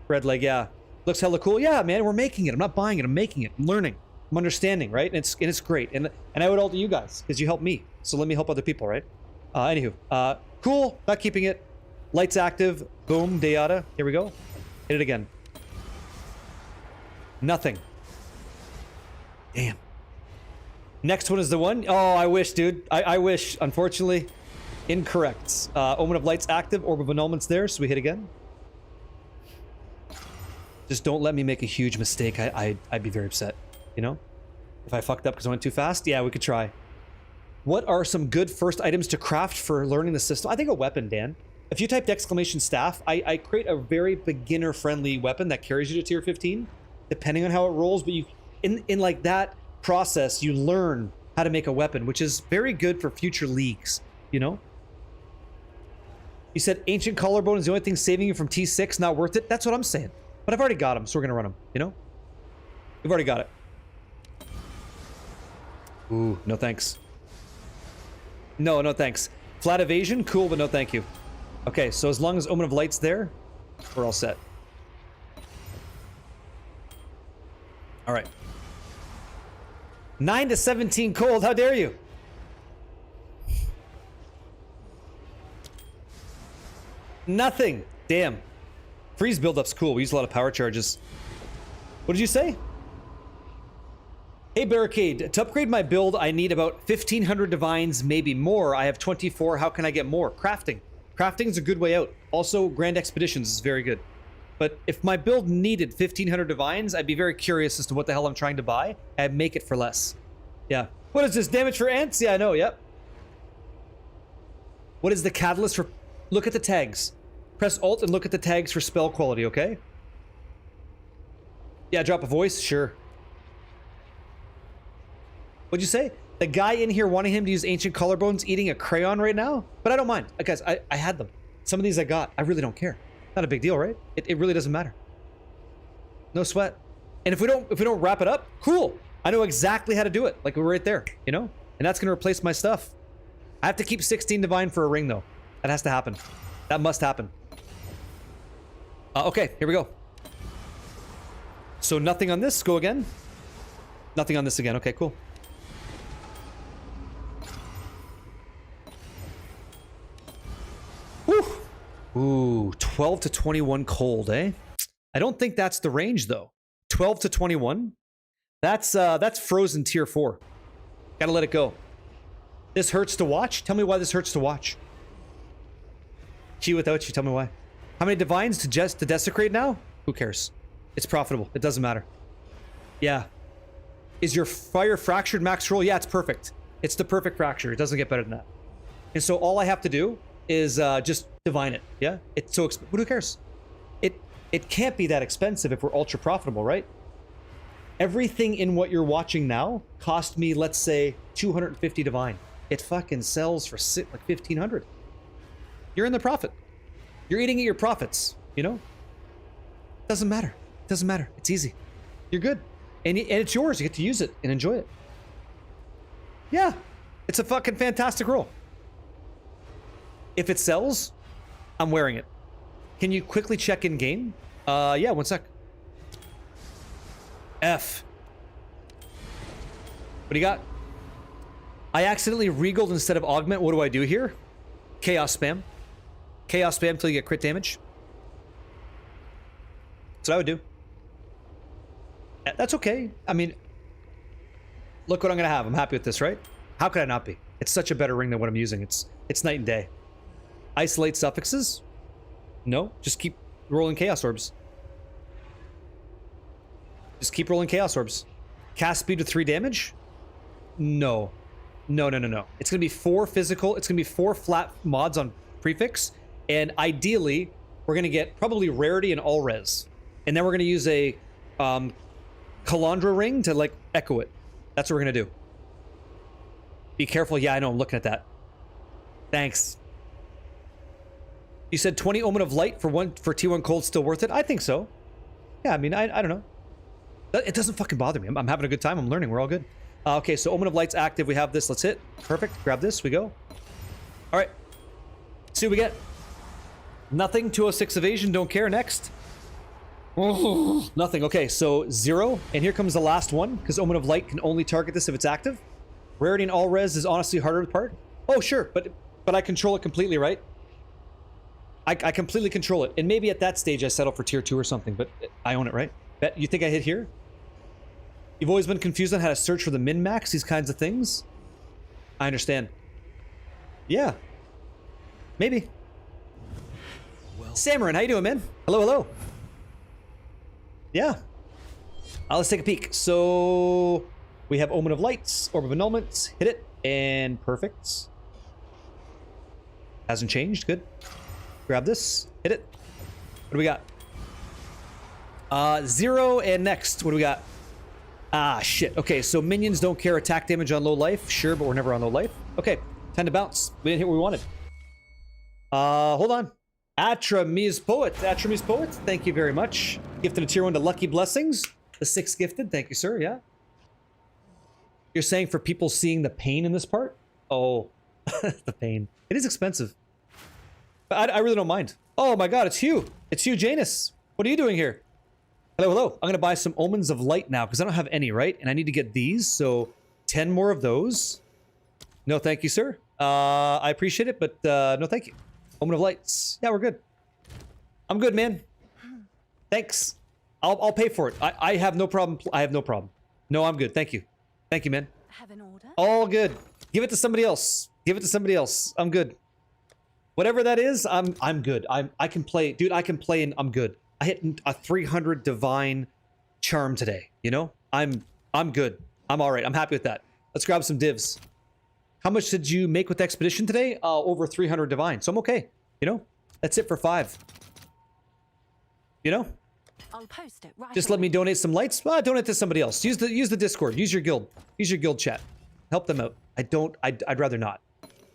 Red leg, yeah. Looks hella cool. Yeah, man, we're making it. I'm not buying it. I'm making it. I'm learning. I'm understanding, right? And it's great. And I owe it all to you guys because you helped me. So let me help other people, right? Anywho, cool. Not keeping it. Lights active. Boom. Dayada. Here we go. Hit it again. Nothing. Damn. Next one is the one. Oh, I wish, dude. I wish. Unfortunately, incorrect. Omen of Light's active. Orb of Annulment's there, so we hit again. Just don't let me make a huge mistake. I'd be very upset, you know? If I fucked up because I went too fast, yeah, we could try. What are some good first items to craft for learning the system? I think a weapon, Dan. If you typed exclamation staff, I create a very beginner-friendly weapon that carries you to tier 15, depending on how it rolls, but you in like that process, you learn how to make a weapon, which is very good for future leagues, you know? You said Ancient Collarbone is the only thing saving you from T6, not worth it? That's what I'm saying. But I've already got them, so we're gonna run them, you know? We've already got it. Ooh, no thanks. No thanks. Flat evasion, cool, but no thank you. Okay, so as long as Omen of Light's there, we're all set. All right. 9 to 17 cold, how dare you? Nothing. Damn. Freeze buildup's cool. We use a lot of power charges. What did you say? Hey, Barricade. To upgrade my build, I need about 1,500 divines, maybe more. I have 24. How can I get more? Crafting. Crafting's a good way out. Also, Grand Expeditions is very good. But if my build needed 1,500 divines, I'd be very curious as to what the hell I'm trying to buy. I'd make it for less. Yeah. What is this? Damage for ants? Yeah, I know. Yep. What is the catalyst for... Look at the tags. Press Alt and look at the tags for spell quality, okay? Yeah, drop a voice? Sure. What'd you say? The guy in here wanting him to use Ancient Collarbones eating a crayon right now? But I don't mind. Guys, I had them. Some of these I got. I really don't care. Not a big deal, right? It really doesn't matter. No sweat. And if we don't wrap it up, cool. I know exactly how to do it. Like we're right there, you know? And that's gonna replace my stuff. I have to keep 16 divine for a ring though. That has to happen. That must happen. Okay, here we go. So nothing on this. Go again. Nothing on this again. Okay, cool. Woo! Ooh, 12 to 21 cold, eh? I don't think that's the range though. 12 to 21. That's frozen tier 4. Gotta let it go. This hurts to watch? Tell me why this hurts to watch. Q without you, tell me why. How many divines to desecrate now? Who cares? It's profitable. It doesn't matter. Yeah. Is your fire fractured max roll? Yeah, it's perfect. It's the perfect fracture. It doesn't get better than that. And so all I have to do is just divine it. Yeah? It's so expensive. Who cares? It can't be that expensive if we're ultra profitable, right? Everything in what you're watching now cost me, let's say, 250 divine. It fucking sells for like 1,500. You're in the profit. You're eating at your profits, you know? Doesn't matter. Doesn't matter. It's easy. You're good. And it's yours. You get to use it and enjoy it. Yeah. It's a fucking fantastic roll. If it sells, I'm wearing it. Can you quickly check in game? Yeah, one sec. F. What do you got? I accidentally regaled instead of augment. What do I do here? Chaos spam. Chaos spam till you get crit damage. That's what I would do. That's okay. I mean, look what I'm gonna have. I'm happy with this, right? How could I not be? It's such a better ring than what I'm using. It's night and day. Isolate suffixes? No, just keep rolling chaos orbs. Just keep rolling Chaos Orbs. Cast speed with 3 damage? No. No. It's going to be 4 physical. It's going to be 4 flat mods on prefix. And ideally, we're going to get probably rarity and all res. And then we're going to use a Calandra ring to like echo it. That's what we're going to do. Be careful. Yeah, I know. I'm looking at that. Thanks. You said 20 Omen of Light for T1 Cold still worth it? I think so. Yeah, I mean, I don't know. It doesn't fucking bother me. I'm having a good time. I'm learning. We're all good. Okay, so Omen of Light's active. We have this. Let's hit. Perfect. Grab this. We go. All right. See what we get. Nothing. 206 evasion. Don't care. Next. Nothing. Okay, so 0. And here comes the last one, because Omen of Light can only target this if it's active. Rarity and all res is honestly harder to part. Oh, sure. But I control it completely, right? I completely control it. And maybe at that stage I settle for tier 2 or something, but I own it, right? Bet you think I hit here? You've always been confused on how to search for the min-max, these kinds of things? I understand. Yeah. Maybe. Well, Samarin, how you doing, man? Hello. Yeah. Let's take a peek. So we have Omen of Lights, Orb of Annulment, hit it, and perfect. Hasn't changed, good. Grab this, hit it. What do we got? 0 and next. What do we got? Ah, shit. Okay, so minions don't care attack damage on low life. Sure, but we're never on low life. Okay, time to bounce. We didn't hit what we wanted. Hold on. Atramis Poet. Thank you very much. Gifted a tier 1 to Lucky Blessings. The 6 gifted. Thank you, sir. Yeah. You're saying for people seeing the pain in this part? Oh, the pain. It is expensive. I really don't mind. Oh my god, it's Hugh. It's Hugh Janus. What are you doing here? Hello. I'm going to buy some Omens of Light now, because I don't have any, right? And I need to get these, so 10 more of those. No, thank you, sir. I appreciate it, but no thank you. Omen of Lights. Yeah, we're good. I'm good, man. Thanks. I'll pay for it. I have no problem. No, I'm good. Thank you. Thank you, man.
Have an order?
All good. Give it to somebody else. I'm good. Whatever that is, I'm good. I can play, dude. I can play and I'm good. I hit a 300 divine charm today. You know, I'm good. I'm all right. I'm happy with that. Let's grab some divs. How much did you make with expedition today? Over 300 divine. So I'm okay. You know, that's it for 5. You know,
I'll post it right
just let me donate some lights. Donate to somebody else. Use the Discord. Use your guild. Use your guild chat. Help them out. I'd rather not.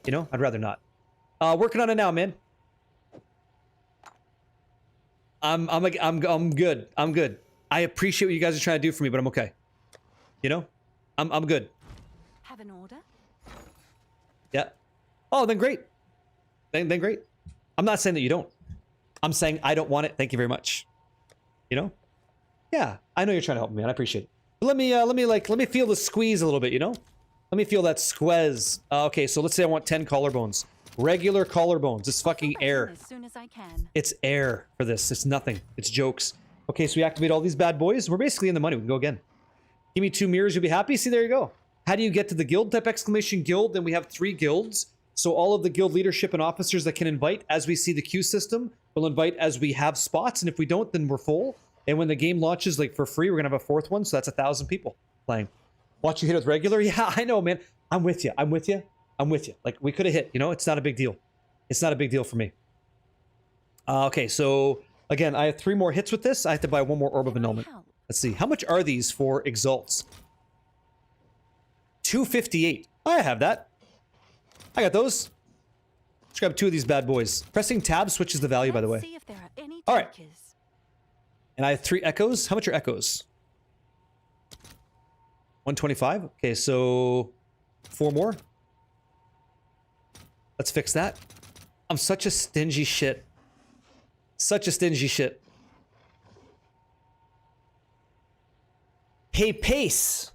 You know, I'd rather not. Working on it now, man. I'm good. I'm good. I appreciate what you guys are trying to do for me, but I'm okay. You know, I'm good.
Have an order?
Yeah. Oh, then great. Then great. I'm not saying that you don't. I'm saying I don't want it. Thank you very much. You know? Yeah, I know you're trying to help me, man. I appreciate it. But let me feel the squeeze a little bit, you know? Let me feel that squeeze. Okay, so let's say I want 10 collarbones. Regular collarbones. It's fucking air.
As soon as I can.
It's air for this. It's nothing. It's jokes. Okay, so we activate all these bad boys. We're basically in the money. We can go again. Give me 2 mirrors, you'll be happy. See, there you go. How do you get to the guild? Type exclamation guild. Then we have 3 guilds. So all of the guild leadership and officers that can invite, as we see the queue system, we'll invite as we have spots. And if we don't, then we're full. And when the game launches, like for free, we're gonna have a 4th one. So that's 1,000 people playing. Watch you hit with regular. Yeah, I know, man. I'm with you. Like we could have hit, you know, it's not a big deal. It's not a big deal for me. Okay, so again, I have 3 more hits with this. I have to buy 1 more Orb of Annulment. Let's see. How much are these for Exalts? 258. I have that. I got those. Let's grab 2 of these bad boys. Pressing tab switches the value, by the way.
See if there are any
All right.
takers.
And I have 3 echoes. How much are echoes? 125. Okay, so 4 more. Let's fix that. I'm such a stingy shit. Such a stingy shit. Hey, Pace.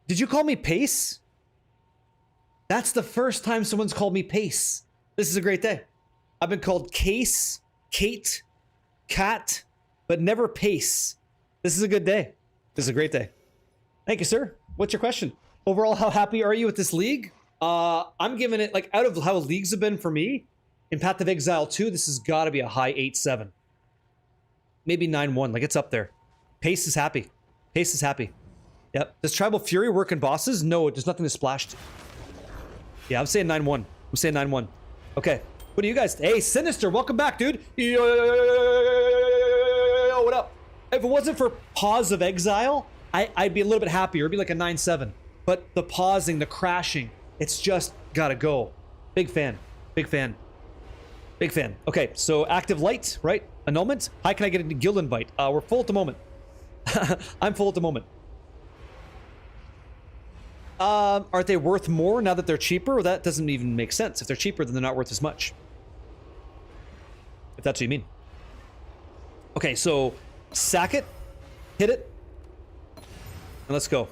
Did you call me Pace? That's the first time someone's called me Pace. This is a great day. I've been called Case, Kate, Cat, but never Pace. This is a good day. This is a great day. Thank you, sir. What's your question? Overall, how happy are you with this league? I'm giving it, like, out of how leagues have been for me, in Path of Exile 2, this has got to be a high 8-7. Maybe 9-1. Like, it's up there. Pace is happy. Pace is happy. Yep. Does Tribal Fury work in bosses? No, there's nothing to splash to. Yeah, I'm saying 9-1. I'm saying 9-1. Okay. What do you guys... Hey, Sinister, welcome back, dude. Yo, what up? If it wasn't for Pause of Exile, I'd be a little bit happier. It'd be like a 9-7. But the pausing, the crashing, it's just gotta go. Big fan. Big fan. Big fan. Okay, so Active Light, right? Annulment? How can I get a guild invite? We're full at the moment. I'm full at the moment. Aren't they worth more now that they're cheaper? That doesn't even make sense. If they're cheaper, then they're not worth as much. If that's what you mean. Okay, so sack it, hit it, and let's go.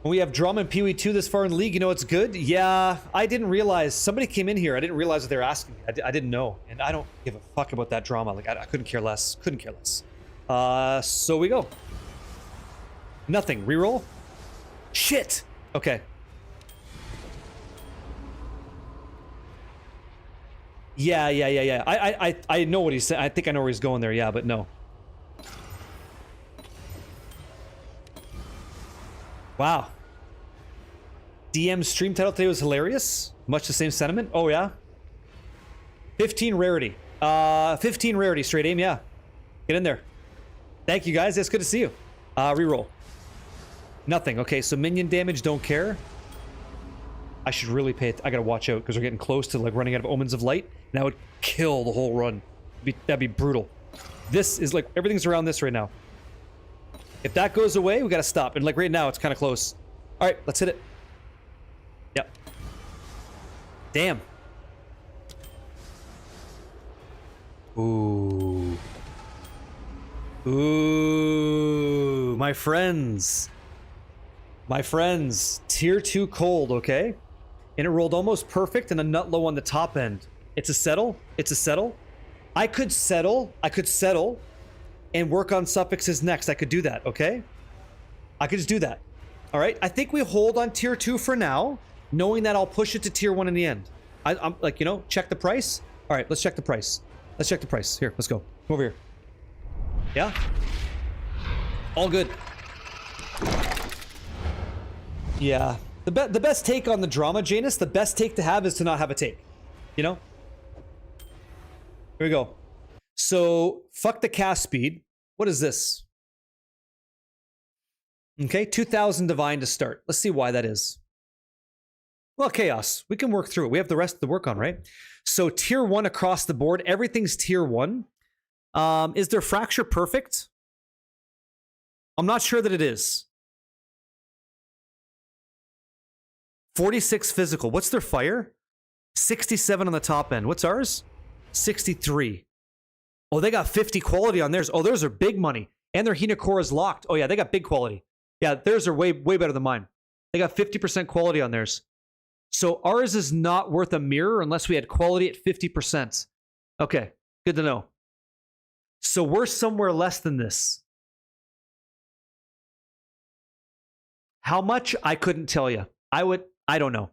When we have drama in PoE 2 this far in the league, you know it's good? Yeah, I didn't realize. Somebody came in here. I didn't realize what they were asking me. I didn't know. And I don't give a fuck about that drama. Like, I couldn't care less. Couldn't care less. So we go. Nothing. Reroll? Shit! Okay. Yeah. I know what he's saying. I think I know where he's going there. Yeah, but no. Wow. DM stream title today was hilarious. Much the same sentiment. Oh, yeah. 15 rarity. 15 rarity, straight aim, yeah. Get in there. Thank you, guys. It's good to see you. Reroll. Nothing. Okay, so minion damage, don't care. I should really pay I gotta watch out, because we're getting close to, like, running out of Omens of Light, and that would kill the whole run. That'd be brutal. This is, like, everything's around this right now. If that goes away, we gotta stop. And, like, right now, it's kind of close. All right, let's hit it. Yep. Damn. Ooh. Ooh. My friends. My friends. Tier 2 cold, okay? And it rolled almost perfect and a nut low on the top end. It's a settle. It's a settle. I could settle. And work on suffixes next. I could do that, okay? I could just do that. All right, I think we hold on tier 2 for now, knowing that I'll push it to tier 1 in the end. I'm like, you know, check the price. All right, let's check the price. Let's check the price. Here, let's go. Come over here. Yeah? All good. Yeah. The best take on the drama, Janus, the best take to have is to not have a take. You know? Here we go. So, fuck the cast speed. What is this? Okay, 2,000 divine to start. Let's see why that is. Well, chaos. We can work through it. We have the rest to work on, right? So, tier 1 across the board. Everything's tier 1. Is their fracture perfect? I'm not sure that it is. 46 physical. What's their fire? 67 on the top end. What's ours? 63. Oh, they got 50 quality on theirs. Oh, theirs are big money. And their Hinakora's locked. Oh, yeah, they got big quality. Yeah, theirs are way better than mine. They got 50% quality on theirs. So ours is not worth a mirror unless we had quality at 50%. Okay, good to know. So we're somewhere less than this. How much? I couldn't tell you. I don't know.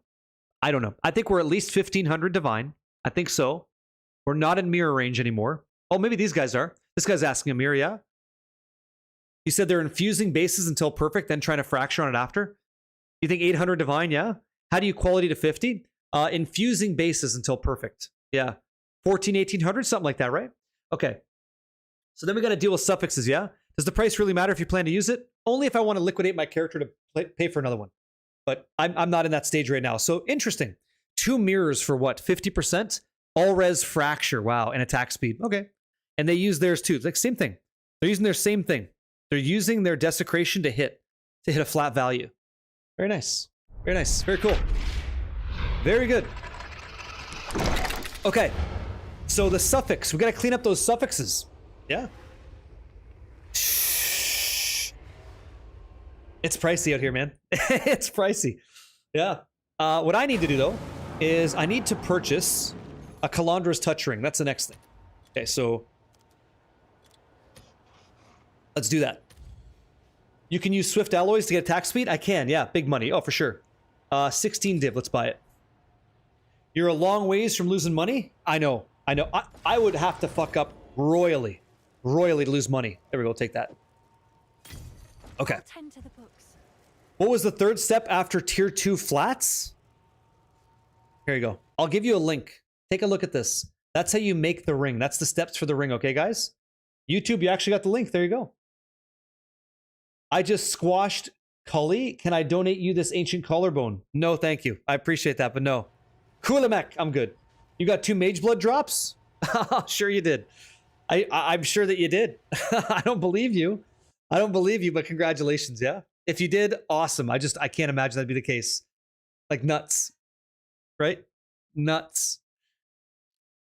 I think we're at least 1,500 divine. I think so. We're not in mirror range anymore. Oh, maybe these guys are. This guy's asking a mirror, yeah? You said they're infusing bases until perfect, then trying to fracture on it after? You think 800 divine, yeah? How do you quality to 50? Infusing bases until perfect. Yeah. 1,1800, something like that, right? Okay. So then we got to deal with suffixes, yeah? Does the price really matter if you plan to use it? Only if I want to liquidate my character to pay for another one. But I'm not in that stage right now. So interesting. 2 mirrors for what? 50%? All res fracture. Wow. And attack speed. Okay. And they use theirs too. Like same thing. They're using their same thing. They're using their desecration to hit a flat value. Very nice. Very nice. Very cool. Very good. Okay. So the suffix. We got to clean up those suffixes. Yeah. It's pricey out here, man. It's pricey. Yeah. What I need to do, though, is I need to purchase a Calandra's touch ring. That's the next thing. Okay, so let's do that. You can use Swift Alloys to get attack speed? I can, yeah. Big money. Oh, for sure. 16 div. Let's buy it. You're a long ways from losing money? I know. I would have to fuck up royally. royally to lose money. There we go, take that. Okay.
I'll tend to the books.
What was the third step after tier 2 flats? Here you go. I'll give you a link. Take a look at this. That's how you make the ring. That's the steps for the ring, okay, guys? YouTube, you actually got the link. There you go. I just squashed Cully. Can I donate you this ancient collarbone? No, thank you. I appreciate that, but no. Kulimek, I'm good. You got 2 mage blood drops? Sure you did. I'm sure that you did. I don't believe you. I don't believe you, but congratulations, yeah? If you did, awesome. I can't imagine that'd be the case. Like nuts. Right? Nuts.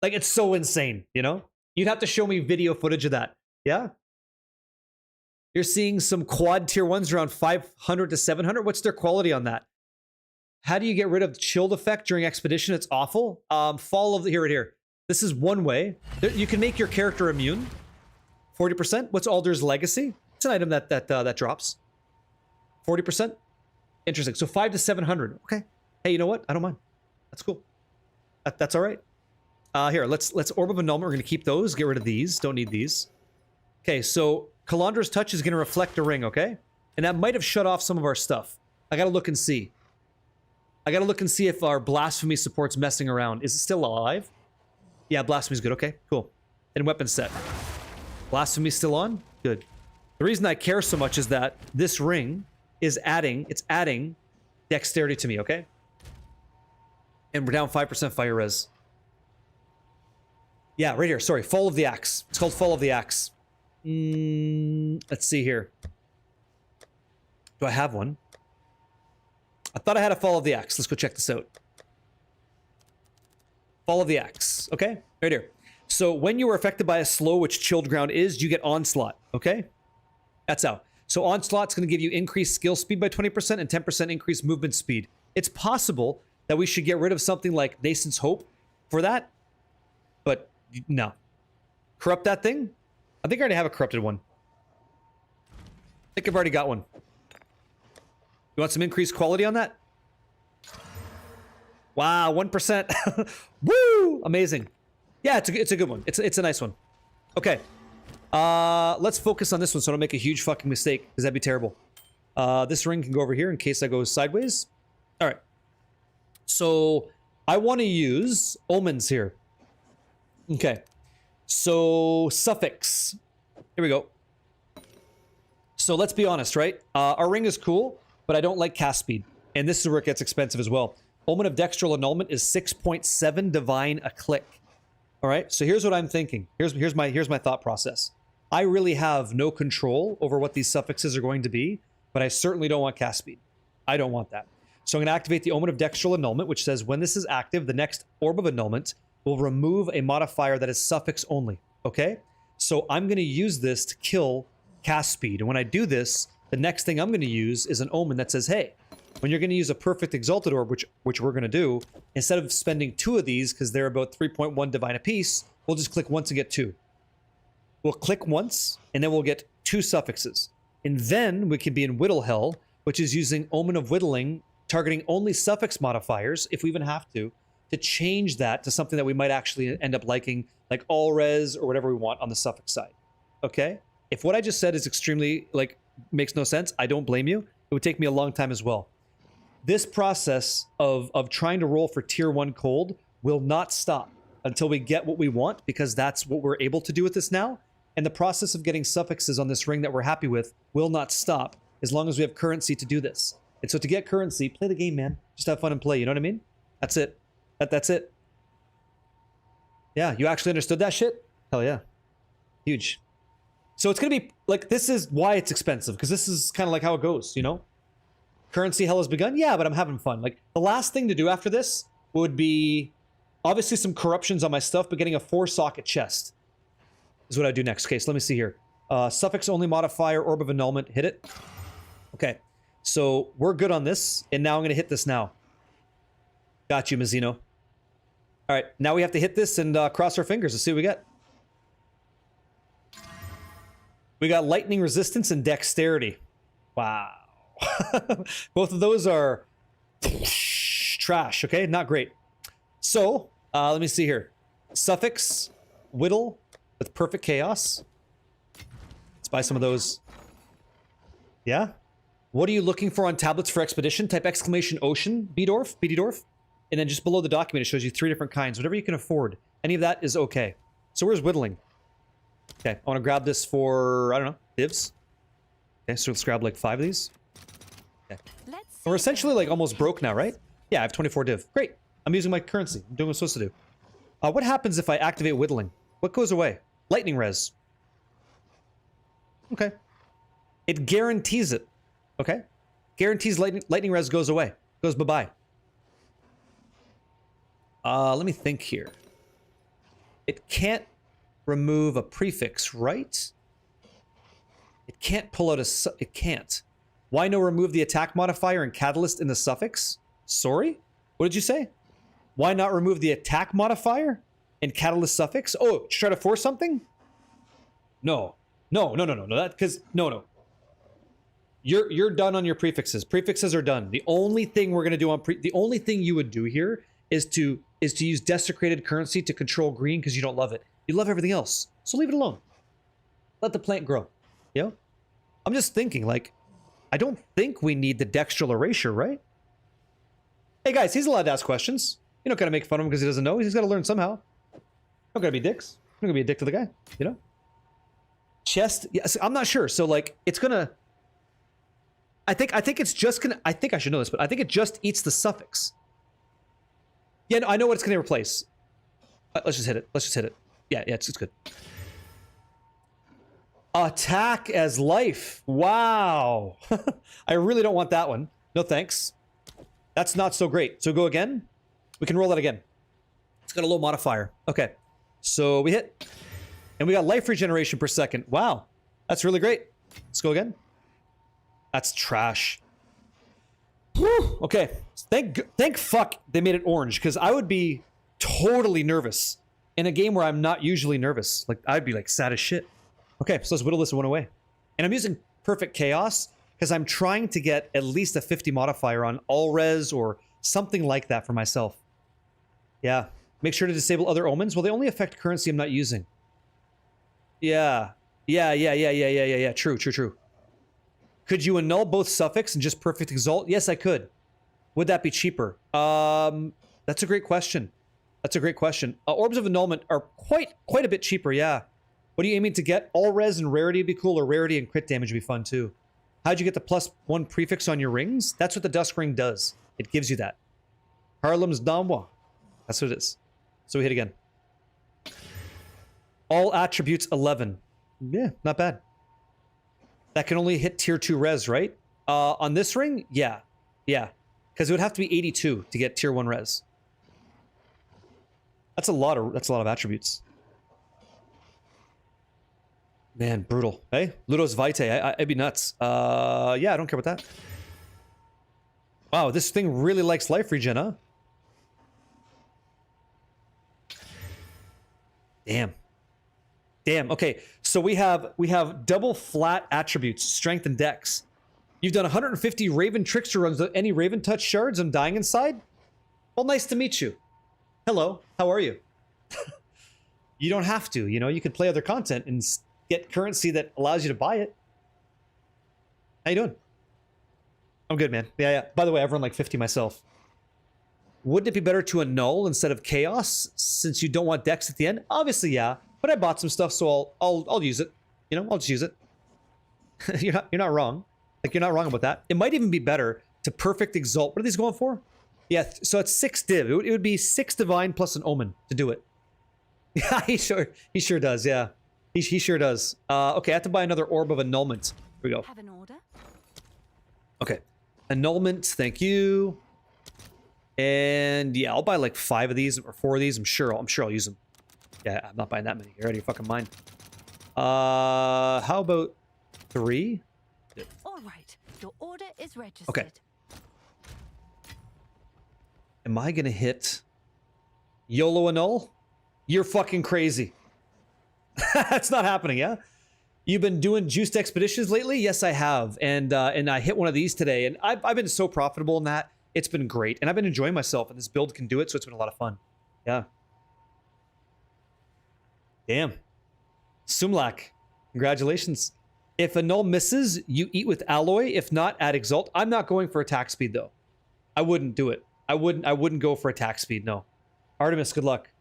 Like it's so insane, you know? You'd have to show me video footage of that. Yeah? You're seeing some quad tier 1s around 500 to 700. What's their quality on that? How do you get rid of the chilled effect during expedition? It's awful. Fall of the here, right here. This is one way. You can make your character immune. 40%. What's Alder's Legacy? It's an item that drops. 40%. Interesting. So 5 to 700. Okay. Hey, you know what? I don't mind. That's cool. That's all right. Here, let's Orb of Annulment. We're going to keep those. Get rid of these. Don't need these. Okay, so Kalandra's Touch is going to reflect a ring, okay? And that might have shut off some of our stuff. I got to look and see. I got to look and see if our Blasphemy support's messing around. Is it still alive? Yeah, Blasphemy's good. Okay, cool. And weapon set. Blasphemy's still on? Good. The reason I care so much is that this ring is adding dexterity to me, okay? And we're down 5% fire res. Yeah, right here. Sorry, Fall of the Axe. It's called Fall of the Axe. Let's see here. Do I have one? I thought I had a Fall of the Axe. Let's go check this out. Fall of the Axe. Okay, right here. So when you are affected by a slow, which chilled ground is, you get Onslaught. Okay, that's how. So Onslaught's going to give you increased skill speed by 20% and 10% increased movement speed. It's possible that we should get rid of something like Nascent's Hope for that, but no. Corrupt that thing? I think I already have a corrupted one. I think I've already got one. You want some increased quality on that? Wow, 1%. Woo! Amazing. Yeah, it's a good one. It's a nice one. Okay. Let's focus on this one so I don't make a huge fucking mistake, because that'd be terrible. This ring can go over here in case I go sideways. All right. So I want to use omens here. Okay. So suffix. Here we go. So let's be honest, right? Our ring is cool, but I don't like cast speed. And this is where it gets expensive as well. Omen of Dextral Annulment is 6.7 divine a click. All right, so here's what I'm thinking. Here's my thought process. I really have no control over what these suffixes are going to be, but I certainly don't want cast speed. I don't want that. So I'm going to activate the Omen of Dextral Annulment, which says when this is active, the next Orb of Annulment will remove a modifier that is suffix only. Okay? So I'm going to use this to kill cast speed. And when I do this, the next thing I'm going to use is an Omen that says, hey, when you're going to use a Perfect Exalted Orb, which we're going to do, instead of spending 2 of these, because they're about 3.1 divine apiece, we'll just click once and get 2. We'll click once, and then we'll get 2 suffixes. And then we can be in Whittle Hell, which is using Omen of Whittling, targeting only suffix modifiers, if we even have to change that to something that we might actually end up liking, like all res or whatever we want on the suffix side. Okay? If what I just said is extremely, makes no sense, I don't blame you. It would take me a long time as well. This process of trying to roll for tier 1 cold will not stop until we get what we want, because that's what we're able to do with this now. And the process of getting suffixes on this ring that we're happy with will not stop as long as we have currency to do this. And so to get currency, play the game, man. Just have fun and play, you know what I mean? That's it. That's it. Yeah, you actually understood that shit? Hell yeah. Huge. So it's going to be, this is why it's expensive, because this is kind of like how it goes, you know? Currency hell has begun? Yeah, but I'm having fun. The last thing to do after this would be obviously some corruptions on my stuff, but getting a 4-socket chest is what I do next. Okay, so let me see here. Suffix only modifier, Orb of Annulment, hit it. Okay, so we're good on this, and now I'm going to hit this now. Got you, Mazzino. All right, now we have to hit this and cross our fingers to see what we get. We got lightning resistance and dexterity. Wow. Both of those are trash, okay? Not great. So, let me see here. Suffix, Whittle with Perfect Chaos. buy some of those. Yeah? What are you looking for on tablets for expedition? Type exclamation ocean, BDorf. And then just below the document, it shows you 3 different kinds. Whatever you can afford. Any of that is okay. So where's whittling? Okay, I want to grab this for, I don't know, divs. Okay, so let's grab like 5 of these. Okay. And we're essentially like almost broke now, right? Yeah, I have 24 div. Great. I'm using my currency. I'm doing what I'm supposed to do. What happens if I activate whittling? What goes away? Lightning res. Okay. It guarantees it. Okay. Guarantees lightning res goes away. Goes bye-bye. Let me think here. It can't remove a prefix, right? It can't pull out it can't. Why no remove the attack modifier and catalyst in the suffix? Sorry? What did you say? Why not remove the attack modifier and catalyst suffix? Oh, try to force something? No. No. That, because, no. You're done on your prefixes. Prefixes are done. The only thing we're going to do on the only thing you would do here is to use desecrated currency to control green because you don't love it. You love everything else. So leave it alone. Let the plant grow. You know? I'm just thinking, like, I don't think we need the dextral erasure, right? Hey guys, he's allowed to ask questions. You're not gonna make fun of him because he doesn't know. He's gotta learn somehow. Not gonna be dicks. Not gonna be a dick to the guy, you know? Chest, yes, I'm not sure. So like, it's gonna, I think it's just gonna, I think I should know this, but I think it just eats the suffix. Yeah, no, I know what it's gonna replace. Let's just hit it. Yeah, it's good. Attack as life. Wow. I really don't want that one. No thanks. That's not so great. So go again. We can roll that again. It's got a low modifier. Okay. So we hit. And we got life regeneration per second. Wow. That's really great. Let's go again. That's trash. Whew. Okay. Thank fuck they made it orange, because I would be totally nervous in a game where I'm not usually nervous. Like, I'd be like sad as shit. Okay, so let's whittle this one away. And I'm using Perfect Chaos because I'm trying to get at least a 50 modifier on all res or something like that for myself. Yeah. Make sure to disable other omens. Well, they only affect currency I'm not using. Yeah. True. Could you annul both suffix and just Perfect Exalt? Yes, I could. Would that be cheaper? That's a great question. Orbs of Annulment are quite a bit cheaper, yeah. What are you aiming to get? All res and rarity would be cool, or rarity and crit damage would be fun too. How'd you get the +1 prefix on your rings? That's what the Dusk Ring does. It gives you that. Harlem's Damwa. That's what it is. So we hit again. All attributes 11. Yeah, not bad. That can only hit tier 2 res, right? On this ring? Yeah. Because it would have to be 82 to get tier 1 res. That's a lot of attributes. Man, brutal. Hey, Ludos Vitae. I'd be nuts. Yeah, I don't care about that. Wow, this thing really likes life regen, huh? Damn. Okay, so we have double flat attributes, strength and dex. You've done 150 Raven Trickster runs. Any Raven Touch shards? I'm dying inside. Well, nice to meet you. Hello, how are you? You don't have to, you know. You could play other content and get currency that allows you to buy it. How you doing? I'm good, man. Yeah. By the way, I've run like 50 myself. Wouldn't it be better to annul instead of chaos since you don't want dex at the end? Obviously, yeah. But I bought some stuff, so I'll use it. You know, I'll just use it. You're not wrong. Like, you're not wrong about that. It might even be better to Perfect Exalt. What are these going for? Yeah, so it's 6 div. It would be 6 divine plus an omen to do it. Yeah, he sure does. Yeah. He sure does. Okay, I have to buy another Orb of Annulment. Here we go.
Have an order?
Okay. Annulment, thank you. And yeah, I'll buy like 5 of these or 4 of these. I'm sure I'll use them. Yeah, I'm not buying that many. You're out of your fucking mind. How about 3?
All right. Your order is registered.
Okay. Am I gonna hit YOLO Annul? You're fucking crazy. That's not happening, yeah? You've been doing juiced expeditions lately? Yes, I have. And I hit one of these today, and I've been so profitable in that. It's been great, and I've been enjoying myself, and this build can do it, so it's been a lot of fun. Yeah. Damn. Sumlak, congratulations. If a null misses, you eat with alloy. If not, add exalt. I'm not going for attack speed though. I wouldn't do it. I wouldn't go for attack speed, no. Artemis, good luck.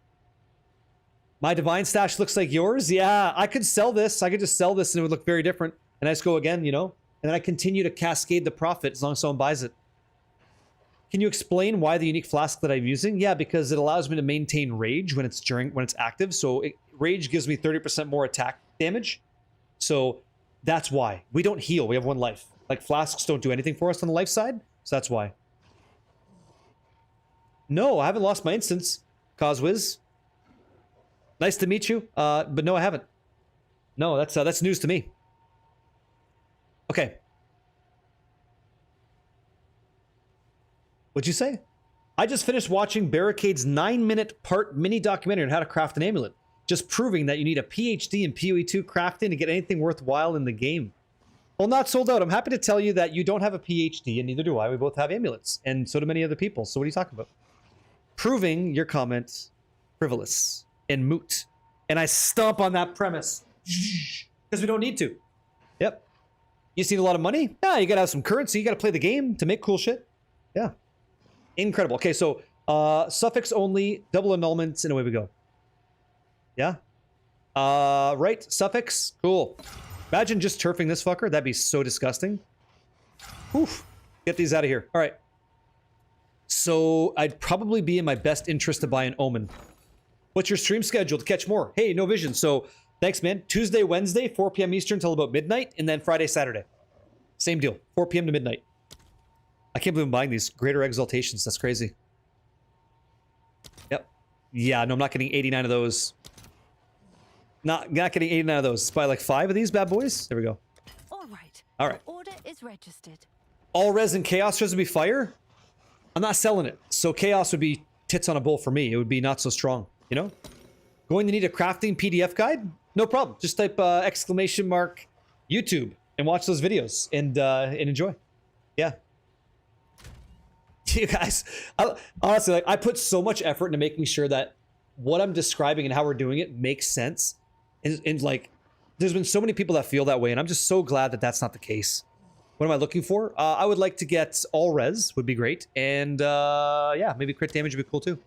My divine stash looks like yours? Yeah, I could sell this. I could just sell this and it would look very different. And I just go again, you know? And then I continue to cascade the profit as long as someone buys it. Can you explain why the unique flask that I'm using? Yeah, because it allows me to maintain rage when it's active. So rage gives me 30% more attack damage. So that's why. We don't heal. We have 1 life. Like flasks don't do anything for us on the life side. So that's why. No, I haven't lost my instance. Coswiz. Nice to meet you. But no, I haven't. No, that's news to me. Okay. What'd you say? I just finished watching Barricade's 9-minute part mini documentary on how to craft an amulet. Just proving that you need a PhD in PoE 2 crafting to get anything worthwhile in the game. Well, not sold out. I'm happy to tell you that you don't have a PhD, and neither do I. We both have amulets, and so do many other people. So what are you talking about? Proving your comment frivolous and moot. And I stomp on that premise. Because we don't need to. Yep. You just need a lot of money? Yeah, you gotta have some currency. You gotta play the game to make cool shit. Yeah. Incredible. Okay, so suffix only, double annulments, and away we go. Yeah. Right, suffix. Cool. Imagine just turfing this fucker. That'd be so disgusting. Oof. Get these out of here. All right. So I'd probably be in my best interest to buy an Omen. What's your stream schedule to catch more? Hey, no vision. So thanks, man. Tuesday, Wednesday, 4 p.m. Eastern till about midnight, and then Friday, Saturday. Same deal. 4 p.m. to midnight. I can't believe I'm buying these greater exaltations. That's crazy. Yep. Yeah, no, I'm not getting 89 of those. Not getting 89 of those. Let's buy like 5 of these bad boys. There we go.
All right.
All right.
The order is registered.
All res and chaos res would be fire. I'm not selling it. So chaos would be tits on a bull for me. It would be not so strong, you know? Going to need a crafting PDF guide? No problem. Just type exclamation mark YouTube and watch those videos and enjoy. Yeah. You guys, honestly, like I put so much effort into making sure that what I'm describing and how we're doing it makes sense. And like, there's been so many people that feel that way, and I'm just so glad that that's not the case. What am I looking for? I would like to get all res, would be great. And yeah, maybe crit damage would be cool too.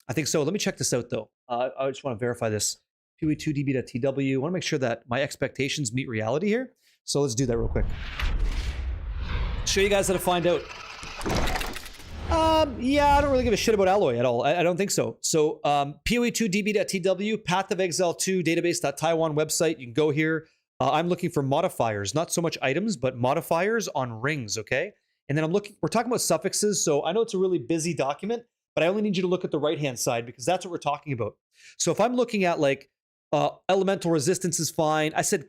I think so. Let me check this out though. I just want to verify this. PoE2db.tw. I want to make sure that my expectations meet reality here. So let's do that real quick. Show you guys how to find out. Yeah, I don't really give a shit about alloy at all. I don't think so. So PoE2db.tw, Path of Exile 2 database.taiwan website. You can go here. I'm looking for modifiers, not so much items, but modifiers on rings, okay? And then we're talking about suffixes, so I know it's a really busy document, but I only need you to look at the right-hand side because that's what we're talking about. So if I'm looking at like elemental resistance is fine. I said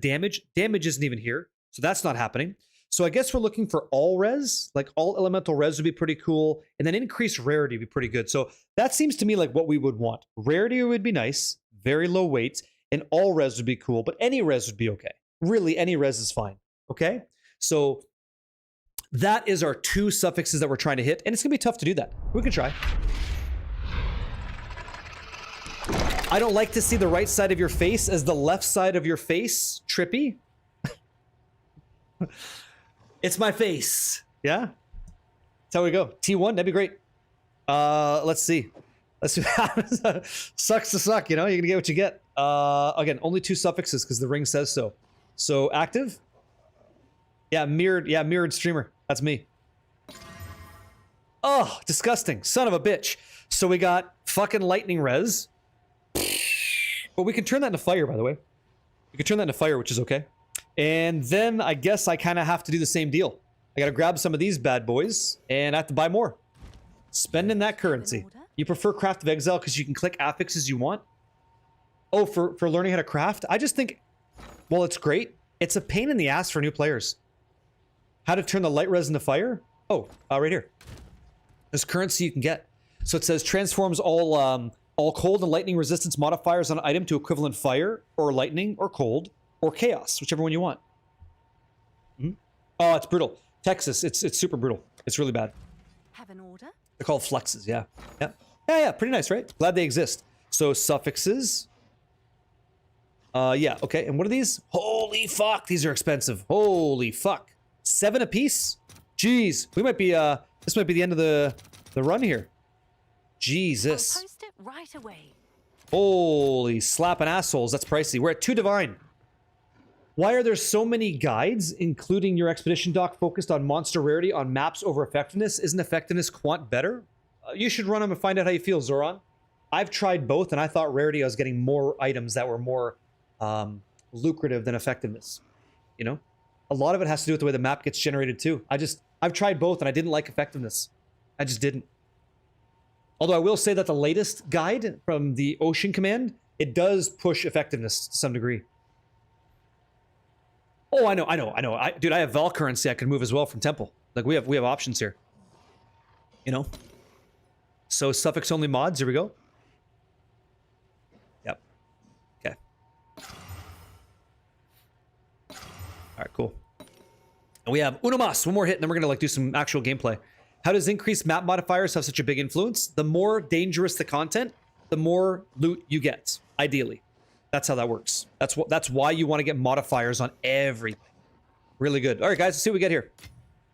damage. Damage isn't even here, so that's not happening. So I guess we're looking for all res, like all elemental res would be pretty cool, and then increased rarity would be pretty good. So that seems to me like what we would want. Rarity would be nice, very low weight, and all res would be cool, but any res would be okay. Really, any res is fine, okay? So that is our 2 suffixes that we're trying to hit, and it's gonna be tough to do that. We can try. I don't like to see the right side of your face as the left side of your face. Trippy. It's my face. Yeah? That's how we go. T1, that'd be great. Let's see. Let's see what happens. Sucks to suck, you know? You're gonna get what you get. Again, only 2 suffixes because the ring says so. So, active? Yeah, mirrored streamer. That's me. Oh, disgusting. Son of a bitch. So we got fucking lightning res. But we can turn that into fire, by the way. We can turn that into fire, which is okay. And then I guess I kind of have to do the same deal. I got to grab some of these bad boys, and I have to buy more. Spending that currency. You prefer Craft of Exile because you can click affixes you want? Oh, for learning how to craft? I just think, well, it's great. It's a pain in the ass for new players. How to turn the light res into fire? Oh, right here. There's currency you can get. So it says transforms all cold and lightning resistance modifiers on an item to equivalent fire, or lightning, or cold, or chaos, whichever one you want. Oh, it's brutal. Texas, it's super brutal. It's really bad.
Have an order?
They're called fluxes, yeah. Yeah, pretty nice, right? Glad they exist. So suffixes. Yeah, okay. And what are these? Holy fuck, these are expensive. Holy fuck. 7 apiece? Jeez, we might be, this might be the end of the run here.
I'll
Jesus.
post it right away.
Holy slapping assholes, that's pricey. We're at 2 divine. Why are there so many guides, including your expedition doc, focused on monster rarity on maps over effectiveness? Isn't effectiveness quant better? You should run them and find out how you feel, Zoran. I've tried both, and I thought rarity I was getting more items that were more lucrative than effectiveness. You know? A lot of it has to do with the way the map gets generated, too. I've tried both, and I didn't like effectiveness. I just didn't. Although I will say that the latest guide from the Ocean Command, it does push effectiveness to some degree. Oh, I know. Dude, I have Val currency I can move as well from Temple. Like, we have options here. You know? So, suffix only mods, here we go. Yep. Okay. Alright, cool. And we have uno mas, one more hit, and then we're gonna, like, do some actual gameplay. How does increased map modifiers have such a big influence? The more dangerous the content, the more loot you get, ideally. That's how that works. That's why you want to get modifiers on everything. Really good. All right, guys, let's see what we get here.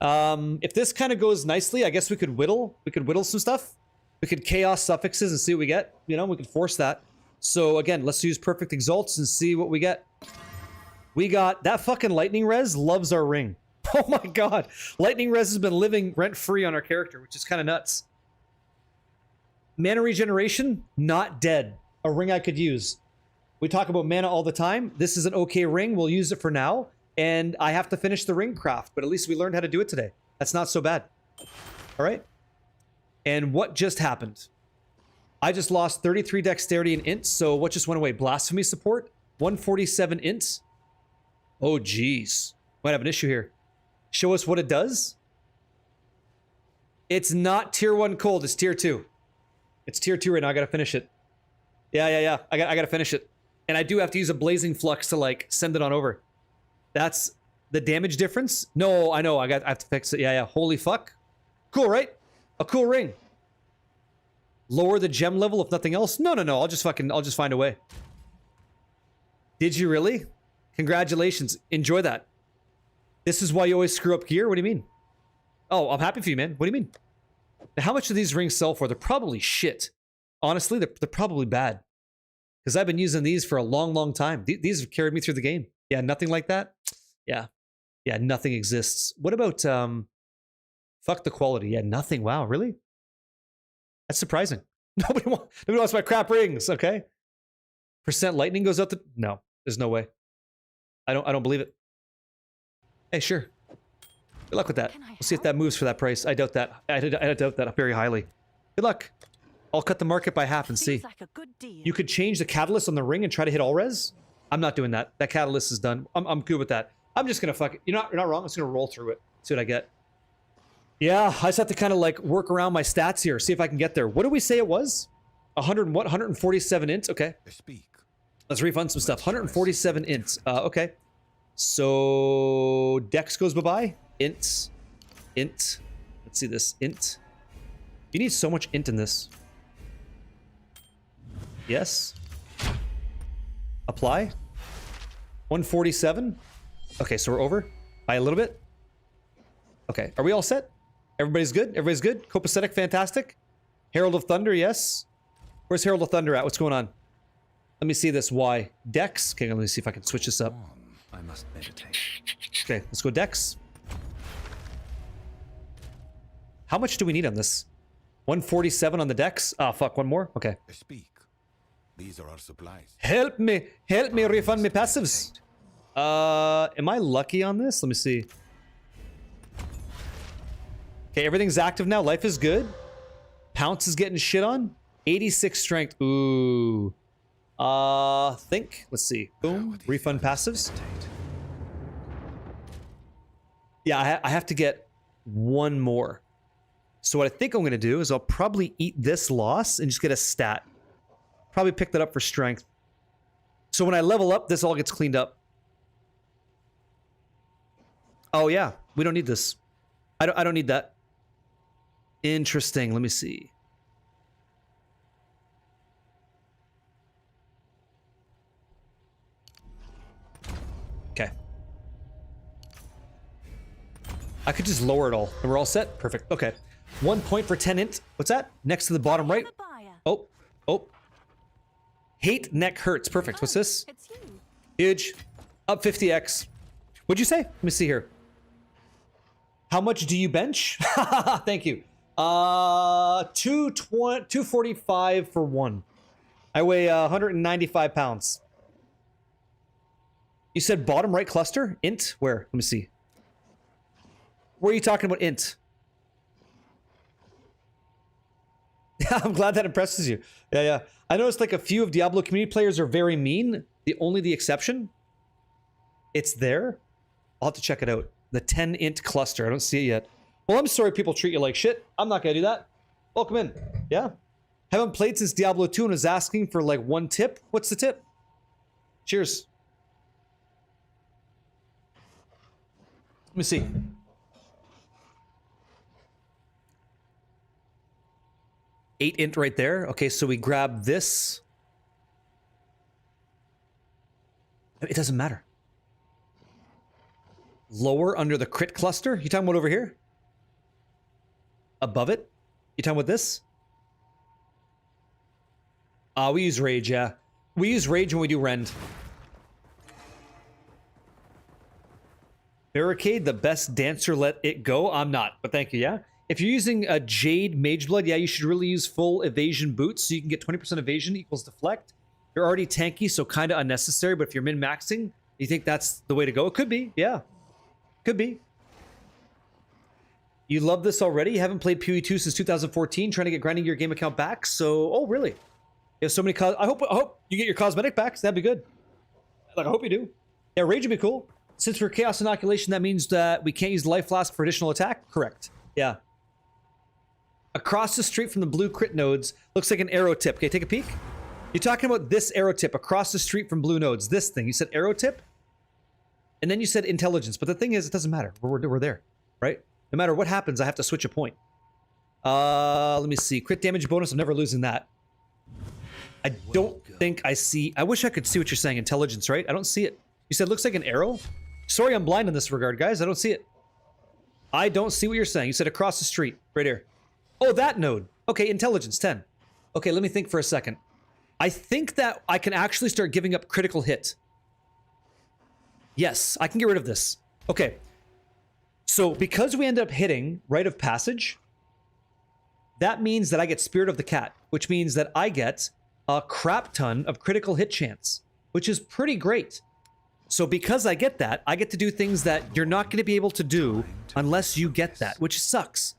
If this kind of goes nicely, I guess we could whittle. We could whittle some stuff. We could chaos suffixes and see what we get. You know, we could force that. So again, let's use perfect exalts and see what we get. We got that fucking lightning res loves our ring. Oh my god, lightning res has been living rent free on our character, which is kind of nuts. Mana regeneration, not dead. A ring I could use. We talk about mana all the time. This is an okay ring. We'll use it for now. And I have to finish the ring craft, but at least we learned how to do it today. That's not so bad. All right. And what just happened? I just lost 33 dexterity and int. So what just went away? Blasphemy support, 147 int. Oh, geez. Might have an issue here. Show us what it does. It's not tier 1 cold. It's tier 2. It's tier 2 right now. I got to finish it. Yeah. I got to finish it. And I do have to use a blazing flux to, like, send it on over. That's the damage difference. No, I know. I have to fix it. Yeah. Holy fuck. Cool, right? A cool ring. Lower the gem level if nothing else. No. I'll just find a way. Did you really? Congratulations. Enjoy that. This is why you always screw up gear? What do you mean? Oh, I'm happy for you, man. What do you mean? Now, how much do these rings sell for? They're probably shit. Honestly, they're probably bad. Because I've been using these for a long, long time. These have carried me through the game. Yeah, nothing like that? Yeah, nothing exists. What about, fuck the quality? Yeah, nothing. Wow, really? That's surprising. Nobody wants my crap rings, okay? Percent lightning goes out the... No, there's no way. I don't believe it. Hey, sure. Good luck with that. We'll see if that moves for that price. I doubt that. I doubt that very highly. Good luck. I'll cut the market by half and see.
Like a good deal.
You could change the catalyst on the ring and try to hit all res? I'm not doing that. That catalyst is done. I'm good with that. I'm just gonna fuck it. You're not wrong. I'm just gonna roll through it. See what I get. Yeah, I just have to kind of like work around my stats here. See if I can get there. What did we say it was? 100 what? 147 ints? Okay. Let's refund some stuff. 147 ints. Okay. So Dex goes bye-bye. Int. Let's see this. Int. You need so much int in this. Yes. Apply. 147. Okay, so we're over by a little bit. Okay, are we all set? Everybody's good? Everybody's good? Copacetic, fantastic. Herald of Thunder, yes. Where's Herald of Thunder at? What's going on? Let me see this. Y. Dex. Okay, let me see if I can switch this up.
I must meditate.
Okay, let's go Dex. How much do we need on this? 147 on the Dex? Ah, fuck, one more? Okay.
Speak. These are our supplies.
Help me refund me passives. Am I lucky on this? Let me see. Okay, everything's active now. Life is good. Pounce is getting shit on. 86 strength. Ooh. Think. Let's see. Boom. Refund passives. Yeah, I have to get one more. So what I think I'm going to do is I'll probably eat this loss and just get a stat. Probably pick that up for strength. So when I level up, this all gets cleaned up. Oh yeah, we don't need this. I don't need that. Interesting. Let me see. I could just lower it all. And we're all set? Perfect. Okay. 1 point for 10 int. What's that? Next to the bottom right.
The buyer.
Oh. Oh. Hate neck hurts. Perfect. What's this?
It's you.
Huge. Up 50x. What'd you say? Let me see here. How much do you bench? Thank you. 245 for one. I weigh 195 pounds. You said bottom right cluster? Int? Where? Let me see. Where are you talking about int? Yeah, I'm glad that impresses you. Yeah, yeah. I noticed like a few of Diablo community players are very mean. Only the exception. It's there. I'll have to check it out. The 10 int cluster. I don't see it yet. Well, I'm sorry people treat you like shit. I'm not gonna do that. Welcome in. Yeah. Haven't played since Diablo 2 and was asking for like one tip. What's the tip? Cheers. Let me see. Eight int right there. Okay, so we grab this. It doesn't matter. Lower under the crit cluster? You talking about over here? Above it? You talking about this? We use rage, yeah. We use rage when we do rend. Barricade, the best dancer, let it go. I'm not, but thank you, yeah? If you're using a Jade Mage Blood, yeah, you should really use full evasion boots so you can get 20% evasion equals deflect. You're already tanky, so kind of unnecessary, but if you're min-maxing, you think that's the way to go? It could be, yeah. Could be. You love this already? You haven't played PoE2 since 2014, trying to get grinding your game account back, so... Oh, really? You have so many... I hope you get your cosmetic back, that'd be good. Like, I hope you do. Yeah, rage would be cool. Since we're Chaos Inoculation, that means that we can't use Life Flask for additional attack? Correct. Yeah. Across the street from the blue crit nodes, looks like an arrow tip. Okay, take a peek. You're talking about this arrow tip across the street from blue nodes. This thing. You said arrow tip? And then you said intelligence. But the thing is, it doesn't matter. We're there, right? No matter what happens, I have to switch a point. Let me see. Crit damage bonus. I'm never losing that. I don't think I see... I wish I could see what you're saying. Intelligence, right? I don't see it. You said looks like an arrow? Sorry, I'm blind in this regard, guys. I don't see it. I don't see what you're saying. You said across the street. Right here. Oh, that node. Okay, intelligence, 10. Okay, let me think for a second. I think that I can actually start giving up critical hit. Yes, I can get rid of this. Okay. So, because we end up hitting Rite of Passage, that means that I get Spirit of the Cat, which means that I get a crap ton of critical hit chance, which is pretty great. So because I get that, I get to do things that you're not going to be able to do unless you get that, which sucks.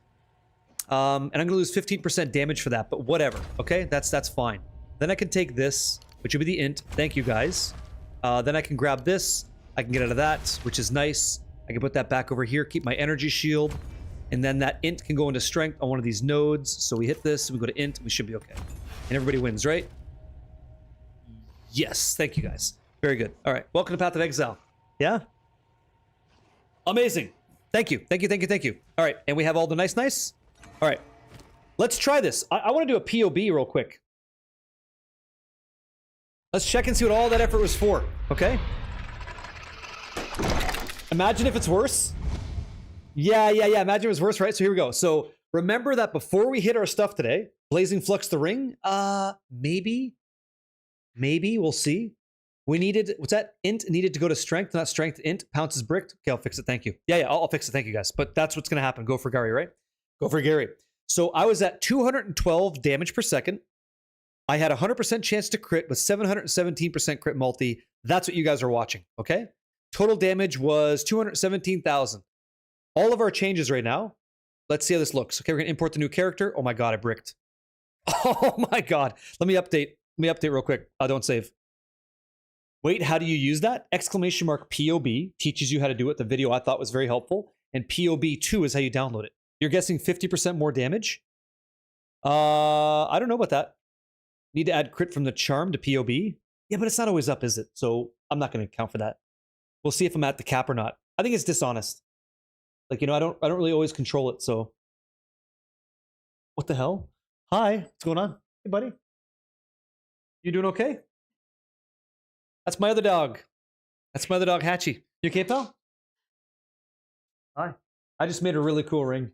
And I'm going to lose 15% damage for that, but whatever, okay? That's fine. Then I can take this, which would be the int. Thank you, guys. Then I can grab this. I can get out of that, which is nice. I can put that back over here, keep my energy shield. And then that int can go into strength on one of these nodes. So we hit this, we go to int, we should be okay. And everybody wins, right? Yes, thank you, guys. Very good. All right, welcome to Path of Exile. Yeah? Amazing. Thank you, thank you, thank you, thank you. All right, and we have all the nice. All right, let's try this. I want to do a POB real quick. Let's check and see what all that effort was for, okay? Imagine if it's worse. Yeah, imagine it was worse, right? So here we go. So remember that before we hit our stuff today, Blazing Flux the Ring, maybe, we'll see. We needed, what's that? Int needed to go to strength, not strength. Int, pounces bricked. Okay, I'll fix it. Thank you. Yeah, I'll fix it. Thank you, guys. But that's what's going to happen. Go for Gary, right? Go for Gary. So I was at 212 damage per second. I had 100% chance to crit with 717% crit multi. That's what you guys are watching, okay? Total damage was 217,000. All of our changes right now. Let's see how this looks. Okay, we're going to import the new character. Oh my God, I bricked. Oh my God. Let me update. Real quick. Don't save. Wait, how do you use that? Exclamation mark POB teaches you how to do it. The video I thought was very helpful. And POB2 is how you download it. You're guessing 50% more damage? I don't know about that. Need to add crit from the charm to POB? Yeah, but it's not always up, is it? So I'm not going to count for that. We'll see if I'm at the cap or not. I think it's dishonest. Like, you know, I don't really always control it, so. What the hell? Hi, what's going on? Hey, buddy. You doing okay? That's my other dog. That's my other dog, Hatchie. You okay, pal? Hi. I just made a really cool ring.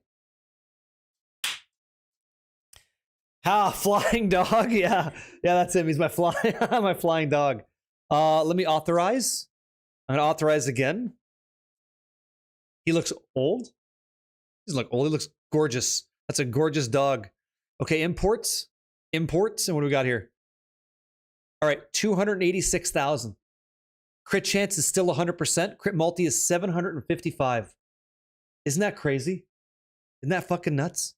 Ah, flying dog. Yeah, that's him. He's my my flying dog. Let me authorize. I'm gonna authorize again. He looks old. He doesn't look old. He looks gorgeous. That's a gorgeous dog. Okay, imports, and what do we got here? All right, 286,000. Crit chance is still 100%. Crit multi is 755. Isn't that crazy? Isn't that fucking nuts?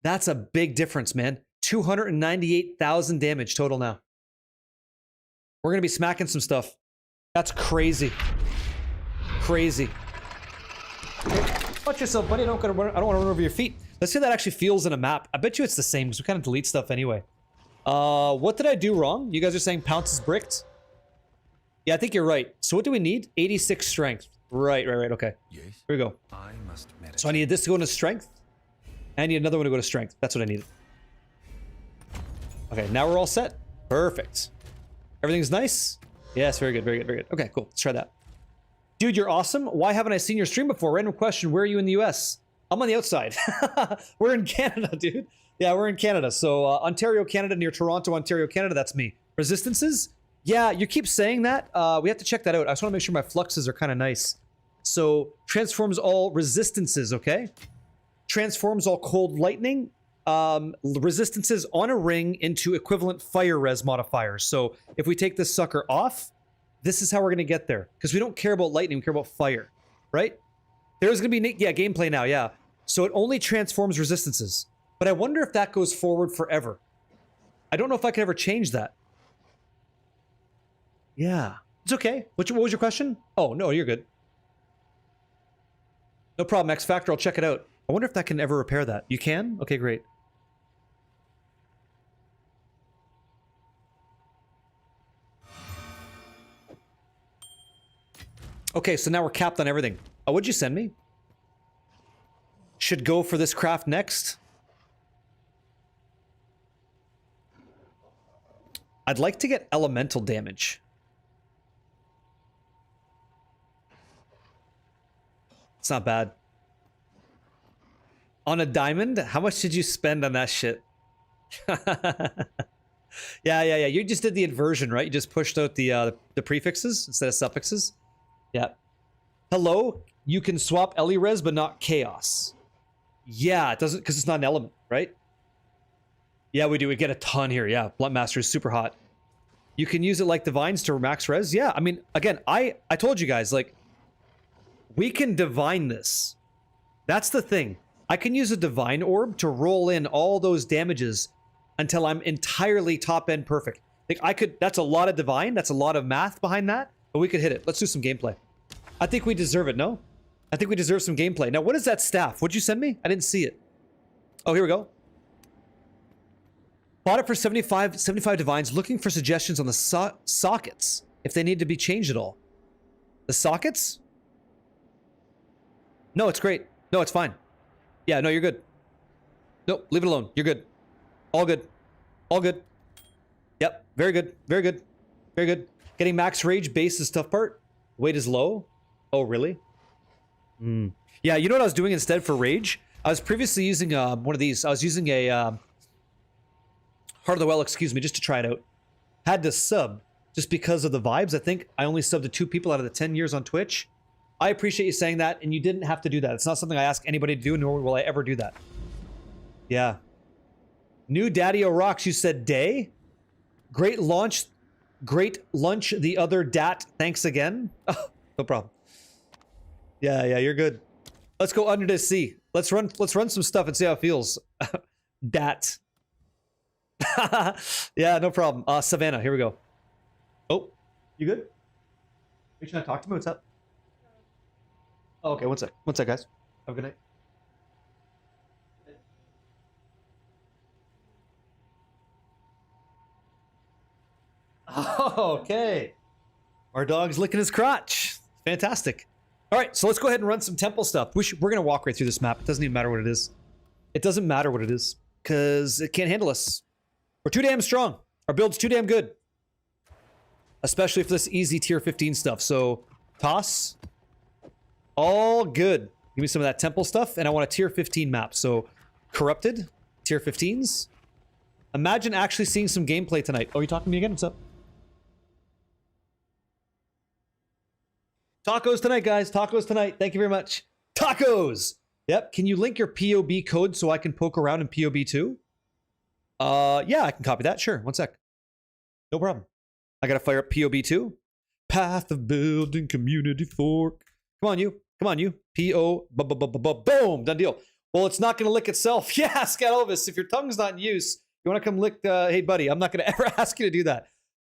That's a big difference, man. 298,000 damage total now. We're gonna be smacking some stuff. That's crazy. Crazy. Watch yourself, buddy. I don't want to run over your feet. Let's see how that actually feels in a map. I bet you it's the same because we kind of delete stuff anyway. What did I do wrong? You guys are saying Pounce is bricked? Yeah, I think you're right. So what do we need? 86 strength. Right. Okay.
Yes.
Here we go.
I must meditate.
So I needed this to go into strength. And I need another one to go to strength. That's what I needed. Okay, now we're all set. Perfect. Everything's nice? Yes, very good, very good, very good. Okay, cool. Let's try that. Dude, you're awesome. Why haven't I seen your stream before? Random question. Where are you in the US? I'm on the outside. We're in Canada, dude. Yeah, we're in Canada. So Ontario, Canada, near Toronto, Ontario, Canada. That's me. Resistances? Yeah, you keep saying that. We have to check that out. I just want to make sure my fluxes are kind of nice. So transforms all resistances, okay? Transforms all cold lightning resistances on a ring into equivalent fire res modifiers. So if we take this sucker off, this is how we're going to get there. Because we don't care about lightning, we care about fire, right? There's going to be, yeah, gameplay now, yeah. So it only transforms resistances. But I wonder if that goes forward forever. I don't know if I can ever change that. Yeah. It's okay. What was your question? Oh, no, you're good. No problem, X Factor. I'll check it out. I wonder if that can ever repair that. You can? Okay, great. Okay, so now we're capped on everything. Oh, what'd you send me? Should go for this craft next. I'd like to get elemental damage. It's not bad. On a diamond? How much did you spend on that shit? Yeah. You just did the inversion, right? You just pushed out the prefixes instead of suffixes. Yeah. Hello? You can swap Elirez, but not Chaos. Yeah, it doesn't, because it's not an element, right? Yeah, we do. We get a ton here. Yeah, Blunt Master is super hot. You can use it like Divines to max res. Yeah, I mean, again, I told you guys, like, we can divine this. That's the thing. I can use a Divine Orb to roll in all those damages until I'm entirely top-end perfect. Like, I could, that's a lot of Divine. That's a lot of math behind that. But we could hit it. Let's do some gameplay. I think we deserve it, no? I think we deserve some gameplay. Now, what is that staff? What'd you send me? I didn't see it. Oh, here we go. Bought it for 75 divines, looking for suggestions on the sockets, if they need to be changed at all. The sockets? No, it's great. No, it's fine. Yeah, no, you're good. Nope, leave it alone. You're good. All good. All good. Yep, very good. Very good. Very good. Getting max rage base is tough part. Weight is low. Oh, really? Yeah, you know what I was doing instead for rage? I was previously using one of these. I was using a Heart of the Well, excuse me, just to try it out. Had to sub just because of the vibes. I think I only subbed to 2 people out of the 10 years on Twitch. I appreciate you saying that, and you didn't have to do that. It's not something I ask anybody to do, nor will I ever do that. Yeah. New Daddy-O Rocks, you said day? Great lunch the other dat. Thanks again. Oh, no problem. Yeah, you're good. Let's go under the sea. Let's run some stuff and see how it feels. Dat. Yeah, no problem. Savannah, here we go. Oh, you good? Are you trying to talk to me? What's up? Oh, okay, one sec. One sec, guys. Have a good night. Okay. Our dog's licking his crotch. Fantastic. All right, so let's go ahead and run some temple stuff. We're going to walk right through this map. It doesn't even matter what it is. It doesn't matter what it is, because it can't handle us. We're too damn strong. Our build's too damn good. Especially for this easy tier 15 stuff. So, toss. All good. Give me some of that temple stuff, and I want a tier 15 map. So, corrupted, tier 15s. Imagine actually seeing some gameplay tonight. Oh, you talking to me again? What's up? Tacos tonight, guys. Tacos tonight. Thank you very much. Tacos! Yep. Can you link your POB code so I can poke around in POB too? Yeah, I can copy that. Sure. One sec. No problem. I gotta fire up POB too. Path of building community fork. Come on, you. Come on, you. Boom. Done deal. Well, it's not gonna lick itself. Yeah, Scat Elvis. If your tongue's not in use, you wanna come lick, hey buddy, I'm not gonna ever ask you to do that.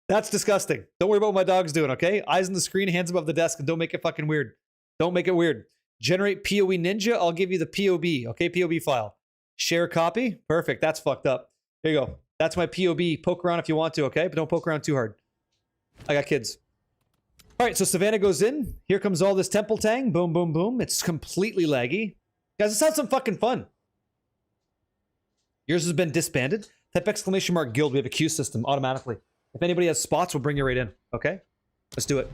That's disgusting. Don't worry about what my dog's doing, okay? Eyes on the screen, hands above the desk, and don't make it fucking weird. Don't make it weird. Generate POE Ninja. I'll give you the POB, okay? POB file. Share copy. Perfect. That's fucked up. There you go. That's my POB. Poke around if you want to, okay? But don't poke around too hard. I got kids. All right, so Savannah goes in. Here comes all this temple tang. Boom, boom, boom. It's completely laggy. Guys, let's have some fucking fun. Yours has been disbanded. Type exclamation mark guild. We have a queue system automatically. If anybody has spots, we'll bring you right in. Okay? Let's do it.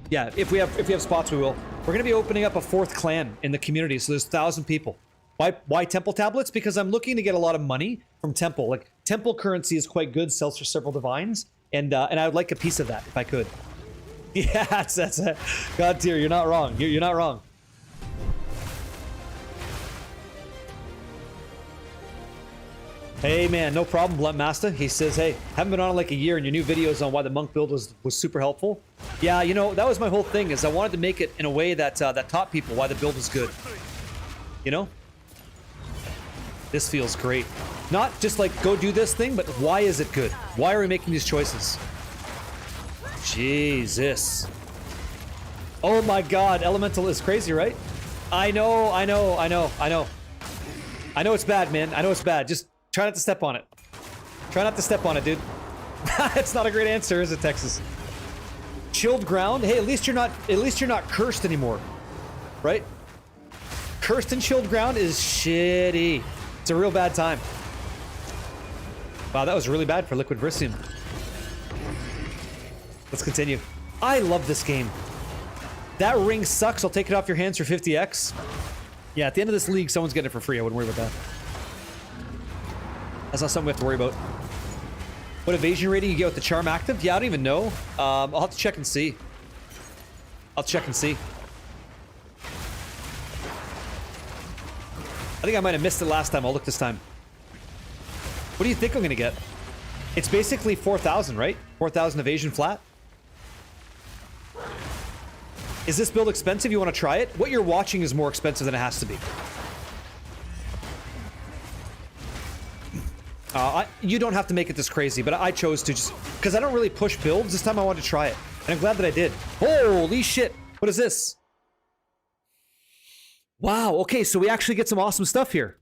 Yeah, if we have spots, we will. We're gonna be opening up a 4th clan in the community, so there's 1,000 people. Why temple tablets? Because I'm looking to get a lot of money from temple. Like, temple currency is quite good, sells for several divines, and I would like a piece of that if I could. Yeah, that's it. God tier, you're not wrong. You're not wrong. Hey man, no problem, Blunt Master. He says, hey, haven't been on in like a year and your new videos on why the monk build was super helpful. Yeah, you know, that was my whole thing, is I wanted to make it in a way that that taught people why the build was good. You know? This feels great. Not just like, go do this thing, but why is it good? Why are we making these choices? Jesus. Oh my god, Elemental is crazy, right? I know it's bad, man. I know it's bad. Just try not to step on it. Try not to step on it, dude. It's not a great answer, is it, Texas? Chilled ground? Hey, at least you're not cursed anymore. Right? Cursed and chilled ground is shitty. It's a real bad time. Wow, that was really bad for Liquid Versium. Let's continue. I love this game. That ring sucks. I'll take it off your hands for 50x. Yeah, at the end of this league, someone's getting it for free. I wouldn't worry about that. That's not something we have to worry about. What evasion rating you get with the charm active? Yeah, I don't even know. I'll have to check and see. I'll check and see. I think I might have missed it last time. I'll look this time. What do you think I'm gonna get? It's basically 4,000, right? 4,000 evasion flat. Is this build expensive? You want to try it? What you're watching is more expensive than it has to be. You don't have to make it this crazy, but I chose to just... Because I don't really push builds. This time I wanted to try it. And I'm glad that I did. Holy shit! What is this? Wow, okay, so we actually get some awesome stuff here.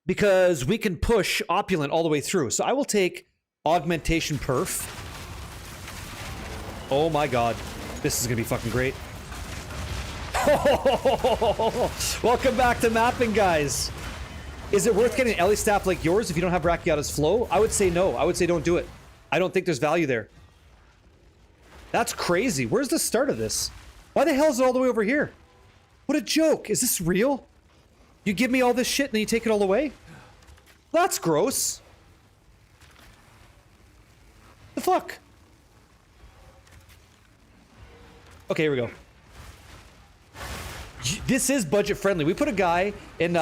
Because we can push Opulent all the way through. So I will take Augmentation Perf. Oh my god. This is gonna be fucking great. Welcome back to mapping, guys. Is it worth getting an Ellie staff like yours if you don't have Brachiota's flow? I would say no. I would say don't do it. I don't think there's value there. That's crazy. Where's the start of this? Why the hell is it all the way over here? What a joke. Is this real? You give me all this shit and then you take it all away? That's gross. The fuck? Okay, here we go. This is budget friendly. We put a guy in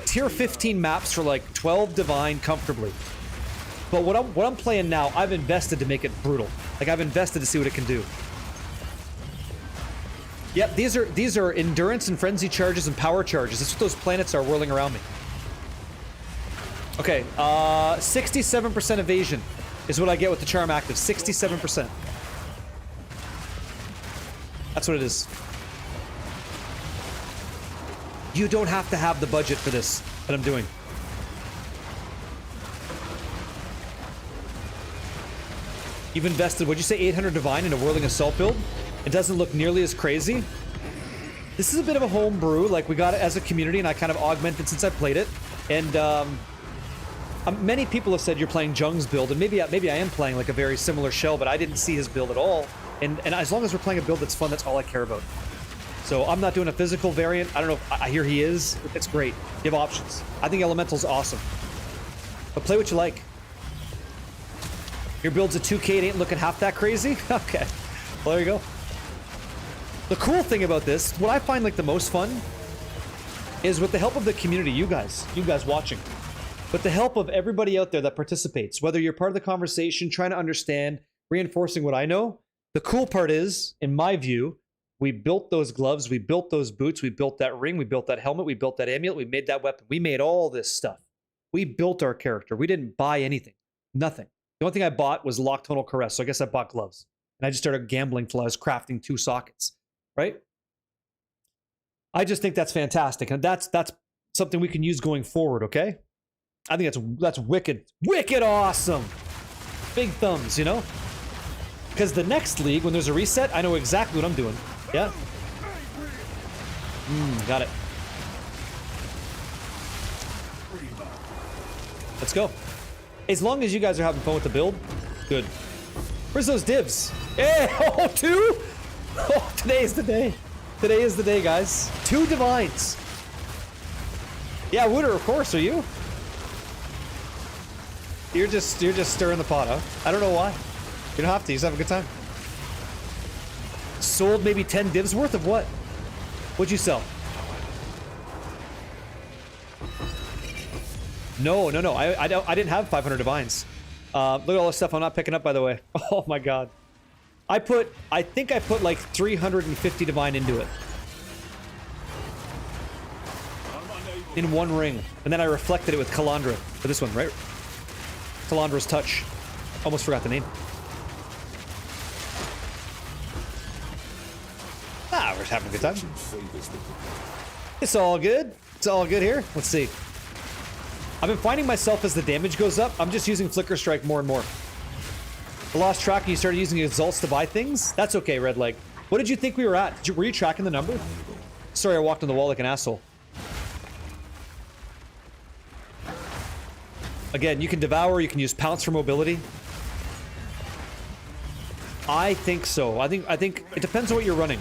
tier 15 maps for like 12 divine comfortably. But what I'm playing now, I've invested to make it brutal. Like, I've invested to see what it can do. Yep, these are endurance and frenzy charges and power charges. That's what those planets are whirling around me. Okay, 67% evasion is what I get with the charm active. 67%. That's what it is. You don't have to have the budget for this that I'm doing. You've invested, what'd you say, 800 divine in a whirling assault build? It doesn't look nearly as crazy. This is a bit of a homebrew, like we got it as a community and I kind of augmented since I played it. And many people have said you're playing Jung's build, and maybe I am playing like a very similar shell, but I didn't see his build at all. And as long as we're playing a build that's fun, that's all I care about. So I'm not doing a physical variant. I don't know if I hear he is. It's great. You have options. I think Elemental's awesome. But play what you like. Your build's a 2K, it ain't looking half that crazy? Okay. Well, there you go. The cool thing about this, what I find like the most fun, is with the help of the community, you guys watching, with the help of everybody out there that participates, whether you're part of the conversation, trying to understand, reinforcing what I know, the cool part is, in my view, we built those gloves, we built those boots, we built that ring, we built that helmet, we built that amulet, we made that weapon, we made all this stuff. We built our character. We didn't buy anything. Nothing. The only thing I bought was Nocturnal Caress, so I guess I bought gloves. And I just started gambling till I was crafting 2 sockets, right? I just think that's fantastic, and that's something we can use going forward, okay? I think that's wicked awesome. Big thumbs, you know? Because the next league, when there's a reset, I know exactly what I'm doing. Yeah? Got it. Let's go. As long as you guys are having fun with the build, good. Where's those divs? Hey, oh, 2? Oh, today is the day. Today is the day, guys. 2 divines. Yeah, Wooder, of course. Are you? You're just stirring the pot, huh? I don't know why. You don't have to. You just have a good time. Sold maybe 10 divs worth of what? What'd you sell? No. I didn't have 500 divines. Look at all the stuff I'm not picking up, by the way. Oh my god. I think I put like 350 divine into it. In one ring. And then I reflected it with Kalandra. For this one, right? Kalandra's touch. Almost forgot the name. Ah, we're having a good time. It's all good. It's all good here. Let's see. I've been finding myself as the damage goes up, I'm just using Flicker Strike more and more. I lost track and you started using exalts to buy things? That's okay, Red Leg. What did you think we were at? Were you tracking the number? Sorry, I walked on the wall like an asshole. Again, you can devour, you can use pounce for mobility. I think so. I think it depends on what you're running.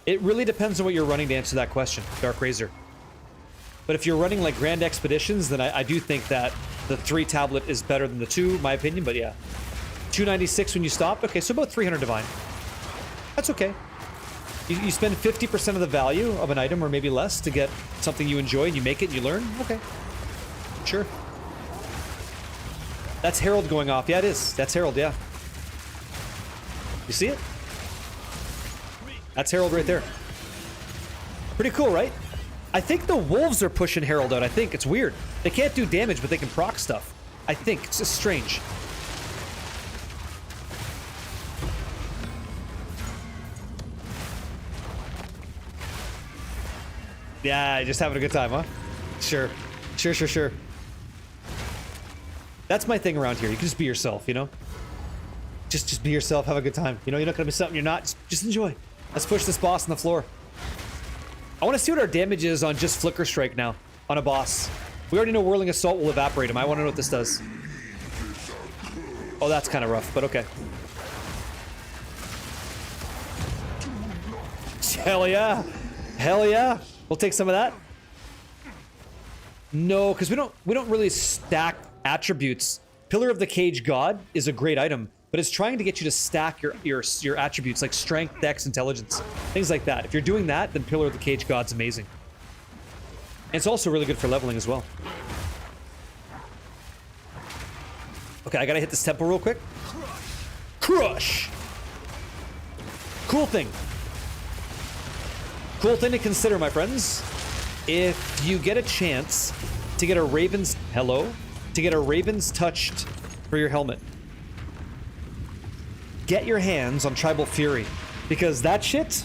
It really depends on what you're running to answer that question, Dark Razor. But if you're running like Grand Expeditions, then I do think that the 3 tablet is better than the 2, my opinion, but yeah. 296 when you stop? Okay, so about 300 divine. That's okay. You spend 50% of the value of an item, or maybe less, to get something you enjoy, and you make it and you learn? Okay. Sure. That's Herald going off. Yeah, it is. That's Herald, yeah. You see it? That's Herald right there. Pretty cool, right? I think the wolves are pushing Herald out. I think it's weird. They can't do damage, but they can proc stuff. I think it's just strange. Yeah, just having a good time, huh? Sure. Sure. That's my thing around here. You can just be yourself, you know? Just be yourself, have a good time. You know, you're not gonna be something you're not. Just enjoy. Let's push this boss on the floor. I want to see what our damage is on just Flicker Strike now, on a boss. We already know Whirling Assault will evaporate him. I want to know what this does. Oh, that's kind of rough, but okay. Hell yeah. Hell yeah. We'll take some of that. No, because we don't really stack attributes. Pillar of the Cage God is a great item, but it's trying to get you to stack your attributes like strength, dex, intelligence, things like that. If you're doing that, then Pillar of the Cage God's amazing. And it's also really good for leveling as well. Okay, I gotta hit this tempo real quick. Crush! Cool thing. Cool thing to consider, my friends. If you get a chance to get a Raven's... Hello? To get a Raven's Touched for your helmet, get your hands on Tribal Fury, because that shit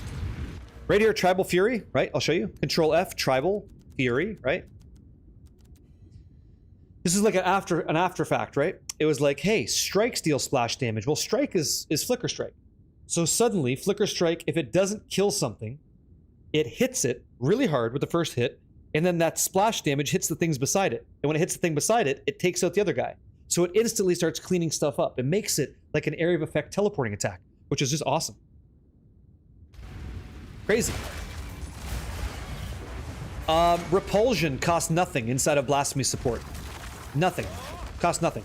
right here, Tribal Fury, right? I'll show you. Control F, Tribal Fury, right? This is like an after fact, right? It was like, hey, strikes deal splash damage. Well, strike is Flicker Strike. So suddenly, Flicker Strike, if it doesn't kill something, it hits it really hard with the first hit, and then that splash damage hits the things beside it. And when it hits the thing beside it, it takes out the other guy. So it instantly starts cleaning stuff up. It makes it like an area of effect teleporting attack, which is just awesome. Crazy. Repulsion costs nothing inside of Blasphemy support. Nothing. Costs nothing.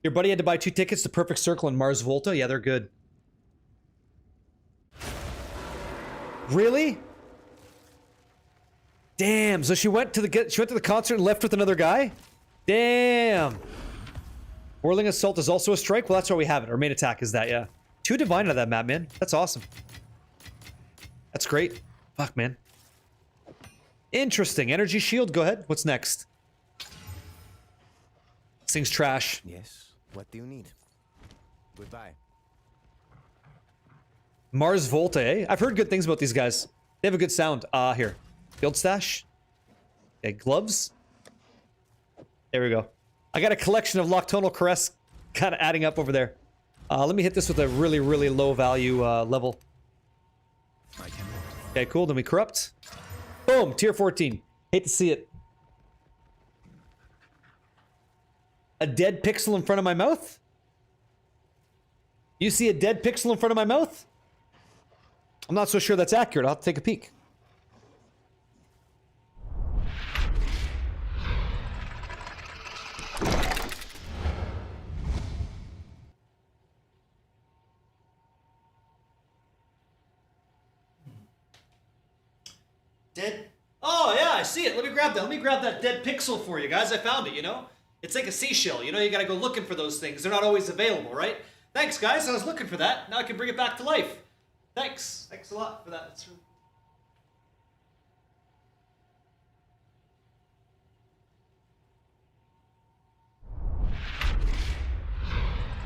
Your buddy had to buy 2 tickets to Perfect Circle and Mars Volta? Yeah, they're good. Really? Damn, so she went to the concert and left with another guy? Damn. Whirling Assault is also a strike? Well, that's why we have it. Our main attack is that, yeah. 2 divine out of that map, man. That's awesome. That's great. Fuck, man. Interesting. Energy shield, go ahead. What's next? This thing's trash.
Yes. What do you need? Goodbye.
Mars Volta, eh? I've heard good things about these guys. They have a good sound. Here. Field stash. Okay, gloves. There we go. I got a collection of Nocturnal Caress kind of adding up over there. Let me hit this with a really, really low value level. Okay, cool. Then we corrupt. Boom! Tier 14. Hate to see it. A dead pixel in front of my mouth? You see a dead pixel in front of my mouth? I'm not so sure that's accurate. I'll have to take a peek. Dead? Oh, yeah, I see it. Let me grab that. Let me grab that dead pixel for you guys. I found it, you know? It's like a seashell. You know, you gotta go looking for those things. They're not always available, right? Thanks, guys. I was looking for that. Now I can bring it back to life. Thanks. Thanks a lot for that. That's...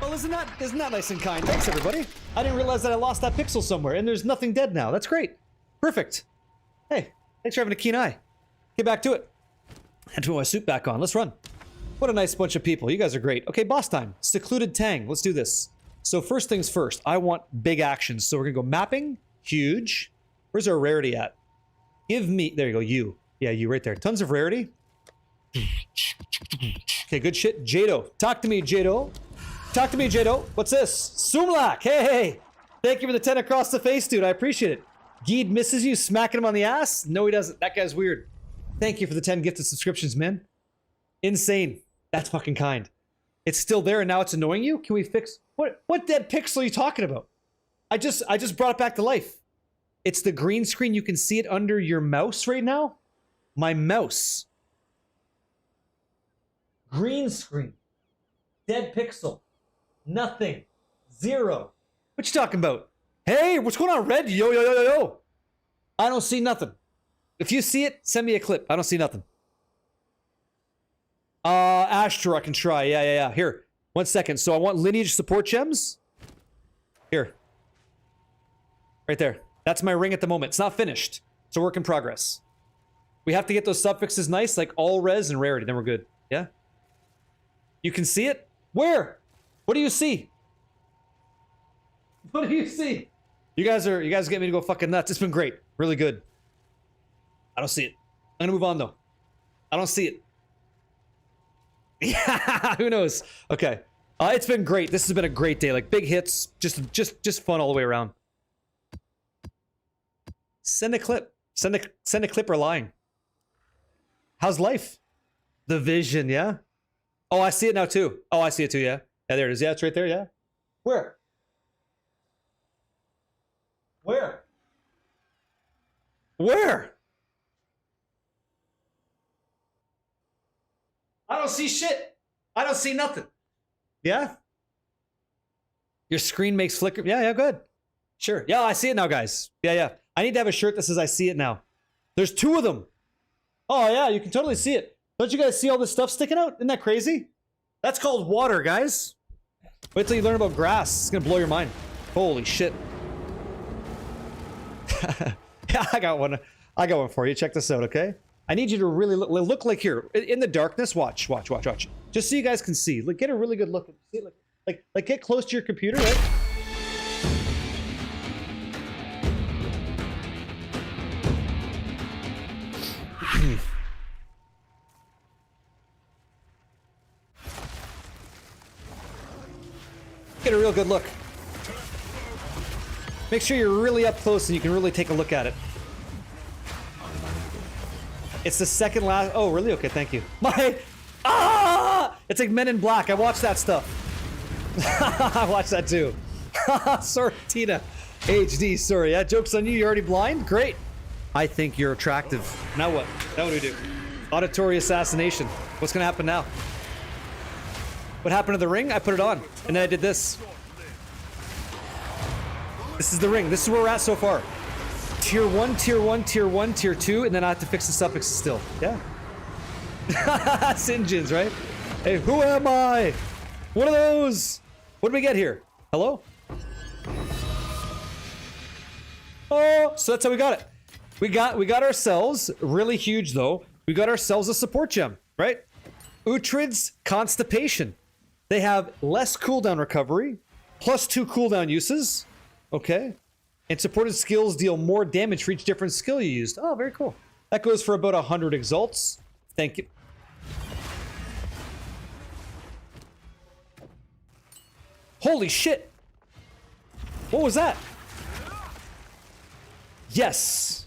Well, isn't that nice and kind? Thanks, everybody. I didn't realize that I lost that pixel somewhere, and there's nothing dead now. That's great. Perfect. Hey, thanks for having a keen eye. Get back to it. And put my suit back on. Let's run. What a nice bunch of people. You guys are great. Okay, boss time. Secluded Tang. Let's do this. So first things first. I want big actions. So we're going to go mapping. Huge. Where's our rarity at? Give me... There you go. You. Yeah, you right there. Tons of rarity. Okay, good shit. Jado. Talk to me, Jado. Talk to me, Jado. What's this? Sumlak. Hey. Thank you for the 10 across the face, dude. I appreciate it. Geed misses you, smacking him on the ass? No, he doesn't. That guy's weird. Thank you for the 10 gifted subscriptions, man. Insane. That's fucking kind. It's still there and now it's annoying you? Can we fix... What dead pixel are you talking about? I just brought it back to life. It's the green screen. You can see it under your mouse right now. My mouse. Green screen. Dead pixel. Nothing. Zero. What you talking about? Hey, what's going on, Red? Yo, yo, yo, yo, yo. I don't see nothing. If you see it, send me a clip. I don't see nothing. Astro, I can try. Yeah. Here, 1 second. So I want lineage support gems. Here. Right there. That's my ring at the moment. It's not finished. It's a work in progress. We have to get those suffixes nice, like all res and rarity. Then we're good. Yeah? You can see it? Where? What do you see? What do you see? You guys get me to go fucking nuts. It's been great. Really good. I don't see it. I'm gonna move on though. I don't see it. Yeah, who knows? Okay. It's been great. This has been a great day. Like big hits, just fun all the way around. Send a clip. Send a clip or lying. How's life? The vision, yeah? Oh, I see it now too. Oh, I see it too, yeah. Yeah, there it is. Yeah, it's right there, yeah. Where? Where? Where? I don't see shit. I don't see nothing. Yeah? Your screen makes flicker. Yeah, good. Sure. Yeah, I see it now, guys. Yeah. I need to have a shirt that says I see it now. There's 2 of them. Oh, yeah, you can totally see it. Don't you guys see all this stuff sticking out? Isn't that crazy? That's called water, guys. Wait till you learn about grass. It's gonna blow your mind. Holy shit. Yeah, I got one. I got one for you. Check this out, okay? I need you to really look like here in the darkness. Watch. Just so you guys can see. Like, get a really good look. See, like get close to your computer, right? Get a real good look. Make sure you're really up close and you can really take a look at it. It's the second last. Oh, really? Okay, thank you. It's like Men in Black. I watched that stuff. I watched that too. Sorry, Tina. HD, sorry. Yeah, joke's on you. You're already blind? Great. I think you're attractive. Now what? Now what do we do? Auditory assassination. What's gonna happen now? What happened to the ring? I put it on. And then I did this. This is the ring. This is where we're at so far. Tier 1, Tier 1, Tier 1, Tier 2, and then I have to fix the suffixes still. Yeah. Sinjins, right? Hey, who am I? One of those. What did we get here? Hello? Oh, so that's how we got it. We got ourselves, really huge though, we got ourselves a support gem, right? Uhtred's Constipation. They have less cooldown recovery, +2 cooldown uses, okay? And supported skills deal more damage for each different skill you used. Oh, very cool. That goes for about 100 exalts. Thank you. Holy shit! What was that? Yes.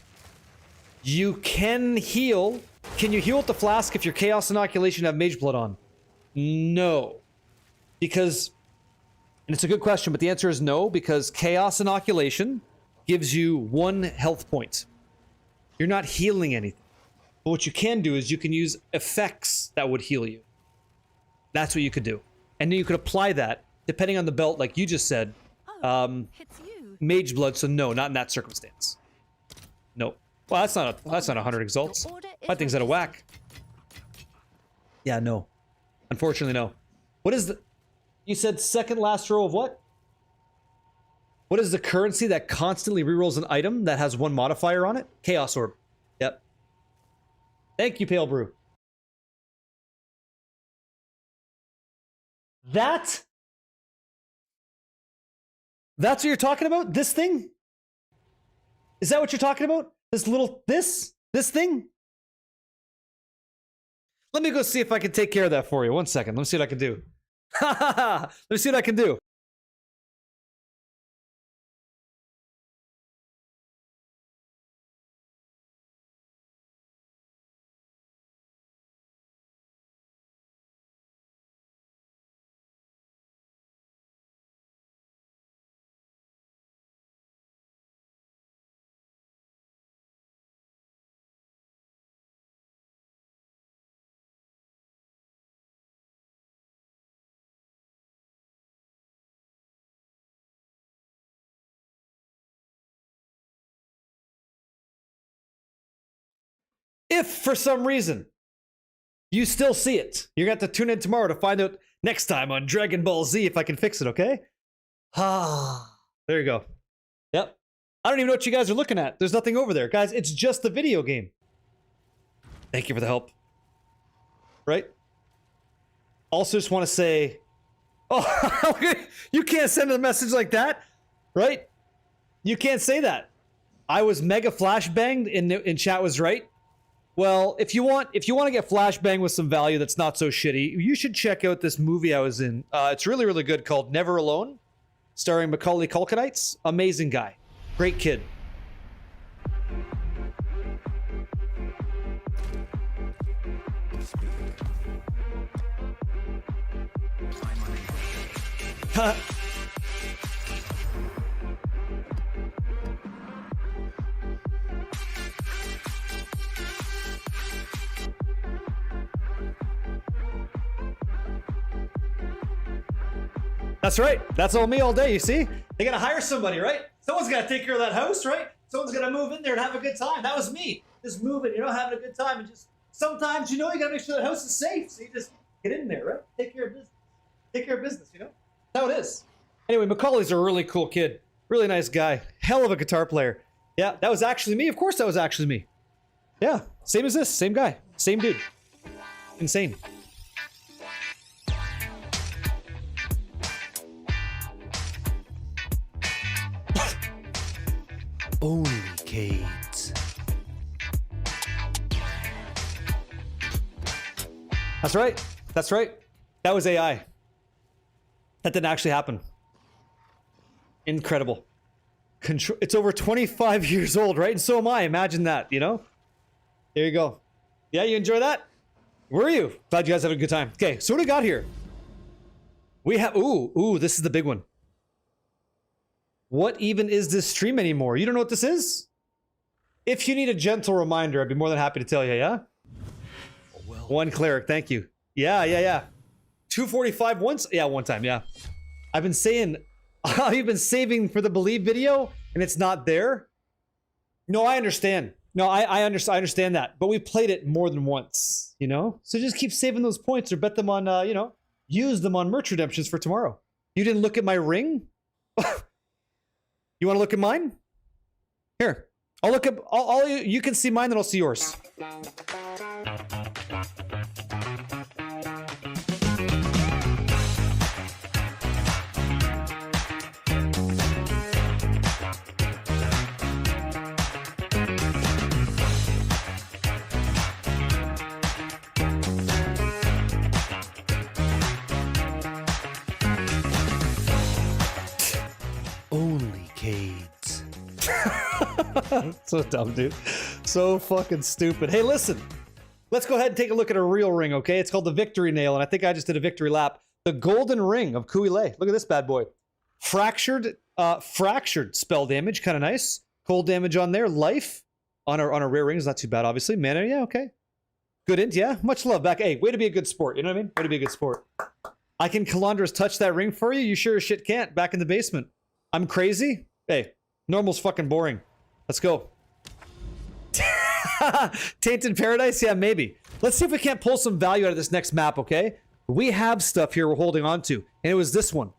You can heal. Can you heal with the flask if your Chaos Inoculation have Mage Blood on? No. Because, and it's a good question, but the answer is no, because Chaos Inoculation gives you 1 health point. You're not healing anything. But what you can do is you can use effects that would heal you. That's what you could do. And then you could apply that, depending on the belt, like you just said,
It's you.
Mage Blood, so no, not in that circumstance. No. Well, that's not 100 exalts.
Your order is
My thing's out of whack. Yeah, no. Unfortunately, no. What is the... You said second last row of what? What is the currency that constantly rerolls an item that has 1 modifier on it? Chaos Orb. Yep. Thank you, Pale Brew. That's what you're talking about? This thing? Is that what you're talking about? This thing? Let me go see if I can take care of that for you. 1 second. Let me see what I can do. Let me see what I can do. If for some reason you still see it, you're going to have to tune in tomorrow to find out next time on Dragon Ball Z if I can fix it, okay? There you go. Yep. I don't even know what you guys are looking at. There's nothing over there. Guys, it's just the video game. Thank you for the help. Right? Also just want to say... Oh, you can't send a message like that, right? You can't say that. I was mega flashbanged and chat was right. Well, if you want to get flashbang with some value that's not so shitty, you should check out this movie I was in. It's really, really good, called Never Alone, starring Macaulay Culkinites. Amazing guy. Great kid. That's right. That's all me all day, you see? They gotta hire somebody, right? Someone's gotta take care of that house, right? Someone's gotta move in there and have a good time. That was me. Just moving, having a good time. And just sometimes, you gotta make sure that house is safe. So you just get in there, right? Take care of business. Take care of business, That's how it is. Anyway, Macaulay's a really cool kid. Really nice guy. Hell of a guitar player. Yeah, that was actually me. Of course that was actually me. Yeah, same as this. Same guy. Same dude. Insane. Barricade. That's right. That's right. That was AI. That didn't actually happen. Incredible. It's over 25 years old, right? And so am I. Imagine that, There you go. Yeah, you enjoy that? Were you? Glad you guys had a good time. Okay, so what do we got here? We have, ooh, this is the big one. What even is this stream anymore? You don't know what this is? If you need a gentle reminder, I'd be more than happy to tell you, yeah? One cleric, thank you. Yeah. 245 once? Yeah, one time, yeah. I've been saying, you've been saving for the Believe video, and it's not there? No, I understand. No, I understand that. But we played it more than once, you know? So just keep saving those points or bet them on, you know, use them on merch redemptions for tomorrow. You didn't look at my ring? You want to look at mine? Here. I'll look at, you can see mine, then I'll see yours.
Only Cades.
So dumb, dude. So fucking stupid. Hey, listen. Let's go ahead and take a look at a real ring, okay? It's called the Victory Nail, and I think I just did a victory lap. The Golden Ring of Kuile. Look at this bad boy. Fractured spell damage, kind of nice. Cold damage on there. Life on a rare ring is not too bad, obviously. Mana, yeah, okay. Good int, yeah. Much love back. Hey, way to be a good sport. You know what I mean? Way to be a good sport. I can Calandras touch that ring for you? You sure as shit can't. Back in the basement. I'm crazy? Hey, normal's fucking boring. Let's go. Tainted Paradise? Yeah, maybe. Let's see if we can't pull some value out of this next map, okay? We have stuff here we're holding on to, and it was this one.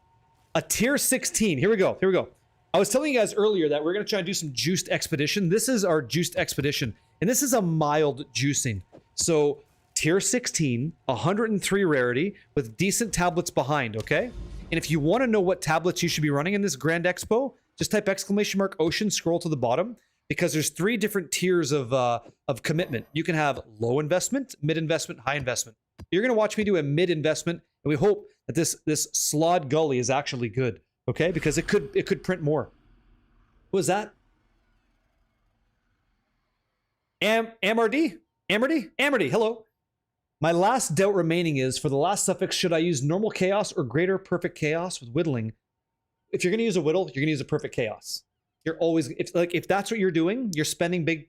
A tier 16. Here we go. I was telling you guys earlier that we're going to try and do some juiced expedition. This is our juiced expedition, and this is a mild juicing. So, tier 16, 103 rarity, with decent tablets behind, okay? And if you want to know what tablets you should be running in this Grand Expo, just type !ocean, scroll to the bottom, because there's 3 different tiers of commitment. You can have low investment, mid investment, high investment. You're going to watch me do a mid investment, and we hope that this Slod Gully is actually good, okay? Because it could print more. What was that? Amardy, hello. My last doubt remaining is, for the last suffix, should I use normal chaos or greater perfect chaos with whittling? If you're going to use a whittle, you're going to use a perfect chaos. You're always, if that's what you're doing, you're spending big,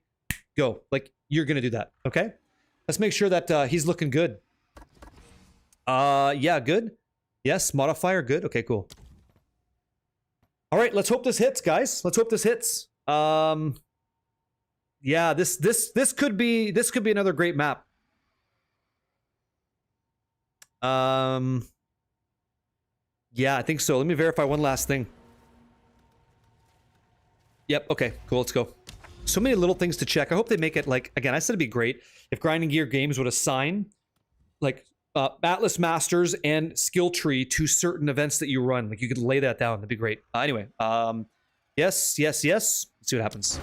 go. Like, you're going to do that, okay? Let's make sure that he's looking good. Yeah, good. Yes, modifier, good. Okay, cool. All right, let's hope this hits, guys. Let's hope this hits. Yeah, this could be another great map. Yeah, I think so. Let me verify one last thing. Yep, okay, cool, let's go. So many little things to check. I hope they make it, like, again, I said it'd be great if Grinding Gear Games would assign, like, Atlas Masters and Skill Tree to certain events that you run. Like, you could lay that down. That'd be great. Anyway, yes. Let's see what happens.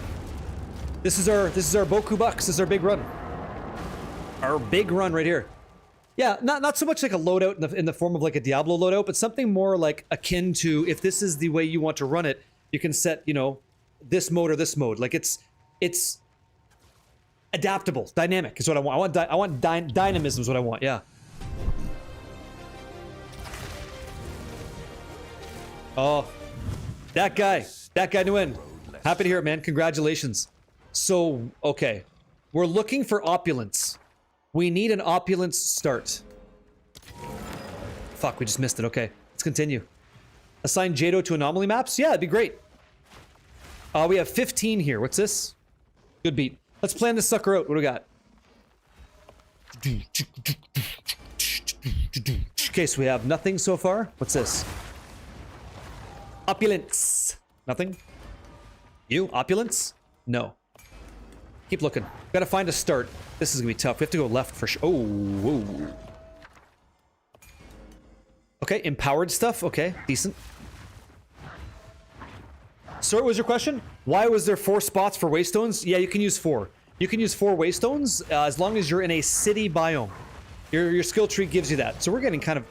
This is our Boku Bucks. This is our big run. Our big run right here. Yeah, not so much like a loadout in the form of like a Diablo loadout, but something more like akin to, if this is the way you want to run it, you can set, you know, this mode or this mode. Like it's adaptable, dynamic is what I want. I want dynamism is what I want. Yeah. Oh, that guy knew in. Happy to hear it, man. Congratulations. So, okay, we're looking for opulence. We need an opulence start. Fuck, we just missed it. Okay, let's continue. Assign Jado to anomaly maps? Yeah, that'd be great. We have 15 here. What's this? Good beat. Let's plan this sucker out. What do we got? Okay, so we have nothing so far. What's this? Opulence. Nothing? You? Opulence? No. Keep looking. Gotta find a start. This is gonna be tough. We have to go left for sure. Oh, whoa. Okay, empowered stuff. Okay, decent. So what was your question? Why was there 4 spots for waystones? Yeah, you can use 4. You can use 4 waystones as long as you're in a city biome. Your skill tree gives you that. So we're getting kind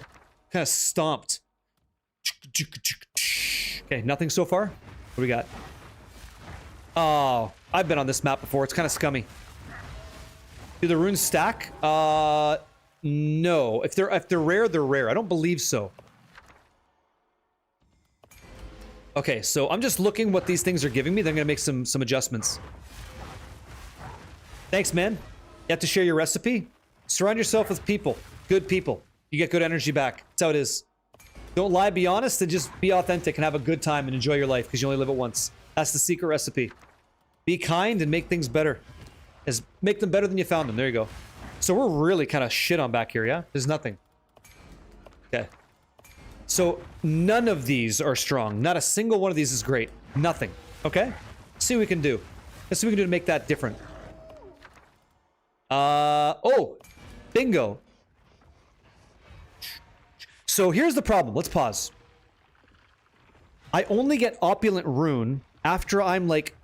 of stomped. Okay, nothing so far. What do we got? Oh, I've been on this map before. It's kind of scummy. Do the runes stack? No. If they're rare, they're rare. I don't believe so. Okay, so I'm just looking what these things are giving me. Then I'm gonna make some adjustments. Thanks, man. You have to share your recipe. Surround yourself with people, good people. You get good energy back. That's how it is. Don't lie, be honest, and just be authentic and have a good time and enjoy your life because you only live it once. That's the secret recipe. Be kind and make things better. Make them better than you found them. There you go. So we're really kind of shit on back here, yeah? There's nothing. Okay. So none of these are strong. Not a single one of these is great. Nothing. Okay? Let's see what we can do. Let's see what we can do to make that different. Oh! Bingo! So here's the problem. Let's pause. I only get Opulent Rune after I'm like...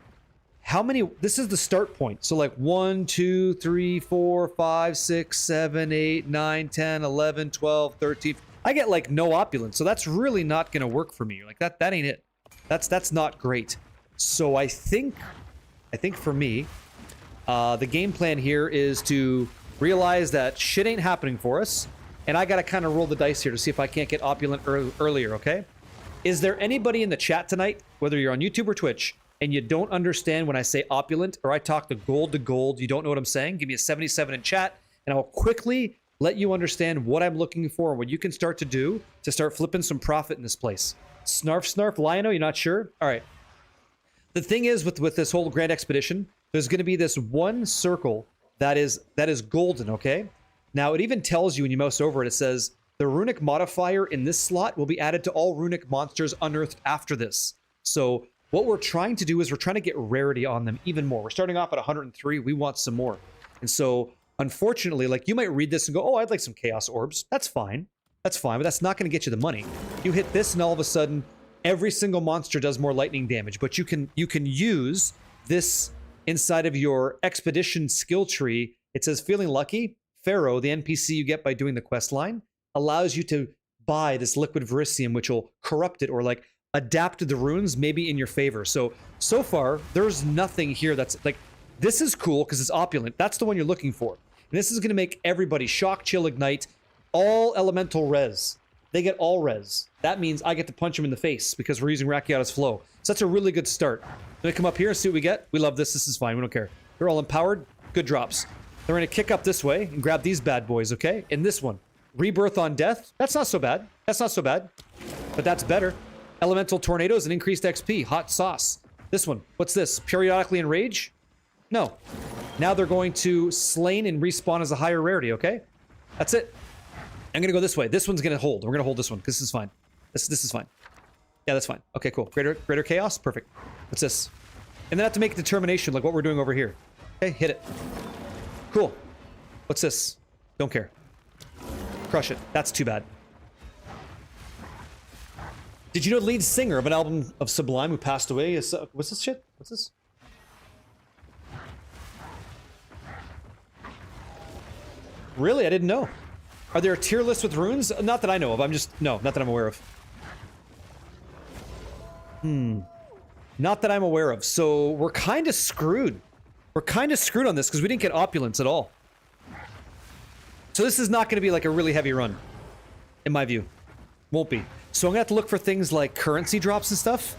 How many... This is the start point. So like 1, 2, 3, 4, 5, 6, 7, 8, 9, 10, 11, 12, 13... I get like no opulence, so that's really not gonna work for me. Like that ain't it. That's not great. So I think for me, the game plan here is to realize that shit ain't happening for us, and I gotta kind of roll the dice here to see if I can't get opulent earlier, okay? Is there anybody in the chat tonight, whether you're on YouTube or Twitch, and you don't understand when I say opulent, or I talk to gold, you don't know what I'm saying? Give me a 77 in chat, and I'll quickly let you understand what I'm looking for and what you can start to do to start flipping some profit in this place. Snarf, Lionel, you're not sure? All right. The thing is with this whole Grand Expedition, there's going to be this one circle that is golden, okay? Now, it even tells you when you mouse over it, it says, the runic modifier in this slot will be added to all runic monsters unearthed after this. So what we're trying to do is we're trying to get rarity on them even more. We're starting off at 103. We want some more. And so... Unfortunately, like, you might read this and go, oh, I'd like some Chaos Orbs. That's fine. That's fine, but that's not going to get you the money. You hit this and all of a sudden, every single monster does more lightning damage. But you can use this inside of your Expedition skill tree. It says, feeling lucky, Pharaoh, the NPC you get by doing the quest line, allows you to buy this liquid Verisium, which will corrupt it or, like, adapt the runes maybe in your favor. So far, there's nothing here that's, like, this is cool because it's opulent. That's the one you're looking for. And this is going to make everybody shock, chill, ignite, all elemental res. They get all res. That means I get to punch them in the face because we're using Rakiata's Flow. So that's a really good start. Let me come up here and see what we get. We love this. This is fine. We don't care. They're all empowered. Good drops. They're going to kick up this way and grab these bad boys, okay? And this one. Rebirth on Death. That's not so bad. That's not so bad. But that's better. Elemental Tornadoes and increased XP. Hot sauce. This one. What's this? Periodically Enrage? No. Now they're going to Slain and respawn as a higher rarity, okay? That's it. I'm gonna go this way. This one's gonna hold. We're gonna hold this one, because this is fine. This is fine. Yeah, that's fine. Okay, cool. Greater Chaos? Perfect. What's this? And then I have to make a determination, like what we're doing over here. Okay, hit it. Cool. What's this? Don't care. Crush it. That's too bad. Did you know the lead singer of an album of Sublime who passed away is... what's this shit? What's this? Really? I didn't know. Are there a tier list with runes? Not that I know of. No, not that I'm aware of. Not that I'm aware of. So we're kind of screwed. We're kind of screwed on this because we didn't get opulence at all. So this is not going to be like a really heavy run, in my view. Won't be. So I'm going to have to look for things like currency drops and stuff.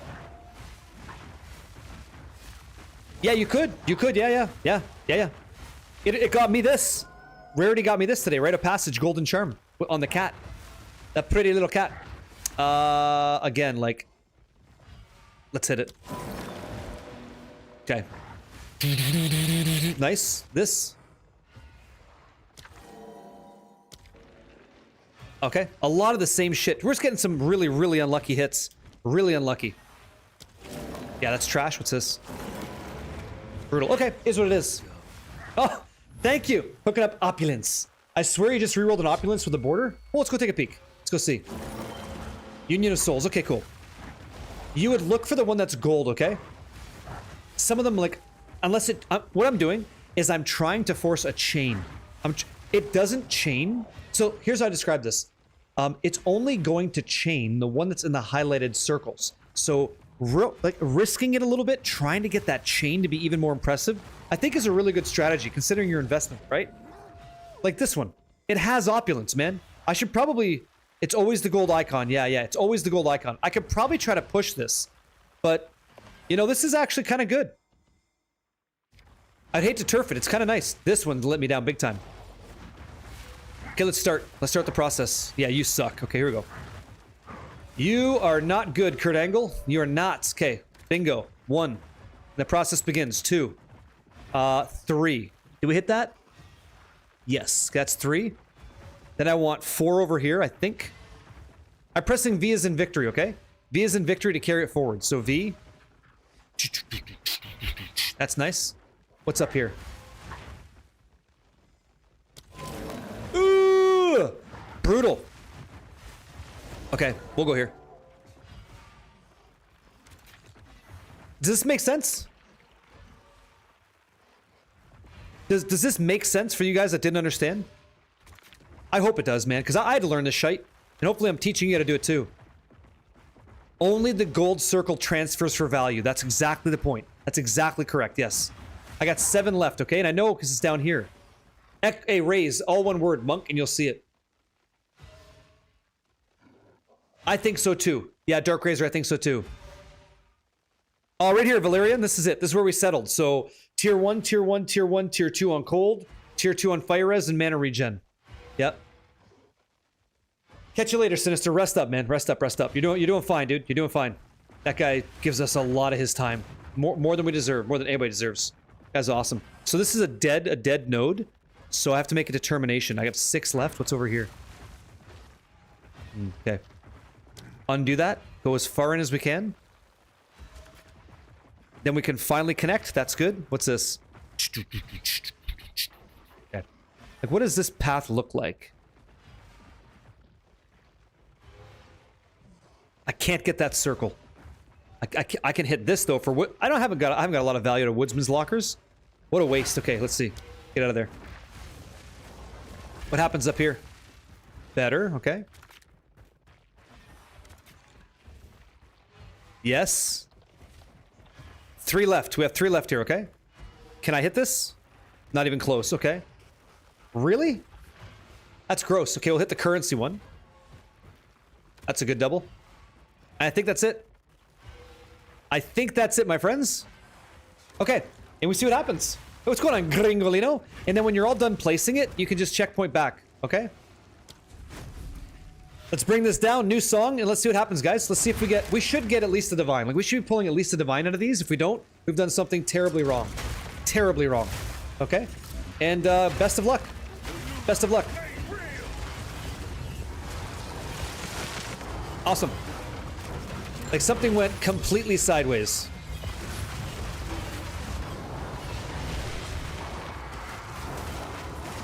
Yeah, you could. You could. Yeah. It got me this. Rarity got me this today, Rite of Passage, Golden Charm on the cat. That pretty little cat. Again, like, let's hit it. Okay. Nice. This. Okay. A lot of the same shit. We're just getting some really, really unlucky hits. Really unlucky. Yeah, that's trash. What's this? Brutal. Okay, is what it is. Oh! Thank you! Hooking up opulence. I swear you just rerolled an opulence with the border? Well, let's go take a peek. Let's go see. Union of Souls. Okay, cool. You would look for the one that's gold, okay? Some of them, like, unless it... what I'm doing is I'm trying to force a chain. It doesn't chain. So here's how I describe this. It's only going to chain the one that's in the highlighted circles. So, like, risking it a little bit, trying to get that chain to be even more impressive, I think is a really good strategy considering your investment, right? Like this one. It has opulence, man. I should probably... It's always the gold icon. Yeah, it's always the gold icon. I could probably try to push this. But, you know, this is actually kind of good. I'd hate to turf it. It's kind of nice. This one let me down big time. Okay, let's start. Let's start the process. Yeah, you suck. Okay, here we go. You are not good, Kurt Angle. You are not. Okay, bingo. 1. The process begins. 2. 3. Did we hit that? Yes, that's 3. Then I want 4 over here, I think. I'm pressing V as in victory, okay? V as in victory to carry it forward. So V. That's nice. What's up here? Ooh! Brutal. Okay, we'll go here. Does this make sense? Does this make sense for you guys that didn't understand? I hope it does, man, because I had to learn this shite. And hopefully I'm teaching you how to do it too. Only the gold circle transfers for value. That's exactly the point. That's exactly correct, yes. I got 7 left, okay? And I know because it's down here. A raise, all one word, monk, and you'll see it. I think so too. Yeah, Dark Razor, I think so too. Oh, right here, Valerian, this is it. This is where we settled. So, tier 1, tier 1, tier 1, tier 2 on cold, tier 2 on fire res, and mana regen. Yep. Catch you later, Sinister. Rest up, man. Rest up, rest up. You're doing fine, dude. You're doing fine. That guy gives us a lot of his time. More than we deserve. More than anybody deserves. That's awesome. So this is a dead node. So I have to make a determination. I have 6 left. What's over here? Okay. Undo that. Go as far in as we can. Then we can finally connect. That's good. What's this? Okay. Like, what does this path look like? I can't get that circle. I can hit this though for what I haven't got a lot of value to Woodsman's lockers. What a waste. Okay, let's see. Get out of there. What happens up here? Better, okay. Yes. 3 left. We have 3 left here, okay? Can I hit this? Not even close, okay. Really? That's gross. Okay, we'll hit the currency one. That's a good double. I think that's it. I think that's it, my friends. Okay, and we see what happens. Hey, what's going on, Gringolino? And then when you're all done placing it, you can just checkpoint back, okay? Let's bring this down, new song, and let's see what happens, guys. Let's see if we should get at least a divine. Like, we should be pulling at least a divine out of these. If we don't, we've done something terribly wrong. Terribly wrong, okay? And best of luck. Best of luck. Awesome. Like, something went completely sideways.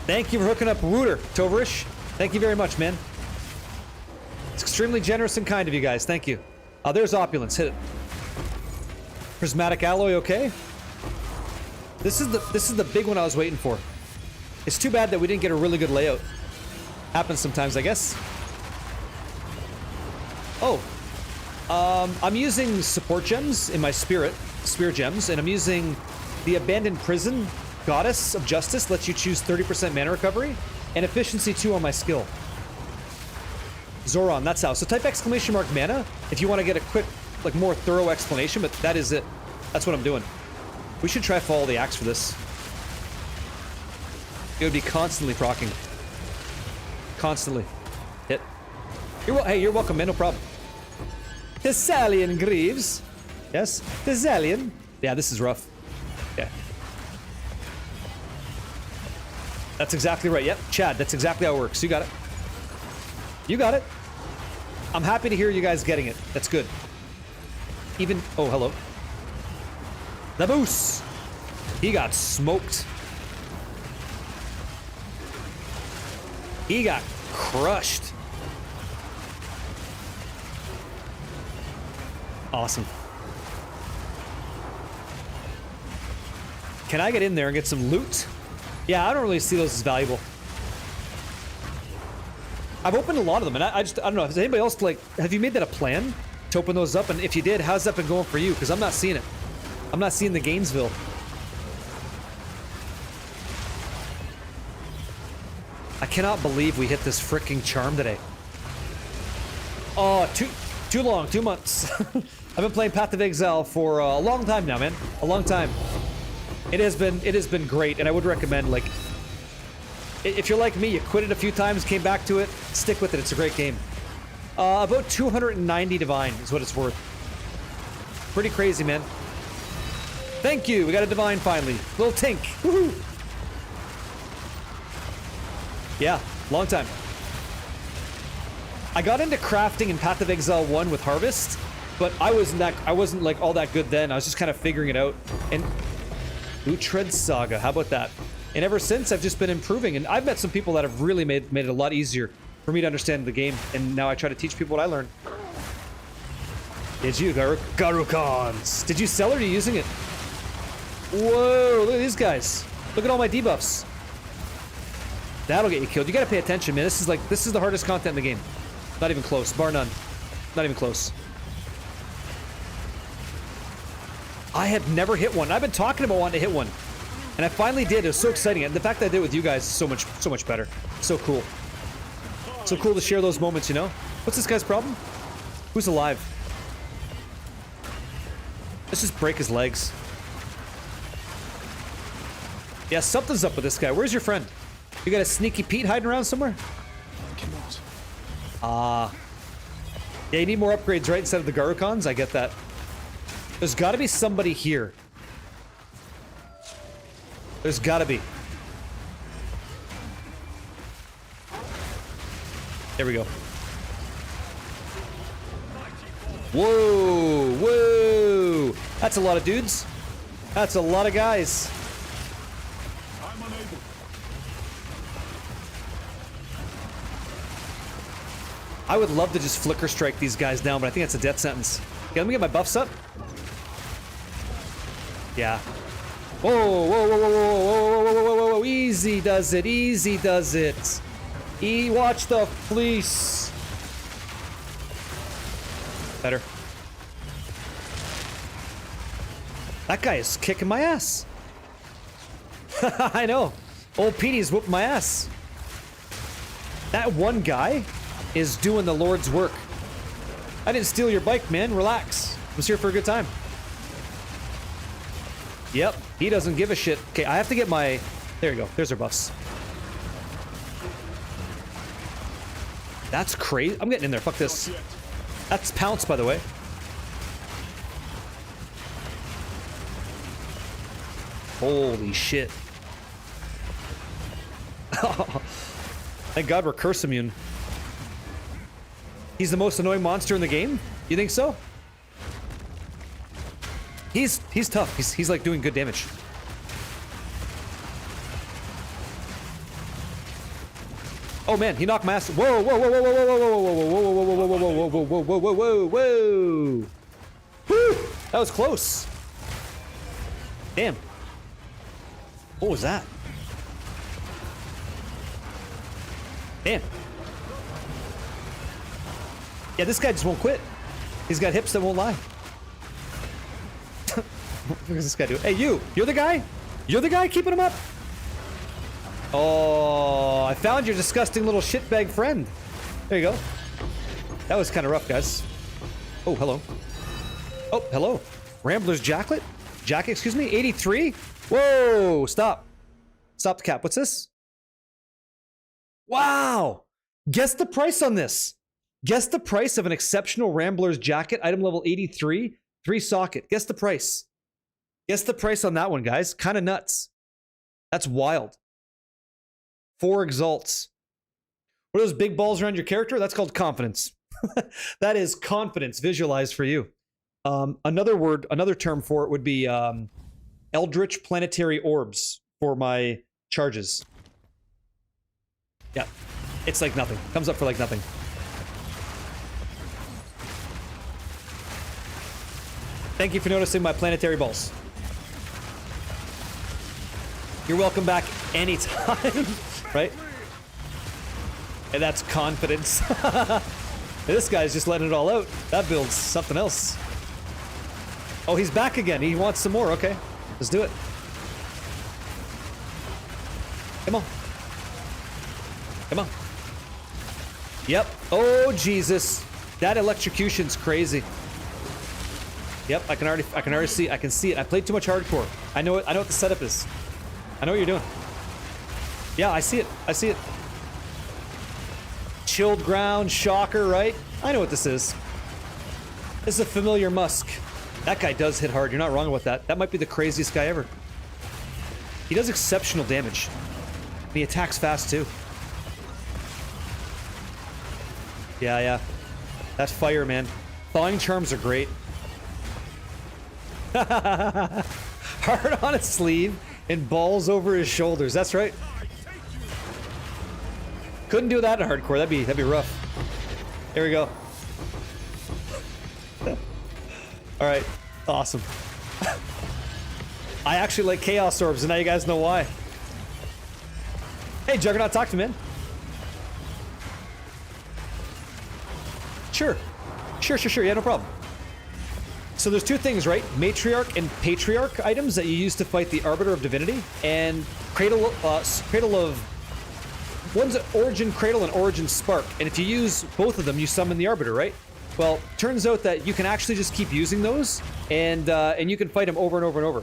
Thank you for hooking up Rooter, Tovarish. Thank you very much, man. It's extremely generous and kind of you guys. Thank you. There's Opulence. Hit it. Prismatic Alloy, okay. This is the big one I was waiting for. It's too bad that we didn't get a really good layout. Happens sometimes, I guess. Oh. I'm using support gems in my spear gems, and I'm using the Abandoned Prison Goddess of Justice. Lets you choose 30% mana recovery and efficiency 2 on my skill. Zoran, that's how. So type exclamation mark mana if you want to get a quick, like, more thorough explanation, but that is it. That's what I'm doing. We should try follow the axe for this. It would be constantly proccing. Constantly. Hit. Hey, you're welcome, man. No problem. Thessalian Greaves. Yes? Thessalian. Yeah, this is rough. Yeah. That's exactly right. Yep, Chad, that's exactly how it works. You got it. You got it. I'm happy to hear you guys getting it. That's good. Even... Oh, hello. The Moose. He got smoked. He got crushed. Awesome. Can I get in there and get some loot? Yeah, I don't really see those as valuable. I've opened a lot of them, and I don't know. Has anybody else, like, have you made that a plan to open those up? And if you did, how's that been going for you? Because I'm not seeing it. I'm not seeing the Gainesville. I cannot believe we hit this freaking charm today. Oh, too long, 2 months. I've been playing Path of Exile for a long time now, man. A long time. It has been great, and I would recommend, like, if you're like me, you quit it a few times, came back to it, stick with it. It's a great game. About 290 divine is what it's worth. Pretty crazy, man. Thank you. We got a divine finally. Little tink. Woohoo! Yeah, long time. I got into crafting in Path of Exile 1 with Harvest, but I wasn't like all that good then. I was just kind of figuring it out. And Uhtred Saga, how about that? And ever since, I've just been improving, and I've met some people that have really made it a lot easier for me to understand the game, and now I try to teach people what I learned. Did you, Garukons? Did you sell it, or are you using it? Whoa, look at these guys. Look at all my debuffs. That'll get you killed. You gotta pay attention, man. This is the hardest content in the game. Not even close, bar none. Not even close. I had never hit one. I've been talking about wanting to hit one. And I finally did. It was so exciting. And the fact that I did it with you guys is so much better. So cool. So cool to share those moments, you know? What's this guy's problem? Who's alive? Let's just break his legs. Yeah, something's up with this guy. Where's your friend? You got a sneaky Pete hiding around somewhere? Yeah, you need more upgrades, right? Instead of the Garukons? I get that. There's gotta be somebody here. There's gotta be. There we go. Whoa! Whoa! That's a lot of dudes. That's a lot of guys. I would love to just flicker strike these guys down, but I think that's a death sentence. Okay, let me get my buffs up. Yeah. Whoa, whoa, whoa, whoa, whoa, whoa, whoa, whoa, whoa, whoa, easy does it, easy does it. Watch the fleece. Better. That guy is kicking my ass. I know. Old Petey's whooping my ass. That one guy is doing the Lord's work. I didn't steal your bike, man. Relax. I was here for a good time. Yep, he doesn't give a shit. Okay, I have to get my... There you go. There's our buffs. That's crazy. I'm getting in there. Fuck this. That's Pounce, by the way. Holy shit. Thank God we're curse immune. He's the most annoying monster in the game? You think so? He's tough. He's like doing good damage. Oh man, he knocked my ass. Whoa, whoa, whoa, whoa, whoa, whoa, whoa, whoa, whoa, whoa, whoa, whoa, whoa, whoa, whoa, whoa, whoa, whoa, whoa, whoa. Woo! That was close. Damn. What was that? Damn. Yeah, this guy just won't quit. He's got hips that won't lie. What does this guy do? Hey, you! You're the guy? You're the guy keeping him up? Oh, I found your disgusting little shitbag friend. There you go. That was kind of rough, guys. Oh, hello. Oh, hello. Rambler's Jacket? Jacket, excuse me? 83? Whoa, stop. Stop the cap. What's this? Wow! Guess the price on this. Guess the price of an exceptional Rambler's Jacket, item level 83, 3 socket. Guess the price. Guess the price on that one, guys. Kind of nuts. That's wild. 4 exalts. What are those big balls around your character? That's called confidence. That is confidence visualized for you. Another term for it would be Eldritch Planetary Orbs for my charges. Yeah, it's like nothing. Comes up for like nothing. Thank you for noticing my planetary balls. You're welcome back anytime, right? And that's confidence. This guy's just letting it all out. That builds something else. Oh, he's back again. He wants some more. Okay, let's do it. Come on. Come on. Yep. Oh, Jesus. That electrocution's crazy. Yep, I can already see, I can see it. I played too much hardcore. I know what the setup is. I know what you're doing. Yeah, I see it. I see it. Chilled ground, shocker, right? I know what this is. This is a familiar Musk. That guy does hit hard. You're not wrong about that. That might be the craziest guy ever. He does exceptional damage. And he attacks fast, too. Yeah, yeah. That's fire, man. Thawing charms are great. Hard on his sleeve and balls over his shoulders. That's right. Couldn't do that in hardcore. That'd be rough. Here we go. All right. Awesome. I actually like Chaos Orbs, and now you guys know why. Hey, Juggernaut, talk to me, man. Sure. Sure. Yeah, no problem. So there's two things, right? Matriarch and Patriarch items that you use to fight the Arbiter of Divinity, and Cradle of... One's Origin Cradle and Origin Spark, and if you use both of them, you summon the Arbiter, right? Well, turns out that you can actually just keep using those, and you can fight them over and over and over.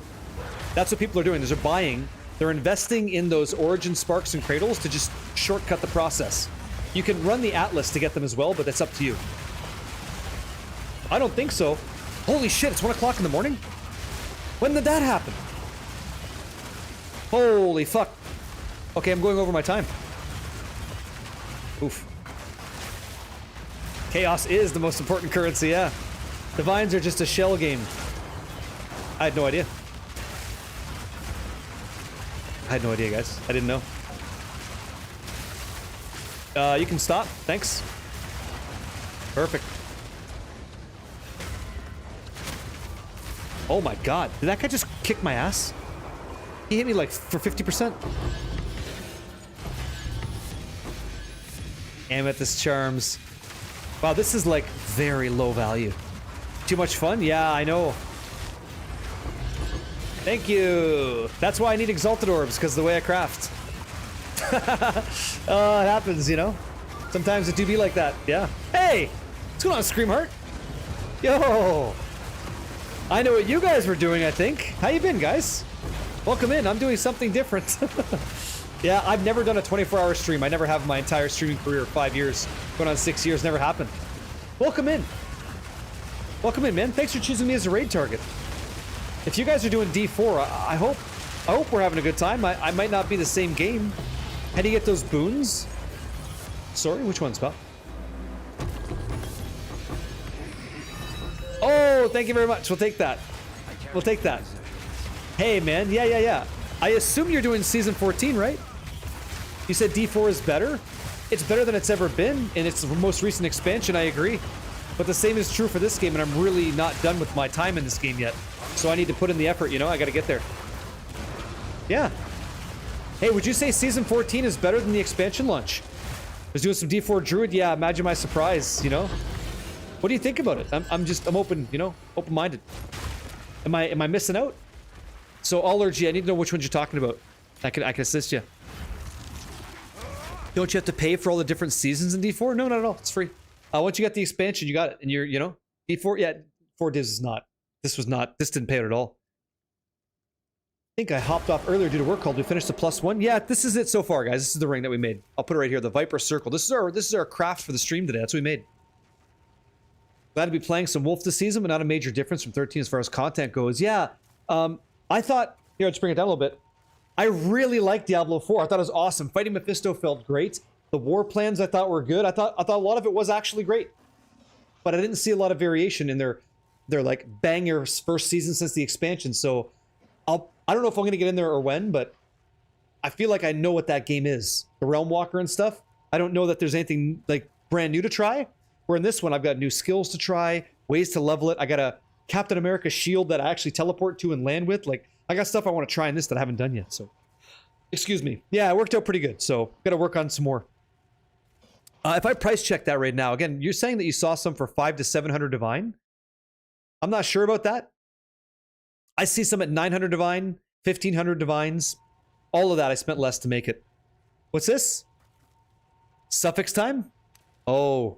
That's what people are doing. They're buying, they're investing in those Origin Sparks and Cradles to just shortcut the process. You can run the Atlas to get them as well, but that's up to you. I don't think so. Holy shit, it's 1 o'clock in the morning? When did that happen? Holy fuck. Okay, I'm going over my time. Oof. Chaos is the most important currency, yeah. Divines are just a shell game. I had no idea. I had no idea, guys. I didn't know. You can stop. Thanks. Perfect. Oh my god. Did that guy just kick my ass? He hit me like for 50%. Amethyst charms. Wow, this is like very low value. Too much fun? Yeah, I know. Thank you. That's why I need Exalted Orbs, because of the way I craft. It happens, you know? Sometimes it do be like that, yeah. Hey! What's going on, Screamheart? Yo! I know what you guys were doing, I think. How you been, guys? Welcome in. I'm doing something different. Yeah, I've never done a 24-hour stream. I never have in my entire streaming career, 5 years. Going on 6 years, never happened. Welcome in. Welcome in, man. Thanks for choosing me as a raid target. If you guys are doing D4, I hope we're having a good time. I might not be the same game. How do you get those boons? Sorry, which ones, pal? Oh, thank you very much. We'll take that. We'll take that. Hey, man. Yeah. I assume you're doing Season 14, right? You said D4 is better? It's better than it's ever been, and it's the most recent expansion, I agree. But the same is true for this game, and I'm really not done with my time in this game yet. So I need to put in the effort, you know? I gotta get there. Yeah. Hey, would you say Season 14 is better than the expansion launch? I was doing some D4 Druid? Yeah, imagine my surprise, you know? What do you think about it? I'm open, you know? Open-minded. Am I missing out? So, Allergy, I need to know which ones you're talking about. I can assist you. Don't you have to pay for all the different seasons in D4? No, not at all. It's free. Once you got the expansion, you got it. And you're, you know, D4, yeah, 4 Divs is not. This didn't pay it at all. I think I hopped off earlier due to work call. Did we finish the +1? Yeah, this is it so far, guys. This is the ring that we made. I'll put it right here, the Viper Circle. This is our craft for the stream today. That's what we made. Glad to be playing some Wolf this season, but not a major difference from 13 as far as content goes. Yeah, I thought, here, let's bring it down a little bit. I really liked Diablo 4. I thought it was awesome. Fighting Mephisto felt great. The war plans I thought were good. I thought a lot of it was actually great. But I didn't see a lot of variation in their like banger first season since the expansion. So I don't know if I'm going to get in there or when, but I feel like I know what that game is. The Realm Walker and stuff. I don't know that there's anything like brand new to try. Where in this one, I've got new skills to try, ways to level it. I got a Captain America shield that I actually teleport to and land with. Like, I got stuff I want to try in this that I haven't done yet. So, excuse me. Yeah, it worked out pretty good. So, got to work on some more. If I price check that right now, again, you're saying that you saw some for 500 to 700 Divine? I'm not sure about that. I see some at 900 Divine, 1500 Divines. All of that, I spent less to make it. What's this? Suffix time? Oh,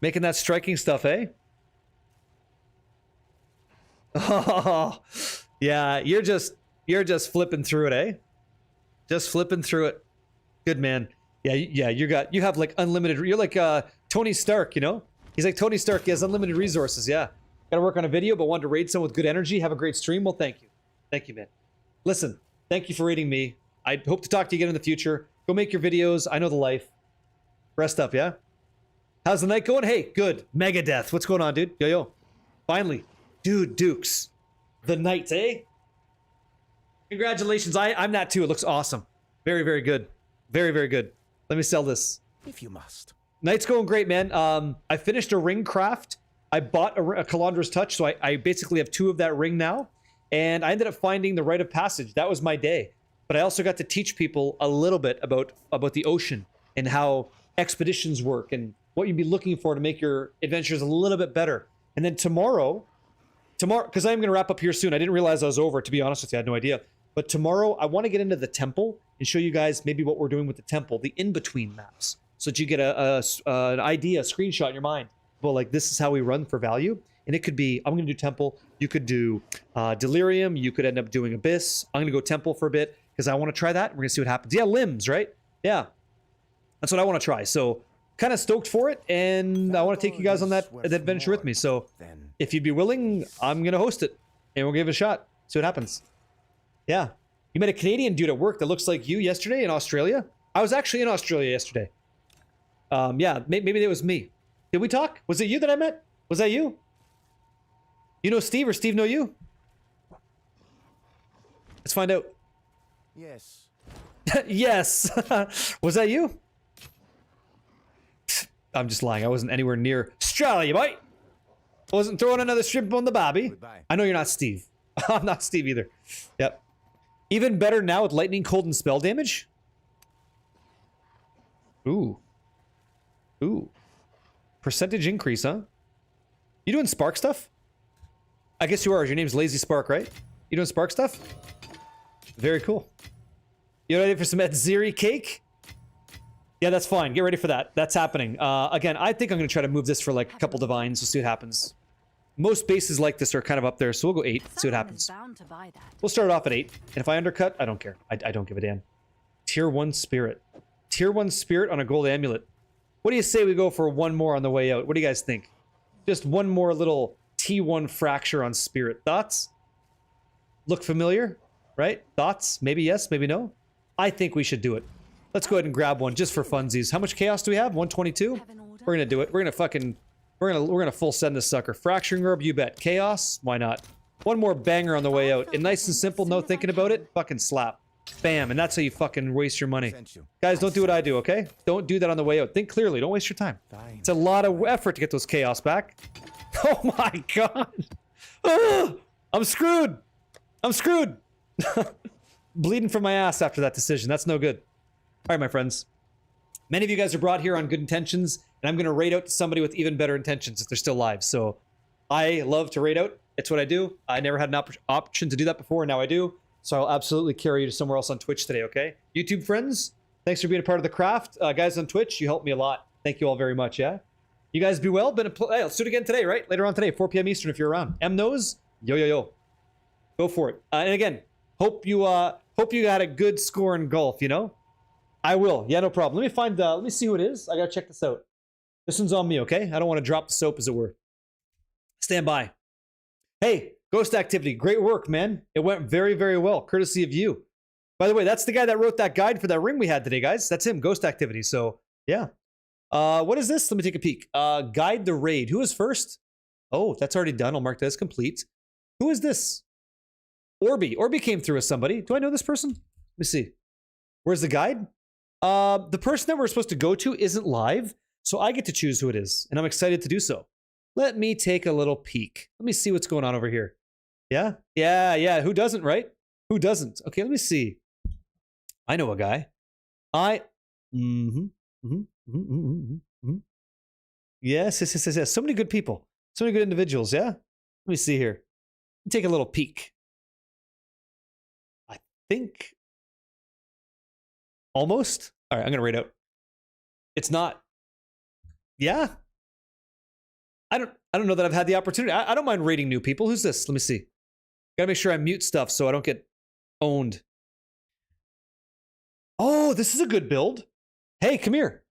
making that striking stuff, eh? Oh, yeah, you're just flipping through it, eh? Just flipping through it. Good man. Yeah, yeah, you have like unlimited. You're like Tony Stark, you know? He's like Tony Stark. He has unlimited resources. Yeah. Got to work on a video, but wanted to raid someone with good energy. Have a great stream. Well, thank you. Thank you, man. Listen, thank you for raiding me. I hope to talk to you again in the future. Go make your videos. I know the life. Rest up, yeah? How's the night going? Hey, good. Megadeth. What's going on, dude? Yo, yo. Finally. Dude, Dukes. The night, eh? Congratulations. I'm that too. It looks awesome. Very, very good. Very, very good. Let me sell this.
If you must.
Night's going great, man. I finished a ring craft. I bought a Calandra's Touch, so I basically have 2 of that ring now. And I ended up finding the Rite of Passage. That was my day. But I also got to teach people a little bit about the ocean and how expeditions work and what you'd be looking for to make your adventures a little bit better. And then tomorrow, because I'm going to wrap up here soon. I didn't realize I was over, to be honest with you. I had no idea. But tomorrow, I want to get into the temple and show you guys maybe what we're doing with the temple, the in-between maps, so that you get an idea, a screenshot in your mind. Well, like, this is how we run for value. And it could be, I'm going to do temple. You could do delirium. You could end up doing abyss. I'm going to go temple for a bit because I want to try that. We're going to see what happens. Yeah, limbs, right? Yeah. That's what I want to try. So kind of stoked for it. And I want to take you guys on that adventure with me. So if you'd be willing, I'm going to host it. And we'll give it a shot. See what happens. Yeah. You met a Canadian dude at work that looks like you yesterday in Australia? I was actually in Australia yesterday. Yeah, maybe it was me. Did we talk? Was it you that I met? Was that you? You know Steve or Steve know you? Let's find out.
Yes.
Yes. Was that you? I'm just lying. I wasn't anywhere near Australia, mate. I wasn't throwing another shrimp on the bobby.
Goodbye.
I know you're not Steve. I'm not Steve either. Yep. Even better now with lightning, cold, and spell damage. Ooh. Ooh. Percentage increase, huh? You doing Spark stuff? I guess you are. Your name's Lazy Spark, right? You doing Spark stuff? Very cool. You ready for some Edziri cake? Yeah, that's fine. Get ready for that. That's happening. Again, I think I'm going to try to move this for like a couple divines. We'll see what happens. Most bases like this are kind of up there, so we'll go 8. See what happens.
Bound to buy that.
We'll start off at 8. And if I undercut, I don't care. I don't give a damn. Tier 1 Spirit. Tier 1 Spirit on a gold amulet. What do you say we go for one more on the way out? What do you guys think? Just one more little T1 fracture on Spirit. Thoughts? Look familiar? Right? Thoughts? Maybe yes, maybe no? I think we should do it. Let's go ahead and grab one just for funsies. How much chaos do we have? 122? We're gonna do it. We're gonna fucking... We're gonna full send this sucker. Fracturing Orb, you bet. Chaos? Why not? One more banger on the way out. And nice and simple, no thinking about it. Fucking slap. Bam, and that's how you fucking waste your money. Guys, don't do what I do, okay? Don't do that on the way out. Think clearly. Don't waste your time. It's a lot of effort to get those chaos back. Oh my god. Ah, I'm screwed. I'm screwed. Bleeding from my ass after that decision. That's no good. All right, my friends. Many of you guys are brought here on good intentions, and I'm going to raid out to somebody with even better intentions if they're still alive. So I love to raid out. It's what I do. I never had an option to do that before, and now I do. So I'll absolutely carry you to somewhere else on Twitch today, okay? YouTube friends, thanks for being a part of the craft. Guys on Twitch, you helped me a lot. Thank you all very much, yeah? You guys be well. Hey, let's do it again today, right? Later on today, 4 p.m. Eastern if you're around. M knows? Yo, yo, yo. Go for it. And again, hope you had a good score in golf, you know? I will. Yeah, no problem. Let me see who it is. I gotta check this out. This one's on me, okay? I don't want to drop the soap, as it were. Stand by. Hey, Ghost Activity, great work, man. It went very, very well, courtesy of you. By the way, that's the guy that wrote that guide for that ring we had today, guys. That's him, Ghost Activity. So, yeah. What is this? Let me take a peek. Guide the raid. Who is first? Oh, that's already done. I'll mark that as complete. Who is this? Orby. Orby came through as somebody. Do I know this person? Let me see. Where's the guide? The person that we're supposed to go to isn't live, so I get to choose who it is, and I'm excited to do so. Let me take a little peek. Let me see what's going on over here. Yeah? Yeah. Who doesn't, right? Who doesn't? Okay, let me see. I know a guy. Yes. So many good people. So many good individuals, yeah? Let me see here. Let me take a little peek. I think... Almost? All right, I'm going to rate out. It's not. Yeah. I don't know that I've had the opportunity. I don't mind rating new people. Who's this? Let me see. Gotta make sure I mute stuff so I don't get owned. Oh, this is a good build. Hey, come here.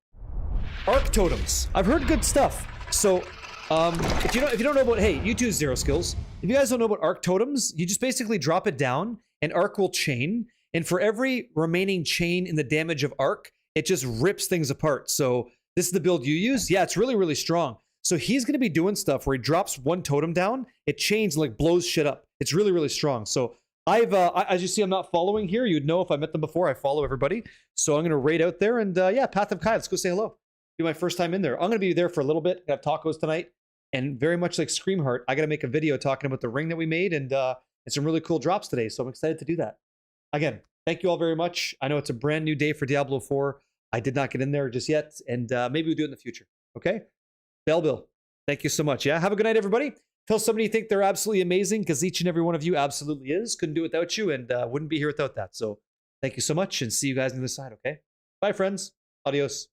Arc totems. I've heard good stuff. So, if you don't know about, hey, you do zero skills. If you guys don't know about arc totems, you just basically drop it down and arc will chain. And for every remaining chain in the damage of arc, it just rips things apart. So this is the build you use. Yeah, it's really, really strong. So he's going to be doing stuff where he drops one totem down, it chains and like blows shit up. It's really, really strong. So as you see, I'm not following here. You'd know if I met them before. I follow everybody. So I'm going to raid out there and yeah, Path of Kai. Let's go say hello. Be my first time in there. I'm going to be there for a little bit. I have tacos tonight. And very much like Screamheart, I got to make a video talking about the ring that we made and some really cool drops today. So I'm excited to do that. Again, thank you all very much. I know it's a brand new day for Diablo 4. I did not get in there just yet. And maybe we'll do it in the future. Okay? Bill, thank you so much. Yeah, have a good night, everybody. Tell somebody you think they're absolutely amazing because each and every one of you absolutely is. Couldn't do it without you and wouldn't be here without that. So thank you so much and see you guys on the other side, okay? Bye, friends. Adios.